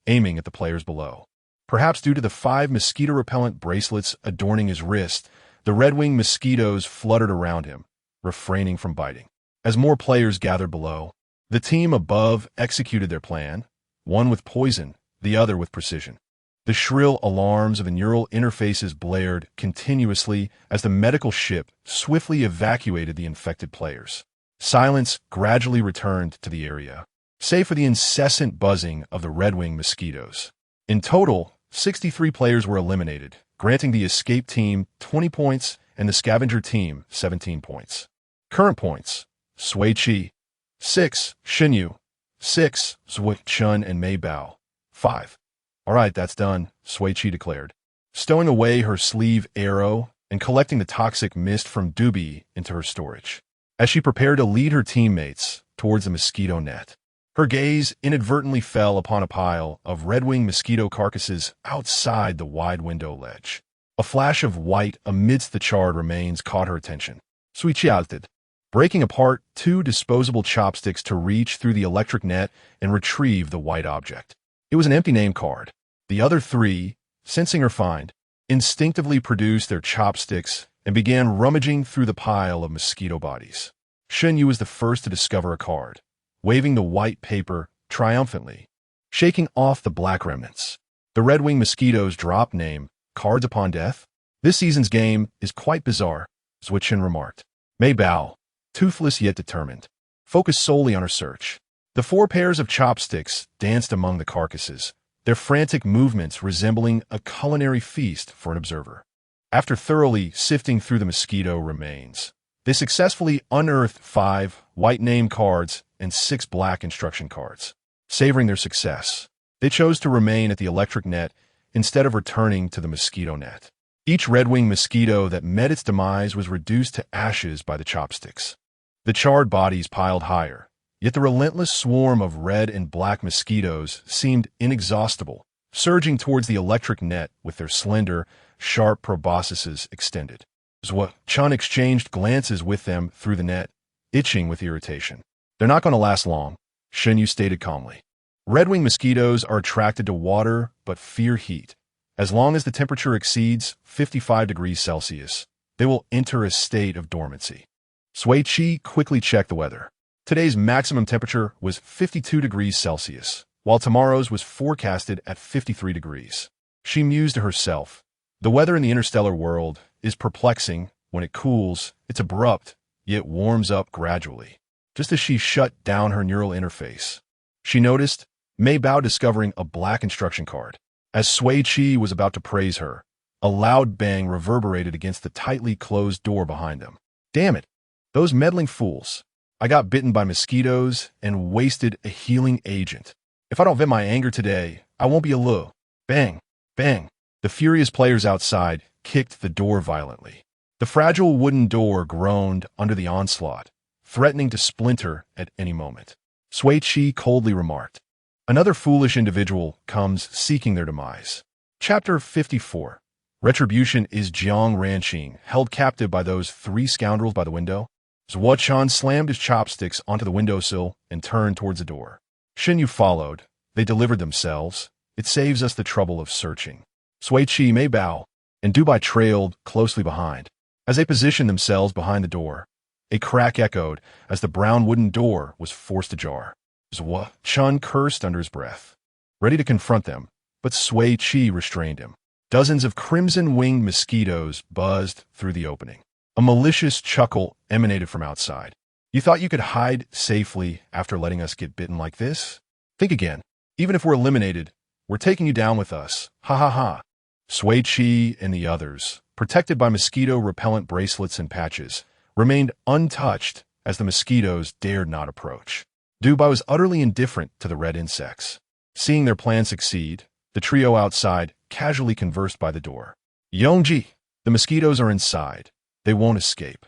aiming at the players below. Perhaps due to the 5 mosquito-repellent bracelets adorning his wrist, the red-winged mosquitoes fluttered around him, refraining from biting. As more players gathered below, the team above executed their plan, one with poison, the other with precision. The shrill alarms of the neural interfaces blared continuously as the medical ship swiftly evacuated the infected players. Silence gradually returned to the area, save for the incessant buzzing of the red-winged mosquitoes. In total, 63 players were eliminated, granting the escape team 20 points and the scavenger team 17 points. Current points: Sui Qi, 6, Shen Yu, 6, Shun and Mei Bao, 5. All right, that's done, Sui Qi declared, stowing away her sleeve arrow and collecting the toxic mist from Doobie into her storage. As she prepared to lead her teammates towards the mosquito net, her gaze inadvertently fell upon a pile of red-winged mosquito carcasses outside the wide window ledge. A flash of white amidst the charred remains caught her attention. Sui Qi halted, breaking apart 2 disposable chopsticks to reach through the electric net and retrieve the white object. It was an empty name card. The other 3, sensing her find, instinctively produced their chopsticks and began rummaging through the pile of mosquito bodies. Shen Yu was the first to discover a card, waving the white paper triumphantly, shaking off the black remnants. The red-winged mosquitoes dropped name, cards upon death. This season's game is quite bizarre, Zwichin remarked. Mei Bao, toothless yet determined, focused solely on her search. The 4 pairs of chopsticks danced among the carcasses, their frantic movements resembling a culinary feast for an observer. After thoroughly sifting through the mosquito remains, they successfully unearthed 5 white name cards and 6 black instruction cards. Savoring their success, they chose to remain at the electric net instead of returning to the mosquito net. Each red-winged mosquito that met its demise was reduced to ashes by the chopsticks. The charred bodies piled higher, yet the relentless swarm of red and black mosquitoes seemed inexhaustible, surging towards the electric net with their slender, sharp proboscises extended. Chun exchanged glances with them through the net, itching with irritation. They're not going to last long, Shen Yu stated calmly. Red-winged mosquitoes are attracted to water but fear heat. As long as the temperature exceeds 55 degrees Celsius, they will enter a state of dormancy. Sui Qi quickly checked the weather. Today's maximum temperature was 52 degrees Celsius, while tomorrow's was forecasted at 53 degrees. She mused to herself. The weather in the interstellar world is perplexing. When it cools, it's abrupt, yet warms up gradually. Just as she shut down her neural interface, she noticed Mei Bao discovering a black instruction card. As Sui Qi was about to praise her, a loud bang reverberated against the tightly closed door behind them. Damn it! Those meddling fools. I got bitten by mosquitoes and wasted a healing agent. If I don't vent my anger today, I won't be a lu. Bang! Bang! The furious players outside kicked the door violently. The fragile wooden door groaned under the onslaught, threatening to splinter at any moment. Sui Qi coldly remarked, "Another foolish individual comes seeking their demise." Chapter 54. Retribution is Jiang Ranqing held captive by those three scoundrels by the window? Zhuo Chan slammed his chopsticks onto the windowsill and turned towards the door. Shin Yu followed. They delivered themselves. It saves us the trouble of searching. Sui Qi, Mei Bao, and Dubai trailed closely behind. As they positioned themselves behind the door, a crack echoed as the brown wooden door was forced ajar. Zhuo Chun cursed under his breath, ready to confront them, but Sui Qi restrained him. Dozens of crimson-winged mosquitoes buzzed through the opening. A malicious chuckle emanated from outside. You thought you could hide safely after letting us get bitten like this? Think again. Even if we're eliminated, we're taking you down with us. Ha ha ha. Sui Qi and the others, protected by mosquito-repellent bracelets and patches, remained untouched as the mosquitoes dared not approach. Dubai was utterly indifferent to the red insects. Seeing their plan succeed, the trio outside casually conversed by the door. Yongji, the mosquitoes are inside. They won't escape.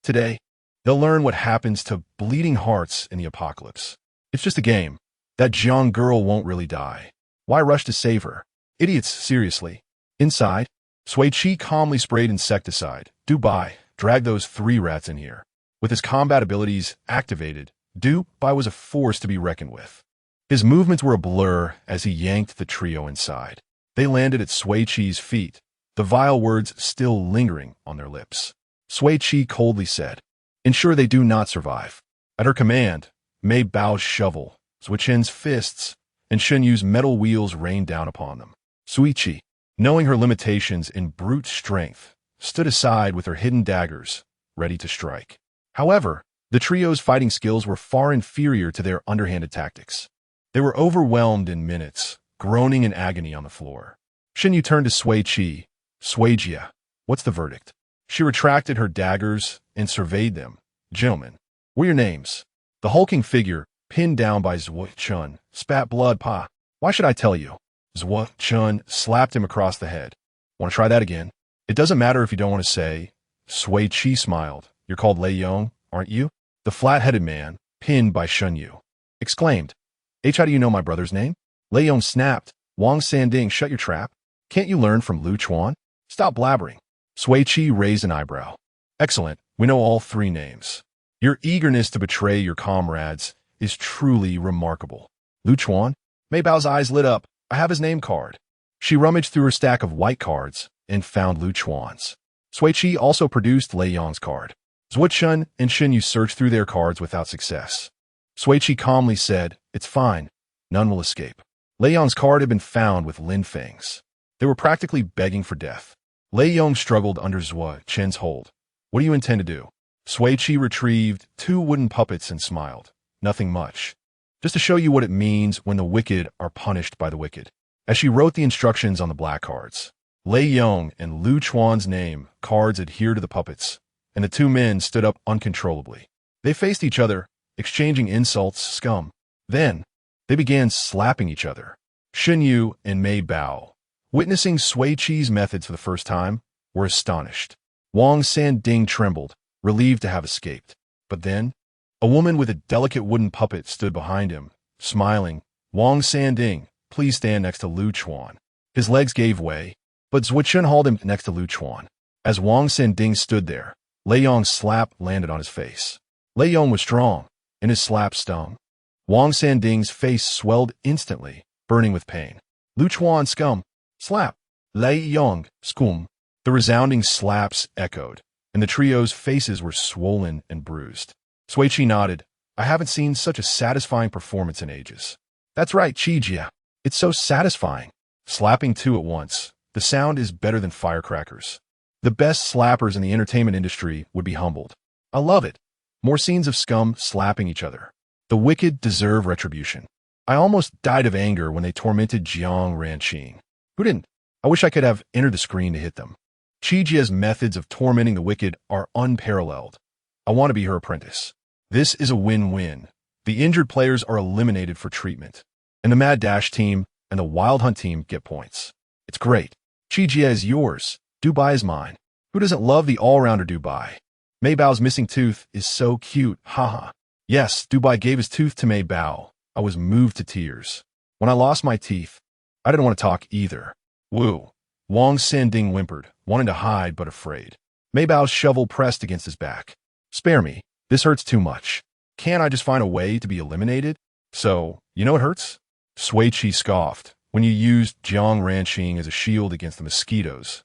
Today, they'll learn what happens to bleeding hearts in the apocalypse. It's just a game. That Jiang girl won't really die. Why rush to save her? Idiots, seriously. Inside, Sui Qi calmly sprayed insecticide. Dubai, drag those three rats in here. With his combat abilities activated, Dubai was a force to be reckoned with. His movements were a blur as he yanked the trio inside. They landed at Sui Qi's feet, the vile words still lingering on their lips. Sui Qi coldly said, "Ensure they do not survive." At her command, Mei Bao's shovel, Zhuo Chen's fists, and Shen Yu's metal wheels rained down upon them. Sui Qi, knowing her limitations in brute strength, stood aside with her hidden daggers, ready to strike. However, the trio's fighting skills were far inferior to their underhanded tactics. They were overwhelmed in minutes, groaning in agony on the floor. Shen Yu turned to Sui Qi. "Sui Jia, what's the verdict?" She retracted her daggers and surveyed them. "Gentlemen, what are your names?" The hulking figure, pinned down by Zhuo Chun, spat blood. "Pa, why should I tell you?" Zhuo Chun slapped him across the head. "Want to try that again?" "It doesn't matter if you don't want to say." Sui Qi smiled. "You're called Lei Yong, aren't you?" The flat-headed man, pinned by Shun Yu, exclaimed, "How do you know my brother's name?" Lei Yong snapped. "Wang Sanding, shut your trap. Can't you learn from Lu Chuan? Stop blabbering." Sui Qi raised an eyebrow. "Excellent. We know all three names. Your eagerness to betray your comrades is truly remarkable." "Lu Chuan?" Mei Bao's eyes lit up. "I have his name card." She rummaged through her stack of white cards and found Lu Chuan's. Sui Qi also produced Lei Yong's card. Zhuo Chun and Shen Yu searched through their cards without success. Sui Qi calmly said, "It's fine. None will escape." Lei Yong's card had been found with Lin Feng's. They were practically begging for death. Lei Yong struggled under Zhuo Chen's hold. "What do you intend to do?" Sui Qi retrieved two wooden puppets and smiled. "Nothing much. Just to show you what it means when the wicked are punished by the wicked." As she wrote the instructions on the black cards, Lei Yong and Lu Chuan's name cards adhered to the puppets, and the two men stood up uncontrollably. They faced each other, exchanging insults, scum. Then, they began slapping each other. Shen Yu and Mei Bao, witnessing Sui Qi's methods for the first time, were astonished. Wang Sanding trembled, relieved to have escaped. But then, a woman with a delicate wooden puppet stood behind him, smiling. "Wang Sanding, please stand next to Lu Chuan." His legs gave way, but Zhuo Chun hauled him next to Lu Chuan. As Wang Sanding stood there, Lei Yong's slap landed on his face. Lei Yong was strong, and his slap stung. Wang Sanding's face swelled instantly, burning with pain. Lu Chuan scum. Slap. Lei Yong, scum. The resounding slaps echoed, and the trio's faces were swollen and bruised. Sui Qi nodded. I haven't seen such a satisfying performance in ages. That's right, Qijia. It's so satisfying. Slapping two at once. The sound is better than firecrackers. The best slappers in the entertainment industry would be humbled. I love it. More scenes of scum slapping each other. The wicked deserve retribution. I almost died of anger when they tormented Jiang Ranqing. Who didn't? I wish I could have entered the screen to hit them. Qijia's methods of tormenting the wicked are unparalleled. I want to be her apprentice. This is a win-win. The injured players are eliminated for treatment, and the Mad Dash team and the Wild Hunt team get points. It's great. Qijia is yours. Dubai is mine. Who doesn't love the all-rounder Dubai? Mei Bao's missing tooth is so cute, haha. Yes, Dubai gave his tooth to Mei Bao. I was moved to tears. When I lost my teeth, I didn't want to talk either. Woo. Wang Sanding whimpered, wanting to hide but afraid. Mei Bao's shovel pressed against his back. Spare me. This hurts too much. Can't I just find a way to be eliminated? So, you know what hurts? Sui Qi scoffed. When you used Jiang Ranqing as a shield against the mosquitoes.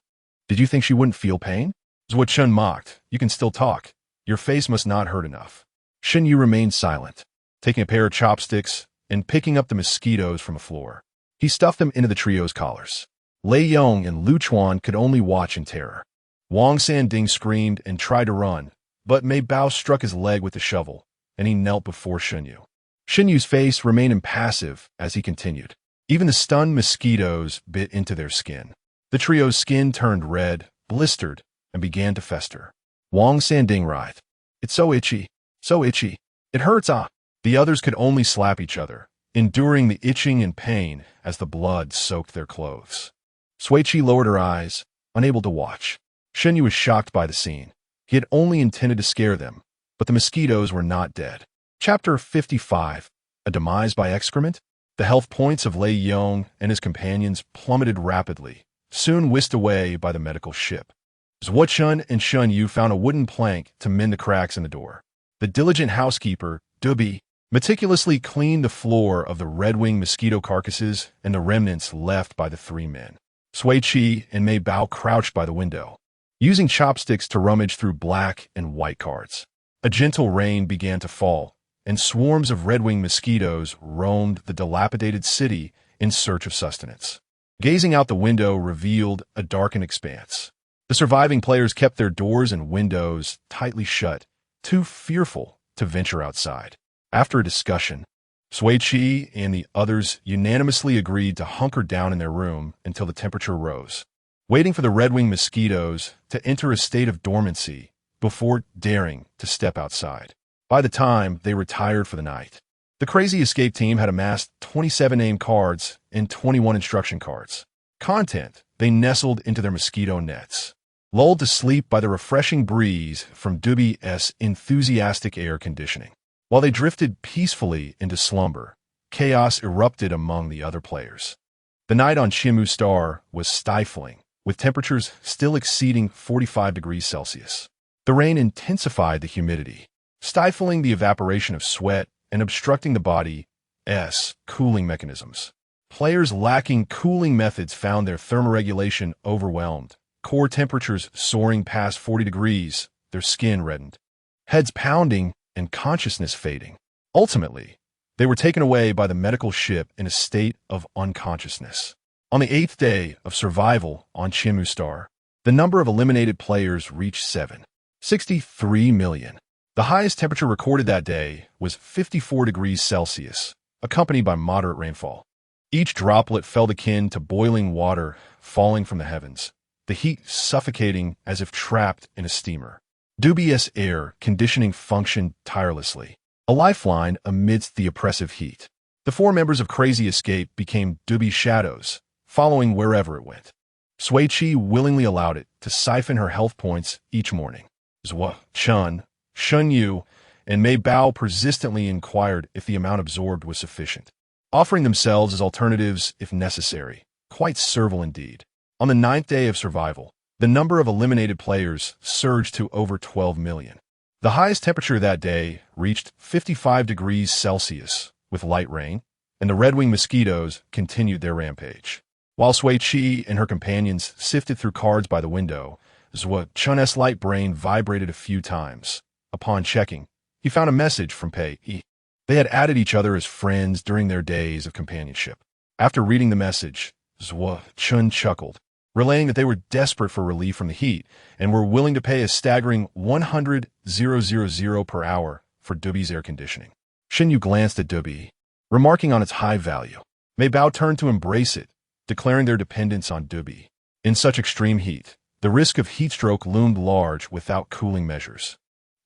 Did you think she wouldn't feel pain? Is what Shun mocked. You can still talk. Your face must not hurt enough. Shen Yu remained silent, taking a pair of chopsticks and picking up the mosquitoes from the floor. He stuffed them into the trio's collars. Lei Yong and Lu Chuan could only watch in terror. Wang Sanding screamed and tried to run, but Mei Bao struck his leg with the shovel, and he knelt before Shen Yu. Shen Yu's face remained impassive as he continued. Even the stunned mosquitoes bit into their skin. The trio's skin turned red, blistered, and began to fester. Wang Sanding writhed. It's so itchy. So itchy. It hurts, ah. The others could only slap each other, enduring the itching and pain as the blood soaked their clothes. Sui Qi lowered her eyes, unable to watch. Shen Yu was shocked by the scene. He had only intended to scare them, but the mosquitoes were not dead. Chapter 55. A Demise by Excrement? The health points of Lei Yong and his companions plummeted rapidly, soon whisked away by the medical ship. Zhuo Chun and Shun Yu found a wooden plank to mend the cracks in the door. The diligent housekeeper, Dubi, meticulously cleaned the floor of the red-winged mosquito carcasses and the remnants left by the three men. Sui Qi and Mei Bao crouched by the window, using chopsticks to rummage through black and white cards. A gentle rain began to fall, and swarms of red-winged mosquitoes roamed the dilapidated city in search of sustenance. Gazing out the window revealed a darkened expanse. The surviving players kept their doors and windows tightly shut, too fearful to venture outside. After a discussion, Sui Qi and the others unanimously agreed to hunker down in their room until the temperature rose, waiting for the red-winged mosquitoes to enter a state of dormancy before daring to step outside. By the time they retired for the night, the Crazy Escape team had amassed 27 name cards and 21 instruction cards. Content they nestled into their mosquito nets, lulled to sleep by the refreshing breeze from Dubi's enthusiastic air conditioning. While they drifted peacefully into slumber, chaos erupted among the other players. The night on Shimu Star was stifling, with temperatures still exceeding 45 degrees Celsius. The rain intensified the humidity, stifling the evaporation of sweat and obstructing the body's cooling mechanisms. Players lacking cooling methods found their thermoregulation overwhelmed, core temperatures soaring past 40 degrees, their skin reddened, heads pounding, and consciousness fading. Ultimately, they were taken away by the medical ship in a state of unconsciousness. On the 8th day of survival on Shimu Star, the number of eliminated players reached 763 million. The highest temperature recorded that day was 54 degrees Celsius, accompanied by moderate rainfall. Each droplet felt akin to boiling water falling from the heavens, the heat suffocating as if trapped in a steamer. Dubious air conditioning functioned tirelessly, a lifeline amidst the oppressive heat. The four members of Crazy Escape became Dubi's shadows, following wherever it went. Sui Qi willingly allowed it to siphon her health points each morning. Zhuo Chun, Shun Yu, and Mei Bao persistently inquired if the amount absorbed was sufficient, offering themselves as alternatives if necessary. Quite servile indeed. On the 9th day of survival, the number of eliminated players surged to over 12 million. The highest temperature that day reached 55 degrees Celsius, with light rain, and the red-winged mosquitoes continued their rampage. While Sui Qi and her companions sifted through cards by the window, Chun's light brain vibrated a few times. Upon checking, he found a message from Pei Yi. They had added each other as friends during their days of companionship. After reading the message, Chun chuckled, relaying that they were desperate for relief from the heat and were willing to pay a staggering 100,000 per hour for Dubi's air conditioning. Shinyu glanced at Dubi, remarking on its high value. Mei Bao turned to embrace it, declaring their dependence on Dubi. In such extreme heat, the risk of heat stroke loomed large without cooling measures.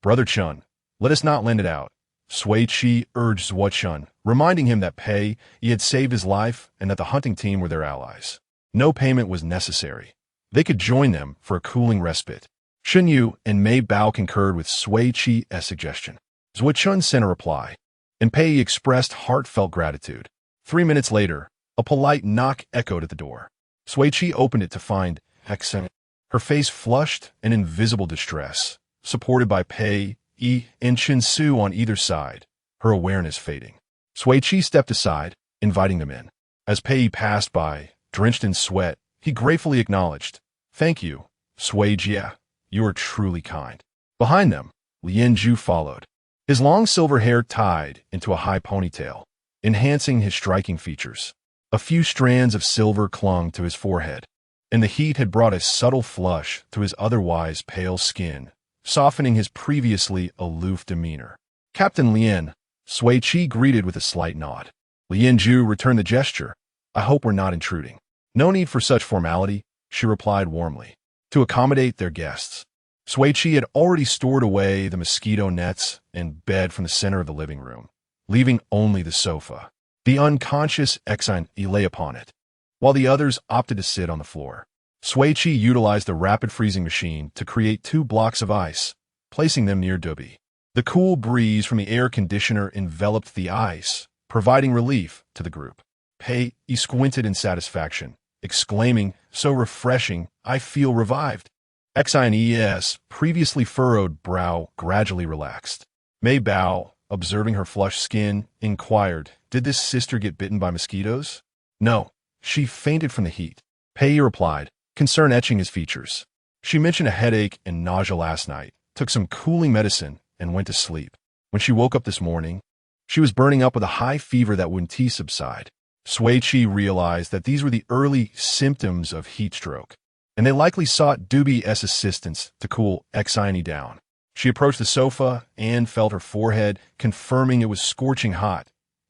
Brother Chun, let us not lend it out, Sui Qi urged Zhuo Chun, reminding him that Pei Yi had saved his life and that the hunting team were their allies. No payment was necessary. They could join them for a cooling respite. Shinyu and Mei Bao concurred with Sui Qi's suggestion. Zhuo Chun sent a reply, and Pei Yi expressed heartfelt gratitude. 3 minutes later, a polite knock echoed at the door. Sui Qi opened it to find Hexen, her face flushed and in visible distress, supported by Pei Yi and Chen Su on either side, her awareness fading. Sui Qi stepped aside, inviting them in. As Pei Yi passed by, drenched in sweat, he gratefully acknowledged, "Thank you, Sui Jia. You are truly kind." Behind them, Lien Zhu followed, his long silver hair tied into a high ponytail, enhancing his striking features. A few strands of silver clung to his forehead, and the heat had brought a subtle flush to his otherwise pale skin, softening his previously aloof demeanor. "Captain Lien," Sui Qi greeted with a slight nod. Lien Zhu returned the gesture. "I hope we're not intruding." "No need for such formality," she replied warmly. To accommodate their guests, Sui Qi had already stored away the mosquito nets and bed from the center of the living room, leaving only the sofa. The unconscious Exine lay upon it, while the others opted to sit on the floor. Sui Qi utilized the rapid freezing machine to create 2 blocks of ice, placing them near Dubi. The cool breeze from the air conditioner enveloped the ice, providing relief to the group. Pei Yi squinted in satisfaction, exclaiming, "So refreshing, I feel revived." Xine's previously furrowed brow gradually relaxed. Mei Bao, observing her flushed skin, inquired, "Did this sister get bitten by mosquitoes?" "No, she fainted from the heat," Pei Yi replied, concern etching his features. "She mentioned a headache and nausea last night, took some cooling medicine, and went to sleep. When she woke up this morning, she was burning up with a high fever that wouldn't subside." Sui Qi realized that these were the early symptoms of heat stroke, and they likely sought Dubi's assistance to cool Xine down. She approached the sofa and felt her forehead, confirming it was scorching hot,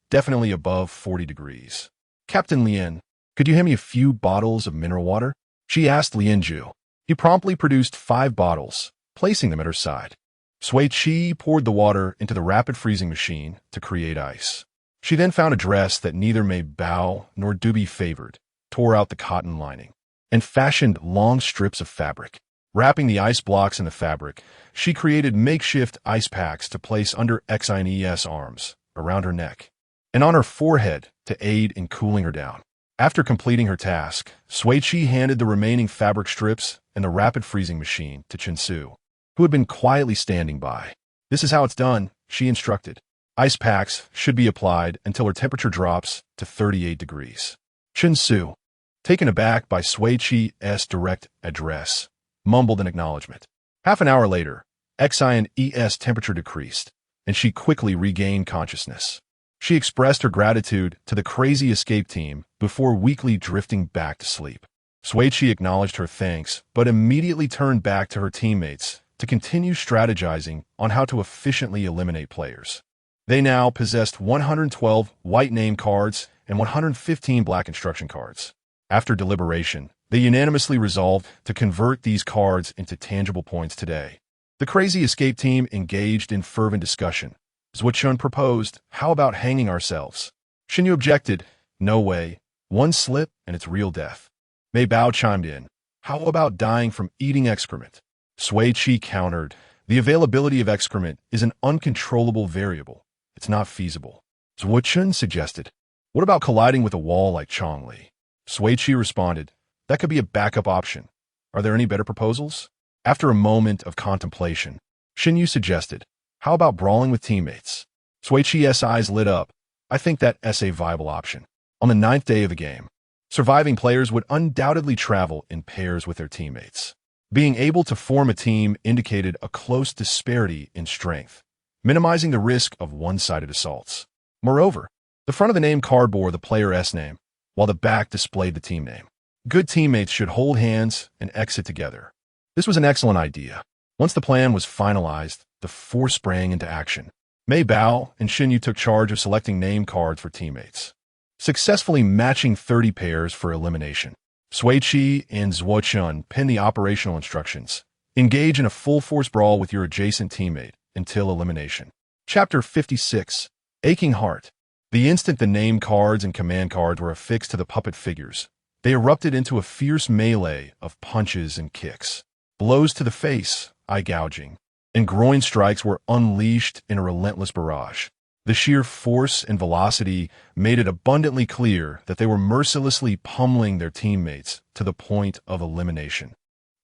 definitely above 40 degrees. "Captain Lien, could you hand me a few bottles of mineral water?" she asked Lien Zhu. He promptly produced 5 bottles, placing them at her side. Sui Qi poured the water into the rapid freezing machine to create ice. She then found a dress that neither Mei Bao nor Dubi favored, tore out the cotton lining, and fashioned long strips of fabric. Wrapping the ice blocks in the fabric, she created makeshift ice packs to place under Xine's arms, around her neck, and on her forehead to aid in cooling her down. After completing her task, Sui Qi handed the remaining fabric strips and the rapid freezing machine to Chen Su, who had been quietly standing by. "This is how it's done," she instructed. "Ice packs should be applied until her temperature drops to 38 degrees. Chen Su, taken aback by Sui Qi's direct address, mumbled an acknowledgement. Half an hour later, Xine's temperature decreased, and she quickly regained consciousness. She expressed her gratitude to the crazy escape team before weakly drifting back to sleep. Sui Qi acknowledged her thanks, but immediately turned back to her teammates to continue strategizing on how to efficiently eliminate players. They now possessed 112 white name cards and 115 black instruction cards. After deliberation, they unanimously resolved to convert these cards into tangible points today. The crazy escape team engaged in fervent discussion. Zhuo Chun proposed, "How about hanging ourselves?" Shinyu objected, "No way. One slip and it's real death." Mei Bao chimed in, "How about dying from eating excrement?" Sui Qi countered, "The availability of excrement is an uncontrollable variable. It's not feasible." Zhuo Chun suggested, "What about colliding with a wall like Chongli?" Sui Qi responded, "That could be a backup option. Are there any better proposals?" After a moment of contemplation, Shinyu suggested, "How about brawling with teammates?" Sui Qi's eyes lit up, I think that's a viable option. On the 9th day of the game, surviving players would undoubtedly travel in pairs with their teammates. Being able to form a team indicated a close disparity in strength, minimizing the risk of one-sided assaults. Moreover, the front of the name card bore the player's name, while the back displayed the team name. Good teammates should hold hands and exit together. This was an excellent idea. Once the plan was finalized, the four sprang into action. Mei Bao and Xin Yu took charge of selecting name cards for teammates, successfully matching 30 pairs for elimination. Sui Qi and shun penned the operational instructions. Engage in a full-force brawl with your adjacent teammate until elimination. Chapter 56. Aching Heart. The instant the name cards and command cards were affixed to the puppet figures, they erupted into a fierce melee of punches and kicks. Blows to the face, eye gouging, and groin strikes were unleashed in a relentless barrage. The sheer force and velocity made it abundantly clear that they were mercilessly pummeling their teammates to the point of elimination.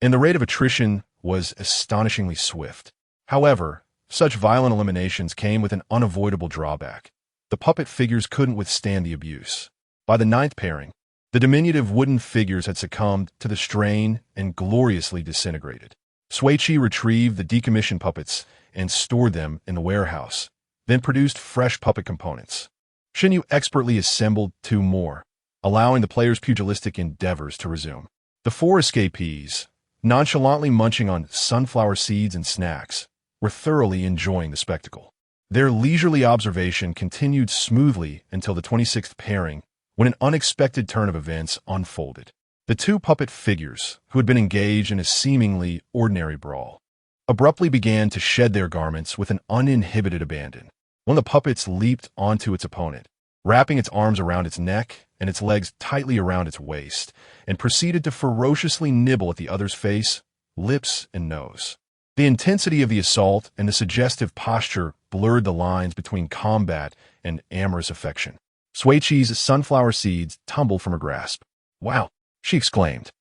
And the rate of attrition was astonishingly swift. However, such violent eliminations came with an unavoidable drawback. The puppet figures couldn't withstand the abuse. By the 9th pairing, the diminutive wooden figures had succumbed to the strain and gloriously disintegrated. Sui Qi retrieved the decommissioned puppets and stored them in the warehouse, then produced fresh puppet components. Xin Yu expertly assembled 2 more, allowing the players' pugilistic endeavors to resume. The 4 escapees, nonchalantly munching on sunflower seeds and snacks, were thoroughly enjoying the spectacle. Their leisurely observation continued smoothly until the 26th pairing, when an unexpected turn of events unfolded. The 2 puppet figures, who had been engaged in a seemingly ordinary brawl, abruptly began to shed their garments with an uninhibited abandon. One of the puppets leaped onto its opponent, wrapping its arms around its neck and its legs tightly around its waist, and proceeded to ferociously nibble at the other's face, lips, and nose. The intensity of the assault and the suggestive posture blurred the lines between combat and amorous affection. Sui Qi's sunflower seeds tumbled from her grasp. "Wow!" she exclaimed.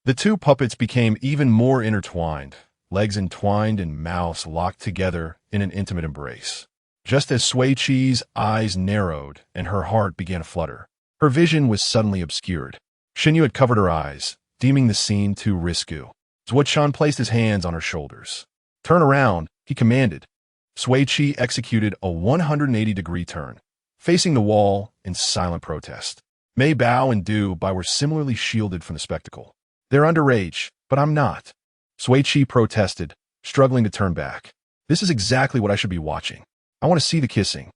The 2 puppets became even more intertwined, legs entwined and mouths locked together in an intimate embrace. Just as Sui Qi's eyes narrowed and her heart began to flutter, her vision was suddenly obscured. Xin Yu had covered her eyes, deeming the scene too risky. Shun placed his hands on her shoulders. "Turn around," he commanded. Sui Qi executed a 180-degree turn, facing the wall in silent protest. Mei Bao and Du Bai were similarly shielded from the spectacle. "They're underage, but I'm not," Sui Qi protested, struggling to turn back. "This is exactly what I should be watching. I want to see the kissing."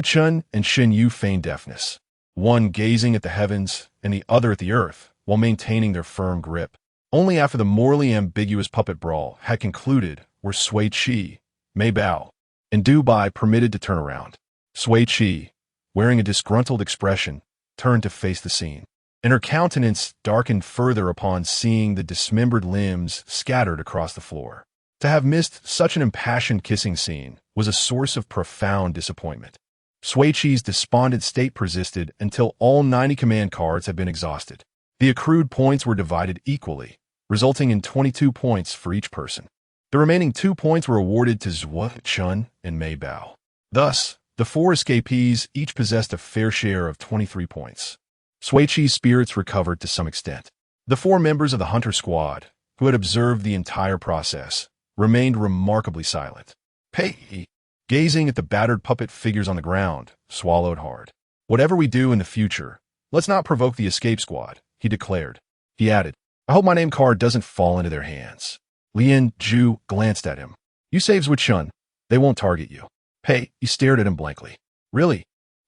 Shun and Xin Yu feigned deafness, one gazing at the heavens and the other at the earth while maintaining their firm grip. Only after the morally ambiguous puppet brawl had concluded were Sui Qi, Mei Bao, and Du Bai permitted to turn around. Sui Qi, wearing a disgruntled expression, turned to face the scene, and her countenance darkened further upon seeing the dismembered limbs scattered across the floor. To have missed such an impassioned kissing scene was a source of profound disappointment. Sui Qi's despondent state persisted until all 90 command cards had been exhausted. The accrued points were divided equally, resulting in 22 points for each person. The remaining 2 points were awarded to Shun and Mei Bao. Thus, the 4 escapees each possessed a fair share of 23 points. Sui Qi's spirits recovered to some extent. The 4 members of the Hunter Squad, who had observed the entire process, remained remarkably silent. Pei, gazing at the battered puppet figures on the ground, swallowed hard. "Whatever we do in the future, let's not provoke the escape squad," he declared. He added, "I hope my name card doesn't fall into their hands." Lian Zhu glanced at him. "You save Shun. They won't target you." Pei stared at him blankly. "Really?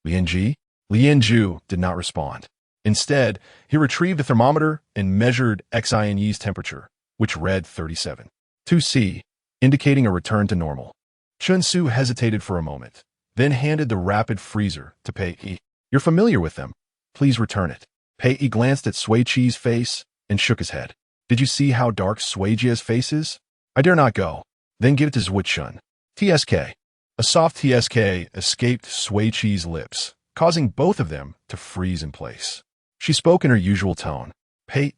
Lian Ji?" Lian Zhu did not respond. Instead, he retrieved the thermometer and measured Xianyi's temperature, which read 37. 2C, indicating a return to normal. Chun Su hesitated for a moment, then handed the rapid freezer to Pei. "You're familiar with them. Please return it." Pei glanced at Sui Qi's face and shook his head. "Did you see how dark Sui Jia's face is? I dare not go." "Then give it to Shun." TSK. A soft TSK escaped Sui Qi's lips, causing both of them to freeze in place. She spoke in her usual tone. "Pei,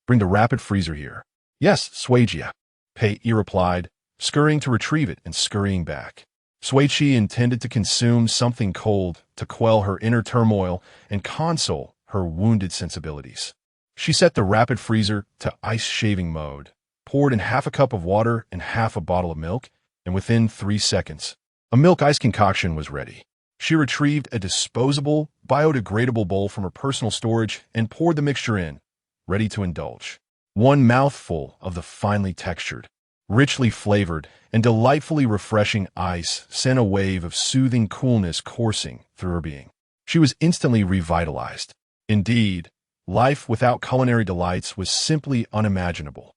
bring the rapid freezer here." "Yes, Sui Jia." Pei replied, scurrying to retrieve it and scurrying back. Sui Qi intended to consume something cold to quell her inner turmoil and console her wounded sensibilities. She set the rapid freezer to ice shaving mode, poured in half a cup of water and half a bottle of milk, and within 3 seconds, a milk ice concoction was ready. She retrieved a disposable, biodegradable bowl from her personal storage and poured the mixture in, ready to indulge. One mouthful of the finely textured, richly flavored, and delightfully refreshing ice sent a wave of soothing coolness coursing through her being. She was instantly revitalized. Indeed, life without culinary delights was simply unimaginable.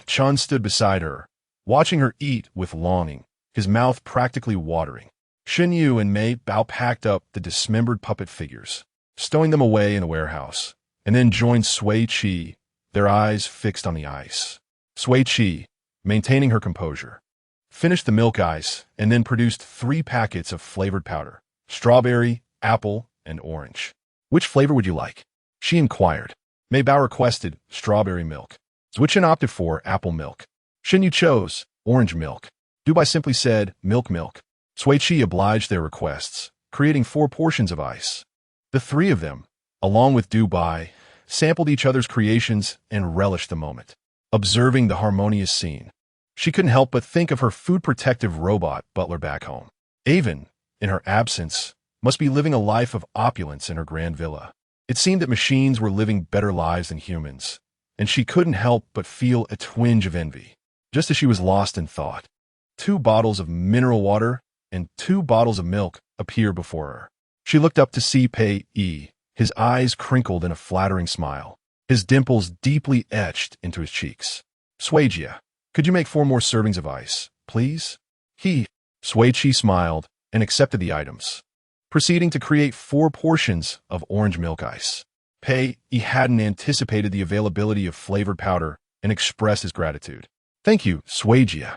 Chun stood beside her, watching her eat with longing, his mouth practically watering. Shen Yu and Mei Bao packed up the dismembered puppet figures, stowing them away in the warehouse, and then joined Sui Qi, their eyes fixed on the ice. Sui Qi, maintaining her composure, finished the milk ice and then produced 3 packets of flavored powder: strawberry, apple, and orange. "Which flavor would you like?" she inquired. Mei Bao requested strawberry milk. Zhuqian opted for apple milk. Shen Yu chose orange milk. Dubai simply said milk. Sui Qi obliged their requests, creating 4 portions of ice. The 3 of them, along with Dubai, sampled each other's creations and relished the moment. Observing the harmonious scene, she couldn't help but think of her food-protective robot butler back home. Avon, in her absence, must be living a life of opulence in her grand villa. It seemed that machines were living better lives than humans, and she couldn't help but feel a twinge of envy. Just as she was lost in thought, 2 bottles of mineral water and 2 bottles of milk appeared before her. She looked up to see Pei Yi, his eyes crinkled in a flattering smile, his dimples deeply etched into his cheeks. "Sui Jia, could you make 4 more servings of ice, please?" Sui Qi smiled and accepted the items, proceeding to create 4 portions of orange milk ice. Pei Yi hadn't anticipated the availability of flavored powder and expressed his gratitude. "Thank you, Sui Jia."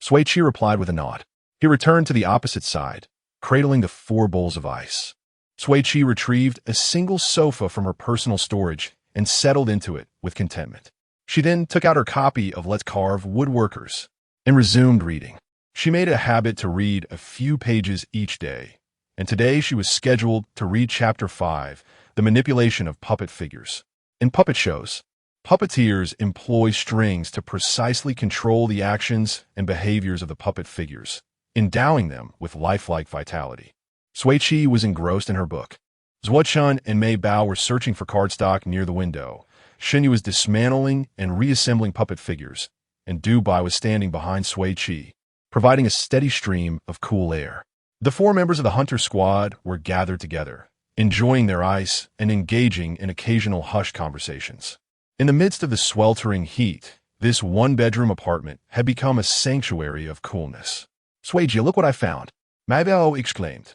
Sui Qi replied with a nod. He returned to the opposite side, cradling the 4 bowls of ice. Sui Qi retrieved a single sofa from her personal storage and settled into it with contentment. She then took out her copy of Let's Carve Woodworkers and resumed reading. She made it a habit to read a few pages each day, and today she was scheduled to read Chapter 5, The Manipulation of Puppet Figures. In puppet shows, puppeteers employ strings to precisely control the actions and behaviors of the puppet figures, endowing them with lifelike vitality. Sui Qi was engrossed in her book. Zhuqian and Mei Bao were searching for cardstock near the window. Shen Yu was dismantling and reassembling puppet figures, and Dubai was standing behind Sui Qi, providing a steady stream of cool air. The 4 members of the hunter squad were gathered together, enjoying their ice and engaging in occasional hushed conversations. In the midst of the sweltering heat, this 1-bedroom apartment had become a sanctuary of coolness. "Sui Jia, look what I found," Mei Bao exclaimed,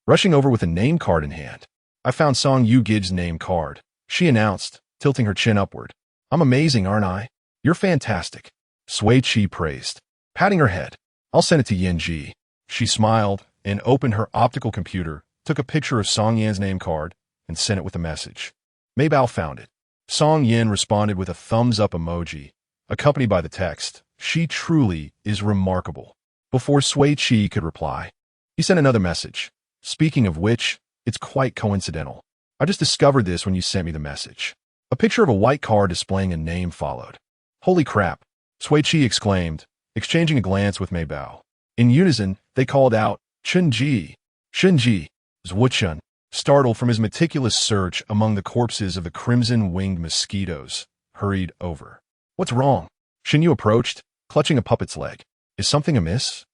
rushing over with a name card in hand. "I found Song Yu Gid's name card," she announced, tilting her chin upward. "I'm amazing, aren't I?" "You're fantastic," Sui Qi praised, patting her head. "I'll send it to Yin Ji." She smiled and opened her optical computer, took a picture of Song Yan's name card, and sent it with a message. Mei Bao found it. Song Yin responded with a thumbs-up emoji, accompanied by the text, "She truly is remarkable." Before Sui Qi could reply, he sent another message. "Speaking of which, it's quite coincidental. I just discovered this when you sent me the message." A picture of a white card displaying a name followed. "Holy crap," Sui Qi exclaimed, exchanging a glance with Mei Bao. In unison, they called out, "Chen Ji! Shen Ji!" Zhuqian, startled from his meticulous search among the corpses of the crimson-winged mosquitoes, hurried over. "What's wrong?" Shen Yu approached, clutching a puppet's leg. "Is something amiss?"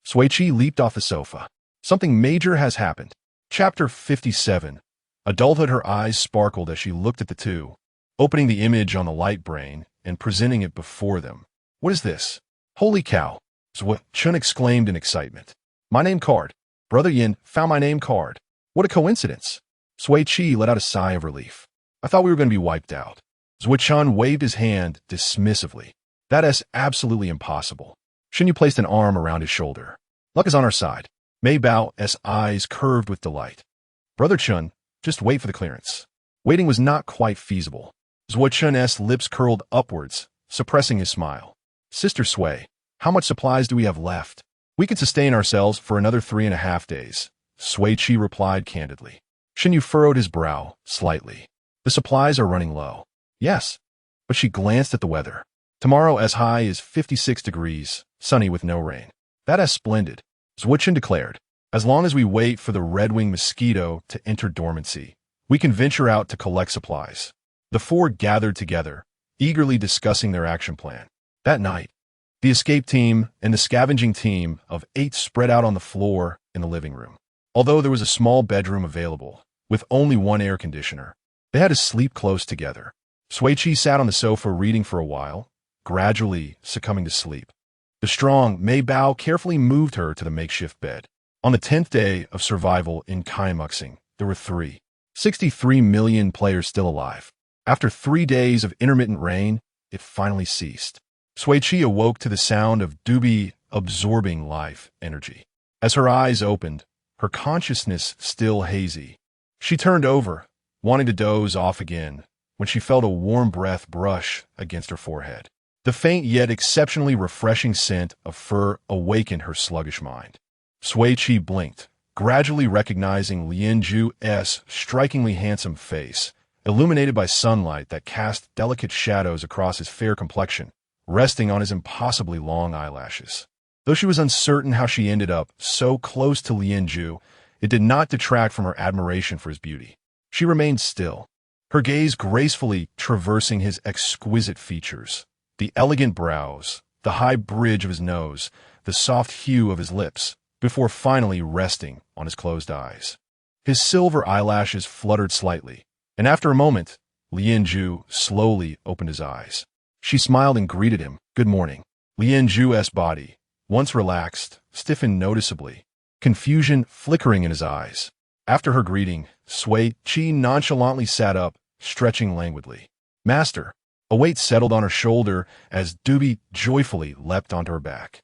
Sui Qi leaped off the sofa. "Something major has happened." Chapter 57. Adulthood. Her eyes sparkled as she looked at the 2, opening the image on the light brain and presenting it before them. "What is this?" "Holy cow!" Zhuqian exclaimed in excitement. "My name card. Brother Yin found my name card. What a coincidence." Sui Qi let out a sigh of relief. "I thought we were going to be wiped out." Zhuqian waved his hand dismissively. "That is absolutely impossible." Shen Yu placed an arm around his shoulder. "Luck is on our side." Mei Bao's eyes curved with delight. "Brother Chun, just wait for the clearance." Waiting was not quite feasible. Zhuqian's lips curled upwards, suppressing his smile. "Sister Sui, how much supplies do we have left?" We could sustain ourselves for another 3.5 days, Sui Qi replied candidly. Shun Yu furrowed his brow slightly. The supplies are running low. Yes, but she glanced at the weather. Tomorrow as high as 56 degrees, sunny with no rain. That is splendid, Zwichan declared. As long as we wait for the red-winged mosquito to enter dormancy, we can venture out to collect supplies. The four gathered together, eagerly discussing their action plan. That night, the escape team and the scavenging team of 8 spread out on the floor in the living room. Although there was a small bedroom available, with only one air conditioner, they had to sleep close together. Sui Qi sat on the sofa reading for a while, gradually succumbing to sleep. The strong Mei Bao carefully moved her to the makeshift bed. On the 10th day of survival in Kaimuxing, there were 63 million players still alive. After 3 days of intermittent rain, it finally ceased. Sui Qi awoke to the sound of Dubi absorbing life energy. As her eyes opened, her consciousness still hazy, she turned over, wanting to doze off again, when she felt a warm breath brush against her forehead. The faint yet exceptionally refreshing scent of fur awakened her sluggish mind. Sui Qi blinked, gradually recognizing Lien Zhu's strikingly handsome face, illuminated by sunlight that cast delicate shadows across his fair complexion, resting on his impossibly long eyelashes. Though she was uncertain how she ended up so close to Lien Zhu, it did not detract from her admiration for his beauty. She remained still, her gaze gracefully traversing his exquisite features, the elegant brows, the high bridge of his nose, the soft hue of his lips, before finally resting on his closed eyes. His silver eyelashes fluttered slightly, and after a moment, Lien Zhu slowly opened his eyes. She smiled and greeted him, "Good morning." Lien Zhu's body, once relaxed, stiffened noticeably, confusion flickering in his eyes. After her greeting, Sui Qi nonchalantly sat up, stretching languidly. "Master." A weight settled on her shoulder as Dubi joyfully leapt onto her back.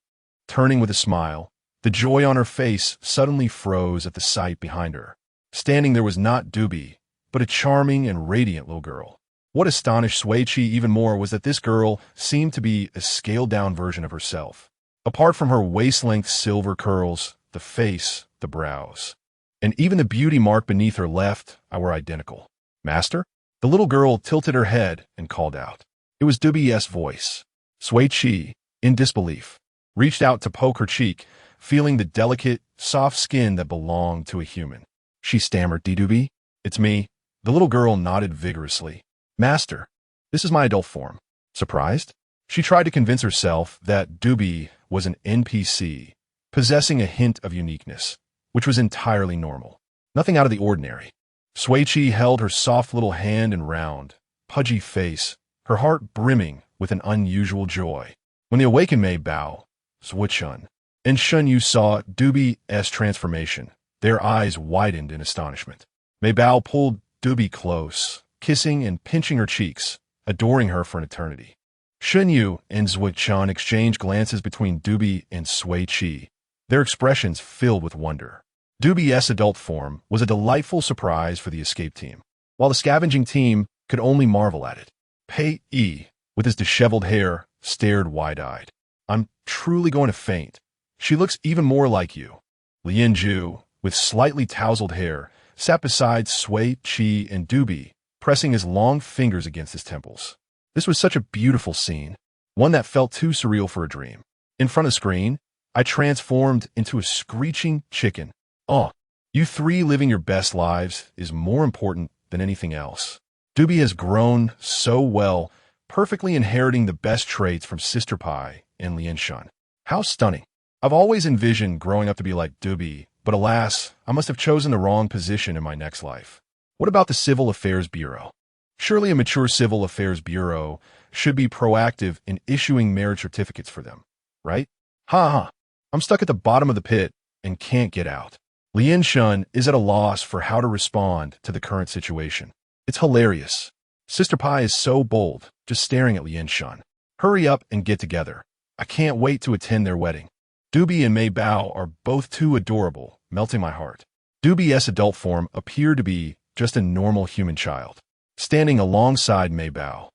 Turning with a smile, the joy on her face suddenly froze at the sight behind her. Standing there was not Dubi, but a charming and radiant little girl. What astonished Sui Qi even more was that this girl seemed to be a scaled-down version of herself. Apart from her waist-length silver curls, the face, the brows, and even the beauty mark beneath her left eye were identical. "Master?" The little girl tilted her head and called out. It was Dubi's voice. Sui Qi, in disbelief, reached out to poke her cheek, feeling the delicate, soft skin that belonged to a human. She stammered, "Dubi? It's me." The little girl nodded vigorously. "Master, this is my adult form." Surprised, she tried to convince herself that Dubi was an NPC, possessing a hint of uniqueness, which was entirely normal. Nothing out of the ordinary. Sui Qi held her soft little hand and round, pudgy face, her heart brimming with an unusual joy. When the awakened Mei Bao, Zwichan, and Shun Yu saw Dubi's transformation, their eyes widened in astonishment. Mei Bao pulled Dubi close, kissing and pinching her cheeks, adoring her for an eternity. Shun Yu and Zwichan exchanged glances between Dubi and Sui Qi, their expressions filled with wonder. Dubi's adult form was a delightful surprise for the escape team, while the scavenging team could only marvel at it. Pei Yi, with his disheveled hair, stared wide-eyed. "I'm truly going to faint. She looks even more like you." Lien Zhu, with slightly tousled hair, sat beside Sui Qi and Dubi, pressing his long fingers against his temples. This was such a beautiful scene, one that felt too surreal for a dream. In front of the screen, I transformed into a screeching chicken. "Oh, you three living your best lives is more important than anything else." Dubi has grown so well, perfectly inheriting the best traits from Sister Pai and Lien Shun. How stunning. I've always envisioned growing up to be like Dubi, but alas, I must have chosen the wrong position in my next life. What about the Civil Affairs Bureau? Surely a mature Civil Affairs Bureau should be proactive in issuing marriage certificates for them, right? Ha! I'm stuck at the bottom of the pit and can't get out. Lien Shun is at a loss for how to respond to the current situation. It's hilarious. Sister Pai is so bold, just staring at Lien Shun. Hurry up and get together. I can't wait to attend their wedding. Dubi and Mei Bao are both too adorable, melting my heart. Dubi's adult form appeared to be just a normal human child, standing alongside Mei Bao.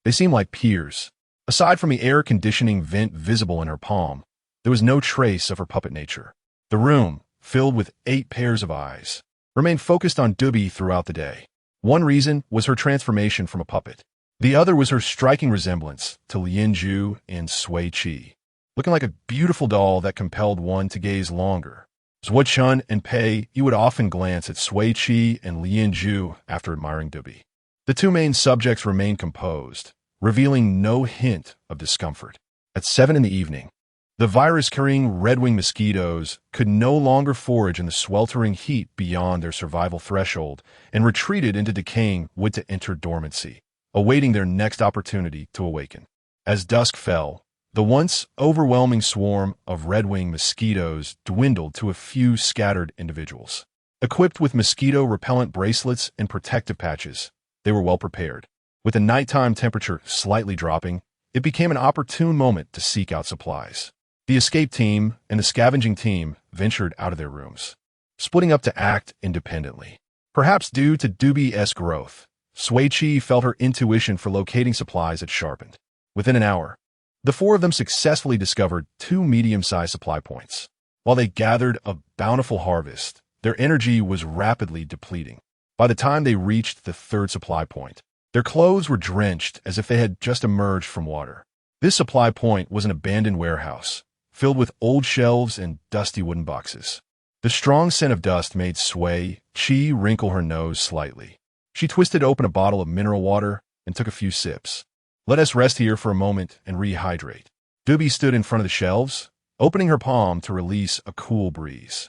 They seem like peers. Aside from the air conditioning vent visible in her palm, There was no trace of her puppet nature. The room, filled with 8 pairs of eyes, remained focused on Dubi throughout the day. One reason was her transformation from a puppet. The other was her striking resemblance to Lianju in Sui Qi, looking like a beautiful doll that compelled one to gaze longer. As what Shun and Pei, you would often glance at Sui Qi and Lianju after admiring Dubi. The two main subjects remained composed, revealing no hint of discomfort. At 7 in the evening, the virus-carrying red-winged mosquitoes could no longer forage in the sweltering heat beyond their survival threshold and retreated into decaying wood to enter dormancy, awaiting their next opportunity to awaken. As dusk fell, the once overwhelming swarm of red-winged mosquitoes dwindled to a few scattered individuals. Equipped with mosquito-repellent bracelets and protective patches, they were well prepared. With the nighttime temperature slightly dropping, it became an opportune moment to seek out supplies. The escape team and the scavenging team ventured out of their rooms, splitting up to act independently. Perhaps due to Dubi's growth, Sui Qi felt her intuition for locating supplies had sharpened. Within an hour, the 4 of them successfully discovered 2 medium-sized supply points. While they gathered a bountiful harvest, their energy was rapidly depleting. By the time they reached the 3rd supply point, their clothes were drenched as if they had just emerged from water. This supply point was an abandoned warehouse, filled with old shelves and dusty wooden boxes. The strong scent of dust made Sui Qi wrinkle her nose slightly. She twisted open a bottle of mineral water and took a few sips. Let us rest here for a moment and rehydrate. Dubi stood in front of the shelves, opening her palm to release a cool breeze.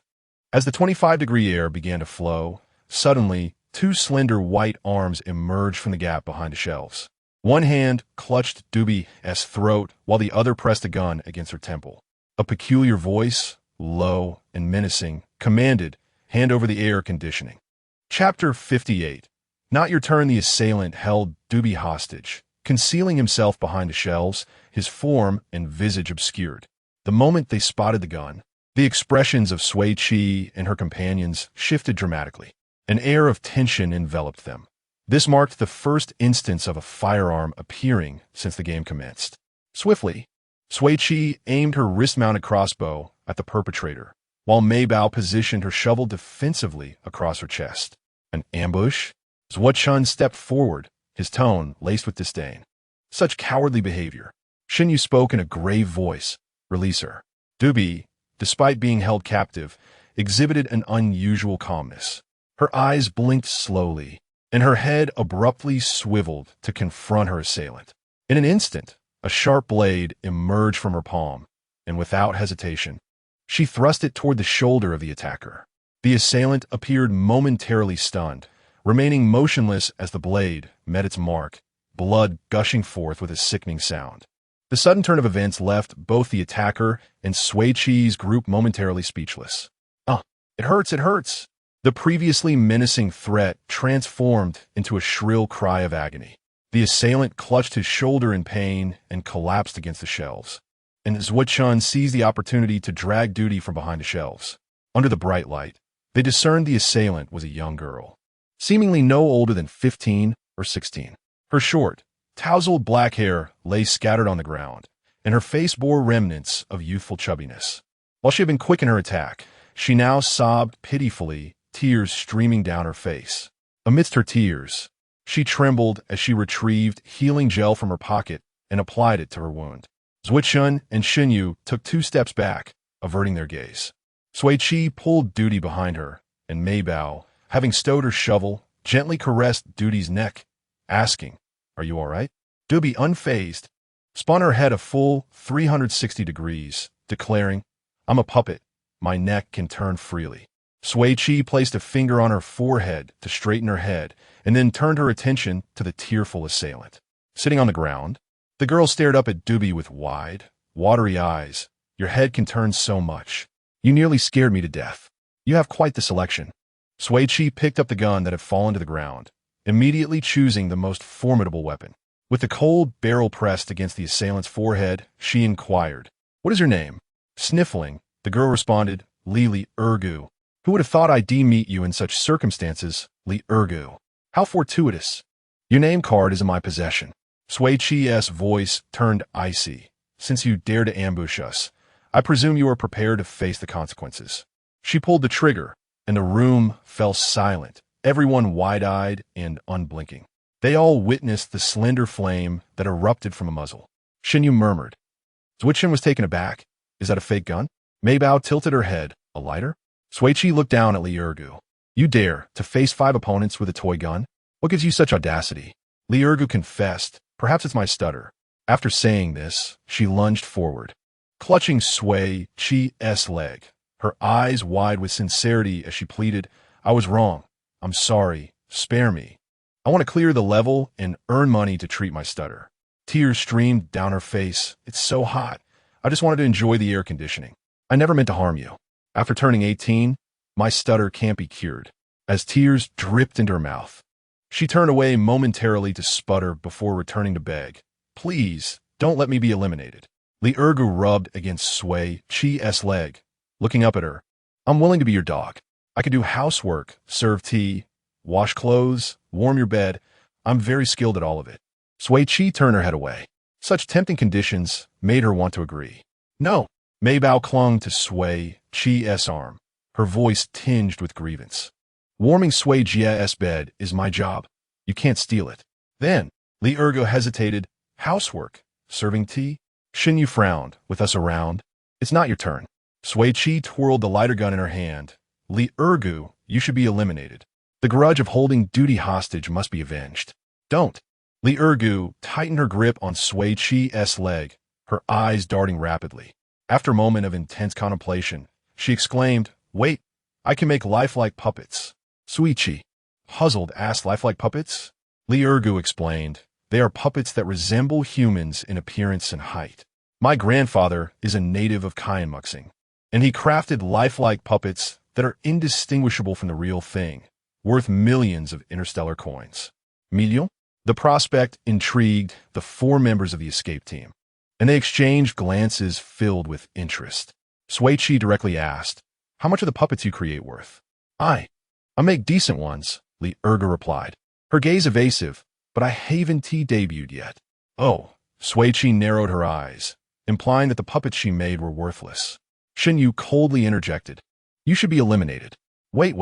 As the 25-degree air began to flow, suddenly 2 slender white arms emerged from the gap behind the shelves. One hand clutched Dubi's throat while the other pressed a gun against her temple. A peculiar voice, low and menacing, commanded, "Hand over the air conditioning." Chapter 58. Not your turn. The assailant held Dubi hostage, concealing himself behind the shelves, his form and visage obscured. The moment they spotted the gun, the expressions of Sui Qi and her companions shifted dramatically. An air of tension enveloped them. This marked the first instance of a firearm appearing since the game commenced. Swiftly, Sui Qi aimed her wrist-mounted crossbow at the perpetrator, while Maybao positioned her shovel defensively across her chest. An ambush? As What Shun stepped forward, his tone laced with disdain. Such cowardly behavior. Shinyu spoke in a grave voice. Release her. Dubi, despite being held captive, exhibited an unusual calmness. Her eyes blinked slowly, and her head abruptly swiveled to confront her assailant. In an instant, a sharp blade emerged from her palm, and without hesitation, she thrust it toward the shoulder of the attacker. The assailant appeared momentarily stunned, remaining motionless as the blade met its mark, blood gushing forth with a sickening sound. The sudden turn of events left both the attacker and Sui Qi's group momentarily speechless. It hurts, it hurts! The previously menacing threat transformed into a shrill cry of agony. The assailant clutched his shoulder in pain and collapsed against the shelves. And as What Shun seized the opportunity to drag Duty from behind the shelves. Under the bright light, they discerned the assailant was a young girl, seemingly no older than 15 or 16. Her short, tousled black hair lay scattered on the ground, and her face bore remnants of youthful chubbiness. While she had been quick in her attack, she now sobbed pitifully, tears streaming down her face. Amidst her tears, she trembled as she retrieved healing gel from her pocket and applied it to her wound. Zuichun and Shinyu took 2 steps back, averting their gaze. Sui Qi pulled Duty behind her, and Maybao, having stowed her shovel, gently caressed Duty's neck, asking, "Are you all right?" Duty, unfazed, spun her head a full 360 degrees, declaring, "I'm a puppet. My neck can turn freely." Sui Qi placed a finger on her forehead to straighten her head, and then turned her attention to the tearful assailant. Sitting on the ground, the girl stared up at Dubi with wide, watery eyes. "Your head can turn so much. You nearly scared me to death. You have quite the selection." Sui Qi picked up the gun that had fallen to the ground, immediately choosing the most formidable weapon. With the cold barrel pressed against the assailant's forehead, she inquired, "What is your name?" Sniffling, the girl responded, "Li Ergu." "Who would have thought I'd meet you in such circumstances, Li Ergu? How fortuitous. Your name card is in my possession." Sui Qi's voice turned icy. "Since you dare to ambush us, I presume you are prepared to face the consequences. She pulled the trigger, and the room fell silent, everyone wide-eyed and unblinking. They all witnessed the slender flame that erupted from a muzzle. Shin Yu murmured. Zuo-Chin was taken aback. Is that a fake gun? Mei Bao tilted her head. A lighter? Sui Qi looked down at Li Ergu. You dare to face 5 opponents with a toy gun? What gives you such audacity? Li Ergu confessed. Perhaps it's my stutter. After saying this, she lunged forward, clutching Sui Qi's leg, her eyes wide with sincerity as she pleaded, I was wrong. I'm sorry. Spare me. I want to clear the level and earn money to treat my stutter. Tears streamed down her face. It's so hot. I just wanted to enjoy the air conditioning. I never meant to harm you. After turning 18, my stutter can't be cured. As tears dripped into her mouth, she turned away momentarily to sputter before returning to beg. Please, don't let me be eliminated. Li Ergu rubbed against Sui Qi's leg, looking up at her. I'm willing to be your dog. I could do housework, serve tea, wash clothes, warm your bed. I'm very skilled at all of it. Sui Qi turned her head away. Such tempting conditions made her want to agree. No. Mei Bao clung to Sui Qi's arm, her voice tinged with grievance. Warming Sui Qi's bed is my job. You can't steal it. Then, Li Ergu hesitated. Housework? Serving tea? Shin Yu frowned. With us around? It's not your turn. Sui Qi twirled the lighter gun in her hand. Li Ergu, you should be eliminated. The grudge of holding duty hostage must be avenged. Don't. Li Ergu tightened her grip on Sui Qi's leg, her eyes darting rapidly. After a moment of intense contemplation, she exclaimed, Wait, I can make lifelike puppets. Sui Qi, puzzled, asked lifelike puppets? Li Ergu explained, they are puppets that resemble humans in appearance and height. My grandfather is a native of Kyanmuxing, and he crafted lifelike puppets that are indistinguishable from the real thing, worth millions of interstellar coins. Million? The prospect intrigued the 4 members of the escape team, and they exchanged glances filled with interest. Sui Qi directly asked, how much are the puppets you create worth? I make decent ones, Li Ergu replied, her gaze evasive, but I haven't debuted yet. Oh, Sui Qi narrowed her eyes, implying that the puppets she made were worthless. Shin Yu coldly interjected, you should be eliminated. Wait.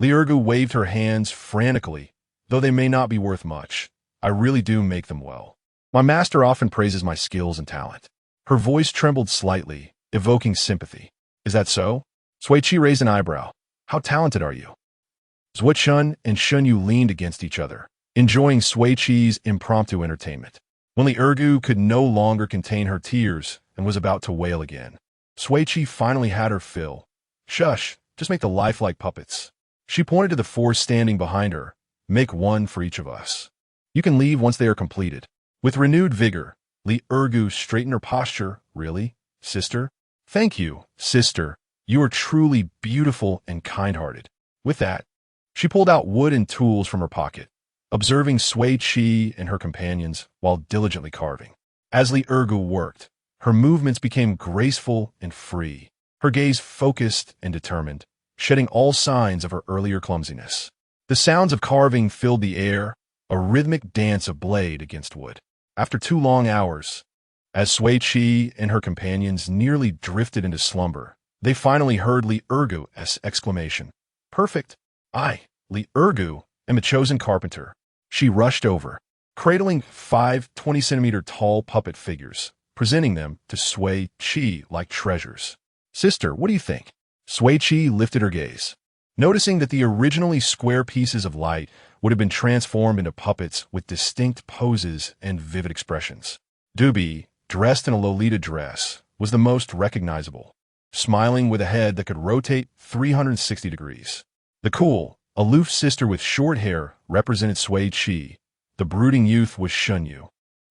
Li Ergu waved her hands frantically, though they may not be worth much. I really do make them well. My master often praises my skills and talent. Her voice trembled slightly, evoking sympathy. Is that so? Sui Qi raised an eyebrow. How talented are you? Zuo-Chin and Shun Yu leaned against each other, enjoying Sui Qi's impromptu entertainment. When Li Ergu could no longer contain her tears and was about to wail again, Sui Qi finally had her fill. Shush, just make the lifelike puppets. She pointed to the 4 standing behind her. Make 1 for each of us. You can leave once they are completed. With renewed vigor, Li Ergu straightened her posture. Really, sister? Thank you, sister. You are truly beautiful and kind-hearted. With that, she pulled out wood and tools from her pocket, observing Sui Qi and her companions while diligently carving. As Li Ergu worked, her movements became graceful and free, her gaze focused and determined, shedding all signs of her earlier clumsiness. The sounds of carving filled the air, a rhythmic dance of blade against wood. After 2 long hours, as Sui Qi and her companions nearly drifted into slumber, they finally heard Li Ergu's exclamation. Perfect. I, Li Ergu, am a chosen carpenter. She rushed over, cradling 5 20-centimeter tall puppet figures, presenting them to Sui Qi like treasures. Sister, what do you think? Sui Qi lifted her gaze, noticing that the originally square pieces of light would have been transformed into puppets with distinct poses and vivid expressions. Dubi, dressed in a Lolita dress, was the most recognizable, smiling with a head that could rotate 360 degrees. The cool, aloof sister with short hair represented Sui Qi. The brooding youth was Shun Yu.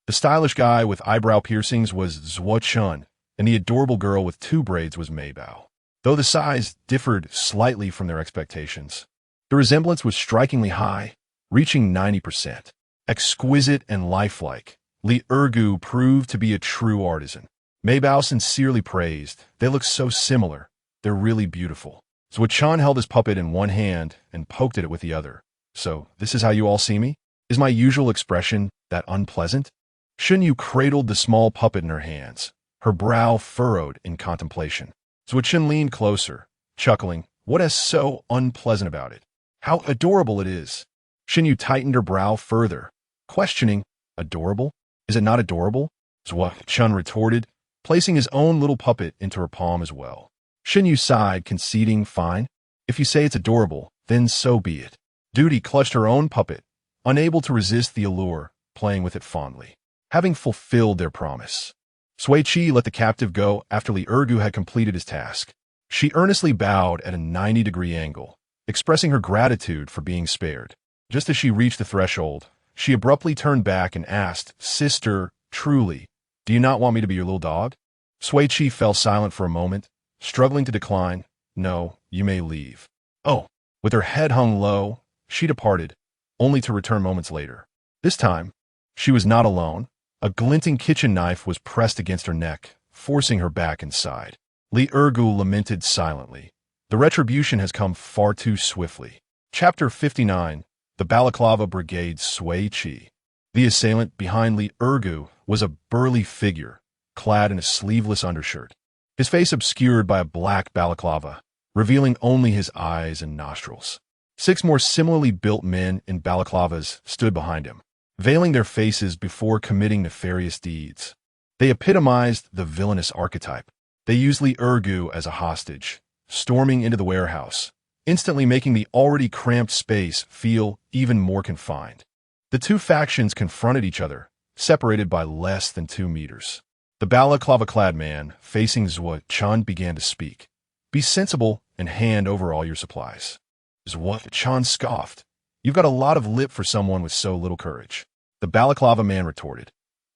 The stylish guy with eyebrow piercings was Zuo-Chin, and the adorable girl with 2 braids was Mei Bao. Though the size differed slightly from their expectations, the resemblance was strikingly high, reaching 90%. Exquisite and lifelike, Li Ergu proved to be a true artisan. Mei Bao sincerely praised, they look so similar, they're really beautiful. Zuo-Chin held his puppet in one hand and poked at it with the other. So, this is how you all see me? Is my usual expression that unpleasant? Shun Yu cradled the small puppet in her hands, her brow furrowed in contemplation. Sui Qi leaned closer, chuckling. What is so unpleasant about it? How adorable it is. Shin tightened her brow further, questioning, adorable? Is it not adorable? Sui Qi retorted, placing his own little puppet into her palm as well. Shin sighed, conceding, fine. If you say it's adorable, then so be it. Duty clutched her own puppet, unable to resist the allure, playing with it fondly. Having fulfilled their promise, Sui Qi let the captive go after Li Ergu had completed his task. She earnestly bowed at a 90-degree angle, expressing her gratitude for being spared. Just as she reached the threshold, she abruptly turned back and asked, Sister, truly, do you not want me to be your little dog? Sui Qi fell silent for a moment, struggling to decline. No, you may leave. Oh. With her head hung low, she departed, only to return moments later. This time, she was not alone. A glinting kitchen knife was pressed against her neck, forcing her back inside. Li Ergu lamented silently. The retribution has come far too swiftly. Chapter 59. The Balaclava Brigade. Sui Qi. The assailant behind Li Ergu was a burly figure, clad in a sleeveless undershirt. His face obscured by a black balaclava, revealing only his eyes and nostrils. 6 more similarly built men in balaclavas stood behind him, veiling their faces before committing nefarious deeds. They epitomized the villainous archetype. They used Li Ergu as a hostage, storming into the warehouse, instantly making the already cramped space feel even more confined. The two factions confronted each other, separated by less than 2 meters. The balaclava-clad man, facing Sui Qi, began to speak. Be sensible and hand over all your supplies. Sui Qi scoffed. You've got a lot of lip for someone with so little courage. The balaclava man retorted.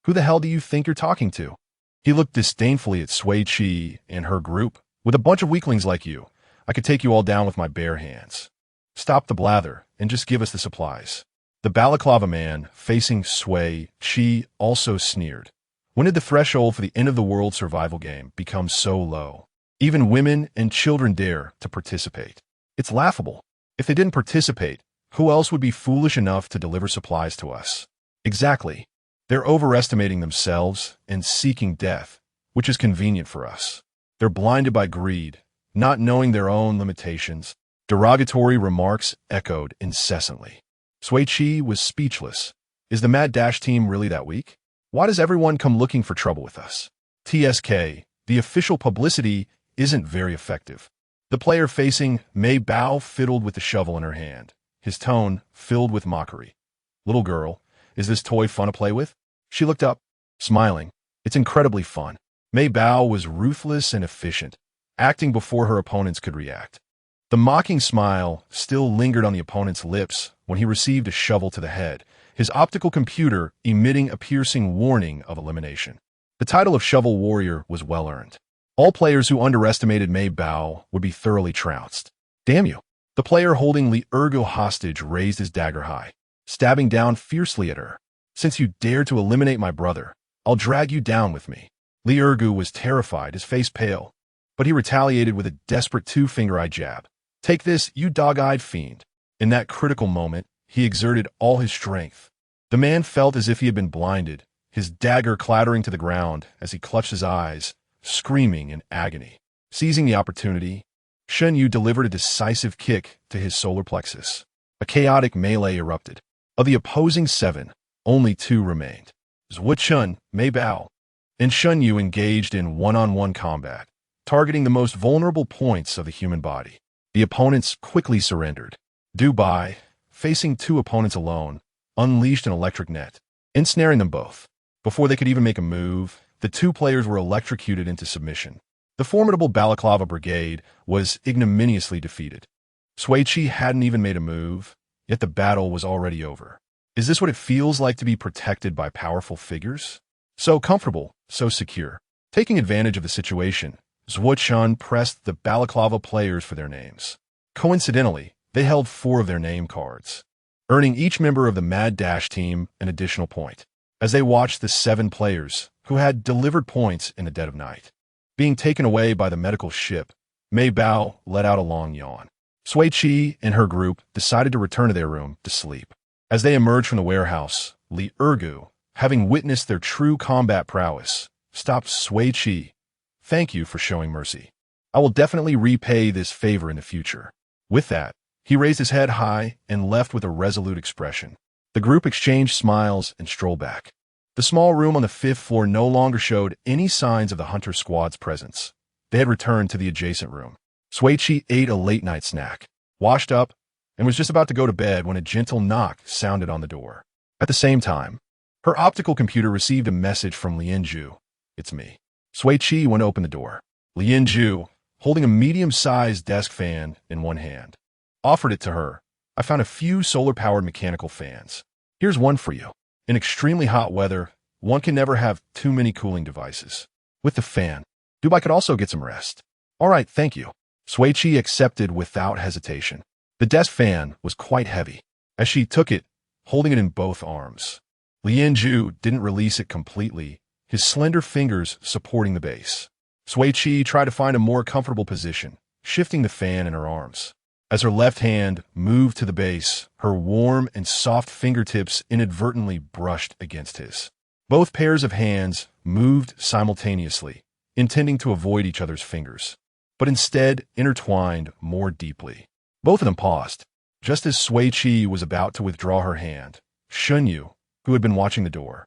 Who the hell do you think you're talking to? He looked disdainfully at Sui Qi and her group. With a bunch of weaklings like you, I could take you all down with my bare hands. Stop the blather and just give us the supplies. The balaclava man, facing Sui Qi, also sneered. When did the threshold for the end-of-the-world survival game become so low? Even women and children dare to participate. It's laughable. If they didn't participate, who else would be foolish enough to deliver supplies to us? Exactly. They're overestimating themselves and seeking death, which is convenient for us. They're blinded by greed, not knowing their own limitations. Derogatory remarks echoed incessantly. Sui Qi was speechless. Is the Mad Dash team really that weak? Why does everyone come looking for trouble with us? TSK, the official publicity isn't very effective. The player facing Mei Bao fiddled with the shovel in her hand, his tone filled with mockery. Little girl, is this toy fun to play with? She looked up, smiling. It's incredibly fun. Mei Bao was ruthless and efficient, acting before her opponents could react. The mocking smile still lingered on the opponent's lips when he received a shovel to the head, his optical computer emitting a piercing warning of elimination. The title of Shovel Warrior was well earned. All players who underestimated Mei Bao would be thoroughly trounced. Damn you. The player holding Li Ergu hostage raised his dagger high, stabbing down fiercely at her. Since you dared to eliminate my brother, I'll drag you down with me. Li Ergu was terrified, his face pale, but he retaliated with a desperate 2-finger-eye jab. Take this, you dog-eyed fiend. In that critical moment, he exerted all his strength. The man felt as if he had been blinded, his dagger clattering to the ground as he clutched his eyes, screaming in agony. Seizing the opportunity, Shun Yu delivered a decisive kick to his solar plexus. A chaotic melee erupted. Of the opposing 7, only 2 remained. Sui Qi, Mei Bao, and Shun Yu engaged in one-on-one combat, targeting the most vulnerable points of the human body. The opponents quickly surrendered. Dubai, facing 2 opponents alone, unleashed an electric net, ensnaring them both. Before they could even make a move, the 2 players were electrocuted into submission. The formidable Balaclava Brigade was ignominiously defeated. Sui Qi hadn't even made a move, yet the battle was already over. Is this what it feels like to be protected by powerful figures? So comfortable, so secure. Taking advantage of the situation, Sui Qi pressed the Balaclava players for their names. Coincidentally, they held 4 of their name cards, earning each member of the Mad Dash team an additional point, as they watched the 7 players who had delivered points in the dead of night being taken away by the medical ship. Mei Bao let out a long yawn. Sui Qi and her group decided to return to their room to sleep. As they emerged from the warehouse, Li Ergu, having witnessed their true combat prowess, stopped Sui Qi. Thank you for showing mercy. I will definitely repay this favor in the future. With that, he raised his head high and left with a resolute expression. The group exchanged smiles and strolled back. The small room on the 5th floor no longer showed any signs of the hunter squad's presence. They had returned to the adjacent room. Sui Qi ate a late-night snack, washed up, and was just about to go to bed when a gentle knock sounded on the door. At the same time, her optical computer received a message from Lianju. It's me. Sui Qi went to open the door. Lianju, holding a medium-sized desk fan in one hand, offered it to her. I found a few solar-powered mechanical fans. Here's one for you. In extremely hot weather, one can never have too many cooling devices. With the fan, Dubai could also get some rest. All right, thank you. Sui Qi accepted without hesitation. The desk fan was quite heavy. As she took it, holding it in both arms, Lianju didn't release it completely, his slender fingers supporting the base. Sui Qi tried to find a more comfortable position, shifting the fan in her arms. As her left hand moved to the base, her warm and soft fingertips inadvertently brushed against his. Both pairs of hands moved simultaneously, intending to avoid each other's fingers, but instead intertwined more deeply. Both of them paused. Just as Sui Qi was about to withdraw her hand, Shun, who had been watching the door,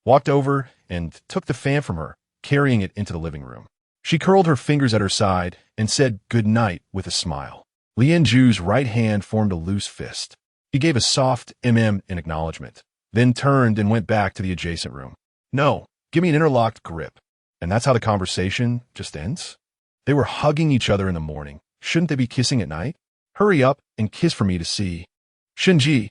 walked over and took the fan from her, carrying it into the living room. She curled her fingers at her side and said good night with a smile. Lianju's right hand formed a loose fist. He gave a soft in acknowledgement, then turned and went back to the adjacent room. No, give me an interlocked grip. And that's how the conversation just ends? They were hugging each other in the morning. Shouldn't they be kissing at night? Hurry up and kiss for me to see. Shunji,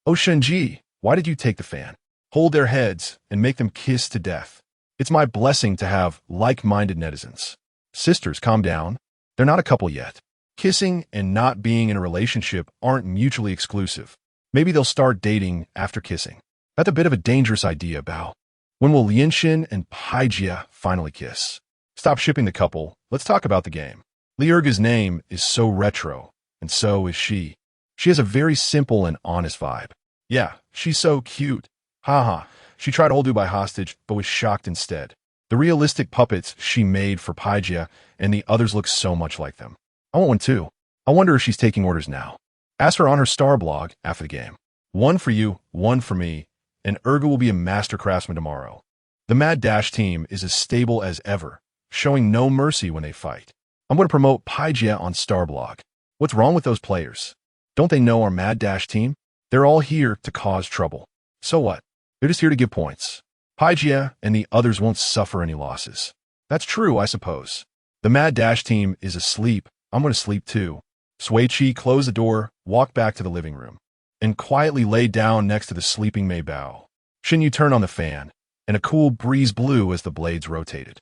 oh Shunji, why did you take the fan? Hold their heads and make them kiss to death. It's my blessing to have like-minded netizens. Sisters, calm down. They're not a couple yet. Kissing and not being in a relationship aren't mutually exclusive. Maybe they'll start dating after kissing. That's a bit of a dangerous idea, Bao. When will Lianxin and Paijia finally kiss? Stop shipping the couple. Let's talk about the game. Liurga's name is so retro, and so is she. She has a very simple and honest vibe. Yeah, she's so cute. Haha. She tried to hold Dubai hostage, but was shocked instead. The realistic puppets she made for Paijia and the others look so much like them. I want one too. I wonder if she's taking orders now. Ask her on her star blog after the game. One for you, one for me, and Urga will be a master craftsman tomorrow. The Mad Dash team is as stable as ever, showing no mercy when they fight. I'm going to promote Paijia on star blog. What's wrong with those players? Don't they know our Mad Dash team? They're all here to cause trouble. So what? They're just here to give points. Paijia and the others won't suffer any losses. That's true, I suppose. The Mad Dash team is asleep. I'm going to sleep too. Sui Qi closed the door, walked back to the living room, and quietly lay down next to the sleeping Mei Bao. Xinyu turned on the fan, and a cool breeze blew as the blades rotated.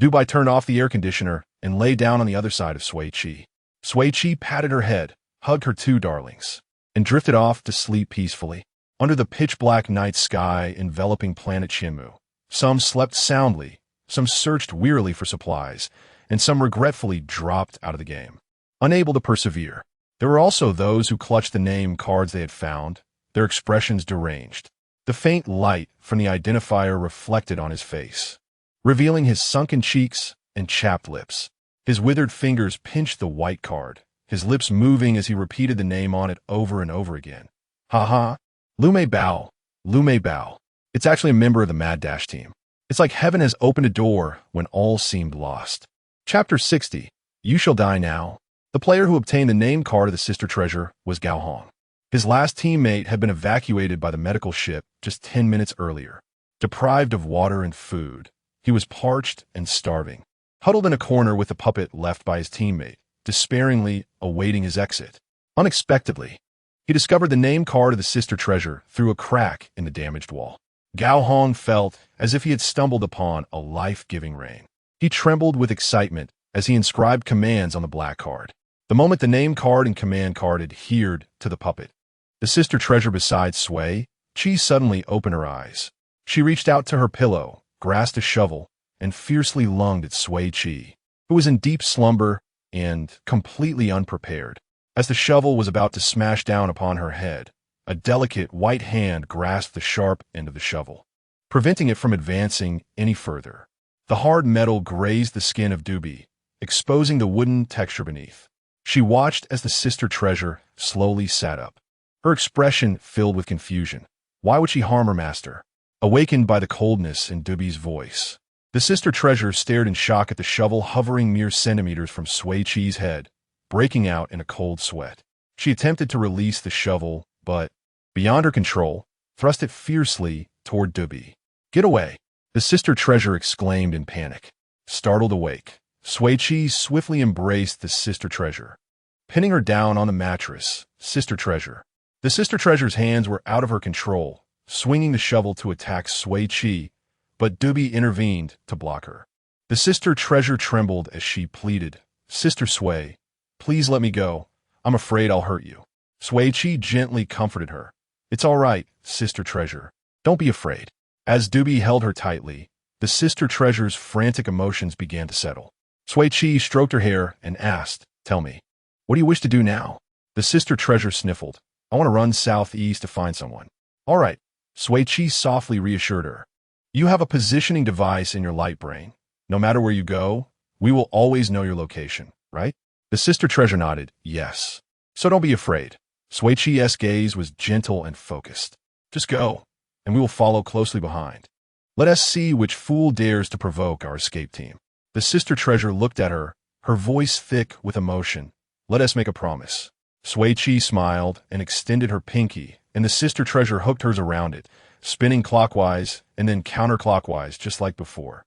Dubai turned off the air conditioner and lay down on the other side of Sui Qi. Sui Qi patted her head, hugged her two darlings, and drifted off to sleep peacefully. Under the pitch-black night sky enveloping planet Shenmue, some slept soundly, some searched wearily for supplies, and some regretfully dropped out of the game, unable to persevere. There were also those who clutched the name cards they had found, their expressions deranged. The faint light from the identifier reflected on his face, revealing his sunken cheeks and chapped lips. His withered fingers pinched the white card, his lips moving as he repeated the name on it over and over again. Ha. Lumei Bao. It's actually a member of the Mad Dash team. It's like heaven has opened a door when all seemed lost. Chapter 60. You Shall Die Now. The player who obtained the name card of the sister treasure was Gao Hong. His last teammate had been evacuated by the medical ship just 10 minutes earlier. Deprived of water and food, he was parched and starving, huddled in a corner with the puppet left by his teammate, despairingly awaiting his exit. Unexpectedly, he discovered the name card of the sister treasure through a crack in the damaged wall. Gao Hong felt as if he had stumbled upon a life-giving rain. He trembled with excitement as he inscribed commands on the black card. The moment the name card and command card adhered to the puppet, the sister treasure beside Sui Qi suddenly opened her eyes. She reached out to her pillow, grasped a shovel, and fiercely lunged at Sui Qi, who was in deep slumber and completely unprepared. As the shovel was about to smash down upon her head, a delicate white hand grasped the sharp end of the shovel, preventing it from advancing any further. The hard metal grazed the skin of Doobie, exposing the wooden texture beneath. She watched as the sister treasure slowly sat up, her expression filled with confusion. Why would she harm her master? Awakened by the coldness in Doobie's voice, the sister treasure stared in shock at the shovel hovering mere centimeters from Sui Qi's head, breaking out in a cold sweat. She attempted to release the shovel, but, beyond her control, thrust it fiercely toward Doobie. "Get away!" the sister treasure exclaimed in panic. Startled awake, Sui Qi swiftly embraced the sister treasure, pinning her down on the mattress. Sister treasure. The sister treasure's hands were out of her control, swinging the shovel to attack Sui Qi, but Doobie intervened to block her. The sister treasure trembled as she pleaded, "Sister Sui, please let me go. I'm afraid I'll hurt you." Sui Qi gently comforted her. "It's all right, sister treasure. Don't be afraid." As Doobie held her tightly, the sister treasure's frantic emotions began to settle. Sui Qi stroked her hair and asked, "Tell me, what do you wish to do now?" The sister treasure sniffled. "I want to run southeast to find someone." "All right," Sui Qi softly reassured her. "You have a positioning device in your light brain. No matter where you go, we will always know your location, right?" The sister treasure nodded, "Yes. So don't be afraid." Sui Qi's gaze was gentle and focused. "Just go, and we will follow closely behind. Let us see which fool dares to provoke our escape team." The sister treasure looked at her, her voice thick with emotion. "Let us make a promise." Sui Qi smiled and extended her pinky, and the sister treasure hooked hers around it, spinning clockwise and then counterclockwise just like before.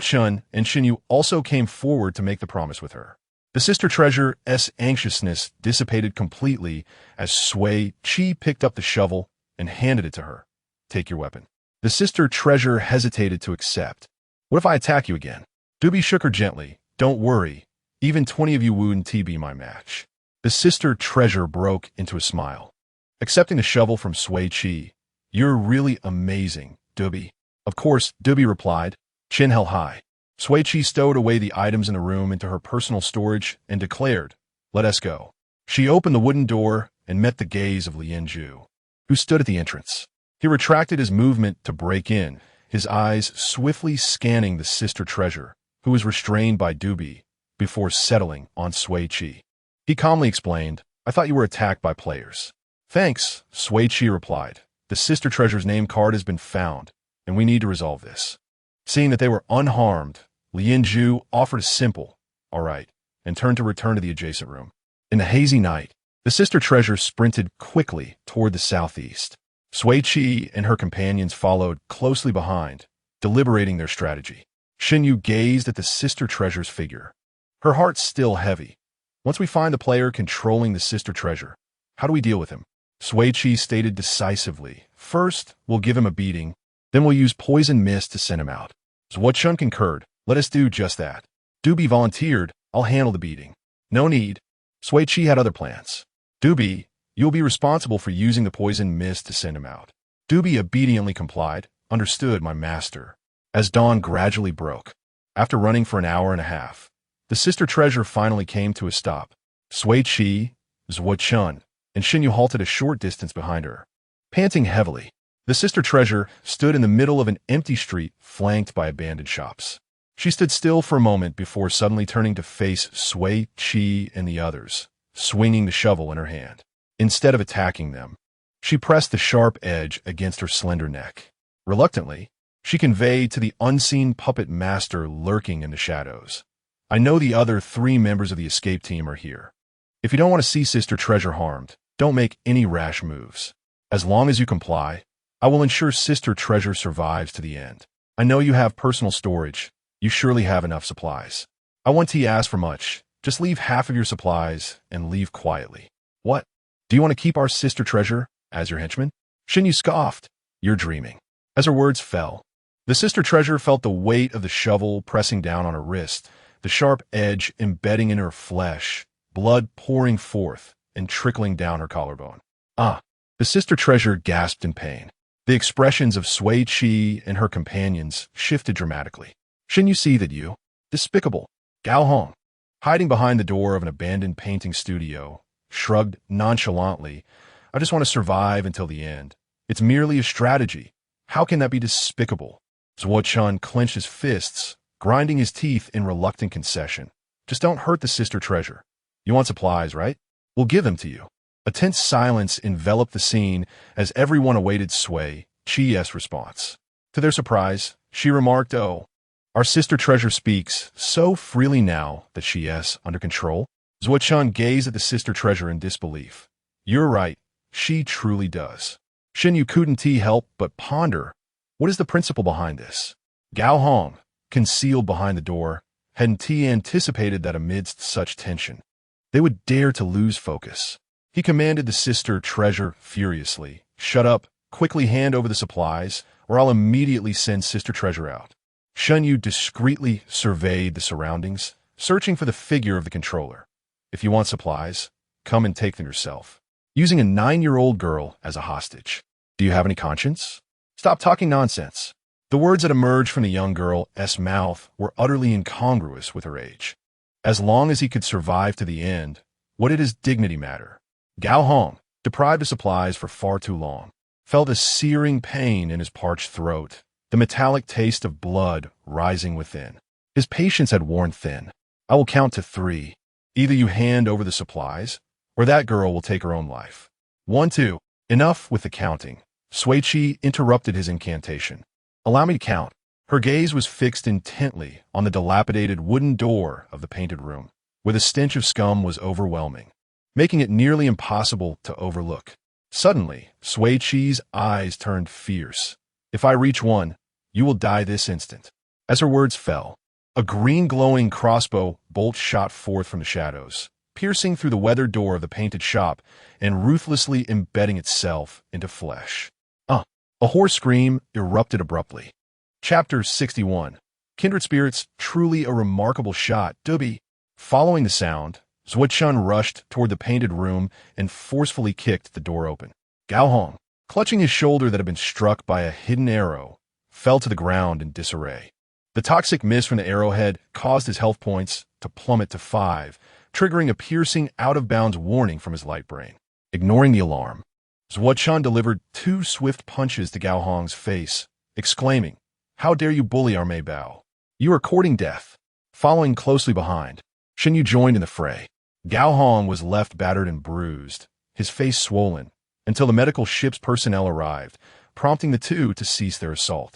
Shun and Xinyu also came forward to make the promise with her. The sister treasure's anxiousness dissipated completely as Sui Qi picked up the shovel and handed it to her. "Take your weapon." The sister treasure hesitated to accept. "What if I attack you again?" Doobie shook her gently. "Don't worry. Even 20 of you wouldn't be my match." The sister treasure broke into a smile. Accepting the shovel from Sui Qi, "You're really amazing, Doobie." "Of course," Doobie replied, chin held high. Sui Qi stowed away the items in the room into her personal storage and declared, "Let us go." She opened the wooden door and met the gaze of Lien Ju, who stood at the entrance. He retracted his movement to break in, his eyes swiftly scanning the sister treasure, who was restrained by Doobie, before settling on Sui Qi. He calmly explained, "I thought you were attacked by players." "Thanks," Sui Qi replied. "The sister treasure's name card has been found, and we need to resolve this." Seeing that they were unharmed, Lien Ju offered a simple, "All right," and turned to return to the adjacent room. In the hazy night, the sister treasure sprinted quickly toward the southeast. Sui Qi and her companions followed closely behind, deliberating their strategy. Xinyu gazed at the sister treasure's figure, her heart still heavy. "Once we find the player controlling the sister treasure, how do we deal with him?" Sui Qi stated decisively, "First, we'll give him a beating, then we'll use poison mist to send him out." Shun concurred, "Let us do just that." Doobie volunteered, "I'll handle the beating." "No need." Sui Qi had other plans. "Doobie, you'll be responsible for using the poison mist to send him out." Doobie obediently complied. "Understood, my master." As dawn gradually broke, after running for an hour and a half, the sister treasure finally came to a stop. Sui Qi, Shun, and Xinyu halted a short distance behind her. Panting heavily, the sister treasure stood in the middle of an empty street flanked by abandoned shops. She stood still for a moment before suddenly turning to face Sui Qi and the others, swinging the shovel in her hand. Instead of attacking them, she pressed the sharp edge against her slender neck. Reluctantly, she conveyed to the unseen puppet master lurking in the shadows, "I know the other 3 members of the escape team are here. If you don't want to see Sister Treasure harmed, don't make any rash moves. As long as you comply, I will ensure Sister Treasure survives to the end. I know you have personal storage. You surely have enough supplies. I won't ask for much. Just leave half of your supplies and leave quietly." "What? Do you want to keep our Sister Treasure as your henchman?" Xinyu scoffed. "You're dreaming." As her words fell, the sister treasure felt the weight of the shovel pressing down on her wrist, the sharp edge embedding in her flesh, blood pouring forth and trickling down her collarbone. "Ah!" The sister treasure gasped in pain. The expressions of Sui Qi and her companions shifted dramatically. "Shouldn't you see that you? Despicable." Gao Hong, hiding behind the door of an abandoned painting studio, shrugged nonchalantly. "I just want to survive until the end. It's merely a strategy. How can that be despicable?" Shun clenched his fists, grinding his teeth in reluctant concession. Just don't hurt the sister treasure. You want supplies, right? We'll give them to you. A tense silence enveloped the scene as everyone awaited Sui Qi's response. To their surprise, she remarked, "Oh, our sister treasure speaks so freely now that she is under control." Zuo-chan gazed at the sister treasure in disbelief. "You're right, she truly does." Shin Yu couldn't help but ponder, what is the principle behind this? Gao Hong, concealed behind the door, hadn't anticipated that amidst such tension, they would dare to lose focus. He commanded the sister treasure furiously, "Shut up, quickly hand over the supplies, or I'll immediately send sister treasure out." Shun Yu discreetly surveyed the surroundings, searching for the figure of the controller. "If you want supplies, come and take them yourself. Using a 9-year-old girl as a hostage. Do you have any conscience? Stop talking nonsense." The words that emerged from the young girl's mouth were utterly incongruous with her age. As long as he could survive to the end, what did his dignity matter? Gao Hong, deprived of supplies for far too long, felt a searing pain in his parched throat, the metallic taste of blood rising within. His patience had worn thin. "I will count to 3. Either you hand over the supplies, or that girl will take her own life. 1, 2. Enough with the counting." Sui Qi interrupted his incantation. "Allow me to count." Her gaze was fixed intently on the dilapidated wooden door of the painted room, where the stench of scum was overwhelming, making it nearly impossible to overlook. Suddenly, Sui Qi's eyes turned fierce. "If I reach 1, you will die this instant." As her words fell, a green glowing crossbow bolt shot forth from the shadows, piercing through the weathered door of the painted shop and ruthlessly embedding itself into flesh. A hoarse scream erupted abruptly. Chapter 61. Kindred Spirits, truly a remarkable shot, Dubi. Following the sound, Zuo-chan rushed toward the painted room and forcefully kicked the door open. Gao Hong, clutching his shoulder that had been struck by a hidden arrow, fell to the ground in disarray. The toxic mist from the arrowhead caused his health points to plummet to 5, triggering a piercing out-of-bounds warning from his light brain. Ignoring the alarm, Zuo-chan delivered 2 swift punches to Gao Hong's face, exclaiming, "How dare you bully our Mei Bao? You are courting death." Following closely behind, Shin Yu joined in the fray. Gao Hong was left battered and bruised, his face swollen, until the medical ship's personnel arrived, prompting the two to cease their assault.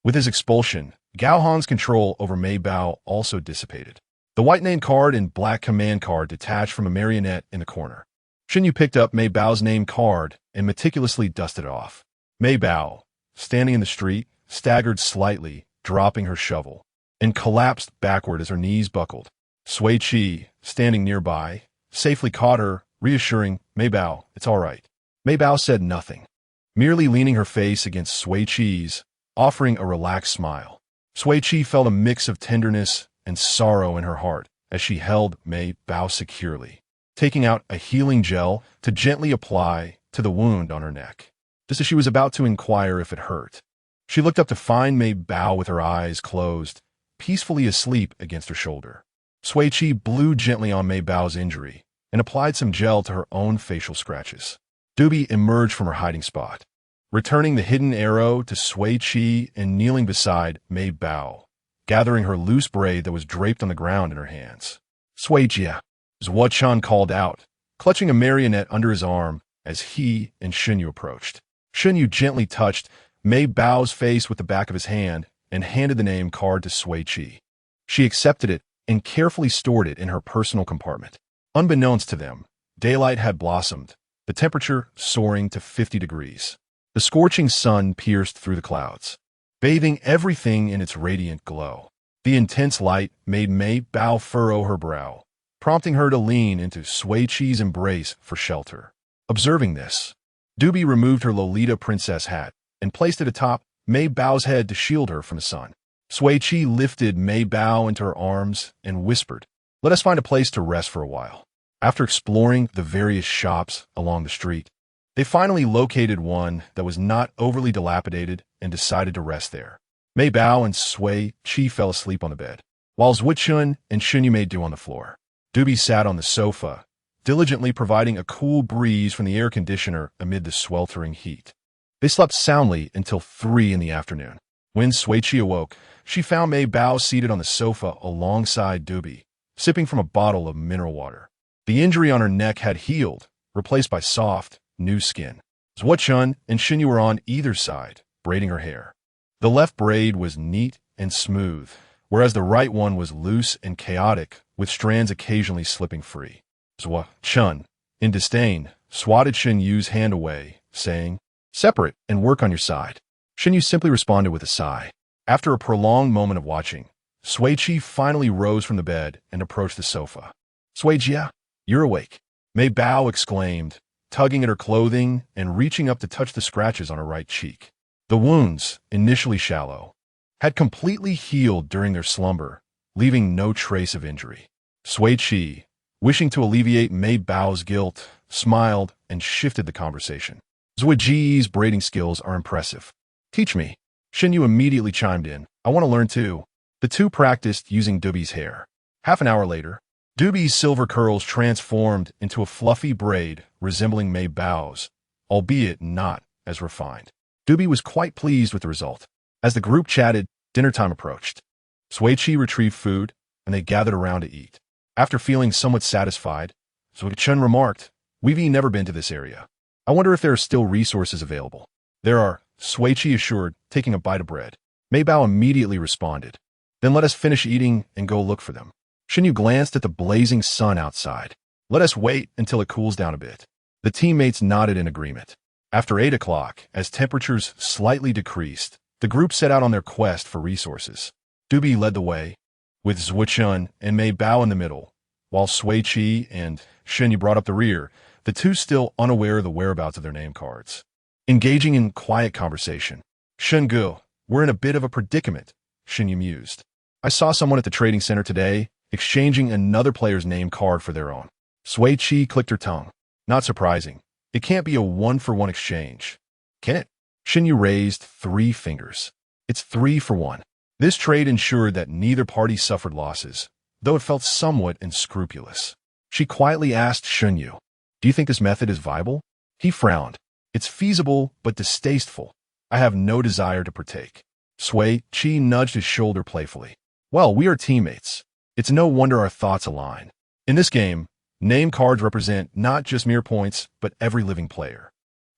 With his expulsion, Gao Hong's control over Mei Bao also dissipated. The white name card and black command card detached from a marionette in the corner. Shin Yu picked up Mei Bao's name card and meticulously dusted it off. Mei Bao, standing in the street, staggered slightly, dropping her shovel, and collapsed backward as her knees buckled. Sui Qi, standing nearby, safely caught her, reassuring, "Mei Bao, it's all right." Mei Bao said nothing, merely leaning her face against Sui Qi's, offering a relaxed smile. Sui Qi felt a mix of tenderness and sorrow in her heart as she held Mei Bao securely, taking out a healing gel to gently apply to the wound on her neck. Just as she was about to inquire if it hurt, she looked up to find Mei Bao with her eyes closed, peacefully asleep against her shoulder. Sui Qi blew gently on Mei Bao's injury and applied some gel to her own facial scratches. Dubi emerged from her hiding spot, returning the hidden arrow to Sui Qi and kneeling beside Mei Bao, gathering her loose braid that was draped on the ground in her hands. "Sui Qi," Zuo-chan called out, clutching a marionette under his arm as he and Shin Yu approached. Shin Yu gently touched Mei Bao's face with the back of his hand and handed the name card to Sui Qi. She accepted it and carefully stored it in her personal compartment. Unbeknownst to them, daylight had blossomed, the temperature soaring to 50 degrees. The scorching sun pierced through the clouds, bathing everything in its radiant glow. The intense light made Mei Bao furrow her brow, prompting her to lean into Sui Qi's embrace for shelter. Observing this, Dubi removed her Lolita princess hat and placed it atop Mei Bao's head to shield her from the sun. Sui Qi lifted Mei Bao into her arms and whispered, "Let us find a place to rest for a while." After exploring the various shops along the street, they finally located one that was not overly dilapidated and decided to rest there. Mei Bao and Sui Qi fell asleep on the bed, while Zuo-chan and Shin Yu made do on the floor. Dubi sat on the sofa, diligently providing a cool breeze from the air conditioner amid the sweltering heat. They slept soundly until 3 in the afternoon. When Sui Qi awoke, she found Mei Bao seated on the sofa alongside Dubi, sipping from a bottle of mineral water. The injury on her neck had healed, replaced by soft, new skin. Zhuo Chun and Xinyu were on either side, braiding her hair. The left braid was neat and smooth, whereas the right one was loose and chaotic, with strands occasionally slipping free. Zhuo Chun, in disdain, swatted Xinyu's hand away, saying, "Separate and work on your side." Xinyu simply responded with a sigh. After a prolonged moment of watching, Sui Qi finally rose from the bed and approached the sofa. "Sui Jia, you're awake," Mei Bao exclaimed, tugging at her clothing and reaching up to touch the scratches on her right cheek. The wounds, initially shallow, had completely healed during their slumber, leaving no trace of injury. Sui Qi, wishing to alleviate Mei Bao's guilt, smiled and shifted the conversation. "Zui Ji's braiding skills are impressive. Teach me." Xinyu immediately chimed in. "I want to learn too." The two practiced using Dubi's hair. Half an hour later, Dubi's silver curls transformed into a fluffy braid resembling Mei Bao's, albeit not as refined. Dubi was quite pleased with the result. As the group chatted, dinner time approached. Sui Qi retrieved food, and they gathered around to eat. After feeling somewhat satisfied, Zhuo Chun remarked, "We've never been to this area. I wonder if there are still resources available." "There are," Sui Qi assured, taking a bite of bread. Mei Bao immediately responded, "Then let us finish eating and go look for them." Xinyu glanced at the blazing sun outside. "Let us wait until it cools down a bit." The teammates nodded in agreement. After 8 o'clock, as temperatures slightly decreased, the group set out on their quest for resources. Dubi led the way, with Zhuo Chun and Mei Bao in the middle, while Sui Qi and Xinyu brought up the rear, the two still unaware of the whereabouts of their name cards. Engaging in quiet conversation. "Shengu, we're in a bit of a predicament," Xinyu mused. "I saw someone at the trading center today exchanging another player's name card for their own." Sui Qi clicked her tongue. "Not surprising. It can't be a one-for-one exchange, can it?" Xinyu raised 3 fingers. "It's 3 for 1. This trade ensured that neither party suffered losses, though it felt somewhat unscrupulous. She quietly asked Xinyu, "Do you think this method is viable?" He frowned. "It's feasible, but distasteful. I have no desire to partake." Sui Qi nudged his shoulder playfully. "Well, we are teammates. It's no wonder our thoughts align. In this game, name cards represent not just mere points, but every living player.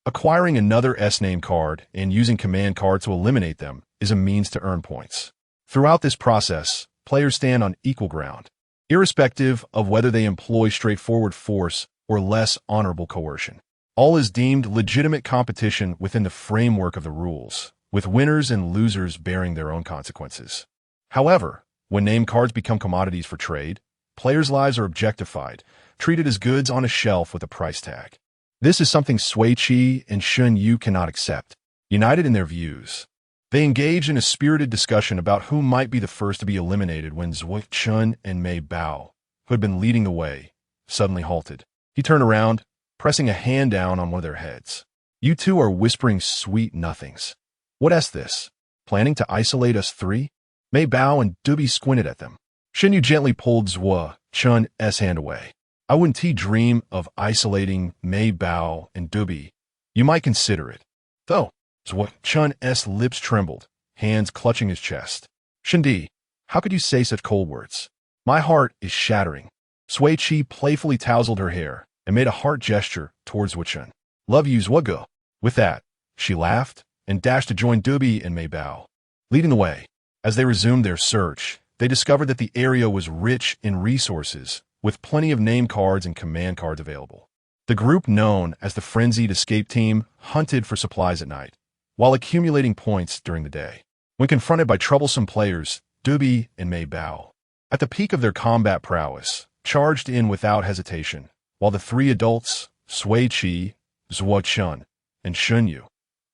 Acquiring another S-name card and using command cards to eliminate them is a means to earn points. Throughout this process, players stand on equal ground, irrespective of whether they employ straightforward force or less honorable coercion. All is deemed legitimate competition within the framework of the rules, with winners and losers bearing their own consequences. However, when name cards become commodities for trade, players' lives are objectified, treated as goods on a shelf with a price tag. This is something Sui Qi and Shun Yu cannot accept. United in their views, they engaged in a spirited discussion about who might be the first to be eliminated when Zhuo Chun and Mei Bao, who had been leading the way, suddenly halted. He turned around, pressing a hand down on one of their heads. "You two are whispering sweet nothings. What's this? Planning to isolate us 3? Mei Bao and Dubi squinted at them. Xinyu gently pulled Zhuo Chun's hand away. "I wouldn't dream of isolating Mei Bao and Dubi. You might consider it, though." Zhuo Chun's lips trembled, hands clutching his chest. "Shindi, how could you say such cold words? My heart is shattering." Sui Qi playfully tousled her hair and made a heart gesture towards Zhuo Chun. "Love you, Zhuo." With that, she laughed and dashed to join Dubi and Mei Bao. Leading the way, as they resumed their search, they discovered that the area was rich in resources, with plenty of name cards and command cards available. The group known as the Frenzied Escape Team hunted for supplies at night, while accumulating points during the day. When confronted by troublesome players, Dubi and Mei Bao, at the peak of their combat prowess, charged in without hesitation, while the 3 adults, Sui Qi, Zhuo Chun, and Xinyu,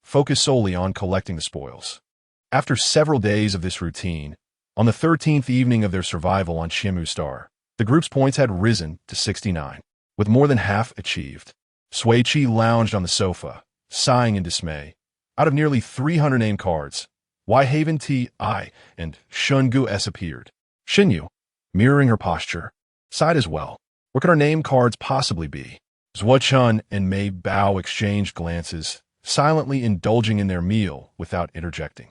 focused solely on collecting the spoils. After several days of this routine, on the 13th evening of their survival on Shimu Star, the group's points had risen to 69, with more than half achieved. Sui Qi lounged on the sofa, sighing in dismay. Out of nearly 300 name cards, Wai Haven Ti and Shungu S appeared. Xinyu, mirroring her posture, sighed as well. What could our name cards possibly be? Zhuo Chun and Mei Bao exchanged glances, silently indulging in their meal without interjecting.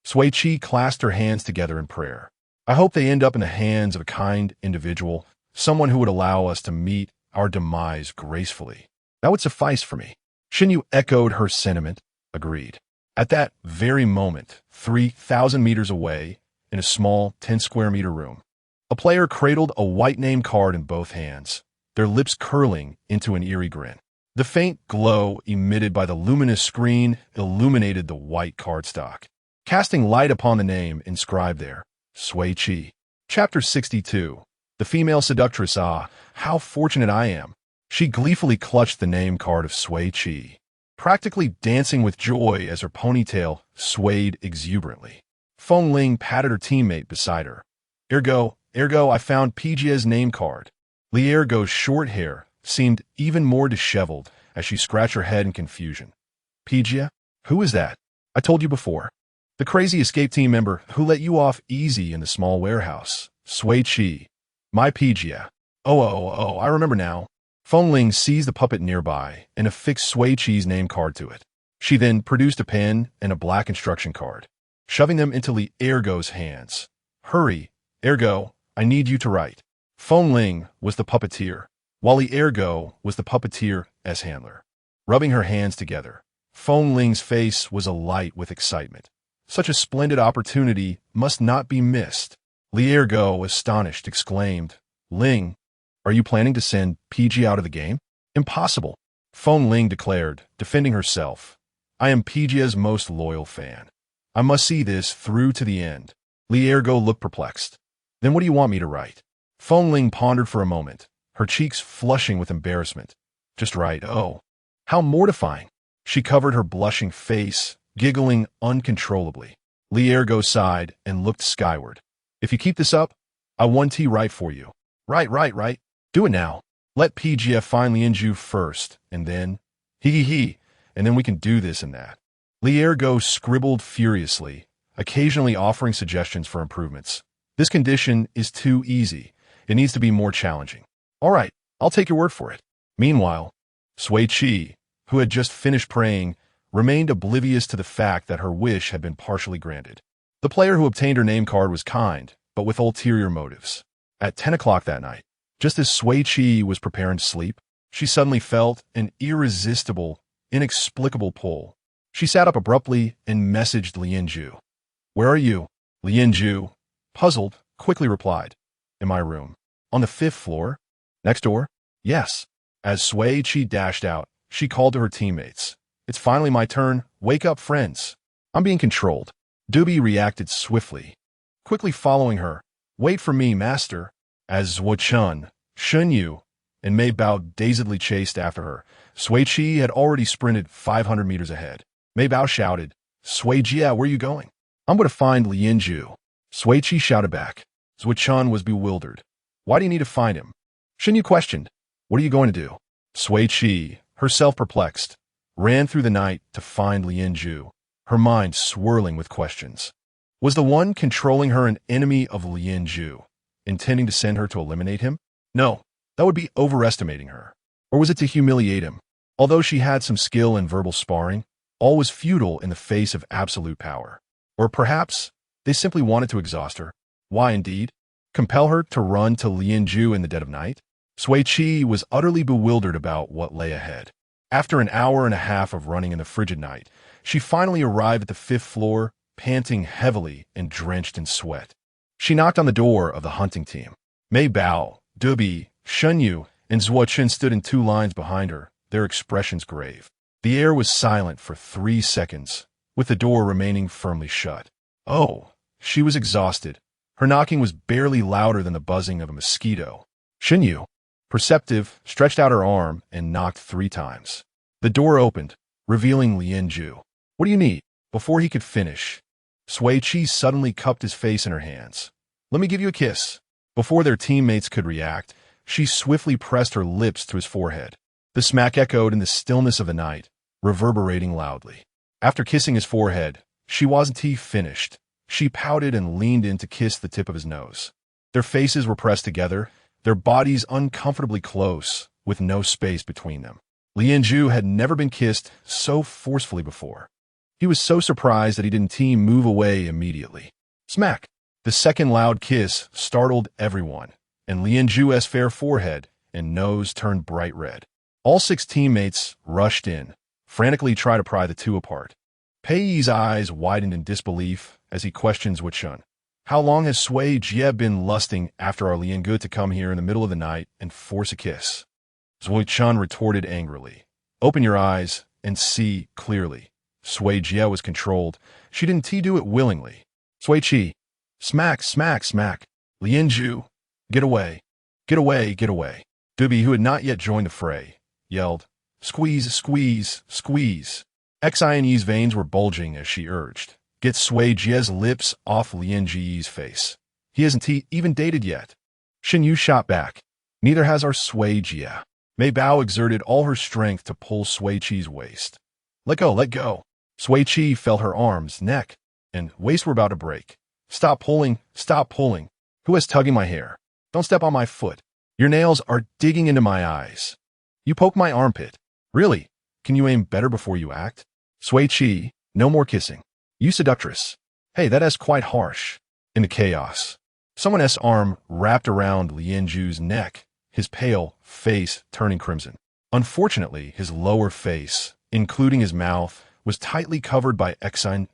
Sui Qi clasped her hands together in prayer. I hope they end up in the hands of a kind individual, someone who would allow us to meet our demise gracefully. That would suffice for me. Shinyu echoed her sentiment, agreed. At that very moment, 3,000 meters away, in a small 10-square-meter room, a player cradled a white name card in both hands, their lips curling into an eerie grin. The faint glow emitted by the luminous screen illuminated the white cardstock, casting light upon the name inscribed there, Sui Qi. Chapter 62. The female seductress. Ah, how fortunate I am. She gleefully clutched the name card of Sui Qi, practically dancing with joy as her ponytail swayed exuberantly. Feng Ling patted her teammate beside her. Ergo, I found Pijia's name card. Li Ergo's short hair seemed even more disheveled as she scratched her head in confusion. Pijia? Who is that? I told you before. The crazy escape team member who let you off easy in the small warehouse. Sui Qi. My Pijia. Oh, I remember now. Feng Ling seized the puppet nearby and affixed Sui Qi's name card to it. She then produced a pen and a black instruction card, shoving them into Li Ergo's hands. Hurry, Ergo, I need you to write. Feng Ling was the puppeteer, while Li Ergo was the puppeteer's handler. Rubbing her hands together, Feng Ling's face was alight with excitement. Such a splendid opportunity must not be missed. Li Ergo, astonished, exclaimed, Ling, are you planning to send PG out of the game? Impossible. Feng Ling declared, defending herself. I am Pijia's most loyal fan. I must see this through to the end. Li Ergo looked perplexed. Then what do you want me to write? Feng Ling pondered for a moment, her cheeks flushing with embarrassment. Just write, oh. How mortifying. She covered her blushing face, giggling uncontrollably. Li Ergo sighed and looked skyward. If you keep this up, I want to write for you. Right. Do it now. Let Pijia finally end you first, and then, and then we can do this and that. Li Ergo scribbled furiously, occasionally offering suggestions for improvements. This condition is too easy. It needs to be more challenging. All right, I'll take your word for it. Meanwhile, Sui Qi, who had just finished praying, remained oblivious to the fact that her wish had been partially granted. The player who obtained her name card was kind, but with ulterior motives. At 10 o'clock that night, just as Sui Qi was preparing to sleep, she suddenly felt an irresistible, inexplicable pull. She sat up abruptly and messaged Lianju. Where are you? Lianju, puzzled, quickly replied. In my room. On the 5th floor? Next door? Yes. As Sui Qi dashed out, she called to her teammates. It's finally my turn. Wake up, friends. I'm being controlled. Dubi reacted swiftly, quickly following her. Wait for me, master. As Chun, Shunyu, and Mei Bao dazedly chased after her, Sui Qi had already sprinted 500 meters ahead. Mei Bao shouted, Sui Jia, where are you going? I'm going to find Lianju. Sui Qi shouted back. Zhuo Chun was bewildered. Why do you need to find him? Shunyu questioned. What are you going to do? Sui Qi, herself perplexed, ran through the night to find Lianju, her mind swirling with questions. Was the one controlling her an enemy of Lianju, intending to send her to eliminate him? No, that would be overestimating her. Or was it to humiliate him? Although she had some skill in verbal sparring, all was futile in the face of absolute power. Or perhaps they simply wanted to exhaust her. Why indeed? Compel her to run to Lianju in the dead of night? Sui Qi was utterly bewildered about what lay ahead. After an hour and a half of running in the frigid night, she finally arrived at the 5th floor, panting heavily and drenched in sweat. She knocked on the door of the hunting team. Mei Bao, Dubi, Shunyu, and Zhuo Chun stood in 2 lines behind her, their expressions grave. The air was silent for 3 seconds, with the door remaining firmly shut. Oh, she was exhausted. Her knocking was barely louder than the buzzing of a mosquito. Shunyu, perceptive, stretched out her arm and knocked 3 times. The door opened, revealing Lianju. What do you need? Before he could finish, Sui Qi suddenly cupped his face in her hands. Let me give you a kiss. Before their teammates could react, she swiftly pressed her lips to his forehead. The smack echoed in the stillness of the night, reverberating loudly. After kissing his forehead, she wasn't finished. She pouted and leaned in to kiss the tip of his nose. Their faces were pressed together, their bodies uncomfortably close, with no space between them. Lianju had never been kissed so forcefully before. He was so surprised that he didn't move away immediately. Smack! The second loud kiss startled everyone, and Lianju's fair forehead and nose turned bright red. All 6 teammates rushed in, frantically trying to pry the two apart. Pei's eyes widened in disbelief as he questions Shun. How long has Sui Qi been lusting after our Liangu to come here in the middle of the night and force a kiss? Sui Qi retorted angrily. Open your eyes and see clearly. Sui Qi was controlled. She didn't do it willingly. Sui Qi. Smack, smack, smack. Lianju. Get away. Get away, get away. Dubi, who had not yet joined the fray, yelled, Squeeze, squeeze, squeeze. Xine's veins were bulging as she urged. Get Sui Qi's lips off Lianju's face. He hasn't even dated yet. Shin Yu shot back. Neither has our Sui Qi. Mei Bao exerted all her strength to pull Sui Qi's waist. Let go, let go. Sui Qi felt her arms, neck, and waist were about to break. Stop pulling, stop pulling. Who is tugging my hair? Don't step on my foot. Your nails are digging into my eyes. You poke my armpit. Really? Can you aim better before you act? Sui Qi, no more kissing. You seductress. Hey, that is quite harsh. In the chaos, someone's arm wrapped around Lianju's neck, his pale face turning crimson. Unfortunately, his lower face, including his mouth, was tightly covered by Xine,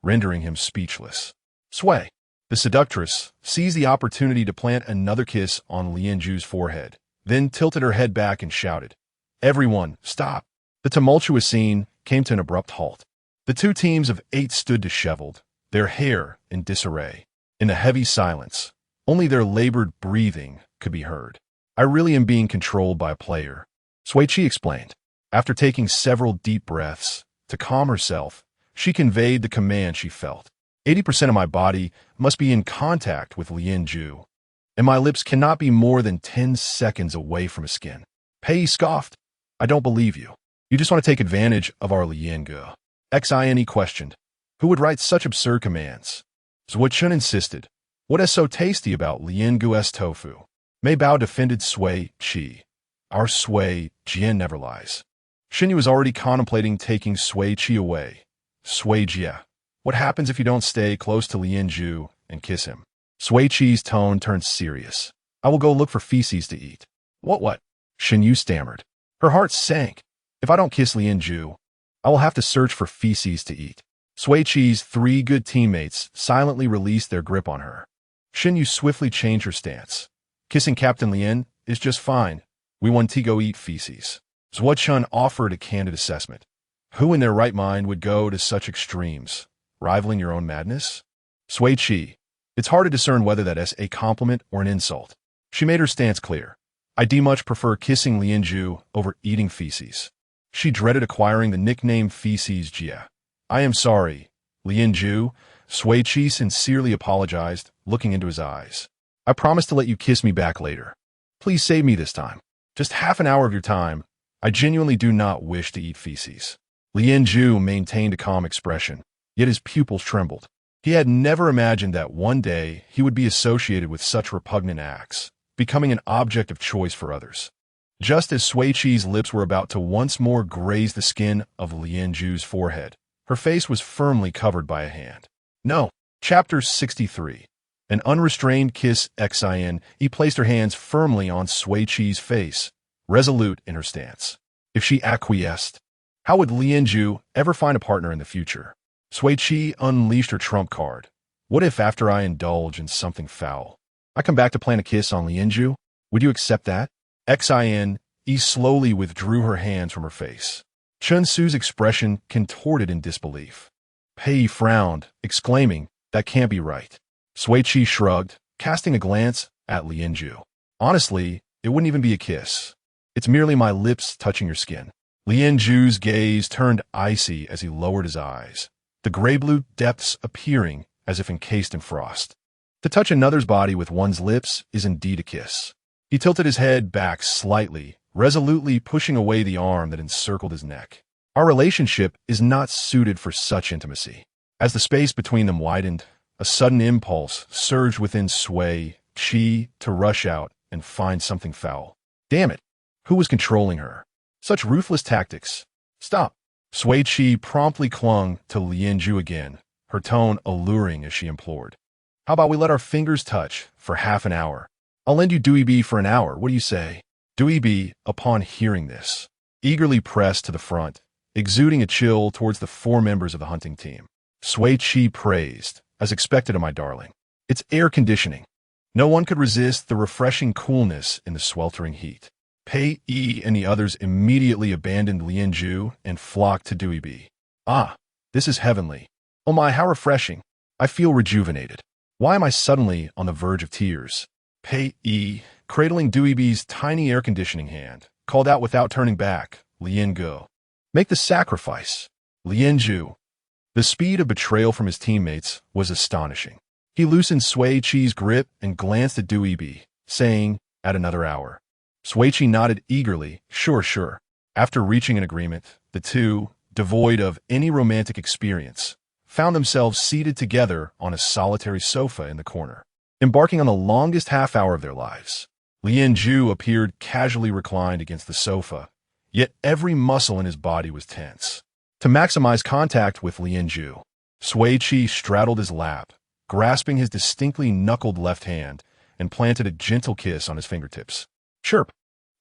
rendering him speechless. Sui, the seductress, seized the opportunity to plant another kiss on Lianju's forehead, then tilted her head back and shouted, Everyone, stop! The tumultuous scene came to an abrupt halt. The 2 teams of 8 stood disheveled, their hair in disarray. In the heavy silence, only their labored breathing could be heard. I really am being controlled by a player, Sui Qi explained. After taking several deep breaths to calm herself, she conveyed the command she felt. 80% of my body must be in contact with Lianju, and my lips cannot be more than 10 seconds away from his skin. Pei scoffed. I don't believe you. You just want to take advantage of our Liangu. Xine questioned. Who would write such absurd commands? Shun insisted. What is so tasty about Liangu's tofu? Mei Bao defended Sui Qi. Our Sui Qi never lies. Shin was already contemplating taking Sui Qi away. Sui Qi, what happens if you don't stay close to Lianju and kiss him? Sui Qi's tone turned serious. I will go look for feces to eat. What? Shin Yu stammered. Her heart sank. If I don't kiss Lianju, I will have to search for feces to eat. Sui Qi's 3 good teammates silently released their grip on her. Shin Yu swiftly changed her stance. Kissing Captain Lian is just fine. We want to go eat feces. Shun offered a candid assessment. Who in their right mind would go to such extremes, rivaling your own madness? Sui Qi, it's hard to discern whether that is a compliment or an insult. She made her stance clear. I much prefer kissing Lianju over eating feces. She dreaded acquiring the nickname Feces Jia. I am sorry, Lianju. Sui Qi sincerely apologized, looking into his eyes. I promise to let you kiss me back later. Please save me this time. Just half an hour of your time. I genuinely do not wish to eat feces. Lianju maintained a calm expression, yet his pupils trembled. He had never imagined that one day he would be associated with such repugnant acts, becoming an object of choice for others. Just as Sui Qi's lips were about to once more graze the skin of Lianju's forehead, her face was firmly covered by a hand. No. Chapter 63. An unrestrained kiss. Xine placed her hands firmly on Sui Qi's face, resolute in her stance. If she acquiesced, how would Lianju ever find a partner in the future? Sui Qi unleashed her trump card. What if after I indulge in something foul, I come back to plant a kiss on Lianju? Would you accept that? Xine slowly withdrew her hands from her face. Chun Su's expression contorted in disbelief. Pei frowned, exclaiming, that can't be right. Sui Qi shrugged, casting a glance at Lianju. Honestly, it wouldn't even be a kiss. It's merely my lips touching your skin. Lianju's gaze turned icy as he lowered his eyes, the gray-blue depths appearing as if encased in frost. To touch another's body with one's lips is indeed a kiss. He tilted his head back slightly, resolutely pushing away the arm that encircled his neck. Our relationship is not suited for such intimacy. As the space between them widened, a sudden impulse surged within Sui Qi to rush out and find something foul. Damn it! Who was controlling her? Such ruthless tactics. Stop! Sui Qi promptly clung to Lianju again, her tone alluring as she implored. How about we let our fingers touch for half an hour? I'll lend you Dui Bi for an hour, what do you say? Dui Bi, upon hearing this, eagerly pressed to the front, exuding a chill towards the four members of the hunting team. Sui Qi praised, as expected of my darling. It's air conditioning. No one could resist the refreshing coolness in the sweltering heat. Pei Yi and the others immediately abandoned Lianju and flocked to Dui Bi. Ah, this is heavenly. Oh my, how refreshing. I feel rejuvenated. Why am I suddenly on the verge of tears? Pei Yi, cradling Dui Bi's tiny air conditioning hand, called out without turning back, Liangu. Make the sacrifice. Lianju. The speed of betrayal from his teammates was astonishing. He loosened Sui Qi's grip and glanced at Dui Bi, saying, at another hour. Sui Qi nodded eagerly, sure. After reaching an agreement, the two, devoid of any romantic experience, found themselves seated together on a solitary sofa in the corner, embarking on the longest half hour of their lives. Lianju appeared casually reclined against the sofa, yet every muscle in his body was tense. To maximize contact with Lianju, Sui Qi straddled his lap, grasping his distinctly knuckled left hand, and planted a gentle kiss on his fingertips. Chirp!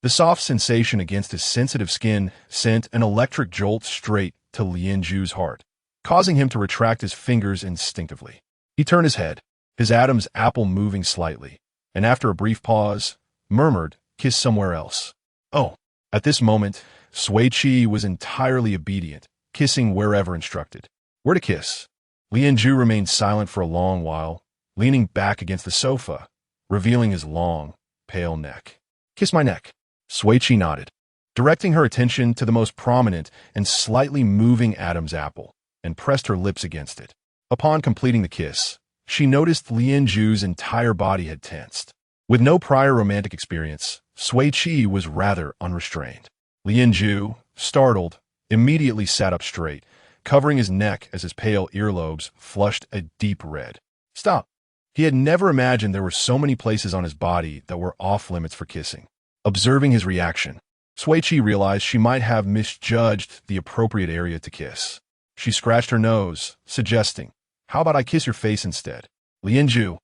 The soft sensation against his sensitive skin sent an electric jolt straight to Lianju's heart, causing him to retract his fingers instinctively. He turned his head, his Adam's apple moving slightly, and after a brief pause, murmured, kiss somewhere else. Oh! At this moment, Sui Qi was entirely obedient, kissing wherever instructed. Where to kiss? Lianju remained silent for a long while, leaning back against the sofa, revealing his long, pale neck. Kiss my neck. Sui Qi nodded, directing her attention to the most prominent and slightly moving Adam's apple, and pressed her lips against it. Upon completing the kiss, she noticed Lianju's entire body had tensed. With no prior romantic experience, Sui Qi was rather unrestrained. Lianju, startled, immediately sat up straight, covering his neck as his pale earlobes flushed a deep red. Stop! He had never imagined there were so many places on his body that were off-limits for kissing. Observing his reaction, Sui Qi realized she might have misjudged the appropriate area to kiss. She scratched her nose, suggesting, how about I kiss your face instead? Lianju,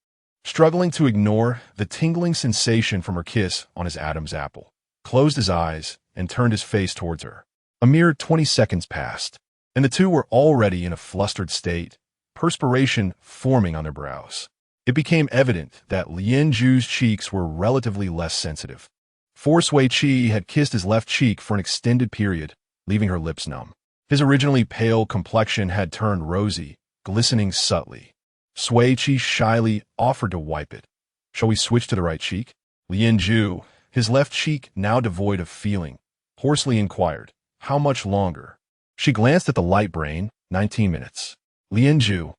struggling to ignore the tingling sensation from her kiss on his Adam's apple, closed his eyes and turned his face towards her. A mere 20 seconds passed, and the two were already in a flustered state, perspiration forming on their brows. It became evident that Lianju's cheeks were relatively less sensitive. For Sui Qi had kissed his left cheek for an extended period, leaving her lips numb. His originally pale complexion had turned rosy, glistening subtly. Sui Qi shyly offered to wipe it. Shall we switch to the right cheek? Lianju, his left cheek now devoid of feeling, hoarsely inquired, how much longer? She glanced at the light brain, 19 minutes. Lianju.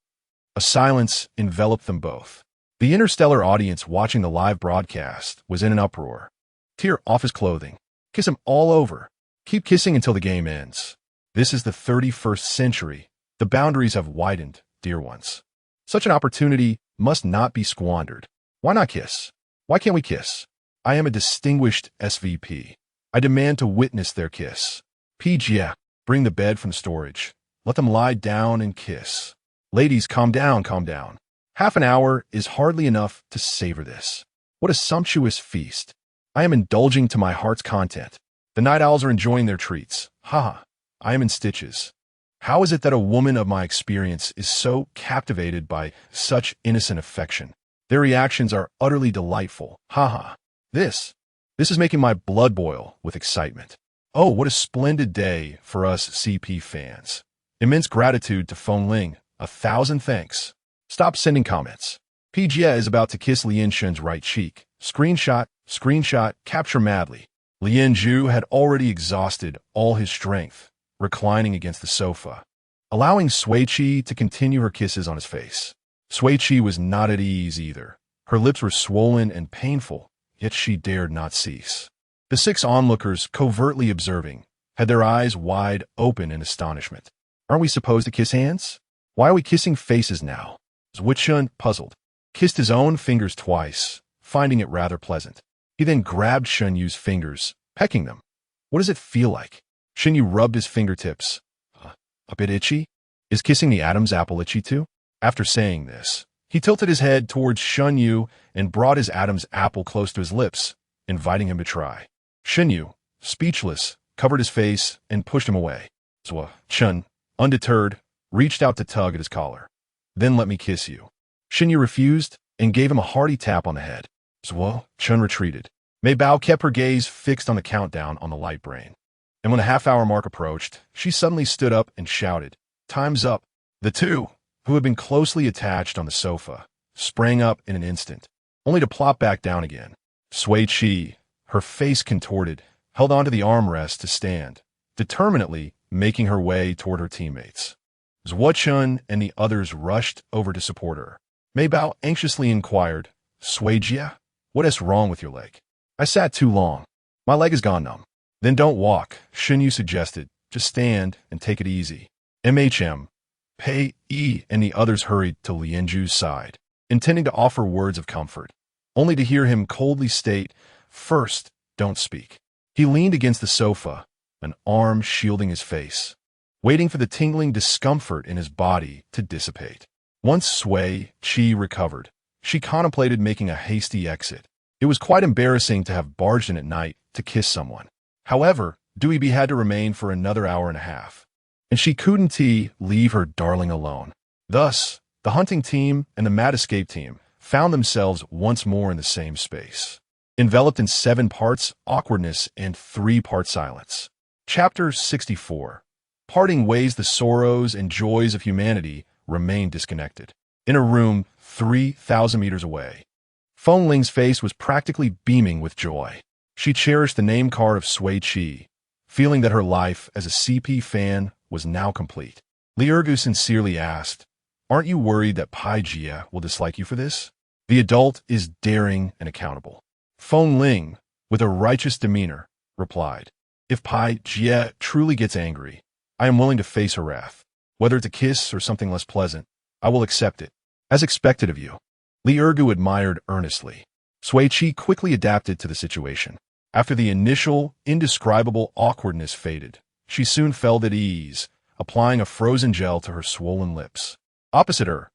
A silence enveloped them both. The interstellar audience watching the live broadcast was in an uproar. Tear off his clothing. Kiss him all over. Keep kissing until the game ends. This is the 31st century. The boundaries have widened, dear ones. Such an opportunity must not be squandered. Why not kiss? Why can't we kiss? I am a distinguished SVP. I demand to witness their kiss. PGA, bring the bed from storage. Let them lie down and kiss. Ladies, calm down, calm down. Half an hour is hardly enough to savor this. What a sumptuous feast. I am indulging to my heart's content. The night owls are enjoying their treats. Ha! I am in stitches. How is it that a woman of my experience is so captivated by such innocent affection? Their reactions are utterly delightful. Ha! This is making my blood boil with excitement. Oh, what a splendid day for us CP fans. Immense gratitude to Feng Ling. 1,000 thanks. Stop sending comments. PGA is about to kiss Lianshun's right cheek. Screenshot, capture madly. Lianju had already exhausted all his strength, reclining against the sofa, allowing Sui Qi to continue her kisses on his face. Sui Qi was not at ease either. Her lips were swollen and painful, yet she dared not cease. The 6 onlookers, covertly observing, had their eyes wide open in astonishment. Aren't we supposed to kiss hands? Why are we kissing faces now? Shun, puzzled, kissed his own fingers twice, finding it rather pleasant. He then grabbed Shunyu's fingers, pecking them. What does it feel like? Shunyu rubbed his fingertips. A bit itchy? Is kissing the Adam's apple itchy too? After saying this, he tilted his head towards Shun Yu and brought his Adam's apple close to his lips, inviting him to try. Shun Yu, speechless, covered his face and pushed him away. Chun, undeterred, reached out to tug at his collar. Then let me kiss you. Shun Yu refused and gave him a hearty tap on the head. Chun retreated. Mei Bao kept her gaze fixed on the countdown on the light brain. And when the half-hour mark approached, she suddenly stood up and shouted, "Time's up." The two, who had been closely attached on the sofa, sprang up in an instant, only to plop back down again. Sui Qi, her face contorted, held onto the armrest to stand, determinedly making her way toward her teammates. Zhuo Chun and the others rushed over to support her. Mei Bao anxiously inquired, "Sui Jia, what is wrong with your leg?" "I sat too long. My leg has gone numb." "Then don't walk," Shun Yu suggested. "Just stand and take it easy." Pei Yi and the others hurried to Lianju's side, intending to offer words of comfort, only to hear him coldly state, "First, don't speak." He leaned against the sofa, an arm shielding his face, waiting for the tingling discomfort in his body to dissipate. Once Sui Qi recovered, she contemplated making a hasty exit. It was quite embarrassing to have barged in at night to kiss someone. However, Dweeby had to remain for another hour and a half, and she couldn't leave her darling alone. Thus, the hunting team and the Mad Escape team found themselves once more in the same space, enveloped in 7 parts awkwardness and 3 parts silence. Chapter 64. Parting ways. The sorrows and joys of humanity remain disconnected. In a room 3,000 meters away, Feng Ling's face was practically beaming with joy. She cherished the name card of Sui Qi, feeling that her life as a CP fan was now complete. Li Ergu sincerely asked, "Aren't you worried that Pai Jia will dislike you for this?" The adult is daring and accountable. Feng Ling, with a righteous demeanor, replied, "If Pai Jia truly gets angry, I am willing to face her wrath. Whether it's a kiss or something less pleasant, I will accept it, as expected of you." Li Ergu admired earnestly. Sui Qi quickly adapted to the situation. After the initial, indescribable awkwardness faded, she soon felt at ease, applying a frozen gel to her swollen lips. Opposite her,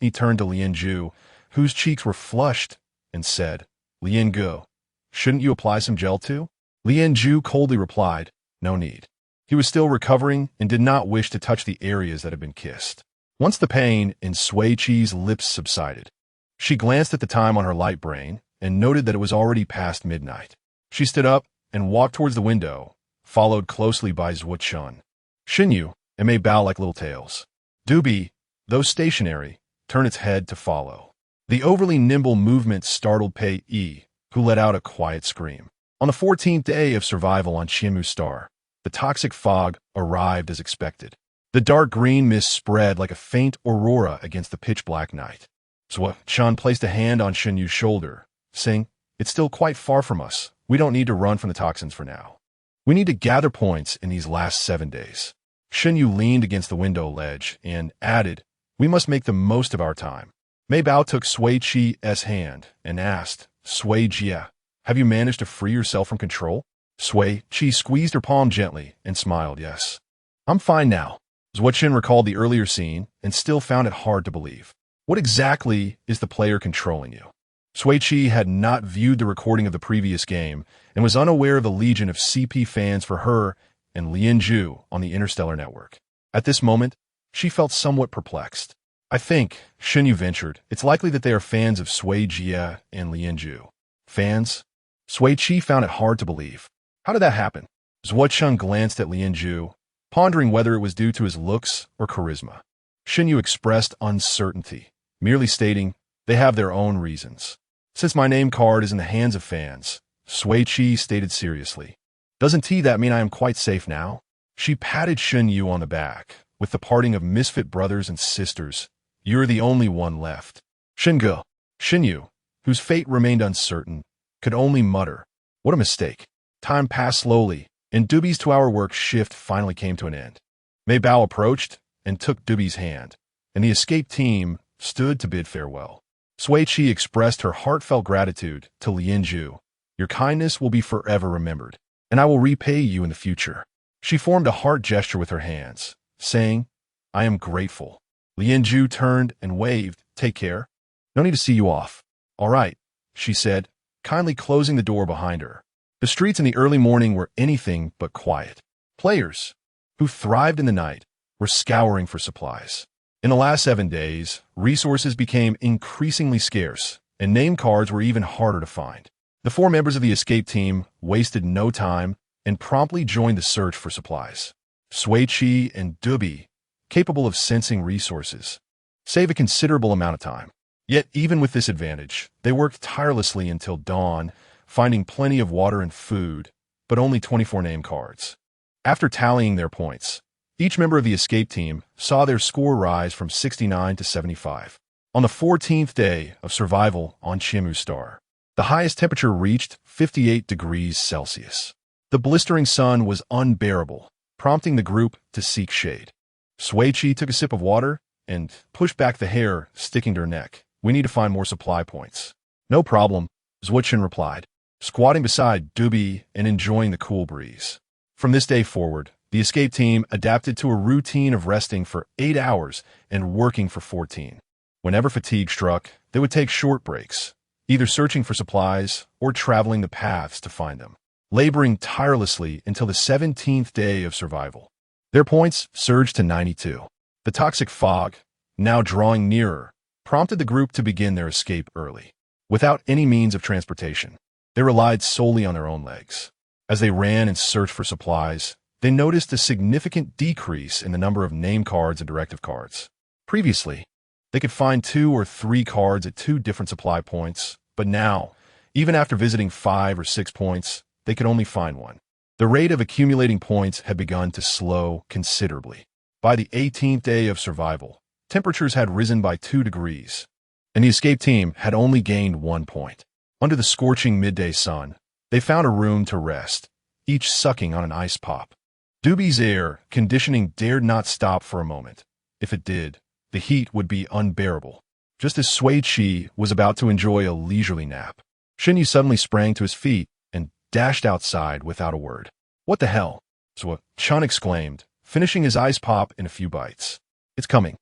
he turned to Lianju, whose cheeks were flushed, and said, "Liangu, shouldn't you apply some gel too?" Lianju coldly replied, "No need." He was still recovering and did not wish to touch the areas that had been kissed. Once the pain in Sui Qi's lips subsided, she glanced at the time on her light brain and noted that it was already past midnight. She stood up and walked towards the window, followed closely by Zhuo Chun. Shun Yu and Mei Bao like little tails. Dubi, though stationary, turned its head to follow. The overly nimble movement startled Pei Yi, who let out a quiet scream. On the 14th day of survival on Qianmu Star, the toxic fog arrived as expected. The dark green mist spread like a faint aurora against the pitch-black night. Zhuo Chun placed a hand on Shun Yu's shoulder, saying, "It's still quite far from us. We don't need to run from the toxins for now. We need to gather points in these last 7 days." Shun Yu leaned against the window ledge and added, "We must make the most of our time." Mei Bao took Sui Qi's hand and asked, "Sui Jia, have you managed to free yourself from control?" Sui Qi squeezed her palm gently and smiled, "Yes. I'm fine now." Zhuo Chen recalled the earlier scene and still found it hard to believe. What exactly is the player controlling you? Sui Qi had not viewed the recording of the previous game and was unaware of the legion of CP fans for her and Lianju on the Interstellar network. At this moment, she felt somewhat perplexed. "I think," Shun Yu ventured, "it's likely that they are fans of Sui Jia and Lianju." "Fans?" Sui Qi found it hard to believe. "How did that happen?" Zhuo Chun glanced at Lianju, pondering whether it was due to his looks or charisma. Shun Yu expressed uncertainty, merely stating, "They have their own reasons." "Since my name card is in the hands of fans," Sui Qi stated seriously, "doesn't that mean I am quite safe now?" She patted Shun Yu on the back. "With the parting of misfit brothers and sisters, you're the only one left." Shun Yu, whose fate remained uncertain, could only mutter, "What a mistake." Time passed slowly, and Dubi's 2-hour work shift finally came to an end. Mei Bao approached and took Dubi's hand, and the escape team stood to bid farewell. Sui Qi expressed her heartfelt gratitude to Lianju. "Your kindness will be forever remembered, and I will repay you in the future." She formed a heart gesture with her hands, saying, "I am grateful." Lianju turned and waved, "Take care. No need to see you off." "All right," she said, kindly closing the door behind her. The streets in the early morning were anything but quiet. Players, who thrived in the night, were scouring for supplies. In the last 7 days, resources became increasingly scarce, and name cards were even harder to find. The 4 members of the escape team wasted no time and promptly joined the search for supplies. Sui Qi and Dubi, capable of sensing resources, save a considerable amount of time. Yet even with this advantage, they worked tirelessly until dawn, finding plenty of water and food, but only 24 name cards. After tallying their points, each member of the escape team saw their score rise from 69 to 75. On the 14th day of survival on Chimu Star, the highest temperature reached 58 degrees Celsius. The blistering sun was unbearable, prompting the group to seek shade. Sui Qi took a sip of water and pushed back the hair sticking to her neck. "We need to find more supply points." "No problem," Zhuochen replied, squatting beside Dubi and enjoying the cool breeze. From this day forward, the escape team adapted to a routine of resting for 8 hours and working for 14. Whenever fatigue struck, they would take short breaks, either searching for supplies or traveling the paths to find them, laboring tirelessly until the 17th day of survival. Their points surged to 92. The toxic fog, now drawing nearer, prompted the group to begin their escape early. Without any means of transportation, they relied solely on their own legs. As they ran and searched for supplies, they noticed a significant decrease in the number of name cards and directive cards. Previously, they could find 2 or 3 cards at 2 different supply points, but now, even after visiting 5 or 6 points, they could only find 1. The rate of accumulating points had begun to slow considerably. By the 18th day of survival, temperatures had risen by 2 degrees, and the escape team had only gained 1 point. Under the scorching midday sun, they found a room to rest, each sucking on an ice pop. Dubi's air conditioning dared not stop for a moment. If it did, the heat would be unbearable. Just as Sui Qi was about to enjoy a leisurely nap, Shin Yu suddenly sprang to his feet and dashed outside without a word. "What the hell?" Chun exclaimed, finishing his ice pop in a few bites. "It's coming."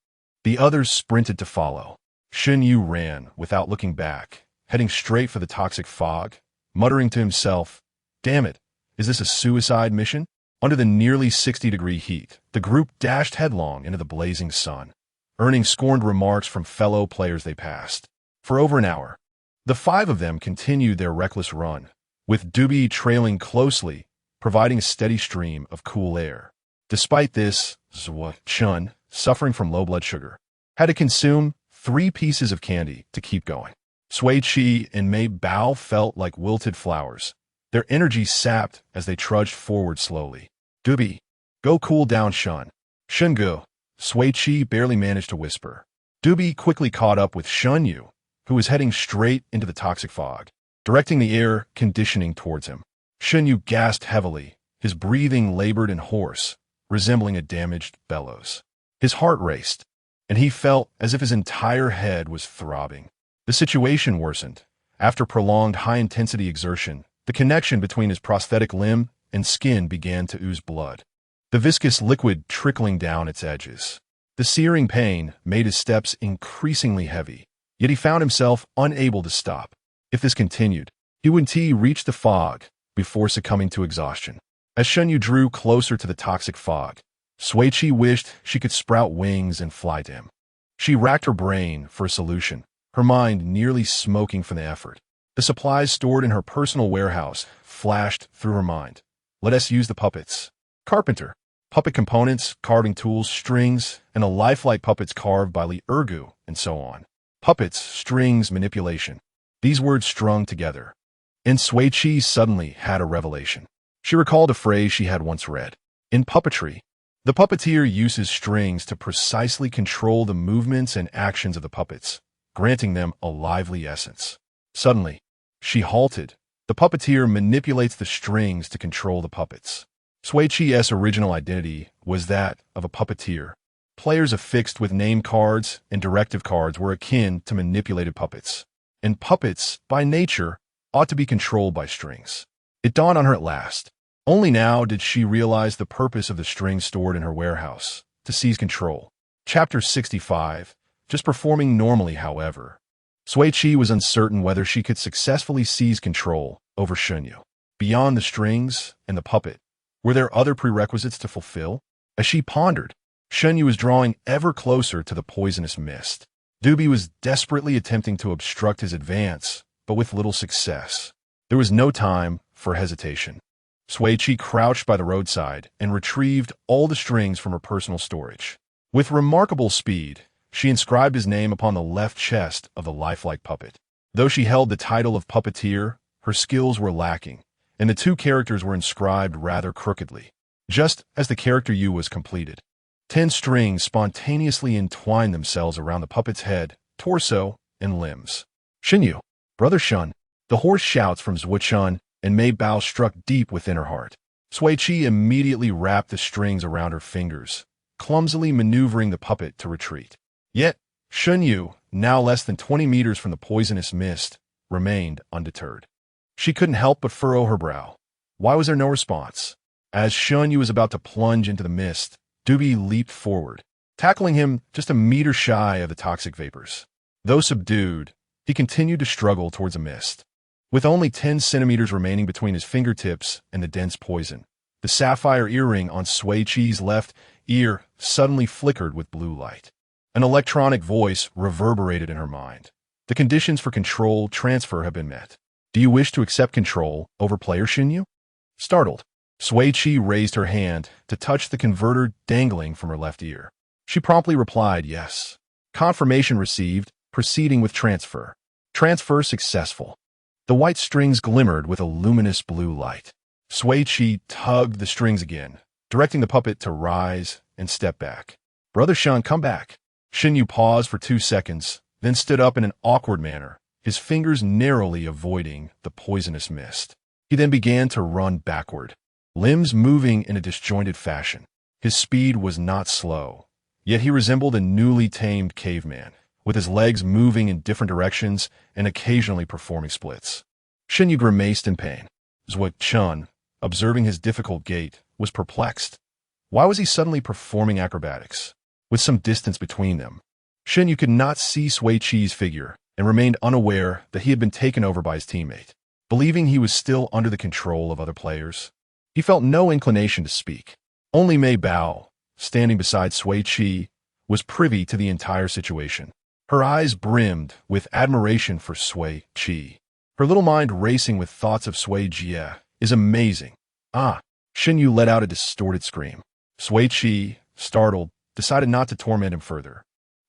The others sprinted to follow. Shin Yu ran without looking back, heading straight for the toxic fog, muttering to himself, "Damn it, is this a suicide mission?" Under the nearly 60-degree heat, the group dashed headlong into the blazing sun, earning scorned remarks from fellow players they passed. For over an hour, the 5 of them continued their reckless run, with Dubi trailing closely, providing a steady stream of cool air. Despite this, Chun, suffering from low blood sugar, had to consume 3 pieces of candy to keep going. Sui Qi and Mei Bao felt like wilted flowers, their energy sapped as they trudged forward slowly. "Dubi, go cool down, Shun." "Shungu," Sui Qi barely managed to whisper. Dubi quickly caught up with Shun Yu, who was heading straight into the toxic fog, directing the air conditioning towards him. Shun Yu gasped heavily, his breathing labored and hoarse, resembling a damaged bellows. His heart raced, and he felt as if his entire head was throbbing. The situation worsened. After prolonged high-intensity exertion, the connection between his prosthetic limb and skin began to ooze blood, the viscous liquid trickling down its edges. The searing pain made his steps increasingly heavy, yet he found himself unable to stop. If this continued, he would reach the fog before succumbing to exhaustion. As Shun Yu drew closer to the toxic fog, Sui Qi wished she could sprout wings and fly to him. She racked her brain for a solution, her mind nearly smoking from the effort. The supplies stored in her personal warehouse flashed through her mind. Let us use the puppets. Carpenter. Puppet components, carving tools, strings, and a lifelike puppets carved by Li Ergu, and so on. Puppets, strings, manipulation. These words strung together. And Sui Qi suddenly had a revelation. She recalled a phrase she had once read. In puppetry, the puppeteer uses strings to precisely control the movements and actions of the puppets, granting them a lively essence. Suddenly, she halted. The puppeteer manipulates the strings to control the puppets. Sui Qi's original identity was that of a puppeteer. Players affixed with name cards and directive cards were akin to manipulated puppets. And puppets, by nature, ought to be controlled by strings. It dawned on her at last. Only now did she realize the purpose of the strings stored in her warehouse. to seize control. Chapter 65. Just performing normally, however. Sui Qi was uncertain whether she could successfully seize control over Shunyu. Beyond the strings and the puppet, were there other prerequisites to fulfill? As she pondered, Shunyu was drawing ever closer to the poisonous mist. Dubi was desperately attempting to obstruct his advance, but with little success. There was no time for hesitation. Sui Qi crouched by the roadside and retrieved all the strings from her personal storage. With remarkable speed, she inscribed his name upon the left chest of the lifelike puppet. Though she held the title of puppeteer, her skills were lacking, and the two characters were inscribed rather crookedly. Just as the character U was completed, 10 strings spontaneously entwined themselves around the puppet's head, torso, and limbs. Shunyu, brother Shun, the hoarse shouts from Sui Qi and Mei Bao struck deep within her heart. Sui Qi immediately wrapped the strings around her fingers, clumsily maneuvering the puppet to retreat. Yet, Shunyu, now less than 20 meters from the poisonous mist, remained undeterred. She couldn't help but furrow her brow. Why was there no response? As Shunyu was about to plunge into the mist, Dubi leaped forward, tackling him just a meter shy of the toxic vapors. Though subdued, he continued to struggle towards the mist. With only 10 centimeters remaining between his fingertips and the dense poison, the sapphire earring on Sui Qi's left ear suddenly flickered with blue light. An electronic voice reverberated in her mind. The conditions for control transfer have been met. Do you wish to accept control over player Shunyu? Startled, Sui Qi raised her hand to touch the converter dangling from her left ear. She promptly replied yes. Confirmation received, proceeding with transfer. Transfer successful. The white strings glimmered with a luminous blue light. Sui Qi tugged the strings again, directing the puppet to rise and step back. Brother Shun, come back. Shunyu paused for 2 seconds, then stood up in an awkward manner, his fingers narrowly avoiding the poisonous mist. He then began to run backward, limbs moving in a disjointed fashion. His speed was not slow, yet he resembled a newly tamed caveman, with his legs moving in different directions and occasionally performing splits. Shunyu grimaced in pain. Sui Qi, observing his difficult gait, was perplexed. Why was he suddenly performing acrobatics? With some distance between them, Shunyu could not see Sui Qi's figure and remained unaware that he had been taken over by his teammate. Believing he was still under the control of other players, he felt no inclination to speak. Only Mei Bao, standing beside Sui Qi, was privy to the entire situation. Her eyes brimmed with admiration for Sui Qi. Her little mind racing with thoughts of Sui Jie is amazing. Ah! Shunyu let out a distorted scream. Sui Qi, startled, decided not to torment him further.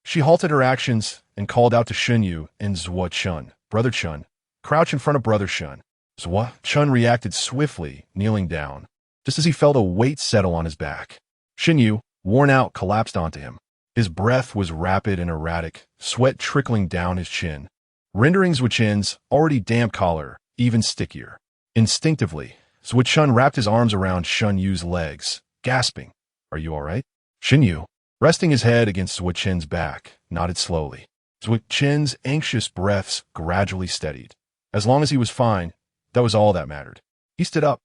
She halted her actions and called out to Shunyu and Sui Qi, Brother Shun, crouch in front of Brother Shun. Sui Qi reacted swiftly, kneeling down, just as he felt a weight settle on his back. Shunyu, worn out, collapsed onto him. His breath was rapid and erratic, sweat trickling down his chin, rendering Sui Qi's already damp collar even stickier. Instinctively, Sui Qi wrapped his arms around Shunyu's legs, gasping, Are you all right? Shunyu, resting his head against Sui Qi's back, nodded slowly. Sui Qi's anxious breaths gradually steadied. As long as he was fine, that was all that mattered. He stood up,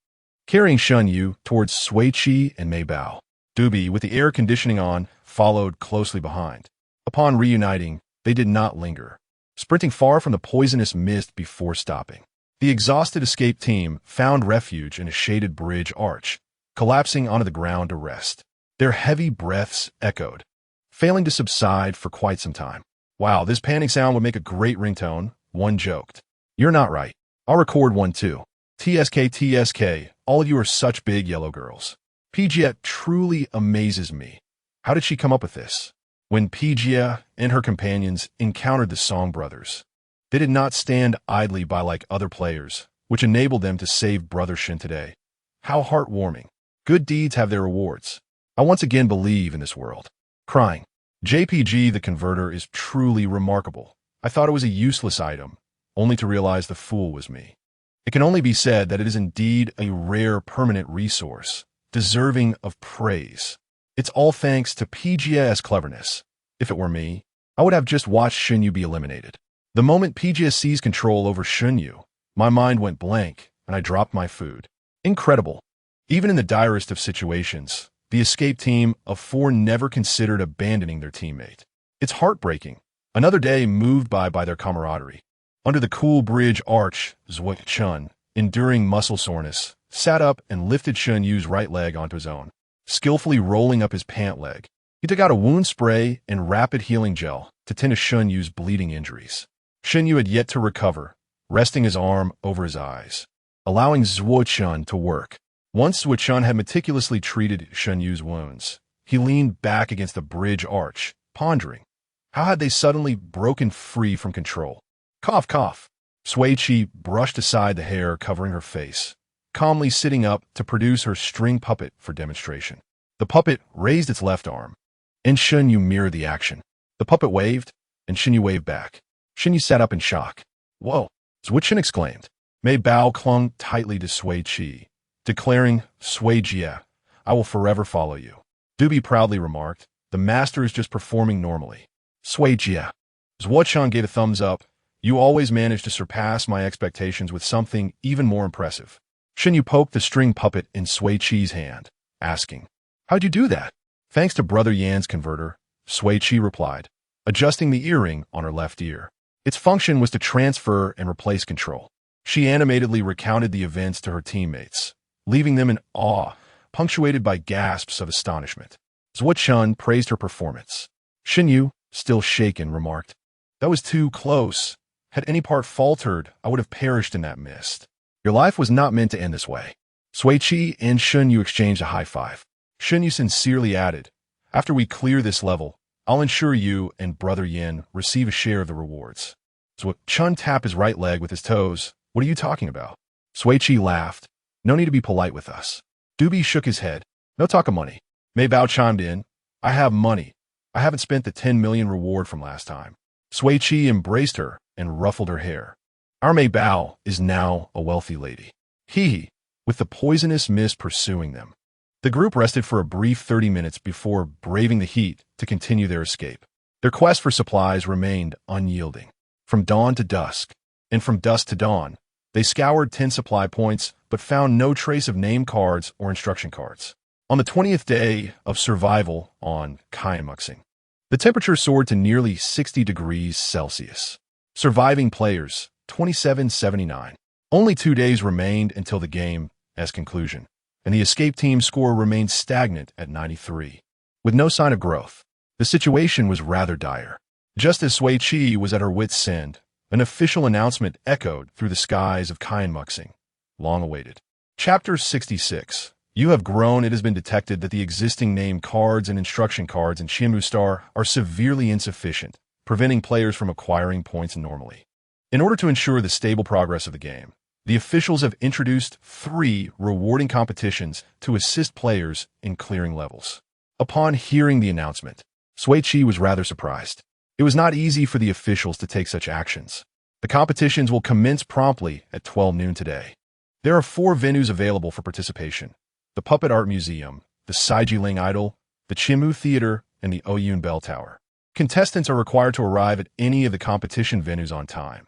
carrying Shunyu towards Sui Qi and Mei Bao. Dubi, with the air conditioning on, followed closely behind. Upon reuniting, they did not linger, sprinting far from the poisonous mist before stopping. The exhausted escape team found refuge in a shaded bridge arch, collapsing onto the ground to rest. Their heavy breaths echoed, failing to subside for quite some time. Wow, this panting sound would make a great ringtone, one joked. You're not right. I'll record one too. TSK TSK, all of you are such big yellow girls. Pijia truly amazes me. How did she come up with this? When Pijia and her companions encountered the Song brothers, they did not stand idly by like other players, which enabled them to save Brother Shin today. How heartwarming. Good deeds have their rewards. I once again believe in this world. Crying. JPG the converter is truly remarkable. I thought it was a useless item, only to realize the fool was me. It can only be said that it is indeed a rare permanent resource, deserving of praise. It's all thanks to PGA's cleverness. If it were me, I would have just watched Shunyu be eliminated. The moment PGA seized control over Shunyu, my mind went blank and I dropped my food. Incredible. Even in the direst of situations, The escape team of 4 never considered abandoning their teammate. It's heartbreaking. Another day moved by their camaraderie. Under the cool bridge arch, Sui Qi, enduring muscle soreness, sat up and lifted Shun Yu's right leg onto his own, skillfully rolling up his pant leg. He took out a wound spray and rapid healing gel to tend to Shun Yu's bleeding injuries. Shun Yu had yet to recover, resting his arm over his eyes, allowing Sui Qi to work. Once Sui Qi had meticulously treated Shun Yu's wounds, he leaned back against the bridge arch, pondering. How had they suddenly broken free from control? Cough, cough. Sui Qi brushed aside the hair covering her face, calmly sitting up to produce her string puppet for demonstration. The puppet raised its left arm, and Shun Yu mirrored the action. The puppet waved, and Shun Yu waved back. Shun Yu sat up in shock. Whoa, Sui Qi exclaimed. Mei Bao clung tightly to Sui Qi, declaring, Sui Jie, I will forever follow you. Dubi proudly remarked, the master is just performing normally. Sui Jie. Sui Qi gave a thumbs up. You always manage to surpass my expectations with something even more impressive. Shun Yu poked the string puppet in Sui Qi's hand, asking, How'd you do that? Thanks to Brother Yan's converter, Sui Qi replied, adjusting the earring on her left ear. Its function was to transfer and replace control. She animatedly recounted the events to her teammates, leaving them in awe, punctuated by gasps of astonishment. Sui Qi praised her performance. Shun Yu, still shaken, remarked, That was too close. Had any part faltered, I would have perished in that mist. Your life was not meant to end this way. Sui Qi and Shun Yu exchanged a high five. Shun Yu sincerely added, After we clear this level, I'll ensure you and Brother Yan receive a share of the rewards. Sui Qi tapped his right leg with his toes. What are you talking about? Sui Qi laughed. No need to be polite with us. Dubi shook his head. No talk of money. Mei Bao chimed in. I have money. I haven't spent the 10 million reward from last time. Sui Qi embraced her and ruffled her hair. Our Mei Bao is now a wealthy lady. Hee, with the poisonous mist pursuing them. The group rested for a brief 30 minutes before braving the heat to continue their escape. Their quest for supplies remained unyielding. From dawn to dusk, and from dusk to dawn, they scoured 10 supply points but found no trace of name cards or instruction cards. On the 20th day of survival on Kaimuxing, the temperature soared to nearly 60 degrees Celsius. Surviving players, 2779. Only 2 days remained until the game's conclusion, and the escape team's score remained stagnant at 93. With no sign of growth, the situation was rather dire. Just as Sui Qi was at her wit's end, an official announcement echoed through the skies of Kaimuxing, long awaited. Chapter 66. You have grown. It has been detected that the existing name cards and instruction cards in Qianmu Star are severely insufficient, preventing players from acquiring points normally. In order to ensure the stable progress of the game, the officials have introduced 3 rewarding competitions to assist players in clearing levels. Upon hearing the announcement, Sui Qi was rather surprised. It was not easy for the officials to take such actions. The competitions will commence promptly at 12 noon today. There are 4 venues available for participation: the Puppet Art Museum, the Saijiling Idol, the Qianmu Theater, and the Ouyun Bell Tower. Contestants are required to arrive at any of the competition venues on time.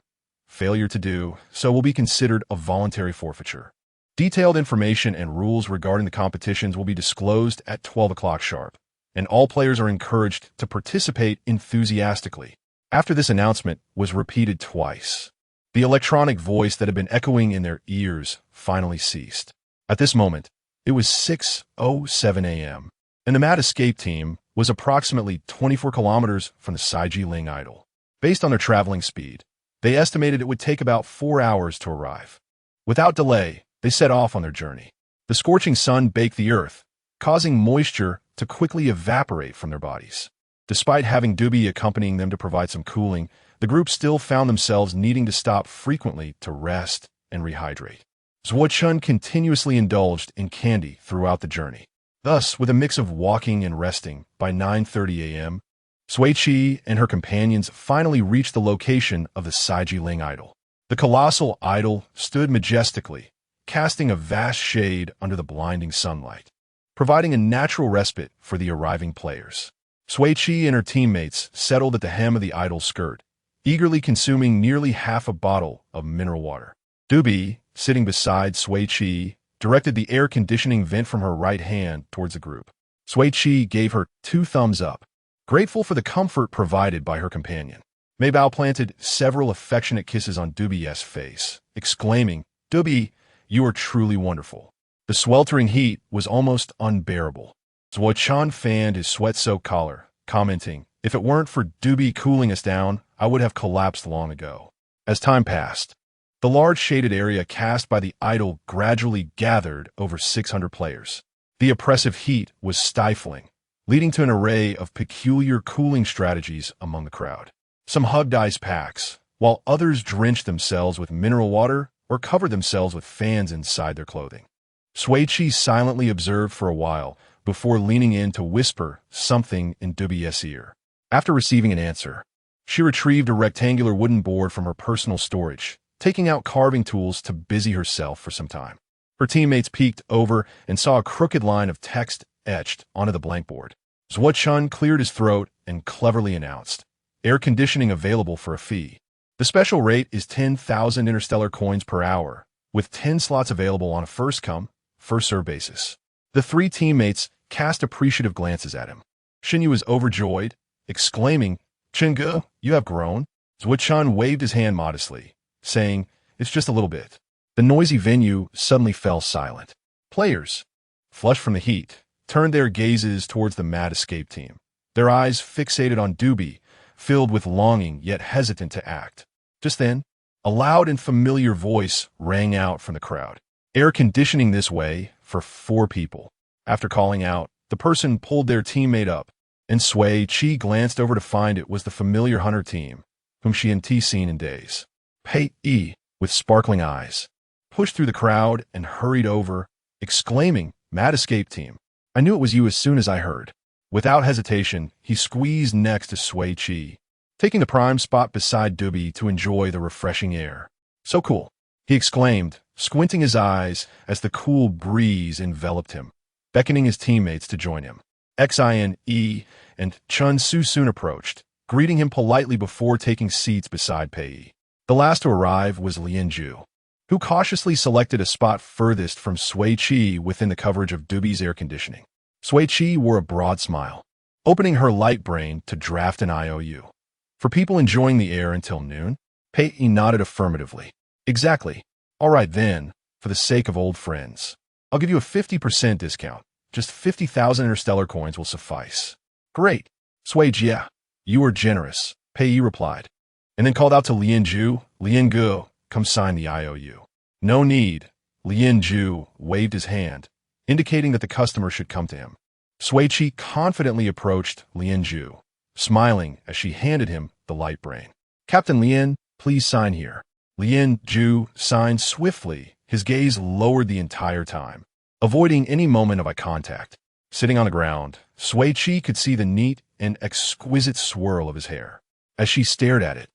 Failure to do so will be considered a voluntary forfeiture. Detailed information and rules regarding the competitions will be disclosed at 12 o'clock sharp, and all players are encouraged to participate enthusiastically. After this announcement was repeated twice, the electronic voice that had been echoing in their ears finally ceased. At this moment, it was 6:07 a.m., and the mad escape team was approximately 24 kilometers from the Saijiling Idol. Based on their traveling speed, they estimated it would take about 4 hours to arrive. Without delay, they set off on their journey. The scorching sun baked the earth, causing moisture to quickly evaporate from their bodies. Despite having Dubi accompanying them to provide some cooling, the group still found themselves needing to stop frequently to rest and rehydrate. Sui Qi continuously indulged in candy throughout the journey. Thus, with a mix of walking and resting, by 9:30 a.m., Sui Qi and her companions finally reached the location of the Saijiling Idol. The colossal idol stood majestically, casting a vast shade under the blinding sunlight, providing a natural respite for the arriving players. Sui Qi and her teammates settled at the hem of the idol's skirt, eagerly consuming nearly half a bottle of mineral water. Dubi, sitting beside Sui Qi, directed the air conditioning vent from her right hand towards the group. Sui Qi gave her 2 thumbs up, grateful for the comfort provided by her companion. Mei Bao planted several affectionate kisses on Dubi's face, exclaiming, "Dubi, you are truly wonderful." The sweltering heat was almost unbearable. Zuo Chan fanned his sweat-soaked collar, commenting, "If it weren't for Dubi cooling us down, I would have collapsed long ago." As time passed, the large shaded area cast by the idol gradually gathered over 600 players. The oppressive heat was stifling, leading to an array of peculiar cooling strategies among the crowd. Some hugged ice packs, while others drenched themselves with mineral water or covered themselves with fans inside their clothing. Sui Qi silently observed for a while before leaning in to whisper something in Dubi's ear. After receiving an answer, she retrieved a rectangular wooden board from her personal storage, taking out carving tools to busy herself for some time. Her teammates peeked over and saw a crooked line of text etched onto the blank board. Zuo Chun cleared his throat and cleverly announced, "Air conditioning available for a fee. The special rate is 10,000 interstellar coins per hour, with 10 slots available on a first-come, first-served basis." The 3 teammates cast appreciative glances at him. Xinyu was overjoyed, exclaiming, "Chengge, you have grown." Zuo Chun waved his hand modestly, saying, "It's just a little bit." The noisy venue suddenly fell silent. Players, flushed from the heat, turned their gazes towards the mad escape team, their eyes fixated on Dubi, filled with longing yet hesitant to act. Just then, a loud and familiar voice rang out from the crowd. "Air conditioning this way for 4 people." After calling out, the person pulled their teammate up, and Sui Qi glanced over to find it was the familiar hunter team, whom she hadn't seen in days. Pei Yi, with sparkling eyes, pushed through the crowd and hurried over, exclaiming, "Mad escape team. I knew it was you as soon as I heard." Without hesitation, he squeezed next to Sui Qi, taking the prime spot beside Dubi to enjoy the refreshing air. "So cool," he exclaimed, squinting his eyes as the cool breeze enveloped him, beckoning his teammates to join him. Xin Yi and Chun Su soon approached, greeting him politely before taking seats beside Pei Yi. The last to arrive was Lian Ju, who cautiously selected a spot furthest from Sui Qi within the coverage of Dubi's air conditioning. Sui Qi wore a broad smile, opening her light brain to draft an IOU. "For people enjoying the air until noon?" Pei Yi nodded affirmatively. "Exactly. All right then, for the sake of old friends, I'll give you a 50% discount. Just 50,000 interstellar coins will suffice." "Great. Sui Jia, you are generous," Pei Yi replied, and then called out to Lian Ju, "Lian Gu, come sign the IOU." "No need." Lian Ju waved his hand, indicating that the customer should come to him. Sui Qi confidently approached Lian Ju, smiling as she handed him the light brain. "Captain Lian, please sign here." Lian Ju signed swiftly, his gaze lowered the entire time, avoiding any moment of eye contact. Sitting on the ground, Sui Qi could see the neat and exquisite swirl of his hair. As she stared at it,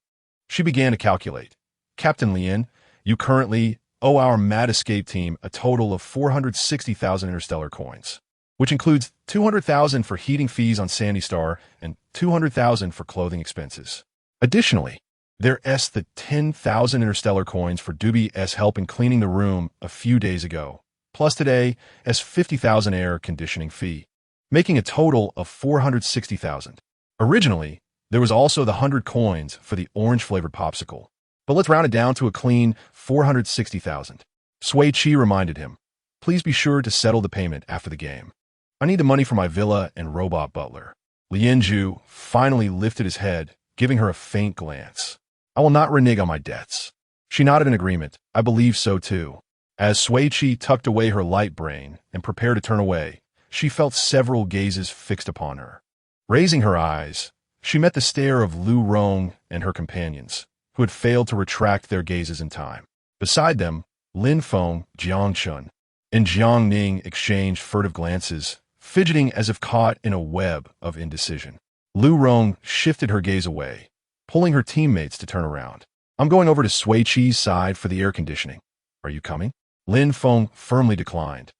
she began to calculate. "Captain Lian, you currently owe our mad escape team a total of 460,000 interstellar coins, which includes 200,000 for heating fees on Sandy Star and 200,000 for clothing expenses. Additionally, there's the 10,000 interstellar coins for Dubi's help in cleaning the room a few days ago, plus today as 50,000 air conditioning fee, making a total of 460,000. Originally, there was also the 100 coins for the orange-flavored popsicle, but let's round it down to a clean 460,000. Sui Qi reminded him, "Please be sure to settle the payment after the game. I need the money for my villa and robot butler." Lian Ju finally lifted his head, giving her a faint glance. "I will not renege on my debts." She nodded in agreement. "I believe so too." As Sui Qi tucked away her light brain and prepared to turn away, she felt several gazes fixed upon her. Raising her eyes, she met the stare of Lu Rong and her companions, who had failed to retract their gazes in time. Beside them, Lin Feng, Jiang Chun, and Jiang Ning exchanged furtive glances, fidgeting as if caught in a web of indecision. Lu Rong shifted her gaze away, pulling her teammates to turn around. "I'm going over to Sui Qi's side for the air conditioning. Are you coming?" Lin Feng firmly declined.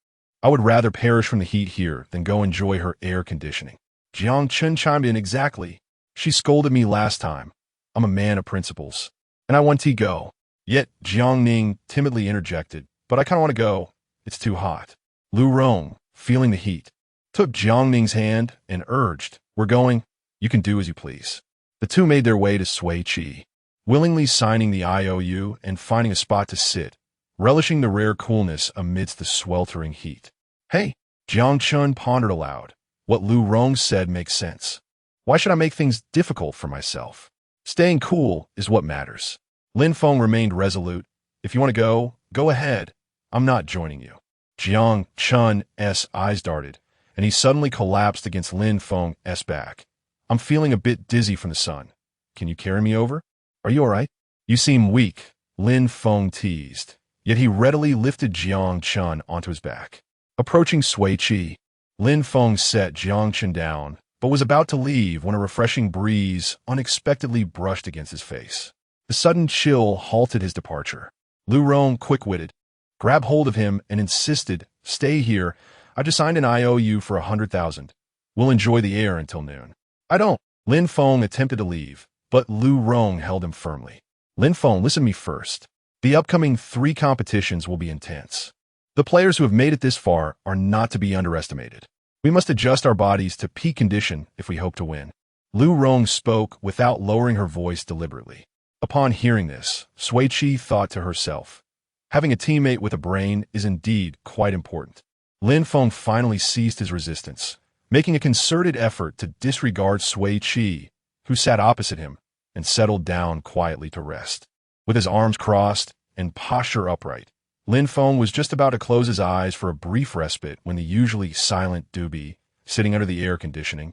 "I would rather perish from the heat here than go enjoy her air conditioning." Jiang Chun chimed in. "Exactly. She scolded me last time. I'm a man of principles, and I want to go." Yet Jiang Ning timidly interjected, "But I kind of want to go. It's too hot." Lu Rong, feeling the heat, took Jiang Ning's hand and urged, "We're going. You can do as you please." The two made their way to Sui Qi, willingly signing the IOU and finding a spot to sit, relishing the rare coolness amidst the sweltering heat. "Hey," Jiang Chun pondered aloud. "What Lu Rong said makes sense. Why should I make things difficult for myself? Staying cool is what matters." Lin Feng remained resolute. "If you want to go, go ahead. I'm not joining you." Jiang Chun's eyes darted, and he suddenly collapsed against Lin Feng's back. "I'm feeling a bit dizzy from the sun. Can you carry me over? Are you all right?" "You seem weak," Lin Feng teased, yet he readily lifted Jiang Chun onto his back. Approaching Sui Qi, Lin Feng set Jiang Chun down, but was about to leave when a refreshing breeze unexpectedly brushed against his face. The sudden chill halted his departure. Lu Rong, quick-witted, grabbed hold of him and insisted, "Stay here. I just signed an IOU for 100,000. We'll enjoy the air until noon." "I don't." Lin Feng attempted to leave, but Lu Rong held him firmly. "Lin Feng, listen to me first. The upcoming 3 competitions will be intense. The players who have made it this far are not to be underestimated. We must adjust our bodies to peak condition if we hope to win." Lu Rong spoke without lowering her voice deliberately. Upon hearing this, Sui Qi thought to herself, having a teammate with a brain is indeed quite important. Lin Feng finally ceased his resistance, making a concerted effort to disregard Sui Qi, who sat opposite him, and settled down quietly to rest. With his arms crossed and posture upright, Lin Feng was just about to close his eyes for a brief respite when the usually silent Doobie, sitting under the air conditioning,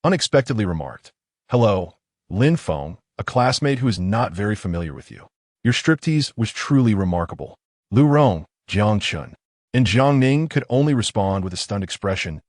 unexpectedly remarked, "Hello, Lin Feng, a classmate who is not very familiar with you. Your striptease was truly remarkable." Lu Rong, Jiang Chun, and Jiang Ning could only respond with a stunned expression.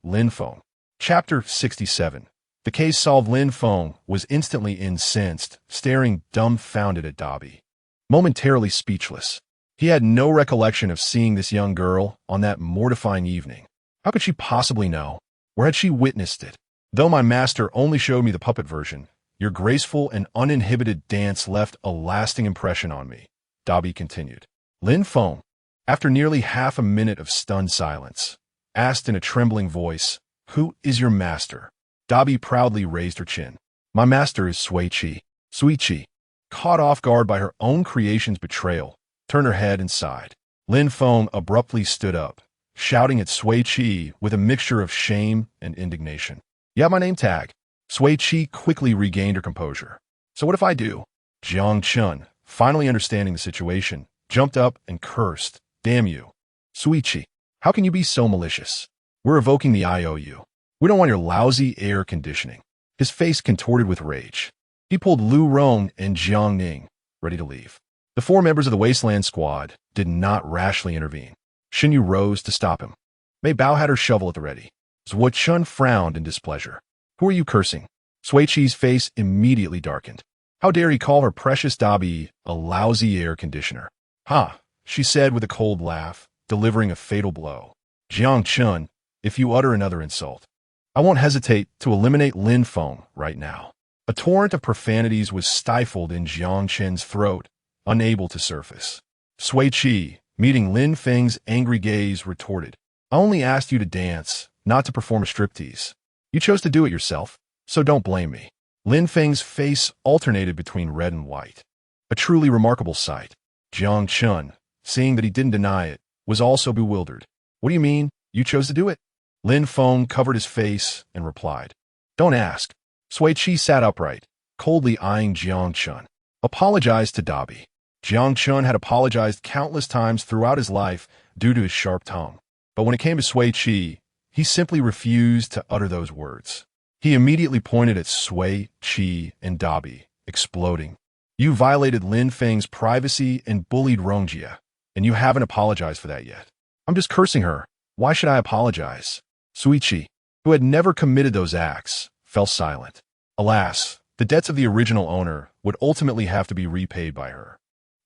Lin Feng. Chapter 67. The case solved. Lin Feng was instantly incensed, staring dumbfounded at Dobby. Momentarily speechless. He had no recollection of seeing this young girl on that mortifying evening. How could she possibly know? Where had she witnessed it? "Though my master only showed me the puppet version, your graceful and uninhibited dance left a lasting impression on me," Dobby continued. Lin Feng, after nearly half a minute of stunned silence, asked in a trembling voice, "Who is your master?" Dobby proudly raised her chin. "My master is Sui Qi." Sui Qi, caught off guard by her own creation's betrayal, turned her head and sighed. Lin Feng abruptly stood up, shouting at Sui Qi with a mixture of shame and indignation. "You have my name tag." Sui Qi quickly regained her composure. "So what if I do?" Jiang Chun, finally understanding the situation, jumped up and cursed, "Damn you. Sui Qi, how can you be so malicious? We're revoking the IOU. We don't want your lousy air conditioning." His face contorted with rage. He pulled Lu Rong and Jiang Ning, ready to leave. The 4 members of the Wasteland Squad did not rashly intervene. Xinyu rose to stop him. Mei Bao had her shovel at the ready. Zhuo Chun frowned in displeasure. "Who are you cursing?" Sui Qi's face immediately darkened. How dare he call her precious Dobby a lousy air conditioner? "Ha," she said with a cold laugh, delivering a fatal blow. "Jiang Chun, if you utter another insult, I won't hesitate to eliminate Lin Feng right now." A torrent of profanities was stifled in Jiang Chun's throat, unable to surface. Sui Qi, meeting Lin Feng's angry gaze, retorted, "I only asked you to dance, not to perform a striptease. You chose to do it yourself, so don't blame me." Lin Feng's face alternated between red and white. A truly remarkable sight. Jiang Chun, seeing that he didn't deny it, was also bewildered. "What do you mean, you chose to do it?" Lin Feng covered his face and replied, "Don't ask." Sui Qi sat upright, coldly eyeing Jiang Chun. "Apologized to Dobby." Jiang Chun had apologized countless times throughout his life due to his sharp tongue. But when it came to Sui Qi, he simply refused to utter those words. He immediately pointed at Sui Qi and Dobby, exploding. "You violated Lin Feng's privacy and bullied Rongjia, and you haven't apologized for that yet." "I'm just cursing her. Why should I apologize?" Sui Qi, who had never committed those acts, fell silent. Alas, the debts of the original owner would ultimately have to be repaid by her.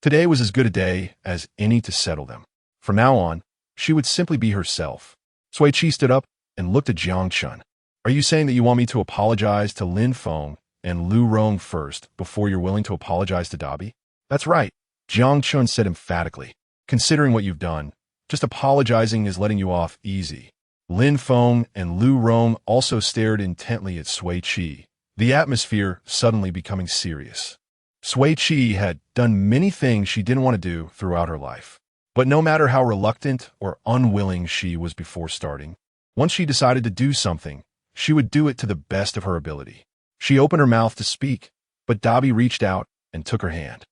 Today was as good a day as any to settle them. From now on, she would simply be herself. Sui Qi stood up and looked at Jiang Chun. "Are you saying that you want me to apologize to Lin Feng and Lu Rong first before you're willing to apologize to Dobby?" "That's right," Jiang Chun said emphatically. "Considering what you've done, just apologizing is letting you off easy." Lin Feng and Lu Rong also stared intently at Sui Qi, the atmosphere suddenly becoming serious. Sui Qi had done many things she didn't want to do throughout her life. But no matter how reluctant or unwilling she was before starting, once she decided to do something, she would do it to the best of her ability. She opened her mouth to speak, but Dabi reached out and took her hand.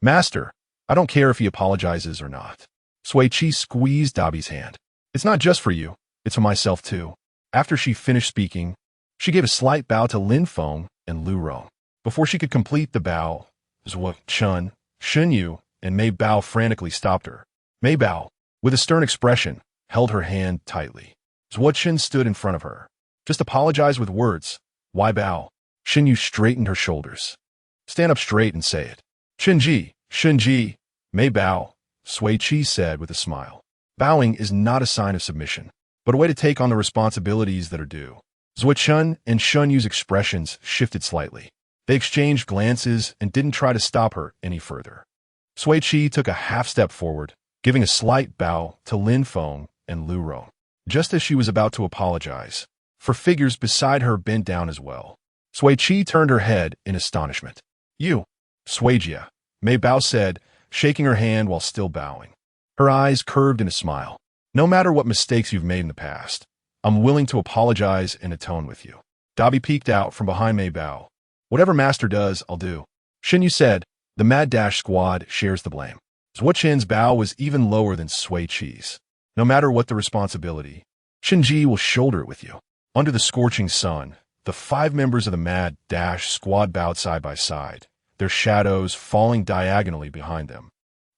Master, I don't care if he apologizes or not. Sui Qi squeezed Dabi's hand. It's not just for you, it's for myself too. After she finished speaking, she gave a slight bow to Lin Feng and Lu Rong. Before she could complete the bow, Zhuo Chun, Shun Yu, and Mei Bao frantically stopped her. Mei Bao, with a stern expression, held her hand tightly. Zhuo Chun stood in front of her. Just apologize with words. Why bow? Shun Yu straightened her shoulders. Stand up straight and say it. Shunji, Mei Bao, Sui Qi said with a smile. Bowing is not a sign of submission, but a way to take on the responsibilities that are due. Zhuo Chun and Shun Yu's expressions shifted slightly. They exchanged glances and didn't try to stop her any further. Sui Qi took a half step forward, giving a slight bow to Lin Feng and Lu Rong, just as she was about to apologize, for figures beside her bent down as well. Sui Qi turned her head in astonishment. You, Suijia, Mei Bao said, shaking her hand while still bowing. Her eyes curved in a smile. No matter what mistakes you've made in the past, I'm willing to apologize and atone with you. Dabi peeked out from behind Mei Bao. Whatever master does, I'll do. Shin Yu said, the Mad Dash squad shares the blame. Zhuo Chen's bow was even lower than Sui Qi's. No matter what the responsibility, Shinji will shoulder it with you. Under the scorching sun, the 5 members of the Mad Dash squad bowed side by side, their shadows falling diagonally behind them.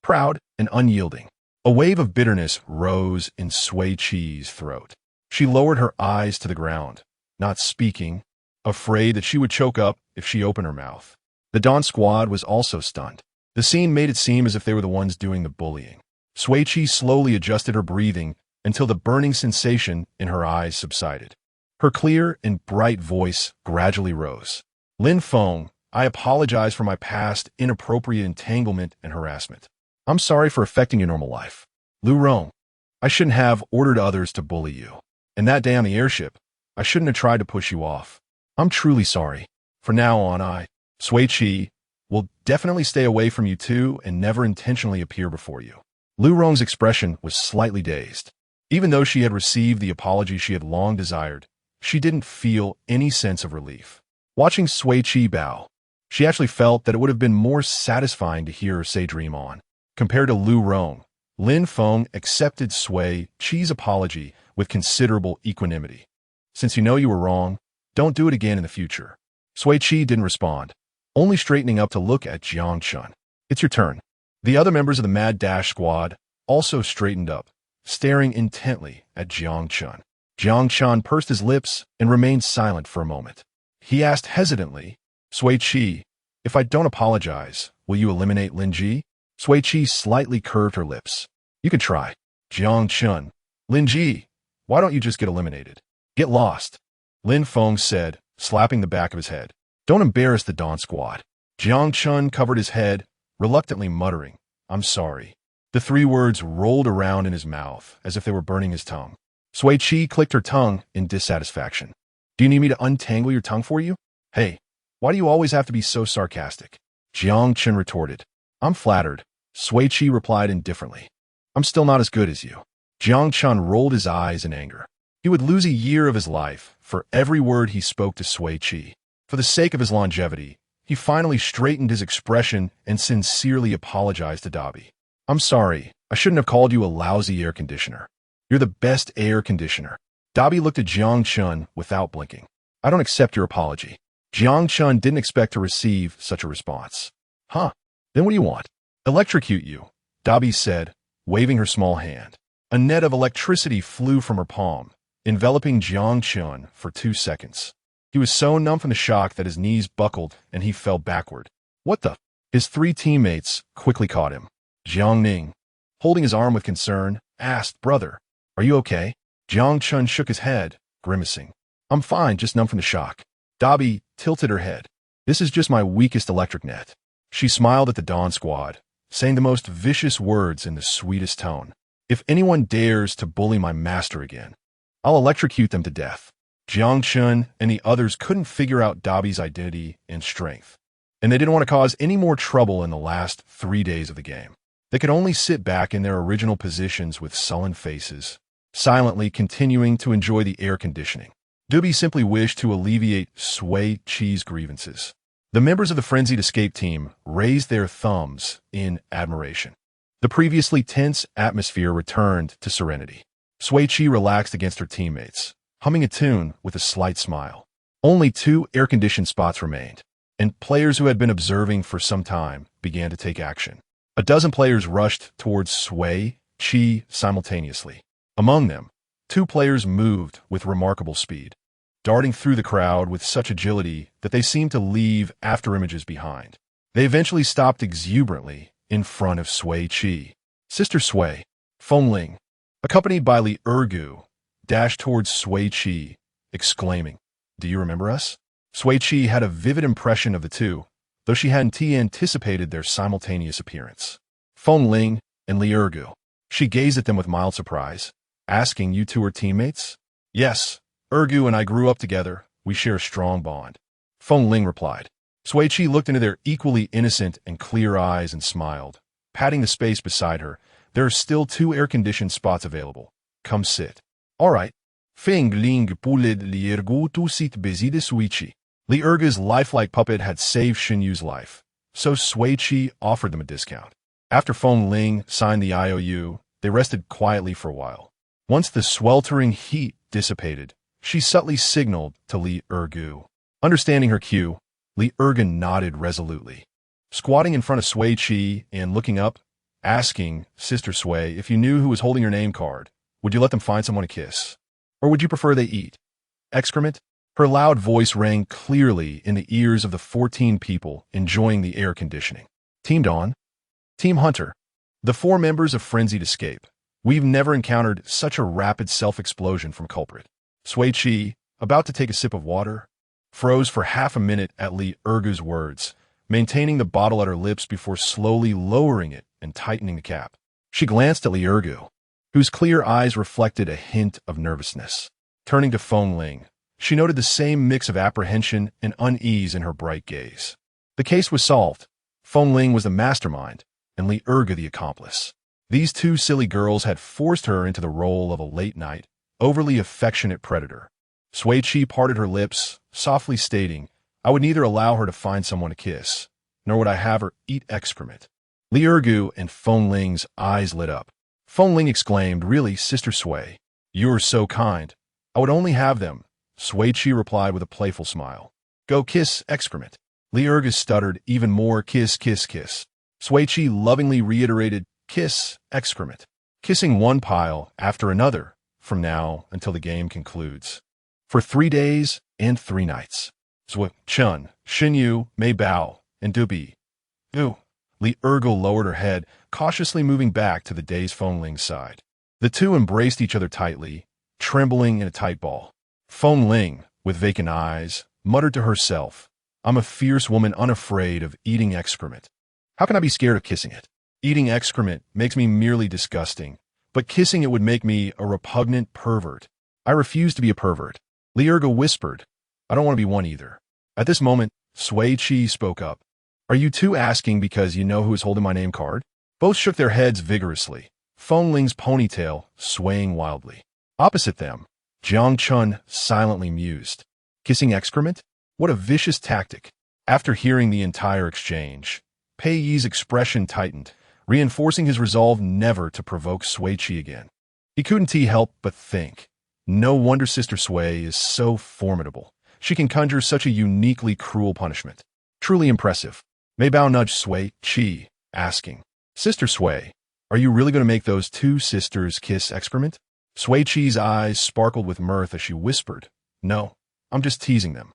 Proud and unyielding, a wave of bitterness rose in Sui Qi's throat. She lowered her eyes to the ground, not speaking, afraid that she would choke up if she opened her mouth. The Dawn squad was also stunned. The scene made it seem as if they were the ones doing the bullying. Sui Qi slowly adjusted her breathing until the burning sensation in her eyes subsided. Her clear and bright voice gradually rose. Lin Feng, I apologize for my past inappropriate entanglement and harassment. I'm sorry for affecting your normal life. Lu Rong, I shouldn't have ordered others to bully you. And that day on the airship, I shouldn't have tried to push you off. I'm truly sorry. From now on, Sui Qi, will definitely stay away from you too and never intentionally appear before you. Lu Rong's expression was slightly dazed. Even though she had received the apology she had long desired, she didn't feel any sense of relief. Watching Sui Qi bow, she actually felt that it would have been more satisfying to hear her say dream on. Compared to Lu Rong, Lin Feng accepted Sui Qi's apology with considerable equanimity. Since you know you were wrong, don't do it again in the future. Sui Qi didn't respond, only straightening up to look at Jiang Chun. It's your turn. The other members of the Mad Dash squad also straightened up, staring intently at Jiang Chun. Jiang Chun pursed his lips and remained silent for a moment. He asked hesitantly, Sui Qi, if I don't apologize, will you eliminate Lin Ji? Sui Qi slightly curved her lips. You can try. Jiang Chun, Lin Ji, why don't you just get eliminated? Get lost. Lin Feng said, slapping the back of his head. Don't embarrass the Dawn squad. Jiang Chun covered his head, reluctantly muttering, I'm sorry. The 3 words rolled around in his mouth as if they were burning his tongue. Sui Qi clicked her tongue in dissatisfaction. Do you need me to untangle your tongue for you? Hey, why do you always have to be so sarcastic? Jiang Chun retorted. I'm flattered. Sui Qi replied indifferently. I'm still not as good as you. Jiang Chun rolled his eyes in anger. He would lose a year of his life for every word he spoke to Sui Qi. For the sake of his longevity, he finally straightened his expression and sincerely apologized to Dabi. I'm sorry, I shouldn't have called you a lousy air conditioner. You're the best air conditioner. Dabi looked at Jiang Chun without blinking. I don't accept your apology. Jiang Chun didn't expect to receive such a response. Huh, then what do you want? Electrocute you, Dabi said, waving her small hand. A net of electricity flew from her palm, enveloping Jiang Chun for 2 seconds. He was so numb from the shock that his knees buckled and he fell backward. What the? His 3 teammates quickly caught him. Jiang Ning, holding his arm with concern, asked, Brother, are you okay? Jiang Chun shook his head, grimacing. I'm fine, just numb from the shock. Dabi tilted her head. This is just my weakest electric net. She smiled at the Dawn squad, saying the most vicious words in the sweetest tone. If anyone dares to bully my master again, I'll electrocute them to death. Jiang Chun and the others couldn't figure out Dabi's identity and strength, and they didn't want to cause any more trouble in the last 3 days of the game. They could only sit back in their original positions with sullen faces, silently continuing to enjoy the air conditioning. Dabi simply wished to alleviate Sui Qi's grievances. The members of the frenzied escape team raised their thumbs in admiration. The previously tense atmosphere returned to serenity. Sui Qi relaxed against her teammates, humming a tune with a slight smile. Only 2 air-conditioned spots remained, and players who had been observing for some time began to take action. A dozen players rushed towards Sui Qi simultaneously. Among them, 2 players moved with remarkable speed, darting through the crowd with such agility that they seemed to leave afterimages behind. They eventually stopped exuberantly in front of Sui Qi. Sister Sui, Fengling, accompanied by Li Ergu, dashed towards Sui Qi, exclaiming, "Do you remember us?" Sui Qi had a vivid impression of the two, though she hadn't anticipated their simultaneous appearance. Fengling and Li Ergu. She gazed at them with mild surprise, asking, "You two are teammates?" "Yes, Ergu and I grew up together. We share a strong bond," Fengling replied. Sui Qi looked into their equally innocent and clear eyes and smiled, patting the space beside her. "There are still 2 air-conditioned spots available. Come sit." "All right." Fengling pulled Li Ergu to sit beside Sui Qi. Li Ergu's lifelike puppet had saved Xinyu's life, so Sui Qi offered them a discount. After Fengling signed the IOU, they rested quietly for a while. Once the sweltering heat dissipated, she subtly signaled to Li Ergu. Understanding her cue, Li Ergu nodded resolutely. Squatting in front of Sui Qi and looking up, asking Sister Sui, "If you knew who was holding your name card, would you let them find someone to kiss? Or would you prefer they eat excrement?" Her loud voice rang clearly in the ears of the 14 people enjoying the air conditioning. Team Dawn, Team Hunter, the 4 members of Frenzied Escape. We've never encountered such a rapid self-explosion from culprit. Sui Qi, about to take a sip of water, froze for half a minute at Li Ergu's words, maintaining the bottle at her lips before slowly lowering it and tightening the cap. She glanced at Li Ergu, whose clear eyes reflected a hint of nervousness. Turning to Fengling, she noted the same mix of apprehension and unease in her bright gaze. The case was solved. Fengling was the mastermind, and Li Ergu the accomplice. These 2 silly girls had forced her into the role of a late-night, overly affectionate predator. Sui Qi parted her lips, softly stating, "I would neither allow her to find someone to kiss, nor would I have her eat excrement." Li Ergu and Fengling's eyes lit up. Fengling exclaimed, "Really, Sister Sui, you are so kind. I would only have them." Sui Qi replied with a playful smile, "Go kiss excrement." Li Ergu stuttered even more, "Kiss, kiss, kiss." Sui Qi lovingly reiterated, "Kiss excrement." Kissing one pile after another from now until the game concludes. For 3 days and 3 nights. Sui, Chun, Xinyu, Mei Bao, and Dabi. Ooh. Li Ergu lowered her head, cautiously moving back to the dazed Fengling's side. The 2 embraced each other tightly, trembling in a tight ball. Fengling, with vacant eyes, muttered to herself, "I'm a fierce woman unafraid of eating excrement. How can I be scared of kissing it? Eating excrement makes me merely disgusting, but kissing it would make me a repugnant pervert. I refuse to be a pervert." Li Ergu whispered, "I don't want to be one either." At this moment, Sui Qi spoke up. "Are you 2 asking because you know who is holding my name card?" Both shook their heads vigorously, Fengling's ponytail swaying wildly. Opposite them, Jiang Chun silently mused. Kissing excrement? What a vicious tactic. After hearing the entire exchange, Pei Yi's expression tightened, reinforcing his resolve never to provoke Sui Qi again. He couldn't help but think, no wonder Sister Sui is so formidable. She can conjure such a uniquely cruel punishment. Truly impressive. Mei Bao nudged Sui Qi, asking, "Sister Sui, are you really going to make those 2 sisters kiss excrement?" Sui Qi's eyes sparkled with mirth as she whispered, "No, I'm just teasing them."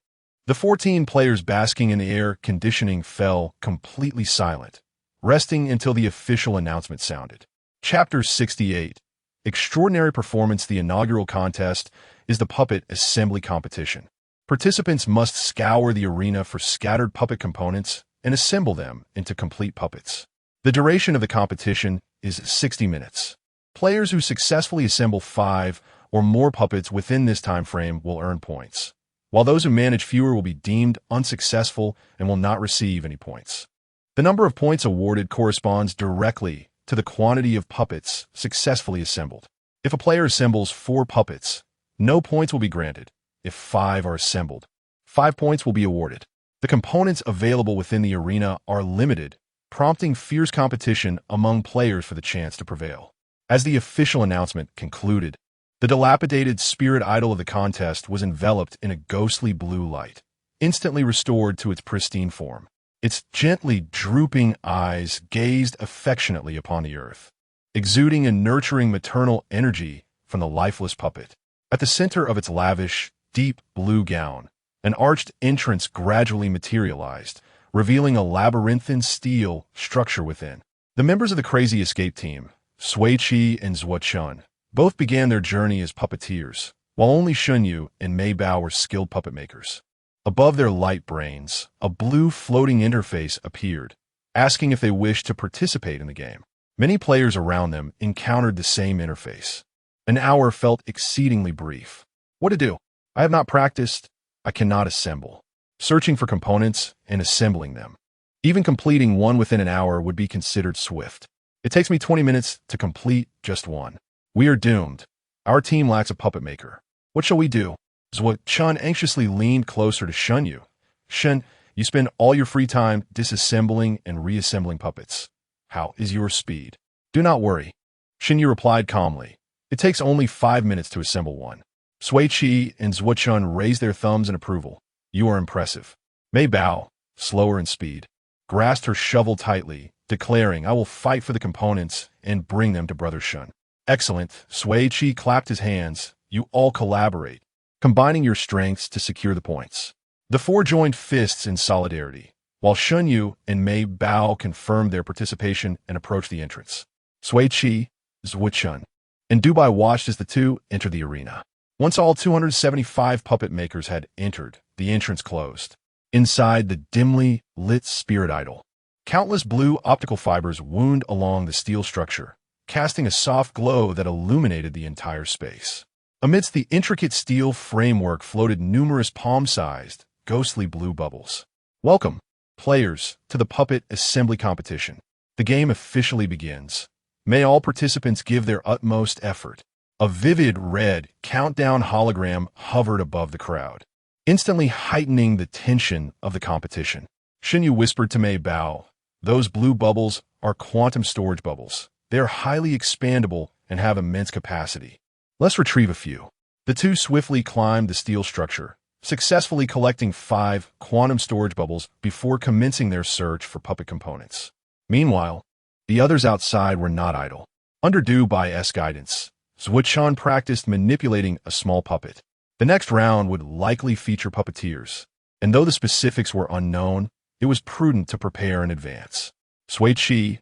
The 14 players basking in the air conditioning fell completely silent, resting until the official announcement sounded. Chapter 68. Extraordinary Performance. The inaugural contest is the puppet assembly competition. Participants must scour the arena for scattered puppet components and assemble them into complete puppets. The duration of the competition is 60 minutes. Players who successfully assemble 5 or more puppets within this time frame will earn points, while those who manage fewer will be deemed unsuccessful and will not receive any points. The number of points awarded corresponds directly to the quantity of puppets successfully assembled. If a player assembles 4 puppets, no points will be granted. If 5 are assembled, 5 points will be awarded. The components available within the arena are limited, prompting fierce competition among players for the chance to prevail. As the official announcement concluded, the dilapidated spirit idol of the contest was enveloped in a ghostly blue light, instantly restored to its pristine form. Its gently drooping eyes gazed affectionately upon the earth, exuding a nurturing maternal energy from the lifeless puppet. At the center of its lavish, deep blue gown, an arched entrance gradually materialized, revealing a labyrinthine steel structure within. The members of the Crazy Escape team, Sui Qi and shun, both began their journey as puppeteers, while only Shun and Mei Bao were skilled puppet makers. Above their light brains, a blue floating interface appeared, asking if they wished to participate in the game. Many players around them encountered the same interface. An hour felt exceedingly brief. What to do? I have not practiced. I cannot assemble. Searching for components and assembling them. Even completing one within an hour would be considered swift. It takes me 20 minutes to complete just one. We are doomed. Our team lacks a puppet maker. What shall we do? Chun anxiously leaned closer to Shun. Shun, you spend all your free time disassembling and reassembling puppets. How is your speed? Do not worry. Shun replied calmly. It takes only 5 minutes to assemble one. Sui Qi and Chun raised their thumbs in approval. You are impressive. Mei Bao, slower in speed, grasped her shovel tightly, declaring, I will fight for the components and bring them to Brother Shun. Excellent. Sui Qi clapped his hands. You all collaborate, combining your strengths to secure the points. The 4 joined fists in solidarity, while Shun and Mei Bao confirmed their participation and approached the entrance. Sui Qi, Chun, and Dubai watched as the two entered the arena. Once all 275 puppet makers had entered, the entrance closed. Inside the dimly lit spirit idol, countless blue optical fibers wound along the steel structure, casting a soft glow that illuminated the entire space. Amidst the intricate steel framework floated numerous palm-sized, ghostly blue bubbles. Welcome, players, to the puppet assembly competition. The game officially begins. May all participants give their utmost effort. A vivid red countdown hologram hovered above the crowd, instantly heightening the tension of the competition. Shun whispered to Mei Bao, those blue bubbles are quantum storage bubbles. They are highly expandable and have immense capacity. Let's retrieve a few. The two swiftly climbed the steel structure, successfully collecting 5 quantum storage bubbles before commencing their search for puppet components. Meanwhile, the others outside were not idle. Under Dubai's guidance, Chun practiced manipulating a small puppet. The next round would likely feature puppeteers, and though the specifics were unknown, it was prudent to prepare in advance. Sui Qi,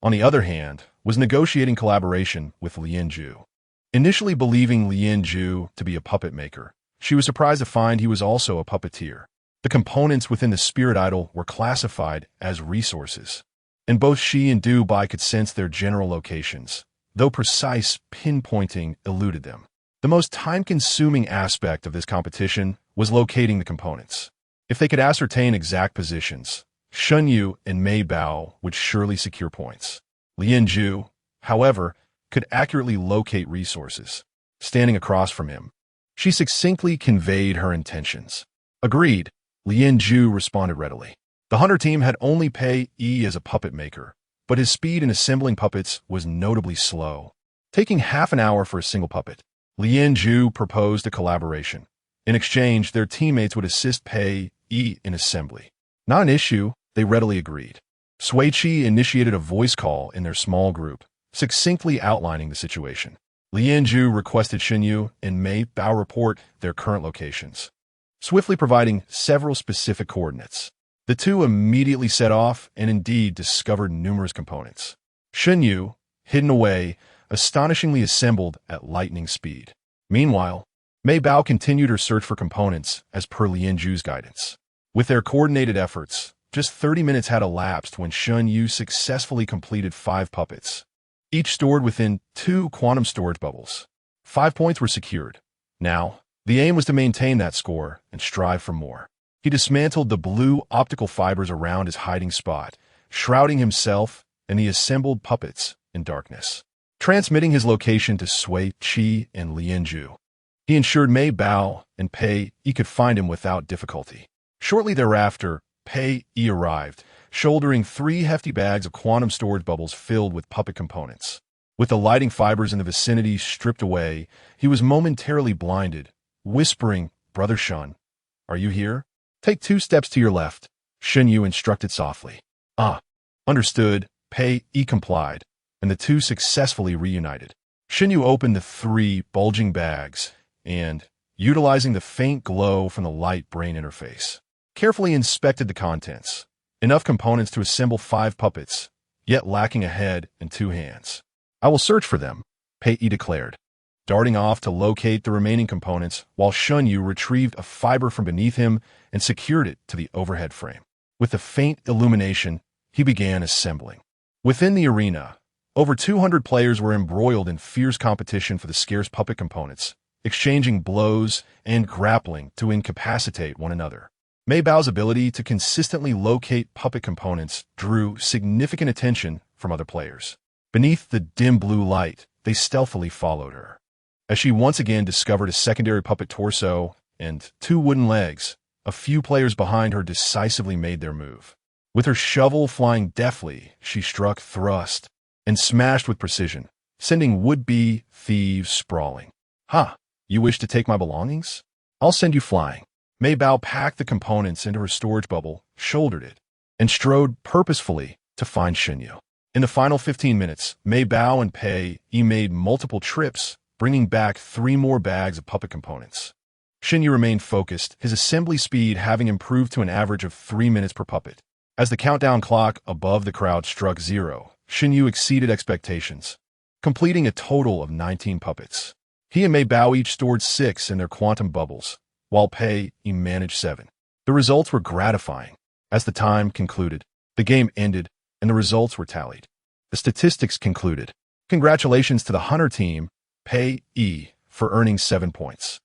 on the other hand, was negotiating collaboration with Lianju. Initially believing Lianju to be a puppet maker, she was surprised to find he was also a puppeteer. The components within the spirit idol were classified as resources, and both she and Dubai could sense their general locations, though precise pinpointing eluded them. The most time-consuming aspect of this competition was locating the components. If they could ascertain exact positions, Shun and Mei Bao would surely secure points. Lianju, however, could accurately locate resources. Standing across from him, she succinctly conveyed her intentions. Agreed, Lianju responded readily. The hunter team had only Pei Yi as a puppet maker, but his speed in assembling puppets was notably slow, taking half an hour for a single puppet. Lianju proposed a collaboration. In exchange, their teammates would assist Pei Yi in assembly. Not an issue, they readily agreed. Sui Qi initiated a voice call in their small group, succinctly outlining the situation. Lianju requested Shun and Mei Bao report their current locations, swiftly providing several specific coordinates. The two immediately set off and indeed discovered numerous components. Shun, hidden away, astonishingly assembled at lightning speed. Meanwhile, Mei Bao continued her search for components as per Lianju's guidance. With their coordinated efforts, just 30 minutes had elapsed when Shun successfully completed 5 puppets, each stored within 2 quantum storage bubbles. 5 points were secured. Now, the aim was to maintain that score and strive for more. He dismantled the blue optical fibers around his hiding spot, shrouding himself and the assembled puppets in darkness. Transmitting his location to Sui Qi and Lianju, he ensured Mei Bao and Pei Yi could find him without difficulty. Shortly thereafter, Pei Yi arrived, shouldering 3 hefty bags of quantum storage bubbles filled with puppet components. With the lighting fibers in the vicinity stripped away, he was momentarily blinded, whispering, "Brother Shun, are you here? Take 2 steps to your left," Shen Yu instructed softly. "Ah, understood." Pei Yi complied, and the two successfully reunited. Shen Yu opened the 3 bulging bags and, utilizing the faint glow from the light brain interface, carefully inspected the contents. Enough components to assemble 5 puppets, yet lacking a head and 2 hands. "I will search for them," Pei Yi declared, darting off to locate the remaining components while Shun Yu retrieved a fiber from beneath him and secured it to the overhead frame. With the faint illumination, he began assembling. Within the arena, over 200 players were embroiled in fierce competition for the scarce puppet components, exchanging blows and grappling to incapacitate one another. Mei Bao's ability to consistently locate puppet components drew significant attention from other players. Beneath the dim blue light, they stealthily followed her. As she once again discovered a secondary puppet torso and 2 wooden legs, a few players behind her decisively made their move. With her shovel flying deftly, she struck thrust and smashed with precision, sending would-be thieves sprawling. "Ha! You wish to take my belongings? I'll send you flying." Mei Bao packed the components into her storage bubble, shouldered it, and strode purposefully to find Shen Yu. In the final 15 minutes, Mei Bao and Pei Yi made multiple trips, bringing back 3 more bags of puppet components. Shen Yu remained focused, his assembly speed having improved to an average of 3 minutes per puppet. As the countdown clock above the crowd struck 0, Shen Yu exceeded expectations, completing a total of 19 puppets. He and Mei Bao each stored 6 in their quantum bubbles, while Pei Yi managed 7. The results were gratifying. As the time concluded, the game ended, and the results were tallied. The statistics concluded. Congratulations to the Hunter team, Pei Yi, for earning 7 points.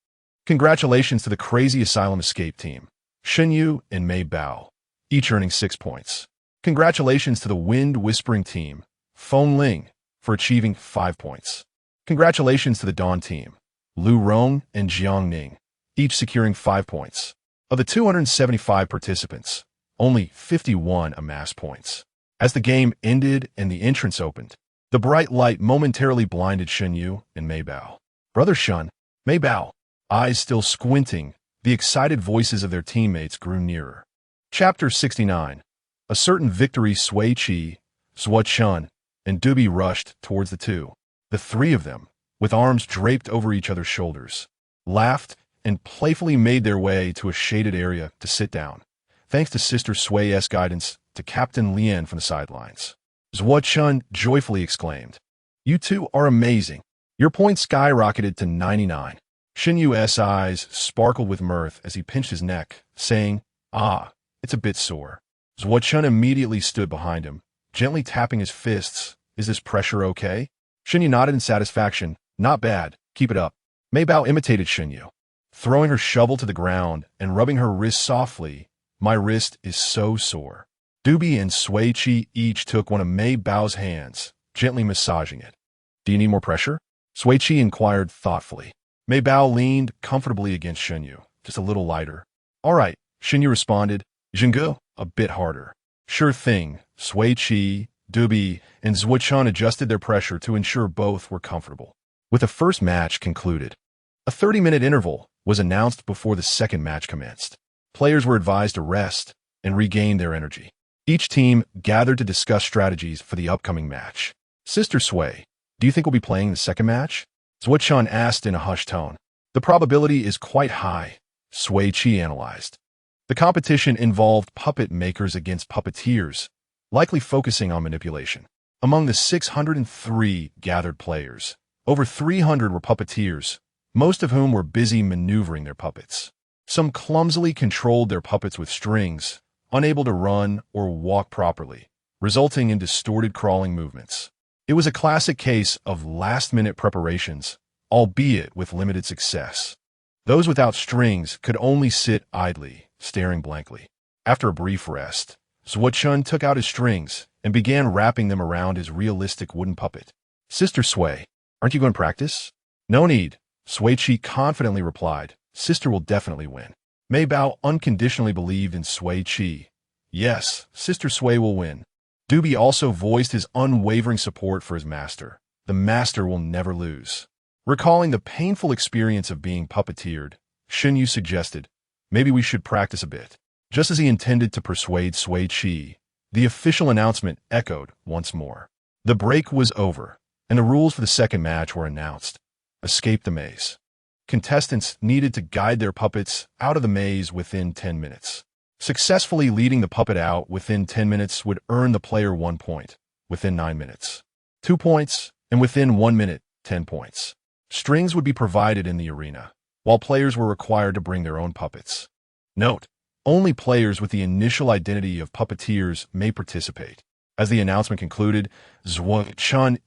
Congratulations to the Crazy Asylum Escape team, Shen Yu and Mei Bao, each earning 6 points. Congratulations to the Wind Whispering team, Feng Ling, for achieving 5 points. Congratulations to the Dawn team, Lu Rong and Jiang Ning, each securing 5 points. Of the 275 participants, only 51 amassed points. As the game ended and the entrance opened, the bright light momentarily blinded Shen Yu and Mei Bao. "Brother Shun," Mei Bao, eyes still squinting, the excited voices of their teammates grew nearer. Chapter 69. A certain victory. Sui Qi, Zhuo Chun, and Dubi rushed towards the two. The 3 of them, with arms draped over each other's shoulders, laughed and playfully made their way to a shaded area to sit down, thanks to Sister Sui's guidance to Captain Lian from the sidelines. Zhuo Chun joyfully exclaimed, "You two are amazing. Your points skyrocketed to 99. Shen Yu's eyes sparkled with mirth as he pinched his neck, saying, "Ah, it's a bit sore." Zhuo Chun immediately stood behind him, gently tapping his fists. "Is this pressure okay?" Shen Yu nodded in satisfaction. "Not bad. Keep it up." Mei Bao imitated Shen Yu, throwing her shovel to the ground and rubbing her wrist softly. "My wrist is so sore." Dubi and Sui Qi each took one of Mei Bao's hands, gently massaging it. "Do you need more pressure?" Sui Qi inquired thoughtfully. Mei Bao leaned comfortably against Shen Yu, just a little lighter. "All right," Shen Yu responded. "Jingu, a bit harder." "Sure thing." Sui Qi, Dubi, and Zhuo Chun adjusted their pressure to ensure both were comfortable. With the first match concluded, a 30-minute interval was announced before the second match commenced. Players were advised to rest and regain their energy. Each team gathered to discuss strategies for the upcoming match. "Sister Sui, do you think we'll be playing the second match?" Zhuo Chun asked in a hushed tone. "The probability is quite high," Sui Qi analyzed. The competition involved puppet makers against puppeteers, likely focusing on manipulation. Among the 603 gathered players, over 300 were puppeteers, most of whom were busy maneuvering their puppets. Some clumsily controlled their puppets with strings, unable to run or walk properly, resulting in distorted crawling movements. It was a classic case of last-minute preparations, albeit with limited success. Those without strings could only sit idly, staring blankly. After a brief rest, Sui took out his strings and began wrapping them around his realistic wooden puppet. Sister Sui, aren't you going to practice? No need, Sui Qi confidently replied. Sister will definitely win. Mei Bao unconditionally believed in Sui Qi. Yes, Sister Sui will win. Dubi also voiced his unwavering support for his master. The master will never lose. Recalling the painful experience of being puppeteered, Xinyu suggested, maybe we should practice a bit. Just as he intended to persuade Sui Qi, the official announcement echoed once more. The break was over, and the rules for the second match were announced. Escape the maze. Contestants needed to guide their puppets out of the maze within 10 minutes. Successfully leading the puppet out within 10 minutes would earn the player 1 point, within 9 minutes, 2 points, and within 1 minute, 10 points. Strings would be provided in the arena, while players were required to bring their own puppets. Note, only players with the initial identity of puppeteers may participate. As the announcement concluded, Sui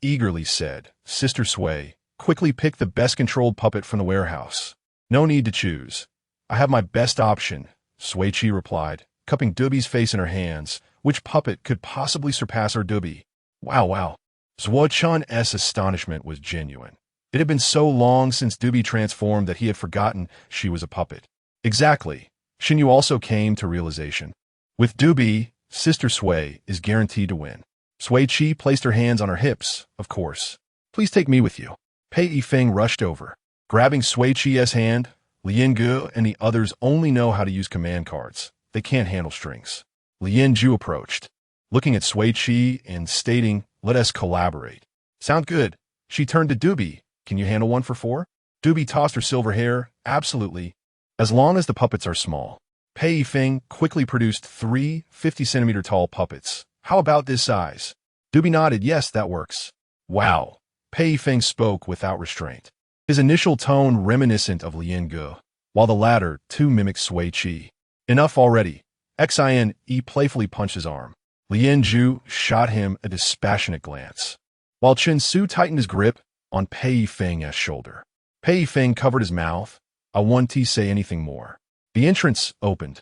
eagerly said, Sister Sui, quickly pick the best controlled puppet from the warehouse. No need to choose. I have my best option, Sui Qi replied, cupping Dubi's face in her hands. Which puppet could possibly surpass her Dubi? Wow. Sui Qi's astonishment was genuine. It had been so long since Dubi transformed that he had forgotten she was a puppet. Exactly. Xinyu also came to realization. With Dubi, Sister Sui is guaranteed to win. Sui Qi placed her hands on her hips, of course. Please take me with you. Pei Yifeng rushed over. Grabbing Sui Qi's hand, Lian Gu and the others only know how to use command cards. They can't handle strings. Lian Ju approached, looking at Sui Qi and stating, let us collaborate. Sound good. She turned to Dubi. Can you handle 1 for 4? Dubi tossed her silver hair. Absolutely. As long as the puppets are small. Pei Yifeng quickly produced 3 50-centimeter tall puppets. How about this size? Dubi nodded. Yes, that works. Wow. Pei Yifeng spoke without restraint. His initial tone reminiscent of Lian Gu, while the latter too mimicked Sui Qi. Enough already. Xin playfully punched his arm. Lian Ju shot him a dispassionate glance, while Chen Su tightened his grip on Pei Yifeng's shoulder. Pei Yifeng covered his mouth. I want to say anything more. The entrance opened,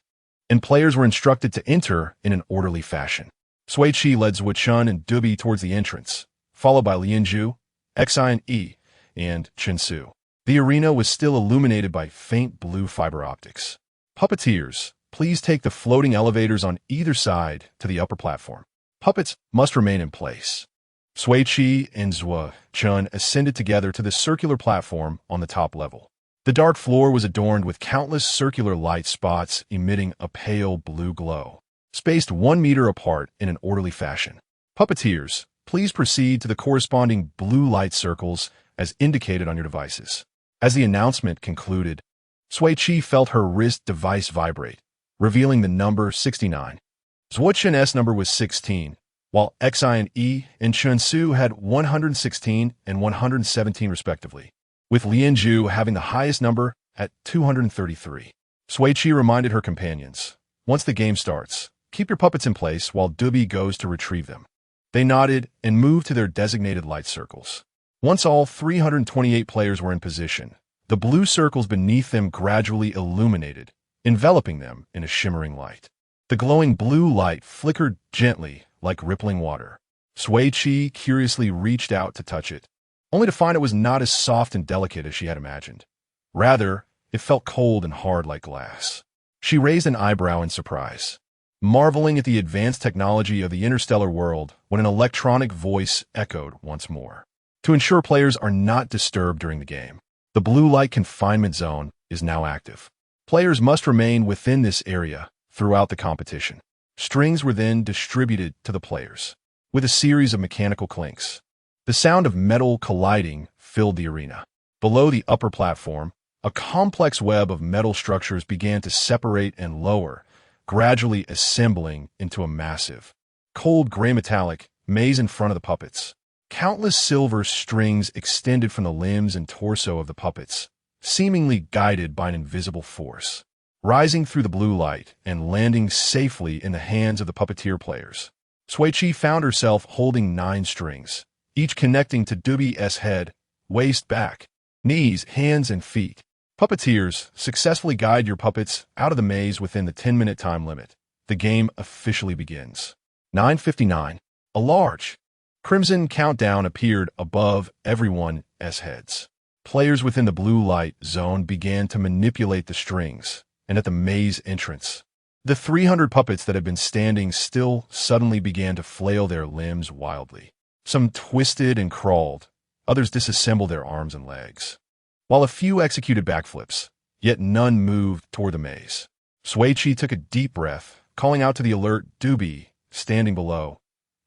and players were instructed to enter in an orderly fashion. Sui Qi led Sui and Dubi towards the entrance, followed by Lian Ju, Xin and Chen Su. The arena was still illuminated by faint blue fiber optics. Puppeteers, please take the floating elevators on either side to the upper platform. Puppets must remain in place. Sui Qi and Sui ascended together to the circular platform on the top level. The dark floor was adorned with countless circular light spots emitting a pale blue glow, spaced 1 meter apart in an orderly fashion. Puppeteers, please proceed to the corresponding blue light circles as indicated on your devices. As the announcement concluded, Sui Qi felt her wrist device vibrate, revealing the number 69. Sui Chen's number was 16, while Xin and Chen Su had 116 and 117 respectively, with Lian Ju having the highest number at 233. Sui Qi reminded her companions, once the game starts, keep your puppets in place while Dubi goes to retrieve them. They nodded and moved to their designated light circles. Once all 328 players were in position, the blue circles beneath them gradually illuminated, enveloping them in a shimmering light. The glowing blue light flickered gently like rippling water. Sui Qi curiously reached out to touch it, only to find it was not as soft and delicate as she had imagined. Rather, it felt cold and hard like glass. She raised an eyebrow in surprise, marveling at the advanced technology of the interstellar world when an electronic voice echoed once more. To ensure players are not disturbed during the game, the blue light confinement zone is now active. Players must remain within this area throughout the competition. Strings were then distributed to the players, with a series of mechanical clinks. The sound of metal colliding filled the arena. Below the upper platform, a complex web of metal structures began to separate and lower, gradually assembling into a massive, cold gray metallic maze in front of the puppets. Countless silver strings extended from the limbs and torso of the puppets, seemingly guided by an invisible force, rising through the blue light and landing safely in the hands of the puppeteer players. Sui Qi found herself holding 9 strings, each connecting to Dubi's head, waist, back, Knees, hands, and feet. Puppeteers, successfully guide your puppets out of the maze within the 10-minute time limit. The game officially begins. 9:59. A large crimson countdown appeared above everyone's heads. Players within the blue light zone began to manipulate the strings, and at the maze entrance, the 300 puppets that had been standing still suddenly began to flail their limbs wildly. Some twisted and crawled, others disassembled their arms and legs, while a few executed backflips, yet none moved toward the maze. Sui Qi took a deep breath, calling out to the alert Doobie, standing below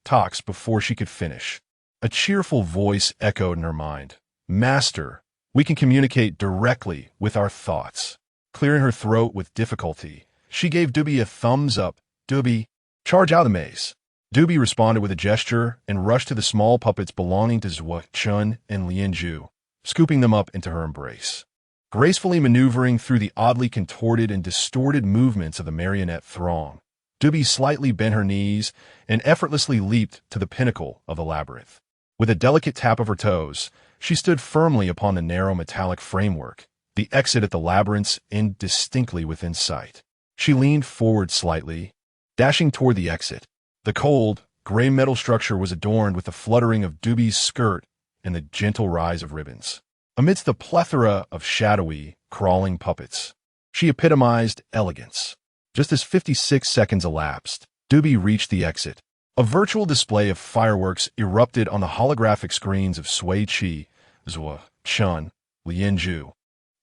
Tox before she could finish. A cheerful voice echoed in her mind. Master, we can communicate directly with our thoughts. Clearing her throat with difficulty, she gave Doobie a thumbs up. Doobie, charge out of the maze. Doobie responded with a gesture and rushed to the small puppets belonging to Zhuo, Shun, and Lianju, scooping them up into her embrace. Gracefully maneuvering through the oddly contorted and distorted movements of the marionette throng, Doobie slightly bent her knees and effortlessly leaped to the pinnacle of the labyrinth. With a delicate tap of her toes, she stood firmly upon the narrow metallic framework, the exit at the labyrinth's end distinctly within sight. She leaned forward slightly, dashing toward the exit. The cold, gray metal structure was adorned with the fluttering of Doobie's skirt and the gentle rise of ribbons. Amidst the plethora of shadowy, crawling puppets, she epitomized elegance. Just as 56 seconds elapsed, Doobie reached the exit. A virtual display of fireworks erupted on the holographic screens of Sui Qi, Zhuo, Shun, Lianju,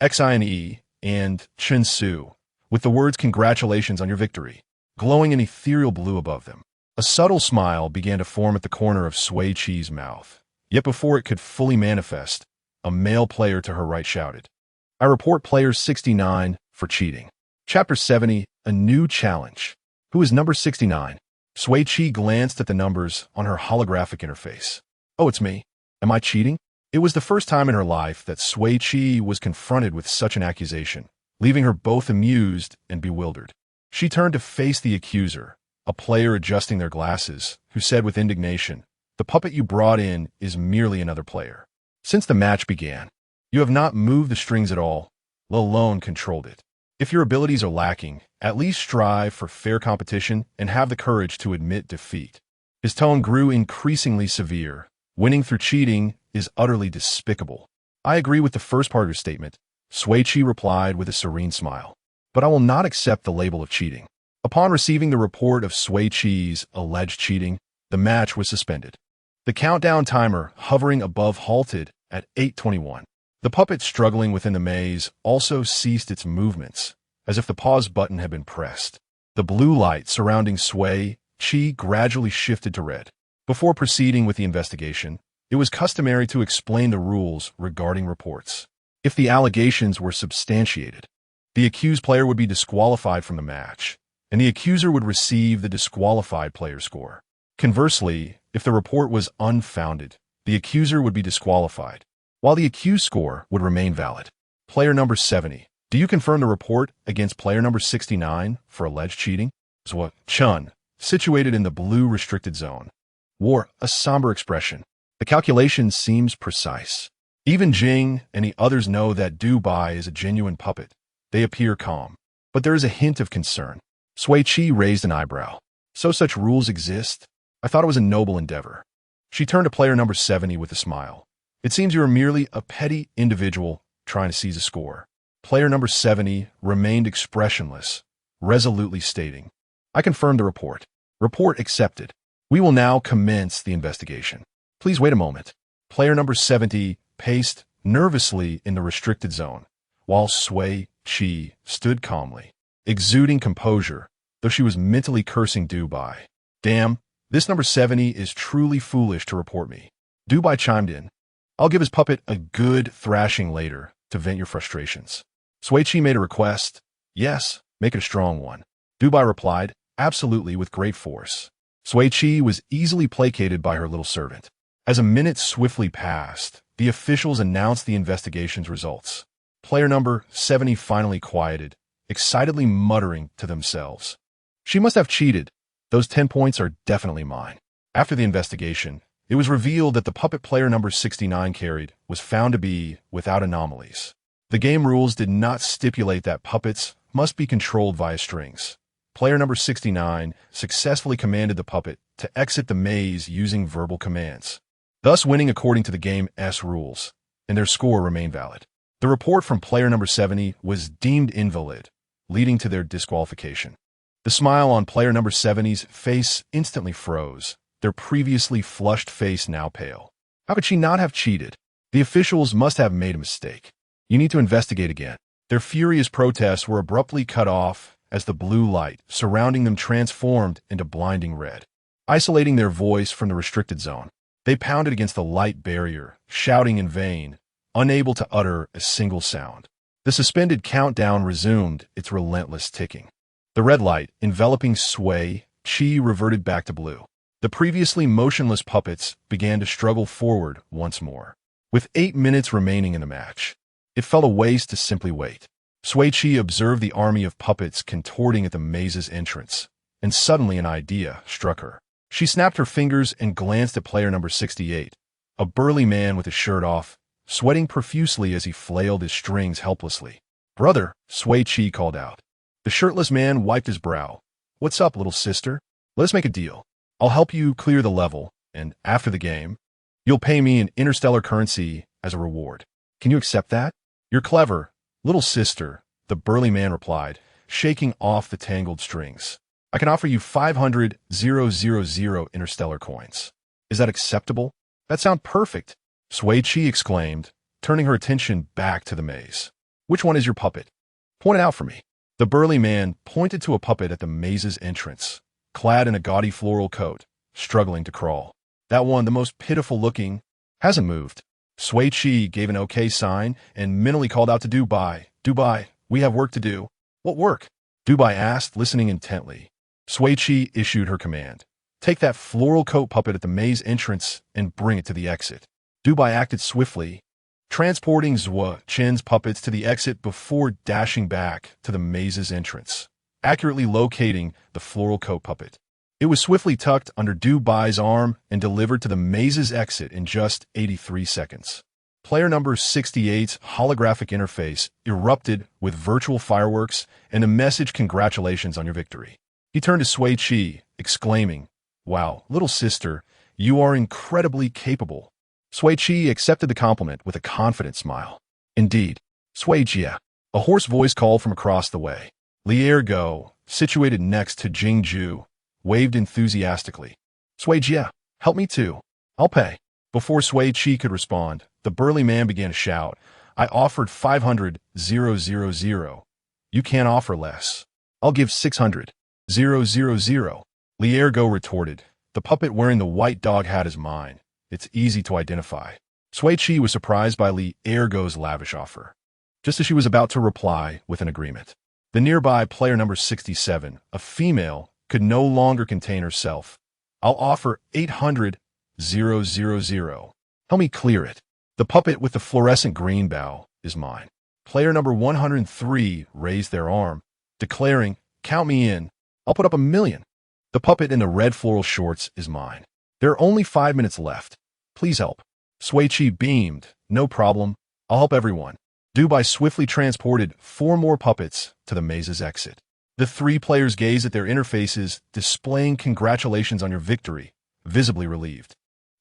Xine, and Chen Su, with the words "Congratulations on your victory" glowing in ethereal blue above them. A subtle smile began to form at the corner of Sui Qi's mouth. Yet before it could fully manifest, a male player to her right shouted, "I report player 69 for cheating." Chapter 70, A New Challenge. Who is number 69? Sui Qi glanced at the numbers on her holographic interface. Oh, it's me. Am I cheating? It was the first time in her life that Sui Qi was confronted with such an accusation, leaving her both amused and bewildered. She turned to face the accuser, a player adjusting their glasses, who said with indignation, "The puppet you brought in is merely another player. Since the match began, you have not moved the strings at all, let alone controlled it. If your abilities are lacking, at least strive for fair competition and have the courage to admit defeat." His tone grew increasingly severe. Winning through cheating is utterly despicable. "I agree with the first part of your statement," Sui Qi replied with a serene smile. "But I will not accept the label of cheating." Upon receiving the report of Sui Qi's alleged cheating, the match was suspended. The countdown timer hovering above halted at 8:21. The puppet struggling within the maze also ceased its movements, as if the pause button had been pressed. The blue light surrounding Sui Qi gradually shifted to red. Before proceeding with the investigation, it was customary to explain the rules regarding reports. If the allegations were substantiated, the accused player would be disqualified from the match, and the accuser would receive the disqualified player's score. Conversely, if the report was unfounded, the accuser would be disqualified, while the accused score would remain valid. Player number 70. Do you confirm the report against player number 69 for alleged cheating? Zhuo Chun, situated in the blue restricted zone, wore a somber expression. The calculation seems precise. Even Jing and the others know that Dubai is a genuine puppet. They appear calm, but there is a hint of concern. Sui Qi raised an eyebrow. So such rules exist? I thought it was a noble endeavor. She turned to player number 70 with a smile. It seems you are merely a petty individual trying to seize a score. Player number 70 remained expressionless, resolutely stating, "I confirm the report. Report accepted. We will now commence the investigation. Please wait a moment." Player number 70 paced nervously in the restricted zone, while Sui Qi stood calmly, exuding composure, though she was mentally cursing Dubai. "Damn, this number 70 is truly foolish to report me." Dubai chimed in. "I'll give his puppet a good thrashing later to vent your frustrations." Sui Qi made a request. "Yes, make it a strong one." Dubai replied, "Absolutely," with great force. Sui Qi was easily placated by her little servant. As a minute swiftly passed, the officials announced the investigation's results. Player number 70 finally quieted, excitedly muttering to themselves, "She must have cheated. Those 10 points are definitely mine." After the investigation, it was revealed that the puppet player number 69 carried was found to be without anomalies. The game rules did not stipulate that puppets must be controlled via strings. Player number 69 successfully commanded the puppet to exit the maze using verbal commands, thus winning according to the game's rules, and their score remained valid. The report from player number 70 was deemed invalid, leading to their disqualification. The smile on player number 70's face instantly froze, their previously flushed face now pale. How could she not have cheated? The officials must have made a mistake. You need to investigate again. Their furious protests were abruptly cut off as the blue light surrounding them transformed into blinding red, isolating their voice from the restricted zone. They pounded against the light barrier, shouting in vain, unable to utter a single sound. The suspended countdown resumed its relentless ticking. The red light, enveloping Sui Qi, reverted back to blue. The previously motionless puppets began to struggle forward once more. With 8 minutes remaining in the match, it fell to waste to simply wait. Sui Qi observed the army of puppets contorting at the maze's entrance, and suddenly an idea struck her. She snapped her fingers and glanced at player number 68, a burly man with his shirt off, sweating profusely as he flailed his strings helplessly. "Brother," Sui Qi called out. The shirtless man wiped his brow. "What's up, little sister? Let us make a deal. I'll help you clear the level, and after the game, you'll pay me an interstellar currency as a reward. Can you accept that?" "You're clever, little sister," the burly man replied, shaking off the tangled strings. "I can offer you 500,000 interstellar coins. Is that acceptable?" "That sounds perfect," Sui Qi exclaimed, turning her attention back to the maze. "Which one is your puppet? Point it out for me." The burly man pointed to a puppet at the maze's entrance, clad in a gaudy floral coat, struggling to crawl. "That one, the most pitiful looking, hasn't moved." Sui Qi gave an okay sign and mentally called out to Dubai. "Dubai, we have work to do." "What work?" Dubai asked, listening intently. Sui Qi issued her command. "Take that floral coat puppet at the maze entrance and bring it to the exit." Dubai acted swiftly, transporting Sui Qi's puppets to the exit before dashing back to the maze's entrance, accurately locating the floral coat puppet. It was swiftly tucked under Dubai's arm and delivered to the maze's exit in just 83 seconds. Player number 68's holographic interface erupted with virtual fireworks and a message, "Congratulations on your victory." He turned to Sui Qi, exclaiming, "Wow, little sister, you are incredibly capable." Sui Qi accepted the compliment with a confident smile. "Indeed, Sui Qi," a hoarse voice called from across the way. Liergo, situated next to Jingju, waved enthusiastically. "Sui Qi, help me too. I'll pay." Before Sui Qi could respond, the burly man began to shout, "I offered 500,000. You can't offer less. I'll give 600,000. Liergo retorted. "The puppet wearing the white dog hat is mine. It's easy to identify." Sui Qi was surprised by Liergo's lavish offer, just as she was about to reply with an agreement. The nearby player number 67, a female, could no longer contain herself. "I'll offer 800,000. Help me clear it. The puppet with the fluorescent green bow is mine." Player number 103 raised their arm, declaring, "Count me in. I'll put up 1,000,000. The puppet in the red floral shorts is mine. There are only 5 minutes left. Please help." Sui Qi beamed. "No problem. I'll help everyone." Dubai swiftly transported 4 more puppets to the maze's exit. The 3 players gazed at their interfaces, displaying "Congratulations on your victory," visibly relieved.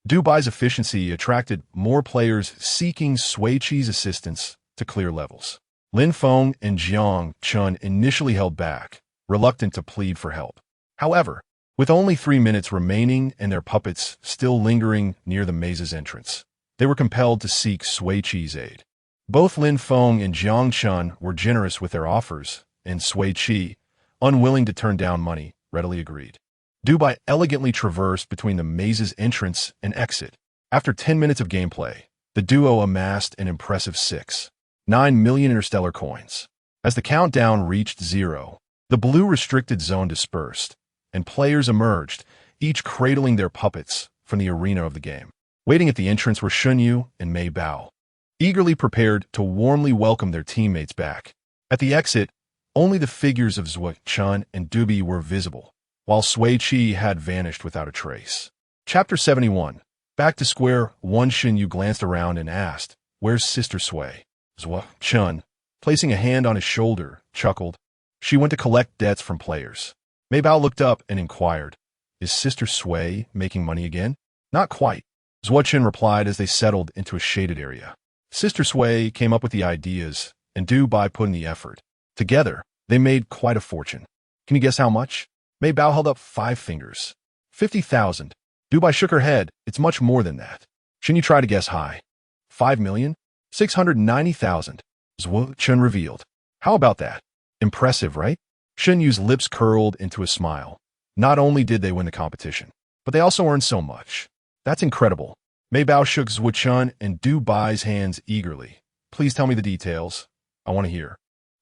Dubai's efficiency attracted more players seeking Sui Qi's assistance to clear levels. Lin Feng and Jiang Chun initially held back, reluctant to plead for help. However, with only 3 minutes remaining and their puppets still lingering near the maze's entrance, they were compelled to seek Sui Qi's aid. Both Lin Feng and Jiang Chun were generous with their offers, and Sui Qi, unwilling to turn down money, readily agreed. Dubai elegantly traversed between the maze's entrance and exit. After 10 minutes of gameplay, the duo amassed an impressive 6.9 million interstellar coins. As the countdown reached 0, the blue restricted zone dispersed, and players emerged, each cradling their puppets from the arena of the game. Waiting at the entrance were Shun and Mei Bao, eagerly prepared to warmly welcome their teammates back. At the exit, only the figures of Sui Qi and Dubi were visible, while Sui Qi had vanished without a trace. Chapter 71. Back to square one, Shin Yu glanced around and asked, "Where's Sister Sui?" Zwa Chun, placing a hand on his shoulder, chuckled. "She went to collect debts from players." Mei Bao looked up and inquired, "Is Sister Sui making money again?" "Not quite," Zhuo Chen replied as they settled into a shaded area. Sister Sui came up with the ideas, and Du Bai put in the effort. Together, they made quite a fortune. Can you guess how much? Mei Bao held up 5 fingers. 50,000. Du Bai shook her head. "It's much more than that." "Shouldn't you try to guess high?" 5,690,000. Zhuo Chen revealed. "How about that? Impressive, right?" Shen Yu's lips curled into a smile. Not only did they win the competition, but they also earned so much. "That's incredible." Mei Bao shook Zhuo Chen and Du Bai's hands eagerly. "Please tell me the details. I want to hear."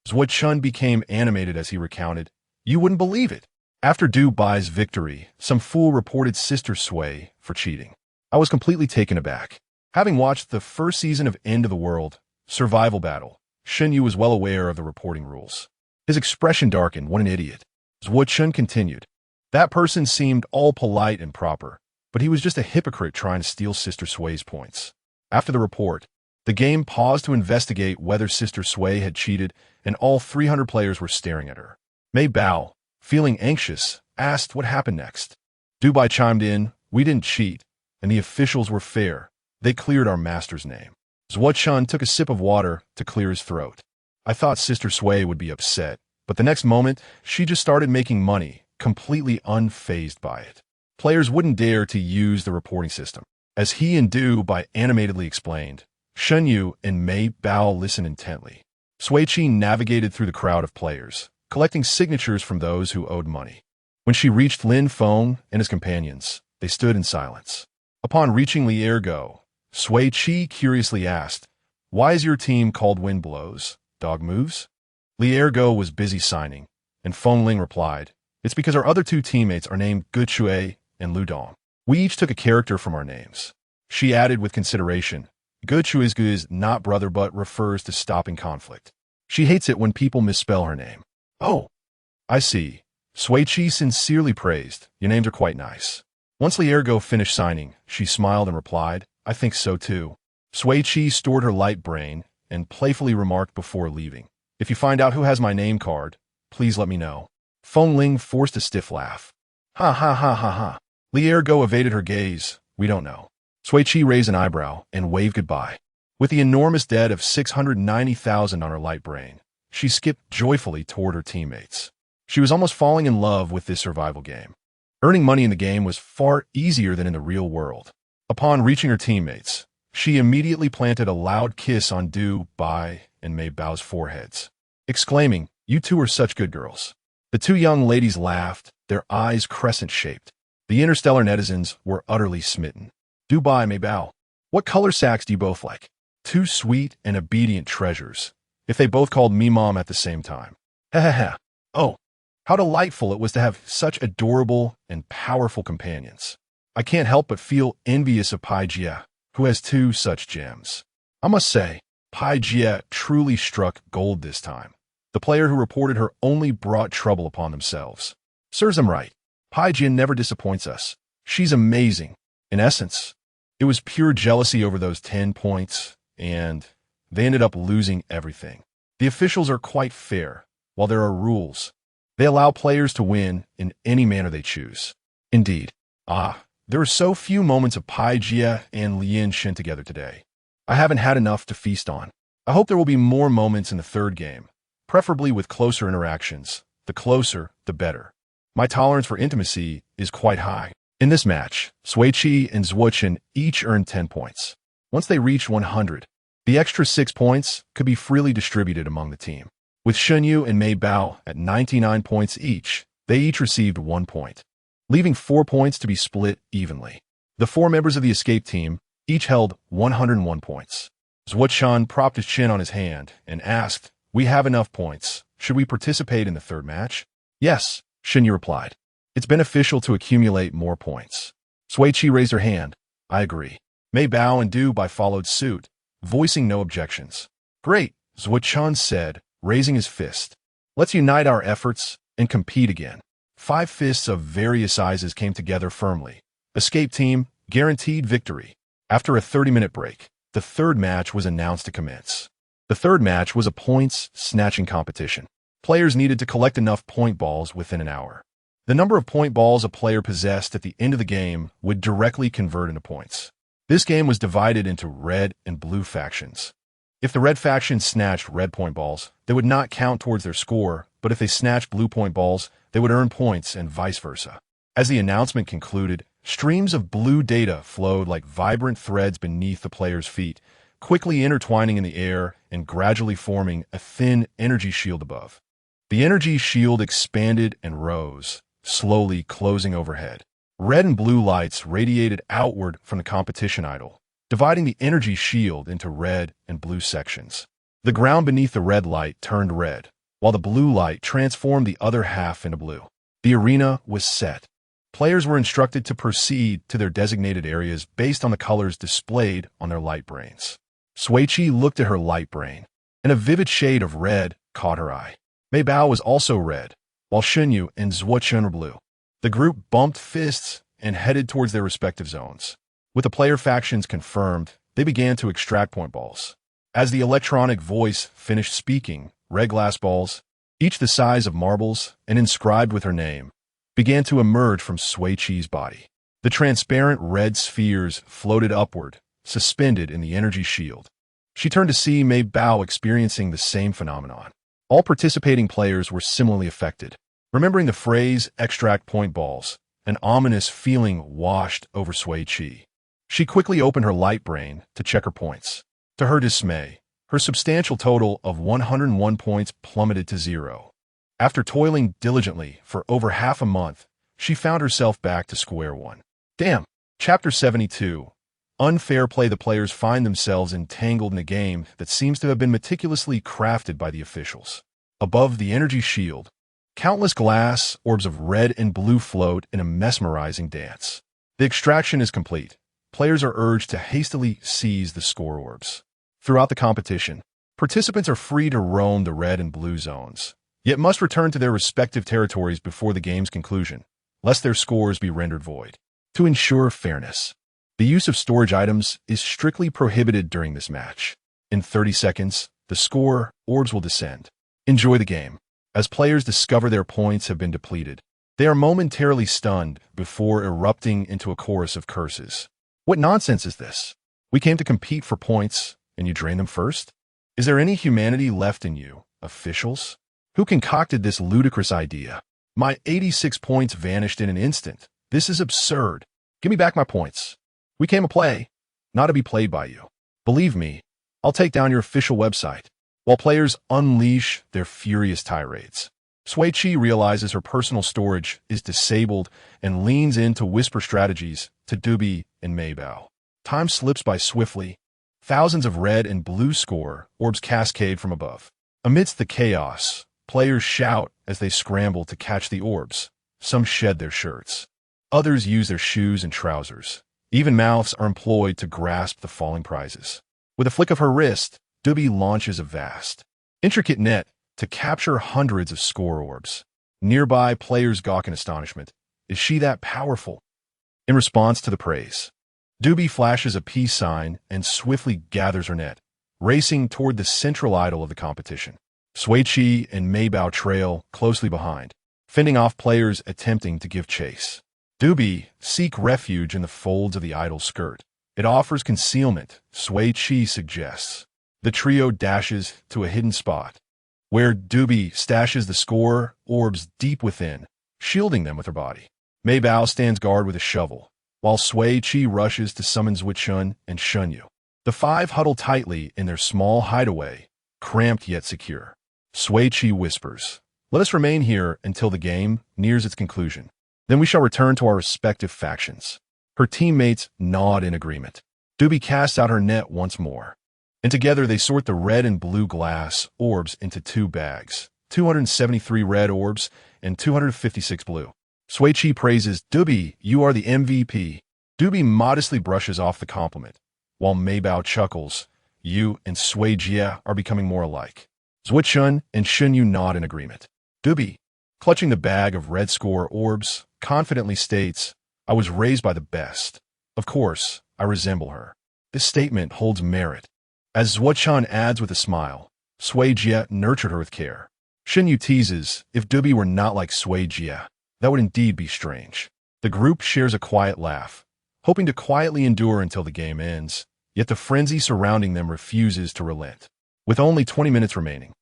Zhuo Chen became animated as he recounted. "You wouldn't believe it. After Du Bai's victory, some fool reported Sister Sui for cheating. I was completely taken aback. Having watched the first season of End of the World, Survival Battle, Shen Yu was well aware of the reporting rules. His expression darkened. "What an idiot." Zhuo Chen continued. "That person seemed all polite and proper, but he was just a hypocrite trying to steal Sister Sui's points." After the report, the game paused to investigate whether Sister Sui had cheated, and all 300 players were staring at her. Mei Bao, feeling anxious, asked what happened next. Du Bai chimed in, "We didn't cheat, and the officials were fair. They cleared our master's name." Zhuo Chen took a sip of water to clear his throat. "I thought Sister Sui would be upset, but the next moment, she just started making money, completely unfazed by it. Players wouldn't dare to use the reporting system." As he and Du Bai animatedly explained, Shen Yu and Mei Bao listened intently. Sui Qi navigated through the crowd of players, collecting signatures from those who owed money. When she reached Lin Feng and his companions, they stood in silence. Upon reaching Li Ergo, Sui Qi curiously asked, "Why is your team called Wind Blows? Dog moves?" Li Ergo was busy signing, and Feng Ling replied, "It's because our other 2 teammates are named Ge Chue and Lu Dong. We each took a character from our names." She added with consideration, "Ge Chue's Ge is not brother but refers to stopping conflict. She hates it when people misspell her name." "Oh, I see." Sui Qi sincerely praised, "Your names are quite nice." Once Li Ergo finished signing, she smiled and replied, "I think so too." Sui Qi stored her light brain and playfully remarked before leaving, "If you find out who has my name card, please let me know." Feng Ling forced a stiff laugh. "Ha ha ha ha ha." Li Ergo evaded her gaze. "We don't know." Sui Qi raised an eyebrow and waved goodbye. With the enormous debt of 690,000 on her light brain, she skipped joyfully toward her teammates. She was almost falling in love with this survival game. Earning money in the game was far easier than in the real world. Upon reaching her teammates, she immediately planted a loud kiss on Du Bai and Mei Bao's foreheads, exclaiming, "You two are such good girls." The 2 young ladies laughed, their eyes crescent-shaped. The interstellar netizens were utterly smitten. Du Bai, Mei Bao, what color sacks do you both like? 2 sweet and obedient treasures, if they both called me mom at the same time. Ha ha ha. Oh, how delightful it was to have such adorable and powerful companions. I can't help but feel envious of Pai Jia, who has 2 such gems. I must say, Pai Jia truly struck gold this time. The player who reported her only brought trouble upon themselves. Serves them right. Pai Jia never disappoints us. She's amazing. In essence, it was pure jealousy over those 10 points, and they ended up losing everything. The officials are quite fair. While there are rules, they allow players to win in any manner they choose. Indeed. There are so few moments of Pai Jia and Lien Shin together today. I haven't had enough to feast on. I hope there will be more moments in the 3rd game, preferably with closer interactions. The closer, the better. My tolerance for intimacy is quite high. In this match, Sui Qi and Zhuo Chen each earned 10 points. Once they reached 100, the extra 6 points could be freely distributed among the team. With Shen Yu and Mei Bao at 99 points each, they each received 1 point, leaving 4 points to be split evenly. The 4 members of the escape team each held 101 points. Zhuo Chen propped his chin on his hand and asked, "We have enough points. Should we participate in the 3rd match?" "Yes," Shen Yu replied. "It's beneficial to accumulate more points." Sui Qi raised her hand. "I agree." Mei Bao and Du Bai followed suit, voicing no objections. "Great," Zhuo Chen said, raising his fist. "Let's unite our efforts and compete again." 5 fists of various sizes came together firmly. Escape team, Guaranteed victory. After a 30-minute break, the third match was announced to commence. The third match was a points-snatching competition. Players needed to collect enough point balls within an hour. The number of point balls a player possessed at the end of the game would directly convert into points. This game was divided into red and blue factions. If the red faction snatched red point balls, they would not count towards their score, but if they snatched blue point balls, they would earn points and vice versa. As the announcement concluded, streams of blue data flowed like vibrant threads beneath the players' feet, quickly intertwining in the air and gradually forming a thin energy shield above. The energy shield expanded and rose, slowly closing overhead. Red and blue lights radiated outward from the competition idol, dividing the energy shield into red and blue sections. The ground beneath the red light turned red, while the blue light transformed the other half into blue. The arena was set. Players were instructed to proceed to their designated areas based on the colors displayed on their light brains. Sui Qi looked at her light brain, and a vivid shade of red caught her eye. Mei Bao was also red, while Shun and Zhuo were blue. The group bumped fists and headed towards their respective zones. With the player factions confirmed, they began to extract point balls. As the electronic voice finished speaking, red glass balls, each the size of marbles and inscribed with her name, began to emerge from Sui Qi's body. The transparent red spheres floated upward, suspended in the energy shield. She turned to see Mei Bao experiencing the same phenomenon. All participating players were similarly affected. Remembering the phrase, extract point balls, an ominous feeling washed over Sui Qi. She quickly opened her light brain to check her points. To her dismay, her substantial total of 101 points plummeted to 0. After toiling diligently for over half a month, she found herself back to square one. Damn! Chapter 72. Unfair play. The players find themselves entangled in a game that seems to have been meticulously crafted by the officials. Above the energy shield, countless glass orbs of red and blue float in a mesmerizing dance. The extraction is complete. Players are urged to hastily seize the score orbs. Throughout the competition, participants are free to roam the red and blue zones, yet must return to their respective territories before the game's conclusion, lest their scores be rendered void. To ensure fairness, the use of storage items is strictly prohibited during this match. In 30 seconds, the score orbs will descend. Enjoy the game. As players discover their points have been depleted, they are momentarily stunned before erupting into a chorus of curses. What nonsense is this? We came to compete for points, and you drain them first? Is there any humanity left in you, officials? Who concocted this ludicrous idea? My 86 points vanished in an instant. This is absurd. Give me back my points. We came to play, not to be played by you. Believe me, I'll take down your official website. While players unleash their furious tirades, Sui Qi realizes her personal storage is disabled and leans in to whisper strategies to Dubi and Mei Bao. Time slips by swiftly. Thousands of red and blue score orbs cascade from above. Amidst the chaos, players shout as they scramble to catch the orbs. Some shed their shirts. Others use their shoes and trousers. Even mouths are employed to grasp the falling prizes. With a flick of her wrist, Dubi launches a vast, intricate net to capture hundreds of score orbs. Nearby players gawk in astonishment. Is she that powerful? In response to the praise, Dubi flashes a peace sign and swiftly gathers her net, racing toward the central idol of the competition. Sui Qi and Mei Bao trail closely behind, fending off players attempting to give chase. Dubi seek refuge in the folds of the idol's skirt. It offers concealment, Sui Qi suggests. The trio dashes to a hidden spot, where Dubi stashes the score orbs deep within, shielding them with her body. Mei Bao stands guard with a shovel, while Sui Qi rushes to summon Zhuo and Shun. The five huddle tightly in their small hideaway, cramped yet secure. Sui Qi whispers, "Let us remain here until the game nears its conclusion. Then we shall return to our respective factions." Her teammates nod in agreement. Dubi casts out her net once more, and together they sort the red and blue glass orbs into two bags, 273 red orbs and 256 blue. Sui Qi praises, "Dubi, you are the MVP." Dubi modestly brushes off the compliment, while Mei Bao chuckles, "You and Sui Jie are becoming more alike." Zhuo and Shun nod in agreement. Dubi, clutching the bag of red score orbs, confidently states, "I was raised by the best. Of course, I resemble her. This statement holds merit. As Zhuo adds with a smile, Sui Qi nurtured her with care. Shin Yu teases, if Dubi were not like Sui Qi, that would indeed be strange. The group shares a quiet laugh, hoping to quietly endure until the game ends, yet the frenzy surrounding them refuses to relent. With only 20 minutes remaining,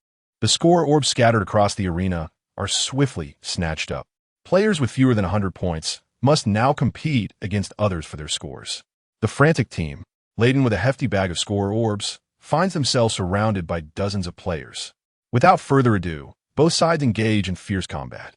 the score orbs scattered across the arena are swiftly snatched up. Players with fewer than 100 points must now compete against others for their scores. The frantic team, laden with a hefty bag of score orbs, finds themselves surrounded by dozens of players. Without further ado, both sides engage in fierce combat.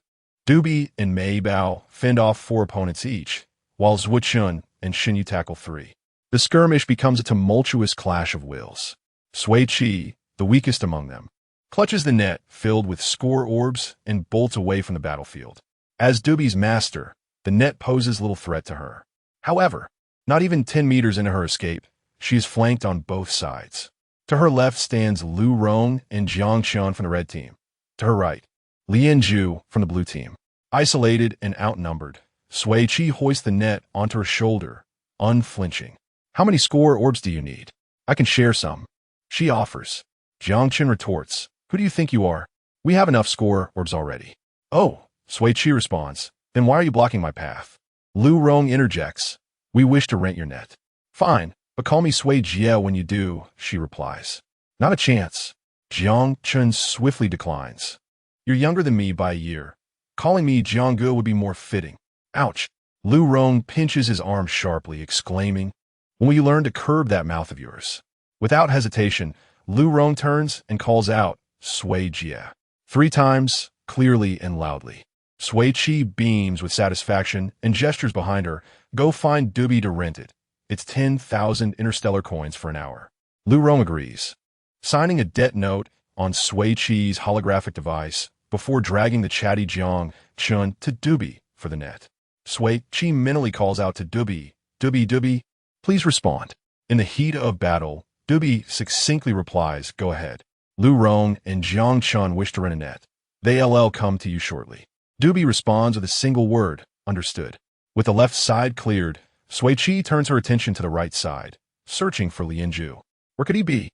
Dubi and Mei Bao fend off 4 opponents each, while Zhuo and Shin Yu tackle 3. The skirmish becomes a tumultuous clash of wills. Sui Qi, the weakest among them, clutches the net filled with score orbs and bolts away from the battlefield. As Dubi's master, the net poses little threat to her. However, not even 10 meters into her escape, she is flanked on both sides. To her left stands Lu Rong and Jiang Qian from the red team. To her right, Lian Zhu from the blue team. Isolated and outnumbered, Sui Qi hoists the net onto her shoulder, unflinching. How many score orbs do you need? I can share some, she offers. Jiang Qian retorts, who do you think you are? We have enough score orbs already. Oh, Sui Qi responds, then why are you blocking my path? Lu Rong interjects, we wish to rent your net. Fine, but call me Sui Qi when you do, she replies. Not a chance. Jiang Qian swiftly declines. You're younger than me by a year. Calling me Jianggu would be more fitting. Ouch. Lu Rong pinches his arm sharply, exclaiming, when will you learn to curb that mouth of yours? Without hesitation, Lu Rong turns and calls out, Sui Qi. 3 times, clearly and loudly. Sui Qi beams with satisfaction and gestures behind her, go find Dubi to rent it. It's 10,000 interstellar coins for an hour. Lu Rong agrees, signing a debt note on Sui Qi's holographic device before dragging the chatty Jiang Qian to Dubi for the net. Sui Qi mentally calls out to Dubi, Dubi, please respond. In the heat of battle, Dubi succinctly replies, go ahead. Lu Rong and Jiang Qian wish to rent a net. They'll come to you shortly. Dubi responds with a single word, understood. With the left side cleared, Sui Qi turns her attention to the right side, searching for Lian Zhu. Where could he be?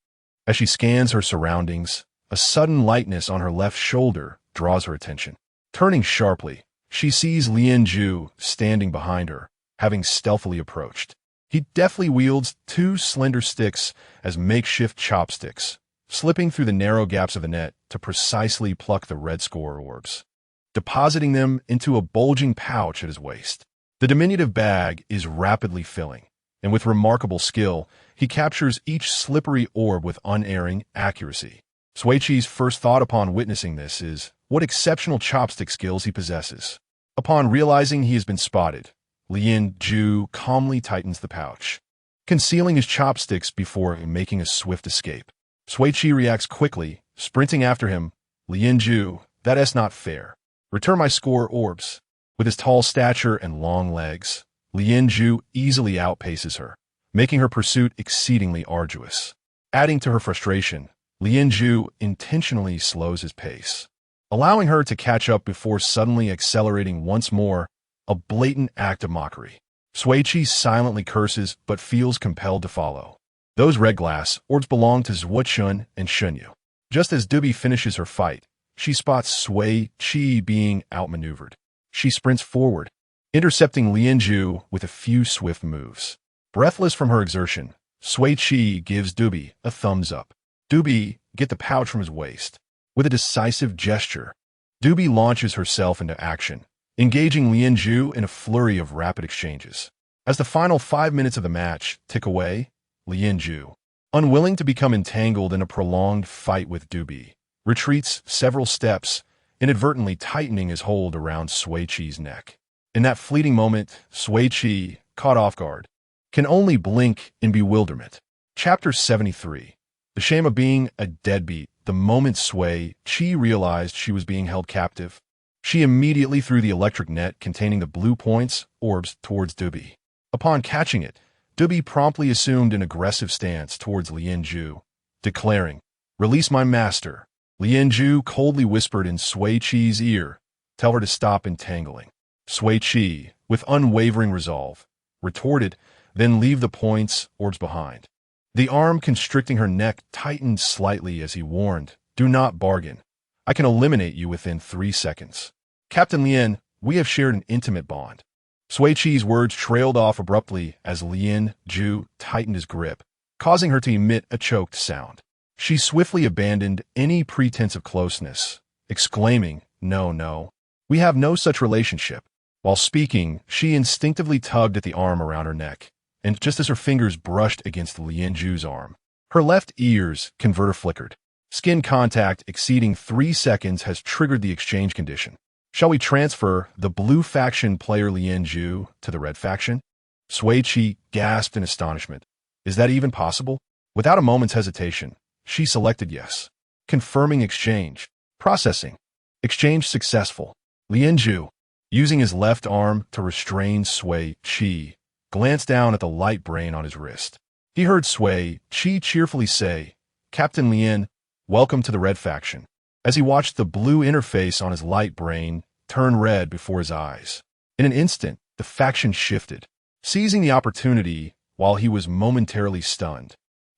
As she scans her surroundings, a sudden lightness on her left shoulder draws her attention. Turning sharply, she sees Lian Zhu standing behind her, having stealthily approached. He deftly wields 2 slender sticks as makeshift chopsticks, slipping through the narrow gaps of the net to precisely pluck the red score orbs, depositing them into a bulging pouch at his waist. The diminutive bag is rapidly filling, and with remarkable skill, he captures each slippery orb with unerring accuracy. Sui Qi's first thought upon witnessing this is what exceptional chopstick skills he possesses. Upon realizing he has been spotted, Lian Zhu calmly tightens the pouch, concealing his chopsticks before making a swift escape. Sui Qi reacts quickly, sprinting after him. Lian Zhu, that's not fair. Return my score orbs. With his tall stature and long legs, Lian Zhu easily outpaces her, making her pursuit exceedingly arduous. Adding to her frustration, Lian Zhu intentionally slows his pace, allowing her to catch up before suddenly accelerating once more, a blatant act of mockery. Sui Qi silently curses but feels compelled to follow. Those red glass orbs belong to Zhuo and Shin Yu. Just as Dubi finishes her fight, she spots Sui Qi being outmaneuvered. She sprints forward, intercepting Lian Zhu with a few swift moves. Breathless from her exertion, Sui Qi gives Dubi a thumbs up. Dubi, get the pouch from his waist. With a decisive gesture, Dubi launches herself into action, engaging Lian Zhu in a flurry of rapid exchanges. As the final 5 minutes of the match tick away, Lian Zhu, unwilling to become entangled in a prolonged fight with Dubi, retreats several steps, inadvertently tightening his hold around Sui Qi's neck. In that fleeting moment, Sui Qi, caught off guard, can only blink in bewilderment. Chapter 73. The shame of being a deadbeat. The moment Sui Qi realized she was being held captive, she immediately threw the electric net containing the blue points orbs towards Dubi. Upon catching it, Dubi promptly assumed an aggressive stance towards Lian Zhu, declaring, "Release my master." Lian Zhu coldly whispered in Sui Qi's ear, "Tell her to stop entangling." Sui Qi, with unwavering resolve, retorted, then leave the points orbs behind. The arm constricting her neck tightened slightly as he warned, "Do not bargain. I can eliminate you within 3 seconds. Captain Lien, we have shared an intimate bond." Sui Qi's words trailed off abruptly as Lien Ju tightened his grip, causing her to emit a choked sound. She swiftly abandoned any pretense of closeness, exclaiming, "No, no. We have no such relationship." While speaking, she instinctively tugged at the arm around her neck, and just as her fingers brushed against Lien Ju's arm, her left ear's converter flickered. Skin contact exceeding 3 seconds has triggered the exchange condition. Shall we transfer the blue faction player Lien Ju to the red faction? Sui Qi gasped in astonishment. Is that even possible? Without a moment's hesitation, she selected yes. Confirming exchange. Processing. Exchange successful. Lien Ju, using his left arm to restrain Sui Qi, glanced down at the light brain on his wrist. He heard Sui Qi cheerfully say, "Captain Lien, welcome to the red faction," as he watched the blue interface on his light brain turn red before his eyes. In an instant, the faction shifted, seizing the opportunity while he was momentarily stunned.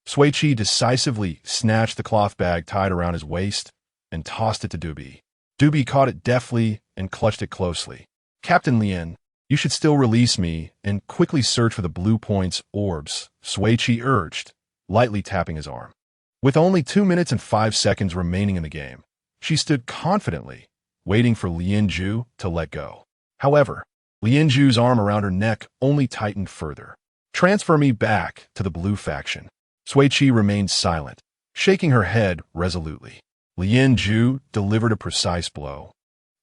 Sui Qi decisively snatched the cloth bag tied around his waist and tossed it to Dubi. Dubi caught it deftly and clutched it closely. "Captain Lien, you should still release me and quickly search for the blue points orbs," Sui Qi urged, lightly tapping his arm. With only 2 minutes and 5 seconds remaining in the game, she stood confidently, waiting for Lien Ju to let go. However, Lien Ju's arm around her neck only tightened further. "Transfer me back to the blue faction." Sui Qi remained silent, shaking her head resolutely. Lien Ju delivered a precise blow.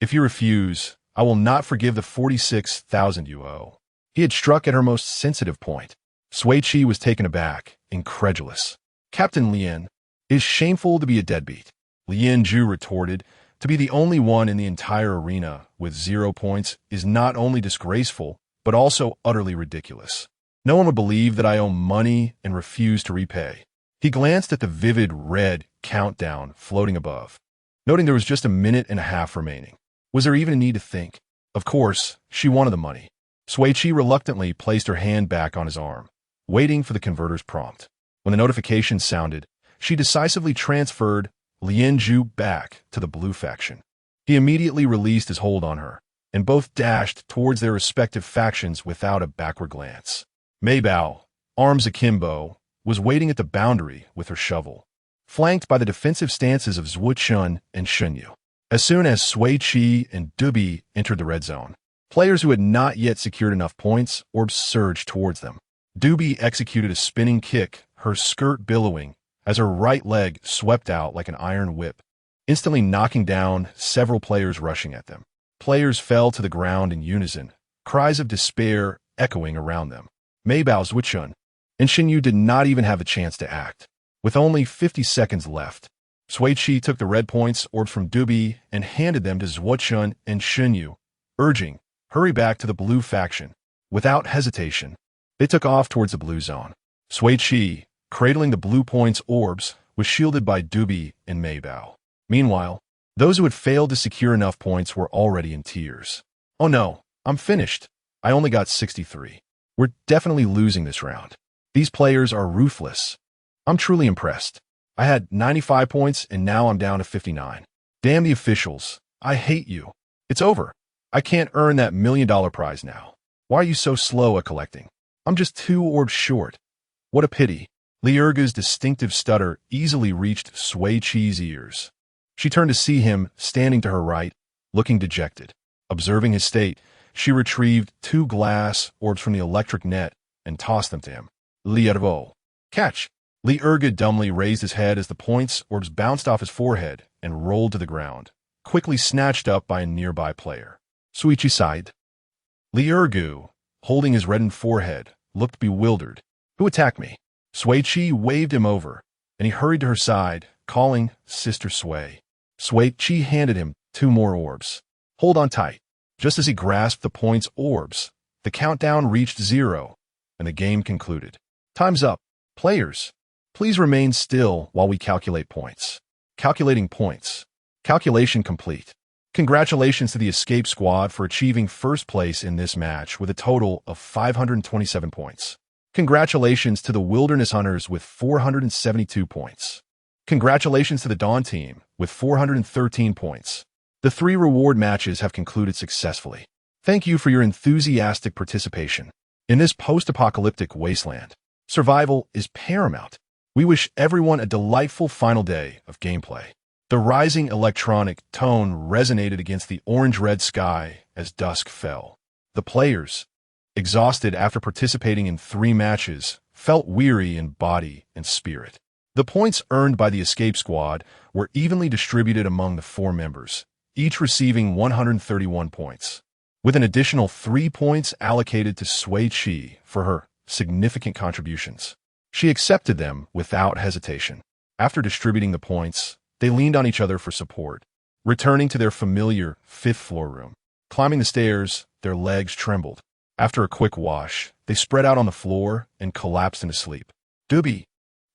"If you refuse, I will not forgive the 46,000 you owe." He had struck at her most sensitive point. Sui Qi was taken aback, incredulous. "Captain Lien, it is shameful to be a deadbeat," Lien Ju retorted. "To be the only one in the entire arena with 0 points is not only disgraceful, but also utterly ridiculous. No one would believe that I owe money and refuse to repay." He glanced at the vivid red countdown floating above, noting there was just a minute and a half remaining. Was there even a need to think? Of course, she wanted the money. Sui Qi reluctantly placed her hand back on his arm, waiting for the converter's prompt. When the notification sounded, she decisively transferred Lien Ju back to the blue faction. He immediately released his hold on her, and both dashed towards their respective factions without a backward glance. Mei Bao, arms akimbo, was waiting at the boundary with her shovel, flanked by the defensive stances of Shun and Shunyu. As soon as Sui Qi and Dubi entered the red zone, players who had not yet secured enough points orbs surged towards them. Dubi executed a spinning kick, her skirt billowing, as her right leg swept out like an iron whip, instantly knocking down several players rushing at them. Players fell to the ground in unison, cries of despair echoing around them. Mei Bao's Shun and Xinyu did not even have a chance to act. With only 50 seconds left, Sui Qi took the red points orbs from Dubi and handed them to Shun and Xinyu, urging, "Hurry back to the blue faction." Without hesitation, they took off towards the blue zone. Sui Qi, cradling the blue points orbs, was shielded by Dubi and Mei Bao. Meanwhile, those who had failed to secure enough points were already in tears. "Oh no, I'm finished. I only got 63. We're definitely losing this round. These players are ruthless. I'm truly impressed. I had 95 points and now I'm down to 59. Damn the officials. I hate you. It's over. I can't earn that $1 million prize now. Why are you so slow at collecting? I'm just 2 orbs short. What a pity." Li Erga's distinctive stutter easily reached Sui Qi's ears. She turned to see him standing to her right, looking dejected. Observing his state, she retrieved 2 glass orbs from the electric net and tossed them to him. "Li Ervo. Catch." Li Erga dumbly raised his head as the points orbs bounced off his forehead and rolled to the ground, quickly snatched up by a nearby player. Sui Qi sighed. Li Ergu, holding his reddened forehead, looked bewildered. "Who attacked me?" Sui Qi waved him over, and he hurried to her side, calling, "Sister Sui." Sui Qi handed him 2 more orbs. "Hold on tight." Just as he grasped the points orbs, the countdown reached 0, and the game concluded. "Time's up. Players, please remain still while we calculate points." Calculating points. Calculation complete. Congratulations to the Escape Squad for achieving first place in this match with a total of 527 points. Congratulations to the Wilderness Hunters with 472 points. Congratulations to the Dawn team with 413 points. The 3 reward matches have concluded successfully. Thank you for your enthusiastic participation. In this post-apocalyptic wasteland, survival is paramount. We wish everyone a delightful final day of gameplay. The rising electronic tone resonated against the orange-red sky as dusk fell. The players, exhausted after participating in 3 matches, felt weary in body and spirit. The points earned by the escape squad were evenly distributed among the 4 members, each receiving 131 points, with an additional 3 points allocated to Sui Qi for her significant contributions. She accepted them without hesitation. After distributing the points, they leaned on each other for support, returning to their familiar 5th-floor room. Climbing the stairs, their legs trembled. After a quick wash, they spread out on the floor and collapsed into sleep. Dubi,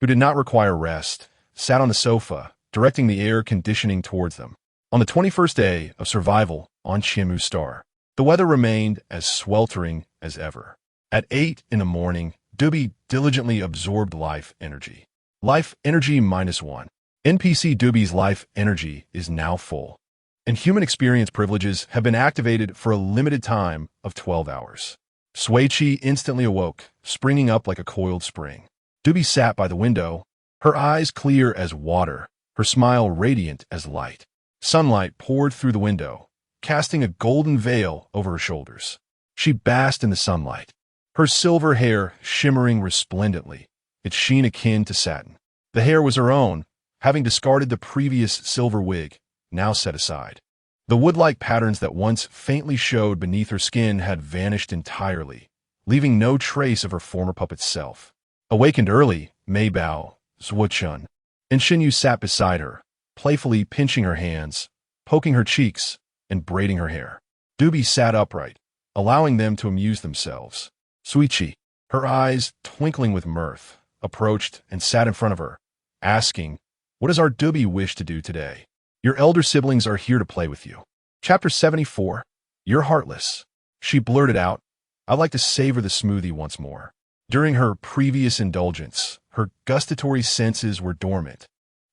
who did not require rest, sat on the sofa, directing the air conditioning towards them. On the 21st day of survival on Chimu Star, the weather remained as sweltering as ever. At 8 in the morning, Dubi diligently absorbed life energy. Life energy -1. NPC Dubi's life energy is now full, and human experience privileges have been activated for a limited time of 12 hours. Sui Qi instantly awoke, springing up like a coiled spring. Dubi sat by the window, her eyes clear as water, her smile radiant as light. Sunlight poured through the window, casting a golden veil over her shoulders. She basked in the sunlight, her silver hair shimmering resplendently, its sheen akin to satin. The hair was her own, having discarded the previous silver wig, now set aside. The wood-like patterns that once faintly showed beneath her skin had vanished entirely, leaving no trace of her former puppet self. Awakened early, Mei Bao, Shun, and Xinyu sat beside her, playfully pinching her hands, poking her cheeks, and braiding her hair. Dubi sat upright, allowing them to amuse themselves. Sui Qi, her eyes twinkling with mirth, approached and sat in front of her, asking, "What does our Dubi wish to do today?" "Your elder siblings are here to play with you." Chapter 74, You're Heartless. She blurted out, "I'd like to savor the smoothie once more." During her previous indulgence, her gustatory senses were dormant,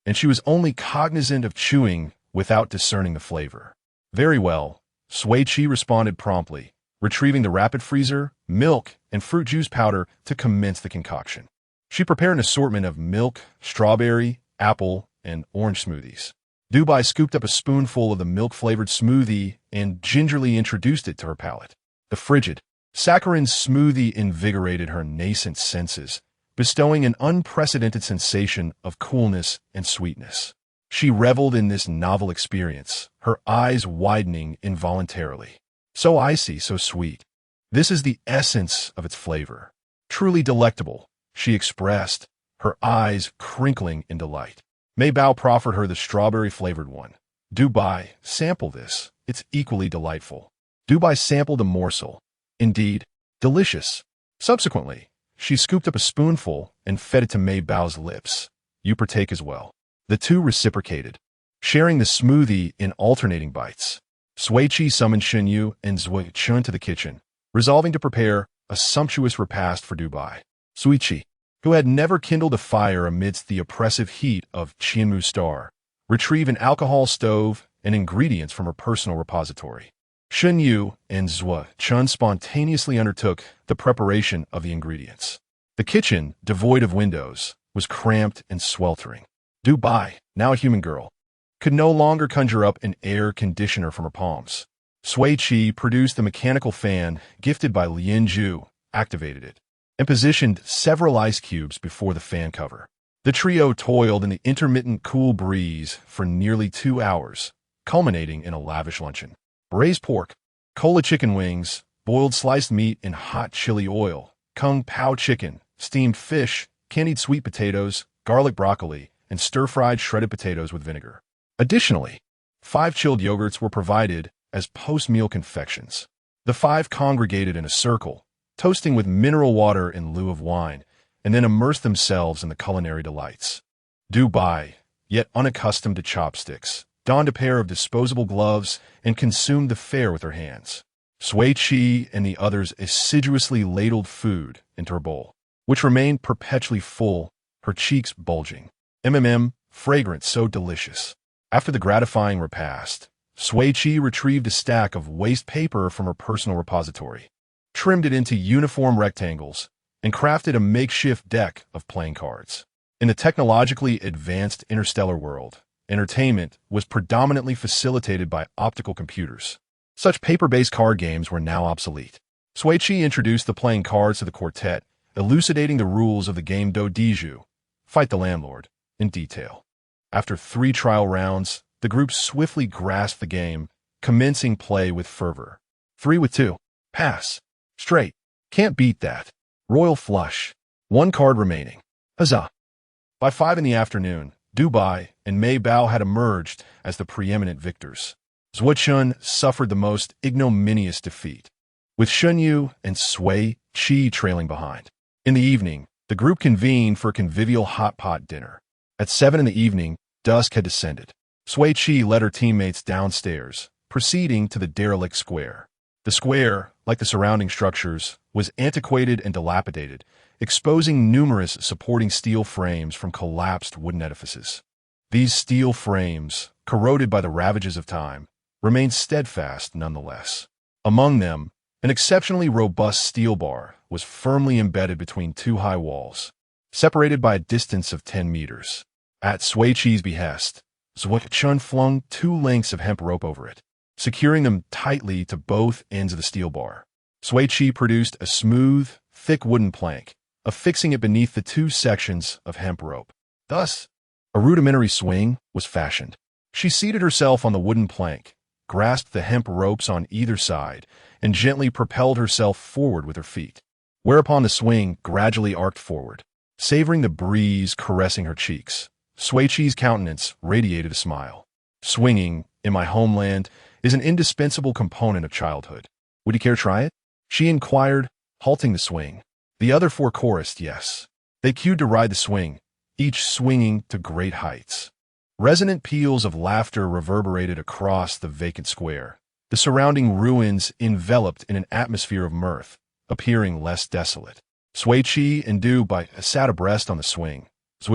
and she was only cognizant of chewing without discerning the flavor. "Very well," Sui Qi responded promptly, retrieving the rapid freezer, milk, and fruit juice powder to commence the concoction. She prepared an assortment of milk, strawberry, apple, and orange smoothies. Dubai scooped up a spoonful of the milk-flavored smoothie and gingerly introduced it to her palate. The frigid, saccharine smoothie invigorated her nascent senses, bestowing an unprecedented sensation of coolness and sweetness. She reveled in this novel experience, her eyes widening involuntarily. So icy, so sweet. This is the essence of its flavor. Truly delectable, she expressed, her eyes crinkling in delight. Mei Bao proffered her the strawberry-flavored one. "Dubai, sample this. It's equally delightful." Dubai sampled a morsel. Indeed, delicious. Subsequently, she scooped up a spoonful and fed it to Mei Bao's lips. "You partake as well." The two reciprocated, sharing the smoothie in alternating bites. Sui Qi summoned Xinyu and Sui Qi to the kitchen, resolving to prepare a sumptuous repast for Dubai. Sui Qi, who had never kindled a fire amidst the oppressive heat of Chimu Star, retrieved an alcohol stove and ingredients from her personal repository. Xinyu and Sui Qi spontaneously undertook the preparation of the ingredients. The kitchen, devoid of windows, was cramped and sweltering. Dubai, now a human girl, could no longer conjure up an air conditioner from her palms. Sui Qi produced the mechanical fan gifted by Lin Zhu, activated it, and positioned several ice cubes before the fan cover. The trio toiled in the intermittent cool breeze for nearly 2 hours, culminating in a lavish luncheon. Braised pork, cola chicken wings, boiled sliced meat in hot chili oil, kung pao chicken, steamed fish, candied sweet potatoes, garlic broccoli, and stir-fried shredded potatoes with vinegar. Additionally, 5 chilled yogurts were provided as post-meal confections. The 5 congregated in a circle, toasting with mineral water in lieu of wine, and then immersed themselves in the culinary delights. Dubai, yet unaccustomed to chopsticks, donned a pair of disposable gloves and consumed the fare with her hands. Sui Qi and the others assiduously ladled food into her bowl. which remained perpetually full, her cheeks bulging. Fragrance so delicious. After the gratifying repast, Sui Qi retrieved a stack of waste paper from her personal repository, trimmed it into uniform rectangles, and crafted a makeshift deck of playing cards. In the technologically advanced interstellar world, entertainment was predominantly facilitated by optical computers. Such paper-based card games were now obsolete. Sui Qi introduced the playing cards to the quartet, elucidating the rules of the game Do Diju, Fight the Landlord, in detail. After 3 trial rounds, the group swiftly grasped the game, commencing play with fervor. 3 with 2. Pass. Straight. Can't beat that. Royal flush. 1 card remaining. Huzzah. By 5 in the afternoon, Dubai and Mei Bao had emerged as the preeminent victors. Shun suffered the most ignominious defeat, with Shunyu and Sui Qi trailing behind. In the evening, the group convened for a convivial hot pot dinner. At 7 in the evening, dusk had descended. Sui Qi led her teammates downstairs, proceeding to the derelict square. The square, like the surrounding structures, was antiquated and dilapidated, exposing numerous supporting steel frames from collapsed wooden edifices. These steel frames, corroded by the ravages of time, remained steadfast nonetheless. Among them, an exceptionally robust steel bar was firmly embedded between 2 high walls, separated by a distance of 10 meters. At Sui Qi's behest, Sui Qi flung 2 lengths of hemp rope over it, securing them tightly to both ends of the steel bar. Sui Qi produced a smooth, thick wooden plank, affixing it beneath the 2 sections of hemp rope. Thus, a rudimentary swing was fashioned. She seated herself on the wooden plank, grasped the hemp ropes on either side, and gently propelled herself forward with her feet, whereupon the swing gradually arced forward, savoring the breeze caressing her cheeks. Sui Qi's countenance radiated a smile. Swinging, in my homeland, is an indispensable component of childhood. Would you care to try it? She inquired, halting the swing. The other 4 chorused yes. They queued to ride the swing, each swinging to great heights. Resonant peals of laughter reverberated across the vacant square, the surrounding ruins enveloped in an atmosphere of mirth, appearing less desolate. Sui Qi and Dubai sat abreast on the swing,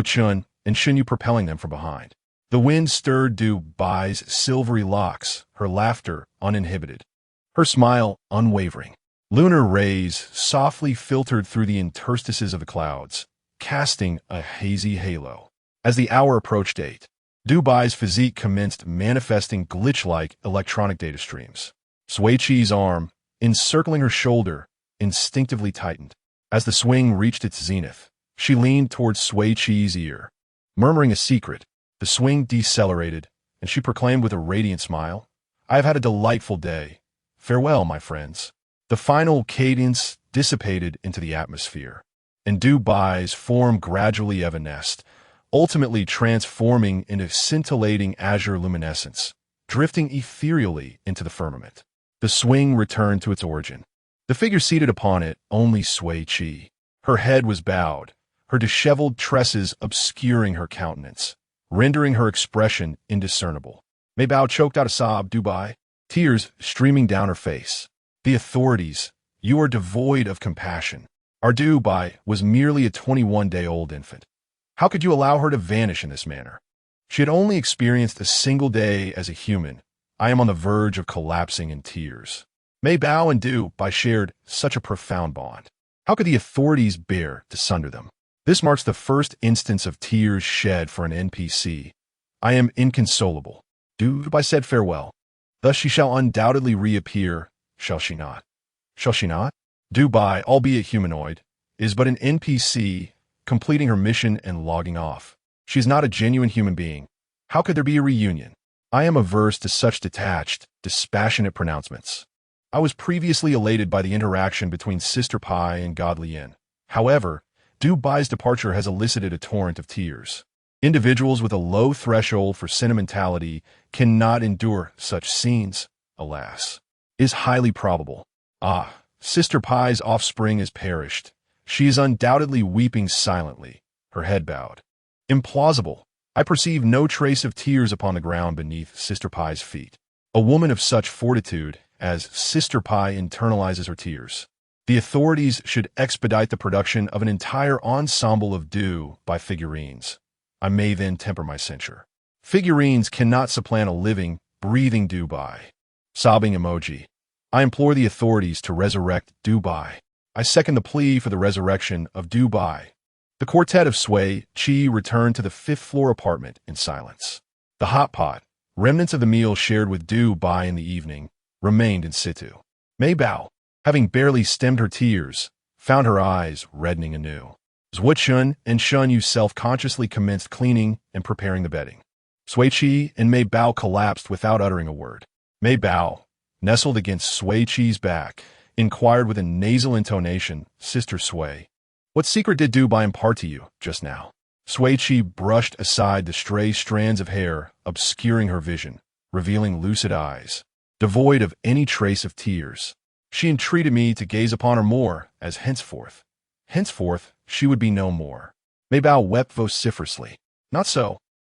Shun and Shunyu propelling them from behind. The wind stirred Dubai's silvery locks, her laughter uninhibited, her smile unwavering. Lunar rays softly filtered through the interstices of the clouds, casting a hazy halo. As the hour approached 8, Dubai's physique commenced manifesting glitch-like electronic data streams. Sui Qi's arm, encircling her shoulder, instinctively tightened. As the swing reached its zenith, she leaned towards Sui Qi's ear. Murmuring a secret, the swing decelerated, and she proclaimed with a radiant smile, "I have had a delightful day. Farewell, my friends." The final cadence dissipated into the atmosphere, and Dubai's form gradually evanesced, ultimately transforming into scintillating azure luminescence, drifting ethereally into the firmament. The swing returned to its origin. The figure seated upon it, only Sui Qi. Her head was bowed, her disheveled tresses obscuring her countenance, rendering her expression indiscernible. Mei Bao choked out a sob, Dubai, tears streaming down her face. The authorities, you are devoid of compassion. Our Dubai was merely a 21-day-old infant. How could you allow her to vanish in this manner? She had only experienced a single day as a human. I am on the verge of collapsing in tears. Mei Bao and Dubai shared such a profound bond. How could the authorities bear to sunder them? This marks the first instance of tears shed for an NPC. I am inconsolable. Dubai said farewell. Thus she shall undoubtedly reappear, shall she not? Shall she not? Dubai, albeit humanoid, is but an NPC, completing her mission and logging off. She is not a genuine human being. How could there be a reunion? I am averse to such detached, dispassionate pronouncements. I was previously elated by the interaction between Sister Pai and Godly Yin. However, Dubai's departure has elicited a torrent of tears. Individuals with a low threshold for sentimentality cannot endure such scenes, alas. It is highly probable. Sister Pai's offspring has perished. She is undoubtedly weeping silently, her head bowed. Implausible. I perceive no trace of tears upon the ground beneath Sister Pai's feet. A woman of such fortitude as Sister Pai internalizes her tears. The authorities should expedite the production of an entire ensemble of do-by figurines. I may then temper my censure. Figurines cannot supplant a living, breathing do-by. Sobbing emoji. I implore the authorities to resurrect do-by. I second the plea for the resurrection of do-by. The quartet of Sui Qi returned to the fifth-floor apartment in silence. The hot pot, remnants of the meal shared with do-by in the evening, remained in situ. Mei Bao, having barely stemmed her tears, found her eyes reddening anew. Shun and Shun Yu self-consciously commenced cleaning and preparing the bedding. Sui Qi and Mei Bao collapsed without uttering a word. Mei Bao, nestled against Sui Qi's back, inquired with a nasal intonation, "Sister Sui, what secret did do-by impart to you just now?" Sui Qi brushed aside the stray strands of hair, obscuring her vision, revealing lucid eyes, devoid of any trace of tears. She entreated me to gaze upon her more, as henceforth she would be no more. Mei Bao wept vociferously. Not so.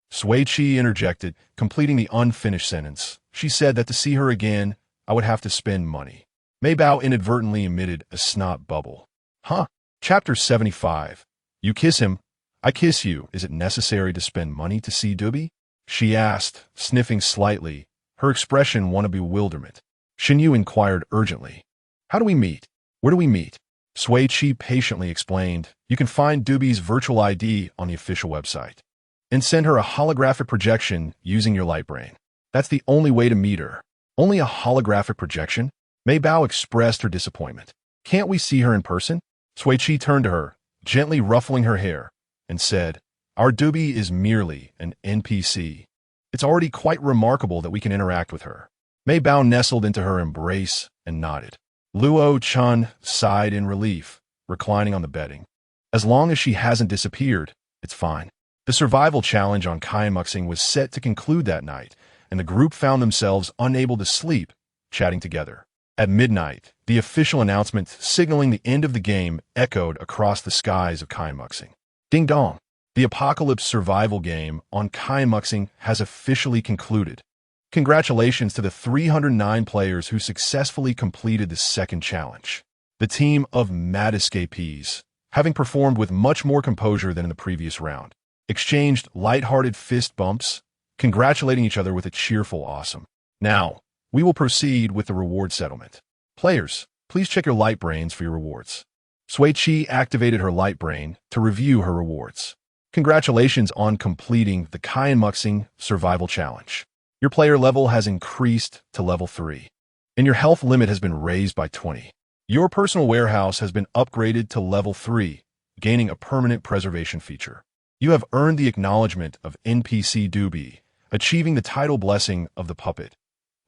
Sui Qi interjected, completing the unfinished sentence. She said that to see her again, I would have to spend money. Mei Bao inadvertently emitted a snot bubble. Huh? Chapter 75. You kiss him, I kiss you. Is it necessary to spend money to see Dubi? She asked, sniffing slightly, her expression one of bewilderment. Shin Yu inquired urgently. How do we meet? Where do we meet? Sui Qi patiently explained, you can find Dubi's virtual ID on the official website. And send her a holographic projection using your light brain. That's the only way to meet her. Only a holographic projection? Mei Bao expressed her disappointment. Can't we see her in person? Sui Qi turned to her, gently ruffling her hair, and said, our Dubi is merely an NPC. It's already quite remarkable that we can interact with her. Mei Bao nestled into her embrace and nodded. Luo Chun sighed in relief, reclining on the bedding. As long as she hasn't disappeared, it's fine. The survival challenge on Kaimuxing was set to conclude that night, and the group found themselves unable to sleep, chatting together. At midnight, the official announcement signaling the end of the game echoed across the skies of Kaimuxing. Ding dong! The apocalypse survival game on Kaimuxing has officially concluded. Congratulations to the 309 players who successfully completed the second challenge. The team of mad escapees, having performed with much more composure than in the previous round, exchanged light-hearted fist bumps, congratulating each other with a cheerful awesome. Now, we will proceed with the reward settlement. Players, please check your light brains for your rewards. Sui Qi activated her light brain to review her rewards. Congratulations on completing the Kaimuxing Survival Challenge. Your player level has increased to level 3, and your health limit has been raised by 20. Your personal warehouse has been upgraded to level 3, gaining a permanent preservation feature. You have earned the acknowledgement of NPC Dubi, achieving the title blessing of the puppet.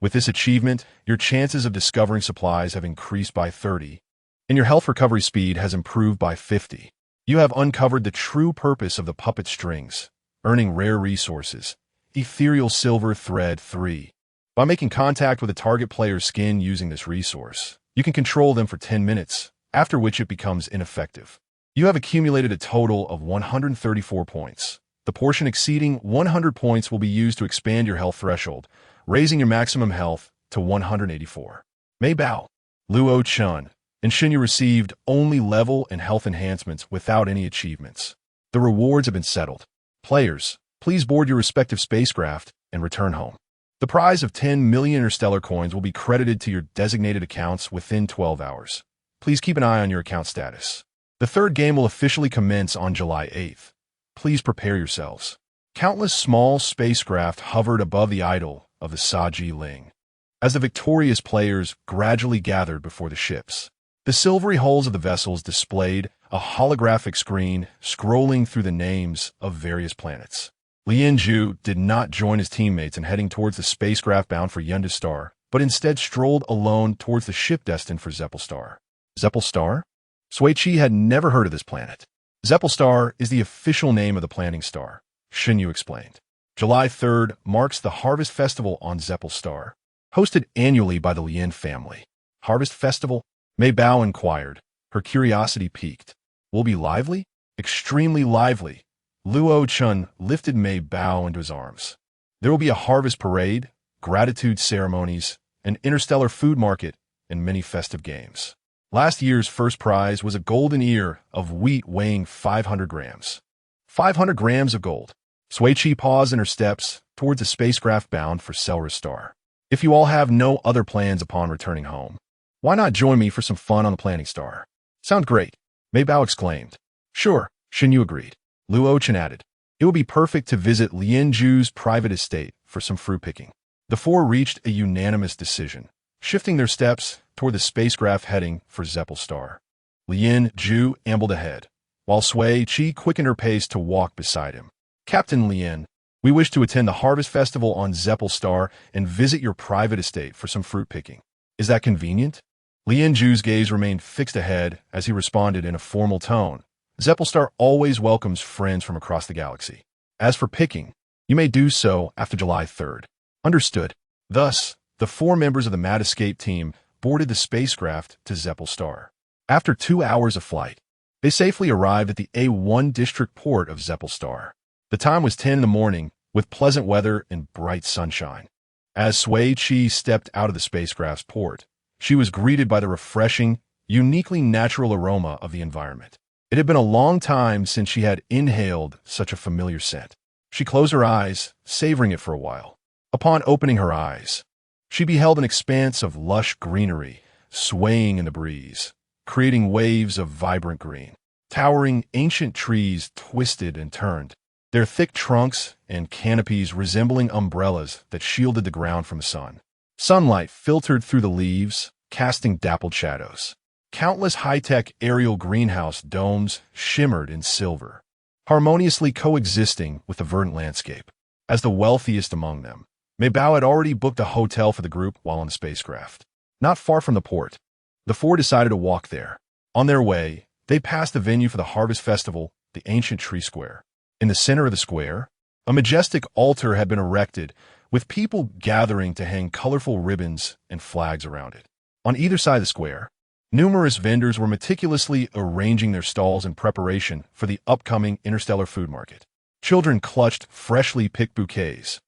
With this achievement, your chances of discovering supplies have increased by 30, and your health recovery speed has improved by 50. You have uncovered the true purpose of the puppet strings, earning rare resources, ethereal silver thread 3. By making contact with a target player's skin using this resource, you can control them for 10 minutes, after which it becomes ineffective. You have accumulated a total of 134 points. The portion exceeding 100 points will be used to expand your health threshold, raising your maximum health to 184. Mei Bao, Luo Chun, and Shin Yu received only level and health enhancements without any achievements. The rewards have been settled. Players, please board your respective spacecraft and return home. The prize of 10 million interstellar coins will be credited to your designated accounts within 12 hours. Please keep an eye on your account status. The third game will officially commence on July 8th. Please prepare yourselves. Countless small spacecraft hovered above the idol of the Saji Ling, as the victorious players gradually gathered before the ships. The silvery hulls of the vessels displayed a holographic screen scrolling through the names of various planets. Lien Zhu did not join his teammates in heading towards the spacecraft bound for Yunda Star, but instead strolled alone towards the ship destined for Zeppel Star. Zeppel Star? Sui Qi had never heard of this planet. Zeppel Star is the official name of the planting star, Shin Yu explained. July 3rd marks the Harvest Festival on Zeppel Star, hosted annually by the Lien family. Harvest Festival? Mei Bao inquired, her curiosity piqued. Will be lively? Extremely lively. Luo Chun lifted Mei Bao into his arms. There will be a harvest parade, gratitude ceremonies, an interstellar food market, and many festive games. Last year's first prize was a golden ear of wheat weighing 500 grams. 500 grams of gold. Sui Qi paused in her steps towards a spacecraft bound for Selra's star. If you all have no other plans upon returning home, why not join me for some fun on the planning star? Sound great, Mei Bao exclaimed. Sure, Shin Yu agreed. Luo Chen added. It would be perfect to visit Lien Zhu's private estate for some fruit picking. The four reached a unanimous decision, shifting their steps toward the spacecraft heading for Zeppel star. Lien Zhu ambled ahead, while Sui Qi quickened her pace to walk beside him. Captain Lien, we wish to attend the Harvest Festival on Zeppel star and visit your private estate for some fruit picking. Is that convenient? Lien Zhu's gaze remained fixed ahead as he responded in a formal tone. Zeppelstar always welcomes friends from across the galaxy. As for picking, you may do so after July 3rd. Understood. Thus, the four members of the Mad Escape team boarded the spacecraft to Zeppelstar. After 2 hours of flight, they safely arrived at the A1 district port of Zeppelstar. The time was 10 in the morning, with pleasant weather and bright sunshine. As Sui Qi stepped out of the spacecraft's port, she was greeted by the refreshing, uniquely natural aroma of the environment. It had been a long time since she had inhaled such a familiar scent. She closed her eyes, savoring it for a while. Upon opening her eyes, she beheld an expanse of lush greenery swaying in the breeze, creating waves of vibrant green. Towering ancient trees twisted and turned, their thick trunks and canopies resembling umbrellas that shielded the ground from the sun. Sunlight filtered through the leaves, casting dappled shadows. Countless high-tech aerial greenhouse domes shimmered in silver, harmoniously coexisting with the verdant landscape. As the wealthiest among them, Mei Bao had already booked a hotel for the group while on the spacecraft. Not far from the port, the four decided to walk there. On their way, they passed the venue for the Harvest Festival, the ancient tree square. In the center of the square, a majestic altar had been erected, with people gathering to hang colorful ribbons and flags around it. On either side of the square, numerous vendors were meticulously arranging their stalls in preparation for the upcoming interstellar food market. Children clutched freshly picked bouquets,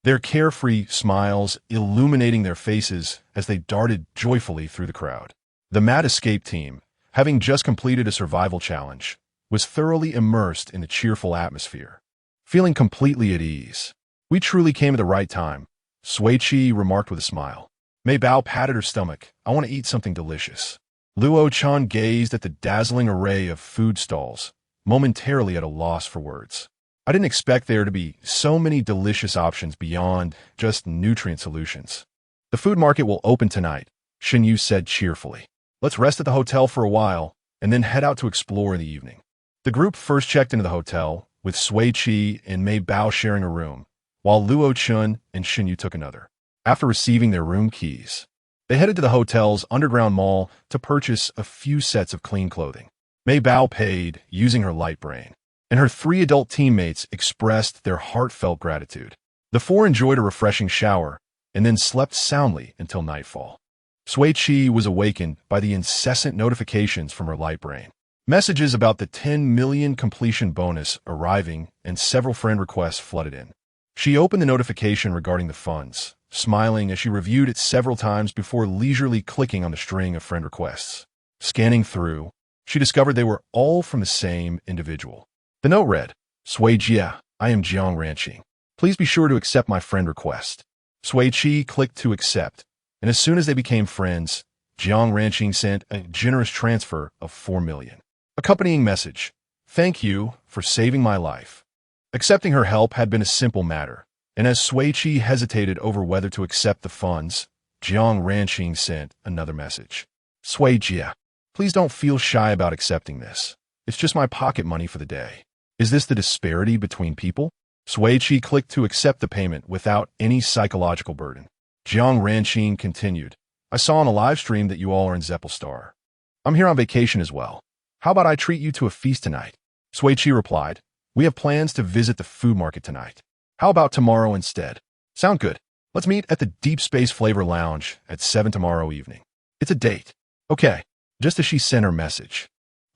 their carefree smiles illuminating their faces as they darted joyfully through the crowd. The Mad Escape team, having just completed a survival challenge, was thoroughly immersed in the cheerful atmosphere, feeling completely at ease. We truly came at the right time, Sui Qi remarked with a smile. Mei Bao patted her stomach. I want to eat something delicious. Luo Chen gazed at the dazzling array of food stalls, momentarily at a loss for words. I didn't expect there to be so many delicious options beyond just nutrient solutions. The food market will open tonight, Shin Yu said cheerfully. Let's rest at the hotel for a while, and then head out to explore in the evening. The group first checked into the hotel, with Sui Qi and Mei Bao sharing a room, while Luo Chen and Shin Yu took another. After receiving their room keys, they headed to the hotel's underground mall to purchase a few sets of clean clothing. Mei Bao paid using her light brain, and her 3 adult teammates expressed their heartfelt gratitude. The 4 enjoyed a refreshing shower and then slept soundly until nightfall. Sui Qi was awakened by the incessant notifications from her light brain. Messages about the 10 million completion bonus arriving and several friend requests flooded in. She opened the notification regarding the funds, smiling as she reviewed it several times before leisurely clicking on the string of friend requests. Scanning through, she discovered they were all from the same individual. The note read, Sui Jia, I am Jiang Ranqing. Please be sure to accept my friend request. Sui Qi clicked to accept, and as soon as they became friends, Jiang Ranqing sent a generous transfer of 4 million. Accompanying message, thank you for saving my life. Accepting her help had been a simple matter, and as Sui Qi hesitated over whether to accept the funds, Jiang Ranqing sent another message. Sui Jia, please don't feel shy about accepting this. It's just my pocket money for the day. Is this the disparity between people? Sui Qi clicked to accept the payment without any psychological burden. Jiang Ranqing continued, I saw on a live stream that you all are in Zeppelstar. I'm here on vacation as well. How about I treat you to a feast tonight? Sui Qi replied, we have plans to visit the food market tonight. How about tomorrow instead? Sound good. Let's meet at the Deep Space Flavor Lounge at 7 tomorrow evening. It's a date. Okay, just as she sent her message.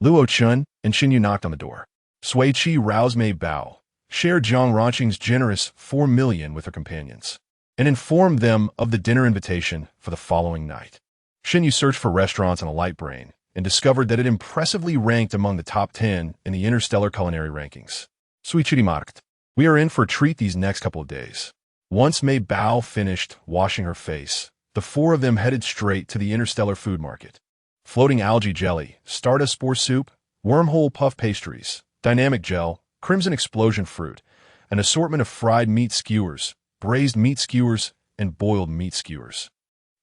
Luo Chen and Shin Yu knocked on the door. Sui Qi roused Mei Bao, shared Jiang Ranqing's generous 4 million with her companions, and informed them of the dinner invitation for the following night. Shin Yu searched for restaurants on a light brain and discovered that it impressively ranked among the top 10 in the interstellar culinary rankings. Sui Qi. We are in for a treat these next couple of days. Once Mei Bao finished washing her face, the four of them headed straight to the interstellar food market. Floating algae jelly, stardust spore soup, wormhole puff pastries, dynamic gel, crimson explosion fruit, an assortment of fried meat skewers, braised meat skewers, and boiled meat skewers.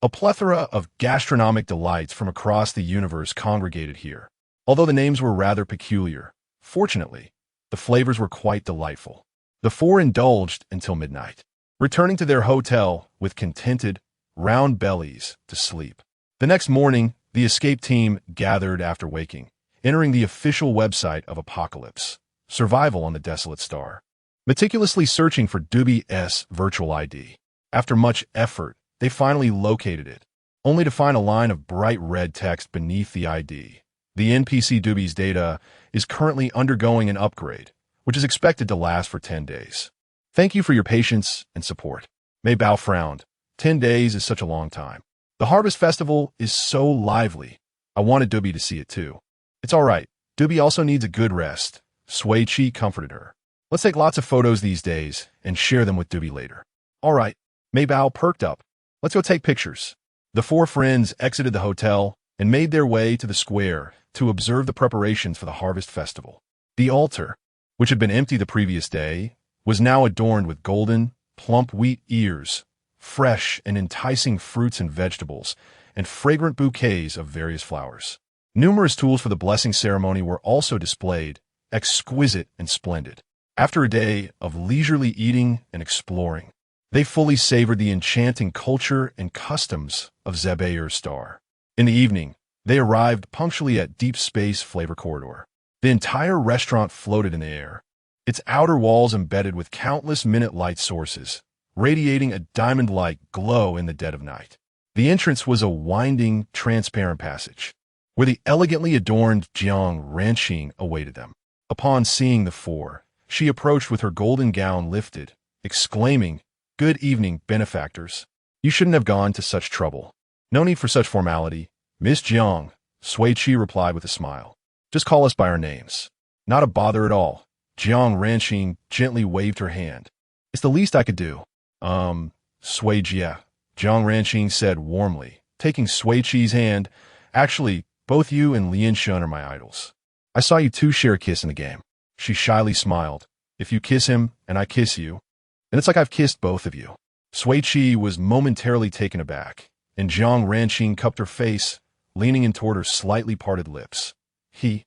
A plethora of gastronomic delights from across the universe congregated here. Although the names were rather peculiar, fortunately, the flavors were quite delightful. The four indulged until midnight, returning to their hotel with contented, round bellies to sleep. The next morning, the escape team gathered after waking, entering the official website of Apocalypse, Survival on the Desolate Star, meticulously searching for Doobie's virtual ID. After much effort, they finally located it, only to find a line of bright red text beneath the ID. The NPC Doobie's data is currently undergoing an upgrade, which is expected to last for 10 days. Thank you for your patience and support. Mei Bao frowned. 10 days is such a long time. The Harvest Festival is so lively. I wanted Doobie to see it too. It's all right. Doobie also needs a good rest. Sui Qi comforted her. Let's take lots of photos these days and share them with Doobie later. All right. Mei Bao perked up. Let's go take pictures. The four friends exited the hotel and made their way to the square to observe the preparations for the Harvest Festival. The altar, which had been empty the previous day, was now adorned with golden, plump wheat ears, fresh and enticing fruits and vegetables, and fragrant bouquets of various flowers. Numerous tools for the blessing ceremony were also displayed, exquisite and splendid. After a day of leisurely eating and exploring, they fully savored the enchanting culture and customs of Zebayer's star. In the evening, they arrived punctually at Deep Space Flavor Corridor. The entire restaurant floated in the air, its outer walls embedded with countless minute light sources, radiating a diamond-like glow in the dead of night. The entrance was a winding, transparent passage, where the elegantly adorned Jiang Ranqing awaited them. Upon seeing the four, she approached with her golden gown lifted, exclaiming, "Good evening, benefactors. You shouldn't have gone to such trouble. No need for such formality, Miss Jiang," Sui Qi replied with a smile. "Just call us by our names." "Not a bother at all." Jiang Ranqing gently waved her hand. "It's the least I could do." Sui Jia, Jiang Ranqing said warmly, taking Sui Qi's hand. "Actually, both you and Lian Shun are my idols. I saw you two share a kiss in the game." She shyly smiled. "If you kiss him and I kiss you, then it's like I've kissed both of you." Sui Qi was momentarily taken aback, and Jiang Ranqing cupped her face, leaning in toward her slightly parted lips. Sui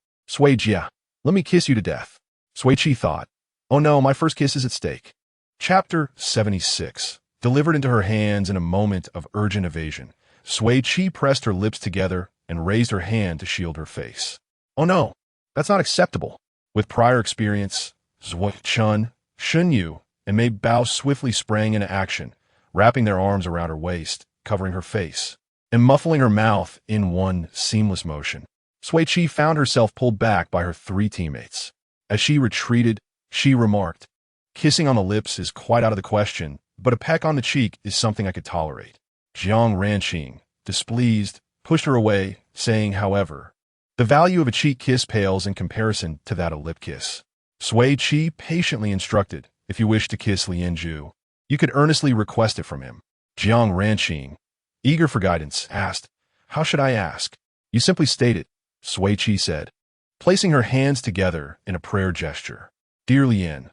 Jia, let me kiss you to death." Sui Qi thought, "Oh no, my first kiss is at stake." Chapter 76. Delivered into her hands in a moment of urgent evasion, Sui Qi pressed her lips together and raised her hand to shield her face. "Oh no, that's not acceptable." With prior experience, Sui Chun, Shun Yu, and Mei Bao swiftly sprang into action, wrapping their arms around her waist, covering her face, and muffling her mouth in one seamless motion. Sui Qi found herself pulled back by her three teammates. As she retreated, she remarked, "Kissing on the lips is quite out of the question, but a peck on the cheek is something I could tolerate." Jiang Ranqing, displeased, pushed her away, saying, however, "The value of a cheek kiss pales in comparison to that of a lip kiss." Sui Qi patiently instructed, "If you wish to kiss Lianju, you could earnestly request it from him." Jiang Ranqing, eager for guidance, asked, "How should I ask?" "You simply state it," Sui Qi said, placing her hands together in a prayer gesture. "Dear Lian,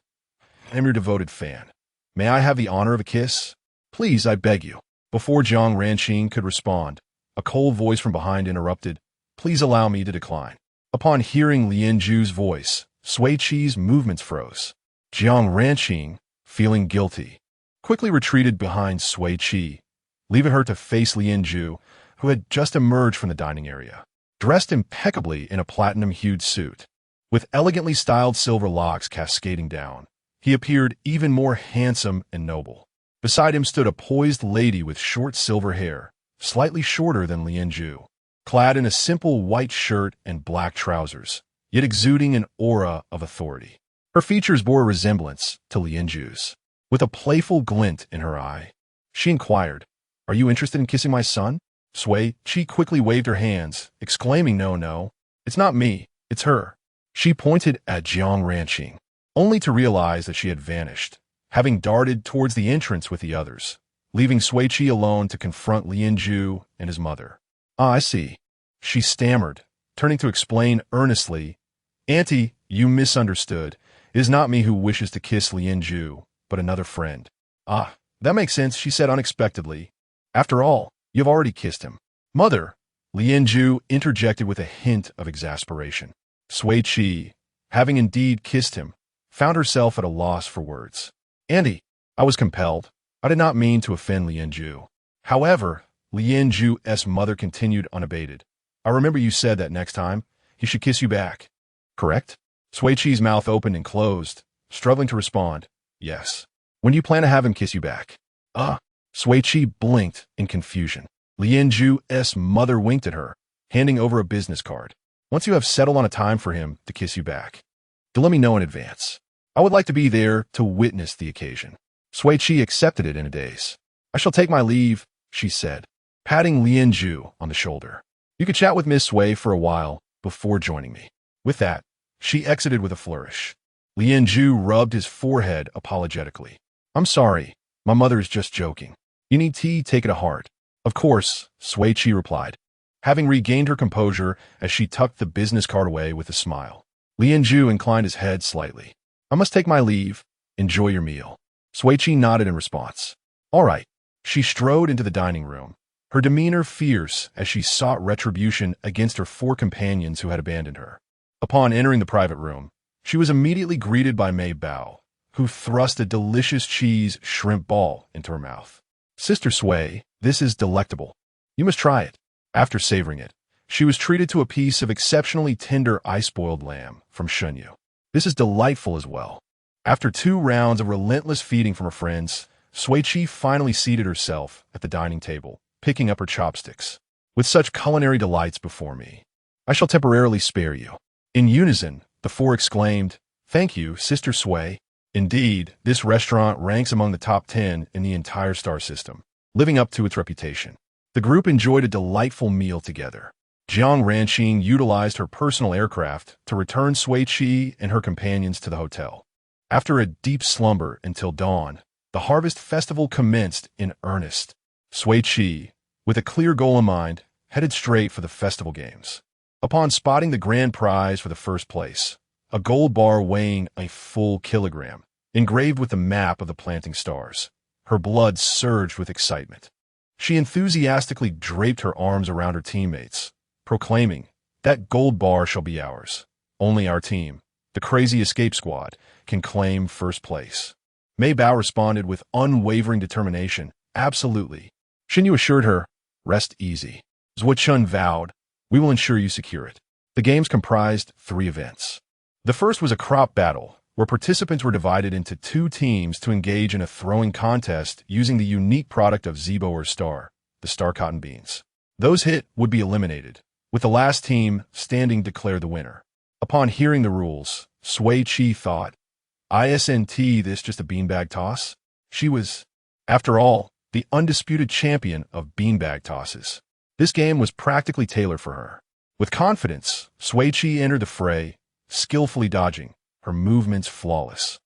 I am your devoted fan. May I have the honor of a kiss? Please, I beg you." Before Jiang Ranqing could respond, a cold voice from behind interrupted, "Please allow me to decline." Upon hearing Lianju's voice, Sui Qi's movements froze. Jiang Ranqing, feeling guilty, quickly retreated behind Sui Qi, leaving her to face Lianju, who had just emerged from the dining area, dressed impeccably in a platinum-hued suit. With elegantly styled silver locks cascading down, he appeared even more handsome and noble. Beside him stood a poised lady with short silver hair, slightly shorter than Lianju, clad in a simple white shirt and black trousers, yet exuding an aura of authority. Her features bore a resemblance to Lianju's. With a playful glint in her eye, she inquired, "Are you interested in kissing my son?" Sui Qi quickly waved her hands, exclaiming, "No, no, it's not me, it's her." She pointed at Jiang Ranqing, only to realize that she had vanished, having darted towards the entrance with the others, leaving Sui Qi alone to confront Lianzhu and his mother. "Ah, I see," she stammered, turning to explain earnestly. "Auntie, you misunderstood. It is not me who wishes to kiss Lianzhu, but another friend." "Ah, that makes sense," she said unexpectedly. "After all, you've already kissed him." "Mother," Lianzhu interjected with a hint of exasperation. Sui Qi, having indeed kissed him, found herself at a loss for words. "Auntie, I was compelled. I did not mean to offend Lianzhu." However, Lianzhu's mother continued unabated. "I remember you said that next time, he should kiss you back. Correct?" Sui Qi's mouth opened and closed, struggling to respond. "Yes. When do you plan to have him kiss you back?" Sui Qi blinked in confusion. Lianzhu's mother winked at her, handing over a business card. "Once you have settled on a time for him to kiss you back, do let me know in advance. I would like to be there to witness the occasion." Sui Qi accepted it in a daze. "I shall take my leave," she said, patting Lianzhu on the shoulder. "You could chat with Miss Sui for a while before joining me." With that, she exited with a flourish. Lianzhu rubbed his forehead apologetically. "I'm sorry, my mother is just joking. You need tea, take it to heart." "Of course," Sui Qi replied, having regained her composure as she tucked the business card away with a smile. Lianzhu inclined his head slightly. "I must take my leave. Enjoy your meal." Sui Qi nodded in response. "All right." She strode into the dining room, her demeanor fierce as she sought retribution against her 4 companions who had abandoned her. Upon entering the private room, she was immediately greeted by Mei Bao, who thrust a delicious cheese shrimp ball into her mouth. "Sister Sui, this is delectable. You must try it." After savoring it, she was treated to a piece of exceptionally tender ice-boiled lamb from shun. "This is delightful as well." After 2 rounds of relentless feeding from her friends, Sui Qi finally seated herself at the dining table, picking up her chopsticks. "With such culinary delights before me, I shall temporarily spare you." In unison, the 4 exclaimed, "Thank you, Sister Sui." Indeed, this restaurant ranks among the top 10 in the entire star system, living up to its reputation. The group enjoyed a delightful meal together. Jiang Ranqing utilized her personal aircraft to return Sui Qi and her companions to the hotel. After a deep slumber until dawn, the harvest festival commenced in earnest. Sui Qi, with a clear goal in mind, headed straight for the festival games. Upon spotting the grand prize for the first place, a gold bar weighing a full kilogram, engraved with the map of the planting stars, her blood surged with excitement. She enthusiastically draped her arms around her teammates, proclaiming, "That gold bar shall be ours. Only our team, the Crazy Escape Squad, can claim first place." Mei Bao responded with unwavering determination, "Absolutely." Xinyu assured her, "Rest easy. As what Shun vowed, we will ensure you secure it." The games comprised 3 events. The first was a crop battle, where participants were divided into 2 teams to engage in a throwing contest using the unique product of Zibo or Star, the star cotton beans. Those hit would be eliminated, with the last team standing declared the winner. Upon hearing the rules, Sui Qi thought, "Isn't this just a beanbag toss?" She was, after all, the undisputed champion of beanbag tosses. This game was practically tailored for her. With confidence, Sui Qi entered the fray, skillfully dodging, her movements flawless.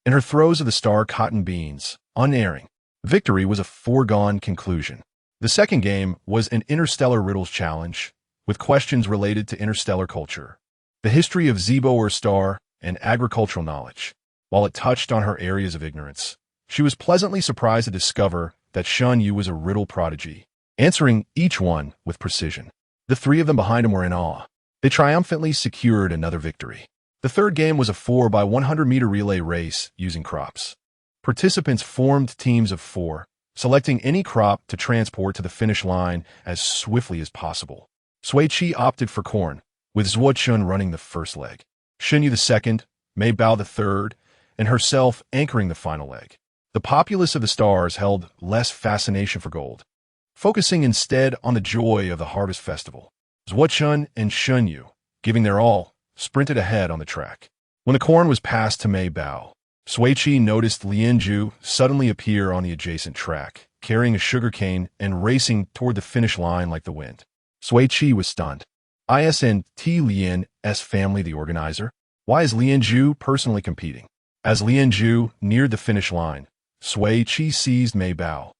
In her throws of the star cotton beans, unerring, victory was a foregone conclusion. The second game was an interstellar riddles challenge, with questions related to interstellar culture, the history of Zibo or Star, and agricultural knowledge. While it touched on her areas of ignorance, she was pleasantly surprised to discover that Shun Yu was a riddle prodigy, answering each one with precision. The 3 of them behind him were in awe. They triumphantly secured another victory. The third game was a 4x100-meter relay race using crops. Participants formed teams of 4, selecting any crop to transport to the finish line as swiftly as possible. Sui Qi opted for corn, with Zhuochun running the first leg, Xinyu the second, Mei Bao the third, and herself anchoring the final leg. The populace of the stars held less fascination for gold, focusing instead on the joy of the harvest festival. Zhuochun and Xinyu, giving their all, sprinted ahead on the track. When the corn was passed to Mei Bao, Sui Qi noticed Lianzhu suddenly appear on the adjacent track, carrying a sugarcane and racing toward the finish line like the wind. Sui Qi was stunned. Isn't Lian's family the organizer? Why is Lianzhu personally competing? As Lianzhu neared the finish line, Sui Qi seized Mei Bao,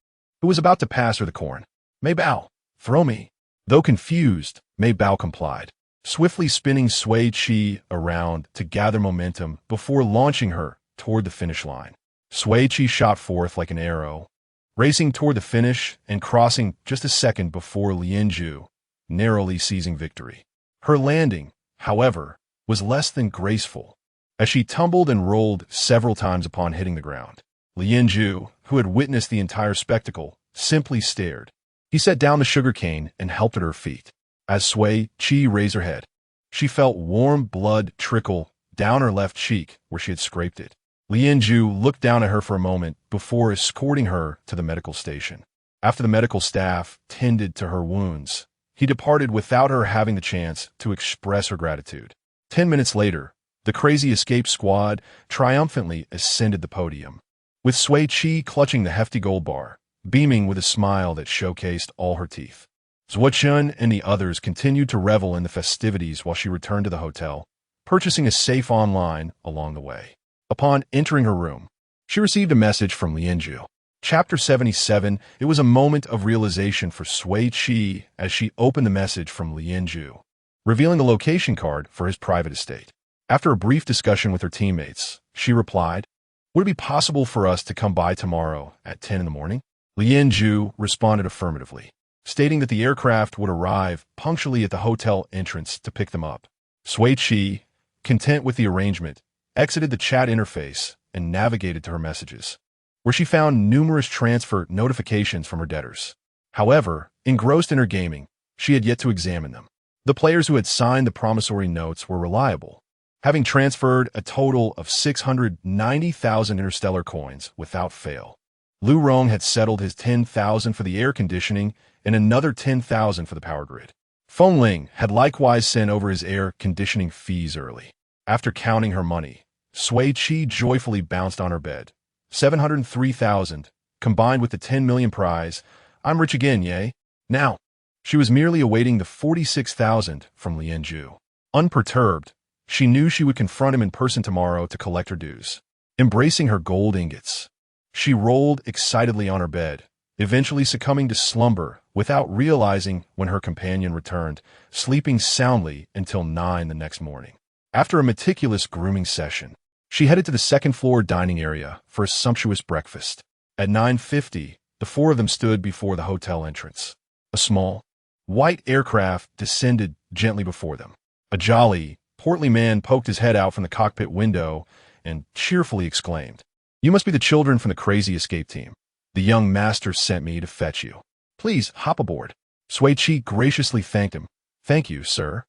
who was about to pass her the corn. Mei Bao, throw me. Though confused, Mei Bao complied, swiftly spinning Sui Qi around to gather momentum before launching her toward the finish line. Sui Qi shot forth like an arrow, racing toward the finish and crossing just a second before Lianzhu, narrowly seizing victory. Her landing, however, was less than graceful, as she tumbled and rolled several times upon hitting the ground. Lianzhu, who had witnessed the entire spectacle, simply stared. He set down the sugarcane and helped at her feet. As Sui Qi raised her head, she felt warm blood trickle down her left cheek where she had scraped it. Lianzhu looked down at her for a moment before escorting her to the medical station. After the medical staff tended to her wounds, he departed without her having the chance to express her gratitude. 10 minutes later, the crazy escape squad triumphantly ascended the podium, with Sui Qi clutching the hefty gold bar, beaming with a smile that showcased all her teeth. Shun and the others continued to revel in the festivities while she returned to the hotel, purchasing a safe online along the way. Upon entering her room, she received a message from Lianzhu. Chapter 77. It was a moment of realization for Sui Qi as she opened the message from Lianzhu, revealing the location card for his private estate. After a brief discussion with her teammates, she replied, "Would it be possible for us to come by tomorrow at 10 in the morning?" Lianzhu responded affirmatively, stating that the aircraft would arrive punctually at the hotel entrance to pick them up. Sui Qi, content with the arrangement, exited the chat interface and navigated to her messages, where she found numerous transfer notifications from her debtors. However, engrossed in her gaming, she had yet to examine them. The players who had signed the promissory notes were reliable, having transferred a total of 690,000 interstellar coins without fail. Lu Rong had settled his 10,000 for the air conditioning and another 10,000 for the power grid. Feng Ling had likewise sent over his air conditioning fees early. After counting her money, Sui Qi joyfully bounced on her bed. 703,000, combined with the 10 million prize. I'm rich again, yay. Now, she was merely awaiting the 46,000 from Lianzhu. Unperturbed, she knew she would confront him in person tomorrow to collect her dues. Embracing her gold ingots, she rolled excitedly on her bed, eventually succumbing to slumber without realizing when her companion returned, sleeping soundly until 9 the next morning. After a meticulous grooming session, she headed to the second-floor dining area for a sumptuous breakfast. At 9:50, the four of them stood before the hotel entrance. A small, white aircraft descended gently before them. A jolly, portly man poked his head out from the cockpit window and cheerfully exclaimed, "You must be the children from the crazy escape team. The young master sent me to fetch you. Please hop aboard." Sui Qi graciously thanked him. "Thank you, sir."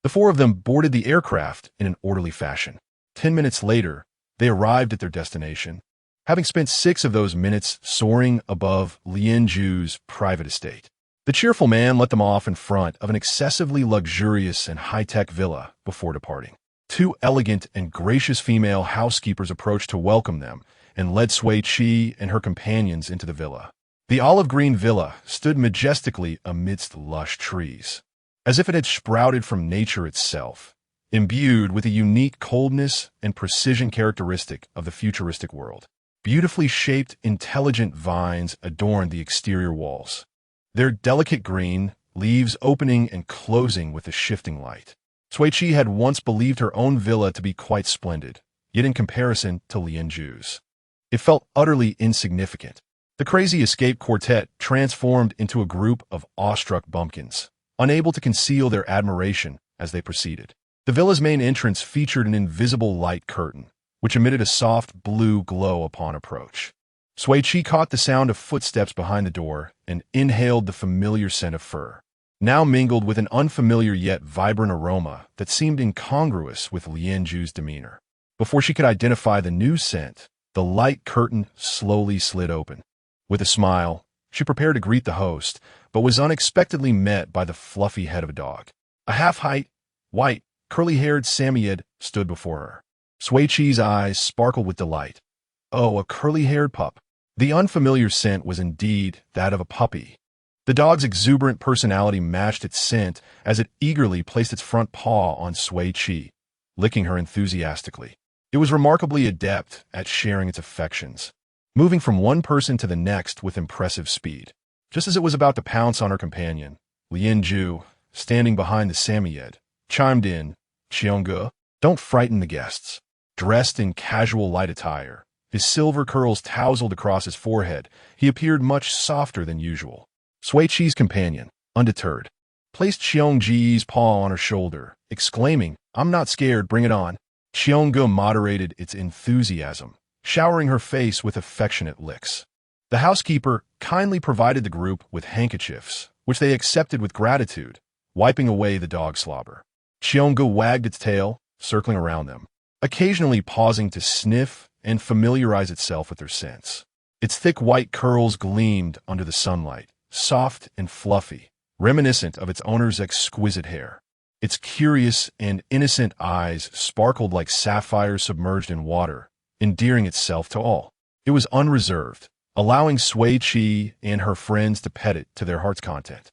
The four of them boarded the aircraft in an orderly fashion. 10 minutes later, they arrived at their destination, having spent 6 of those minutes soaring above Lianzhu's private estate. The cheerful man let them off in front of an excessively luxurious and high-tech villa before departing. 2 elegant and gracious female housekeepers approached to welcome them and led Sui Qi and her companions into the villa. The olive-green villa stood majestically amidst lush trees, as if it had sprouted from nature itself, imbued with a unique coldness and precision characteristic of the futuristic world. Beautifully shaped, intelligent vines adorned the exterior walls, their delicate green leaves opening and closing with the shifting light. Sui Qi had once believed her own villa to be quite splendid, yet in comparison to Lianzhu's, it felt utterly insignificant. The crazy escape quartet transformed into a group of awestruck bumpkins, unable to conceal their admiration as they proceeded. The villa's main entrance featured an invisible light curtain, which emitted a soft blue glow upon approach. Sui Qi caught the sound of footsteps behind the door and inhaled the familiar scent of fur, now mingled with an unfamiliar yet vibrant aroma that seemed incongruous with Lianzhu's demeanor. Before she could identify the new scent, the light curtain slowly slid open. With a smile, she prepared to greet the host, but was unexpectedly met by the fluffy head of a dog. A half-height, white, curly-haired Samoyed stood before her. Sui Qi's eyes sparkled with delight. Oh, a curly-haired pup. The unfamiliar scent was indeed that of a puppy. The dog's exuberant personality matched its scent as it eagerly placed its front paw on Sui Qi, licking her enthusiastically. It was remarkably adept at sharing its affections, moving from one person to the next with impressive speed. Just as it was about to pounce on her companion, Lianju, standing behind the Samyed, chimed in, "Qiongge, don't frighten the guests." Dressed in casual light attire, his silver curls tousled across his forehead, he appeared much softer than usual. Sui Qi's companion, undeterred, placed Qiongji's paw on her shoulder, exclaiming, "I'm not scared, bring it on." Qiongge moderated its enthusiasm, showering her face with affectionate licks. The housekeeper kindly provided the group with handkerchiefs, which they accepted with gratitude, wiping away the dog slobber. Qiongge wagged its tail, circling around them, occasionally pausing to sniff and familiarize itself with their scents. Its thick white curls gleamed under the sunlight, soft and fluffy, reminiscent of its owner's exquisite hair. Its curious and innocent eyes sparkled like sapphires submerged in water, endearing itself to all. It was unreserved, allowing Sui Qi and her friends to pet it to their heart's content.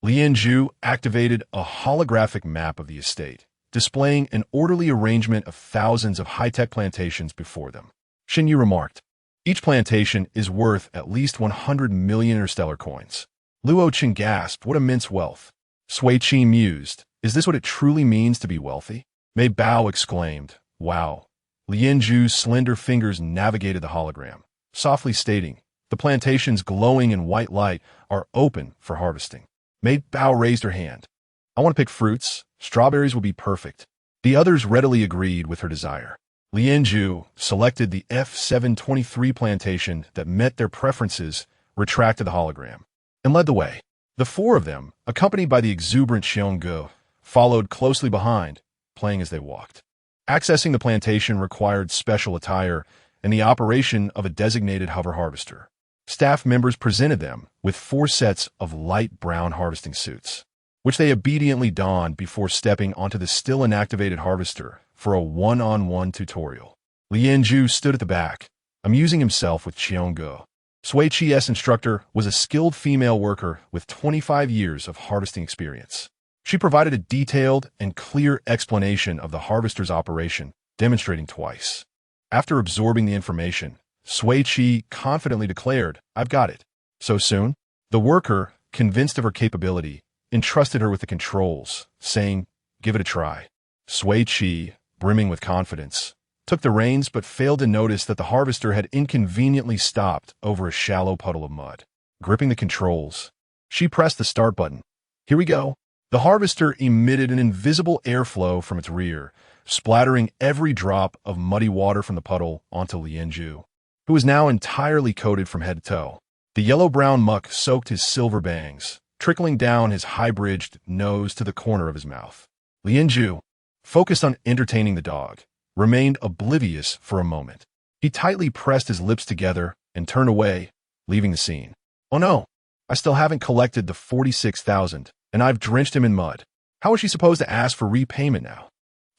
Lianju activated a holographic map of the estate, displaying an orderly arrangement of thousands of high-tech plantations before them. Xinyu remarked, "Each plantation is worth at least 100 million interstellar coins." Luo Qin gasped, "What immense wealth." Sui Qi mused, "Is this what it truly means to be wealthy?" Mei Bao exclaimed, "Wow." Lianju's slender fingers navigated the hologram, softly stating, "The plantations glowing in white light are open for harvesting." Mei Bao raised her hand. "I want to pick fruits. Strawberries will be perfect." The others readily agreed with her desire. Lianju selected the F723 plantation that met their preferences, retracted the hologram, and led the way. The four of them, accompanied by the exuberant Qiongge, followed closely behind, playing as they walked. Accessing the plantation required special attire and the operation of a designated hover harvester. Staff members presented them with 4 sets of light brown harvesting suits, which they obediently donned before stepping onto the still inactivated harvester for a one-on-one tutorial. Lianju stood at the back, amusing himself with Qiongge. Sui Qi's instructor was a skilled female worker with 25 years of harvesting experience. She provided a detailed and clear explanation of the harvester's operation, demonstrating twice. After absorbing the information, Sui Qi confidently declared, "I've got it." So soon, the worker, convinced of her capability, entrusted her with the controls, saying, "Give it a try." Sui Qi, brimming with confidence, took the reins but failed to notice that the harvester had inconveniently stopped over a shallow puddle of mud. Gripping the controls, she pressed the start button. "Here we go." The harvester emitted an invisible airflow from its rear, splattering every drop of muddy water from the puddle onto Lianju, who was now entirely coated from head to toe. The yellow-brown muck soaked his silver bangs, trickling down his high-bridged nose to the corner of his mouth. Lianju, focused on entertaining the dog, remained oblivious for a moment. He tightly pressed his lips together and turned away, leaving the scene. "Oh no, I still haven't collected the 46,000, and I've drenched him in mud. How is she supposed to ask for repayment now?"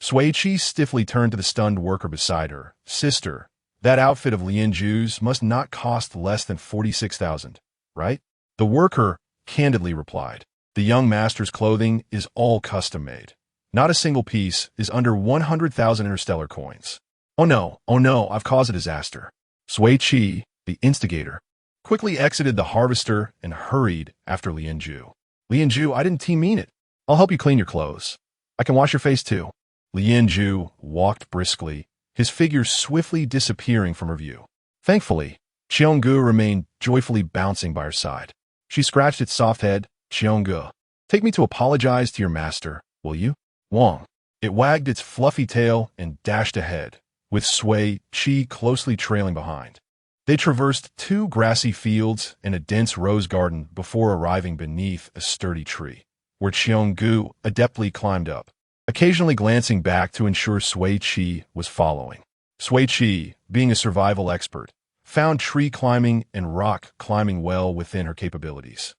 Sui Qi stiffly turned to the stunned worker beside her. "Sister, that outfit of Lianju's must not cost less than 46,000, right?" The worker candidly replied, "The young master's clothing is all custom-made. Not a single piece is under 100,000 interstellar coins." Oh no, I've caused a disaster." Sui Qi, the instigator, quickly exited the harvester and hurried after Lianju. "Lianju, I didn't mean it. I'll help you clean your clothes. I can wash your face too." Lianju walked briskly, his figure swiftly disappearing from her view. Thankfully, Qiongge remained joyfully bouncing by her side. She scratched its soft head. "Qiongge, take me to apologize to your master, will you?" "Wong." It wagged its fluffy tail and dashed ahead, with Sui Qi closely trailing behind. They traversed 2 grassy fields and a dense rose garden before arriving beneath a sturdy tree, where Qiongge adeptly climbed up, occasionally glancing back to ensure Sui Qi was following. Sui Qi, being a survival expert, found tree climbing and rock climbing well within her capabilities.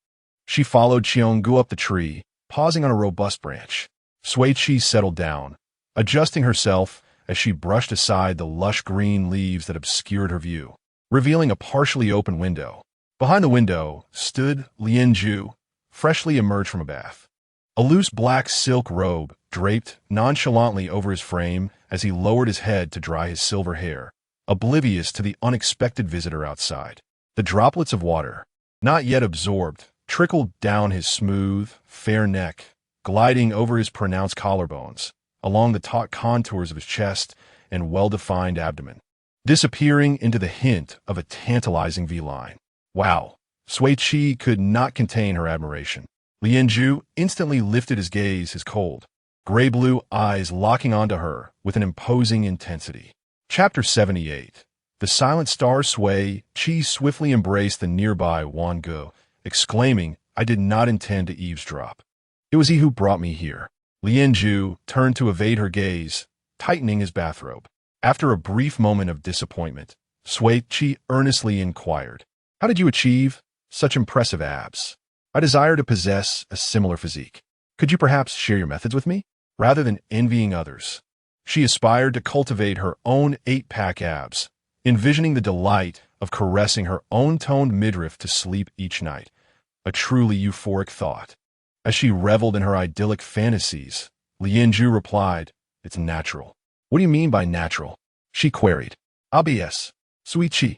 She followed Qiongge up the tree, pausing on a robust branch. Sui Qi settled down, adjusting herself as she brushed aside the lush green leaves that obscured her view. revealing a partially open window. Behind the window stood Lianju, freshly emerged from a bath. A loose black silk robe draped nonchalantly over his frame as he lowered his head to dry his silver hair, oblivious to the unexpected visitor outside. The droplets of water, not yet absorbed, trickled down his smooth, fair neck, gliding over his pronounced collarbones, along the taut contours of his chest and well-defined abdomen, disappearing into the hint of a tantalizing V-line. Wow! Sui Qi could not contain her admiration. Lianju instantly lifted his gaze, his cold, gray-blue eyes locking onto her with an imposing intensity. Chapter 78. The silent star Sui Qi swiftly embraced the nearby Wangu, exclaiming, "I did not intend to eavesdrop. It was he who brought me here." Lianju turned to evade her gaze, tightening his bathrobe. After a brief moment of disappointment, Sui Qi earnestly inquired, "How did you achieve such impressive abs? I desire to possess a similar physique. Could you perhaps share your methods with me?" Rather than envying others, she aspired to cultivate her own 8-pack abs, envisioning the delight of caressing her own toned midriff to sleep each night, a truly euphoric thought. As she reveled in her idyllic fantasies, Lianju replied, "It's natural." "What do you mean by natural?" she queried. "ABS. Sui Qi."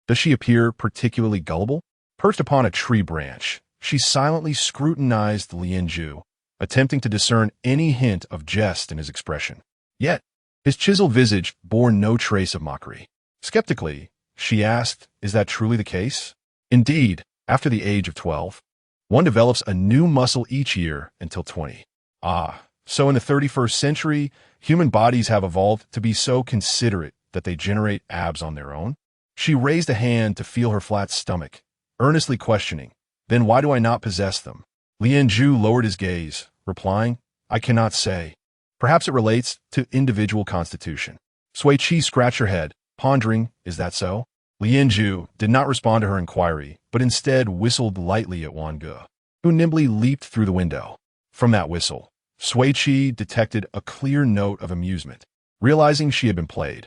"Does she appear particularly gullible?" Perched upon a tree branch, she silently scrutinized Lianju, attempting to discern any hint of jest in his expression. Yet, his chiseled visage bore no trace of mockery. Skeptically, she asked, "Is that truly the case?" Indeed, after the age of 12, one develops a new muscle each year until 20. Ah, so in the 31st century, human bodies have evolved to be so considerate that they generate abs on their own? She raised a hand to feel her flat stomach, earnestly questioning, "Then why do I not possess them?" Lianju lowered his gaze, replying, "I cannot say. Perhaps it relates to individual constitution." Sui Qi scratched her head, pondering, "Is that so?" Lianju did not respond to her inquiry, but instead whistled lightly at Wangu, who nimbly leaped through the window. From that whistle, Sui Qi detected a clear note of amusement, realizing she had been played.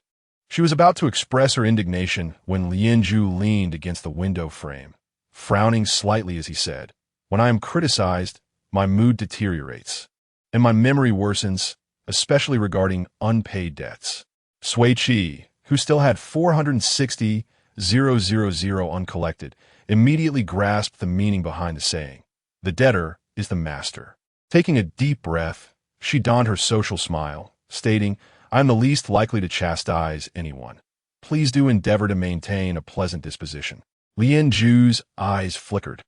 She was about to express her indignation when Lianju leaned against the window frame, frowning slightly as he said, "When I am criticized, my mood deteriorates, and my memory worsens, especially regarding unpaid debts." Sui Qi, who still had 460,000 uncollected, immediately grasped the meaning behind the saying. The debtor is the master. Taking a deep breath, she donned her social smile, stating, "I am the least likely to chastise anyone. Please do endeavor to maintain a pleasant disposition." Lianju's eyes flickered,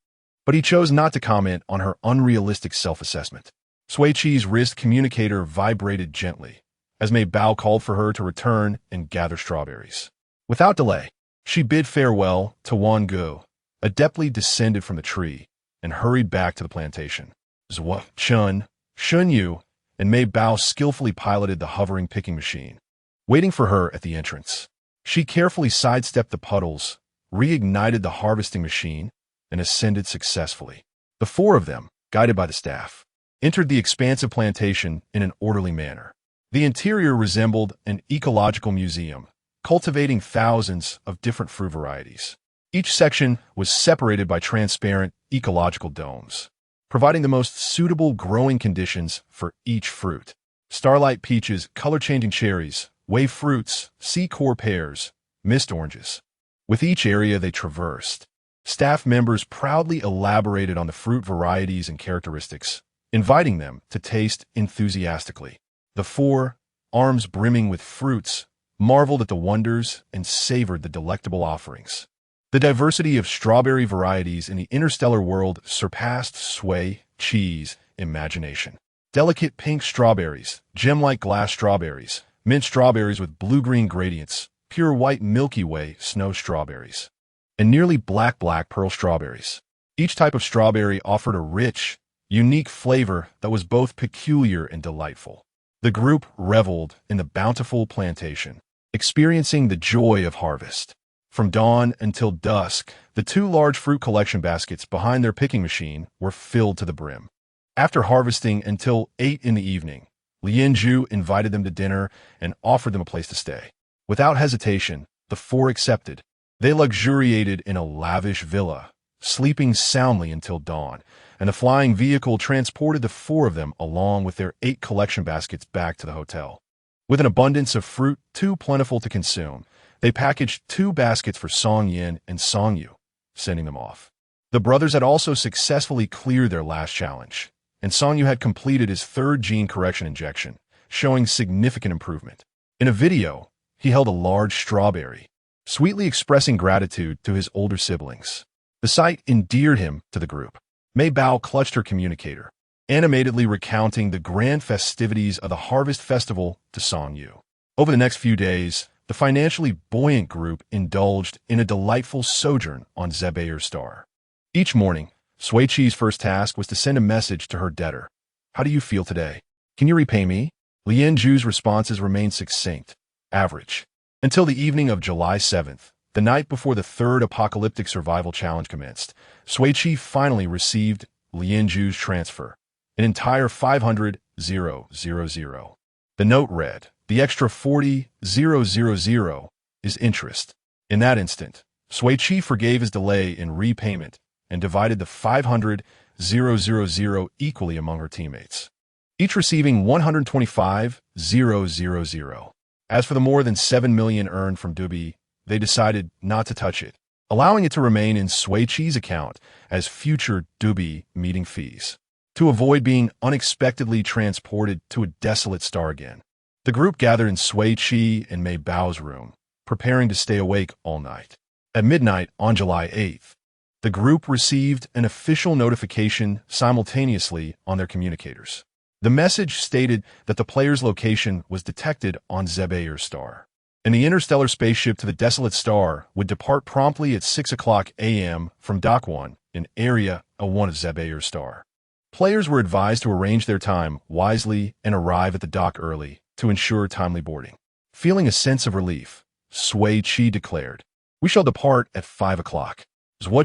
but he chose not to comment on her unrealistic self-assessment. Sui Qi's wrist communicator vibrated gently, as Mei Bao called for her to return and gather strawberries. Without delay, she bid farewell to Wangu, adeptly descended from the tree, and hurried back to the plantation. Shun Yu, and Mei Bao skillfully piloted the hovering picking machine, waiting for her at the entrance. She carefully sidestepped the puddles, reignited the harvesting machine, and ascended successfully. The four of them, guided by the staff, entered the expansive plantation in an orderly manner. The interior resembled an ecological museum, cultivating thousands of different fruit varieties. Each section was separated by transparent ecological domes, providing the most suitable growing conditions for each fruit. Starlight peaches, color-changing cherries, wave fruits, sea-core pears, mist oranges. With each area they traversed, staff members proudly elaborated on the fruit varieties and characteristics, inviting them to taste enthusiastically. The four, arms brimming with fruits, marveled at the wonders and savored the delectable offerings. The diversity of strawberry varieties in the interstellar world surpassed Sui Qi's imagination. Delicate pink strawberries, gem-like glass strawberries, mint strawberries with blue-green gradients, pure white Milky Way snow strawberries, and nearly black pearl strawberries. Each type of strawberry offered a rich, unique flavor that was both peculiar and delightful. The group reveled in the bountiful plantation, experiencing the joy of harvest. From dawn until dusk, the two large fruit collection baskets behind their picking machine were filled to the brim. After harvesting until 8 in the evening, Lianju invited them to dinner and offered them a place to stay. Without hesitation, The four accepted. They luxuriated in a lavish villa, sleeping soundly until dawn, and the flying vehicle transported the four of them along with their 8 collection baskets back to the hotel. With an abundance of fruit too plentiful to consume, they packaged 2 baskets for Song Yin and Song Yu, sending them off. The brothers had also successfully cleared their last challenge, and Song Yu had completed his 3rd gene correction injection, showing significant improvement. In a video, he held a large strawberry, sweetly expressing gratitude to his older siblings. The sight endeared him to the group. Mei Bao clutched her communicator, animatedly recounting the grand festivities of the Harvest Festival to Song Yu. Over the next few days, the financially buoyant group indulged in a delightful sojourn on Zebayer's star. Each morning, Sui Qi's first task was to send a message to her debtor. How do you feel today? Can you repay me? Lian Zhu's responses remained succinct, average. Until the evening of July 7th, the night before the 3rd apocalyptic survival challenge commenced, Sui Qi finally received Lian Zhu's transfer, an entire 500,000. The note read, the extra 40,000 is interest. In that instant, Sui Qi forgave his delay in repayment and divided the 500,000 equally among her teammates, each receiving 125,000. As for the more than 7 million earned from Dubi, they decided not to touch it, allowing it to remain in Sui Qi's account as future Dubi meeting fees, to avoid being unexpectedly transported to a desolate star again. The group gathered in Sui Qi and Mei Bao's room, preparing to stay awake all night. At midnight on July 8th, the group received an official notification simultaneously on their communicators. The message stated that the player's location was detected on Zebayer's star, and the interstellar spaceship to the desolate star would depart promptly at 6 o'clock a.m. from Dock 1 in Area A1 of Zebayer's star. Players were advised to arrange their time wisely and arrive at the dock early to ensure timely boarding. Feeling a sense of relief, Sui Qi declared, "We shall depart at 5 o'clock."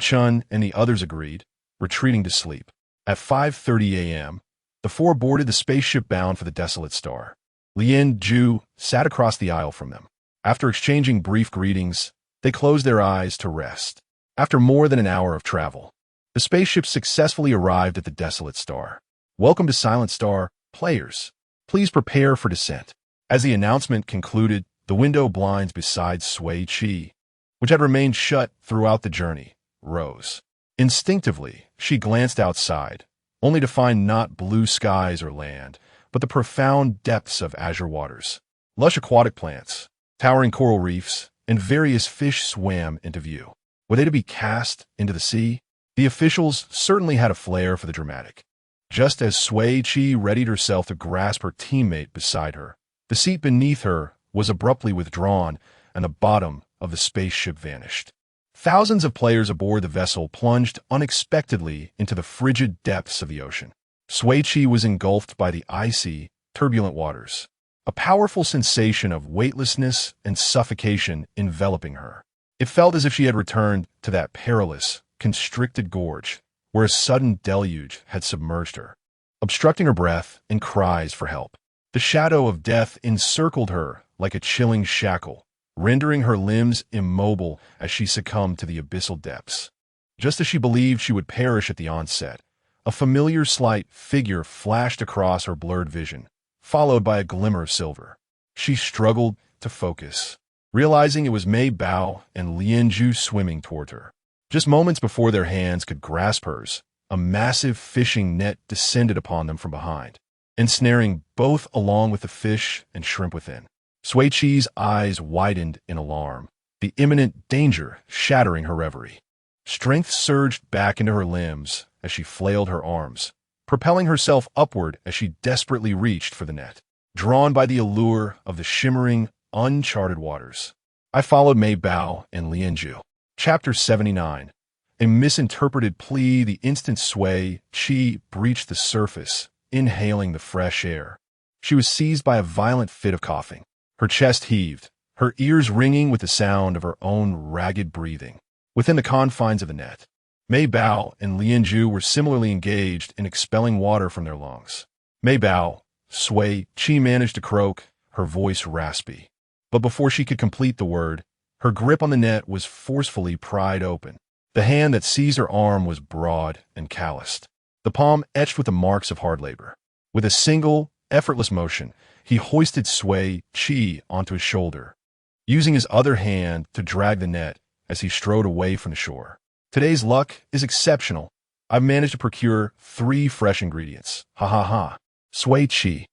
Shun and the others agreed, retreating to sleep. At 5:30 a.m., the four boarded the spaceship bound for the desolate star. Lian Zhu sat across the aisle from them. After exchanging brief greetings, they closed their eyes to rest. After more than an hour of travel, the spaceship successfully arrived at the desolate star. "Welcome to Silent Star, players. Please prepare for descent." As the announcement concluded, the window blinds beside Sui Qi, which had remained shut throughout the journey, rose. Instinctively, she glanced outside, only to find not blue skies or land, but the profound depths of azure waters. Lush aquatic plants, towering coral reefs, and various fish swam into view. Were they to be cast into the sea? The officials certainly had a flair for the dramatic. Just as Sui Qi readied herself to grasp her teammate beside her, the seat beneath her was abruptly withdrawn, and the bottom of the spaceship vanished. Thousands of players aboard the vessel plunged unexpectedly into the frigid depths of the ocean. Sui Qi was engulfed by the icy, turbulent waters, a powerful sensation of weightlessness and suffocation enveloping her. It felt as if she had returned to that perilous, constricted gorge where a sudden deluge had submerged her, obstructing her breath and cries for help. The shadow of death encircled her like a chilling shackle, rendering her limbs immobile as she succumbed to the abyssal depths. Just as she believed she would perish at the onset, a familiar slight figure flashed across her blurred vision, followed by a glimmer of silver. She struggled to focus, realizing it was Mei Bao and Lian Zhu swimming toward her. Just moments before their hands could grasp hers, a massive fishing net descended upon them from behind, ensnaring both along with the fish and shrimp within. Sui Qi's eyes widened in alarm, the imminent danger shattering her reverie. Strength surged back into her limbs as she flailed her arms, propelling herself upward as she desperately reached for the net, drawn by the allure of the shimmering, uncharted waters. I followed Mei Bao and Lian Zhu. Chapter 79. A misinterpreted plea. The instant Sui Qi breached the surface, inhaling the fresh air, she was seized by a violent fit of coughing. Her chest heaved, her ears ringing with the sound of her own ragged breathing. Within the confines of the net, Mei Bao and Lian Zhu were similarly engaged in expelling water from their lungs. Mei Bao, Sui Qi managed to croak, her voice raspy. But before she could complete the word, Her grip on the net was forcefully pried open. The hand that seized her arm was broad and calloused, the palm etched with the marks of hard labor. With a single, effortless motion, he hoisted Sui Qi onto his shoulder, using his other hand to drag the net as he strode away from the shore. Today's luck is exceptional. I've managed to procure 3 fresh ingredients. Ha ha ha. Sui Qi.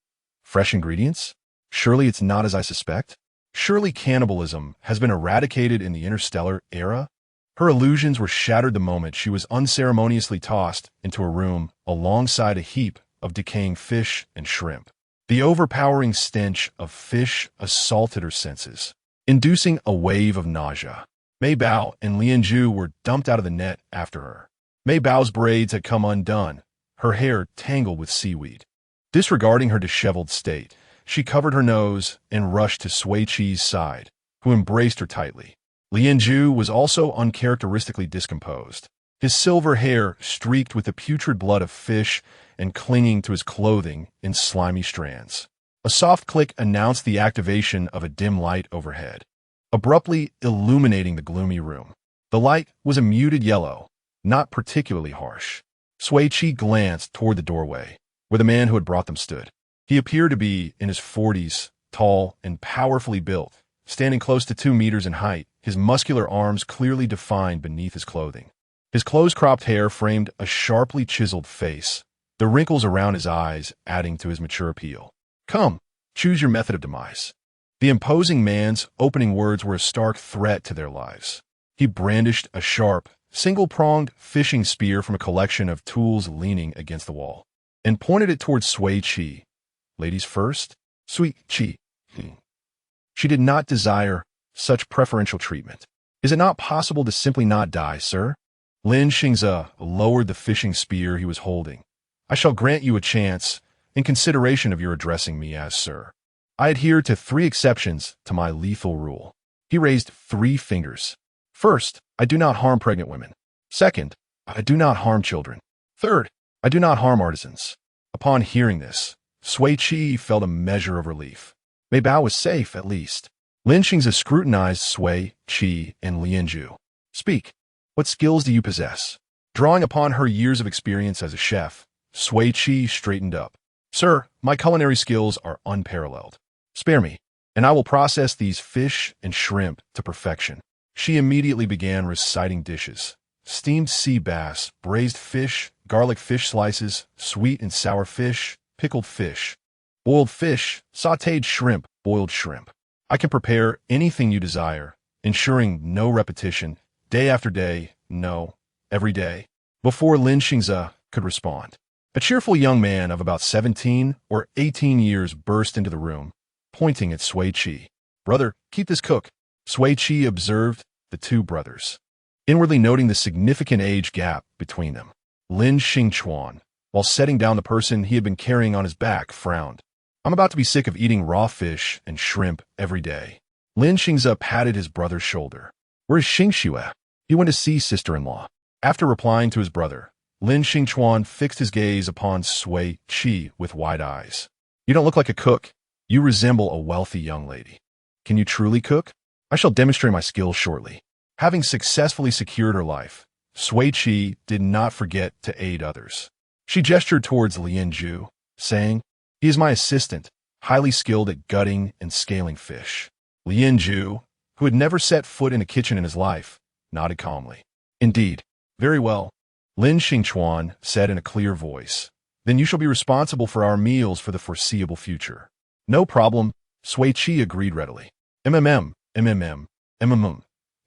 Fresh ingredients? Surely it's not as I suspect? Surely cannibalism has been eradicated in the interstellar era? Her illusions were shattered the moment she was unceremoniously tossed into a room alongside a heap of decaying fish and shrimp. The overpowering stench of fish assaulted her senses, inducing a wave of nausea. Mei Bao and Lianzhu were dumped out of the net after her. Mei Bao's braids had come undone, her hair tangled with seaweed. Disregarding her disheveled state, she covered her nose and rushed to Sui Qi's side, who embraced her tightly. Lianzhu was also uncharacteristically discomposed, his silver hair streaked with the putrid blood of fish and clinging to his clothing in slimy strands. A soft click announced the activation of a dim light overhead, abruptly illuminating the gloomy room. The light was a muted yellow, not particularly harsh. Sui Qi glanced toward the doorway, where the man who had brought them stood. He appeared to be in his 40s, tall and powerfully built, standing close to 2 meters in height, his muscular arms clearly defined beneath his clothing. His close-cropped hair framed a sharply chiseled face, the wrinkles around his eyes adding to his mature appeal. Come, choose your method of demise. The imposing man's opening words were a stark threat to their lives. He brandished a sharp, single-pronged fishing spear from a collection of tools leaning against the wall, and pointed it towards Sui Qi. Ladies first? Sui Qi. She did not desire such preferential treatment. Is it not possible to simply not die, sir? Lin Xingze lowered the fishing spear he was holding. I shall grant you a chance in consideration of your addressing me as sir. I adhere to 3 exceptions to my lethal rule. He raised 3 fingers. First, I do not harm pregnant women. Second, I do not harm children. Third, I do not harm artisans. Upon hearing this, Sui Qi felt a measure of relief. Mei Bao was safe, at least. Lin Xingze scrutinized Sui Qi and Lianzhu. Speak. What skills do you possess? Drawing upon her years of experience as a chef, Sui Qi straightened up. Sir, my culinary skills are unparalleled. Spare me, and I will process these fish and shrimp to perfection. She immediately began reciting dishes. Steamed sea bass, braised fish, garlic fish slices, sweet and sour fish, pickled fish, boiled fish, sautéed shrimp, boiled shrimp. I can prepare anything you desire, ensuring no repetition, day after day, no, every day. Before Lin Xingze could respond, a cheerful young man of about 17 or 18 years burst into the room, pointing at Sui Qi. Brother, keep this cook. Sui Qi observed the 2 brothers, inwardly noting the significant age gap between them. Lin Xingchuan, while setting down the person he had been carrying on his back, frowned. I'm about to be sick of eating raw fish and shrimp every day. Lin Xingze patted his brother's shoulder. Where is Xingxue? He went to see sister-in-law. After replying to his brother, Lin Xingchuan fixed his gaze upon Sui Qi with wide eyes. You don't look like a cook. You resemble a wealthy young lady. Can you truly cook? I shall demonstrate my skills shortly. Having successfully secured her life, Sui Qi did not forget to aid others. She gestured towards Lianzhu, saying, He is my assistant, highly skilled at gutting and scaling fish. Lianzhu, who had never set foot in a kitchen in his life, nodded calmly. Indeed. Very well. Lin Xingchuan said in a clear voice. Then you shall be responsible for our meals for the foreseeable future. No problem, Sui Qi agreed readily. MMM.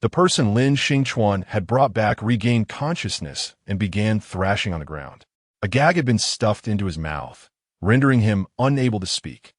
The person Lin Xingchuan had brought back regained consciousness and began thrashing on the ground. A gag had been stuffed into his mouth, rendering him unable to speak.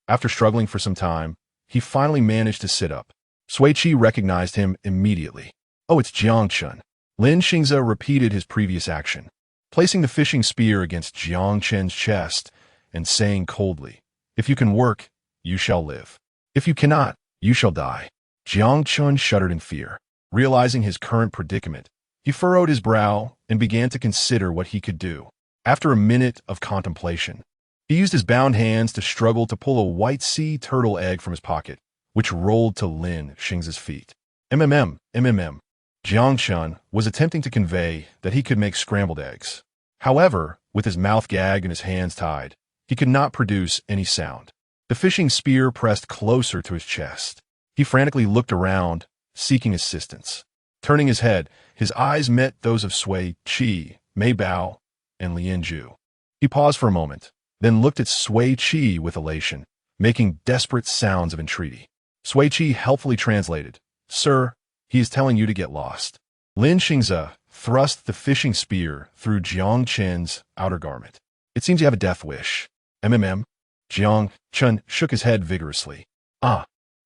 After struggling for some time, he finally managed to sit up. Sui Qi recognized him immediately. Oh, it's Jiang Chen. Lin Xingze repeated his previous action, placing the fishing spear against Jiang Chen's chest and saying coldly, If you can work, you shall live. If you cannot, you shall die. Jiang Chen shuddered in fear. Realizing his current predicament, he furrowed his brow and began to consider what he could do. After a minute of contemplation, he used his bound hands to struggle to pull a white sea turtle egg from his pocket, which rolled to Lin Xingze's feet. MMM. Jiang Chun was attempting to convey that he could make scrambled eggs. However, with his mouth gagged and his hands tied, he could not produce any sound. The fishing spear pressed closer to his chest. He frantically looked around, seeking assistance. Turning his head, his eyes met those of Sui Qi, Mei Bao, and Lien Zhu. He paused for a moment, then looked at Sui Qi with elation, making desperate sounds of entreaty. Sui Qi helpfully translated, "Sir, he is telling you to get lost." Lin Xingze thrust the fishing spear through Jiang Chen's outer garment. "It seems you have a death wish." Jiang Chun shook his head vigorously. "Ah."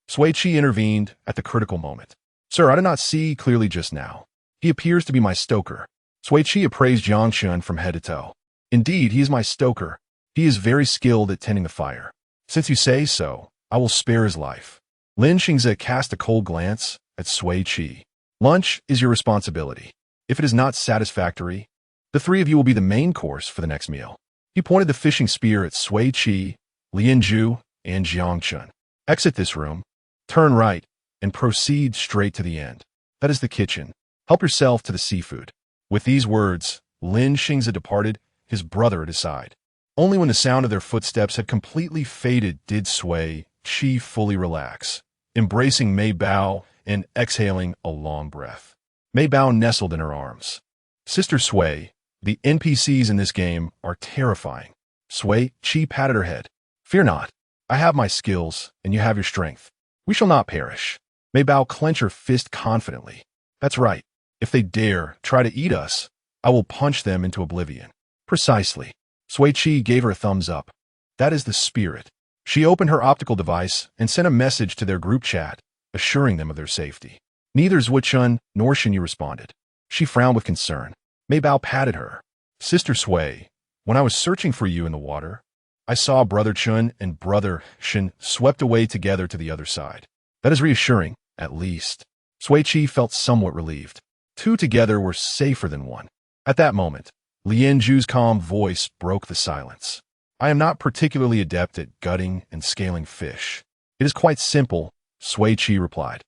Sui Qi intervened at the critical moment. "Sir, I did not see clearly just now. He appears to be my stoker." Sui Qi appraised Jiang Chun from head to toe. "Indeed, he is my stoker. He is very skilled at tending the fire. Since you say so, I will spare his life." Lin Xingze cast a cold glance at Sui Qi. "Lunch is your responsibility. If it is not satisfactory, the three of you will be the main course for the next meal." He pointed the fishing spear at Sui Qi, Lien Zhu, and Jiang Chun. "Exit this room, turn right, and proceed straight to the end. That is the kitchen. Help yourself to the seafood." With these words, Lin Xingze departed, his brother at his side. Only when the sound of their footsteps had completely faded did Sui Qi fully relax, embracing Mei Bao and exhaling a long breath. Mei Bao nestled in her arms. "Sister Sui, the NPCs in this game are terrifying." Sui Qi patted her head. "Fear not. I have my skills, and you have your strength. We shall not perish." Mei Bao clenched her fist confidently. "That's right. If they dare try to eat us, I will punch them into oblivion." "Precisely." Sui Qi gave her a thumbs up. "That is the spirit." She opened her optical device and sent a message to their group chat, assuring them of their safety. Neither Zhu Chun nor Shin Yu responded. She frowned with concern. Mei Bao patted her. "Sister Sui, when I was searching for you in the water, I saw Brother Chun and Brother Shin swept away together to the other side. That is reassuring, at least." Sui Qi felt somewhat relieved. Two together were safer than one. At that moment, Lien Zhu's calm voice broke the silence. "I am not particularly adept at gutting and scaling fish. It is quite simple," Sui Qi replied.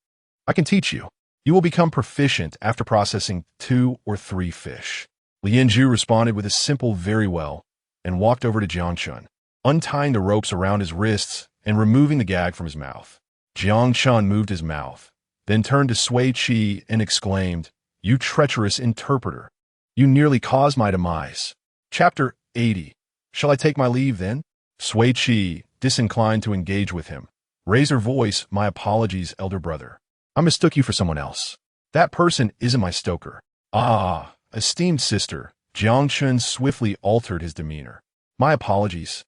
"I can teach you. You will become proficient after processing 2 or 3 fish." Lien Zhu responded with a simple "very well" and walked over to Jiang Chun, untying the ropes around his wrists and removing the gag from his mouth. Jiang Chun moved his mouth, then turned to Sui Qi and exclaimed, "You treacherous interpreter! You nearly caused my demise." Chapter 80. Shall I take my leave then? Sui Qi, disinclined to engage with him, raised her voice. "My apologies, elder brother. I mistook you for someone else. That person isn't my stoker." "Ah, esteemed sister," Jiang Chun swiftly altered his demeanor. "My apologies.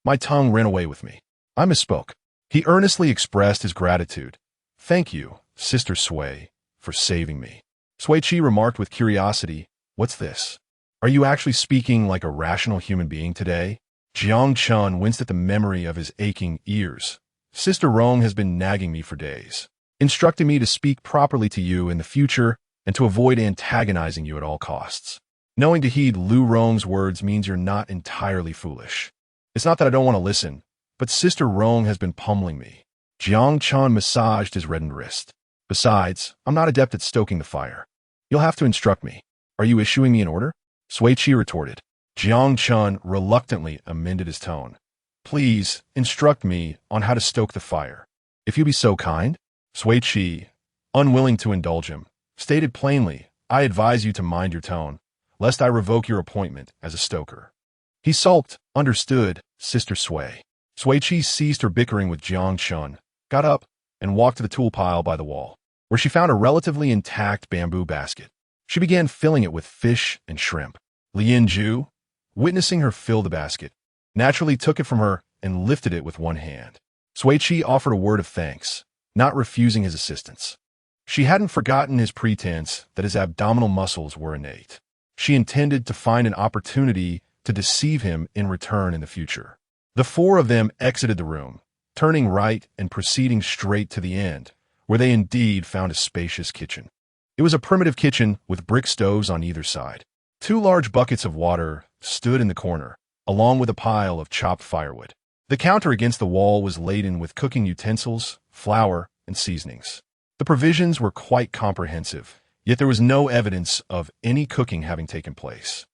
My tongue ran away with me. I misspoke." He earnestly expressed his gratitude. "Thank you, Sister Sui, for saving me." Sui Qi remarked with curiosity, "What's this? Are you actually speaking like a rational human being today?" Jiang Chun winced at the memory of his aching ears. "Sister Rong has been nagging me for days, instructing me to speak properly to you in the future and to avoid antagonizing you at all costs. Knowing to heed Lu Rong's words means you're not entirely foolish. It's not that I don't want to listen, but Sister Rong has been pummeling me." Jiang Chun massaged his reddened wrist. "Besides, I'm not adept at stoking the fire. You'll have to instruct me. Are you issuing me an order?" Sui Qi retorted. Jiang Chun reluctantly amended his tone. "Please instruct me on how to stoke the fire, if you be so kind." Sui Qi, unwilling to indulge him, stated plainly, "I advise you to mind your tone, lest I revoke your appointment as a stoker." He sulked. "Understood, Sister Sui." Sui Qi ceased her bickering with Jiang Chun, got up, and walked to the tool pile by the wall, where she found a relatively intact bamboo basket. She began filling it with fish and shrimp. Lien Zhu, witnessing her fill the basket, naturally took it from her and lifted it with one hand. Sui Qi offered a word of thanks, not refusing his assistance. She hadn't forgotten his pretense that his abdominal muscles were innate. She intended to find an opportunity to deceive him in return in the future. The four of them exited the room, turning right and proceeding straight to the end, where they indeed found a spacious kitchen. It was a primitive kitchen with brick stoves on either side. 2 large buckets of water stood in the corner, along with a pile of chopped firewood. The counter against the wall was laden with cooking utensils, flour, and seasonings. The provisions were quite comprehensive, yet there was no evidence of any cooking having taken place.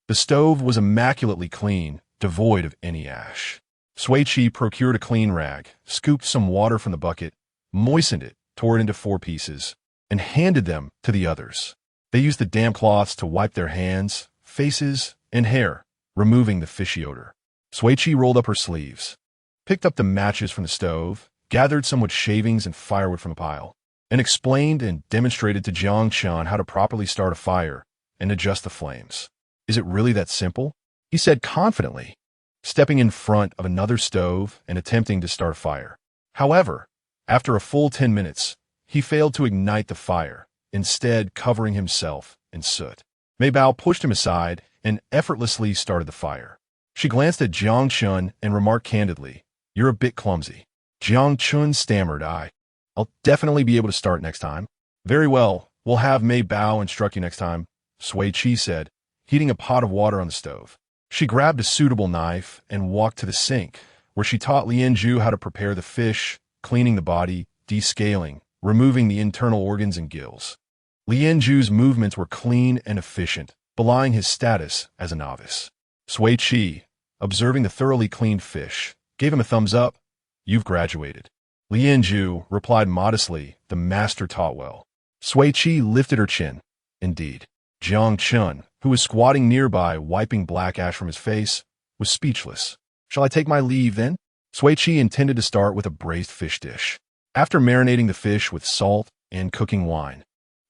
The stove was immaculately clean, devoid of any ash. Sui Qi procured a clean rag, scooped some water from the bucket, moistened it, tore it into 4 pieces, and handed them to the others. They used the damp cloths to wipe their hands, faces, and hair, removing the fishy odor. Sui Qi rolled up her sleeves, picked up the matches from the stove, gathered some wood shavings and firewood from the pile, and explained and demonstrated to Jiang Chen how to properly start a fire and adjust the flames. "Is it really that simple?" he said confidently, stepping in front of another stove and attempting to start a fire. However, after a full 10 minutes, he failed to ignite the fire, instead covering himself in soot. Mei Bao pushed him aside and effortlessly started the fire. She glanced at Jiang Chen and remarked candidly, "You're a bit clumsy." Jiang Chen stammered, "I'll definitely be able to start next time." "Very well, we'll have Mei Bao instruct you next time," Sui Qi said, heating a pot of water on the stove. She grabbed a suitable knife and walked to the sink, where she taught Lien Zhu how to prepare the fish, cleaning the body, descaling, removing the internal organs and gills. Lien Zhu's movements were clean and efficient, belying his status as a novice. Sui Qi, observing the thoroughly cleaned fish, gave him a thumbs up. "You've graduated." Lien Zhu replied modestly, "The master taught well." Sui Qi lifted her chin. "Indeed." Jiang Chen, who was squatting nearby, wiping black ash from his face, was speechless. "Shall I take my leave, then?" Sui Qi intended to start with a braised fish dish. After marinating the fish with salt and cooking wine,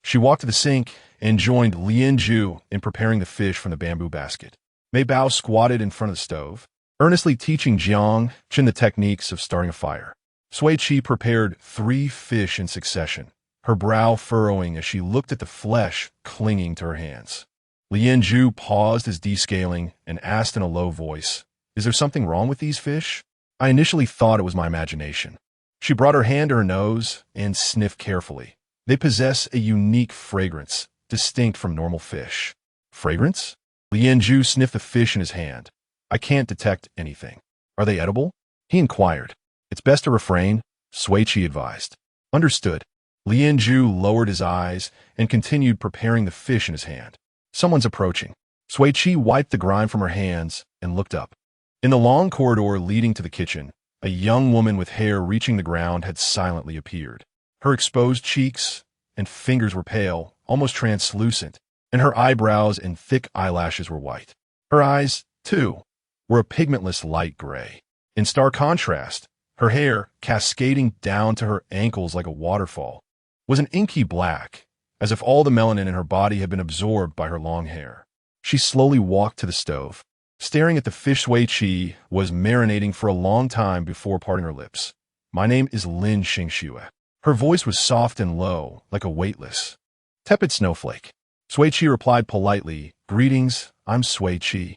she walked to the sink and joined Lien Zhu in preparing the fish from the bamboo basket. Mei Bao squatted in front of the stove, earnestly teaching Jiang Chen the techniques of starting a fire. Sui Qi prepared 3 fish in succession, her brow furrowing as she looked at the flesh clinging to her hands. Lien Zhu paused his descaling and asked in a low voice, "Is there something wrong with these fish?" I initially thought it was my imagination. She brought her hand to her nose and sniffed carefully. They possess a unique fragrance, distinct from normal fish. Fragrance? Lien Zhu sniffed the fish in his hand. "I can't detect anything." "Are they edible?" he inquired. "It's best to refrain," Sui Qi advised. "Understood." Lien Zhu lowered his eyes and continued preparing the fish in his hand. "Someone's approaching." Sui Qi wiped the grime from her hands and looked up. In the long corridor leading to the kitchen, a young woman with hair reaching the ground had silently appeared. Her exposed cheeks and fingers were pale, almost translucent, and her eyebrows and thick eyelashes were white. Her eyes, too, were a pigmentless light gray. In stark contrast, her hair, cascading down to her ankles like a waterfall, was an inky black, as if all the melanin in her body had been absorbed by her long hair. She slowly walked to the stove, staring at the fish Sui Qi was marinating for a long time before parting her lips. "My name is Lin Xingxue." Her voice was soft and low, like a weightless, tepid snowflake. Sui Qi replied politely, "Greetings, I'm Sui Qi."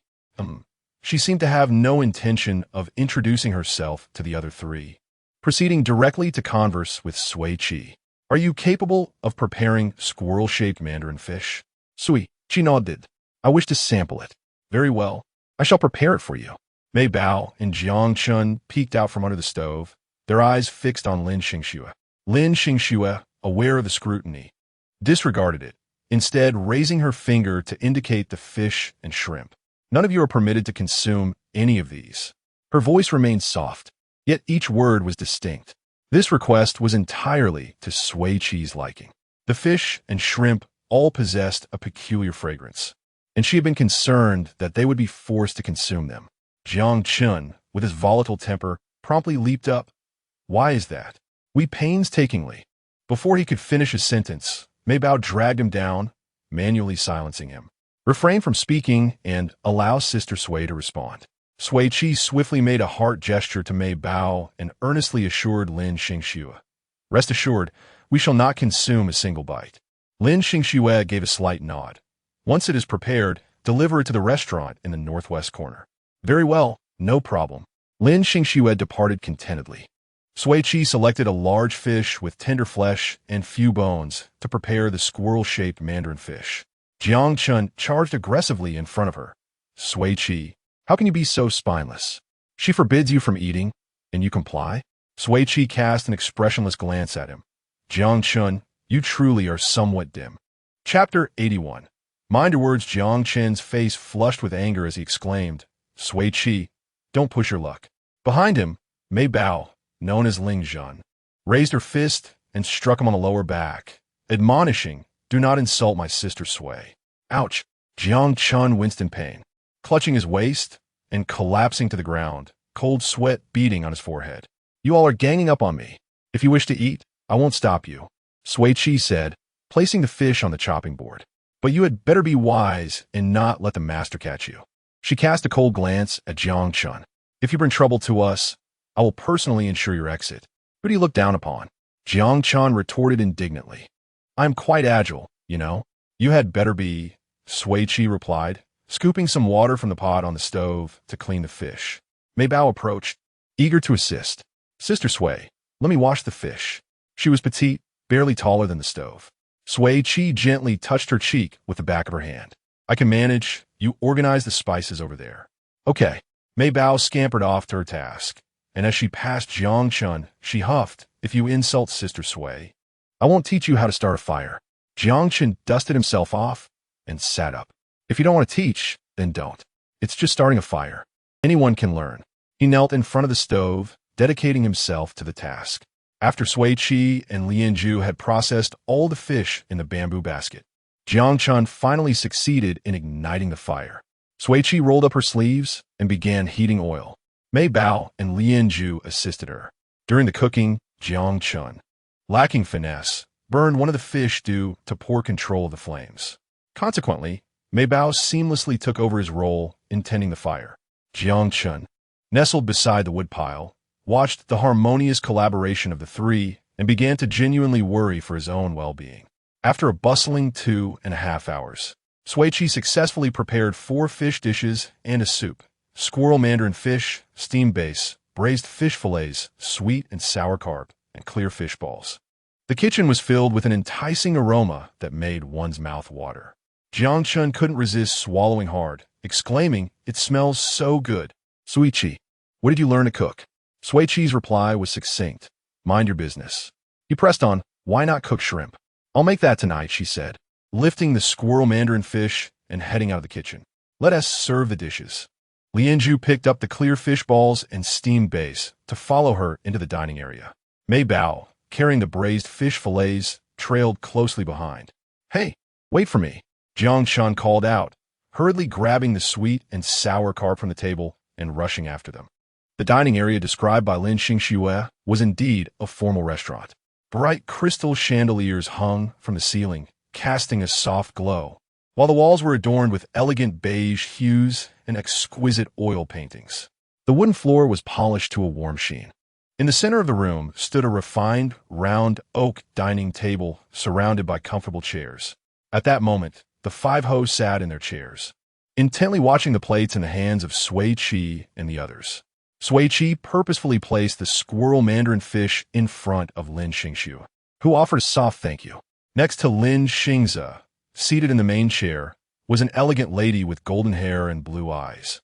She seemed to have no intention of introducing herself to the other 3, proceeding directly to converse with Sui Qi. "Are you capable of preparing squirrel-shaped mandarin fish?" Sui Qi nodded. "I wish to sample it." "Very well. I shall prepare it for you." Mei Bao and Jiang Chen peeked out from under the stove, their eyes fixed on Lin Xingxue. Lin Xingxue, aware of the scrutiny, disregarded it, instead raising her finger to indicate the fish and shrimp. "None of you are permitted to consume any of these." Her voice remained soft, yet each word was distinct. This request was entirely to Sui Qi's liking. The fish and shrimp all possessed a peculiar fragrance, and she had been concerned that they would be forced to consume them. Jiang Chen, with his volatile temper, promptly leaped up. "Why is that?" "We painstakingly." Before he could finish his sentence, Mei Bao dragged him down, manually silencing him. "Refrain from speaking and allow Sister Sui to respond." Sui Qi swiftly made a heart gesture to Mei Bao and earnestly assured Lin Xingxue, "Rest assured, we shall not consume a single bite." Lin Xingxue gave a slight nod. "Once it is prepared, deliver it to the restaurant in the northwest corner." "Very well, no problem." Lin Xingxue departed contentedly. Sui Qi selected a large fish with tender flesh and few bones to prepare the squirrel-shaped mandarin fish. Jiang Chen charged aggressively in front of her. "Sui Qi, how can you be so spineless? She forbids you from eating, and you comply?" Sui Qi cast an expressionless glance at him. Jiang Chun, you truly are somewhat dim. Chapter 81. Mind your words. Jiang Chen's face flushed with anger as he exclaimed, Sui Qi, don't push your luck. Behind him, Mei Bao, known as Ling Zhan, raised her fist and struck him on the lower back, admonishing, do not insult my sister Sui. Ouch! Jiang Chun winced in pain, clutching his waist and collapsing to the ground, cold sweat beading on his forehead. You all are ganging up on me. If you wish to eat, I won't stop you, Sui Qi said, placing the fish on the chopping board. But you had better be wise and not let the master catch you. She cast a cold glance at Jiang Chun. If you bring trouble to us, I will personally ensure your exit. Who do you look down upon? Jiang Chun retorted indignantly. I am quite agile, you know. You had better be, Sui Qi replied, scooping some water from the pot on the stove to clean the fish. Mei Bao approached, eager to assist. Sister Sui, let me wash the fish. She was petite, barely taller than the stove. Sui Qi gently touched her cheek with the back of her hand. I can manage. You organize the spices over there. Okay. Mei Bao scampered off to her task, and as she passed Jiang Chun, she huffed, if you insult Sister Sui, I won't teach you how to start a fire. Jiang Chun dusted himself off and sat up. If you don't want to teach, then don't. It's just starting a fire. Anyone can learn. He knelt in front of the stove, dedicating himself to the task. After Sui Qi and Lianju had processed all the fish in the bamboo basket, Jiang Chun finally succeeded in igniting the fire. Sui Qi rolled up her sleeves and began heating oil. Mei Bao and Lianju assisted her. During the cooking, Jiang Chun, lacking finesse, burned one of the fish due to poor control of the flames. Consequently, Mei Bao seamlessly took over his role in tending the fire. Jiang Chun, nestled beside the woodpile, watched the harmonious collaboration of the three and began to genuinely worry for his own well-being. After a bustling 2.5 hours, Sui Qi successfully prepared 4 fish dishes and a soup: squirrel mandarin fish, steamed base, braised fish fillets, sweet and sour carp, and clear fish balls. The kitchen was filled with an enticing aroma that made one's mouth water. Jiang Chun couldn't resist swallowing hard, exclaiming, it smells so good. Sui Qi, what did you learn to cook? Sui Qi's reply was succinct. Mind your business. He pressed on, why not cook shrimp? I'll make that tonight, she said, lifting the squirrel mandarin fish and heading out of the kitchen. Let us serve the dishes. Lianju picked up the clear fish balls and steamed base to follow her into the dining area. Mei Bao, carrying the braised fish fillets, trailed closely behind. Hey, wait for me, Jiang Chun called out, hurriedly grabbing the sweet and sour carp from the table and rushing after them. The dining area described by Lin Xingxue was indeed a formal restaurant. Bright crystal chandeliers hung from the ceiling, casting a soft glow, while the walls were adorned with elegant beige hues and exquisite oil paintings. The wooden floor was polished to a warm sheen. In the center of the room stood a refined, round oak dining table surrounded by comfortable chairs. At that moment, the 5 hosts sat in their chairs, intently watching the plates in the hands of Sui Qi and the others. Sui Qi purposefully placed the squirrel mandarin fish in front of Lin Xingxue, who offered a soft thank you. Next to Lin Xingze, seated in the main chair, was an elegant lady with golden hair and blue eyes.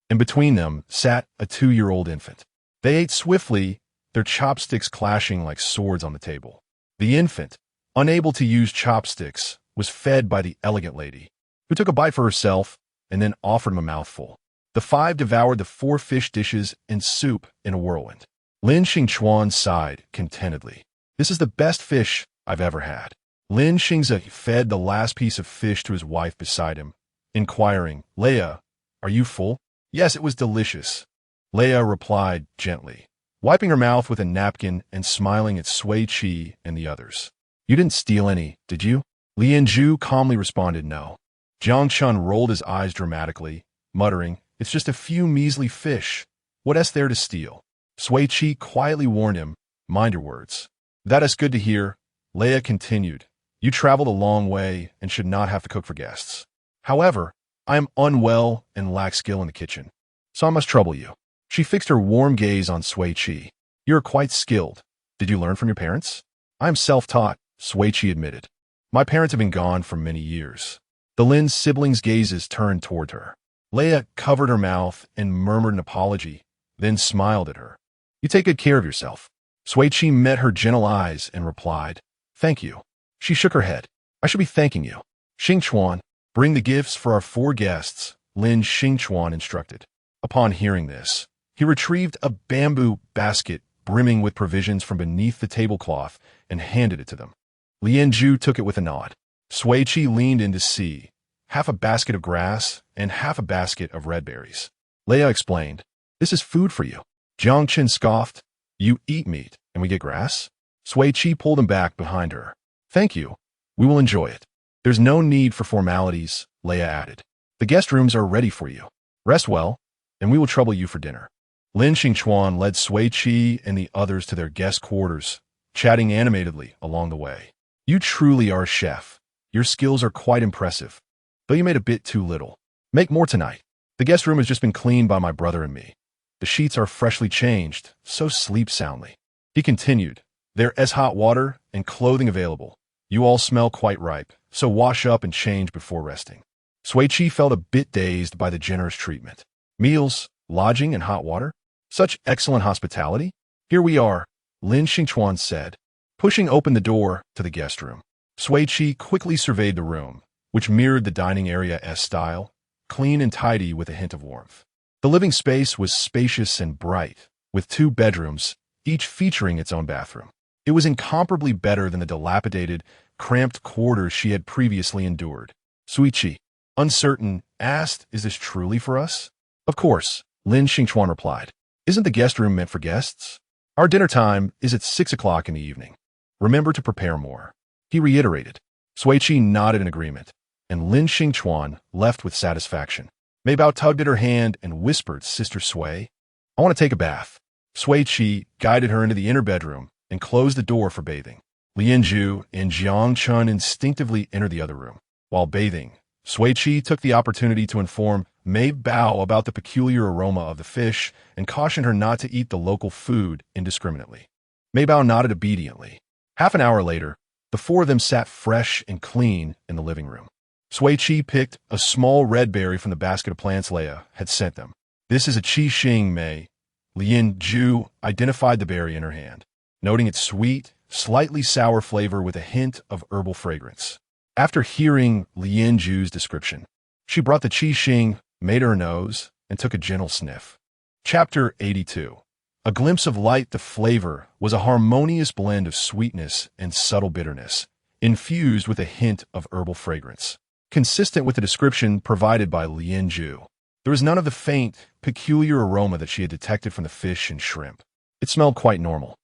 And between them sat a 2-year-old infant. They ate swiftly, their chopsticks clashing like swords on the table. The infant, unable to use chopsticks, was fed by the elegant lady, who took a bite for herself and then offered him a mouthful. The 5 devoured the 4 fish dishes and soup in a whirlwind. Lin Xingchuan sighed contentedly. This is the best fish I've ever had. Lin Xingze fed the last piece of fish to his wife beside him, inquiring, Leia, are you full? Yes, it was delicious, Leia replied gently, wiping her mouth with a napkin and smiling at Sui Qi and the others. You didn't steal any, did you? Lianju calmly responded no. Jiang Chun rolled his eyes dramatically, muttering, it's just a few measly fish. What is there to steal? Sui Qi quietly warned him, mind your words. That is good to hear, Leia continued. You traveled a long way and should not have to cook for guests. However, I am unwell and lack skill in the kitchen, so I must trouble you. She fixed her warm gaze on Sui Qi. You are quite skilled. Did you learn from your parents? I am self-taught, Sui Qi admitted. My parents have been gone for many years. The Lin siblings' gazes turned toward her. Leia covered her mouth and murmured an apology, then smiled at her. You take good care of yourself. Sui Qi met her gentle eyes and replied, Thank you. She shook her head. I should be thanking you. Xingchuan, bring the gifts for our 4 guests, Lin Xingchuan instructed. Upon hearing this, he retrieved a bamboo basket brimming with provisions from beneath the tablecloth and handed it to them. Lien Zhu took it with a nod. Sui Qi leaned in to see half a basket of grass and half a basket of red berries. Leia explained, "This is food for you." Jiang Qin scoffed, "You eat meat, and we get grass?" Sui Qi pulled him back behind her. "Thank you. We will enjoy it. There's no need for formalities," Leia added. "The guest rooms are ready for you. Rest well, and we will trouble you for dinner." Lin Xingchuan led Sui Qi and the others to their guest quarters, chatting animatedly along the way. "You truly are a chef. Your skills are quite impressive, though you made a bit too little. Make more tonight. The guest room has just been cleaned by my brother and me. The sheets are freshly changed, so sleep soundly." He continued, "There is hot water and clothing available. You all smell quite ripe, so wash up and change before resting." Sui Qi felt a bit dazed by the generous treatment. Meals, lodging, and hot water? Such excellent hospitality? "Here we are," Lin Xingchuan said, pushing open the door to the guest room. Sui Qi quickly surveyed the room, which mirrored the dining area-esque style, clean and tidy with a hint of warmth. The living space was spacious and bright, with 2 bedrooms, each featuring its own bathroom. It was incomparably better than the dilapidated, cramped quarters she had previously endured. Sui Qi, uncertain, asked, "Is this truly for us?" "Of course," Lin Xingchuan replied. "Isn't the guest room meant for guests? Our dinner time is at 6 o'clock in the evening. Remember to prepare more," he reiterated. Sui Qi nodded in agreement, and Lin Xingchuan left with satisfaction. Mei Bao tugged at her hand and whispered, "Sister Sui, I want to take a bath." Sui Qi guided her into the inner bedroom and closed the door for bathing. Lien Zhu and Jiang Chun instinctively entered the other room. While bathing, Sui Qi took the opportunity to inform Mei Bao about the peculiar aroma of the fish and cautioned her not to eat the local food indiscriminately. Mei Bao nodded obediently. Half an hour later, the 4 of them sat fresh and clean in the living room. Sui Qi picked a small red berry from the basket of plants Leia had sent them. "This is a Qi Xing Mei." Lien Zhu identified the berry in her hand, noting its sweet, slightly sour flavor with a hint of herbal fragrance. After hearing Lien Zhu's description, she brought the Qi Xing Mei to her nose and took a gentle sniff. Chapter 82. A glimpse of light. The flavor was a harmonious blend of sweetness and subtle bitterness, infused with a hint of herbal fragrance. Consistent with the description provided by Lien Zhu, there was none of the faint, peculiar aroma that she had detected from the fish and shrimp. It smelled quite normal.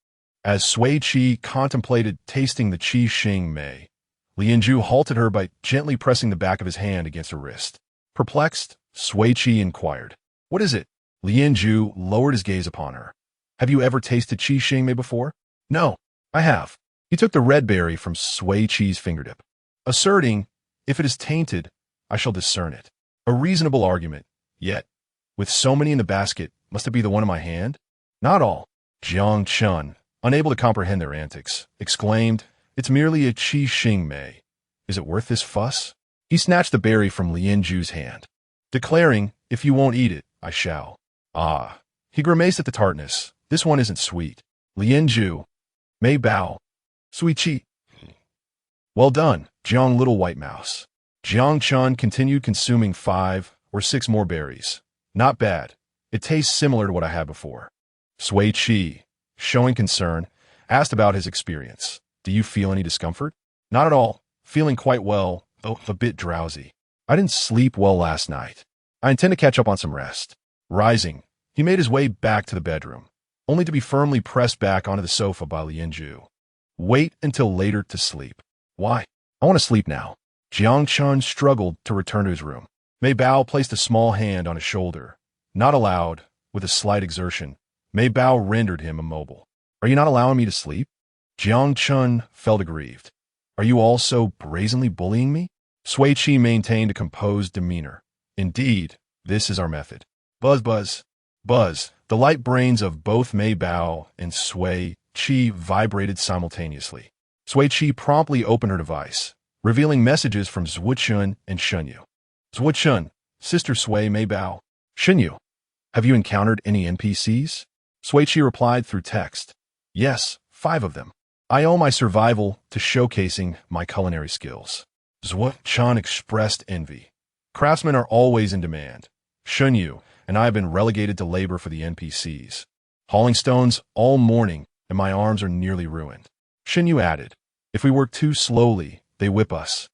As Sui Qi contemplated tasting the Qi Xing Mei, Lien Zhu halted her by gently pressing the back of his hand against her wrist. Perplexed, Sui Qi inquired, "What is it?" Lien Zhu lowered his gaze upon her. "Have you ever tasted Qi Xing Mei before?" "No, I have." He took the red berry from Sui Qi's fingertip, asserting, "If it is tainted, I shall discern it." A reasonable argument, yet, with so many in the basket, must it be the one in my hand? "Not all." Jiang Chun, unable to comprehend their antics, exclaimed, "It's merely a Qi Xing Mei. Is it worth this fuss?" He snatched the berry from Lien Zhu's hand, declaring, "If you won't eat it, I shall." "Ah." He grimaced at the tartness. "This one isn't sweet." Lien Zhu, Mei Bao, Sui Qi. "Well done, Jiang Little White Mouse." Jiang Chun continued consuming 5 or 6 more berries. "Not bad. It tastes similar to what I had before." Sui Qi, showing concern, asked about his experience. "Do you feel any discomfort?" "Not at all. Feeling quite well, though a bit drowsy. I didn't sleep well last night. I intend to catch up on some rest." Rising, he made his way back to the bedroom, only to be firmly pressed back onto the sofa by Lien Zhu. "Wait until later to sleep." "Why?" "I want to sleep now." Jiang Chun struggled to return to his room. Mei Bao placed a small hand on his shoulder. Not aloud, with a slight exertion, Mei Bao rendered him immobile. "Are you not allowing me to sleep?" Jiang Chun felt aggrieved. "Are you also brazenly bullying me?" Sui Qi maintained a composed demeanor. "Indeed, this is our method." Buzz, buzz, buzz. The light brains of both Mei Bao and Sui Qi vibrated simultaneously. Sui Qi promptly opened her device, revealing messages from Zhuchun and Shunyu. "Zhuchun, Sister Sui Mei Bao. Shunyu, have you encountered any NPCs?" Sui Qi replied through text. "Yes, 5 of them. I owe my survival to showcasing my culinary skills. Zhuo Chan expressed envy. Craftsmen are always in demand. Shun Yu and I have been relegated to labor for the NPCs. Hauling stones all morning, and my arms are nearly ruined. Shin Yu added, if we work too slowly, they whip us.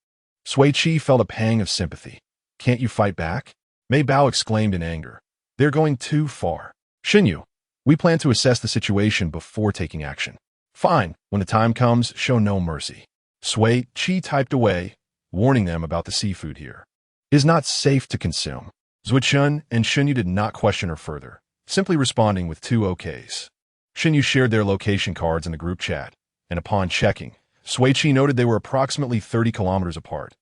Sui Qi felt a pang of sympathy. Can't you fight back? Mei Bao exclaimed in anger. They're going too far. Shin Yu, we plan to assess the situation before taking action. Fine, when the time comes, show no mercy. Sui Qi typed away, warning them about the seafood here. It is not safe to consume. Zuo and Shunyu did not question her further, simply responding with 2 OKs. Shunyu shared their location cards in the group chat, and upon checking, Sui Qi noted they were approximately 30 kilometers apart,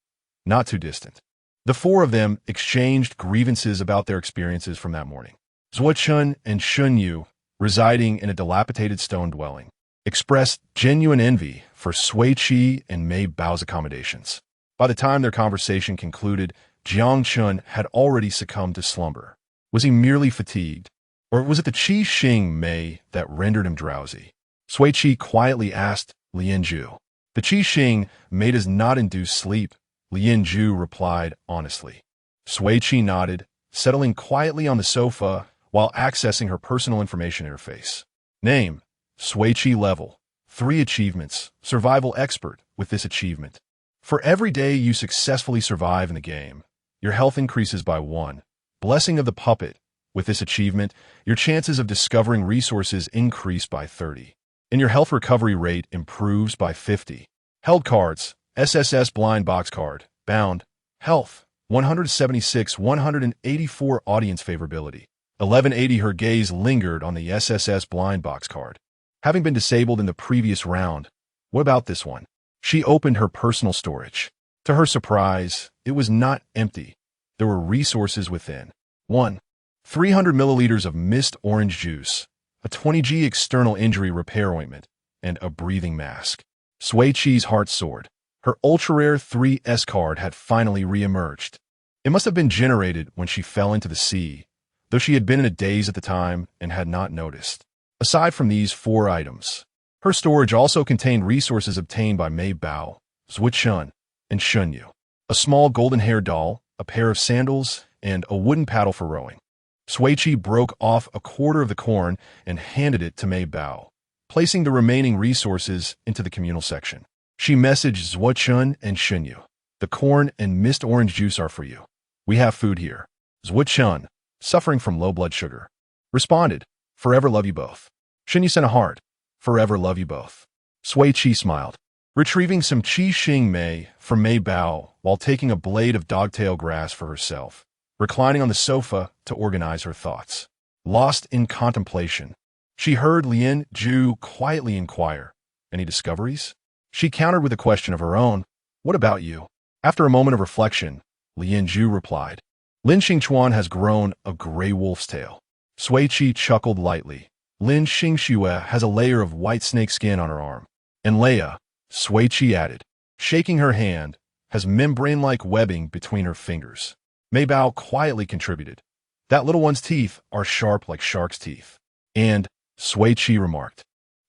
not too distant. The 4 of them exchanged grievances about their experiences from that morning. Zuo and Shunyu, residing in a dilapidated stone dwelling, expressed genuine envy for Sui Qi and Mei Bao's accommodations. By the time their conversation concluded, Jiang Chun had already succumbed to slumber. Was he merely fatigued? Or was it the Qi Xing Mei that rendered him drowsy? Sui Qi quietly asked Lian Zhu. The Qi Xing Mei does not induce sleep, Lian Zhu replied honestly. Sui Qi nodded, settling quietly on the sofa while accessing her personal information interface. Name, Sui Qi level, 3 achievements, survival expert with this achievement. For every day you successfully survive in the game, your health increases by 1. Blessing of the Puppet. With this achievement, your chances of discovering resources increase by 30. And your health recovery rate improves by 50. Held cards. SSS blind box card. Bound. Health. 176, 184 audience favorability. 1180 her gaze lingered on the SSS blind box card. Having been disabled in the previous round, what about this one? She opened her personal storage. To her surprise, it was not empty. There were resources within. 1. 300 milliliters of mist orange juice, a 20G external injury repair ointment, and a breathing mask. Sui Qi's heart soared. Her ultra-rare 3S card had finally re-emerged. It must have been generated when she fell into the sea, though she had been in a daze at the time and had not noticed. Aside from these 4 items, her storage also contained resources obtained by Mei Bao, Zuo and Shunyu. A small golden hair doll, a pair of sandals, and a wooden paddle for rowing. Sui Qi broke off a quarter of the corn and handed it to Mei Bao, placing the remaining resources into the communal section. She messaged Zuo and Shunyu. The corn and mist orange juice are for you. We have food here. Zuo, suffering from low blood sugar, responded, forever love you both. Shunyu sent a heart. Forever love you both. Sui Qi smiled, retrieving some Qi Xing Mei from Mei Bao while taking a blade of dogtail grass for herself, reclining on the sofa to organize her thoughts. Lost in contemplation, she heard Lian Zhu quietly inquire, any discoveries? She countered with a question of her own, what about you? After a moment of reflection, Lian Zhu replied, Lin Xingchuan has grown a gray wolf's tail. Sui Qi chuckled lightly. Lin Xingxue has a layer of white snake skin on her arm. And Leia, Sui Qi added, shaking her hand, has membrane-like webbing between her fingers. Mei Bao quietly contributed. That little one's teeth are sharp like shark's teeth. And, Sui Qi remarked,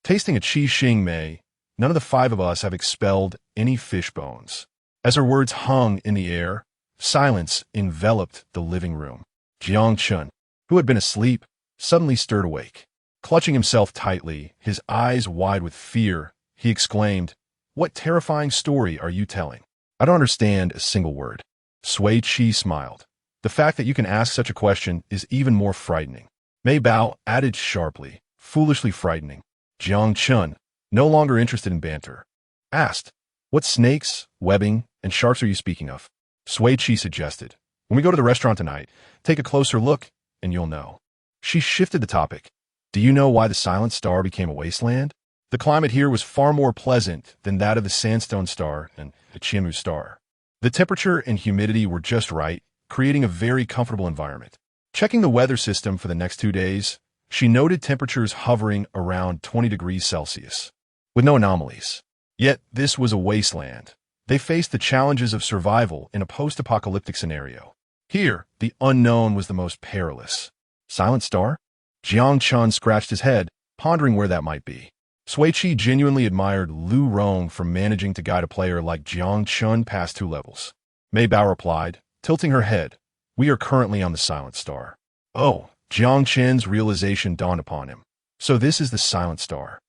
tasting a Qi Xing Mei, none of the 5 of us have expelled any fish bones. As her words hung in the air, silence enveloped the living room. Jiang Chun, who had been asleep, suddenly stirred awake. Clutching himself tightly, his eyes wide with fear, he exclaimed, what terrifying story are you telling? I don't understand a single word. Sui Qi smiled. The fact that you can ask such a question is even more frightening. Mei Bao added sharply, foolishly frightening. Jiang Chun, no longer interested in banter, asked, what snakes, webbing, and sharks are you speaking of? Sui Qi suggested, when we go to the restaurant tonight, take a closer look, and you'll know. She shifted the topic. Do you know why the Silent Star became a wasteland? The climate here was far more pleasant than that of the Sandstone Star and the Chimu Star. The temperature and humidity were just right, creating a very comfortable environment. Checking the weather system for the next 2 days, she noted temperatures hovering around 20 degrees Celsius, with no anomalies. Yet this was a wasteland. They faced the challenges of survival in a post-apocalyptic scenario. Here, the unknown was the most perilous. Silent Star? Jiang Chun scratched his head, pondering where that might be. Sui Qi genuinely admired Lu Rong for managing to guide a player like Jiang Chun past 2 levels. Mei Bao replied, tilting her head, "We are currently on the Silent Star." Oh, Jiang Chen's realization dawned upon him. So this is the Silent Star.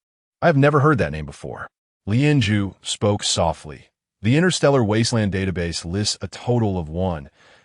I have never heard that name before. Lien Zhu spoke softly. The Interstellar Wasteland database lists a total of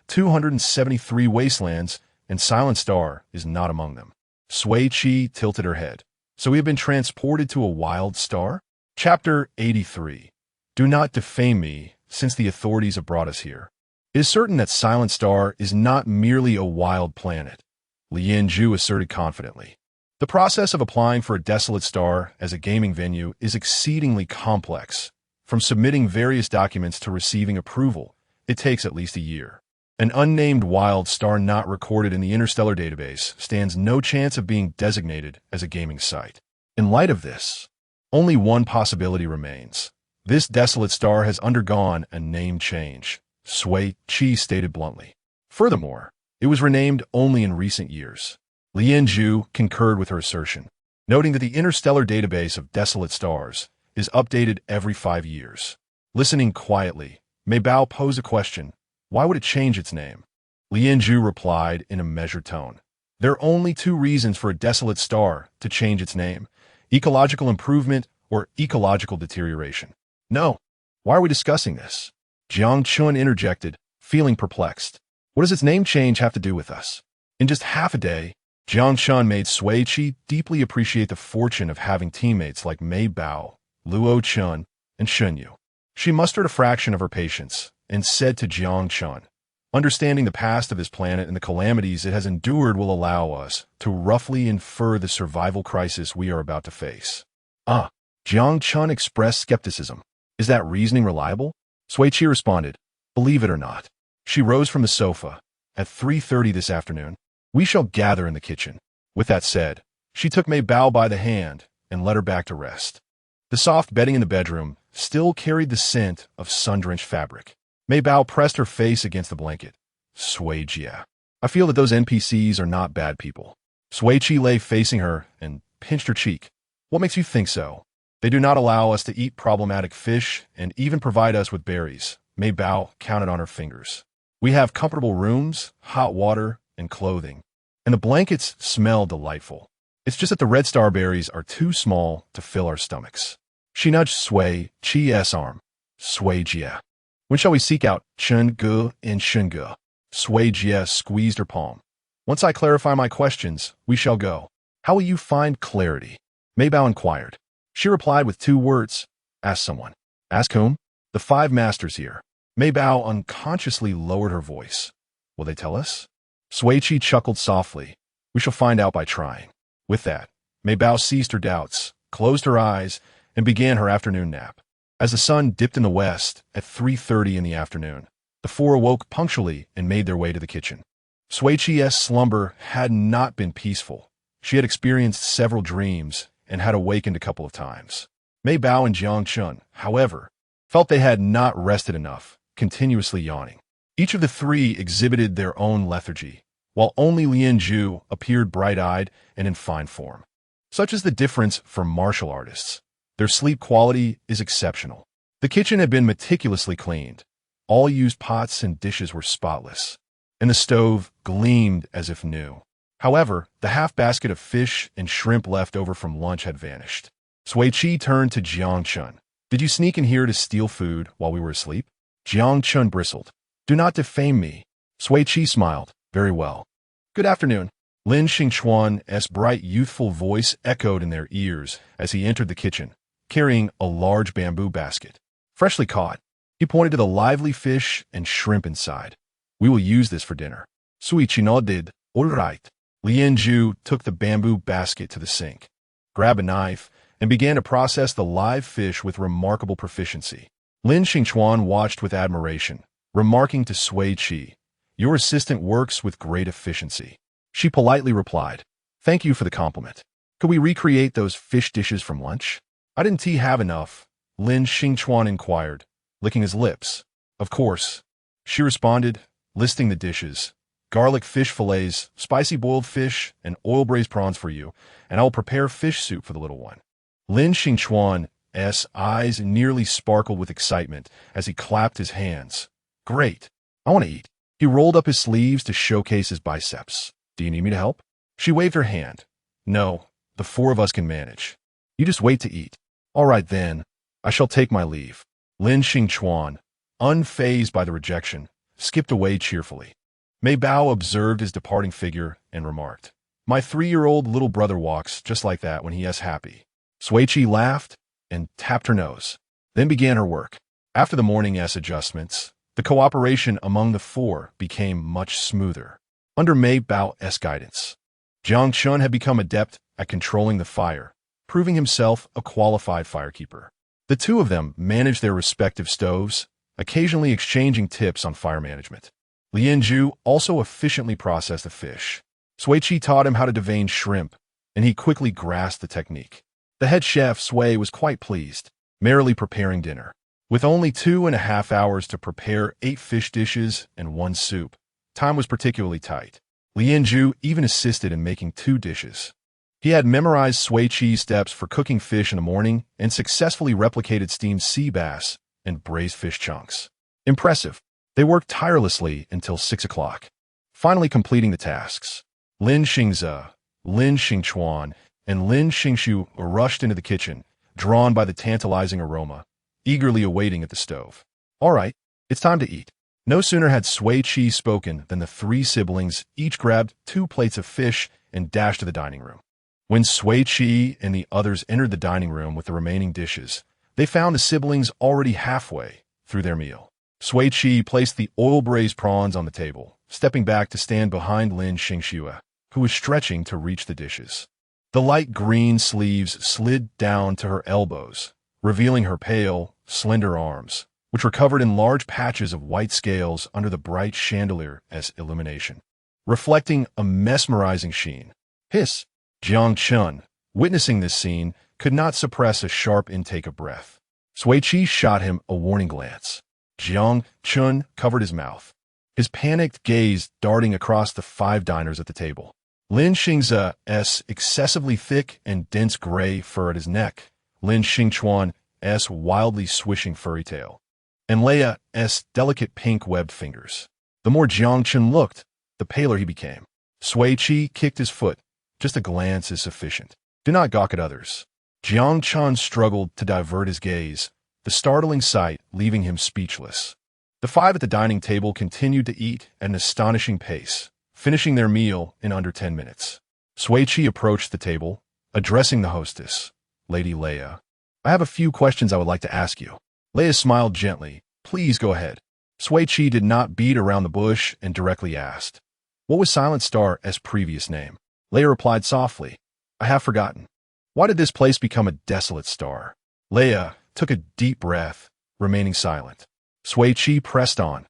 273 wastelands, and Silent Star is not among them. Sui Qi tilted her head. So we have been transported to a wild star? Chapter 83. Do not defame me, since the authorities have brought us here. It is certain that Silent Star is not merely a wild planet, Lien Zhu asserted confidently. The process of applying for a desolate star as a gaming venue is exceedingly complex. From submitting various documents to receiving approval, it takes at least a year. An unnamed wild star not recorded in the Interstellar database stands no chance of being designated as a gaming site. In light of this, only one possibility remains. This desolate star has undergone a name change, Sui Qi stated bluntly. Furthermore, it was renamed only in recent years. Lien Zhu concurred with her assertion, noting that the Interstellar database of desolate stars is updated every 5 years. Listening quietly, Mei Bao posed a question. Why would it change its name? Lien Zhu replied in a measured tone. There are only 2 reasons for a desolate star to change its name: ecological improvement or ecological deterioration. No. Why are we discussing this? Jiang Chun interjected, feeling perplexed. What does its name change have to do with us? In just half a day, Jiang Chun made Sui Qi deeply appreciate the fortune of having teammates like Mei Bao, Luo Chun, and Shun Yu. She mustered a fraction of her patience and said to Jiang Chun, "Understanding the past of this planet and the calamities it has endured will allow us to roughly infer the survival crisis we are about to face." Jiang Chun expressed skepticism. "Is that reasoning reliable?" Sui Qi responded, "Believe it or not." She rose from the sofa. "At 3:30 this afternoon, we shall gather in the kitchen." With that said, she took Mei Bao by the hand and led her back to rest. The soft bedding in the bedroom still carried the scent of sun-drenched fabric. Mei Bao pressed her face against the blanket. "Sui Qi, I feel that those NPCs are not bad people." Sui Qi lay facing her and pinched her cheek. "What makes you think so? They do not allow us to eat problematic fish and even provide us with berries." Mei Bao counted on her fingers. "We have comfortable rooms, hot water, and clothing. And the blankets smell delightful. It's just that the red star berries are too small to fill our stomachs." She nudged Sui Qi's arm. "Sui Qi, when shall we seek out Chun Ge and Shun Ge?" Sui Qi squeezed her palm. "Once I clarify my questions, we shall go." "How will you find clarity?" Mei Bao inquired. She replied with 2 words. "Ask someone." "Ask whom?" "The 5 masters here." Mei Bao unconsciously lowered her voice. "Will they tell us?" Sui Qi chuckled softly. "We shall find out by trying." With that, Mei Bao ceased her doubts, closed her eyes, and began her afternoon nap. As the sun dipped in the west at 3:30 in the afternoon, the 4 awoke punctually and made their way to the kitchen. Sui Qi's slumber had not been peaceful. She had experienced several dreams and had awakened a couple of times. Mei Bao and Jiang Chun, however, felt they had not rested enough, continuously yawning. Each of the 3 exhibited their own lethargy, while only Lien Zhu appeared bright-eyed and in fine form. Such is the difference for martial artists. Their sleep quality is exceptional. The kitchen had been meticulously cleaned. All used pots and dishes were spotless, and the stove gleamed as if new. However, the half-basket of fish and shrimp left over from lunch had vanished. Sui Qi turned to Jiang Chun. "Did you sneak in here to steal food while we were asleep?" Jiang Chun bristled. "Do not defame me." Sui Qi smiled. "Very well. Good afternoon." Lin Xingchuan's bright, youthful voice echoed in their ears as he entered the kitchen, carrying a large bamboo basket. Freshly caught, he pointed to the lively fish and shrimp inside. "We will use this for dinner." Sui Qi nodded. "All right." Lien Zhu took the bamboo basket to the sink, grabbed a knife, and began to process the live fish with remarkable proficiency. Lin Xingchuan watched with admiration, remarking to Sui Qi, "Your assistant works with great efficiency." She politely replied, "Thank you for the compliment. Could we recreate those fish dishes from lunch?" "I didn't have enough," Lin Xingchuan inquired, licking his lips. "Of course," she responded, listing the dishes. "Garlic fish fillets, spicy boiled fish, and oil-braised prawns for you, and I will prepare fish soup for the little one." Lin Xingchuan's eyes nearly sparkled with excitement as he clapped his hands. Great. I want to eat. He rolled up his sleeves to showcase his biceps. Do you need me to help? She waved her hand. No, the four of us can manage. You just wait to eat. All right then, I shall take my leave. Lin Xingchuan, unfazed by the rejection, skipped away cheerfully. Mei Bao observed his departing figure and remarked, My 3-year-old little brother walks just like that when he is happy. Sui Qi laughed and tapped her nose, then began her work. After the morning's adjustments, the cooperation among the four became much smoother. Under Mei Bao's guidance, Jiang Chun had become adept at controlling the fire, proving himself a qualified firekeeper. The two of them managed their respective stoves, occasionally exchanging tips on fire management. Lian Zhu also efficiently processed the fish. Sui Qi taught him how to devein shrimp, and he quickly grasped the technique. The head chef, Sui, was quite pleased, merrily preparing dinner. With only 2.5 hours to prepare 8 fish dishes and 1 soup, time was particularly tight. Lian Zhu even assisted in making 2 dishes. He had memorized Sui Qi's steps for cooking fish in the morning and successfully replicated steamed sea bass and braised fish chunks. Impressive. They worked tirelessly until 6 o'clock, finally completing the tasks. Lin Xingze, Lin Xingchuan, and Lin Xingshu rushed into the kitchen, drawn by the tantalizing aroma, eagerly awaiting at the stove. All right, it's time to eat. No sooner had Sui Qi spoken than the 3 siblings each grabbed 2 plates of fish and dashed to the dining room. When Sui Qi and the others entered the dining room with the remaining dishes, they found the siblings already halfway through their meal. Sui Qi placed the oil-braised prawns on the table, stepping back to stand behind Lin Xingxue, who was stretching to reach the dishes. The light green sleeves slid down to her elbows, revealing her pale, slender arms, which were covered in large patches of white scales under the bright chandelier's illumination, reflecting a mesmerizing sheen. Hiss! Jiang Chun, witnessing this scene, could not suppress a sharp intake of breath. Sui Qi shot him a warning glance. Jiang Chun covered his mouth, his panicked gaze darting across the 5 diners at the table. Lin Xingze's excessively thick and dense gray fur at his neck, Lin Xingchuan's wildly swishing furry tail, and Leia's delicate pink webbed fingers. The more Jiang Chun looked, the paler he became. Sui Qi kicked his foot. Just a glance is sufficient. Do not gawk at others. Jiang Chun struggled to divert his gaze, the startling sight leaving him speechless. The 5 at the dining table continued to eat at an astonishing pace, finishing their meal in under 10 minutes. Sui Qi approached the table, addressing the hostess, Lady Leia. I have a few questions I would like to ask you. Leia smiled gently. Please go ahead. Sui Qi did not beat around the bush and directly asked, What was Silent Star's previous name? Leia replied softly, I have forgotten. Why did this place become a desolate star? Leia took a deep breath, remaining silent. Sui Qi pressed on.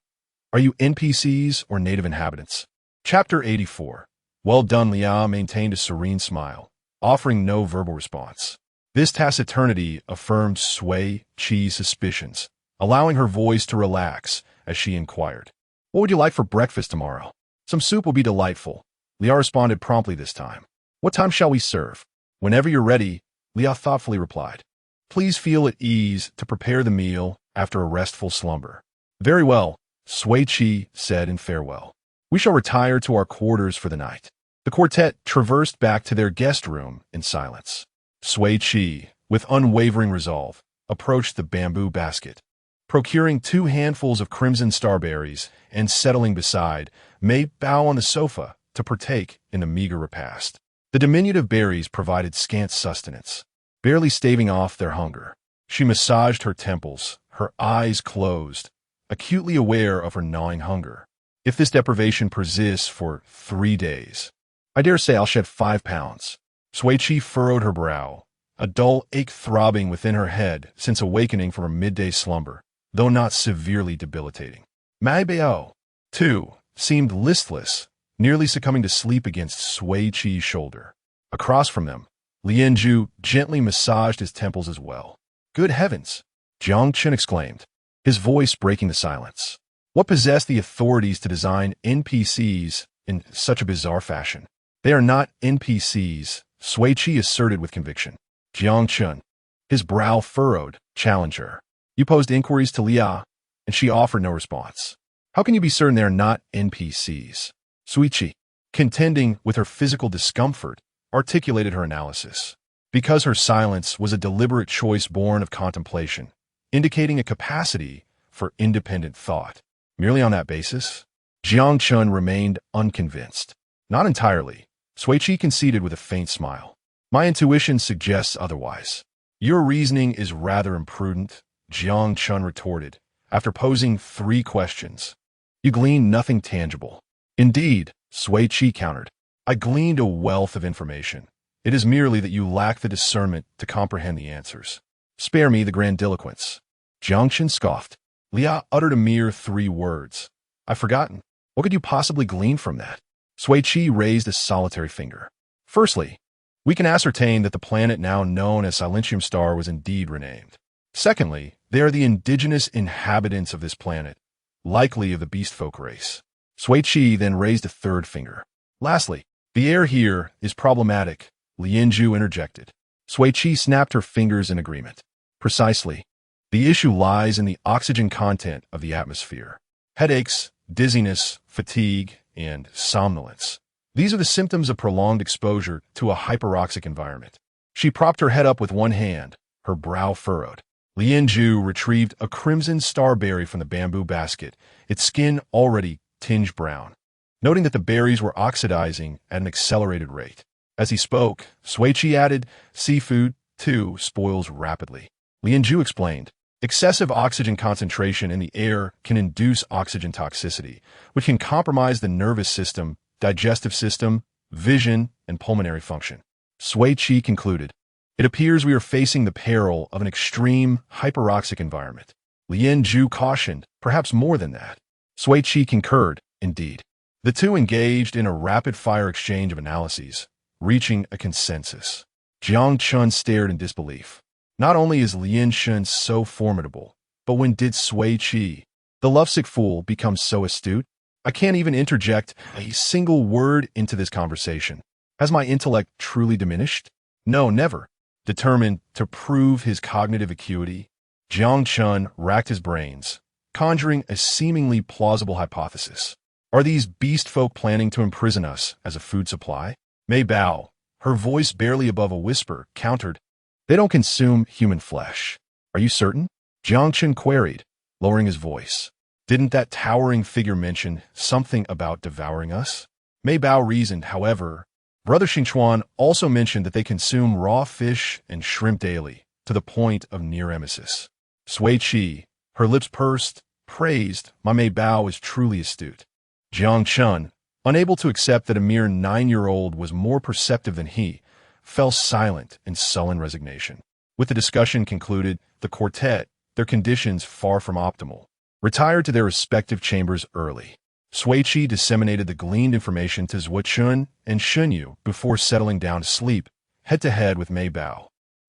Are you NPCs or native inhabitants? Chapter 84. Well done. Leia maintained a serene smile, offering no verbal response. This taciturnity affirmed Sui Qi's suspicions, allowing her voice to relax as she inquired, What would you like for breakfast tomorrow? Some soup will be delightful. Leia responded promptly this time. What time shall we serve? Whenever you're ready, Leia thoughtfully replied. Please feel at ease to prepare the meal after a restful slumber. Very well, Sui Qi said in farewell. We shall retire to our quarters for the night. The quartet traversed back to their guest room in silence. Sui Qi, with unwavering resolve, approached the bamboo basket. Procuring 2 handfuls of crimson starberries and settling beside, Mei Bao on the sofa to partake in the meager repast. The diminutive berries provided scant sustenance, barely staving off their hunger. She massaged her temples, her eyes closed, acutely aware of her gnawing hunger. If this deprivation persists for 3 days, I dare say I'll shed 5 pounds. Sui Qi furrowed her brow, a dull ache throbbing within her head since awakening from her midday slumber, though not severely debilitating. Mei Bao, too, seemed listless, nearly succumbing to sleep against Sui Qi's shoulder. Across from them, Lian Zhu gently massaged his temples as well. Good heavens! Jiang Chun exclaimed, his voice breaking the silence. What possessed the authorities to design NPCs in such a bizarre fashion? They are not NPCs, Sui Qi asserted with conviction. Jiang Chun, His brow furrowed, challenged her. You posed inquiries to Lia, and she offered no response. How can you be certain they are not NPCs? Sui Qi, contending with her physical discomfort, articulated her analysis. Because her silence was a deliberate choice born of contemplation, indicating a capacity for independent thought. Merely on that basis, Jiang Chun remained unconvinced. Not entirely, Sui Qi conceded with a faint smile. My intuition suggests otherwise. Your reasoning is rather imprudent, Jiang Chun retorted, after posing 3 questions. You glean nothing tangible. Indeed, Sui Qi countered. I gleaned a wealth of information. It is merely that you lack the discernment to comprehend the answers. Spare me the grandiloquence. Jiang Chun scoffed. Lia uttered a mere 3 words. I've forgotten. What could you possibly glean from that? Sui Qi raised a solitary finger. Firstly, we can ascertain that the planet now known as Silentium Star was indeed renamed. Secondly, they are the indigenous inhabitants of this planet, likely of the beast folk race. Sui Qi then raised a 3rd finger. Lastly, the air here is problematic, Lianzhu interjected. Sui Qi snapped her fingers in agreement. Precisely. The issue lies in the oxygen content of the atmosphere. Headaches, dizziness, fatigue, and somnolence. These are the symptoms of prolonged exposure to a hyperoxic environment. She propped her head up with one hand, her brow furrowed. Lianzhu retrieved a crimson starberry from the bamboo basket, its skin already tinged brown, noting that the berries were oxidizing at an accelerated rate. As he spoke, Sui Qi added, seafood, too, spoils rapidly. Lianzhu explained, excessive oxygen concentration in the air can induce oxygen toxicity, which can compromise the nervous system, digestive system, vision, and pulmonary function. Sui Qi concluded, it appears we are facing the peril of an extreme hyperoxic environment. Lianzhu cautioned, perhaps more than that. Sui Qi concurred, indeed. The two engaged in a rapid-fire exchange of analyses, reaching a consensus. Jiang Chun stared in disbelief. Not only is Lian Shun so formidable, but when did Sui Qi, the lovesick fool, become so astute? I can't even interject a single word into this conversation. Has my intellect truly diminished? No, never. Determined to prove his cognitive acuity, Jiang Chun racked his brains, conjuring a seemingly plausible hypothesis. Are these beast folk planning to imprison us as a food supply? Mei Bao, her voice barely above a whisper, countered, they don't consume human flesh. Are you certain? Jiang Chun queried, lowering his voice. Didn't that towering figure mention something about devouring us? Mei Bao reasoned, however. Brother Xingchuan also mentioned that they consume raw fish and shrimp daily, to the point of near emesis. Sui Qi, her lips pursed, praised, my Mei Bao is truly astute. Jiang Chun, unable to accept that a mere 9-year-old was more perceptive than he, fell silent in sullen resignation. With the discussion concluded, the quartet, their conditions far from optimal, retired to their respective chambers early. Sui Qi disseminated the gleaned information to Zhuo Chun and Shunyu before settling down to sleep, head-to-head with Mei Bao.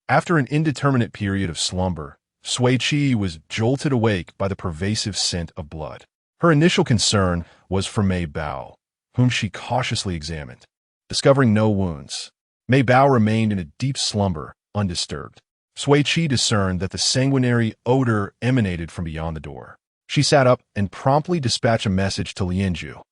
After an indeterminate period of slumber, Sui Qi was jolted awake by the pervasive scent of blood. Her initial concern was for Mei Bao, whom she cautiously examined. Discovering no wounds, Mei Bao remained in a deep slumber, undisturbed. Sui Qi discerned that the sanguinary odor emanated from beyond the door. She sat up and promptly dispatched a message to Lianzhu.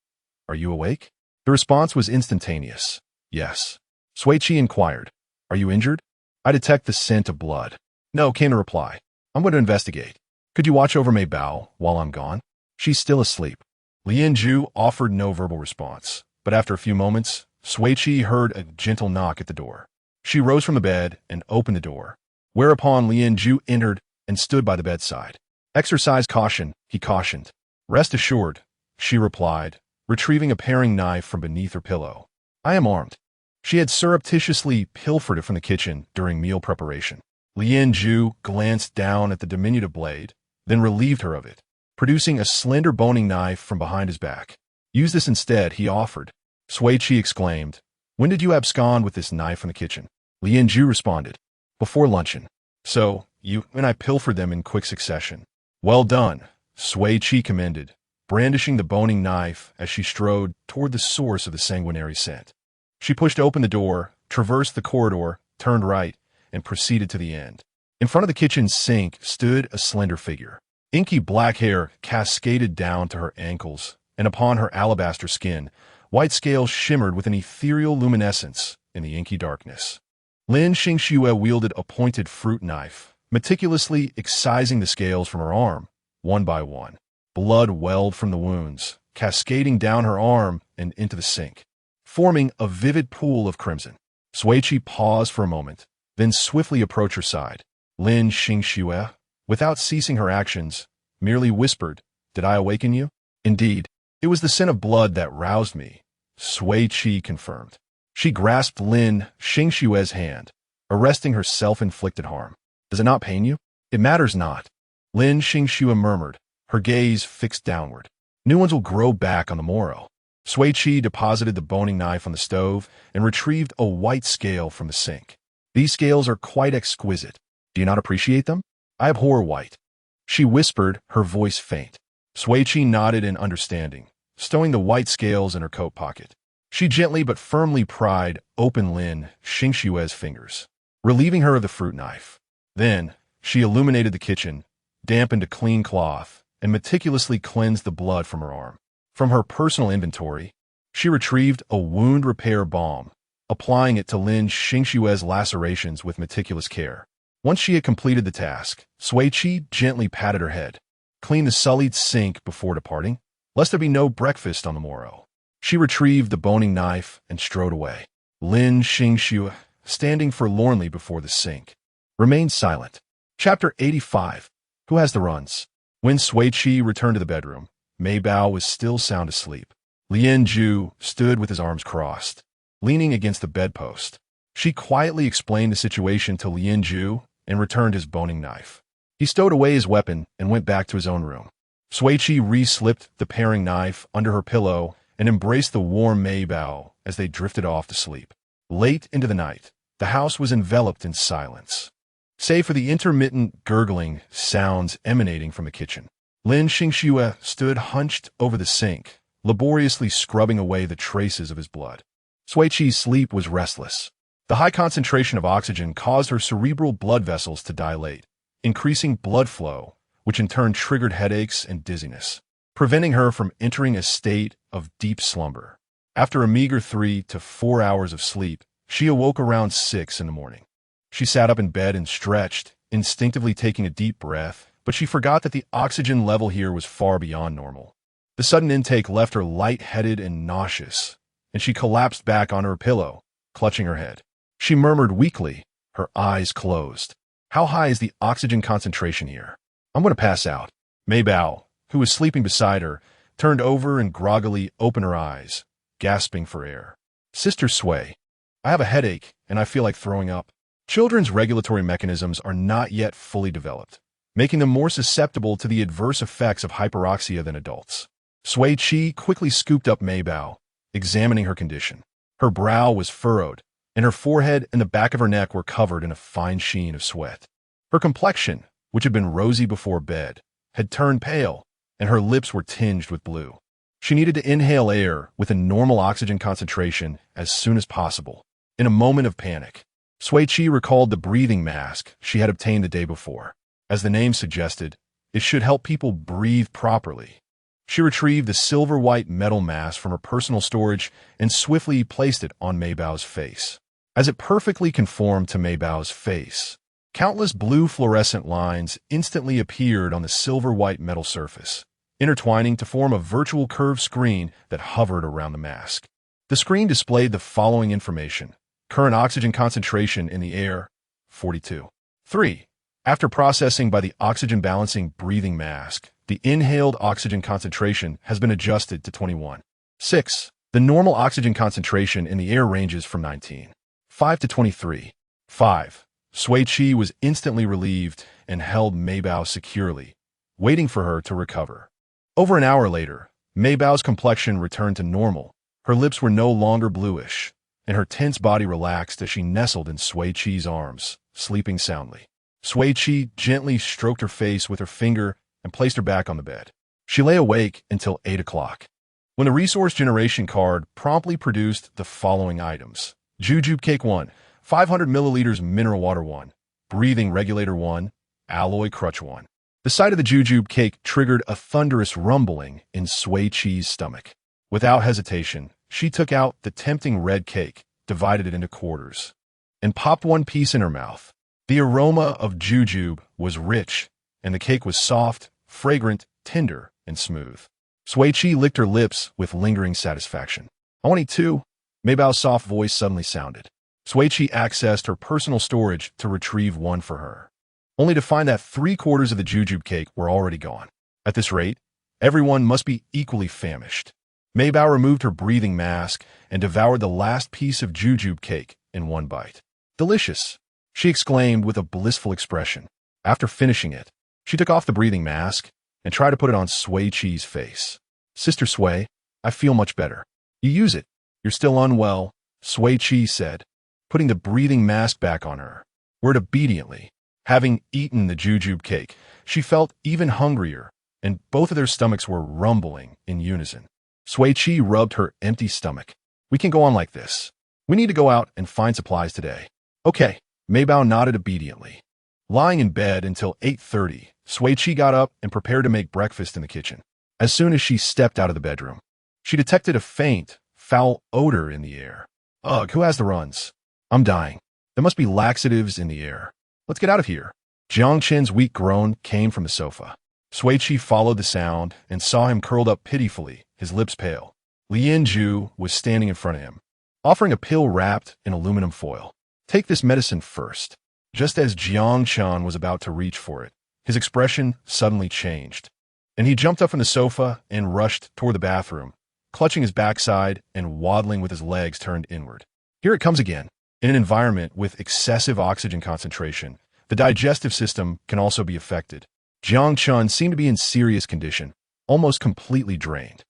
Are you awake? The response was instantaneous. Yes. Sui Qi inquired. Are you injured? I detect the scent of blood. No, came the reply. I'm going to investigate. Could you watch over Mei Bao while I'm gone? She's still asleep. Lianzhu offered no verbal response, but after a few moments, Sui Qi heard a gentle knock at the door. She rose from the bed and opened the door, whereupon Lianzhu entered and stood by the bedside. Exercise caution, he cautioned. Rest assured, she replied, retrieving a paring knife from beneath her pillow. I am armed. She had surreptitiously pilfered it from the kitchen during meal preparation. Lianzhu glanced down at the diminutive blade, then relieved her of it, producing a slender boning knife from behind his back. Use this instead, he offered. Sui Qi exclaimed, when did you abscond with this knife from the kitchen? Lianzhu responded, before luncheon. So, you and I pilfered them in quick succession. Well done, Sui Qi commended, brandishing the boning knife as she strode toward the source of the sanguinary scent. She pushed open the door, traversed the corridor, turned right, and proceeded to the end. In front of the kitchen sink stood a slender figure. Inky black hair cascaded down to her ankles, and upon her alabaster skin, white scales shimmered with an ethereal luminescence in the inky darkness. Lin Xingxue wielded a pointed fruit knife, meticulously excising the scales from her arm, one by one. Blood welled from the wounds, cascading down her arm and into the sink, forming a vivid pool of crimson. Sui Qi paused for a moment, then swiftly approached her side. Lin Xingxue, without ceasing her actions, merely whispered, "Did I awaken you?" "Indeed. It was the scent of blood that roused me," Sui Qi confirmed. She grasped Lin Xingxue's hand, arresting her self-inflicted harm. "Does it not pain you?" "It matters not," Lin Xingxue murmured, her gaze fixed downward. "New ones will grow back on the morrow." Sui Qi deposited the boning knife on the stove and retrieved a white scale from the sink. "These scales are quite exquisite. Do you not appreciate them?" "I abhor white," she whispered, her voice faint. Sui Qi nodded in understanding, stowing the white scales in her coat pocket. She gently but firmly pried open Lin Xingxue's fingers, relieving her of the fruit knife. Then, she illuminated the kitchen, dampened a clean cloth, and meticulously cleansed the blood from her arm. From her personal inventory, she retrieved a wound repair balm, applying it to Lin Xingxue's lacerations with meticulous care. Once she had completed the task, Sui Qi gently patted her head. "Clean the sullied sink before departing, lest there be no breakfast on the morrow." She retrieved the boning knife and strode away. Lin Xingxue, standing forlornly before the sink, remained silent. Chapter 85. Who has the runs? When Sui Qi returned to the bedroom, Mei Bao was still sound asleep. Lian Zhu stood with his arms crossed, leaning against the bedpost. She quietly explained the situation to Lian Zhu and returned his boning knife. He stowed away his weapon and went back to his own room. Sui Qi re-slipped the paring knife under her pillow and embraced the warm Mei Bao as they drifted off to sleep. Late into the night, the house was enveloped in silence, save for the intermittent gurgling sounds emanating from the kitchen. Lin Xingxue stood hunched over the sink, laboriously scrubbing away the traces of his blood. Sui Qi's sleep was restless. The high concentration of oxygen caused her cerebral blood vessels to dilate, increasing blood flow, which in turn triggered headaches and dizziness, preventing her from entering a state of deep slumber. After a meager 3 to 4 hours of sleep, she awoke around 6 in the morning. She sat up in bed and stretched, instinctively taking a deep breath, but she forgot that the oxygen level here was far beyond normal. The sudden intake left her lightheaded and nauseous, and she collapsed back on her pillow, clutching her head. She murmured weakly, her eyes closed. "How high is the oxygen concentration here? I'm going to pass out." Mei Bao, who was sleeping beside her, turned over and groggily opened her eyes, gasping for air. "Sister Sui, I have a headache and I feel like throwing up." Children's regulatory mechanisms are not yet fully developed, making them more susceptible to the adverse effects of hyperoxia than adults. Sui Qi quickly scooped up Mei Bao, examining her condition. Her brow was furrowed, and her forehead and the back of her neck were covered in a fine sheen of sweat. Her complexion, which had been rosy before bed, had turned pale, and her lips were tinged with blue. She needed to inhale air with a normal oxygen concentration as soon as possible. In a moment of panic, Sui Qi recalled the breathing mask she had obtained the day before. As the name suggested, it should help people breathe properly. She retrieved the silver-white metal mask from her personal storage and swiftly placed it on Mei Bao's face. As it perfectly conformed to Mei Bao's face, countless blue fluorescent lines instantly appeared on the silver-white metal surface, intertwining to form a virtual curved screen that hovered around the mask. The screen displayed the following information: current oxygen concentration in the air, 42. 3. After processing by the oxygen balancing breathing mask, the inhaled oxygen concentration has been adjusted to 21. 6. The normal oxygen concentration in the air ranges from 19.5 to 23. 5. Sui Qi was instantly relieved and held Mei Bao securely, waiting for her to recover. Over an hour later, Mei Bao's complexion returned to normal. Her lips were no longer bluish, and her tense body relaxed as she nestled in Sui Qi's arms, sleeping soundly. Sui Qi gently stroked her face with her finger and placed her back on the bed. She lay awake until 8 o'clock, when the resource generation card promptly produced the following items: Jujube Cake 1, 500 milliliters mineral water 1, breathing regulator 1, alloy crutch 1. The sight of the jujube cake triggered a thunderous rumbling in Sui Qi's stomach. Without hesitation, she took out the tempting red cake, divided it into quarters, and popped one piece in her mouth. The aroma of jujube was rich, and the cake was soft, fragrant, tender, and smooth. Sui Qi licked her lips with lingering satisfaction. "I want to eat too," Maybao's soft voice suddenly sounded. Sui Qi accessed her personal storage to retrieve one for her, only to find that 3/4 of the jujube cake were already gone. At this rate, everyone must be equally famished. Maybao removed her breathing mask and devoured the last piece of jujube cake in one bite. "Delicious," she exclaimed with a blissful expression. After finishing it, she took off the breathing mask and tried to put it on Sui Qi's face. "Sister Sui, I feel much better." "You use it. You're still unwell," Sui Qi said, putting the breathing mask back on her. Word obediently. Having eaten the jujube cake, she felt even hungrier, and both of their stomachs were rumbling in unison. Sui Qi rubbed her empty stomach. "We can go on like this. We need to go out and find supplies today." "Okay," Maybao nodded obediently. Lying in bed until 8:30, Sui Qi got up and prepared to make breakfast in the kitchen. As soon as she stepped out of the bedroom, she detected a faint, foul odor in the air. "Ugh, who has the runs? I'm dying. There must be laxatives in the air. Let's get out of here." Jiang Chen's weak groan came from the sofa. Sui Qi followed the sound and saw him curled up pitifully, his lips pale. Lien Zhu was standing in front of him, offering a pill wrapped in aluminum foil. "Take this medicine first." Just as Jiang Chen was about to reach for it, his expression suddenly changed, and he jumped up from the sofa and rushed toward the bathroom, clutching his backside and waddling with his legs turned inward. Here it comes again. In an environment with excessive oxygen concentration, the digestive system can also be affected. Jiang Chen seemed to be in serious condition, almost completely drained.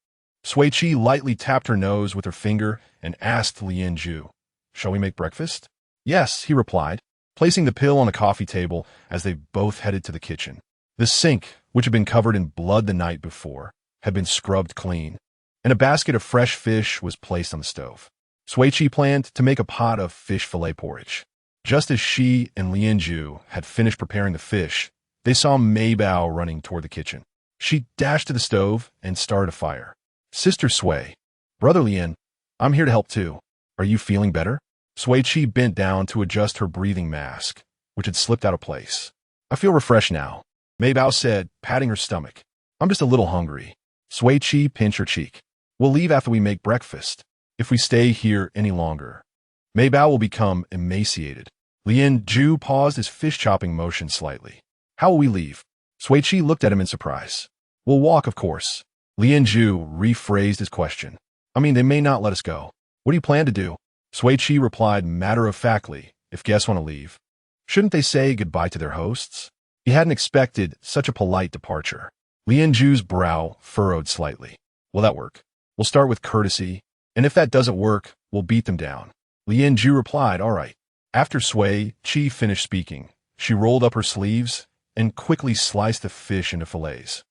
Sui Qi lightly tapped her nose with her finger and asked Lien Zhu, "Shall we make breakfast?" "Yes," he replied, placing the pill on a coffee table as they both headed to the kitchen. The sink, which had been covered in blood the night before, had been scrubbed clean, and a basket of fresh fish was placed on the stove. Sui Qi planned to make a pot of fish fillet porridge. Just as she and Lien Zhu had finished preparing the fish, they saw Maybao running toward the kitchen. She dashed to the stove and started a fire. "Sister Sui, Brother Lien, I'm here to help too. Are you feeling better?" Sui Qi bent down to adjust her breathing mask, which had slipped out of place. "I feel refreshed now," Maybao said, patting her stomach. "I'm just a little hungry." Sui Qi pinched her cheek. "We'll leave after we make breakfast. If we stay here any longer, Maybao will become emaciated." Lien Zhu paused his fish-chopping motion slightly. "How will we leave?" Sui Qi looked at him in surprise. "We'll walk, of course." Lien Zhu rephrased his question. "I mean, they may not let us go. What do you plan to do?" Sui Qi replied matter-of-factly, "If guests want to leave, shouldn't they say goodbye to their hosts?" He hadn't expected such a polite departure. Lien Zhu's brow furrowed slightly. "Will that work? We'll start with courtesy, and if that doesn't work, we'll beat them down." Lien Zhu replied, "All right." After Sui Qi finished speaking, she rolled up her sleeves and quickly sliced the fish into fillets,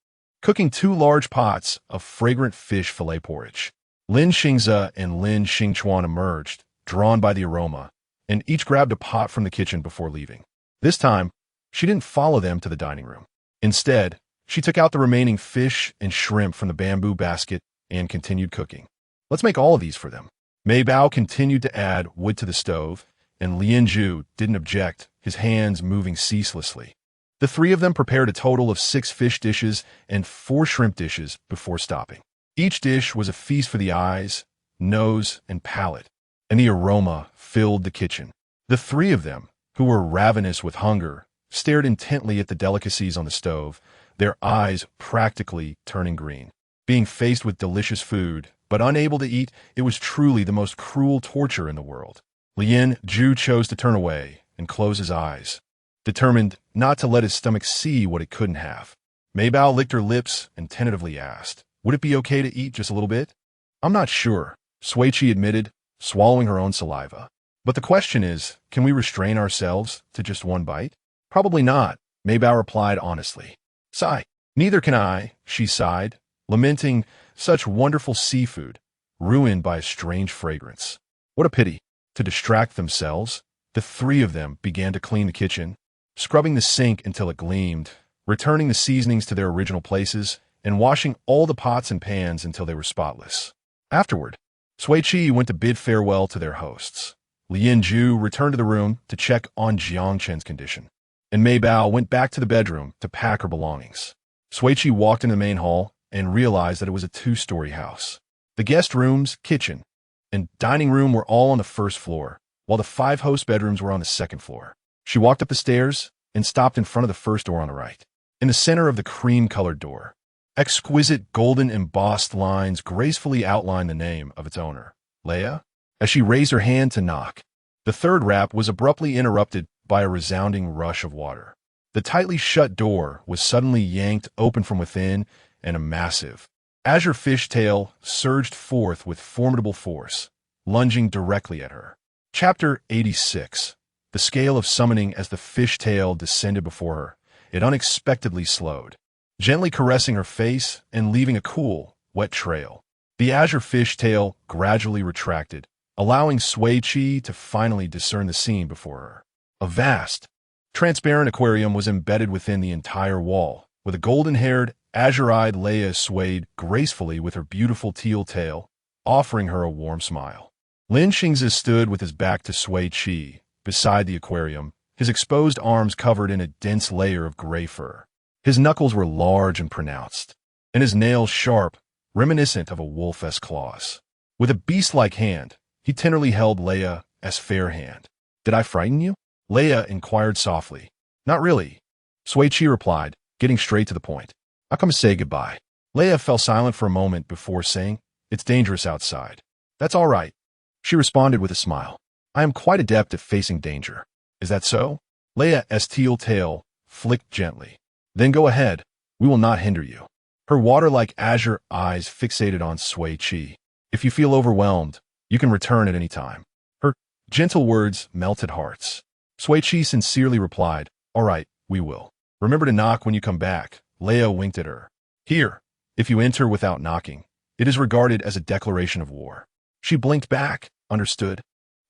cooking 2 large pots of fragrant fish fillet porridge. Lin Xingze and Lin Xingchuan emerged, drawn by the aroma, and each grabbed a pot from the kitchen before leaving. This time, she didn't follow them to the dining room. Instead, she took out the remaining fish and shrimp from the bamboo basket and continued cooking. "Let's make all of these for them." Maybao continued to add wood to the stove, and Lien Zhu didn't object, his hands moving ceaselessly. The 3 of them prepared a total of 6 fish dishes and 4 shrimp dishes before stopping. Each dish was a feast for the eyes, nose, and palate, and the aroma filled the kitchen. The 3 of them, who were ravenous with hunger, stared intently at the delicacies on the stove, their eyes practically turning green. Being faced with delicious food, but unable to eat, it was truly the most cruel torture in the world. Lien Zhu chose to turn away and close his eyes, determined not to let his stomach see what it couldn't have. Maybao licked her lips and tentatively asked, "Would it be okay to eat just a little bit?" "I'm not sure," Sui Qi admitted, swallowing her own saliva. "But the question is, can we restrain ourselves to just 1 bite?" "Probably not," Maybao replied honestly. "Sigh. Neither can I," she sighed, lamenting such wonderful seafood, ruined by a strange fragrance. What a pity. To distract themselves, the 3 of them began to clean the kitchen, scrubbing the sink until it gleamed, returning the seasonings to their original places, and washing all the pots and pans until they were spotless. Afterward, Sui Qi went to bid farewell to their hosts. Lian Ju returned to the room to check on Jiang Chen's condition, and Mei Bao went back to the bedroom to pack her belongings. Sui Qi walked into the main hall and realized that it was a two-story house. The guest rooms, kitchen, and dining room were all on the first floor, while the 5 host bedrooms were on the second floor. She walked up the stairs and stopped in front of the first door on the right. In the center of the cream-colored door, exquisite golden embossed lines gracefully outlined the name of its owner, Leia. As she raised her hand to knock, the third rap was abruptly interrupted by a resounding rush of water. The tightly shut door was suddenly yanked open from within, and a massive azure fishtail surged forth with formidable force, lunging directly at her. Chapter 86. The scale of summoning. As the fishtail descended before her, it unexpectedly slowed, gently caressing her face and leaving a cool, wet trail. The azure fishtail gradually retracted, allowing Sui Qi to finally discern the scene before her. A vast, transparent aquarium was embedded within the entire wall, with a golden-haired, azure-eyed Leia swayed gracefully with her beautiful teal tail, offering her a warm smile. Lin Xingzi stood with his back to Sui Qi, beside the aquarium, his exposed arms covered in a dense layer of gray fur. His knuckles were large and pronounced, and his nails sharp, reminiscent of a wolf's claws. With a beast-like hand, he tenderly held Leia as fair hand. "Did I frighten you?" Leia inquired softly. "Not really," Sui Qi replied, getting straight to the point. "I'll come to say goodbye." Leia fell silent for a moment before saying, "It's dangerous outside." "That's all right," she responded with a smile. "I am quite adept at facing danger." "Is that so?" Leia's teal tail flicked gently. "Then go ahead. We will not hinder you." Her water-like azure eyes fixated on Sui Qi. "If you feel overwhelmed, you can return at any time." Her gentle words melted hearts. Sui Qi sincerely replied, "All right, we will. Remember to knock when you come back." Leia winked at her. "Here, if you enter without knocking, it is regarded as a declaration of war." She blinked back, "Understood."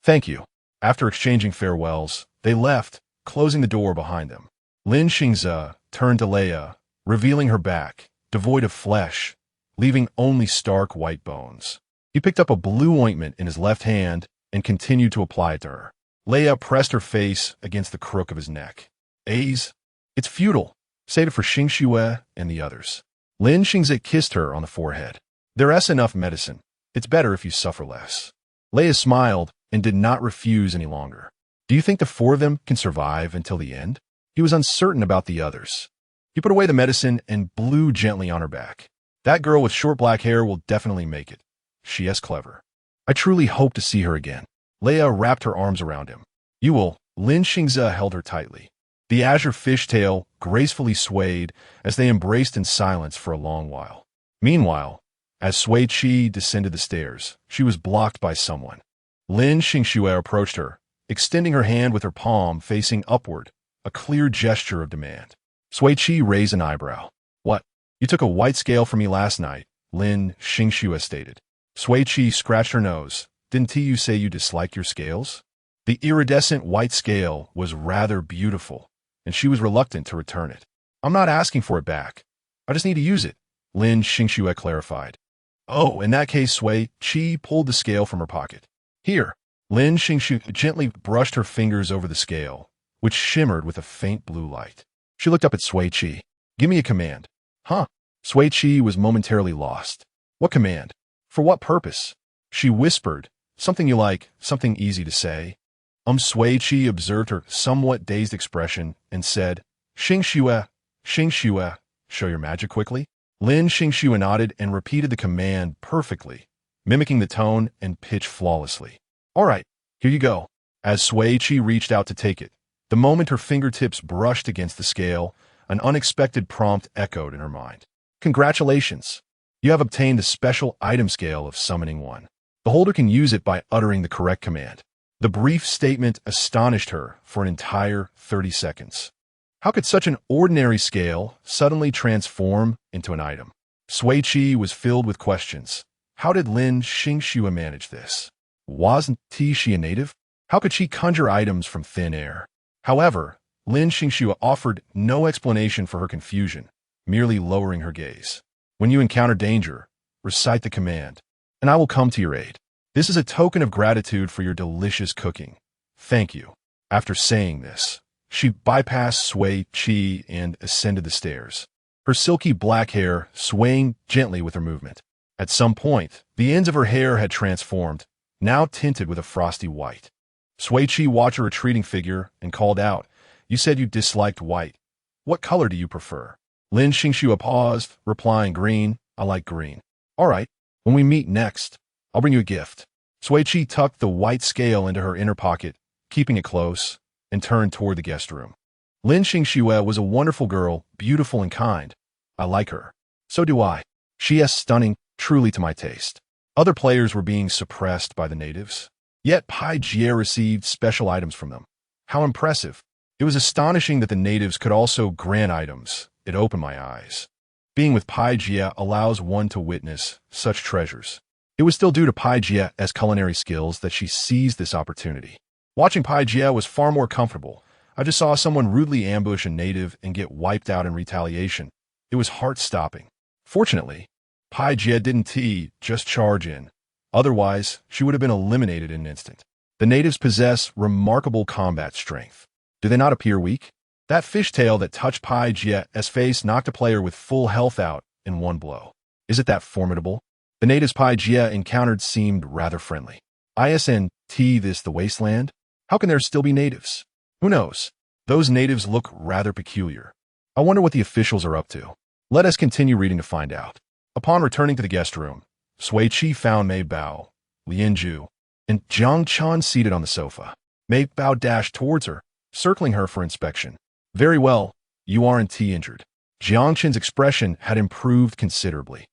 "Thank you." After exchanging farewells, they left, closing the door behind them. Lin Xingzi turned to Leia, revealing her back, devoid of flesh, leaving only stark white bones. He picked up a blue ointment in his left hand and continued to apply it to her. Leia pressed her face against the crook of his neck. "A's, it's futile. Save it for Xingxue and the others." Lin Xingzi kissed her on the forehead. "There's enough medicine. It's better if you suffer less." Leia smiled and did not refuse any longer. "Do you think the 4 of them can survive until the end?" He was uncertain about the others. He put away the medicine and blew gently on her back. "That girl with short black hair will definitely make it. She is clever. I truly hope to see her again." Leia wrapped her arms around him. "You will." Lin Xingzi held her tightly. The azure fishtail gracefully swayed as they embraced in silence for a long while. Meanwhile, as Sui Qi descended the stairs, she was blocked by someone. Lin Xingxue approached her, extending her hand with her palm facing upward, a clear gesture of demand. Sui Qi raised an eyebrow. "What? You took a white scale from me last night," Lin Xingxue stated. Sui Qi scratched her nose. "Didn't you say you dislike your scales?" The iridescent white scale was rather beautiful, and she was reluctant to return it. "I'm not asking for it back. I just need to use it," Lin Xingxue clarified. "Oh, in that case," Sui Qi pulled the scale from her pocket. "Here." Lin Xingxue gently brushed her fingers over the scale, which shimmered with a faint blue light. She looked up at Sui Qi. "Give me a command." "Huh?" Sui Qi was momentarily lost. "What command? For what purpose?" She whispered, "Something you like, something easy to say." Sui Qi observed her somewhat dazed expression and said, Xingxue, Xingxue, show your magic quickly." Lin Xingxue nodded and repeated the command perfectly, mimicking the tone and pitch flawlessly. "All right, here you go." As Sui Qi reached out to take it, the moment her fingertips brushed against the scale, an unexpected prompt echoed in her mind. "Congratulations! You have obtained the special item scale of Summoning 1. The holder can use it by uttering the correct command." The brief statement astonished her for an entire 30 seconds. How could such an ordinary scale suddenly transform into an item? Sui Qi was filled with questions. How did Lin Xingxue manage this? Wasn't she a native? How could she conjure items from thin air? However, Lin Xingxue offered no explanation for her confusion, merely lowering her gaze. When you encounter danger, recite the command, and I will come to your aid. This is a token of gratitude for your delicious cooking. Thank you. After saying this, she bypassed Sui Qi and ascended the stairs, her silky black hair swaying gently with her movement. At some point, the ends of her hair had transformed, now tinted with a frosty white. Sui Qi watched her retreating figure and called out, "You said you disliked white. What color do you prefer?" Lin Xingxue paused, replying, "Green. I like green." "All right. When we meet next, I'll bring you a gift." Sui Qi tucked the white scale into her inner pocket, keeping it close, and turned toward the guest room. Lin Xingxue was a wonderful girl, beautiful and kind. I like her. So do I. She is stunning, truly to my taste. Other players were being suppressed by the natives. Yet Pai Jie received special items from them. How impressive. It was astonishing that the natives could also grant items. It opened my eyes. Being with Pai Jie allows one to witness such treasures. It was still due to Pai Jie's culinary skills that she seized this opportunity. Watching Pai Jie was far more comfortable. I just saw someone rudely ambush a native and get wiped out in retaliation. It was heart-stopping. Fortunately, Pai Jie didn't just charge in. Otherwise, she would have been eliminated in an instant. The natives possess remarkable combat strength. Do they not appear weak? That fishtail that touched Pai Jie's face knocked a player with full health out in one blow. Is it that formidable? The natives Pai Jie encountered seemed rather friendly. Isn't this the wasteland? How can there still be natives? Who knows? Those natives look rather peculiar. I wonder what the officials are up to. Let us continue reading to find out. Upon returning to the guest room, Sui Qi found Mei Bao, Lian Zhu, and Jiang Chan seated on the sofa. Mei Bao dashed towards her, circling her for inspection. Very well, you aren't injured. Jiang Chen's expression had improved considerably.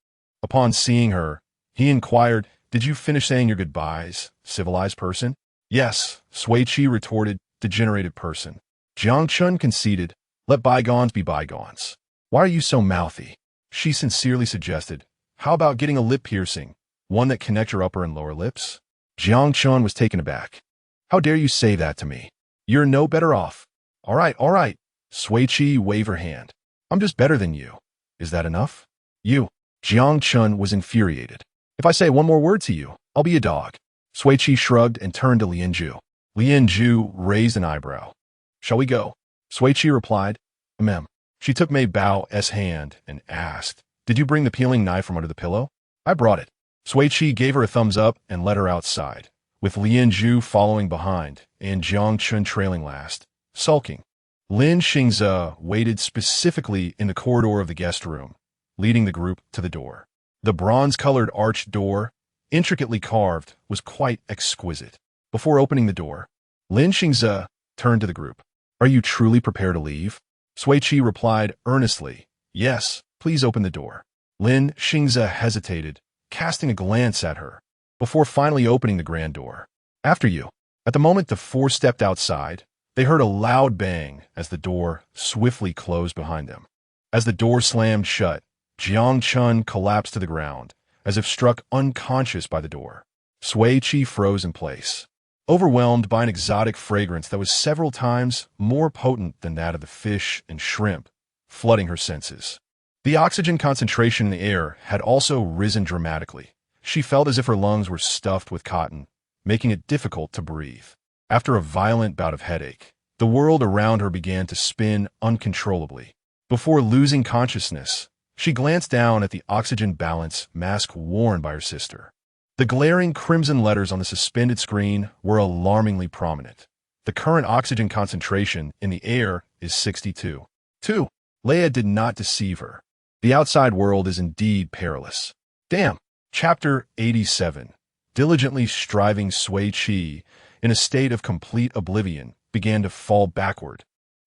Upon seeing her, he inquired, "Did you finish saying your goodbyes, civilized person?" "Yes," Sui Qi retorted, "degenerated person." Jiang Chen conceded, "Let bygones be bygones." "Why are you so mouthy?" She sincerely suggested, "How about getting a lip piercing, one that connects your upper and lower lips?" Jiang Chen was taken aback. "How dare you say that to me? You're no better off." All right. Sui Qi waved her hand. "I'm just better than you. Is that enough?" "You." Jiang Chen was infuriated. "If I say one more word to you, I'll be a dog." Sui Qi shrugged and turned to Lian Zhu. Lian Zhu raised an eyebrow. "Shall we go?" Sui Qi replied, "Mem." She took Mei Bao's hand and asked, "Did you bring the peeling knife from under the pillow?" "I brought it." Sui Qi gave her a thumbs up and led her outside, with Lian Zhu following behind and Jiang Chen trailing last, sulking. Lin Xingze waited specifically in the corridor of the guest room, leading the group to the door. The bronze-colored arched door, intricately carved, was quite exquisite. Before opening the door, Lin Xingze turned to the group. "Are you truly prepared to leave?" Sui Qi replied earnestly, "Yes, please open the door." Lin Xingze hesitated, casting a glance at her, before finally opening the grand door. "After you." At the moment the four stepped outside, they heard a loud bang as the door swiftly closed behind them. As the door slammed shut, Jiang Chen collapsed to the ground, as if struck unconscious by the door. Sui Qi froze in place, overwhelmed by an exotic fragrance that was several times more potent than that of the fish and shrimp, flooding her senses. The oxygen concentration in the air had also risen dramatically. She felt as if her lungs were stuffed with cotton, making it difficult to breathe. After a violent bout of headache, the world around her began to spin uncontrollably. Before losing consciousness, she glanced down at the oxygen balance mask worn by her sister. The glaring crimson letters on the suspended screen were alarmingly prominent. The current oxygen concentration in the air is 62. 2. Leia did not deceive her. The outside world is indeed perilous. Damn. Chapter 87. Diligently striving Sui Qi, in a state of complete oblivion, began to fall backward,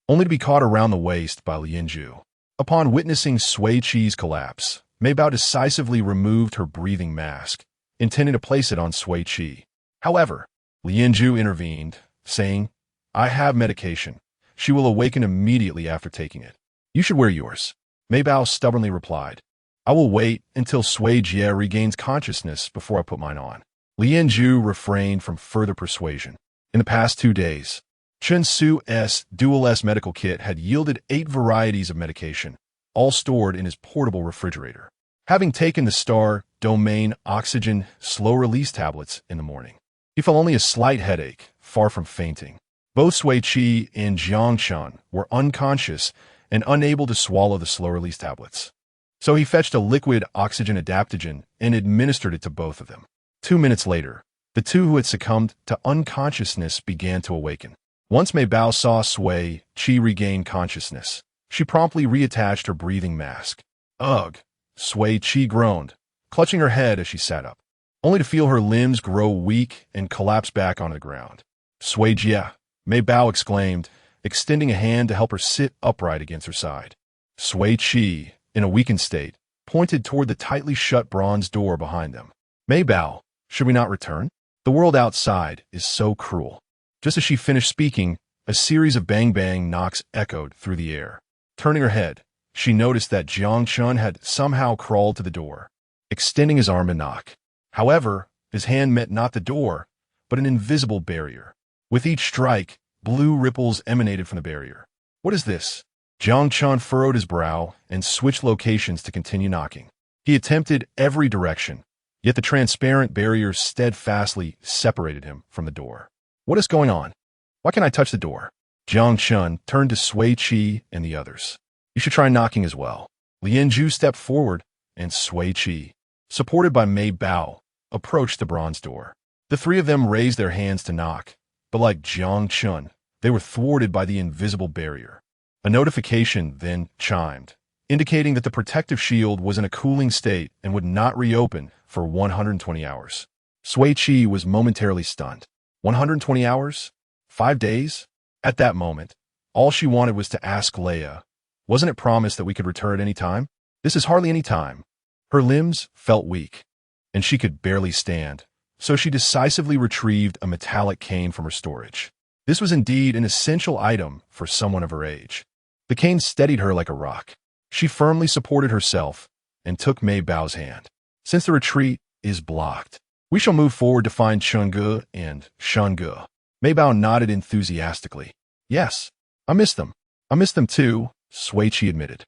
only to be caught around the waist by Lian Zhu. Upon witnessing Sui Qi's collapse, Mei Bao decisively removed her breathing mask, intending to place it on Sui Qi. However, Lian Zhu intervened, saying, "I have medication. She will awaken immediately after taking it. You should wear yours." Mei Bao stubbornly replied, "I will wait until Sui Jie regains consciousness before I put mine on." Lian Zhu refrained from further persuasion. In the past 2 days, Sui's Dual S medical kit had yielded 8 varieties of medication, all stored in his portable refrigerator. Having taken the star domain oxygen slow-release tablets in the morning, he felt only a slight headache, far from fainting. Both Sui Qi and Shun were unconscious and unable to swallow the slow-release tablets. So he fetched a liquid oxygen adaptogen and administered it to both of them. 2 minutes later, the two who had succumbed to unconsciousness began to awaken. Once Mei Bao saw Sui Qi regain consciousness, she promptly reattached her breathing mask. Ugh! Sui Qi groaned, clutching her head as she sat up, only to feel her limbs grow weak and collapse back onto the ground. Sui Jia, Mei Bao exclaimed, extending a hand to help her sit upright against her side. Sui Qi, in a weakened state, pointed toward the tightly shut bronze door behind them. Mei Bao, should we not return? The world outside is so cruel. Just as she finished speaking, a series of bang-bang knocks echoed through the air. Turning her head, she noticed that Shun had somehow crawled to the door, extending his arm to knock. However, his hand met not the door, but an invisible barrier. With each strike, blue ripples emanated from the barrier. What is this? Shun furrowed his brow and switched locations to continue knocking. He attempted every direction, yet the transparent barrier steadfastly separated him from the door. What is going on? Why can't I touch the door? Shun turned to Sui Qi and the others. You should try knocking as well. Lianzhu stepped forward, and Sui Qi, supported by Mei Bao, approached the bronze door. The three of them raised their hands to knock, but like Shun, they were thwarted by the invisible barrier. A notification then chimed, indicating that the protective shield was in a cooling state and would not reopen for 120 hours. Sui Qi was momentarily stunned. 120 hours? 5 days? At that moment, all she wanted was to ask Leia, wasn't it promised that we could return at any time? This is hardly any time. Her limbs felt weak, and she could barely stand, so she decisively retrieved a metallic cane from her storage. This was indeed an essential item for someone of her age. The cane steadied her like a rock. She firmly supported herself and took Mei Bao's hand. Since the retreat is blocked, we shall move forward to find Chang'e and Shun'ge. Mei Bao nodded enthusiastically. Yes, I miss them. I miss them too, Sui Qi admitted.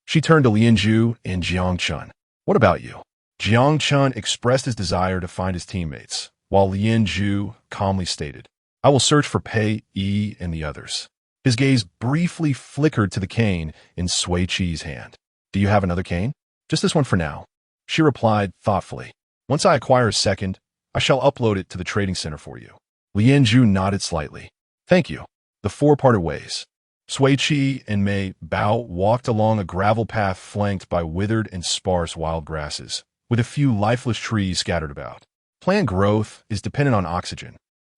She turned to Lianzhu and Shun. What about you? Shun expressed his desire to find his teammates, while Lianzhu calmly stated, I will search for Pei, Yi, and the others. His gaze briefly flickered to the cane in Sui Qi's hand. Do you have another cane? Just this one for now. She replied thoughtfully. Once I acquire a second, I shall upload it to the trading center for you. Lianzhu nodded slightly. Thank you. The four parted ways. Sui Qi and Mei Bao walked along a gravel path flanked by withered and sparse wild grasses, with a few lifeless trees scattered about. Plant growth is dependent on oxygen.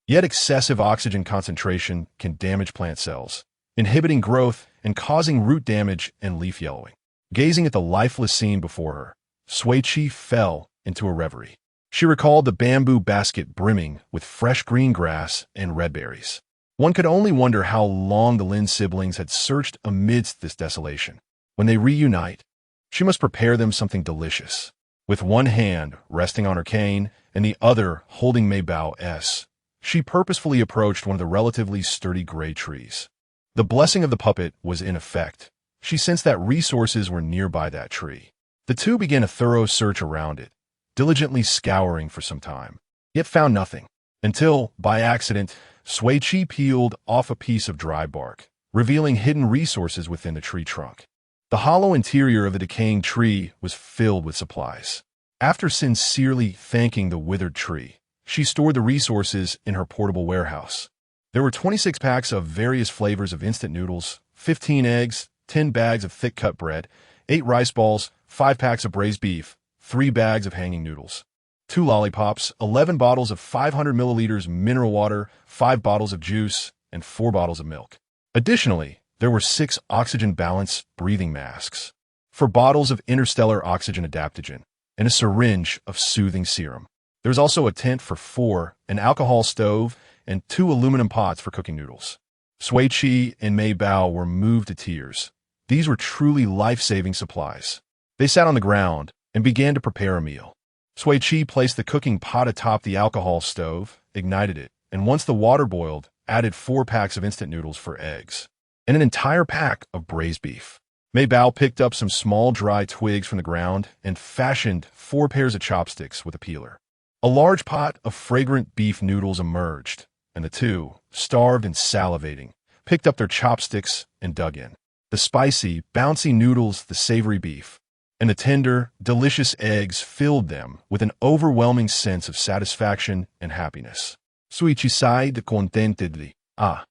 Yet excessive oxygen concentration can damage plant cells, inhibiting growth and causing root damage and leaf yellowing. Gazing at the lifeless scene before her, Sui Qi fell into a reverie. She recalled the bamboo basket brimming with fresh green grass and red berries. One could only wonder how long the Lin siblings had searched amidst this desolation. When they reunite, she must prepare them something delicious. With one hand resting on her cane and the other holding Mei Bao's, she purposefully approached one of the relatively sturdy gray trees. The blessing of the puppet was in effect. She sensed that resources were nearby that tree. The two began a thorough search around it, diligently scouring for some time, yet found nothing, until, by accident, Sui Qi peeled off a piece of dry bark, revealing hidden resources within the tree trunk. The hollow interior of the decaying tree was filled with supplies. After sincerely thanking the withered tree, she stored the resources in her portable warehouse. There were 26 packs of various flavors of instant noodles, 15 eggs, 10 bags of thick-cut bread, 8 rice balls, 5 packs of braised beef, 3 bags of hanging noodles, 2 lollipops, 11 bottles of 500 milliliters mineral water, 5 bottles of juice, and 4 bottles of milk. Additionally, there were 6 oxygen balance breathing masks, 4 bottles of interstellar oxygen adaptogen, and a syringe of soothing serum. There was also a tent for 4, an alcohol stove, and 2 aluminum pots for cooking noodles. Sui Qi and Mei Bao were moved to tears. These were truly life-saving supplies. They sat on the ground and began to prepare a meal. Sui Qi placed the cooking pot atop the alcohol stove, ignited it, and once the water boiled, added 4 packs of instant noodles for eggs, and an entire pack of braised beef. Mei Bao picked up some small dry twigs from the ground and fashioned 4 pairs of chopsticks with a peeler. A large pot of fragrant beef noodles emerged, and the two, starved and salivating, picked up their chopsticks and dug in. The spicy, bouncy noodles, the savory beef, and the tender, delicious eggs filled them with an overwhelming sense of satisfaction and happiness. Sui Qi sighed contentedly. Ah,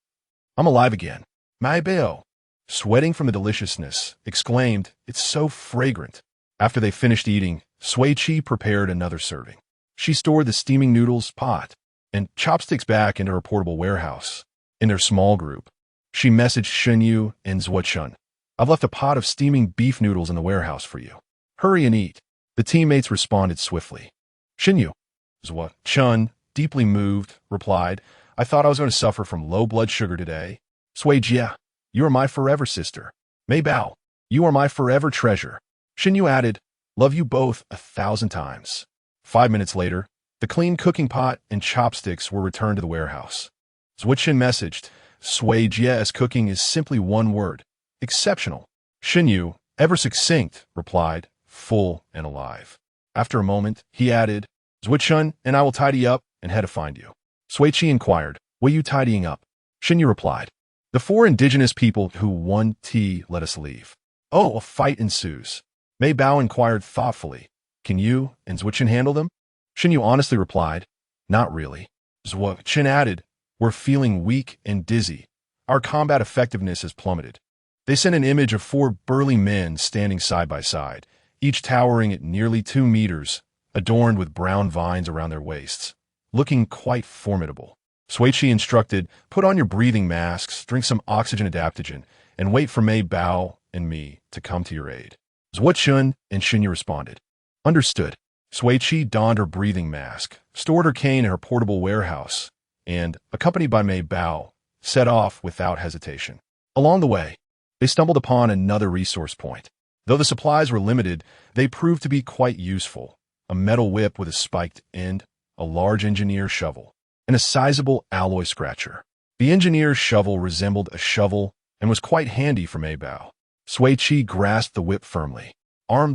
I'm alive again. Mei Bao, sweating from the deliciousness, exclaimed, "It's so fragrant." After they finished eating, Sui Qi prepared another serving. She stored the steaming noodles pot and chopsticks back into her portable warehouse. In their small group, she messaged Shun and Shun. "I've left a pot of steaming beef noodles in the warehouse for you. Hurry and eat." The teammates responded swiftly. Shun, deeply moved, replied, "I thought I was going to suffer from low blood sugar today." Sui Jia, "You are my forever sister." Mei Bao, "You are my forever treasure." Shun added, "Love you both 1,000 times." 5 minutes later, the clean cooking pot and chopsticks were returned to the warehouse. Shin messaged, "Sui Jia's cooking is simply one word. Exceptional." Shin, ever succinct, replied, "Full and alive." After a moment, he added, "Shun and I will tidy up and head to find you." Sui Qi inquired, "What are you tidying up?" Shin replied, "The 4 indigenous people who won tea let us leave." "Oh, a fight ensues." Mei Bao inquired thoughtfully, "Can you and Shin handle them?" Shin honestly replied, "Not really." Shin added, "We're feeling weak and dizzy. Our combat effectiveness has plummeted." They sent an image of 4 burly men standing side by side, each towering at nearly 2 meters, adorned with brown vines around their waists, looking quite formidable. Sui Qi instructed, "Put on your breathing masks, drink some oxygen adaptogen, and wait for Mei Bao and me to come to your aid." Shun and Shin responded, "Understood." Sui Qi donned her breathing mask, stored her cane in her portable warehouse, and, accompanied by Mei Bao, set off without hesitation. Along the way, they stumbled upon another resource point. Though the supplies were limited, they proved to be quite useful. A metal whip with a spiked end, a large engineer's shovel, and a sizable alloy scratcher. The engineer's shovel resembled a shovel and was quite handy for Mei Bao. Sui Qi grasped the whip firmly. Armed